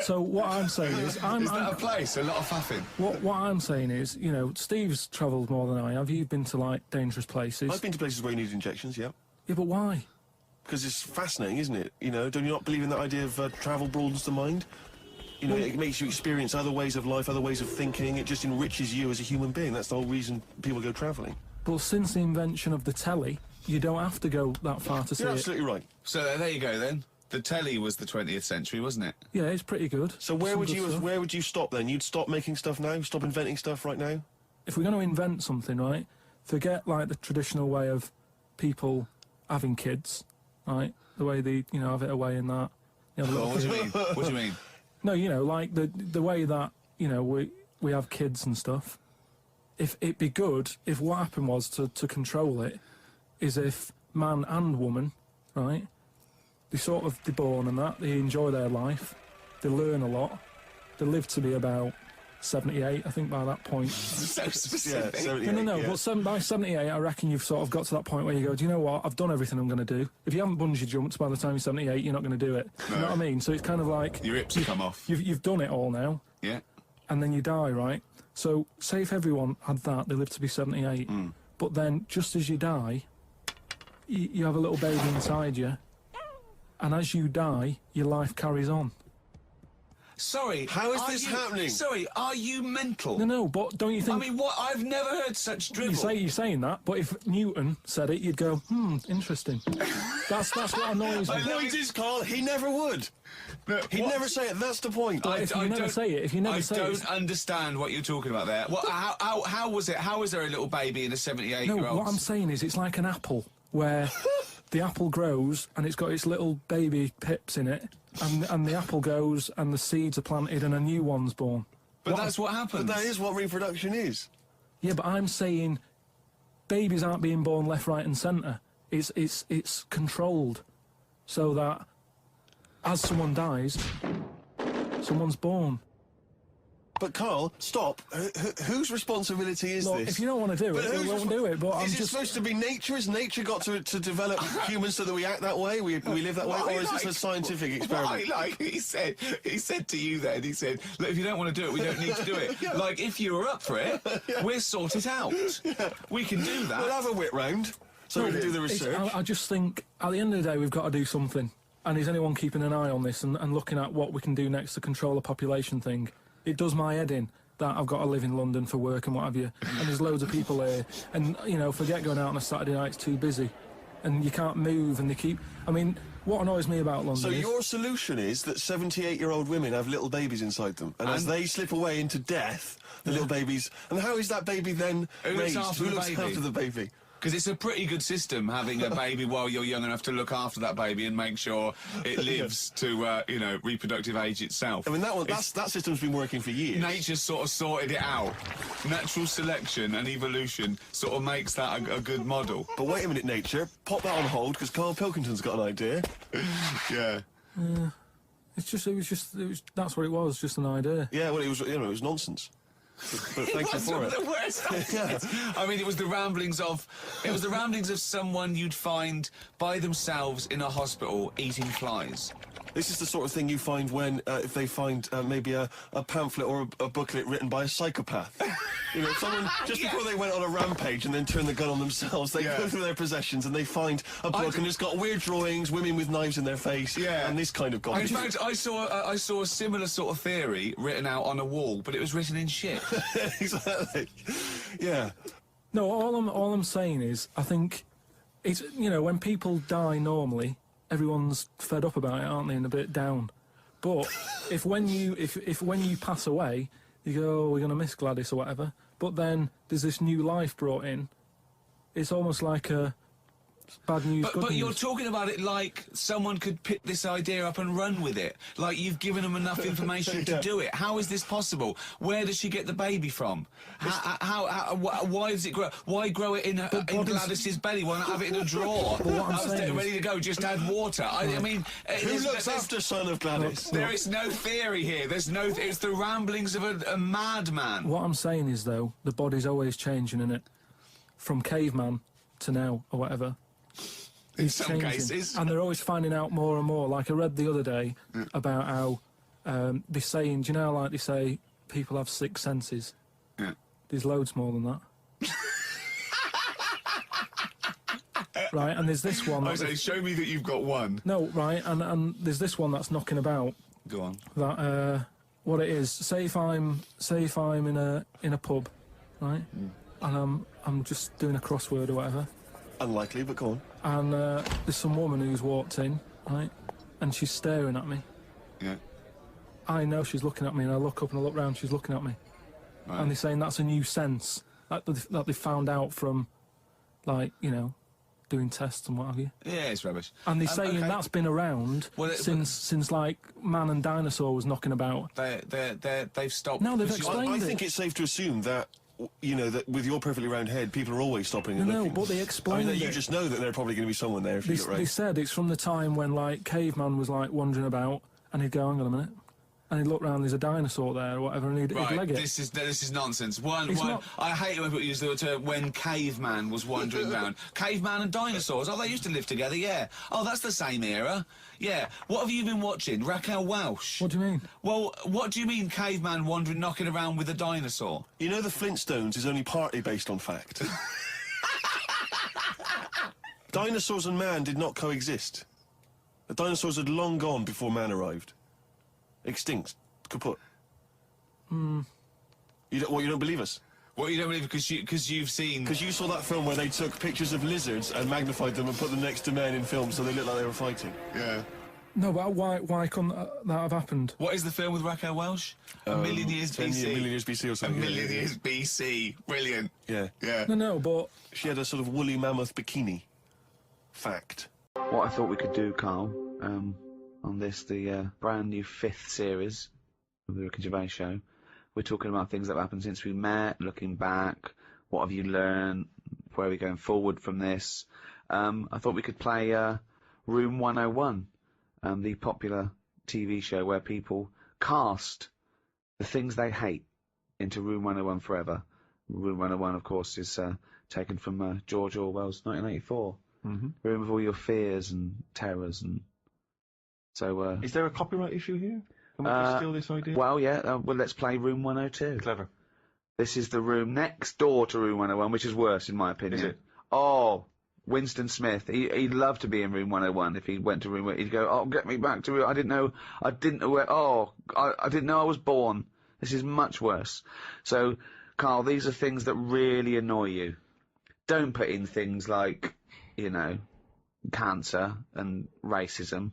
So what I'm saying is... Is that a place? A lot of faffing? What I'm saying is, you know, Steve's travelled more than I have. You've been to, like, dangerous places. I've been to places where you need injections, yeah. Yeah, but why? Because it's fascinating, isn't it? You know, do you not believe in that idea of travel broadens the mind? You know, it makes you experience other ways of life, other ways of thinking. It just enriches you as a human being. That's the whole reason people go travelling. But since the invention of the telly, you don't have to go that far to see it. You're absolutely right. So there you go then. The telly was the 20th century, wasn't it? Yeah, it's pretty good. So where would you stop then? You'd stop making stuff now? Stop inventing stuff right now? If we're going to invent something, right, forget, like, the traditional way of people having kids, right? The way they, you know, have it away in that. You know, what do you mean? What do you mean? No, you know, like the way that, you know, we have kids and stuff. If it'd be good if what happened was to control it is if man and woman, right, they're born and that, they enjoy their life, they learn a lot, they live to be about 78, I think, by that point. So specific. Yeah, 78, No, but by 78, I reckon you've sort of got to that point where you go, do you know what, I've done everything I'm going to do. If you haven't bungee jumped by the time you're 78, you're not going to do it. No. You know what I mean? So it's kind of like... Your hips come off. You've done it all now. Yeah. And then you die, right? So, say if everyone had that, they live to be 78, but then, just as you die, you have a little baby inside you, and as you die, your life carries on. Sorry, how is this happening? Sorry, are you mental? No, but don't you think... I mean, what? I've never heard such drivel. You're saying that, but if Newton said it, you'd go, interesting. That's what annoys me. The point is, Karl, he never would. He'd never say it, that's the point. If you never say it, I don't understand what you're talking about there. How was it? How is there a little baby in a 78-year-old? No, what I'm saying is it's like an apple, where the apple grows, and it's got its little baby pips in it, and the apple goes, and the seeds are planted, and a new one's born. But that's what happens. But that is what reproduction is. Yeah, but I'm saying babies aren't being born left, right, and centre. It's controlled, so that as someone dies, someone's born. But Karl, stop. Whose responsibility is this? If you don't want to do it, we won't do it. But is it supposed to be nature? Has nature got to develop humans so that we act that way? We live that way? Or is this a scientific experiment? He said to you then, he said, look, if you don't want to do it, we don't need to do it. Yeah. Like, if you were up for it, we'll sort it out. Yeah. We can do that. We'll have a whip round so we can do the research. I just think, at the end of the day, we've got to do something. And is anyone keeping an eye on this and looking at what we can do next to control the population thing? It does my head in, that I've got to live in London for work and what have you, and there's loads of people here, and, you know, forget going out on a Saturday night, it's too busy, and you can't move, and they keep... I mean, what annoys me about London So is... your solution is that 78-year-old women have little babies inside them, and as they slip away into death, the little babies... And how is that baby then raised? Who looks after the baby? Because it's a pretty good system, having a baby while you're young enough to look after that baby and make sure it lives to, you know, reproductive age itself. I mean, that system's been working for years. Nature's sort of sorted it out. Natural selection and evolution sort of makes that a good model. But wait a minute, nature. Pop that on hold, because Karl Pilkington's got an idea. Yeah. That's what it was, just an idea. Yeah, well, it was, you know, it was nonsense. But thank you for it. The worst I mean, it was the ramblings of someone you'd find by themselves in a hospital eating flies. This is the sort of thing you find when, if they find maybe a pamphlet or a booklet written by a psychopath. You know, someone, just before they went on a rampage and then turned the gun on themselves, they go through their possessions and they find a book and it's got weird drawings, women with knives in their face, and this kind of garbage. In fact, I saw a similar sort of theory written out on a wall, but it was written in shit. Exactly. Yeah. No, all I'm saying is, I think it's, you know, when people die normally, everyone's fed up about it, aren't they, and a bit down. But if when you pass away, you go, oh, we're going to miss Gladys or whatever, but then there's this new life brought in, it's almost like a bad news, good But news. you're talking about it like someone could pick this idea up and run with it. Like you've given them enough information to do it. How is this possible? Where does she get the baby from? Why does it grow? Why grow it in Gladys's belly? Why not have it in a drawer? But what I'm saying ready to go, just add water. I mean... Who looks after son of Gladys? There is no theory here. There's no... It's the ramblings of a madman. What I'm saying is, though, the body's always changing, innit? From caveman to now, or whatever. In some cases. And they're always finding out more and more. Like I read the other day about how they're saying, do you know, like they say, people have 6 senses. Yeah. There's loads more than that. Right, and there's this one... I say, show me that you've got one. No, right, and there's this one that's knocking about. Go on. That, what it is, say if I'm in a pub, right, and I'm just doing a crossword or whatever. Unlikely, but go on. And there's some woman who's walked in, right, and she's staring at me. Yeah. I know she's looking at me, and I look up and I look round, she's looking at me. Right. And they're saying that's a new sense that they found out from, like, you know, doing tests and what have you. Yeah, it's rubbish. And they're saying that's been around since like man and dinosaur was knocking about. They've stopped. No, they've explained I think it's safe to assume that, you know, that with your perfectly round head, people are always stopping and looking. No, but they explained I mean, you just know that there's probably going to be someone there if you get right. They said it's from the time when, like, caveman was, like, wandering about, and he'd go, hang on a minute, and he'd look round, there's a dinosaur there or whatever, and he'd leg it. This is nonsense. I hate it when people use the term when caveman was wandering round. Caveman and dinosaurs, oh, they used to live together, yeah. Oh, that's the same era. Yeah. What have you been watching? Raquel Welch? What do you mean? Well, what do you mean caveman wandering, knocking around with a dinosaur? You know the Flintstones is only partly based on fact. Dinosaurs and man did not coexist. The dinosaurs had long gone before man arrived. Extinct. Kaput. You don't believe us? Well, you don't believe because you've seen... Because you saw that film where they took pictures of lizards and magnified them and put them next to men in films so they looked like they were fighting. Yeah. No, but why couldn't that have happened? What is the film with Raquel Welch? A Million Years BC. A Million Years BC or something. A Million Years BC. Brilliant. Yeah. Yeah. No, but... She had a sort of woolly mammoth bikini. Fact. What I thought we could do, Karl, on this, the brand new 5th series of the Ricky Gervais Show, we're talking about things that have happened since we met, looking back, what have you learned, where are we going forward from this. I thought we could play Room 101, the popular TV show where people cast the things they hate into Room 101 forever. Room 101, of course, is taken from George Orwell's 1984. Room of all your fears and terrors and... So, is there a copyright issue here? Can we just steal this idea? Well, yeah, well, let's play Room 102. Clever. This is the room next door to Room 101, which is worse, in my opinion. Is it? Oh, Winston Smith. He'd love to be in Room 101 if he went to Room 101. He'd go, oh, get me back to Room... I didn't know I was born. This is much worse. So, Karl, these are things that really annoy you. Don't put in things like, you know, cancer and racism.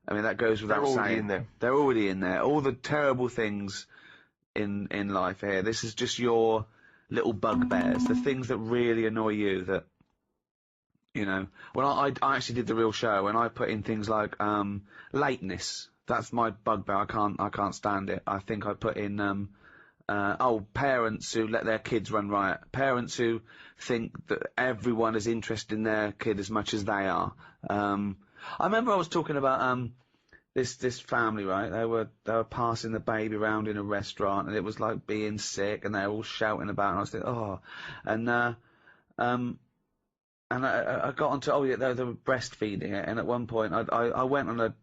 I mean, that goes without saying. They're already in there. They're already in there. All the terrible things in life here. This is just your little bugbears, the things that really annoy you that, you know. Well, I actually did the real show, and I put in things like, lateness. That's my bugbear. I can't stand it. I think I put in, parents who let their kids run riot. Parents who think that everyone is interested in their kid as much as they are. I remember I was talking about this family, right? They were passing the baby around in a restaurant, and it was like being sick, and they were all shouting about it, and I was thinking, oh, and I got onto, oh yeah, they were breastfeeding it, and at one point I went on a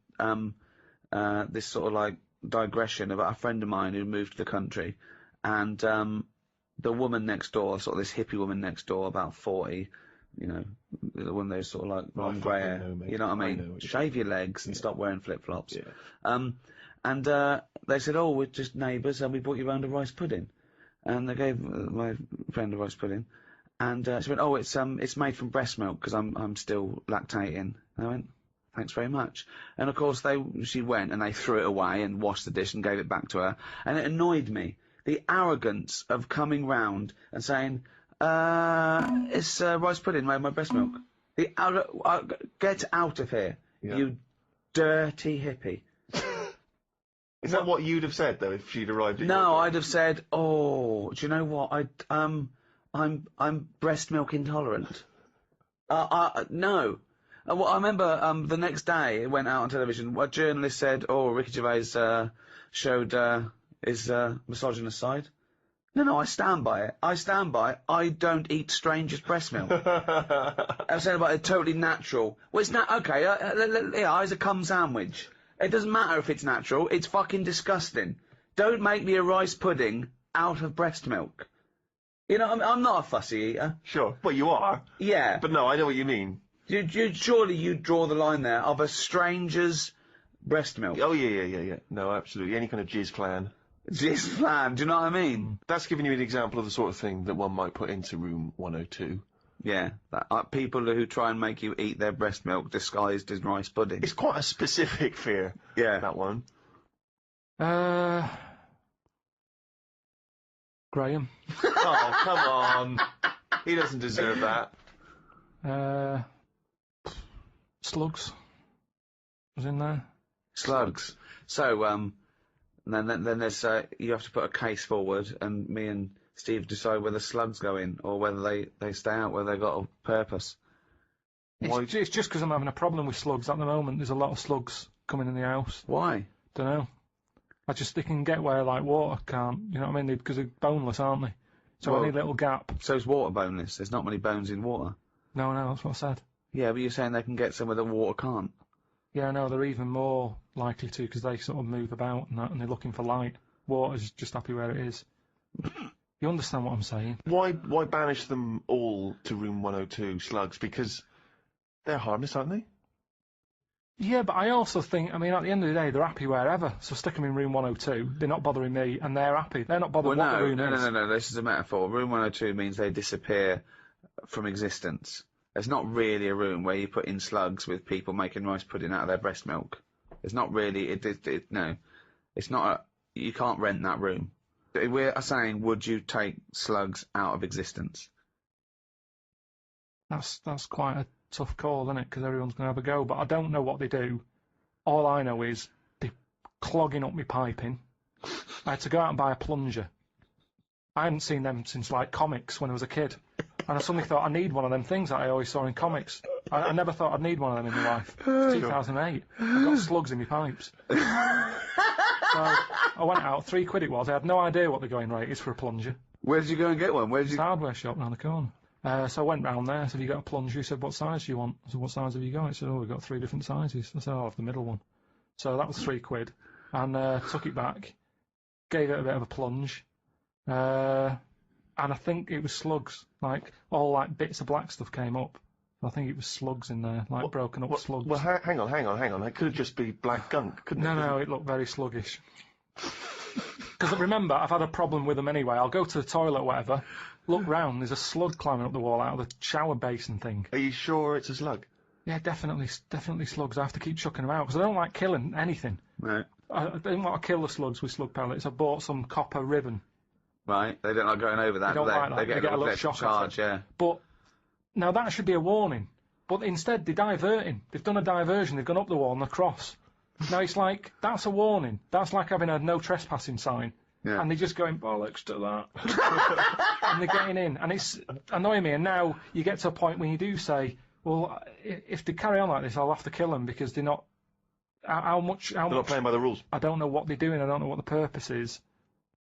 this sort of like digression about a friend of mine who moved to the country, and the woman next door, sort of this hippie woman next door, about 40, you know, one of those sort of like long grey hair, you know what I mean? Shave your legs and stop wearing flip-flops. Yeah. And they said, oh, we're just neighbours and we brought you round a rice pudding. And they gave my friend a rice pudding. And she went, oh, it's made from breast milk because I'm still lactating. And I went, thanks very much. And of course she went and they threw it away and washed the dish and gave it back to her. And it annoyed me. The arrogance of coming round and saying, it's rice pudding made with breast milk. Get out of here, you dirty hippie. Is that what you'd have said though if she'd arrived at your No, door? I'd have said, oh, do you know what? I'm breast milk intolerant. No. Well, I remember the next day it went out on television. A journalist said, "Oh, Ricky Gervais showed his misogynist side." No, I stand by it. I stand by it. I don't eat strangers' breast milk. I'm saying about it totally natural. Well, it's not okay. Yeah, it's a cum sandwich. It doesn't matter if it's natural. It's fucking disgusting. Don't make me a rice pudding out of breast milk. You know, I'm not a fussy eater. Sure. Well, you are. Yeah. But no, I know what you mean. Surely you draw the line there of a stranger's breast milk. Oh, yeah. No, absolutely. Any kind of jizz clan. Jizz clan, do you know what I mean? That's giving you an example of the sort of thing that one might put into room 102. Yeah, people who try and make you eat their breast milk disguised as rice pudding. It's quite a specific fear, that one. Graham. Oh, come on. He doesn't deserve that. Slugs was in there. Slugs. So, then there's, you have to put a case forward, and me and Steve decide whether slugs go in, or whether they stay out, whether they've got a purpose. It's just because I'm having a problem with slugs at the moment. There's a lot of slugs coming in the house. Why? Dunno. They can get where, like, water can't, you know what I mean? Because they're boneless, aren't they? So any little gap. So is water boneless? There's not many bones in water. No, that's what I said. Yeah, but you're saying they can get somewhere that water can't. Yeah, no, they're even more likely to because they sort of move about and that, and they're looking for light. Water's just happy where it is. You understand what I'm saying? Why banish them all to room 102, slugs? Because they're harmless, aren't they? Yeah, but I also think, I mean, at the end of the day, they're happy wherever. So stick them in room 102. They're not bothering me, and they're happy. They're not bothered what the room is. No. This is a metaphor. Room 102 means they disappear from existence. There's not really a room where you put in slugs with people making rice pudding out of their breast milk. It's not really. No, it's not. You can't rent that room. We're saying, would you take slugs out of existence? That's quite a tough call, isn't it? Because everyone's going to have a go. But I don't know what they do. All I know is they're clogging up my piping. I had to go out and buy a plunger. I hadn't seen them since, like, comics when I was a kid. And I suddenly thought, I need one of them things that I always saw in comics. I never thought I'd need one of them in my life. It's 2008. I've got slugs in my pipes. So I went out, £3 it was. I had no idea what the going rate is for a plunger. Where did you go and get one? It's a hardware shop round the corner. So I went round there. So have you got a plunger? He said, what size do you want? I said, what size have you got? He said, oh, we've got 3 different sizes. I said, I'll have the middle one. So that was £3. And took it back, gave it a bit of a plunge. And I think it was slugs, like, all, like, bits of black stuff came up. I think it was slugs in there, like, broken up slugs. Well, hang on. That could just be black gunk, couldn't it? No, it looked very sluggish. Because remember, I've had a problem with them anyway. I'll go to the toilet or whatever, look round, there's a slug climbing up the wall out of the shower basin thing. Are you sure it's a slug? Yeah, definitely slugs. I have to keep chucking them out because I don't like killing anything. Right. I didn't want to kill the slugs with slug pellets. I bought some copper ribbon. Right. They don't like going over that. They don't like that. They get a little shock charge, yeah. But now that should be a warning. But instead, they're diverting. They've done a diversion. They've gone up the wall and across. Now it's like that's a warning. That's like having a no trespassing sign. Yeah. And they're just going bollocks to that. And they're getting in, and it's annoying me. And now you get to a point when you do say, well, if they carry on like this, I'll have to kill them because they're not. How much? They're not playing by the rules. I don't know what they're doing. I don't know what the purpose is.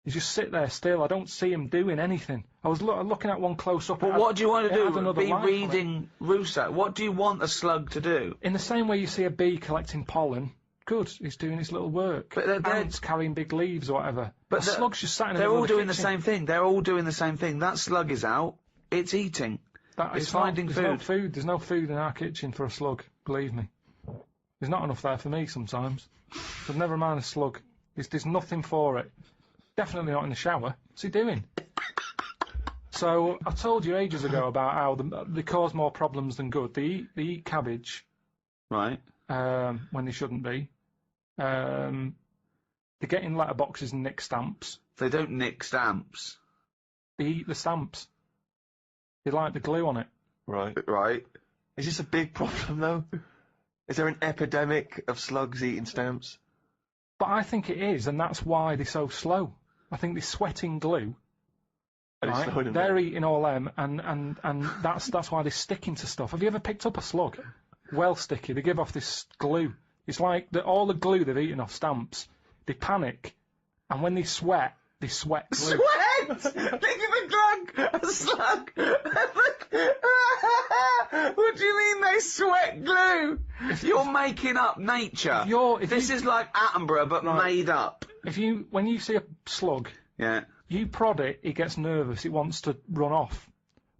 You just sit there still. I don't see them doing anything. I was looking at one close up. But what do you want to do? Be light reading Rousseau. What do you want a slug to do? In the same way you see a bee collecting pollen. Good, he's doing his little work. But they're ants carrying big leaves or whatever. But the slug's just sat in the They're middle all of the doing the kitchen. same thing. They're all doing the same thing. That slug is out. It's eating. It's finding there's food. No food. There's no food in our kitchen for a slug. Believe me. There's not enough there for me sometimes. But never mind a slug. There's nothing for it. Definitely not in the shower. What's he doing? So I told you ages ago about how they cause more problems than good. They eat cabbage. Right. When they shouldn't be. They get in letterboxes and nick stamps. They don't nick stamps. They eat the stamps. They like the glue on it. Right. Right. Is this a big problem, though? Is there an epidemic of slugs eating stamps? But I think it is, and that's why they're so slow. I think they're sweating glue. And it's Right? slowing them They're down. eating all them, and that's why they're sticking to stuff. Have you ever picked up a slug? Well sticky. They give off this glue. It's like all the glue they've eaten off stamps. They panic, and when they sweat glue. Sweat! Think of a slug! What do you mean they sweat glue? You're making up nature. This is like Attenborough, but made up. When you see a slug, yeah, you prod it, it gets nervous, it wants to run off.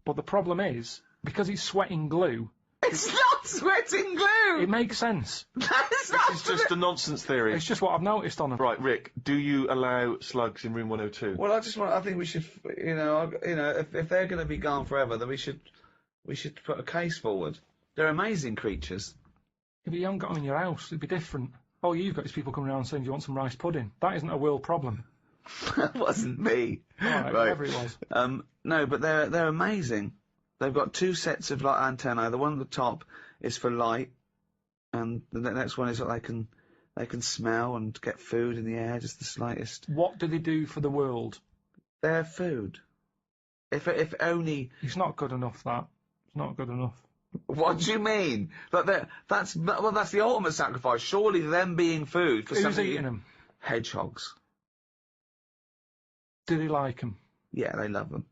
But the problem is, because it's sweating glue... It's not sweating glue! It makes sense. That's not It's just a nonsense theory. It's just what I've noticed on them. Right, Rick, do you allow slugs in room 102? Well, I think we should, if they're going to be gone forever, then we should put a case forward. They're amazing creatures. Yeah, but you haven't got them in your house, it'd be different. All you've got is people coming around saying, do you want some rice pudding? That isn't a world problem. That wasn't me. Right, whatever it was. No, but they're amazing. They've got two sets of like antennae. The one at the top is for light, and the next one is that they can smell and get food in the air, just the slightest. What do they do for the world? They're food. If only. It's not good enough. That it's not good enough. What do you mean? That's the ultimate sacrifice. Surely them being food for Who's something. eating them? Hedgehogs. Do they like them? Yeah, they love them.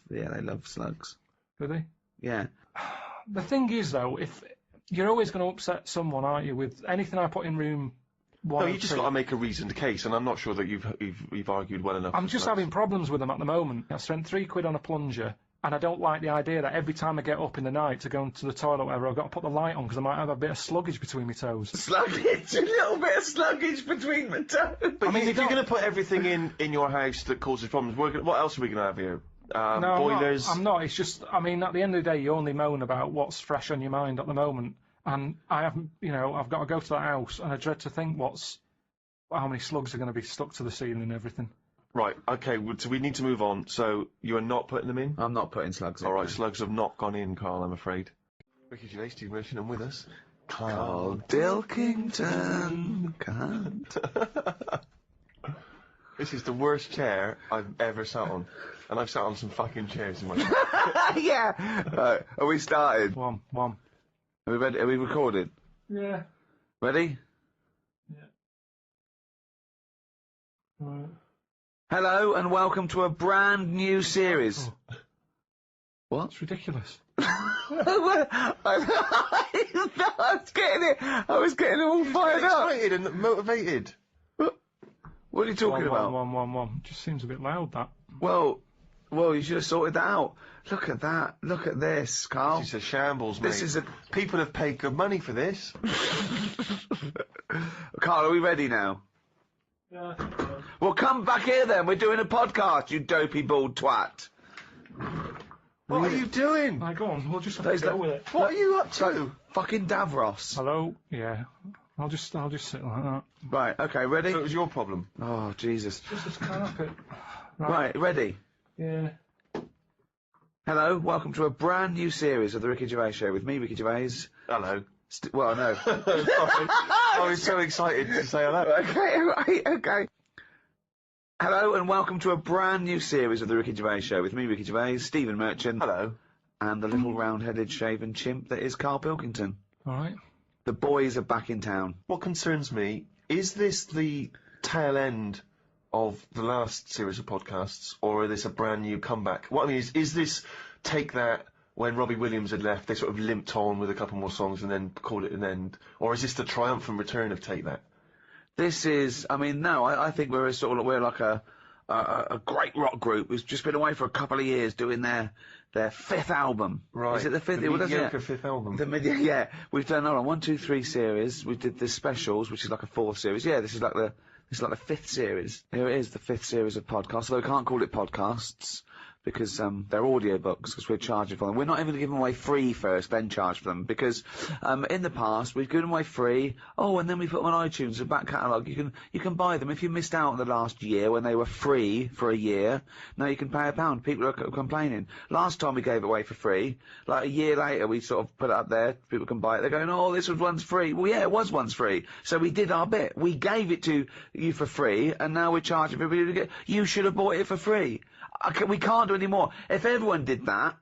They love slugs. Do they? Yeah. The thing is, though, if you're always going to upset someone, aren't you? With anything I put in room one. No, you just got to make a reasoned case, and I'm not sure that you've argued well enough. I'm just having problems with them at the moment. I spent £3 on a plunger, and I don't like the idea that every time I get up in the night to go into the toilet or whatever, I've got to put the light on because I might have a bit of sluggage between my toes. Sluggage? A little bit of sluggage between my toes? But if you're going to put everything in your house that causes problems, what else are we going to have here? No, boilers? I'm not. It's just, I mean, at the end of the day, you only moan about what's fresh on your mind at the moment. And I haven't, I've got to go to that house, and I dread to think how many slugs are going to be stuck to the ceiling and everything. Right, okay, so we need to move on. So, you are not putting them in? I'm not putting slugs in. Alright, slugs have not gone in, Carl, I'm afraid. Ricky Gervais, Steve Merchant, and with us, Carl Dilkington. Can't. This is the worst chair I've ever sat on. And I've sat on some fucking chairs in my life. Yeah! Right, are we started? One. Are we ready? Are we recorded? Yeah. Ready? Yeah. Right. Hello and welcome to a brand new series. Oh. What? It's ridiculous. I was getting it all fired up. Excited and motivated. What are you talking about? One. Just seems a bit loud, that. Well, you should have sorted that out. Look at that. Look at this, Carl. This is a shambles, mate. This is a... People have paid good money for this. Carl, are we ready now? Yeah, I think so. Well, come back here then. We're doing a podcast, you dopey bald twat. What are you doing? Right, go on. We'll just have to go with it. What are you up to? Fucking Davros. Hello? Yeah. I'll just sit like that. Right, okay, ready? So it was your problem. Oh, Jesus. Just this carpet. Right, ready? Yeah. Hello, welcome to a brand new series of The Ricky Gervais Show with me, Ricky Gervais. Hello. Well, no. Sorry. I was so excited to say hello. Okay, right, okay. Hello and welcome to a brand new series of The Ricky Gervais Show with me, Ricky Gervais, Stephen Merchant. Hello. And the little round-headed shaven chimp that is Karl Pilkington. Alright. The boys are back in town. What concerns me, is this the tail end of the last series of podcasts, or is this a brand new comeback? What I mean is this Take That, when Robbie Williams had left, they sort of limped on with a couple more songs and then called it an end? Or is this the triumphant return of Take That? This is, I mean, no, I think we're like a great rock group who's just been away for a couple of years doing their fifth album. Right. Is it the fifth? The mediocre fifth album. Yeah. We've done, hold on, 1, 2, 3 series. We did the specials, which is like a 4th series. Yeah, this is like the 5th series. Here it is, the 5th series of podcasts. Although we can't call it podcasts because they're audiobooks, because we're charging for them. We're not even going to give them away free first, then charge for them, because in the past we've given them away free. Oh, and then we put them on iTunes, the back catalogue. You can buy them if you missed out on the last year when they were free for a year. Now you can pay £1. People are complaining. Last time we gave it away for free, like a year later, we sort of put it up there. People can buy it. They're going, oh, this was once free. Well, yeah, it was once free. So we did our bit. We gave it to you for free, and now we're charging people to get. You should have bought it for free. We can't do any more. If everyone did that,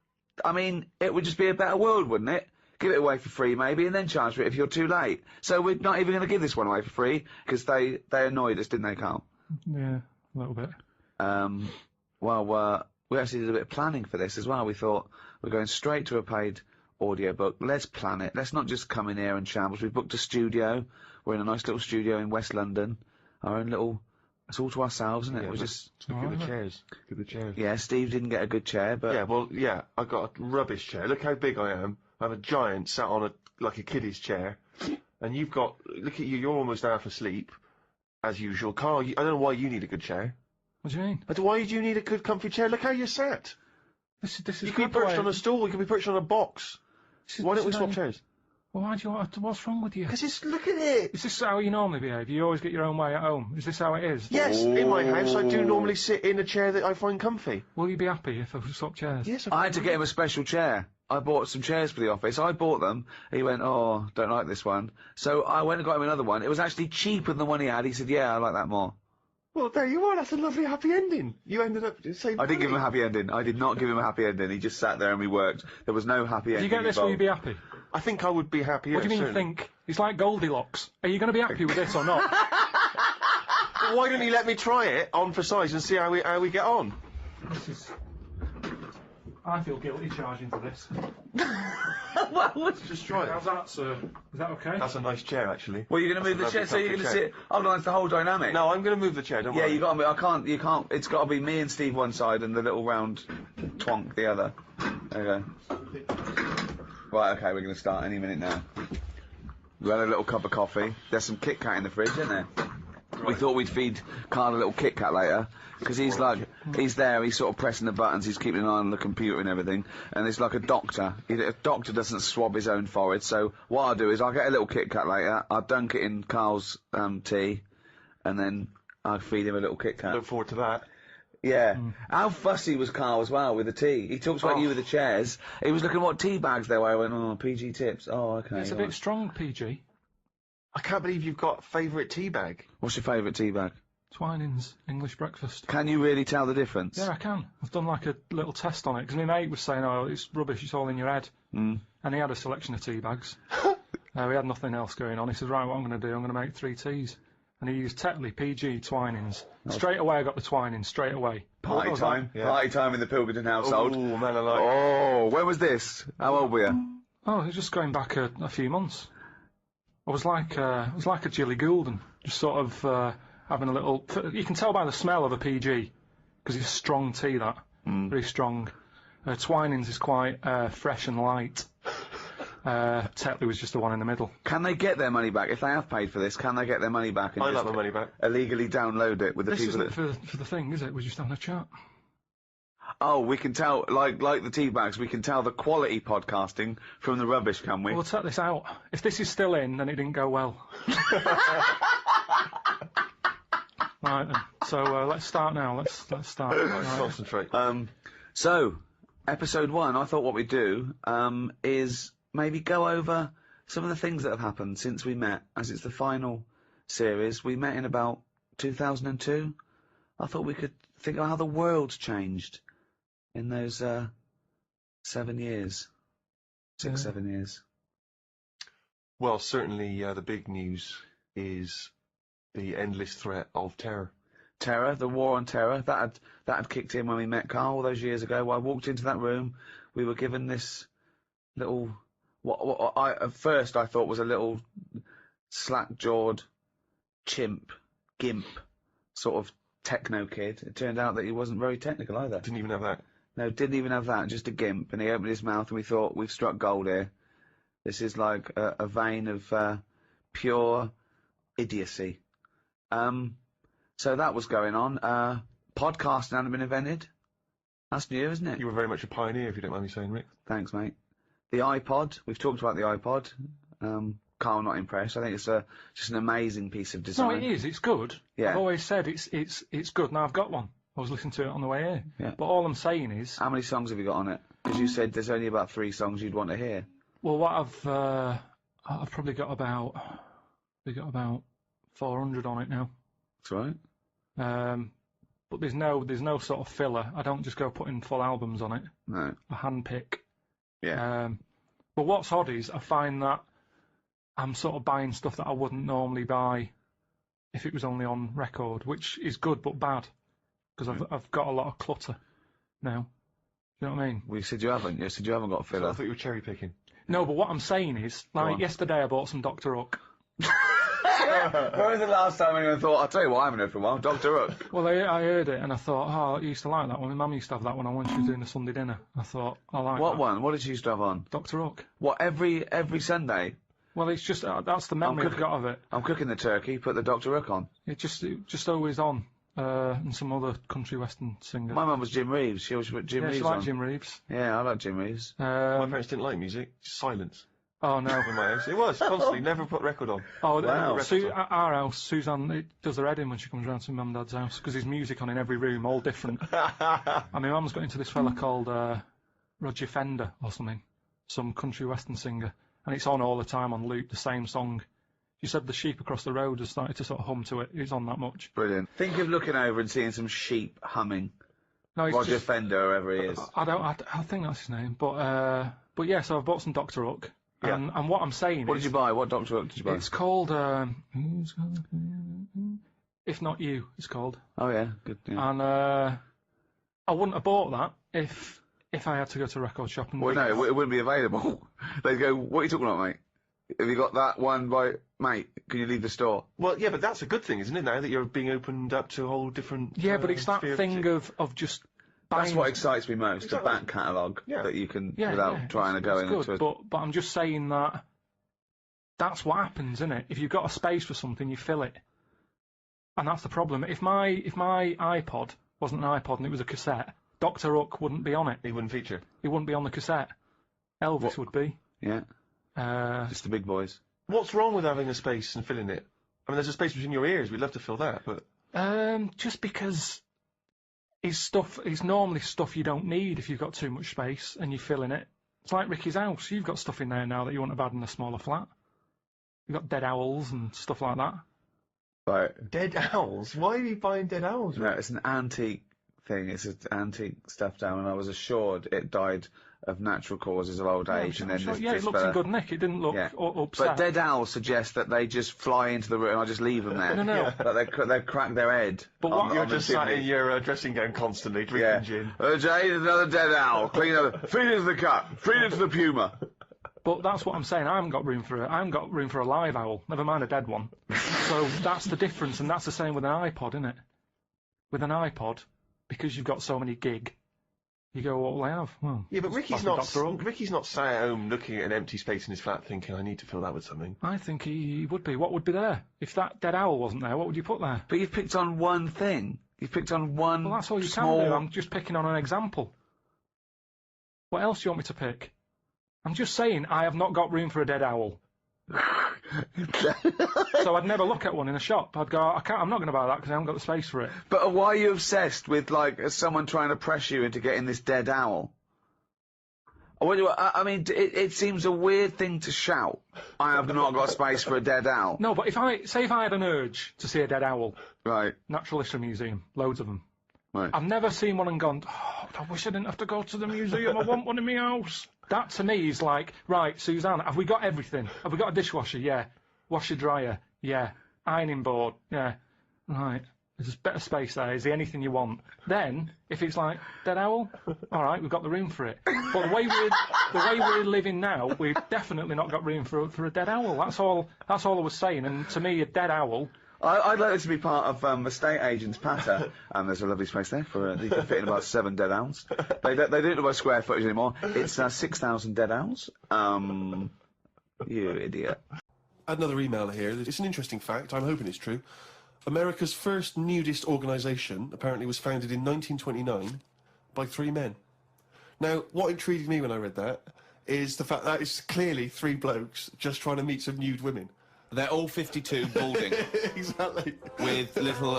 I mean, it would just be a better world, wouldn't it? Give it away for free, maybe, and then charge for it if you're too late. So we're not even going to give this one away for free, because they annoyed us, didn't they, Karl? Yeah, a little bit. Well, we actually did a bit of planning for this as well. We thought we're going straight to a paid audiobook. Let's plan it. Let's not just come in here and shambles. We've booked a studio. We're in a nice little studio in West London. Our own little... It's all to ourselves, isn't it? Yeah, We're just... Look at the chairs. Look at the chairs. Yeah, Steve didn't get a good chair, but... Yeah, well, yeah, I got a rubbish chair. Look how big I am. I have a giant sat on like a kiddie's chair. And you've got... Look at you, you're almost half asleep, as usual. Karl, I don't know why you need a good chair. What do you mean? Why do you need a good comfy chair? Look how you're sat. This is You could be perched on a stool, you could be perched on a box. Why don't we swap chairs? Well, why do you want to, what's wrong with you? Because look at it! Is this how you normally behave? You always get your own way at home? Is this how it is? Yes, in my house I do normally sit in a chair that I find comfy. Will you be happy if I swap chairs? Yes, I had to get him a special chair. I bought some chairs for the office. I bought them. He went, oh, don't like this one. So I went and got him another one. It was actually cheaper than the one he had. He said, yeah, I like that more. Well, there you are. That's a lovely happy ending. You ended up saving I didn't give him a happy ending. I did not give him a happy ending. He just sat there and we worked. There was no happy ending. If you get this, will you be happy? I think I would be happy. What do you mean think? It's like Goldilocks. Are you going to be happy with this or not? Well, why don't you let me try it on for size and see how we get on? I feel guilty charging for this. Well, let's just try it. How's that, sir? Is that okay? That's a nice chair, actually. Well, you're going to move the chair, so you're going to sit... Hold on, it's the whole dynamic. No, I'm going to move the chair, don't worry. Yeah, you got to you can't... It's got to be me and Steve one side and the little round twonk the other. There you go. Right, okay, we're going to start any minute now. We had a little cup of coffee. There's some Kit Kat in the fridge, isn't there? Right. We thought we'd feed Karl a little Kit Kat later, because he's there, he's sort of pressing the buttons, he's keeping an eye on the computer and everything, and it's like a doctor. A doctor doesn't swab his own forehead, so what I'll do is I'll get a little Kit Kat later, I'll dunk it in Karl's tea, and then I'll feed him a little Kit Kat. Look forward to that. Yeah. How fussy was Karl as well with the tea? He talks about you with the chairs. He was looking at what tea bags there were. I went, oh, PG tips. Oh, okay. It's a bit strong, PG. I can't believe you've got favourite tea bag. What's your favourite tea bag? Twinings English breakfast. Can you really tell the difference? Yeah, I can. I've done like a little test on it, because my mate was saying, oh, it's rubbish, it's all in your head. And he had a selection of tea bags. We had nothing else going on. He said, right, what I'm going to do, I'm going to make 3 teas. And he used Tetley, PG, Twinings. Straight away I got the Twinings, straight away. Party time. Yeah. Party time in the Pilkington household. Oh, man alive. Oh, when was this? How old were you? Oh, it was just going back a few months. I was like a Jilly Goulden, just sort of having a little... You can tell by the smell of a PG, because it's strong tea, that. Very strong. Twinings is quite fresh and light. Tetley was just the one in the middle. Can they get their money back? If they have paid for this, can they get their money back and I'd just like my money back. illegally download it with the This people isn't that... for the thing, is it? We're just having a chat. Oh, we can tell, like the teabags, we can tell the quality podcasting from the rubbish, can we? We'll take this out. If this is still in, then it didn't go well. Right then. So let's start now. Let's start. Right. Concentrate. So, episode 1, I thought what we'd do, is maybe go over some of the things that have happened since we met, as it's the final series. We met in about 2002. I thought we could think about how the world's changed in those 7 years. 6, 7 years. Well, certainly the big news is the endless threat of terror. Terror, the war on terror, that had kicked in when we met Karl all those years ago. I walked into that room, we were given this little, what I at first I thought was a little slack-jawed gimp sort of techno kid. It turned out that he wasn't very technical either. Didn't even have that. No, didn't even have that, just a gimp. And he opened his mouth and we thought, we've struck gold here. This is like a vein of pure idiocy. So that was going on. Podcasting hadn't been invented. That's new, isn't it? You were very much a pioneer, if you don't mind me saying, Rick. Thanks, mate. The iPod, we've talked about the iPod. Karl not impressed. I think it's just an amazing piece of design. No, it is. It's good. Yeah. I've always said it's good. Now I've got one. I was listening to it on the way here. Yeah. But all I'm saying is... How many songs have you got on it? Because you said there's only about 3 songs you'd want to hear. Well, what I've probably got about 400 on it now. That's right. But there's no sort of filler. I don't just go putting full albums on it. No. I handpick. Yeah. But what's odd is I find that I'm sort of buying stuff that I wouldn't normally buy if it was only on record, which is good but bad because I've got a lot of clutter now. You know what I mean? Well, you said you haven't. You said you haven't got filler. I thought you were cherry picking. No, but what I'm saying is, like yesterday I bought some Dr. Hook. When was the last time anyone thought, I'll tell you what I haven't heard for a while, Dr. Hook? Well, I heard it and I thought, oh, I used to like that one. My mum used to have that one on when she was doing the Sunday dinner. I thought, I like What that. one? What did she used to have on? Dr. Hook. What, every Sunday? Well, it's just, that's the memory I've got of it. I'm cooking the turkey, put the Dr. Hook on. It just always on. And some other country western singer. My mum was Jim Reeves. She always put Jim Reeves she on. liked Jim Reeves. Yeah, I like Jim Reeves. My parents didn't like music, just silence. Oh no! In my house, it was constantly never put record on. Oh wow! At our house, Suzanne does her head in when she comes round to mum and dad's house because there's music on in every room, all different. And my mum's got into this fella called Roger Fender or something, some country western singer, and it's on all the time on loop, the same song. She said the sheep across the road has started to sort of hum to it. It's on that much. Brilliant. Think of looking over and seeing some sheep humming. No, it's Roger just, Fender, whoever he is. I think that's his name. But yeah, so I've bought some Dr. Hook. Yeah. And what I'm saying What did you buy? What Dr. Hook did you buy? It's called If Not You, it's called. Oh yeah, good. Yeah. And I wouldn't have bought that if I had to go to a record shop and... Well, no, it wouldn't be available. They'd go, what are you talking about, mate? Have you got that one by... Mate, can you leave the store? Well, yeah, but that's a good thing, isn't it, now that you're being opened up to a whole different... Yeah, but it's that thing of just... That's what excites me most, exactly. The back catalogue that you can, without trying to go into it. But I'm just saying that that's what happens, isn't it? If you've got a space for something, you fill it. And that's the problem. If my iPod wasn't an iPod and it was a cassette, Dr. Hook wouldn't be on it. He wouldn't feature. He wouldn't be on the cassette. Elvis would be. Yeah. Just the big boys. What's wrong with having a space and filling it? I mean, there's a space between your ears. We'd love to fill that, but... Just because... It's normally stuff you don't need if you've got too much space and you're filling it. It's like Ricky's house. You've got stuff in there now that you wouldn't have had in a smaller flat. You've got dead owls and stuff like that. Right. Dead owls? Why are you buying dead owls? No, it's an antique thing. It's an antique stuffed down, and I was assured it died of natural causes of old age. And then it looks in good nick. It didn't look upset. But dead owls suggest that they just fly into the room and I just leave them there. No. Like they crack their head. But what you're just sat in your dressing gown constantly drinking gin. Jane, another dead owl. Clean up. Feed it to the cat. Feed it to the puma. But that's what I'm saying. I haven't got room for a live owl. Never mind a dead one. So that's the difference, and that's the same with an iPod, isn't it? With an iPod, because you've got so many gig, You go, what will I have? Well, Yeah, but fucking Dr. Hook. Ricky's not sat at home looking at an empty space in his flat thinking, I need to fill that with something. I think he would be. What would be there? If that dead owl wasn't there, what would you put there? But you've picked on one thing. You've picked on one. Well, that's all you small... can do. I'm just picking on an example. What else do you want me to pick? I'm just saying I have not got room for a dead owl. So I'd never look at one in a shop. I'd go, I'm not going to buy that because I haven't got the space for it. But why are you obsessed with, like, someone trying to pressure you into getting this dead owl? I mean, it seems a weird thing to shout. I have not got space for a dead owl. No, but if I had an urge to see a dead owl, right? Natural History Museum, loads of them. Right. I've never seen one and gone, oh, I wish I didn't have to go to the museum. I want one in my house. That to me is like, right, Suzanne, have we got everything? Have we got a dishwasher? Yeah. Washer dryer? Yeah. Ironing board? Yeah. Right. There's a bit of space there. Is there anything you want? Then, if it's like, dead owl? All right, we've got the room for it. But the way we're living now, we've definitely not got room for a dead owl. That's all I was saying. And to me, a dead owl... I'd like it to be part of estate agent's patter. There's a lovely space there for you can fit in about 7 dead owls. They don't do it by square footage anymore. It's 6,000 dead owls. You idiot. Another email here. It's an interesting fact. I'm hoping it's true. America's first nudist organisation apparently was founded in 1929 by 3 men. Now, what intrigued me when I read that is the fact that it's clearly 3 blokes just trying to meet some nude women. They're all 52, balding. Exactly. With little,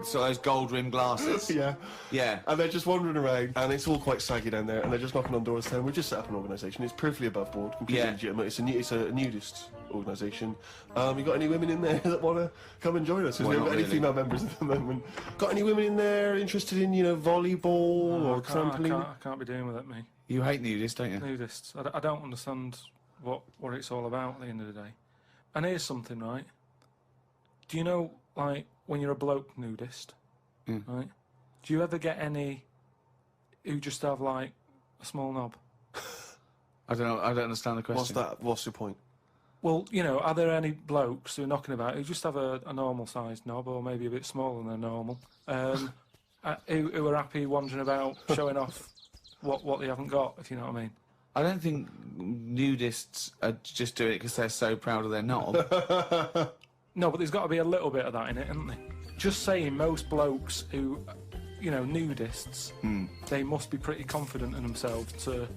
so those gold-rimmed glasses. Yeah. Yeah. And they're just wandering around, and it's all quite saggy down there, and they're just knocking on doors saying, we just set up an organisation, it's perfectly above board, completely legitimate, it's a nudist organisation. You got any women in there that want to come and join us? Because we haven't got any female members at the moment. Got any women in there interested in, you know, volleyball or trampoline? I can't be doing with it, me. You hate nudists, don't you? Nudists. I don't understand what it's all about at the end of the day. And here's something, right? Do you know, like, when you're a bloke nudist, right? Do you ever get any who just have, like, a small knob? I don't know. I don't understand the question. What's that? What's your point? Well, you know, are there any blokes who are knocking about who just have a normal-sized knob, or maybe a bit smaller than normal, who are happy wandering about showing off what they haven't got, if you know what I mean? I don't think nudists are just doing it because they're so proud of their knob. No, but there's got to be a little bit of that in it, hasn't there? Just saying, most blokes who, you know, nudists, they must be pretty confident in themselves to,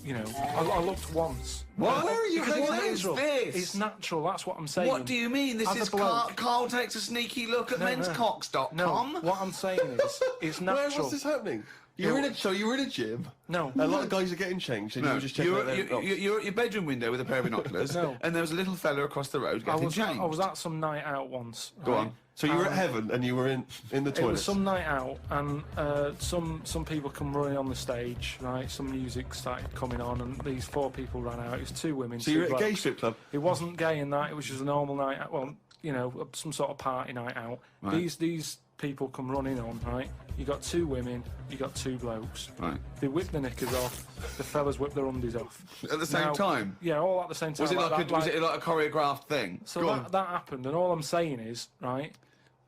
you know... I looked once. What? Where are you hanging out with this? It's natural, that's what I'm saying. What do you mean? This is Karl takes a sneaky look at menscocks.com? No, what I'm saying is, it's natural. What's this happening? You were in a gym. No. A lot of guys are getting changed, and you were just checking out their knots. You're at your bedroom window with a pair of binoculars, and there was a little fella across the road getting changed. I was at some night out once. Go on. So you were at heaven, and you were in the toilet. It was some night out, and some people come running on the stage, right? Some music started coming on, and these 4 people ran out. It was 2 women. So you were at a gay strip club? It wasn't gay in that. It was just a normal night out. Well, you know, some sort of party night out. Right. These people come running on, right? You got 2 women, you got 2 blokes. Right. They whip their knickers off, the fellas whip their undies off. At the same time? Yeah, all at the same time. Was it was it like a choreographed thing? So that happened, and all I'm saying is, right,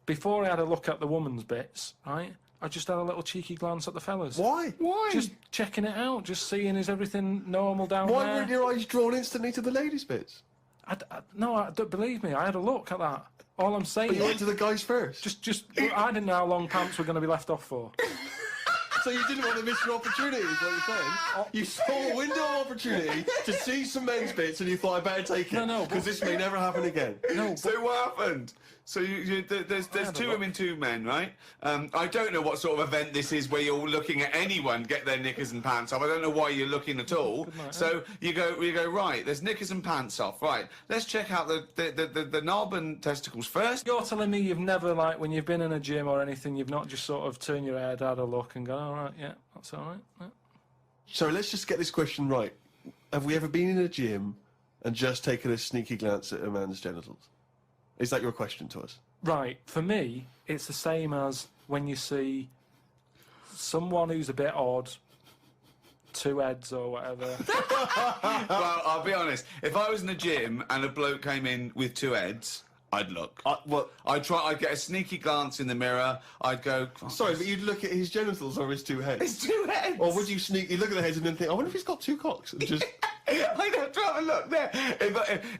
before I had a look at the woman's bits, right, I just had a little cheeky glance at the fellas. Why? Just checking it out, just seeing is everything normal down there. Why weren't your eyes drawn instantly to the ladies' bits? No, don't believe me, I had a look at that. All I'm saying But you went to the guys first? I didn't know how long pants were going to be left off for. So you didn't want to miss your opportunity, is what you're saying? You saw a window of opportunity to see some men's bits, and you thought, I better take it. No, because this may never happen again. No. So what happened? So there's 2 women, 2 men, right? I don't know what sort of event this is where you're looking at anyone get their knickers and pants off. I don't know why you're looking at all. So you go right. There's knickers and pants off. Right. Let's check out the knob and testicles first. You're telling me you've never, like, when you've been in a gym or anything, you've not just sort of turned your head, had a look, and gone, all right, yeah, that's all right. Yeah. So let's just get this question right. Have we ever been in a gym and just taken a sneaky glance at a man's genitals? Is that your question to us? Right. For me, it's the same as when you see someone who's a bit odd, 2 heads or whatever. Well, I'll be honest. If I was in a gym and a bloke came in with 2 heads, I'd look. I'd get a sneaky glance in the mirror. I'd go... Sorry, but you'd look at his genitals or his 2 heads? His 2 heads! heads. Or would you sneakily look at the heads and then think, I wonder if he's got two cocks? And just... I'd have to have a look there.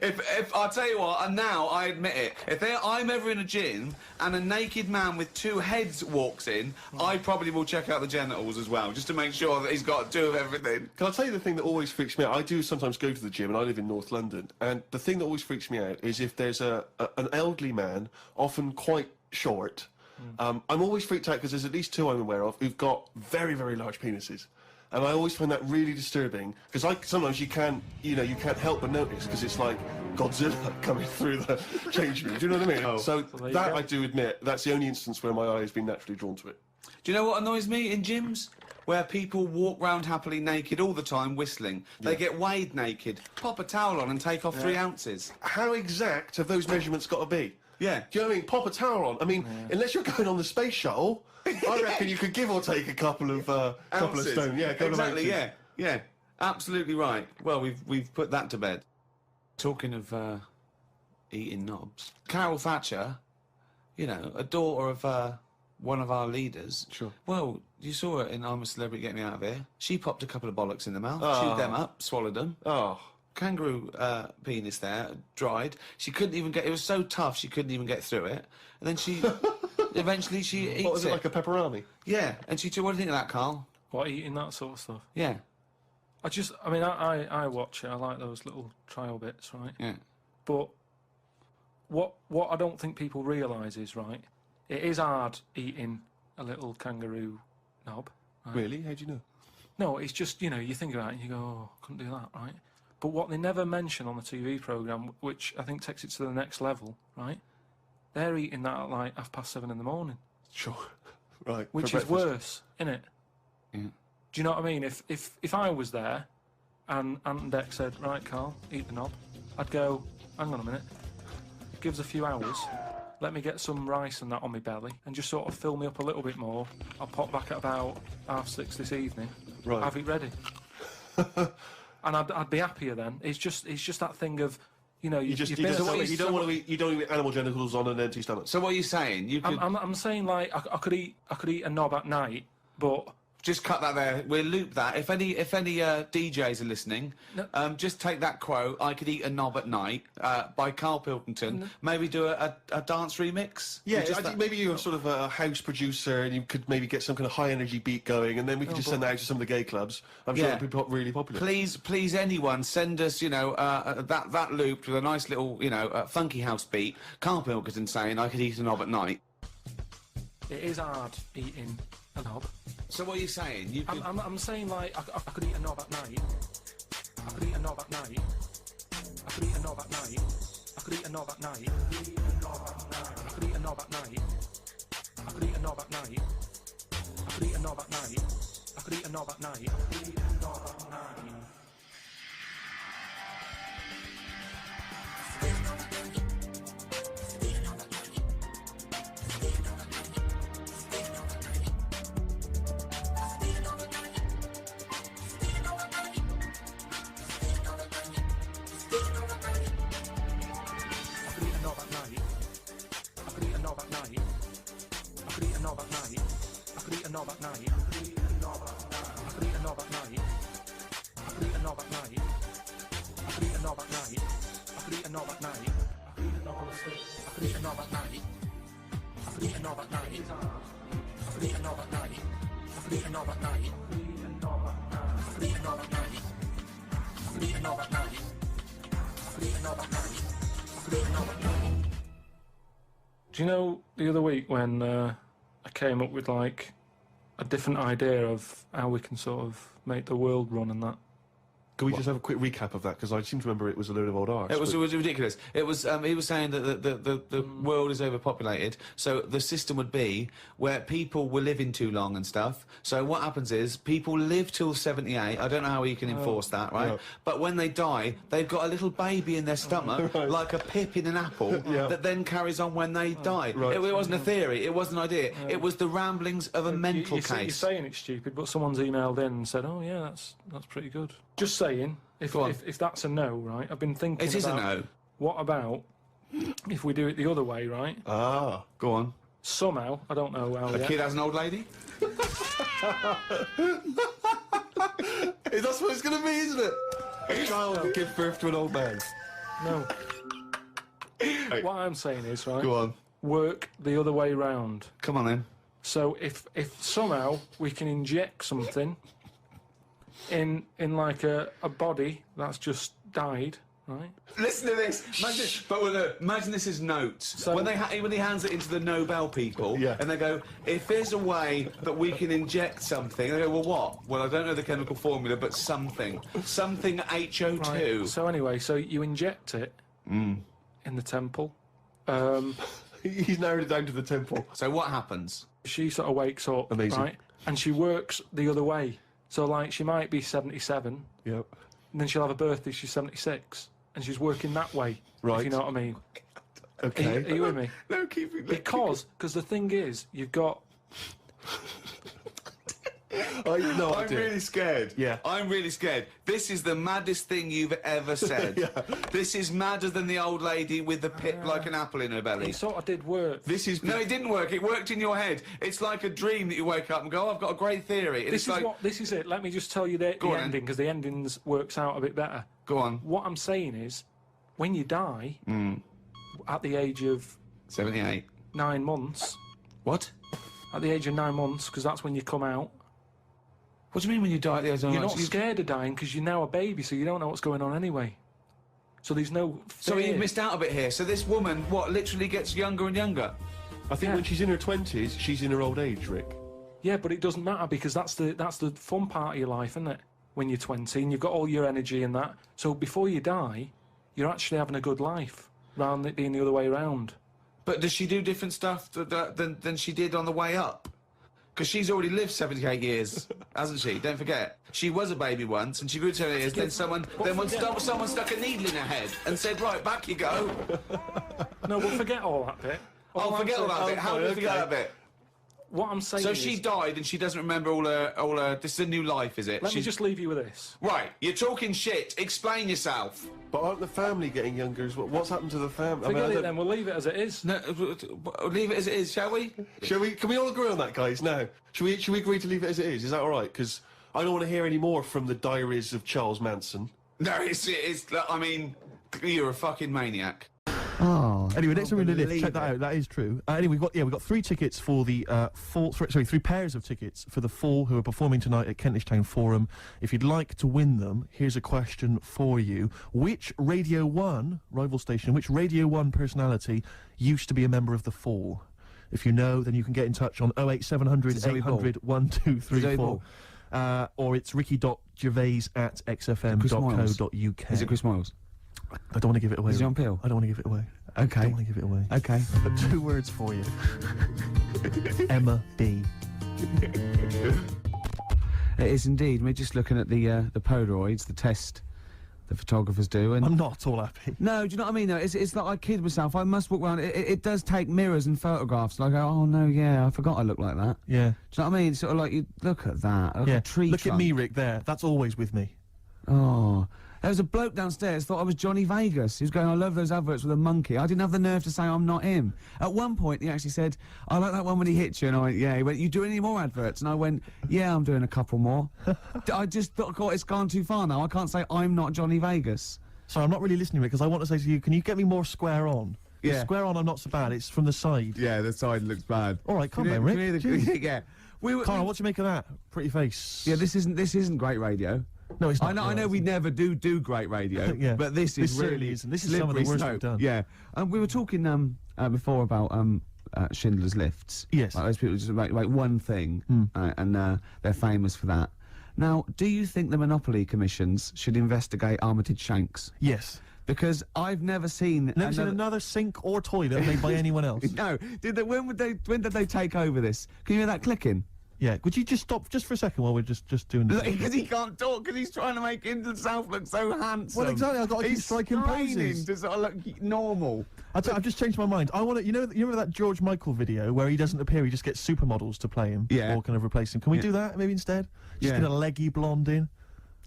If I'll tell you what, and now I admit it, if I'm ever in a gym and a naked man with two heads walks in, I probably will check out the genitals as well, just to make sure that he's got two of everything. Can I tell you the thing that always freaks me out? I do sometimes go to the gym, and I live in North London, and the thing that always freaks me out is if there's an elderly man, often quite short. I'm always freaked out because there's at least two I'm aware of who've got very, very large penises. And I always find that really disturbing, because sometimes you can't help but notice, because it's like Godzilla coming through the change room. Do you know what I mean? So that, I do admit, that's the only instance where my eye has been naturally drawn to it. Do you know what annoys me in gyms? Where people walk round happily naked all the time, whistling. They get weighed naked, pop a towel on and take off 3 ounces. How exact have those measurements got to be? Yeah. Do you know what I mean? Pop a towel on. I mean, unless you're going on the space shuttle, I reckon you could give or take a couple of stone. Yeah, exactly. Yeah. Absolutely right. Well, we've put that to bed. Talking of eating knobs, Carol Thatcher, you know, a daughter of one of our leaders. Sure. Well, you saw her in I'm a Celebrity, Get Me Out of Here. She popped a couple of bollocks in the mouth, Oh. chewed them up, swallowed them. Oh. Kangaroo penis there, dried. She couldn't even get... It was so tough, she couldn't even get through it. And then she... eventually she eats it. What was it, like a pepperoni? Yeah. And she took... What do you think of that, Carl? What, eating that sort of stuff? Yeah. I mean, I watch it. I like those little trial bits, right? Yeah. But what I don't think people realise is, right, it is hard eating a little kangaroo knob. Right? Really? How do you know? No, it's just, you know, you think about it and you go, oh, couldn't do that, right? But what they never mention on the TV programme, which I think takes it to the next level, right, they're eating that at like 7:30 in the morning. Sure. Right. Which is worse, innit? Yeah. Do you know what I mean? If I was there and Ant and Dec said, right, Carl, eat the knob, I'd go, hang on a minute, give us a few hours, let me get some rice and that on my belly, and just sort of fill me up a little bit more. I'll pop back at about 6:30 this evening, Right. have it ready. And I'd be happier then. It's just that thing of, you know, you don't want to eat animal genitals on an empty stomach. So what are you saying? You could... I'm saying, like, I could eat a knob at night, but... Just cut that there. We'll loop that. If any DJs are listening, just take that quote, I could eat a knob at night, by Karl Pilkington. Maybe do a dance remix? Yeah, I think maybe you're sort of a house producer and you could maybe get some kind of high-energy beat going, and then we could just send that out to some of the gay clubs. I'm sure it'd be really popular. Please, anyone, send us, you know, that looped with a nice little, you know, funky house beat. Karl Pilkington saying, I could eat a knob at night. It is hard eating a knob. So what are you saying? You could... I'm saying, like, I could eat a knob at night. I could eat a knob at night. I could eat a knob at night. I could eat a knob at night. I could eat a knob at night. I could eat a knob at night. I could eat a knob at night. I could eat a knob at night. Do you know the other week when I came up with, like, a different idea of how we can sort of make the world run and that? Can we just have a quick recap of that? Because I seem to remember it was a load of old arse. It was ridiculous. It was. He was saying that the world is overpopulated, so the system would be where people were living too long and stuff. So what happens is people live till 78. I don't know how you can enforce that, right? No. But when they die, they've got a little baby in their stomach, like a pip in an apple, that then carries on when they die. Right. It wasn't a theory. It wasn't an idea. It was the ramblings of a mental case. You're saying it's stupid, but someone's emailed in and said, "Oh yeah, that's pretty good." Just saying, if that's a no, right? I've been thinking. It is a no. What about if we do it the other way, right? Ah, go on. Somehow, I don't know how. A kid has an old lady. That's what it's going to be, isn't it? A child will give birth to an old man. No. What I'm saying is, right? Go on. Work the other way round. Come on then. So if somehow we can inject something in like a body that's just died, right? Listen to this. Imagine this is notes. So when he hands it into the Nobel people, and they go, if there's a way that we can inject something, they go, well, what? Well, I don't know the chemical formula, but something HO2. Right. So anyway, so you inject it in the temple. He's narrowed it down to the temple. So what happens? She sort of wakes up, Amazing. right? And she works the other way. So, like, she might be 77. Yep. And then she'll have a birthday, she's 76. And she's working that way. Right. If you know what I mean. Okay. Are you with me? No, keep it. Because the thing is, you've got... I'm really scared. Yeah. I'm really scared. This is the maddest thing you've ever said. This is madder than the old lady with the pip like an apple in her belly. It sort of did work. This is... No, it didn't work. It worked in your head. It's like a dream that you wake up and go, oh, I've got a great theory. And This is it. Let me just tell you the ending, because the endings works out a bit better. Go on. What I'm saying is, when you die, at the age of... 78. 9 months... What? At the age of 9 months, because that's when you come out. What do you mean when you die at the age of 9 You're months? not scared of dying, because you're now a baby, so you don't know what's going on anyway. So there's no fear. So you've missed out a bit here. So this woman, what, literally gets younger and younger? I think when she's in her 20s, she's in her old age, Rick. Yeah, but it doesn't matter, because that's the fun part of your life, isn't it? When you're 20 and you've got all your energy and that. So before you die, you're actually having a good life, rather than it being the other way around. But does she do different stuff than she did on the way up? Because she's already lived 78 years, hasn't she? Don't forget. She was a baby once, and she grew to 78 years, then someone stuck a needle in her head and said, right, back you go. No, we'll forget all that bit. Forget all that bit. How do we forget that bit? What I'm saying So is... she died and she doesn't remember all her... This is a new life, is it? Let me just leave you with this. Right, you're talking shit. Explain yourself. But aren't the family getting younger as well? What's happened to the family? Forget it then, we'll leave it as it is. No, leave it as it is, shall we? Shall we? Can we all agree on that, guys? No. Should we agree to leave it as it is? Is that all right? Because I don't want to hear any more from the diaries of Charles Manson. No, it's I mean, you're a fucking maniac. Oh. Anyway, next time we're going to lift. Check that out. That is true. Anyway, we've got 3 tickets for the Fall. Sorry, 3 pairs of tickets for the Fall who are performing tonight at Kentish Town Forum. If you'd like to win them, here's a question for you: which Radio 1 rival station, which Radio 1 personality used to be a member of the Fall? If you know, then you can get in touch on 08700 800 1234. Or it's ricky.gervais@xfm.co.uk. Is it Chris Miles? I don't want to give it away. Is he on Peel? I don't want to give it away. Okay. I don't want to give it away. Okay. But 2 words for you. Emma B. It is indeed. We're just looking at the Polaroids, the test the photographers do, and I'm not all happy. No, do you know what I mean? Though it's like I kid myself. I must walk around. It does take mirrors and photographs, and I go, oh no, yeah, I forgot I look like that. Yeah. Do you know what I mean? It's sort of like you look at that. Look at a tree Look trunk. at me, Rick. There. That's always with me. Oh. There was a bloke downstairs thought I was Johnny Vegas. He was going, I love those adverts with a monkey. I didn't have the nerve to say I'm not him. At one point, he actually said, I like that one when he hits you. And I went, yeah. He went, you do any more adverts? And I went, yeah, I'm doing a couple more. I just thought, God, it's gone too far now. I can't say I'm not Johnny Vegas. Sorry, I'm not really listening, Rick, because I want to say to you, can you get me more square on? Yeah. Square on, I'm not so bad. It's from the side. Yeah, the side looks bad. All right, come on, Rick. Yeah. Karl, what do you make of that? Pretty face. Yeah, this isn't great radio. No, it's not. I know we never do great radio, yeah. But this really isn't. This is some of the worst we've done. Yeah. We were talking before about Schindler's Lifts. Yes. Like, those people just make one thing, and they're famous for that. Now, do you think the Monopoly commissions should investigate Armitage Shanks? Yes. Because I've never seen another sink or toilet made by anyone else. No. When did they take over this? Can you hear that clicking? Yeah, would you just stop just for a second while we're just doing this? Because he can't talk, because he's trying to make himself look so handsome. Well, exactly, I've got to keep striking poses. To sort of look normal. I've just changed my mind. I want to, you remember that George Michael video where he doesn't appear, he just gets supermodels to play him? Yeah. Or kind of replace him. Can we do that, maybe, instead? Just get a leggy blonde in?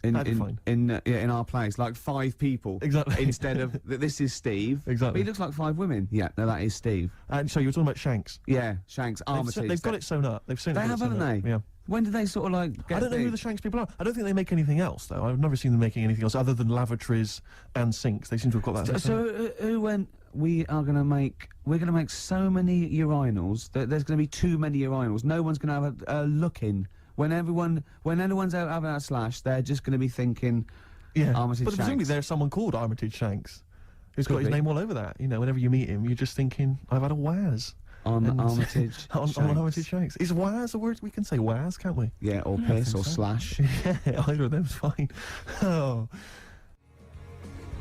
In our place, like 5 people. Exactly. Instead of, this is Steve. Exactly. But he looks like 5 women. Yeah, no, that is Steve. And so you were talking about Shanks? Yeah, Shanks, Armitage. They've got it sewn up. They've sewn it. They have, haven't they? Yeah. When did they sort of like get I don't know who big? the Shanks people are. I don't think they make anything else, though. I've never seen them making anything else other than lavatories and sinks. They seem to have got that. So who went? We're gonna make so many urinals that there's gonna be too many urinals. No one's gonna have a look in. When anyone's out having a slash, they're just gonna be thinking, Yeah, Armitage but presumably Shanks. there's someone called Armitage Shanks who's got Could his be. name all over that. You know, whenever you meet him, you're just thinking, I've had a Waz. On Armitage on Shanks. Armitage Shanks. Is Waz a word? We can say Waz, can't we? Yeah, or I piss think or so. slash. Yeah, either of them's fine. Oh.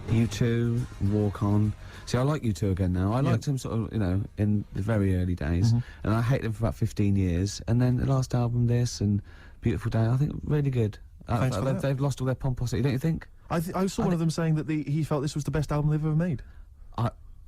U2, Walk On. See, I like U2 again now. I liked him sort of, you know, in the very early days, and I hated them for about 15 years. And then the last album, this and Beautiful Day, I think really good. Thanks for that. They've lost all their pomposity, don't you think? I saw one of them saying that he felt this was the best album they've ever made.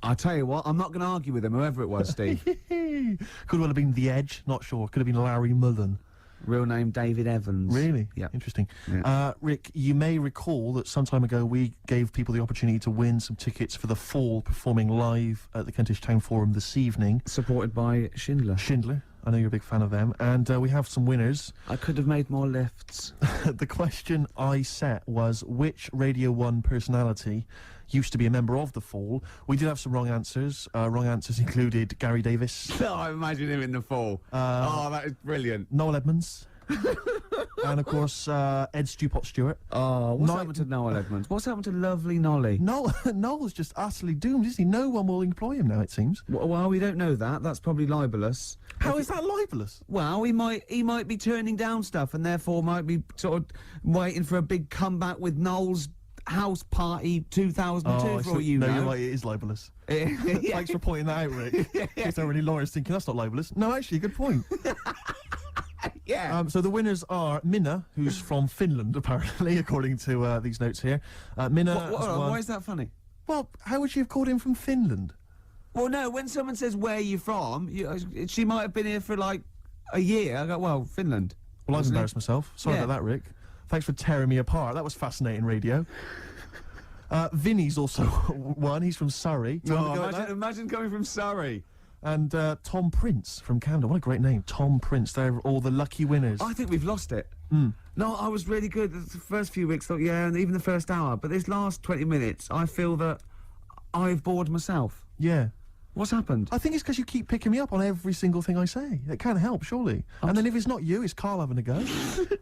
I tell you what, I'm not going to argue with him, whoever it was, Steve. Could well have been The Edge, not sure. Could have been Larry Mullen. Real name David Evans. Really? Yeah. Interesting. Yeah. Rick, you may recall that some time ago we gave people the opportunity to win some tickets for the Fall performing live at the Kentish Town Forum this evening. Supported by Schindler. Schindler. I know you're a big fan of them. And we have some winners. I could have made more lifts. The question I set was, which Radio 1 personality used to be a member of the Fall? We did have some wrong answers. Wrong answers included Gary Davis. No, I imagine him in the Fall. Oh, that is brilliant. Noel Edmonds. And of course, Ed Stewpot Stewart. Oh, what's happened to Noel Edmonds? What's happened to lovely Nolly? Noel's just utterly doomed, isn't he? No one will employ him now, it seems. Well, we don't know that. That's probably libelous. How is that libelous? Well, he might be turning down stuff, and therefore might be sort of waiting for a big comeback with Noel's House Party 2002 for all you know. No, you're right, it is libelous. Thanks for pointing that out, Rick. In case there are any lawyers thinking that's not libelous. No, actually, good point. Yeah. So the winners are Minna, who's from Finland, apparently, according to these notes here. Minna has won. Why is that funny? Well, how would she have called him from Finland? Well, no, when someone says, where are you from, she might have been here for, like, a year. I go, well, Finland. Well, I've embarrassed myself. Sorry Yeah. about that, Rick. Thanks for tearing me apart. That was fascinating radio. Vinny's also one. He's from Surrey. Do you want to go with that? Imagine coming from Surrey. And Tom Prince from Camden. What a great name. Tom Prince. They're all the lucky winners. I think we've lost it. Mm. No, I was really good. The first few weeks, thought, yeah, and even the first hour. But this last 20 minutes, I feel that I've bored myself. Yeah. What's happened? I think it's because you keep picking me up on every single thing I say. It can't help, surely. And then if it's not you, it's Karl having a go.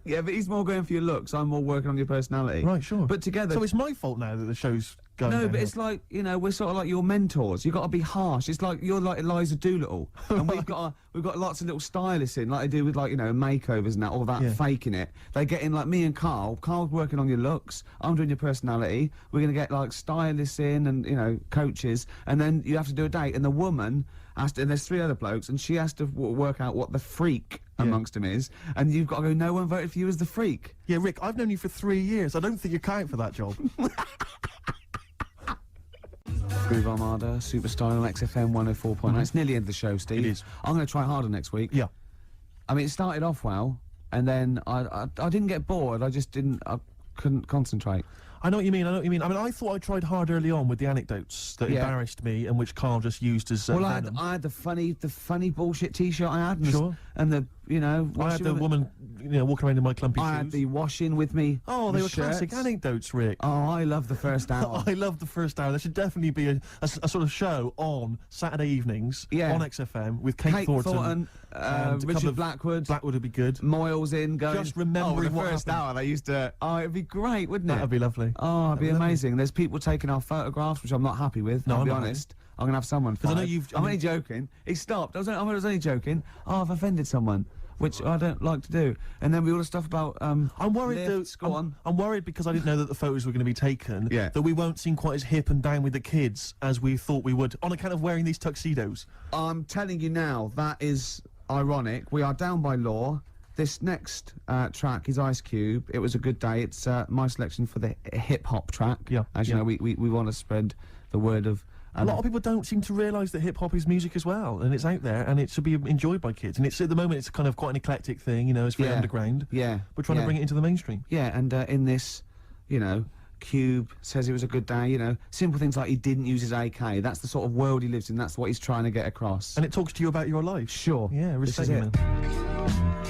Yeah, but he's more going for your looks. I'm more working on your personality. Right, sure. But together... So it's my fault now that the show's going No, but downhill. it's like, you know, we're sort of like your mentors. You've got to be harsh. It's like, you're like Eliza Doolittle. And we've got lots of little stylists in, like they do with, like, you know, makeovers and that, all that, Yeah. faking it. They get in, like, me and Karl. Karl's working on your looks. I'm doing your personality. We're going to get, like, stylists in and, you know, coaches. And then you have to do a date. And the woman has to, and there's 3 other blokes, and she has to work out what the freak amongst them is. And you've got to go, no one voted for you as the freak. Yeah, Rick, I've known you for 3 years. I don't think you're cut for that job. Groove Armada, Superstyle on XFM 104.9. It's nearly the end of the show, Steve. It is. I'm going to try harder next week. Yeah. I mean, it started off well, and then I didn't get bored. I couldn't concentrate. I know what you mean, I mean, I thought I tried hard early on with the anecdotes that Yeah. embarrassed me and which Karl just used as Well, venom. I had the funny bullshit T-shirt I had, and Sure. and the, you know, I had washing the with- woman, you know, walking around in my clumpy I shoes. had the washing with me. Oh, they the were classic shirts. anecdotes, Rick. Oh, I love the first hour. I love the first hour. There should definitely be a sort of show on Saturday evenings Yeah. on XFM with Kate Thornton and a couple Richard of- Blackwood. Blackwood would be good. Moyles in going. Just remembering the what first happened. hour they used to. Oh, it'd be great, wouldn't it? That'd be lovely. Oh, it'd be That'd be amazing. There's people taking our photographs, which I'm not happy with. No, I'll I'm be not honest. I'm gonna have someone. 'Cause I know fired. you've- I'm only joking. He stopped. I was only joking. Oh, I've offended someone, which I don't like to do. And then we all the stuff about. I'm worried lifts, though. Go on. I'm worried because I didn't know that the photos were going to be taken. Yeah. That we won't seem quite as hip and down with the kids as we thought we would on account of wearing these tuxedos. I'm telling you now, that is ironic. We are down by law. This next track is Ice Cube. It was a good day. It's my selection for the hip hop track. Yeah, As you yeah. know, we want to spread the word of. A lot of people don't seem to realise that hip hop is music as well, and it's out there, and it should be enjoyed by kids. And it's at the moment, it's kind of quite an eclectic thing, you know. It's very Yeah. underground. Yeah. We're trying to bring it into the mainstream. Yeah, and in this, you know, Cube says it was a good day, you know, simple things like he didn't use his AK. That's the sort of world he lives in. That's what he's trying to get across. And it talks to you about your life. Sure. Yeah, This respect is you, it. man.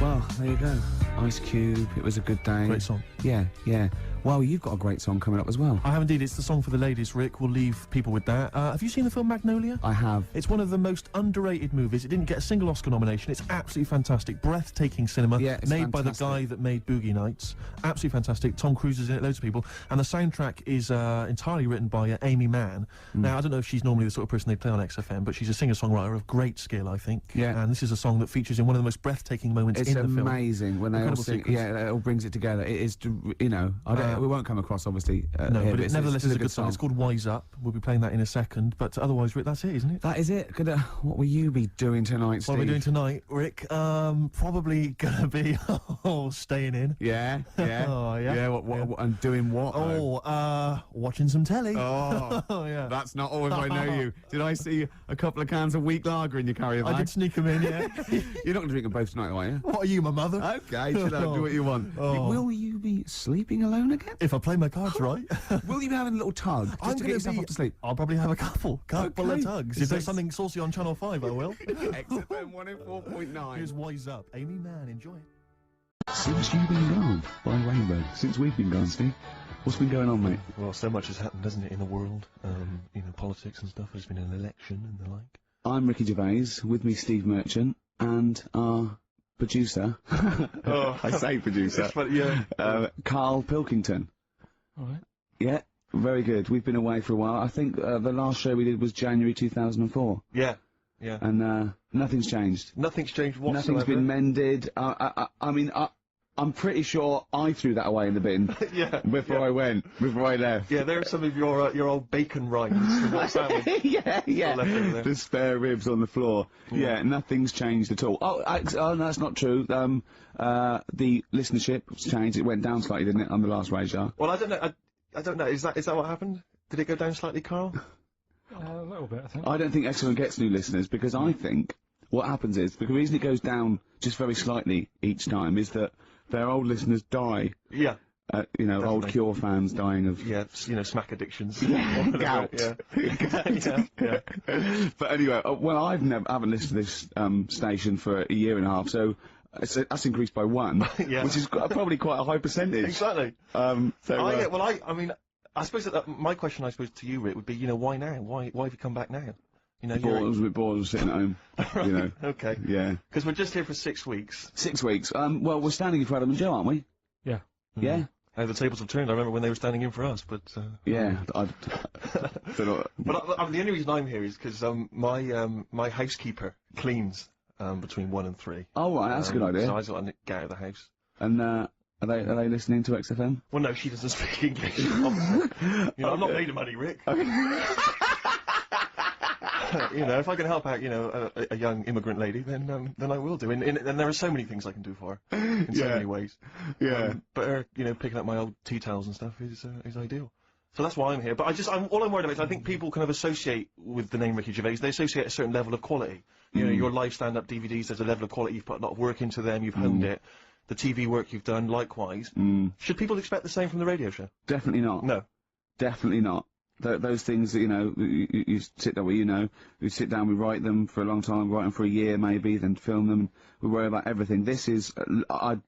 Well, there you go. Ice Cube, It Was a Good Day. Great song. Yeah, yeah. Well, you've got a great song coming up as well. I have indeed. It's the song for the ladies, Rick. We'll leave people with that. Have you seen the film Magnolia? I have. It's one of the most underrated movies. It didn't get a single Oscar nomination. It's absolutely fantastic. Breathtaking cinema. Yeah, it's made by the fantastic. guy that made Boogie Nights. Absolutely fantastic. Tom Cruise is in it, loads of people. And the soundtrack is entirely written by Amy Mann. Now, I don't know if she's normally the sort of person they play on XFM, but she's a singer-songwriter of great skill, I think. Yeah. And this is a song that features in one of the most breathtaking moments in the film. It's amazing when they all Incredible sing. sequence. Yeah, it all brings it together. It is, you know, we won't come across, obviously. No, here, but it nevertheless is a good song. song. It's called Wise Up. We'll be playing that in a second. But otherwise, Rick, that's it, isn't it? That is it. What will you be doing tonight, Steve? What are we doing tonight, Rick? Probably gonna be staying in. Yeah, yeah. Oh, yeah. Yeah, what, and doing what? Watching some telly. Oh, yeah. That's not all if I know you. Did I see a couple of cans of weak lager in your carrier bag? I did sneak them in, yeah. You're not going to drink them both tonight, are you? What are you, my mother? Okay, chill out, do what you want. Will you be sleeping alone again? If I play my cards right. Will you be having a little tug just to get yourself off to sleep? I'll probably have a couple of tugs. If there's something saucy on Channel 5, I will. XFM 104.9. Here's Wise Up. Amy Mann, enjoy it. Since you've been gone, by Rainbow. Since we've been gone, Steve. What's been going on, mate? Well, so much has happened, hasn't it, in the world? You know, politics and stuff. There's been an election and the like. I'm Ricky Gervais, with me Steve Merchant, and our producer, I say producer, Karl Pilkington. All right. Yeah, very good. We've been away for a while. I think the last show we did was January 2004. Yeah, yeah. And nothing's changed. Nothing's changed whatsoever. Nothing's been mended. I mean, I'm pretty sure I threw that away in the bin before I left. Yeah, there are some of your old bacon rinds. What's that one? yeah. The spare ribs on the floor. Yeah, nothing's changed at all. Oh, no, that's not true. The listenership's changed. It went down slightly, didn't it, on the last radio? Well, I don't know. I don't know. Is that what happened? Did it go down slightly, Karl? A little bit, I think. I don't think Excellent gets new listeners because I think what happens is the reason it goes down just very slightly each time is that their old listeners die. Yeah. You know, old Cure fans dying of... Yeah, you know, smack addictions. Yeah, gout. Yeah. But anyway, well, I haven't listened to this station for a year and a half, so that's increased by 1, which is probably quite a high percentage. Exactly. I mean, I suppose that my question, I suppose, to you, Rick, would be, you know, why now? Why have you come back now? You know, I was a bit bored of sitting at home. You know. Okay. Yeah. Because we're just here for 6 weeks. 6 weeks. Well, we're standing in for Adam and Joe, aren't we? Yeah. Yeah. The tables have turned. I remember when they were standing in for us, but... yeah, I don't know. But the only reason I'm here is because my housekeeper cleans between 1 and 3. Oh, right, that's a good idea. So I just got to get out of the house. And are they listening to XFM? Well, no, she doesn't speak English. Obviously. You know, I'm not made of money, Rick. You know, if I can help out, you know, a young immigrant lady, then I will do. And there are so many things I can do for her in so many ways. Yeah. But you know, picking up my old tea towels and stuff is ideal. So that's why I'm here. But all I'm worried about is I think people kind of associate with the name Ricky Gervais. They associate a certain level of quality. You know, your live stand-up DVDs. There's a level of quality. You've put a lot of work into them. You've honed it. The TV work you've done, likewise. Should people expect the same from the radio show? Definitely not. No. Definitely not. Those things that, you know, you sit down, we sit down, we write them for a long time, write them for a year maybe, then film them, we worry about everything. This is, I'm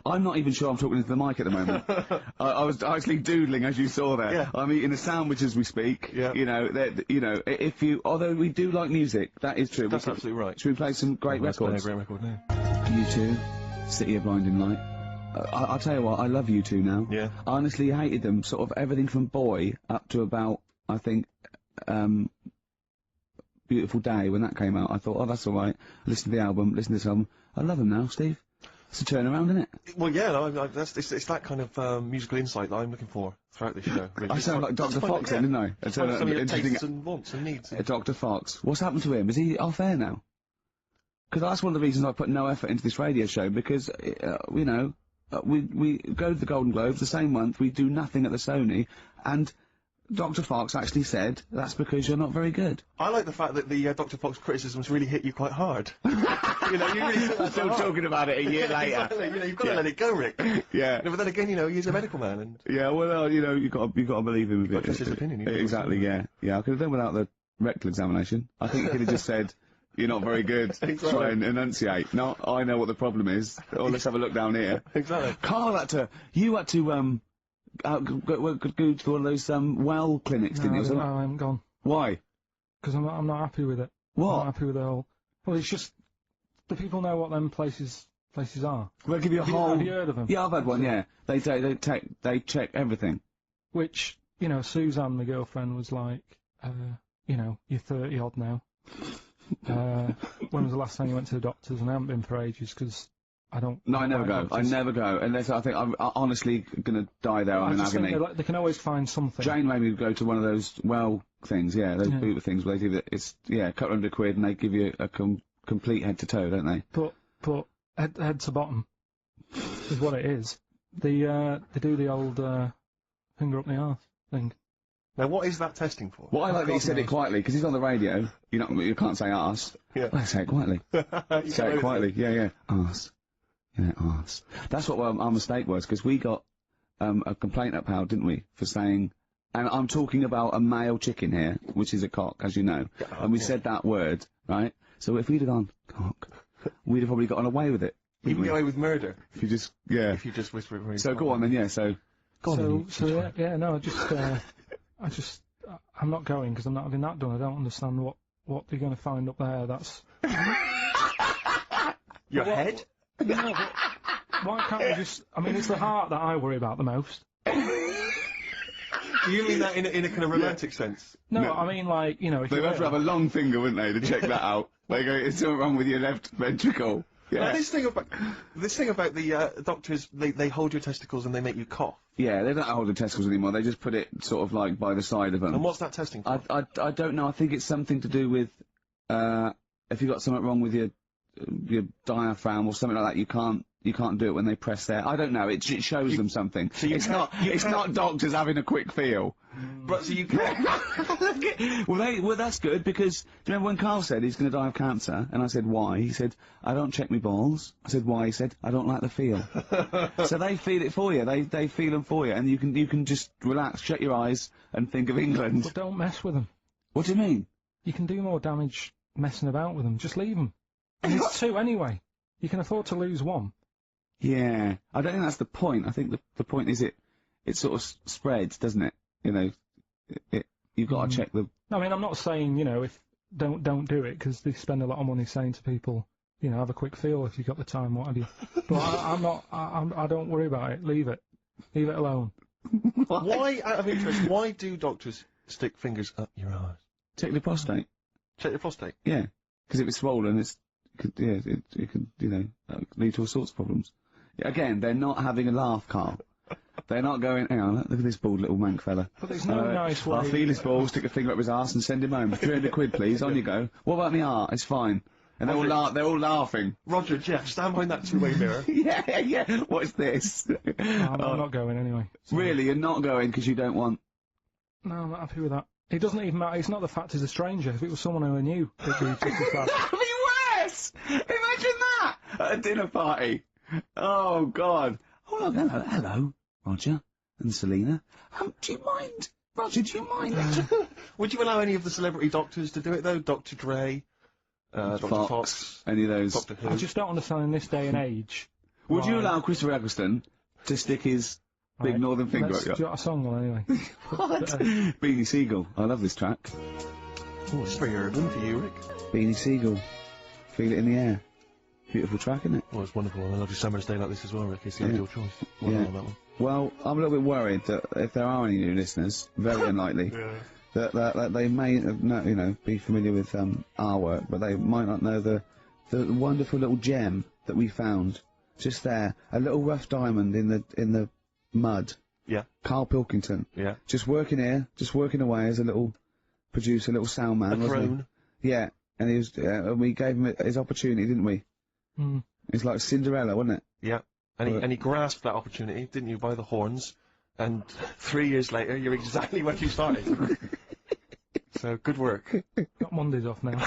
not even sure I'm talking into the mic at the moment. I was actually doodling, as you saw there. Yeah. I'm eating a sandwich as we speak. Yeah. You know, although we do like music, that is true. That's absolutely right. Should we play some great records? Let's play a great record now. U2, City of Blinding Light. I'll tell you what, I love U2 now. Yeah. I honestly hated them, sort of everything from Boy up to about, I think, Beautiful Day, when that came out. I thought, oh, that's alright. Listen to the album, listen to this album. I love them now, Steve. It's a turnaround, isn't it? Well, yeah, it's that kind of musical insight that I'm looking for throughout this show. Really. I sound like Dr. Fox then, didn't I? Some of your tastes and wants and needs. Dr. Fox. What's happened to him? Is he off air now? Because that's one of the reasons I put no effort into this radio show, because, you know, we go to the Golden Globes the same month, we do nothing at the Sony, and Dr. Fox actually said, that's because you're not very good. I like the fact that the Dr. Fox criticisms really hit you quite hard. You know, you really I'm still talking about it a year later. Exactly, you know, you've got to let it go, Rick. Yeah. But then again, you know, he's a medical man, and... Yeah, well, you know, you've got to believe him a bit. Just his opinion. Exactly, yeah. Yeah, I could have done without the rectal examination. I think he could have just said, you're not very good. Try and enunciate. No, I know what the problem is. Oh, let's have a look down here. Exactly. Karl you had to, go to one of those, well clinics, didn't you? No, I haven't gone. Why? Because I'm not happy with it. What? I'm not happy with the whole... Well, it's just... Do people know what them places are? We'll give you a whole... Have you heard of them? Yeah, I've had one, yeah. They check everything. Which, you know, Suzanne, my girlfriend, was like, you know, you're 30-odd now. When was the last time you went to the doctors? And I haven't been for ages, because I don't... No, I never go. I never go. Unless I think I'm honestly gonna die there. I'm in agony. They can always find something. Jane made me go to one of those well things, yeah, those booter things where they do that. It's, yeah, a couple £100 and they give you a complete head to toe, don't they? But head to bottom is what it is. They do the old finger up the arse thing. Now, what is that testing for? Well, I like that he said it quietly, because he's on the radio. You can't say arse. Yeah. Well, say it quietly. Say it quietly. Yeah. Arse. Yeah, arse. That's what our mistake was, because we got a complaint upheld, didn't we, for saying... And I'm talking about a male chicken here, which is a cock, as you know. And we said that word, right? So if we'd have gone, cock, we'd have probably gotten away with it. You can get away with murder. If you just, yeah. If you just whisper it very So go on then, yeah, so... Go on then, I'm not going because I'm not having that done. I don't understand what they're going to find up there. That's... Your head? No, but why can't we just... I mean, it's the heart that I worry about the most. Do you mean that in a kind of romantic sense? No, I mean, like, you know... They'd have to have a long finger, wouldn't they, to check that out? They go, is something wrong with your left ventricle? Yeah. Now, this thing about the doctors, they hold your testicles and they make you cough. Yeah, they don't hold the testicles anymore. They just put it sort of like by the side of them. And what's that testing for? I don't know. I think it's something to do with if you've got something wrong with your diaphragm or something like that. You can't do it when they press there. I don't know. It shows them something. So it's not doctors having a quick feel. But so you can't. Well, that's good because do you remember when Karl said he's going to die of cancer, and I said why? He said I don't check my balls. I said why? He said I don't like the feel. So they feel it for you. They feel them for you, and you can just relax, shut your eyes, and think of England. But don't mess with them. What do you mean? You can do more damage messing about with them. Just leave them. And it's two anyway. You can afford to lose one. Yeah, I don't think that's the point. I think the point is it sort of spreads, doesn't it? You know, you've got to check the... I mean, I'm not saying, you know, if don't do it, because they spend a lot of money saying to people, you know, have a quick feel if you've got the time, what have you. But I don't worry about it. Leave it. Leave it alone. Why, out of interest, why do doctors stick fingers up your arse? Check the prostate. Check the prostate? Yeah, because if it's swollen, it could, you know, lead to all sorts of problems. Again, they're not having a laugh, Karl. They're not going, hang on, look at this bald little mank fella. But there's no nice way... I'll feel his balls, stick a finger up his arse and send him home. 300 quid, please, on you go. What about me art? It's fine. And they're all laughing. Roger, Jeff, stand behind that two-way mirror. yeah, what's this? I'm not going anyway. So. Really, you're not going because you don't want... No, I'm not happy with that. It doesn't even matter, it's not the fact he's a stranger. If it was someone who I knew, it'd be just as bad. That'd be worse! Imagine that! At a dinner party. Oh, God. Oh, look, hello, Roger and Selina. Do you mind? Roger, do you mind? Would you allow any of the celebrity doctors to do it, though? Dr. Dre, Dr. Fox, any of those? Doctor Who? I just don't understand in this day and age. Would you allow Christopher Eccleston to stick his big northern finger up your... Do you want a song on anyway? What? Beanie Siegel. I love this track. Oh, it's very urban for you, Rick. Beanie Siegel. Feel it in the air. Beautiful track, isn't it? Well, it's wonderful on a lovely summer's day like this as well, Rick. It's the ideal choice. Well done on that one. Well, I'm a little bit worried that if there are any new listeners, very unlikely, that they may not, you know, be familiar with our work, but they might not know the wonderful little gem that we found just there, a little rough diamond in the mud. Yeah. Karl Pilkington. Yeah. Just working here, just working away as a little producer, a little sound man, wasn't he? Yeah. And he was, and we gave him his opportunity, didn't we? Mm. It's like Cinderella, wasn't it? Yeah. And he grasped that opportunity, didn't you, by the horns, and 3 years later, you're exactly where you started. So, good work. Got Mondays off now.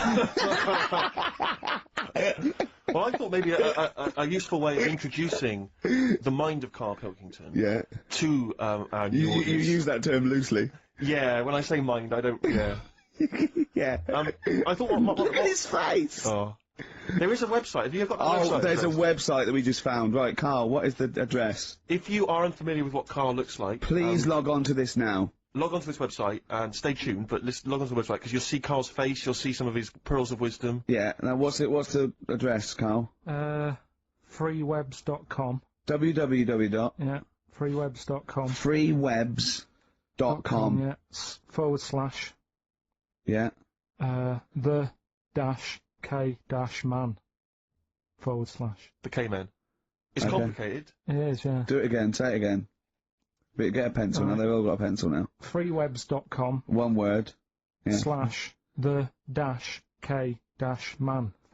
Well, I thought maybe a useful way of introducing the mind of Karl Pilkington to our new audience. You use that term loosely. Yeah, when I say mind, I don't... Yeah. Yeah. I thought, what Look at his face! Oh. There is a website. Have you got the website? Oh, there's a address? website that we just found. Right, Carl, what is the address? If you are unfamiliar with what Karl looks like, Please log on to this now. log on to this website and stay tuned, but log on to the website because you'll see Karl's face, you'll see some of his pearls of wisdom. Yeah, now what's the address, Karl? Freewebs.com. www. Yeah, freewebs.com. Freewebs.com. Yeah, / Yeah. the dash K dash man / The K-Man. It's Okay. complicated. It is, yeah. Do it again, say it again. But get a pencil now, they've all got a pencil now. Freewebs.com. One word. Yeah. / the dash K dash man /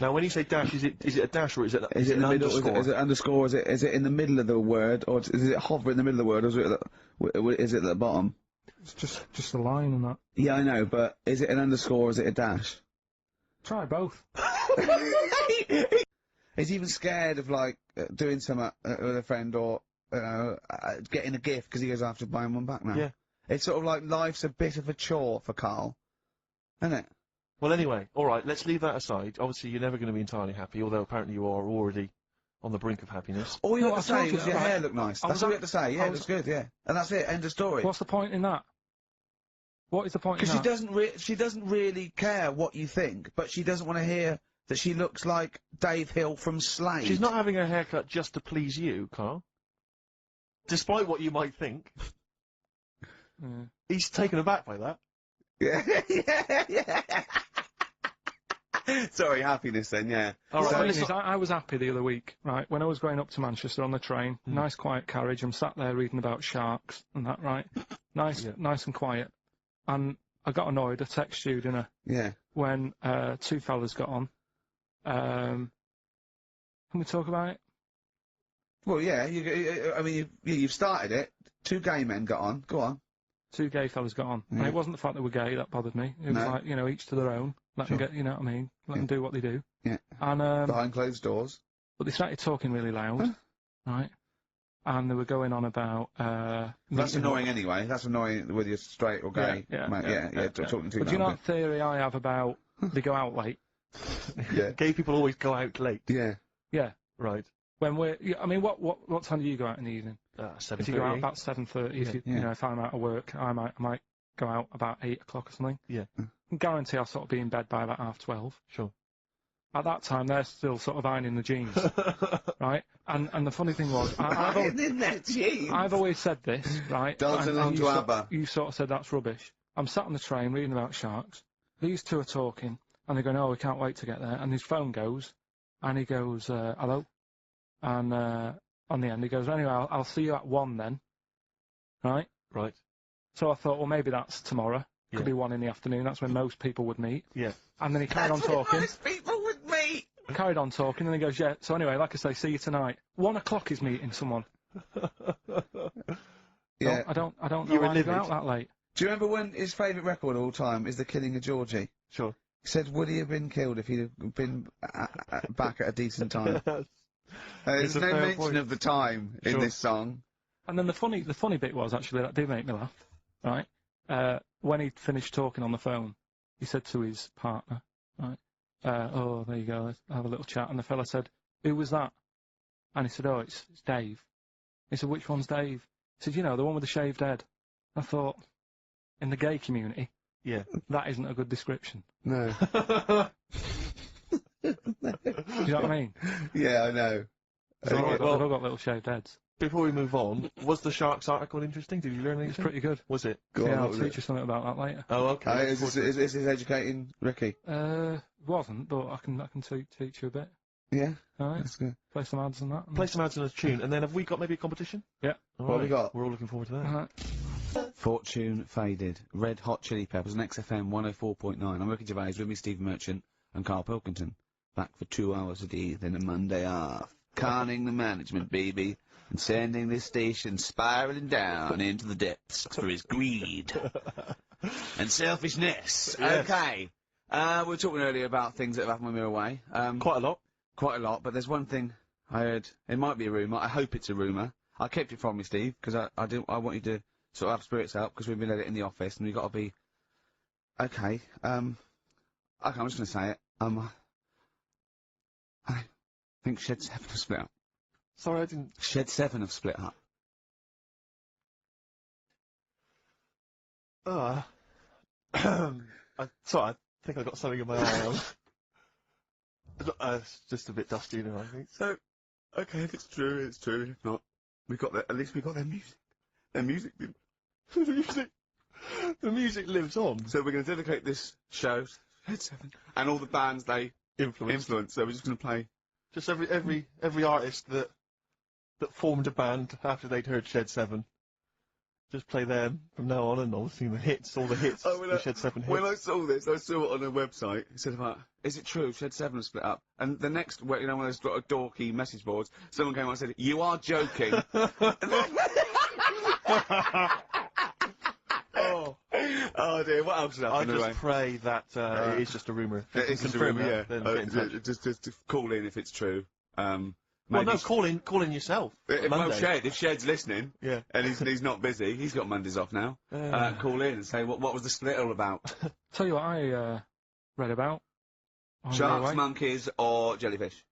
Now, when you say dash, is it a dash or is it Is it in an the middle? underscore? Is it underscore? Is it in the middle of the word, or is it hover in the middle of the word, or is it at the bottom? It's just a line and that. Yeah, I know, but is it an underscore or is it a dash? Try both. He's even scared of like doing something with a friend or getting a gift because he goes, I have to buy him one back now. Yeah. It's sort of like life's a bit of a chore for Karl, isn't it? Well, anyway, alright, let's leave that aside. Obviously, you're never going to be entirely happy, although apparently you are already on the brink of happiness. All you No, had I to say told you was your that, hair right? looked nice. I That's was all you at- had to say. Yeah, I it was- looks good, yeah. And that's it, end of story. What's the point in that? What is the point in Because that? she doesn't really care what you think, but she doesn't want to hear that she looks like Dave Hill from Slade. She's not having her haircut just to please you, Karl. Despite what you might think. Yeah. He's taken aback by that. Yeah. Sorry, happiness then, yeah. All right, So- the thing is, I was happy the other week, right, when I was going up to Manchester on the train, nice quiet carriage, I'm sat there reading about sharks and that, right? Nice and quiet. And I got annoyed, I texted you, didn't I? Yeah. When two fellas got on. Can we talk about it? Well, yeah, I mean, you've started it. Two gay men got on. Go on. Two gay fellas got on. Yeah. And it wasn't the fact they were gay that bothered me. It was No. like, you know, each to their own. Let them Sure. get, you know what I mean? Let them do what they do. Yeah. And, Behind closed doors. but they started talking really loud, right? And they were going on about, That's meeting up. annoying anyway. That's annoying whether you're straight or gay. Yeah, Mate, talking to But do you know that theory I have about they go out late? Yeah. Gay people always go out late. Yeah. Yeah. Right. When I mean, what time do you go out in the evening? 7:30. If you go out about 7:30, if you know, if I'm out of work, I might go out about 8 o'clock or something. Yeah. I can guarantee I'll sort of be in bed by about 12:30. Sure. At that time, they're still sort of ironing the jeans, right? And the funny thing was, Ironing their jeans? I've always said this, right? Dancing and along you to sort- ABBA. You sort of said that's rubbish. I'm sat on the train reading about sharks. These two are talking, and they're going, "Oh, we can't wait to get there." And his phone goes, and he goes, "Hello," and on the end he goes, "Anyway, I'll see you at 1 then." Right? Right. So I thought, well, maybe that's tomorrow. Yeah. Could be 1 in the afternoon. That's when most people would meet. Yeah. And then he carried on talking. Most people would meet. Carried on talking, and he goes, "Yeah." So anyway, like I say, see you tonight. 1 o'clock is meeting someone. Yeah. I don't know You were why you go livid. out that late. Do you remember when his favourite record of all time is The Killing of Georgie? Sure. He said, would he have been killed if he'd have been back at a decent time? There's a no fair mention point. of the time in Sure. this song. And then the funny bit was actually that did make me laugh, right? When he'd finished talking on the phone, he said to his partner, right? "Oh, there you go. Let's have a little chat." And the fella said, "Who was that?" And he said, "Oh, it's Dave." He said, "Which one's Dave?" He said, "You know, the one with the shaved head." I thought, in the gay community, Yeah. that isn't a good description. No. Do you know what I mean? Yeah, I know. They've all, Right, got, well- they've all got little shaved heads. Before we move on, was the Sharks article interesting? Did you learn anything? It's pretty good. Was it? Go on, Yeah, what I'll was teach it? you something about that later. Oh, okay. Is this educating Ricky? Wasn't, but I can teach you a bit. Yeah, All right. that's good. Play some ads and that. Play some ads and a tune, and then have we got maybe a competition? Yeah. All What have we got? We're all looking forward to that. Alright. Fortune Faded, Red Hot Chili Peppers, and XFM 104.9. I'm Ricky Gervais, with me Steve Merchant and Karl Pilkington. Back for 2 hours a day, then a Monday off. Conning the management, baby, and sending this station spiraling down into the depths for his greed and selfishness. Yes. Okay. We were talking earlier about things that have happened when we were away. Quite a lot. Quite a lot, but there's one thing I heard. It might be a rumour. I hope it's a rumour. I kept it from you, Steve, because I want you to sort of have spirits out, because we've been at it in the office, and we've got to be Okay, I'm just gonna say it. I think Shed 7 have split up. Sorry, I didn't... Shed 7 have split up. Sorry, I think I got something in my eye. It's just a bit dusty, you know, I think. So, okay, if it's true, it's true. If not, at least we got their music. Their music did. The music lives on. So we're going to dedicate this show, Shed 7, and all the bands they influenced. So we're just going to play... Just every artist that formed a band after they'd heard Shed 7. Just play them from now on, and obviously the hits, all the hits, the Shed 7 hits. When I saw this, I saw it on a website. It said about, is it true Shed 7 have split up? And the next, you know, one of those dorky message boards, someone came on and said, you are joking. Oh dear, what else has happened? I just pray that it is just a rumour. It's just a rumour, yeah. Just call in if it's true. Well, no, call in yourself. Well, Shed, if Shed's listening, yeah, and he's not busy, he's got Mondays off now. Call in and say what was the split all about? Tell you what I read about. Sharks, monkeys, or jellyfish?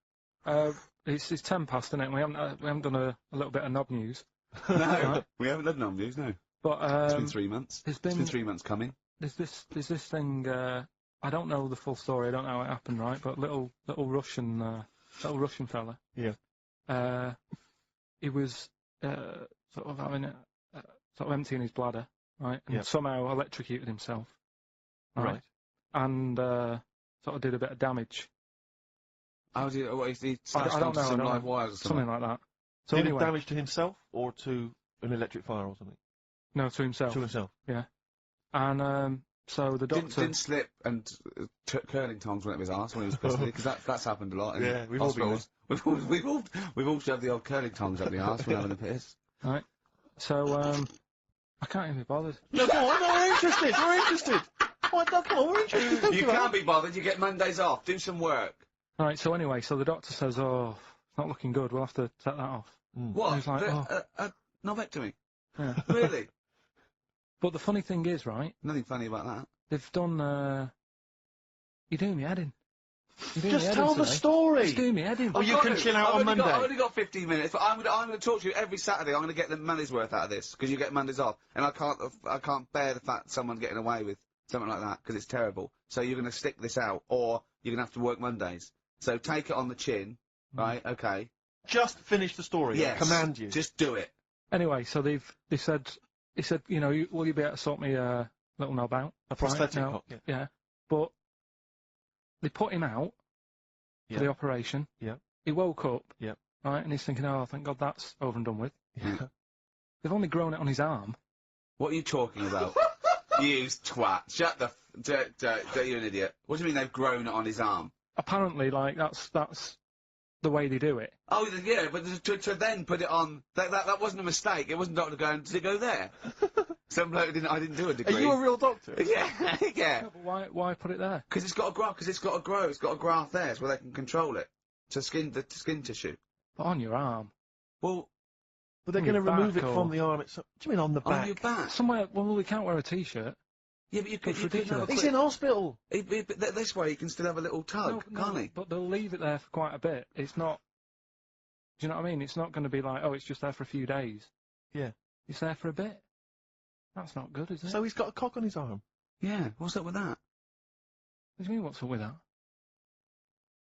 It's 10 past, isn't it? We haven't done a little bit of knob news. No, right? We haven't done knob news, no. But it's been 3 months. It's been 3 months coming. There's this thing. I don't know the full story. I don't know how it happened, right? But little Russian fella. Yeah. He was sort of having sort of emptying his bladder, right? And somehow electrocuted himself. Right. And sort of did a bit of damage. How did he I don't know. Some live wires or something like that. So did anyway, it damage to himself or to an electric fire or something? No, to himself. To himself. Yeah. And so the doctor didn't slip and curling tongs went up his arse when he was pissed, because that's happened a lot. In yeah, we've all been we've all shoved the old curling tongs up the arse when having a piss. Right. So I can't even be bothered. No, go on, no, we're interested. We're interested. Oh, no, come on, we're interested. You can't be bothered. You get Mondays off. Do some work. Right. So anyway, so the doctor says, "Oh, it's not looking good. We'll have to take that off." What? And he's like, Knobectomy? Yeah. Really? But the funny thing is, right? Nothing funny about that. They've done. You're doing me head in. Just tell the story. Just do me head in. Oh, you can chill out on Monday. I've only got 15 minutes, but I'm going to talk to you every Saturday. I'm going to get the money's worth out of this because you get Mondays off, and I can't bear the fact someone's getting away with something like that because it's terrible. So you're going to stick this out, or you're going to have to work Mondays. So take it on the chin, right? Okay. Just finish the story. Yes. I command you. Just do it. Anyway, so they said, you know, will you be able to sort me a little knob out? A prosthetic right? knob, yeah. But they put him out for the operation. Yeah. He woke up. Yeah. Right, and he's thinking, oh, thank God that's over and done with. Yeah. They've only grown it on his arm. What are you talking about? You twat. Shut the you're an idiot. What do you mean they've grown it on his arm? Apparently, like, that's the way they do it. Oh, yeah, but to then put it on... That wasn't a mistake. It wasn't doctor going, did it go there? Some bloke I didn't do a degree. Are you a real doctor? Yeah, yeah. No, but why put it there? Because it's got to grow. It's got a graft there, so they can control it. To skin tissue. But on your arm. Well... But they're going to remove it from the arm itself. What do you mean on the back? On your back? Somewhere... Well, we can't wear a T-shirt. Yeah, but you could... ridiculous. He's in hospital. This way he can still have a little tug, can't he? But they'll leave it there for quite a bit. It's not... Do you know what I mean? It's not going to be like, oh, it's just there for a few days. Yeah. It's there for a bit. That's not good, is it? So he's got a cock on his arm? Yeah, what's up with that? What do you mean, what's up with that?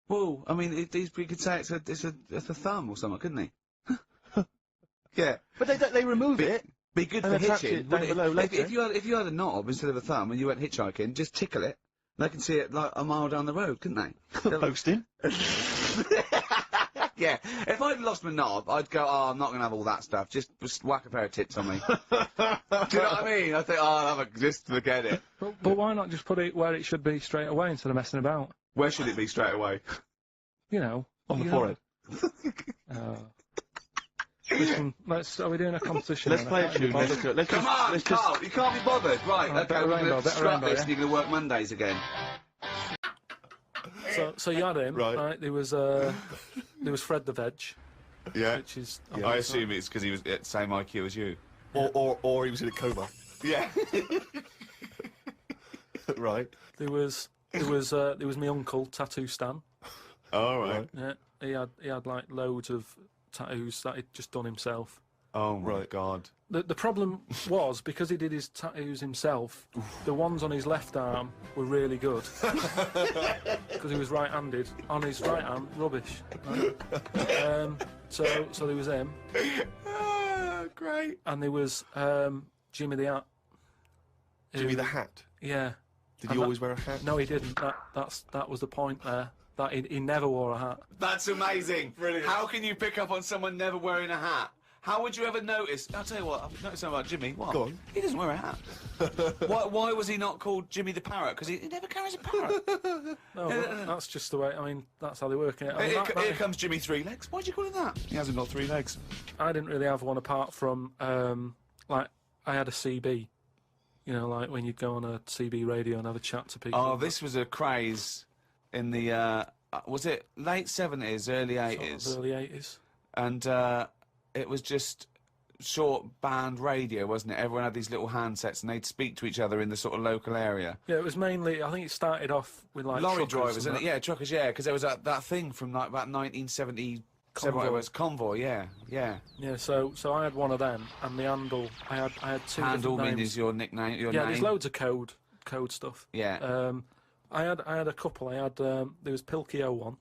Well, I mean, he could say it's a thumb or something, couldn't he? Yeah. But they remove it. Be good for hitching. If you had a knob instead of a thumb and you went hitchhiking, just tickle it. They can see it like a mile down the road, couldn't they? Posting. Yeah, if I'd lost my knob, I'd go, oh, I'm not going to have all that stuff. Just whack a pair of tits on me. Do you know what I mean? I think, oh, I'll have just forget it. But why not just put it where it should be straight away instead of messing about? Where should it be straight away? You know. On the forehead. Listen, are we doing a competition? Let's play a tune. Come on, Karl, you can't be bothered. Right, okay, we're going to scrap this and you're going to work Mondays again. So you had him, right? There was Fred the Veg. Yeah. Which is... I assume it's because he was at the same IQ as you. Or he was in a coma. Yeah. Right. There was my uncle, Tattoo Stan. All right. Yeah, he had like loads of tattoos that he'd just done himself. Oh my God. The problem was, because he did his tattoos himself, the ones on his left arm were really good. Because he was right-handed. On his right arm, rubbish. Right? So there was him. Great. And there was Jimmy the Hat. Jimmy the Hat? Yeah. Did he always wear a hat? No, he didn't. That was the point there. That he never wore a hat. That's amazing. Brilliant. How can you pick up on someone never wearing a hat? How would you ever notice? I'll tell you what, I've noticed something about Jimmy. What? Go on. He doesn't wear a hat. why was he not called Jimmy the Parrot? Because he never carries a parrot. No, that's just the way, I mean, that's how they work it. I mean, Here comes Jimmy Three Legs. Why'd you call him that? He hasn't got 3 legs. I didn't really have one apart from, like, I had a CB. You know, like when you'd go on a CB radio and have a chat to people. Oh, this was a craze in the, was it late 70s, early 80s? Sort of early 80s. And, it was just short band radio, wasn't it? Everyone had these little handsets and they'd speak to each other in the sort of local area. Yeah, it was mainly, I think it started off with like lorry truckers drivers, and isn't it? that. Yeah, truckers, yeah, because there was that thing from like about 1977, it was Convoy, yeah. Yeah, so I had one of them, and the handle, I had 2 Handle different names. means your nickname, your yeah, name. there's loads of code stuff. Yeah. I had a couple. I had there was Pilkey 01,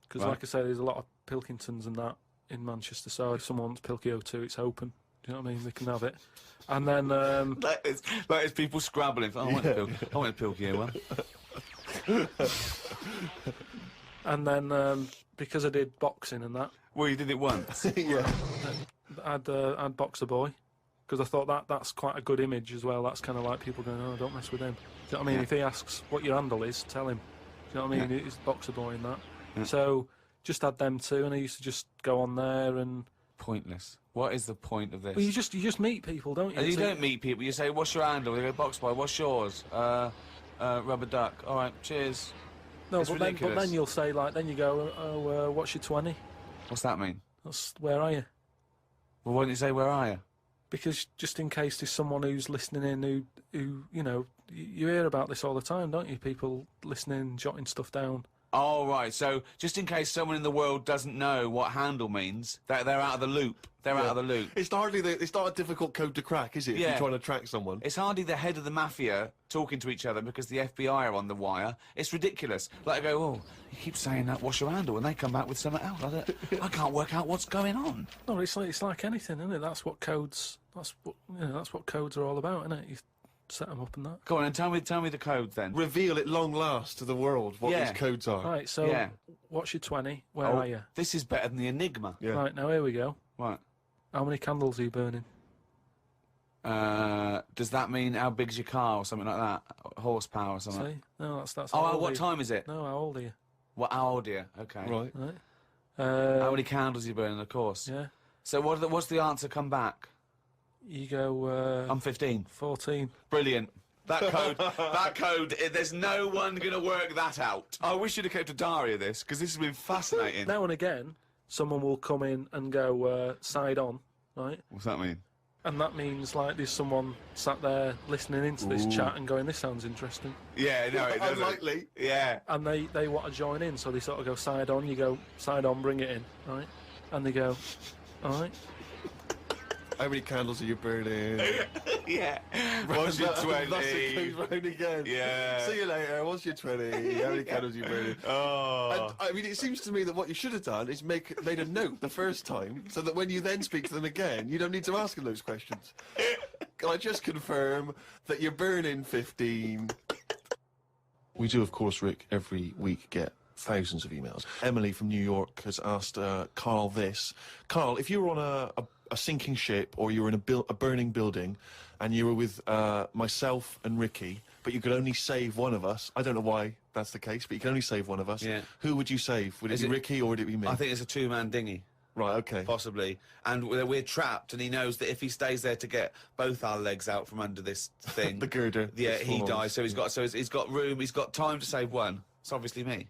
because like I say, there's a lot of Pilkingtons and that in Manchester. So if someone wants Pilkey 02, it's open. Do you know what I mean? They can have it. And then like it's people scrabbling. I want a Pilkey 01. And then because I did boxing and that. Well, you did it once. Yeah. I'd Boxer Boy, because I thought that's quite a good image as well. That's kind of like people going, oh, don't mess with him. Do you know what I mean? Yeah. If he asks what your handle is, tell him. Do you know what I mean? Yeah. It's Boxer Boy and that. Yeah. So just had them 2, and I used to just go on there and. Pointless. What is the point of this? Well, you just meet people, don't you? And you don't meet people. You say, "What's your handle?" They go, "Box Boy." What's yours? Rubber duck. All right, cheers. No, It's but ridiculous. then you'll say like, then you go, oh, what's your 20? What's that mean? That's where are you? Well, why don't you say where are you? Because just in case there's someone who's listening in who you know, you hear about this all the time, don't you? People listening, jotting stuff down. Oh, right. So, just in case someone in the world doesn't know what handle means, they're out of the loop. They're out of the loop. It's not a difficult code to crack, is it? Yeah. If you're trying to track someone. It's hardly the head of the mafia talking to each other because the FBI are on the wire. It's ridiculous. Like, I go, oh, you keep saying that, what's your handle? And they come back with something else. I can't work out what's going on. No, it's like anything, isn't it? That's what codes are all about, isn't it? You set them up and that. Go on, and tell me the code then. Reveal at long last to the world what these codes are. Right, so what's your 20? Where are you? This is better than the Enigma. Yeah. Right, now here we go. Right. How many candles are you burning? Does that mean how big's your car or something like that? Horsepower or something? See? No, that's Oh, how old what are you? time is it? No, how old are you? What, how old are you? Okay. Right. Right. How many candles are you burning, of course? Yeah. So what's the answer come back? You go, I'm 15. 14. Brilliant. That code, there's no one going to work that out. I wish you'd have kept a diary of this, because this has been fascinating. Now and again, someone will come in and go, side on, right? What's that mean? And that means, like, there's someone sat there listening into this chat and going, this sounds interesting. Yeah, no, it doesn't. Unlikely. Yeah. And they want to join in, so they sort of go side on, you go, side on, bring it in, right? And they go, all right. How many candles are you burning? Yeah. What's your 20? That's it, goes round again. Yeah. See you later. What's your 20? How many candles are you burning? Oh. And, I mean, it seems to me that what you should have done is made a note the first time, so that when you then speak to them again, you don't need to ask them those questions. Can I just confirm that you're burning 15? We do, of course, Rick, every week get thousands of emails. Emily from New York has asked Karl this. Karl, if you were on a sinking ship, or you were in a burning building, and you were with myself and Ricky, but you could only save one of us. I don't know why that's the case, but you can only save one of us. Yeah. Who would you save? Would it be Ricky or would it be me? I think it's a 2-man dinghy. Right, okay. Possibly. And we're trapped, and he knows that if he stays there to get both our legs out from under this thing... the girder. Yeah, he dies, so he's got room, he's got time to save one. It's obviously me.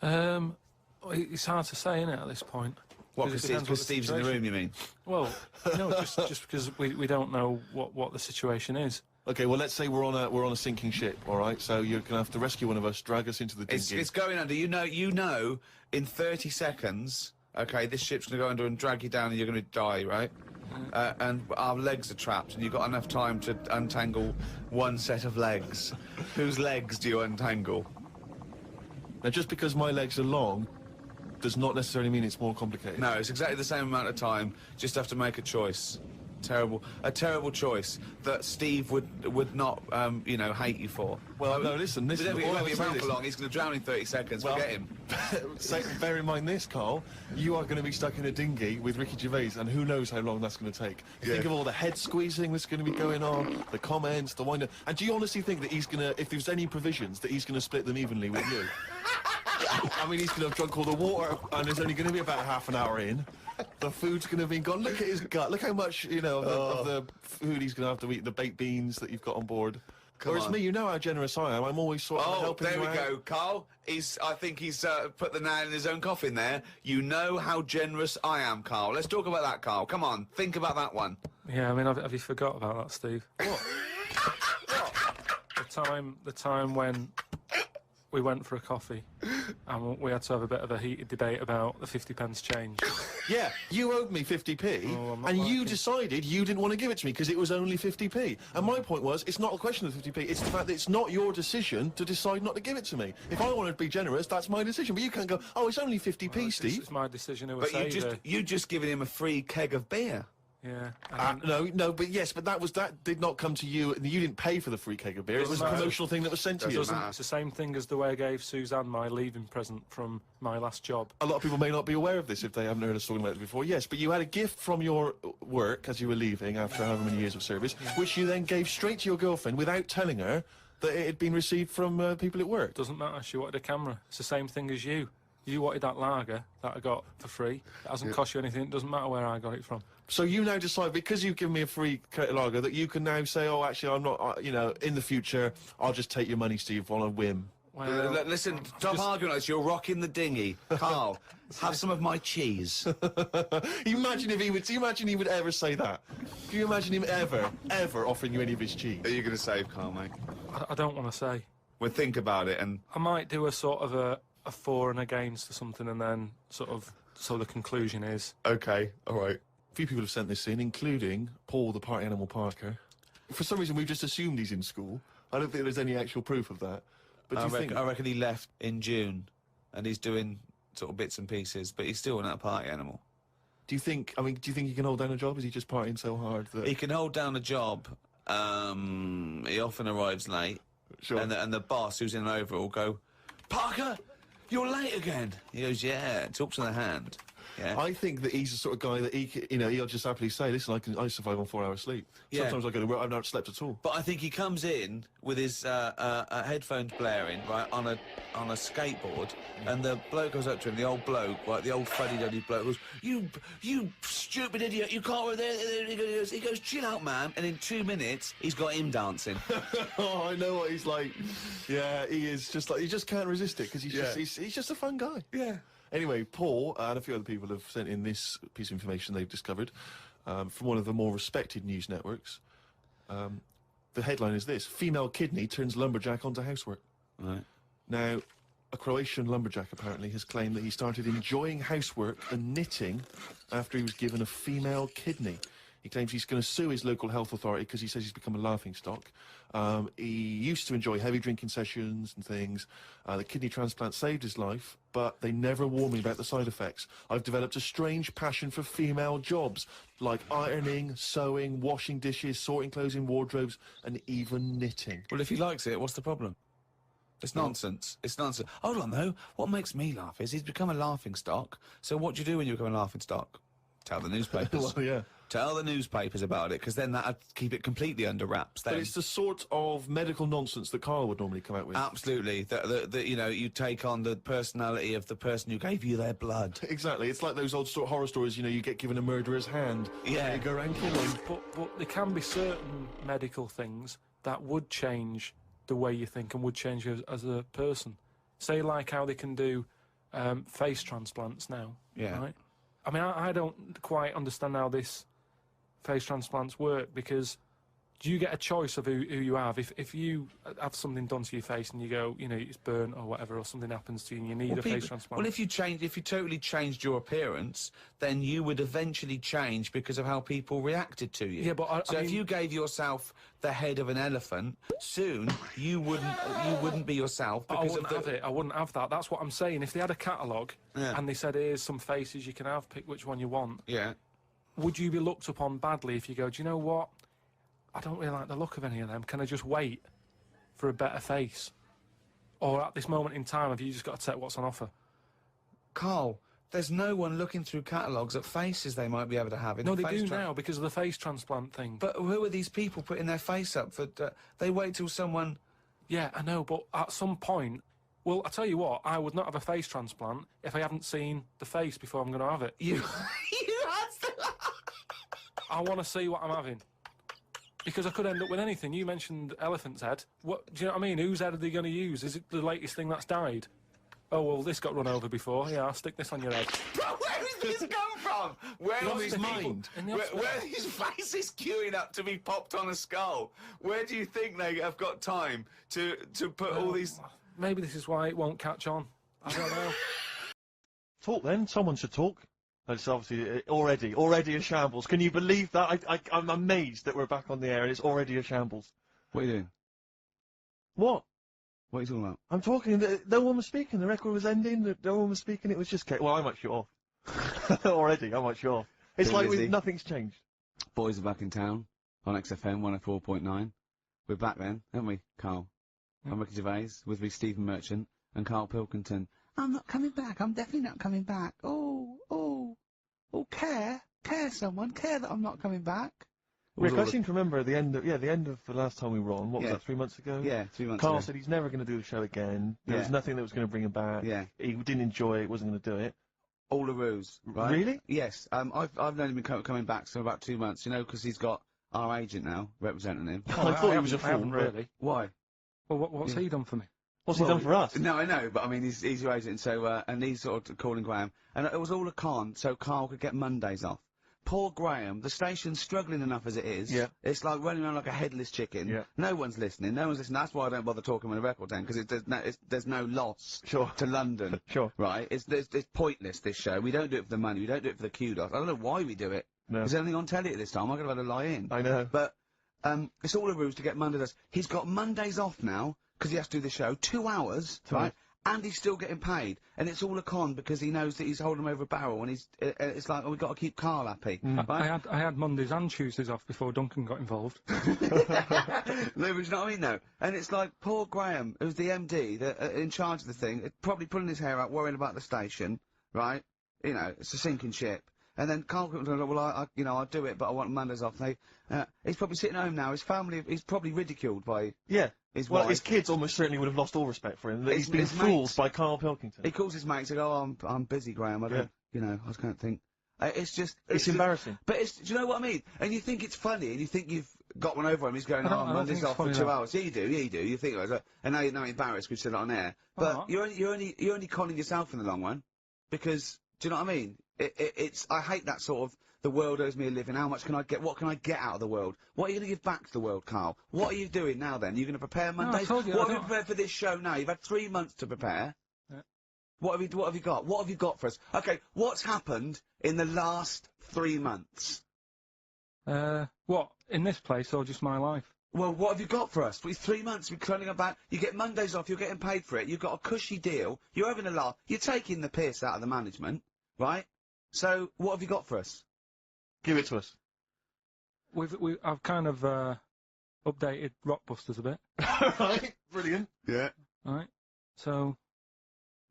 It's hard to say, isn't it, at this point? What, because Steve's in the room, you mean? Well, no, just because we don't know what the situation is. Okay, well, let's say we're on a sinking ship, all right? So you're gonna have to rescue one of us, drag us into the dinghy. It's going under. You know, in 30 seconds, okay, this ship's gonna go under and drag you down and you're gonna die, right? And our legs are trapped and you've got enough time to untangle one set of legs. Whose legs do you untangle? Now, just because my legs are long does not necessarily mean it's more complicated. No, it's exactly the same amount of time. Just have to make a choice. A terrible choice that Steve would not, you know, hate you for. Well, no, listen. But if he won't be around for long, he's going to drown in 30 seconds. Well, forget him. Bear in mind this, Carl. You are going to be stuck in a dinghy with Ricky Gervais, and who knows how long that's going to take. Think of all the head squeezing that's going to be going on, the comments, the wind-up. And do you honestly think that he's going to, if there's any provisions, that he's going to split them evenly with you? I mean, he's going to have drunk all the water, and there's only going to be about half an hour in. The food's going to be gone. Look at his gut. Look how much, you know, of the food he's going to have to eat, the baked beans that you've got on board. Whereas me, you know how generous I am. I'm always sort of helping you out. There we go, Carl. I think he's put the nail in his own coffin there. You know how generous I am, Carl. Let's talk about that, Carl. Come on, think about that one. Yeah, I mean, have you forgot about that, Steve? What? The time when we went for a coffee and we had to have a bit of a heated debate about the 50p change. Yeah, you owed me 50p, and you decided you didn't want to give it to me because it was only 50p. And my point was, it's not a question of 50p, it's the fact that it's not your decision to decide not to give it to me. If I want to be generous, that's my decision, but you can't go, oh, it's only 50p, Steve. It's my decision who But you just given him a free keg of beer. Yeah. No, but that did not come to you, and you didn't pay for the free keg of beer. It was a promotional thing that was sent to you. It's the same thing as the way I gave Suzanne my leaving present from my last job. A lot of people may not be aware of this if they haven't heard us talking about it before. Yes, but you had a gift from your work as you were leaving after however many years of service, which you then gave straight to your girlfriend without telling her that it had been received from people at work. Doesn't matter. She wanted a camera. It's the same thing as you. You wanted that lager that I got for free. It hasn't cost you anything. It doesn't matter where I got it from. So you now decide, because you've given me a free lager, that you can now say, oh, actually, I'm not, you know, in the future, I'll just take your money, Steve, on a whim. Well, listen, stop arguing like this. You're rocking the dinghy. Carl, have some of my cheese. Imagine if he would. Imagine he would ever say that. Can you imagine him ever offering you any of his cheese? Are you going to save, Carl, mate? I don't want to say. Well, think about it, and I might do a sort of a for and against or something, and then sort of so the conclusion is okay. All right. A few people have sent this in, including Paul, the party animal Parker. For some reason, we've just assumed he's in school. I don't think there's any actual proof of that. But I reckon he left in June, and he's doing sort of bits and pieces, but he's still not a party animal. Do you think he can hold down a job? Is he just partying so hard that... He can hold down a job. He often arrives late. Sure. And the boss, who's in an overall, will go, Parker, you're late again. He goes, yeah, talks to the hand. Yeah. I think that he's the sort of guy that he'll just happily say, listen, I survive on 4 hours sleep. Yeah. Sometimes I go to work, I've not slept at all. But I think he comes in with his headphones blaring, right, on a skateboard, and the bloke goes up to him, the old bloke, right, the old fuddy-duddy bloke, goes, you stupid idiot, you can't work there. He goes, chill out, man, and in 2 minutes, he's got him dancing. Oh, I know what he's like. Yeah, he is just like, he just can't resist it, because he's just a fun guy. Yeah. Anyway, Paul and a few other people have sent in this piece of information they've discovered from one of the more respected news networks. The headline is this: female kidney turns lumberjack onto housework. Right. Now, a Croatian lumberjack apparently has claimed that he started enjoying housework and knitting after he was given a female kidney. He claims he's going to sue his local health authority because he says he's become a laughingstock. He used to enjoy heavy drinking sessions and things. The kidney transplant saved his life, but they never warned me about the side effects. I've developed a strange passion for female jobs, like ironing, sewing, washing dishes, sorting clothes in wardrobes, and even knitting. Well, if he likes it, what's the problem? It's nonsense. It's nonsense. Hold on, though. What makes me laugh is he's become a laughingstock. So what do you do when you become a laughingstock? Tell the newspapers. Well, yeah. Tell the newspapers about it, because then that'd keep it completely under wraps. Then. But it's the sort of medical nonsense that Karl would normally come out with. Absolutely. That you know, you take on the personality of the person who gave you their blood. Exactly. It's like those old horror stories, you know, you get given a murderer's hand. Yeah. And you go around killing. But there can be certain medical things that would change the way you think and would change you as a person. Say, like how they can do face transplants now. Yeah. Right? I mean, I don't quite understand how this face transplants work, because Do you get a choice of who you have? If you have something done to your face and you go, you know, it's burnt or whatever, or something happens to you and you need a face transplant. Well, if you totally changed your appearance, then you would eventually change because of how people reacted to you. Yeah, but so if you gave yourself the head of an elephant, soon you wouldn't be yourself because I wouldn't have it. I wouldn't have that. That's what I'm saying. If they had a catalogue and they said, here's some faces you can have, pick which one you want. Yeah. Would you be looked upon badly if you go, do you know what? I don't really like the look of any of them. Can I just wait for a better face? Or at this moment in time, have you just got to take what's on offer? Carl, there's no one looking through catalogues at faces they might be able to have. No, they do now because of the face transplant thing. But who are these people putting their face up for? They wait till someone... Yeah, I know, but at some point... Well, I tell you what, I would not have a face transplant if I hadn't seen the face before I'm going to have it. You had to... I want to see what I'm having. Because I could end up with anything. You mentioned elephant's head. What, do you know what I mean? Whose head are they going to use? Is it the latest thing that's died? Oh, well, this got run over before. Yeah, I'll stick this on your head. Bro, where has this come from? Where are these mind? Where are these faces queuing up to be popped on a skull? Where do you think they have got time to put all these... Maybe this is why it won't catch on. I don't know. Talk then. Someone should talk. It's obviously already a shambles. Can you believe that? I'm amazed that we're back on the air and it's already a shambles. What are you doing? What? What are you talking about? I'm talking. No one was speaking. The record was ending. No one was speaking. It was just. Well, I might shut off. Already, I might shut off. It's like nothing's changed. Boys are back in town on XFM 104.9. We're back then, haven't we, Carl? I'm Ricky Gervais, with me Stephen Merchant and Karl Pilkington. I'm not coming back. I'm definitely not coming back. Care someone. Care that I'm not coming back. Rick, I seem to remember the end of the last time we were on. What was that? 3 months ago. Yeah, 3 months. Carl said he's never going to do the show again. There was nothing that was going to bring him back. Yeah. He didn't enjoy it. Wasn't going to do it. All a ruse, right? Really? Yes. I've known him coming back for about 2 months. You know, because he's got our agent now representing him. I thought he was a fool. Really? Why? Well, what's he done for me? What's he done for us? No, I know, but I mean, he's your agent, so, and he's sort of calling Graham. And it was all a con, so Karl could get Mondays off. Poor Graham, the station's struggling enough as it is. Yeah. It's like running around like a headless chicken. Yeah. No one's listening. That's why I don't bother talking on the record then, because there's no loss to London. Sure. Right? It's pointless, this show. We don't do it for the money. We don't do it for the kudos. I don't know why we do it. No. There's anything on telly at this time. I could have had a lie in. I know. But, it's all a ruse to get Mondays. He's got Mondays off now, because he has to do the show, 2 hours, right? And he's still getting paid, and it's all a con because he knows that he's holding him over a barrel, and it's like, oh, we've got to keep Karl happy. Right? I had Mondays and Tuesdays off before Duncan got involved. No, but you know what I mean, though? And it's like, poor Graham, who's the MD, in charge of the thing, probably pulling his hair out, worrying about the station, right? You know, it's a sinking ship. And then Karl comes along, well, I'll do it, but I want Mondays off. He's probably sitting home now. His family, he's probably ridiculed by his wife. His kids almost certainly would have lost all respect for him. That he's been fooled by Karl Pilkington. He calls his mates and goes, oh, I'm busy, Graham. I don't, I just can't think. It's embarrassing. But do you know what I mean? And you think it's funny, and you think you've got one over him. He's going, Monday's off for 2 hours. Yeah, you do. You think, and now you're embarrassed because you said it on air. But you're only conning yourself in the long run, because do you know what I mean? I hate that sort of, the world owes me a living, how much can I get, what can I get out of the world? What are you going to give back to the world, Karl? What are you doing now then? You're going to prepare Mondays? What have you prepared for this show now? You've had 3 months to prepare. Yeah. What have you got? What have you got for us? Okay, what's happened in the last 3 months? What? In this place or just my life? Well, what have you got for us? With 3 months, we're turning about. You get Mondays off, you're getting paid for it, you've got a cushy deal, you're having a laugh, you're taking the piss out of the management, right? So, what have you got for us? Give it to us. I've kind of updated Rockbusters a bit. Right, brilliant. Yeah. Right. So,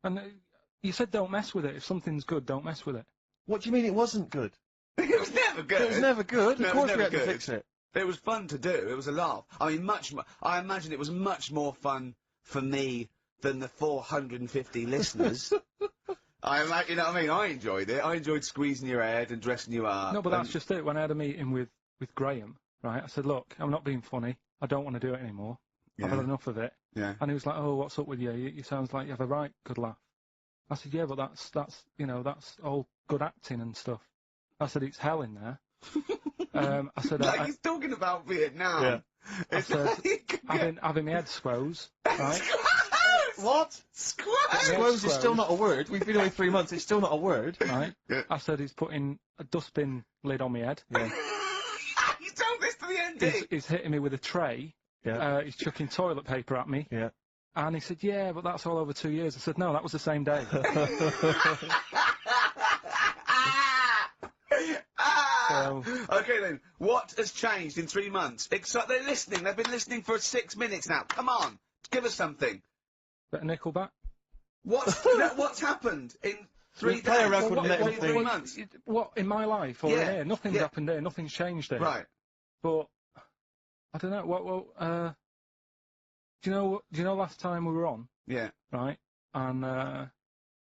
and you said don't mess with it. If something's good, don't mess with it. What do you mean it wasn't good? It was never good. It was never good. No, of course we had to fix it. It was fun to do. It was a laugh. I mean, I imagine it was much more fun for me than the 450 listeners. You know what I mean? I enjoyed it. I enjoyed squeezing your head and dressing you up. No, but that's just it. When I had a meeting with Graham, right, I said, look, I'm not being funny. I don't want to do it anymore. I've had enough of it. Yeah. And he was like, oh, what's up with you? You sounds like you have a right good laugh. I said, yeah, but that's all good acting and stuff. I said, it's hell in there. I said, like he's talking about Vietnam. Yeah. I said, having my head squoze, right? What? Squoze is still not a word. We've been away 3 months. It's still not a word. Right. I said he's putting a dustbin lid on my head. Yeah. You told this to the ND. He's hitting me with a tray. Yeah. He's chucking toilet paper at me. Yeah. And he said, yeah, but that's all over 2 years. I said, no, that was the same day. Okay then, what has changed in 3 months? They're listening. They've been listening for 6 minutes now. Come on, give us something. Bit of Nickelback. What's happened in 3 days? Play a record and let him 3 months. What, in my life or in here? Nothing's happened here. Nothing's changed here. Right. But I don't know. Do you know last time we were on? Yeah. Right. And I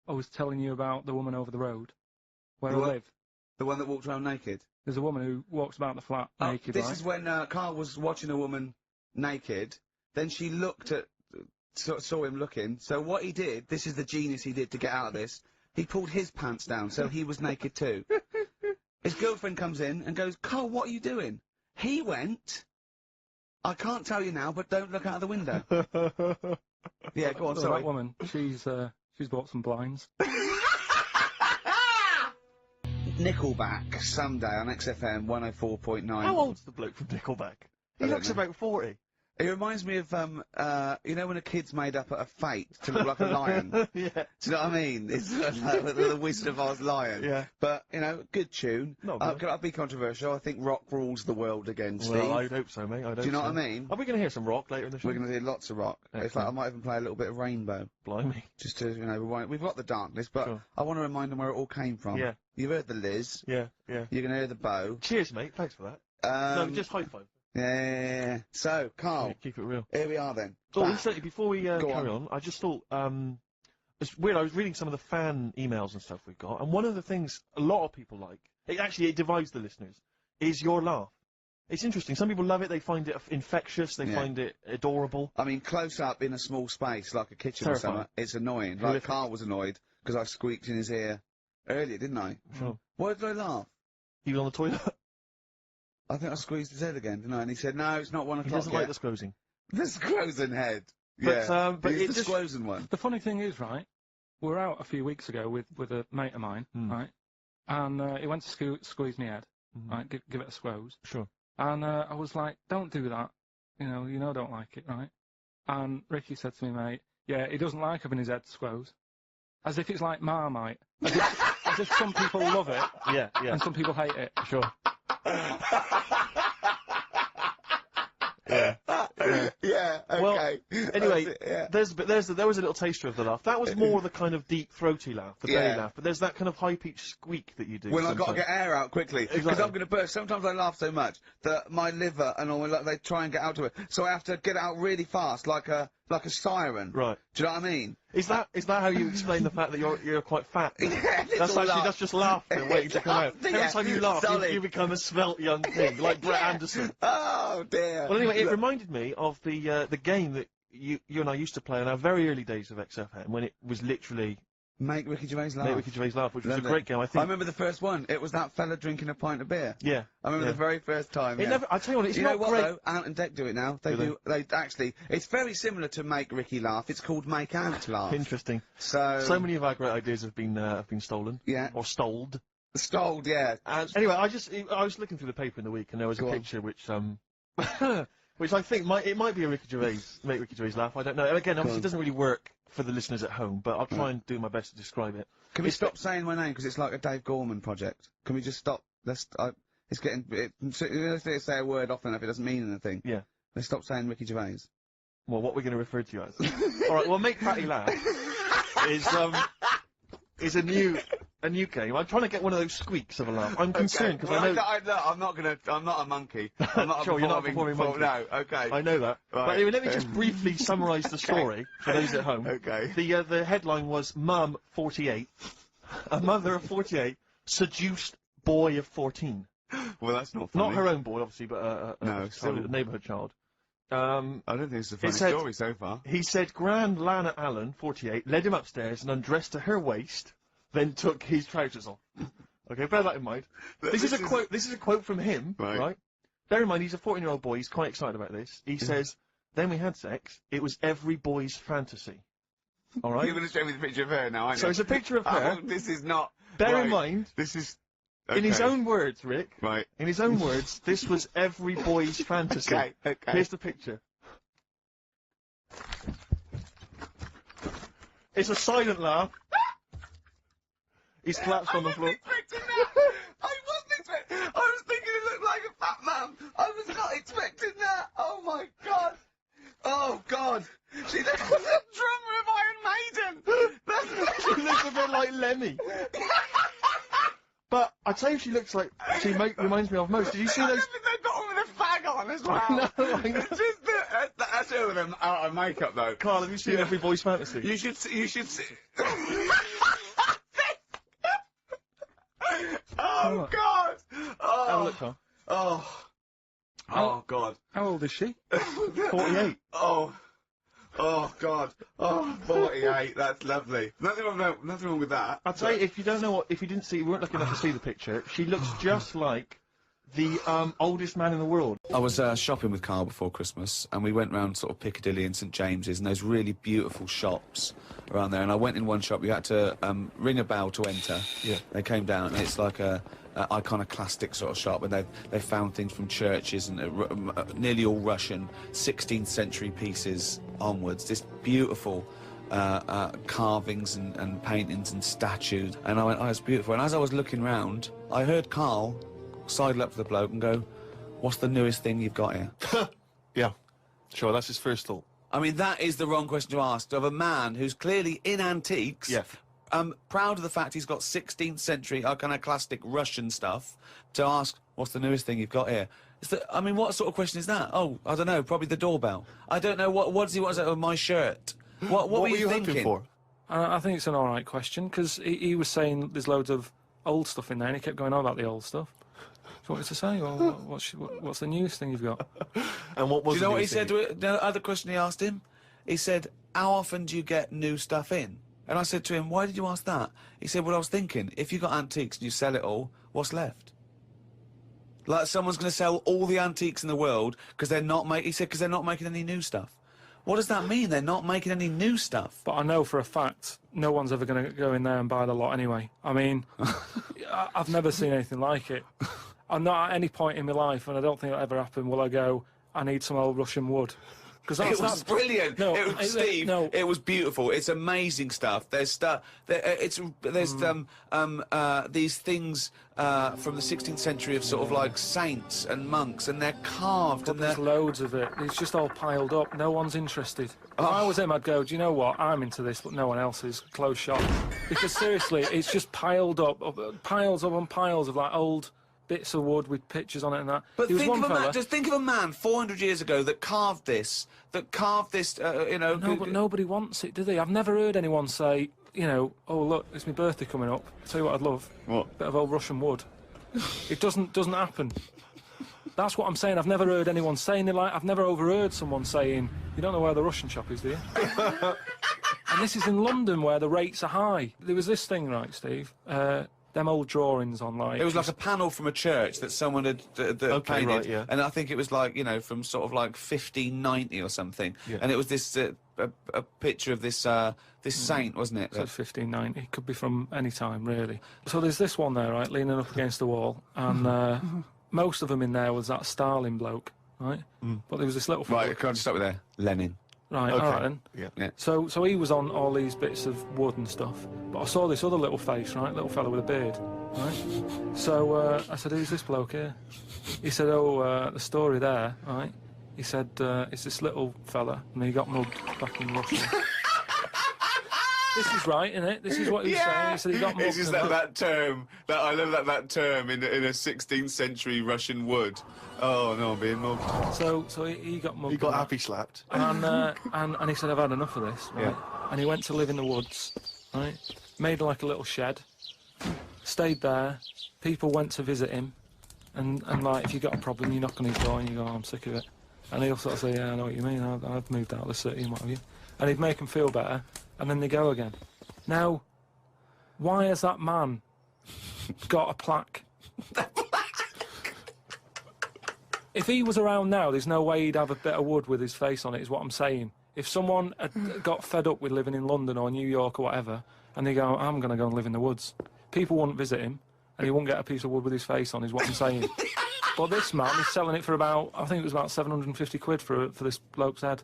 was telling you about the woman over the road where I live. The one that walked around naked. There's a woman who walks about the flat naked. This right? is when Karl was watching a woman naked. Then she looked at, saw him looking. So what he did, this is the genius he did to get out of this. He pulled his pants down, so he was naked too. His girlfriend comes in and goes, "Karl, what are you doing?" He went, "I can't tell you now, but don't look out of the window." Yeah, go on. Sorry. That woman, she's bought some blinds. Nickelback, Someday on XFM 104.9. How old's the bloke from Nickelback? He looks about 40. It reminds me of, you know when a kid's made up a fate to look like a lion? Yeah. Do you know what I mean? It's like the Wizard of Oz lion. Yeah. But, you know, good tune. No, can I be controversial? I think rock rules the world again, Steve. Well, I'd hope so, mate. I'd hope so. Do you know what I mean? Are we going to hear some rock later in the show? We're going to hear lots of rock. In fact, I might even play a little bit of Rainbow. Blimey. Just to, you know, rewind. We've got the darkness, but I want to remind them where it all came from. Yeah. You've heard the Liz. Yeah, yeah. You're going to hear the Bow. Cheers, mate. Thanks for that. No, just high five. Yeah. So, Karl. Keep it real. Here we are then. Oh, incidentally, before we carry on, I just thought, it's weird, I was reading some of the fan emails and stuff we've got, and one of the things a lot of people like, it divides the listeners, is your laugh. It's interesting. Some people love it, they find it infectious, they find it adorable. I mean, close up in a small space, like a kitchen or something, it's annoying. Like, Karl was annoyed, because I squeaked in his ear earlier, didn't I? Sure. Why did I laugh? He was on the toilet? I think I squeezed his head again, didn't I? And he said, no, it's not 1 o'clock He doesn't like the squozing. The squozing head. But, Yeah. but He's it's the squozing one. The funny thing is, right, we were out a few weeks ago with a mate of mine, right, and he went to squeeze my head, right, give it a squoze. Sure. And I was like, don't do that, you know I don't like it, right? And Ricky said to me, mate, yeah, he doesn't like having his head squoze. As if it's like Marmite. As if some people love it, yeah, and some people hate it. Sure. Yeah, okay. Well, anyway, there was a little taster of the laugh. That was more the kind of deep, throaty laugh, the belly laugh. But there's that kind of high-pitched squeak that you do. When I've got to get air out quickly. Because I'm going to burst. Sometimes I laugh so much that my liver and all, they try and get out of it. So I have to get it out really fast, like a siren. Right. Do you know what I mean? Is that how you explain the fact that you're quite fat? Yeah, that's just laughing waiting to come out. Every time you laugh, you become a svelte young thing, like Brett Anderson. Oh dear. Well, anyway, it reminded me of the game that you and I used to play in our very early days of XFM, when it was literally Make Ricky Gervais laugh. Make Ricky Gervais laugh, which was a great game. I think. I remember the first one. It was that fella drinking a pint of beer. Yeah. I remember the very first time. It never. I tell you what, it's not what great. though? Ant and Dec do it now. They actually. It's very similar to Make Ricky Laugh. It's called Make Ant Laugh. Interesting. So many of our great ideas have been stolen. Yeah. Or stoled. Stoled, yeah. And anyway, I was looking through the paper in the week, and there was a picture which which I think might be a Ricky Gervais, Make Ricky Gervais laugh. I don't know. Again, obviously, it doesn't really work for the listeners at home, but I'll try and do my best to describe it. Can we stop saying my name because it's like a Dave Gorman project? Can we just stop? It's getting. If they say a word often enough, it doesn't mean anything. Yeah. Let's stop saying Ricky Gervais. Well, what we're going to refer to you as. All right. Well, Make Patty Laugh is a new game. I'm trying to get one of those squeaks of a laugh. I'm concerned because I know. I'm not a monkey. I'm not sure, you're not a performing monkey. No, okay. I know that. Right. But anyway, let me just briefly summarise the story for those at home. Okay. The headline was Mum 48, a mother of 48, seduced boy of 14. Well, that's not funny. Not her own boy, obviously, but a neighbourhood child. I don't think it's a funny story so far. He said Grand Lana Allen, 48, led him upstairs and undressed to her waist, then took his trousers off. Okay, bear that in mind. This is a quote. This is a quote from him, right? Bear in mind, he's a 14-year-old boy. He's quite excited about this. He says, "Then we had sex. It was every boy's fantasy." All right. You're going to show me the picture of her now, aren't you? So it's a picture of her. Oh, this is not. Bear in mind, this is. In his own words, Rick. Right. In his own words, this was every boy's fantasy. Okay. Here's the picture. It's a silent laugh. He's collapsed on the floor. I was thinking it looked like a fat man. I was not expecting that. Oh my god. Oh god. She looks like the drummer of Iron Maiden. She looks a bit like Lemmy. But I tell you, she looks like she reminds me of most. Did you see those? I think they've got one with a fag on as well. No, it's just that's her with them out of makeup though. Carl, have you seen Every Boy's Fantasy? You should see. Oh god! Oh. Have a look, Carl. Oh god. How old is she? 48. Oh god. Oh, 48. That's lovely. Nothing wrong with that. I'll tell you, if you don't know what, if you didn't see, you weren't lucky enough to see the picture, she looks just like the oldest man in the world. I was shopping with Karl before Christmas, and we went round sort of Piccadilly and St James's, and those really beautiful shops around there. And I went in one shop. You had to ring a bell to enter. Yeah. They came down, and it's like a iconoclastic sort of shop, and they found things from churches and nearly all Russian 16th century pieces onwards. This beautiful carvings and paintings and statues. And I went, oh, it's beautiful. And as I was looking round, I heard Karl sidle up to the bloke and go, "What's the newest thing you've got here?" Yeah, sure, that's his first thought. I mean, that is the wrong question to ask of a man who's clearly in antiques. Yeah. Proud of the fact he's got 16th century iconoclastic Russian stuff, to ask, "What's the newest thing you've got here?" I mean, what sort of question is that? Oh, I don't know, probably the doorbell. I don't know, what does he want to say? Oh, my shirt. What were you thinking? hoping for? I think it's an alright question, because he was saying there's loads of old stuff in there, and he kept going on about the old stuff. So what was to say? Well, what's the newest thing you've got? And what was Do you know what he said to it? The other question he asked him? He said, "How often do you get new stuff in?" And I said to him, "Why did you ask that?" He said, "Well, I was thinking, if you got antiques and you sell it all, what's left?" Like someone's going to sell all the antiques in the world because they're not making. He said, "Because they're not making any new stuff." What does that mean? They're not making any new stuff. But I know for a fact no one's ever going to go in there and buy the lot anyway. I mean, I've never seen anything like it. I'm not at any point in my life, and I don't think it'll ever happen, will I go, "I need some old Russian wood." It was brilliant. No, it was, Steve. No. It was beautiful. It's amazing stuff. There's stuff. There's these things from the 16th century of sort of like saints and monks, and they're carved. But there's loads of it. It's just all piled up. No one's interested. If I was him, I'd go, "Do you know what? I'm into this, but no one else is. Close shop." Because seriously, it's just piled up, piles upon piles of like old bits of wood with pictures on it and that. But There was think one of a man, fella- just think of a man 400 years ago that carved this, you know... No, but nobody wants it, do they? I've never heard anyone say, you know, "Oh, look, it's my birthday coming up. I'll tell you what I'd love. What? Bit of old Russian wood." It doesn't happen. That's what I'm saying. I've never heard anyone saying it. Like, I've never overheard someone saying, "You don't know where the Russian shop is, do you?" And this is in London, where the rates are high. There was this thing, right, Steve? Them old drawings on, like... It was like a panel from a church that someone had painted, right, yeah. and I think it was like, you know, from sort of like 1590 or something. Yeah. And it was this a picture of this this saint, wasn't it? Said 1590. It could be from any time, really. So there's this one there, right, leaning up against the wall, and most of them in there was that Stalin bloke, right? But there was this little... Right, can I just start with there? Lenin. Right, Okay. all right then. Yeah. So he was on all these bits of wood and stuff, but I saw this other little face, right, little fella with a beard, right? So I said, "Who's this bloke here?" He said, "Oh, the story there, right?" He said, "It's this little fella, and he got mugged back in Russia." This is right, isn't it? This is what he was saying. He said he got mugged. It's just that term, I love that term in a 16th century Russian wood. Oh no, I'm being mugged. So he got mugged. He got happy slapped. And he said, "I've had enough of this," right? Yeah. And he went to live in the woods, right? Made like a little shed, stayed there. People went to visit him, and like, if you got a problem, you knock on his door and you go, "I'm sick of it," and he'll sort of say, "Yeah, I know what you mean. I've moved out of the city and what have you," and he'd make them feel better, and then they go again. Now, why has that man got a plaque. If he was around now, there's no way he'd have a bit of wood with his face on it, is what I'm saying. If someone had got fed up with living in London or New York or whatever, and they go, I'm going to go and live in the woods, people wouldn't visit him, and he wouldn't get a piece of wood with his face on, is what I'm saying. But this man is selling it for about, I think it was about 750 quid for this bloke's head.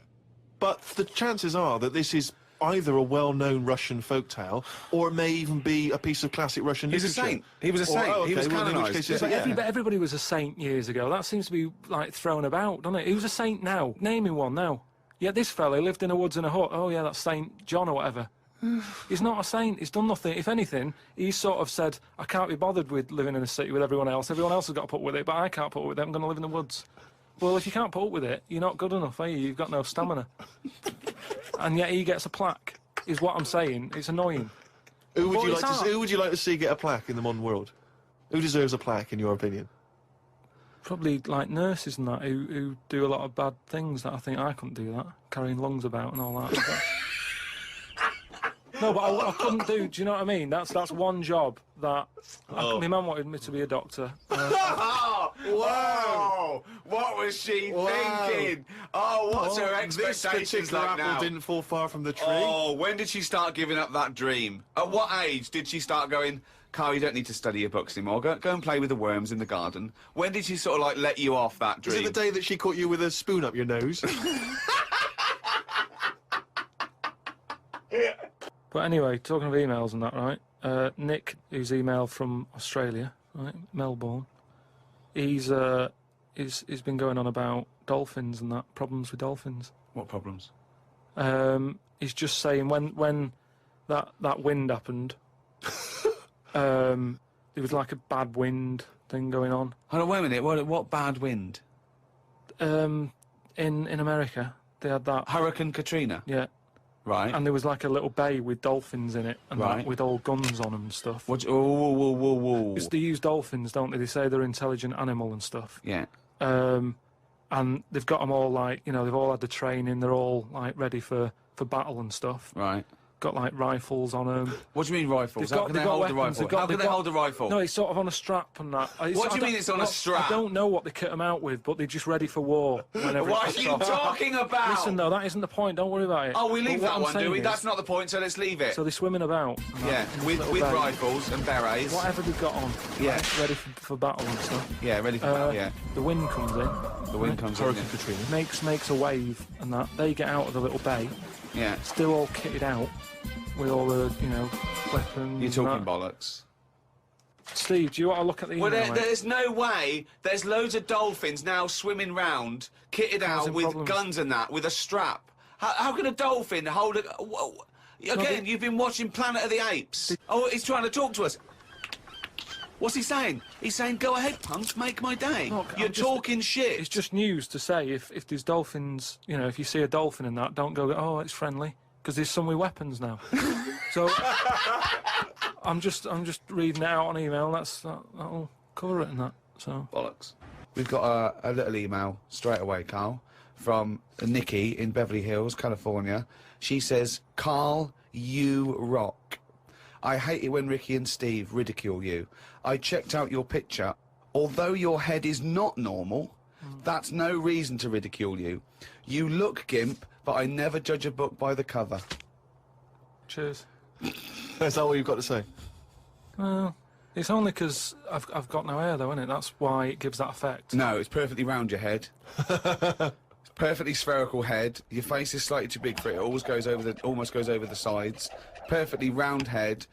But the chances are that this is either a well-known Russian folktale, or it may even be a piece of classic Russian He's a literature. saint. He was a saint. Oh, okay, He was well, in which canonised. case, But everybody was a saint years ago. That seems to be, like, thrown about, doesn't it? Who's a saint now? Name him one now. Yeah, this fella lived in the woods in a hut. Oh, yeah, that's Saint John or whatever. He's not a saint. He's done nothing. If anything, he's sort of said, I can't be bothered with living in a city with everyone else. Everyone else has got to put up with it, but I can't put up with it. I'm going to live in the woods. Well, if you can't put up with it, you're not good enough, are you? You've got no stamina. And yet he gets a plaque, is what I'm saying. It's annoying. Who would, But you it's like to, art. who would you like to see get a plaque in the modern world? Who deserves a plaque, in your opinion? Probably like nurses and that who do a lot of bad things that I think I couldn't do that, carrying lungs about and all that. No, but I couldn't do. Do you know what I mean? That's one job that my mum wanted me to be a doctor. Whoa! What was she thinking? Oh, what's her This expectations particular like apple now? didn't fall far from the tree. Oh, when did she start giving up that dream? At what age did she start going, Karl, you don't need to study your books anymore. Go and play with the worms in the garden. When did she sort of like let you off that dream? Is it the day that she caught you with a spoon up your nose? But anyway, talking of emails and that, right? Nick, who's emailed from Australia, right, Melbourne, he's been going on about dolphins and that, problems with dolphins. What problems? He's just saying when that wind happened, there was like a bad wind thing going on. Hold on, wait a minute. What bad wind? In America, they had that Hurricane Katrina. Yeah. Right. And there was like a little bay with dolphins in it, and Right. that, with all guns on them and stuff. What? Whoa. Because they use dolphins, don't they? They say they're an intelligent animal and stuff. Yeah. And they've got them all like, you know, they've all had the training. They're all like ready for battle and stuff. Right. Got like rifles on them. What do you mean rifles? How can they hold a rifle? How can they hold a rifle? No, it's sort of on a strap and that. What do you mean it's on a strap? I don't know what they kit them out with, but they're just ready for war. Whenever What it are kicks you off. talking about? Listen though, that isn't the point. Don't worry about it. Oh, we leave But what that I'm one, do saying we? is- That's not the point, so let's leave it. So they're swimming about. and that, Yeah, in this with little bay. rifles and berets. Whatever they've got on. Yeah. right, ready for battle and stuff. Yeah, ready for battle, yeah. The wind comes in. The wind comes in, Hurricane yeah. Katrina. Makes a wave and that. They get out of the little bay. Yeah. Still all kitted out with all the, you know, weapons. You're talking and that. bollocks. Steve, do you want to look at the email? Well, mate? there's no way. There's loads of dolphins now swimming round, kitted out Causing with problems. guns and that, with a strap. How can a dolphin hold a... Again, you've been watching Planet of the Apes. Oh, he's trying to talk to us. What's he saying? He's saying, go ahead, punk, make my day. Look, You're I'm just- talking shit. It's just news to say if there's dolphins, you know, if you see a dolphin and that, don't go, oh, it's friendly, because there's some with weapons now. So I'm just reading it out on email. That'll cover it and that. So bollocks. We've got a little email straight away, Karl, from Nikki in Beverly Hills, California. She says, Karl, you rock. I hate it when Ricky and Steve ridicule you. I checked out your picture. Although your head is not normal, that's no reason to ridicule you. You look gimp, but I never judge a book by the cover. cheers. Is that what you've got to say? Well, it's only because I've got no hair though, isn't it? That's why it gives that effect. No, it's perfectly round your head. It's perfectly spherical head. Your face is slightly too big for it. It always goes over the sides. Perfectly round head.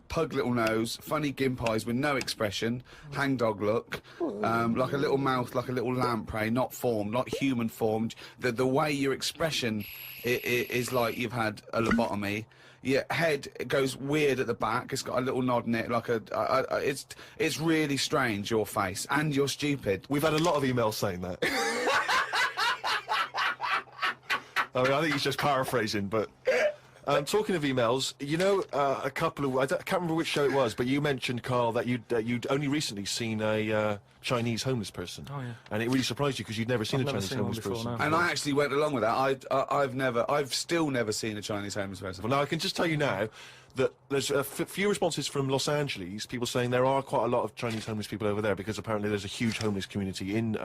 Pug little nose, funny gimp eyes with no expression, hangdog look, like a little mouth, like a little lamprey, not formed, not human formed. The way your expression is like you've had a lobotomy. Your head goes weird at the back. It's got a little nod in it, like it's really strange. Your face, and you're stupid. We've had a lot of emails saying that. I mean, I think he's just paraphrasing, but Talking of emails, you know, a couple of... I can't remember which show it was, but you mentioned, Karl, that you'd only recently seen a Chinese homeless person. Oh, yeah. And it really surprised you because you'd never seen a Chinese homeless person. And I actually went along with that. I've still never seen a Chinese homeless person. Well, now I can just tell you now that there's a few responses from Los Angeles, people saying there are quite a lot of Chinese homeless people over there because apparently there's a huge homeless community in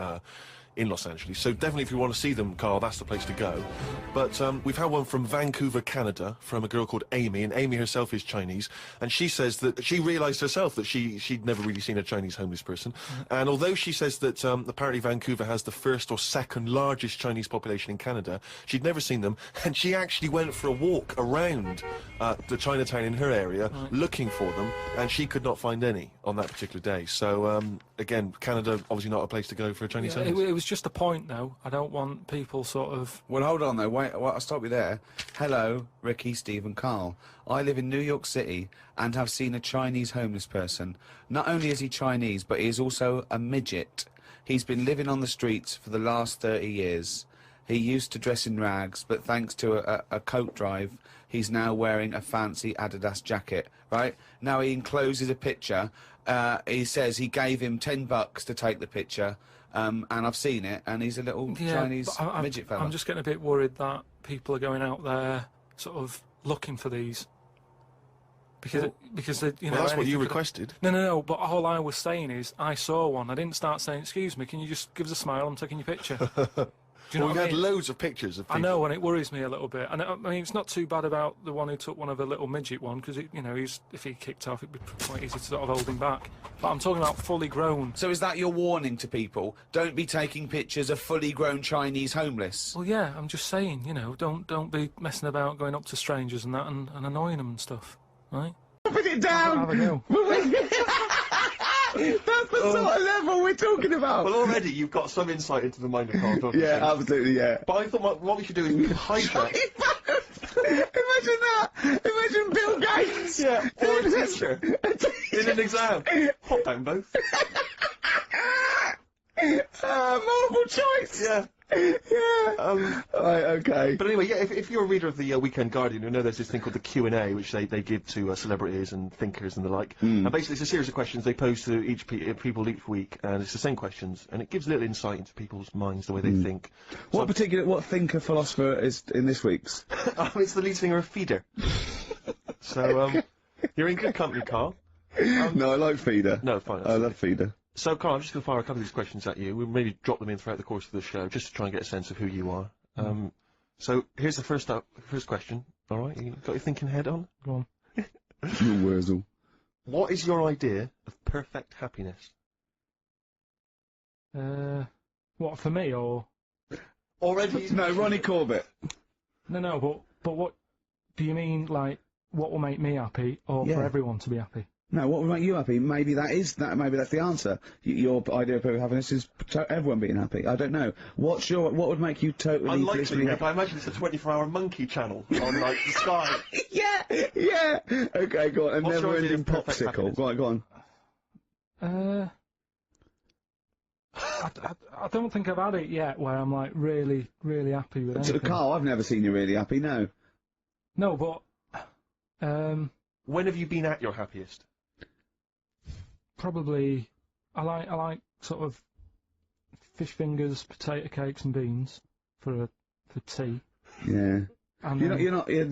Los Angeles. So definitely if you want to see them, Karl, that's the place to go. But we've had one from Vancouver, Canada, from a girl called Amy, and Amy herself is Chinese, and she says that she realised herself that she'd never really seen a Chinese homeless person. And although she says that apparently Vancouver has the first or second largest Chinese population in Canada, she'd never seen them, and she actually went for a walk around the Chinatown in her area looking for them, and she could not find any on that particular day. So again, Canada obviously not a place to go for a Chinese homeless. It was just a point, though. I don't want people sort of... Well, hold on, though. Wait, I'll stop you there. Hello, Ricky, Steve and Karl. I live in New York City and have seen a Chinese homeless person. Not only is he Chinese, but he is also a midget. He's been living on the streets for the last 30 years. He used to dress in rags, but thanks to a coat drive, he's now wearing a fancy Adidas jacket, right? Now he encloses a picture. He says he gave him $10 to take the picture. And I've seen it, and he's a little Chinese midget fella. I'm just getting a bit worried that people are going out there sort of looking for these. Because they, you know, that's what you requested. No, but all I was saying is I saw one. I didn't start saying, excuse me, can you just give us a smile, I'm taking your picture. Do you know we what had I mean? loads of pictures of people. I know, and it worries me a little bit. And I mean, it's not too bad about the one who took one of a little midget one, because, you know, if he kicked off, it'd be quite easy to sort of hold him back. But I'm talking about fully grown. So is that your warning to people? Don't be taking pictures of fully grown Chinese homeless? Well, yeah, I'm just saying, you know, don't be messing about going up to strangers and that and annoying them and stuff, right? Put it down! Have a go. That's the sort of level we're talking about. Well, already you've got some insight into the mind of Karl, don't you? Yeah, absolutely, yeah. But I thought what we should do is we could hijack... Imagine that! Imagine Bill Gates! Yeah, or a teacher in an exam. Pop down both. Multiple choice! Yeah. Yeah. Right, okay. But anyway, yeah, if you're a reader of the Weekend Guardian, you know there's this thing called the Q&A, which they give to celebrities and thinkers and the like. And basically it's a series of questions they pose to people each week, and it's the same questions, and it gives a little insight into people's minds, the way they think. What thinker, philosopher is in this week's? It's the lead singer of Feeder. So, you're in good company, Karl. No, I like Feeder. No, fine. I love Feeder. So, Karl, I'm just going to fire a couple of these questions at you. We'll maybe drop them in throughout the course of the show, just to try and get a sense of who you are. So, here's the first question. All right, you got your thinking head on? Go on. You Wurzel. What is your idea of perfect happiness? What, for me, or...? Already... No, Ronnie Corbett. No, but what... Do you mean, like, what will make me happy, or for everyone to be happy? No, what would make you happy? Maybe that's the answer. Your idea of perfect happiness is everyone being happy. I don't know. What would make you totally blissfully happy? I imagine it's a 24-hour monkey channel on, like, the sky. Yeah! Okay, go on. A What's your never-ending idea of perfect popsicle. Go on. I don't think I've had it yet where I'm, like, really, really happy with anything. Carl, I've never seen you really happy, no. No, but... When have you been at your happiest? Probably, I like sort of fish fingers, potato cakes and beans for tea. Yeah. And you're not, yeah.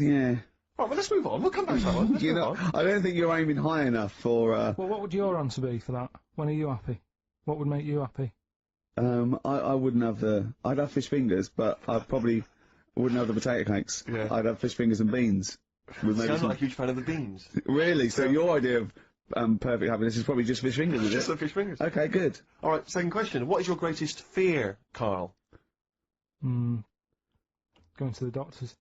Right, well, let's move on. We'll come back to that one. I don't think you're aiming high enough for, Well, what would your answer be for that? When are you happy? What would make you happy? I wouldn't have I'd have fish fingers, but I probably wouldn't have the potato cakes. Yeah. I'd have fish fingers and beans. I'm not a huge fan of the beans. Really? So your idea of perfect happiness is probably just fish fingers, is it? Just the fish fingers. Okay, good. All right, second question. What is your greatest fear, Karl? Going to the doctors.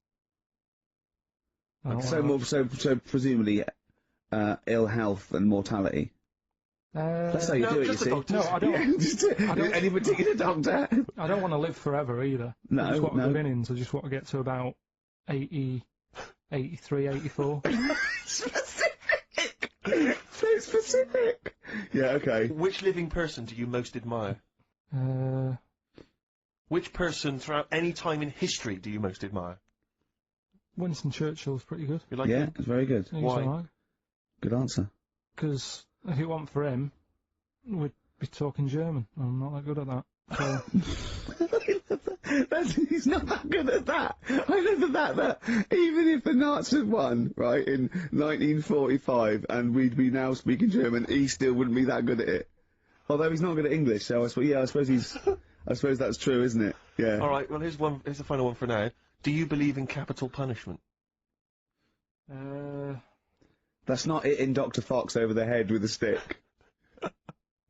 So presumably, ill health and mortality. That's how you do it, you see. No, I don't. Any particular doctor? I don't want to live forever either. No, I just want to live innings. I just want to get to about 80, 83, 84. Specific! So specific! Yeah, okay. Which living person do you most admire? Which person throughout any time in history do you most admire? Winston Churchill's pretty good. You like Yeah, it? it's very good. He's Why? alright. Good answer. Because if it weren't for him, we'd be talking German. I'm not that good at that. So, He's not that good at that. I remember that even if the Nazis won, right, in 1945, and we'd be now speaking German, he still wouldn't be that good at it. Although he's not good at English, so I suppose that's true, isn't it? Yeah. All right. Well, here's the final one for now. Do you believe in capital punishment? That's not hitting Dr. Fox over the head with a stick.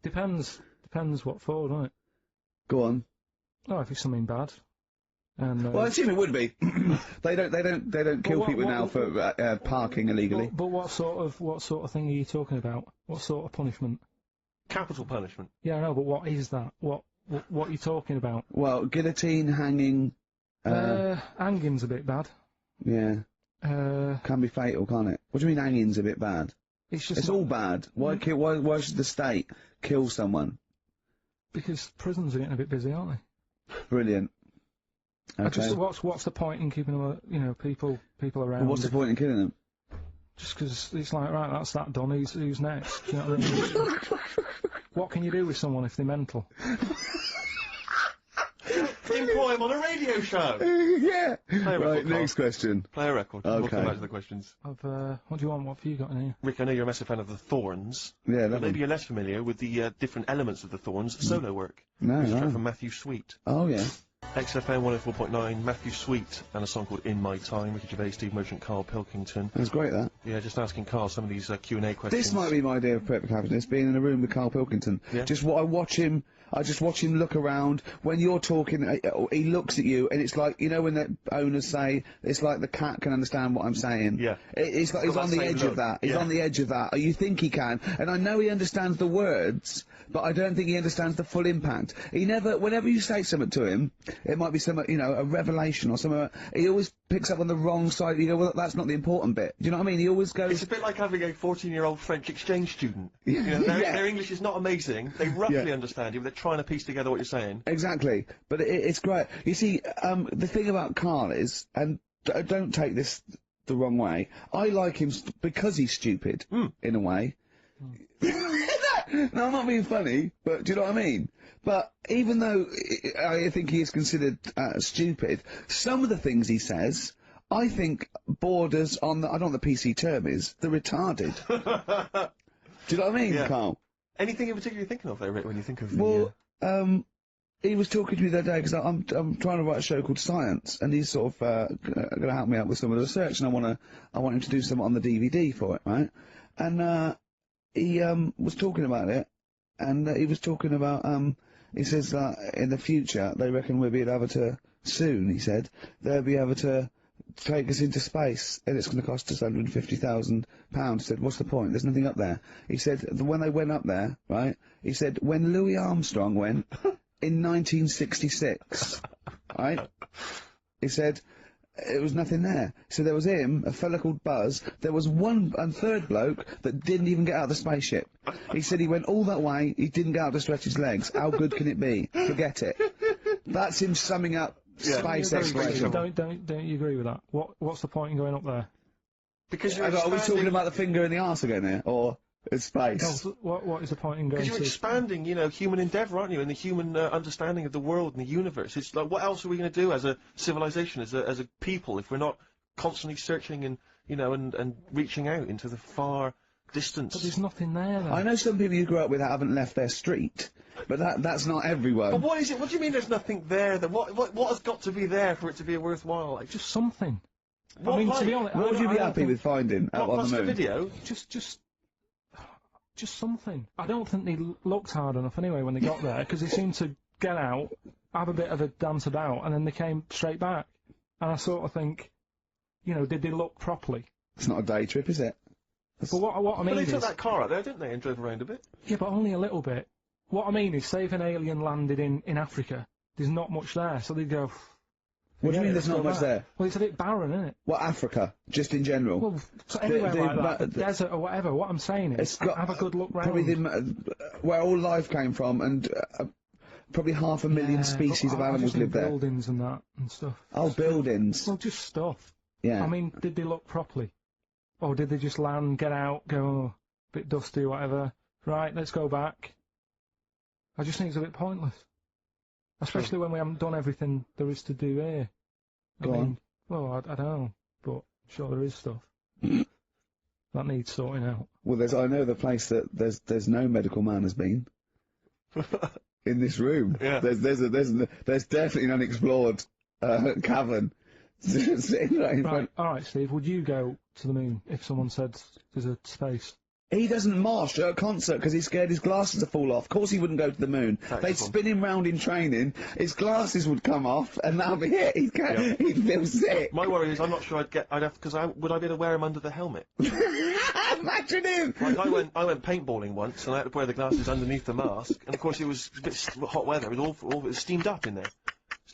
depends what for, doesn't it? Go on. Oh, if it's something bad. And, Well, I assume it would be. They don't kill people now for parking illegally. But what sort of thing are you talking about? What sort of punishment? Capital punishment. Yeah, I know, but what is that? What are you talking about? Well, guillotine, hanging. Hanging's a bit bad. Yeah. Can be fatal, can't it? What do you mean hanging's a bit bad? It's all bad. Why should the state kill someone? Because prisons are getting a bit busy, aren't they? Brilliant. Okay. What's the point in keeping them, people around? Well, what's the point in killing them? Just because it's like, right, that's that done. Who's next? Do you know what I mean? What can you do with someone if they're mental? Employ him on a radio show. Yeah. Play a record, Right. Next question. Play a record. Okay. We'll come back to the questions. What do you want? What have you got in here? Rick, I know you're a massive fan of the Thorns. Yeah, but maybe you're less familiar with the different elements of the Thorns' solo work. No, This is a track no. from Matthew Sweet. Oh yeah. XFM 104.9, Matthew Sweet, and a song called In My Time, Ricky Gervais, Steve Merchant, Karl Pilkington. That's great, that. Yeah, just asking Karl some of these Q&A questions. This might be my idea of perfect happiness, being in a room with Karl Pilkington. Yeah. I just watch him look around. When you're talking, he looks at you, and it's like, you know when the owners say, it's like the cat can understand what I'm saying. Yeah. It's like he's on the edge of that. He's on the edge of that. Or you think he can. And I know he understands the words, but I don't think he understands the full impact. Whenever you say something to him, it might be a revelation or something, he always picks up on the wrong side. You go, well, that's not the important bit. Do you know what I mean? He always goes... It's a bit like having a 14-year-old French exchange student. You know, their English is not amazing. They roughly understand you, but they're trying to piece together what you're saying. Exactly. But it's great. You see, the thing about Karl is, and don't take this the wrong way, I like him because he's stupid, in a way. No, I'm not being funny, but do you know what I mean? But even though I think he is considered stupid, some of the things he says, I think borders on I don't know what the PC term is, the retarded. Do you know what I mean, Karl? Anything in particular you're thinking of there, Rick, when you think of the... Well, he was talking to me the other day because I'm trying to write a show called Science, and he's sort of going to help me out with some of the research, and I want him to do something on the DVD for it, right? And he was talking about it, and he was talking about he says that in the future they reckon we'll be able to soon. He said they'll be able to take us into space, and it's going to cost us £150,000. He said, what's the point? There's nothing up there. He said when they went up there, right? He said when Louis Armstrong went in 1966, right? He said it was nothing there. So there was him, a fella called Buzz. There was one and third bloke that didn't even get out of the spaceship. He said he went all that way. He didn't get out to stretch his legs. How good can it be? Forget it. That's him summing up space exploration. Don't you agree with that? What's the point in going up there? Because you're Are we talking about the finger in the arse again here, or it's space? No, what is the point in going? Because you're expanding, human endeavour, aren't you, and the human understanding of the world and the universe. It's like, what else are we going to do as a civilization, as a people, if we're not constantly searching and and reaching out into the far distance? But there's nothing there. Then. I know some people you grew up with that haven't left their street, but that's not everyone. But what is it? What do you mean there's nothing there? Then what has got to be there for it to be worthwhile? Like, just something. What, I mean, like? to be honest, what would you be happy with finding out on the moon? The video? Just something. I don't think they looked hard enough anyway when they got there, because they seemed to get out, have a bit of a dance about, and then they came straight back. And I sort of think, did they look properly? It's not a day trip, is it? But what I mean is... But they took that car out there, didn't they, and drove around a bit? Yeah, but only a little bit. What I mean is, say if an alien landed in Africa, there's not much there, so they'd go... What do you mean there's not much there? Well, it's a bit barren, isn't it? What, Africa? Just in general? Well, so anywhere like that, the desert or whatever. What I'm saying is, have a good look round. Probably where all life came from, and probably 500,000 species of animals live there. Buildings and that and stuff. Oh, buildings. Well, just stuff. Yeah. I mean, did they look properly? Or did they just land, get out, go, oh, bit dusty, whatever, right, let's go back? I just think it's a bit pointless. Especially when we haven't done everything there is to do here. Go on. Well, I don't know, but I'm sure there is stuff that needs sorting out. Well, I know the place that there's no medical man has been. In this room. Yeah. There's definitely an unexplored, cavern. Sitting right in front. Alright, Steve, would you go to the moon if someone said there's a space? He doesn't march at a concert because he's scared his glasses to fall off. Of course he wouldn't go to the moon. They'd spin him round in training, his glasses would come off, and that'll be it. He'd feel sick. My worry is I'm not sure I'd have, because would I be able to wear him under the helmet? Imagine him! Like, I went paintballing once, and I had to wear the glasses underneath the mask, and of course it was a bit hot weather, it was it was steamed up in there.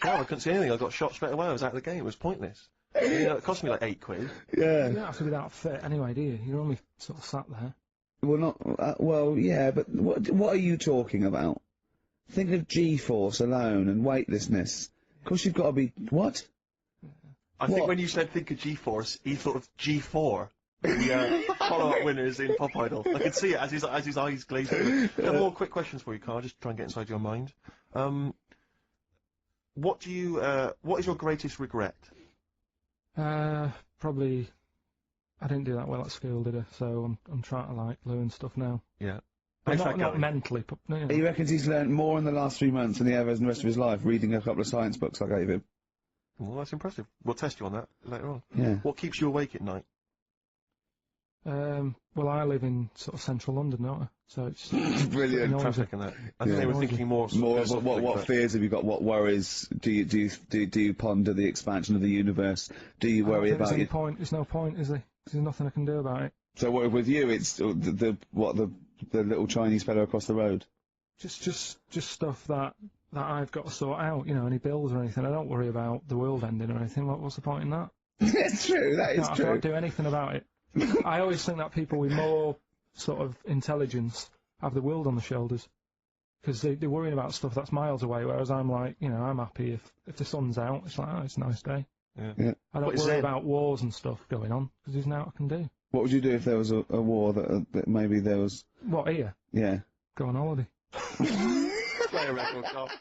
So I couldn't see anything, I got shot straight away, I was out of the game, it was pointless. You know, it cost me like £8. Yeah. You don't have to be that fit anyway, do you? You're only sort of sat there. Well, not, well, yeah, but what are you talking about? Think of G-force alone and weightlessness. Of course you've got to be, what? I think when you said think of G-force, he thought of G4. The follow-up winners in Pop Idol. I could see it as his eyes glazed over. I have more quick questions for you, Karl, just try and get inside your mind. What is your greatest regret? Probably, I didn't do that well at school, did I? So I'm trying to, like, learn stuff now. Yeah. But not mentally, but, you know. He reckons he's learned more in the last 3 months than he ever has in the rest of his life, reading a couple of science books I gave him. Well, that's impressive. We'll test you on that later on. Yeah. What keeps you awake at night? Well, I live in sort of central London, don't I? So it's brilliant. Traffic and that. I think they were thinking more of what fears have you got? What worries do you ponder the expansion of the universe? Do you worry about it? There's no point, is there? There's nothing I can do about it. So what with you? It's the little Chinese fellow across the road. Just stuff that I've got to sort out. You know, any bills or anything. I don't worry about the world ending or anything. What's the point in that? It's true. That is true. I can't do anything about it. I always think that people with more sort of intelligence have the world on their shoulders, because they're worrying about stuff that's miles away, whereas I'm like, you know, I'm happy if the sun's out, it's like, oh, it's a nice day. Yeah. I don't worry about wars and stuff going on, because there's nothing I can do. What would you do if there was a war that maybe there was... What, here? Yeah. Go on holiday. Play a record, Karl.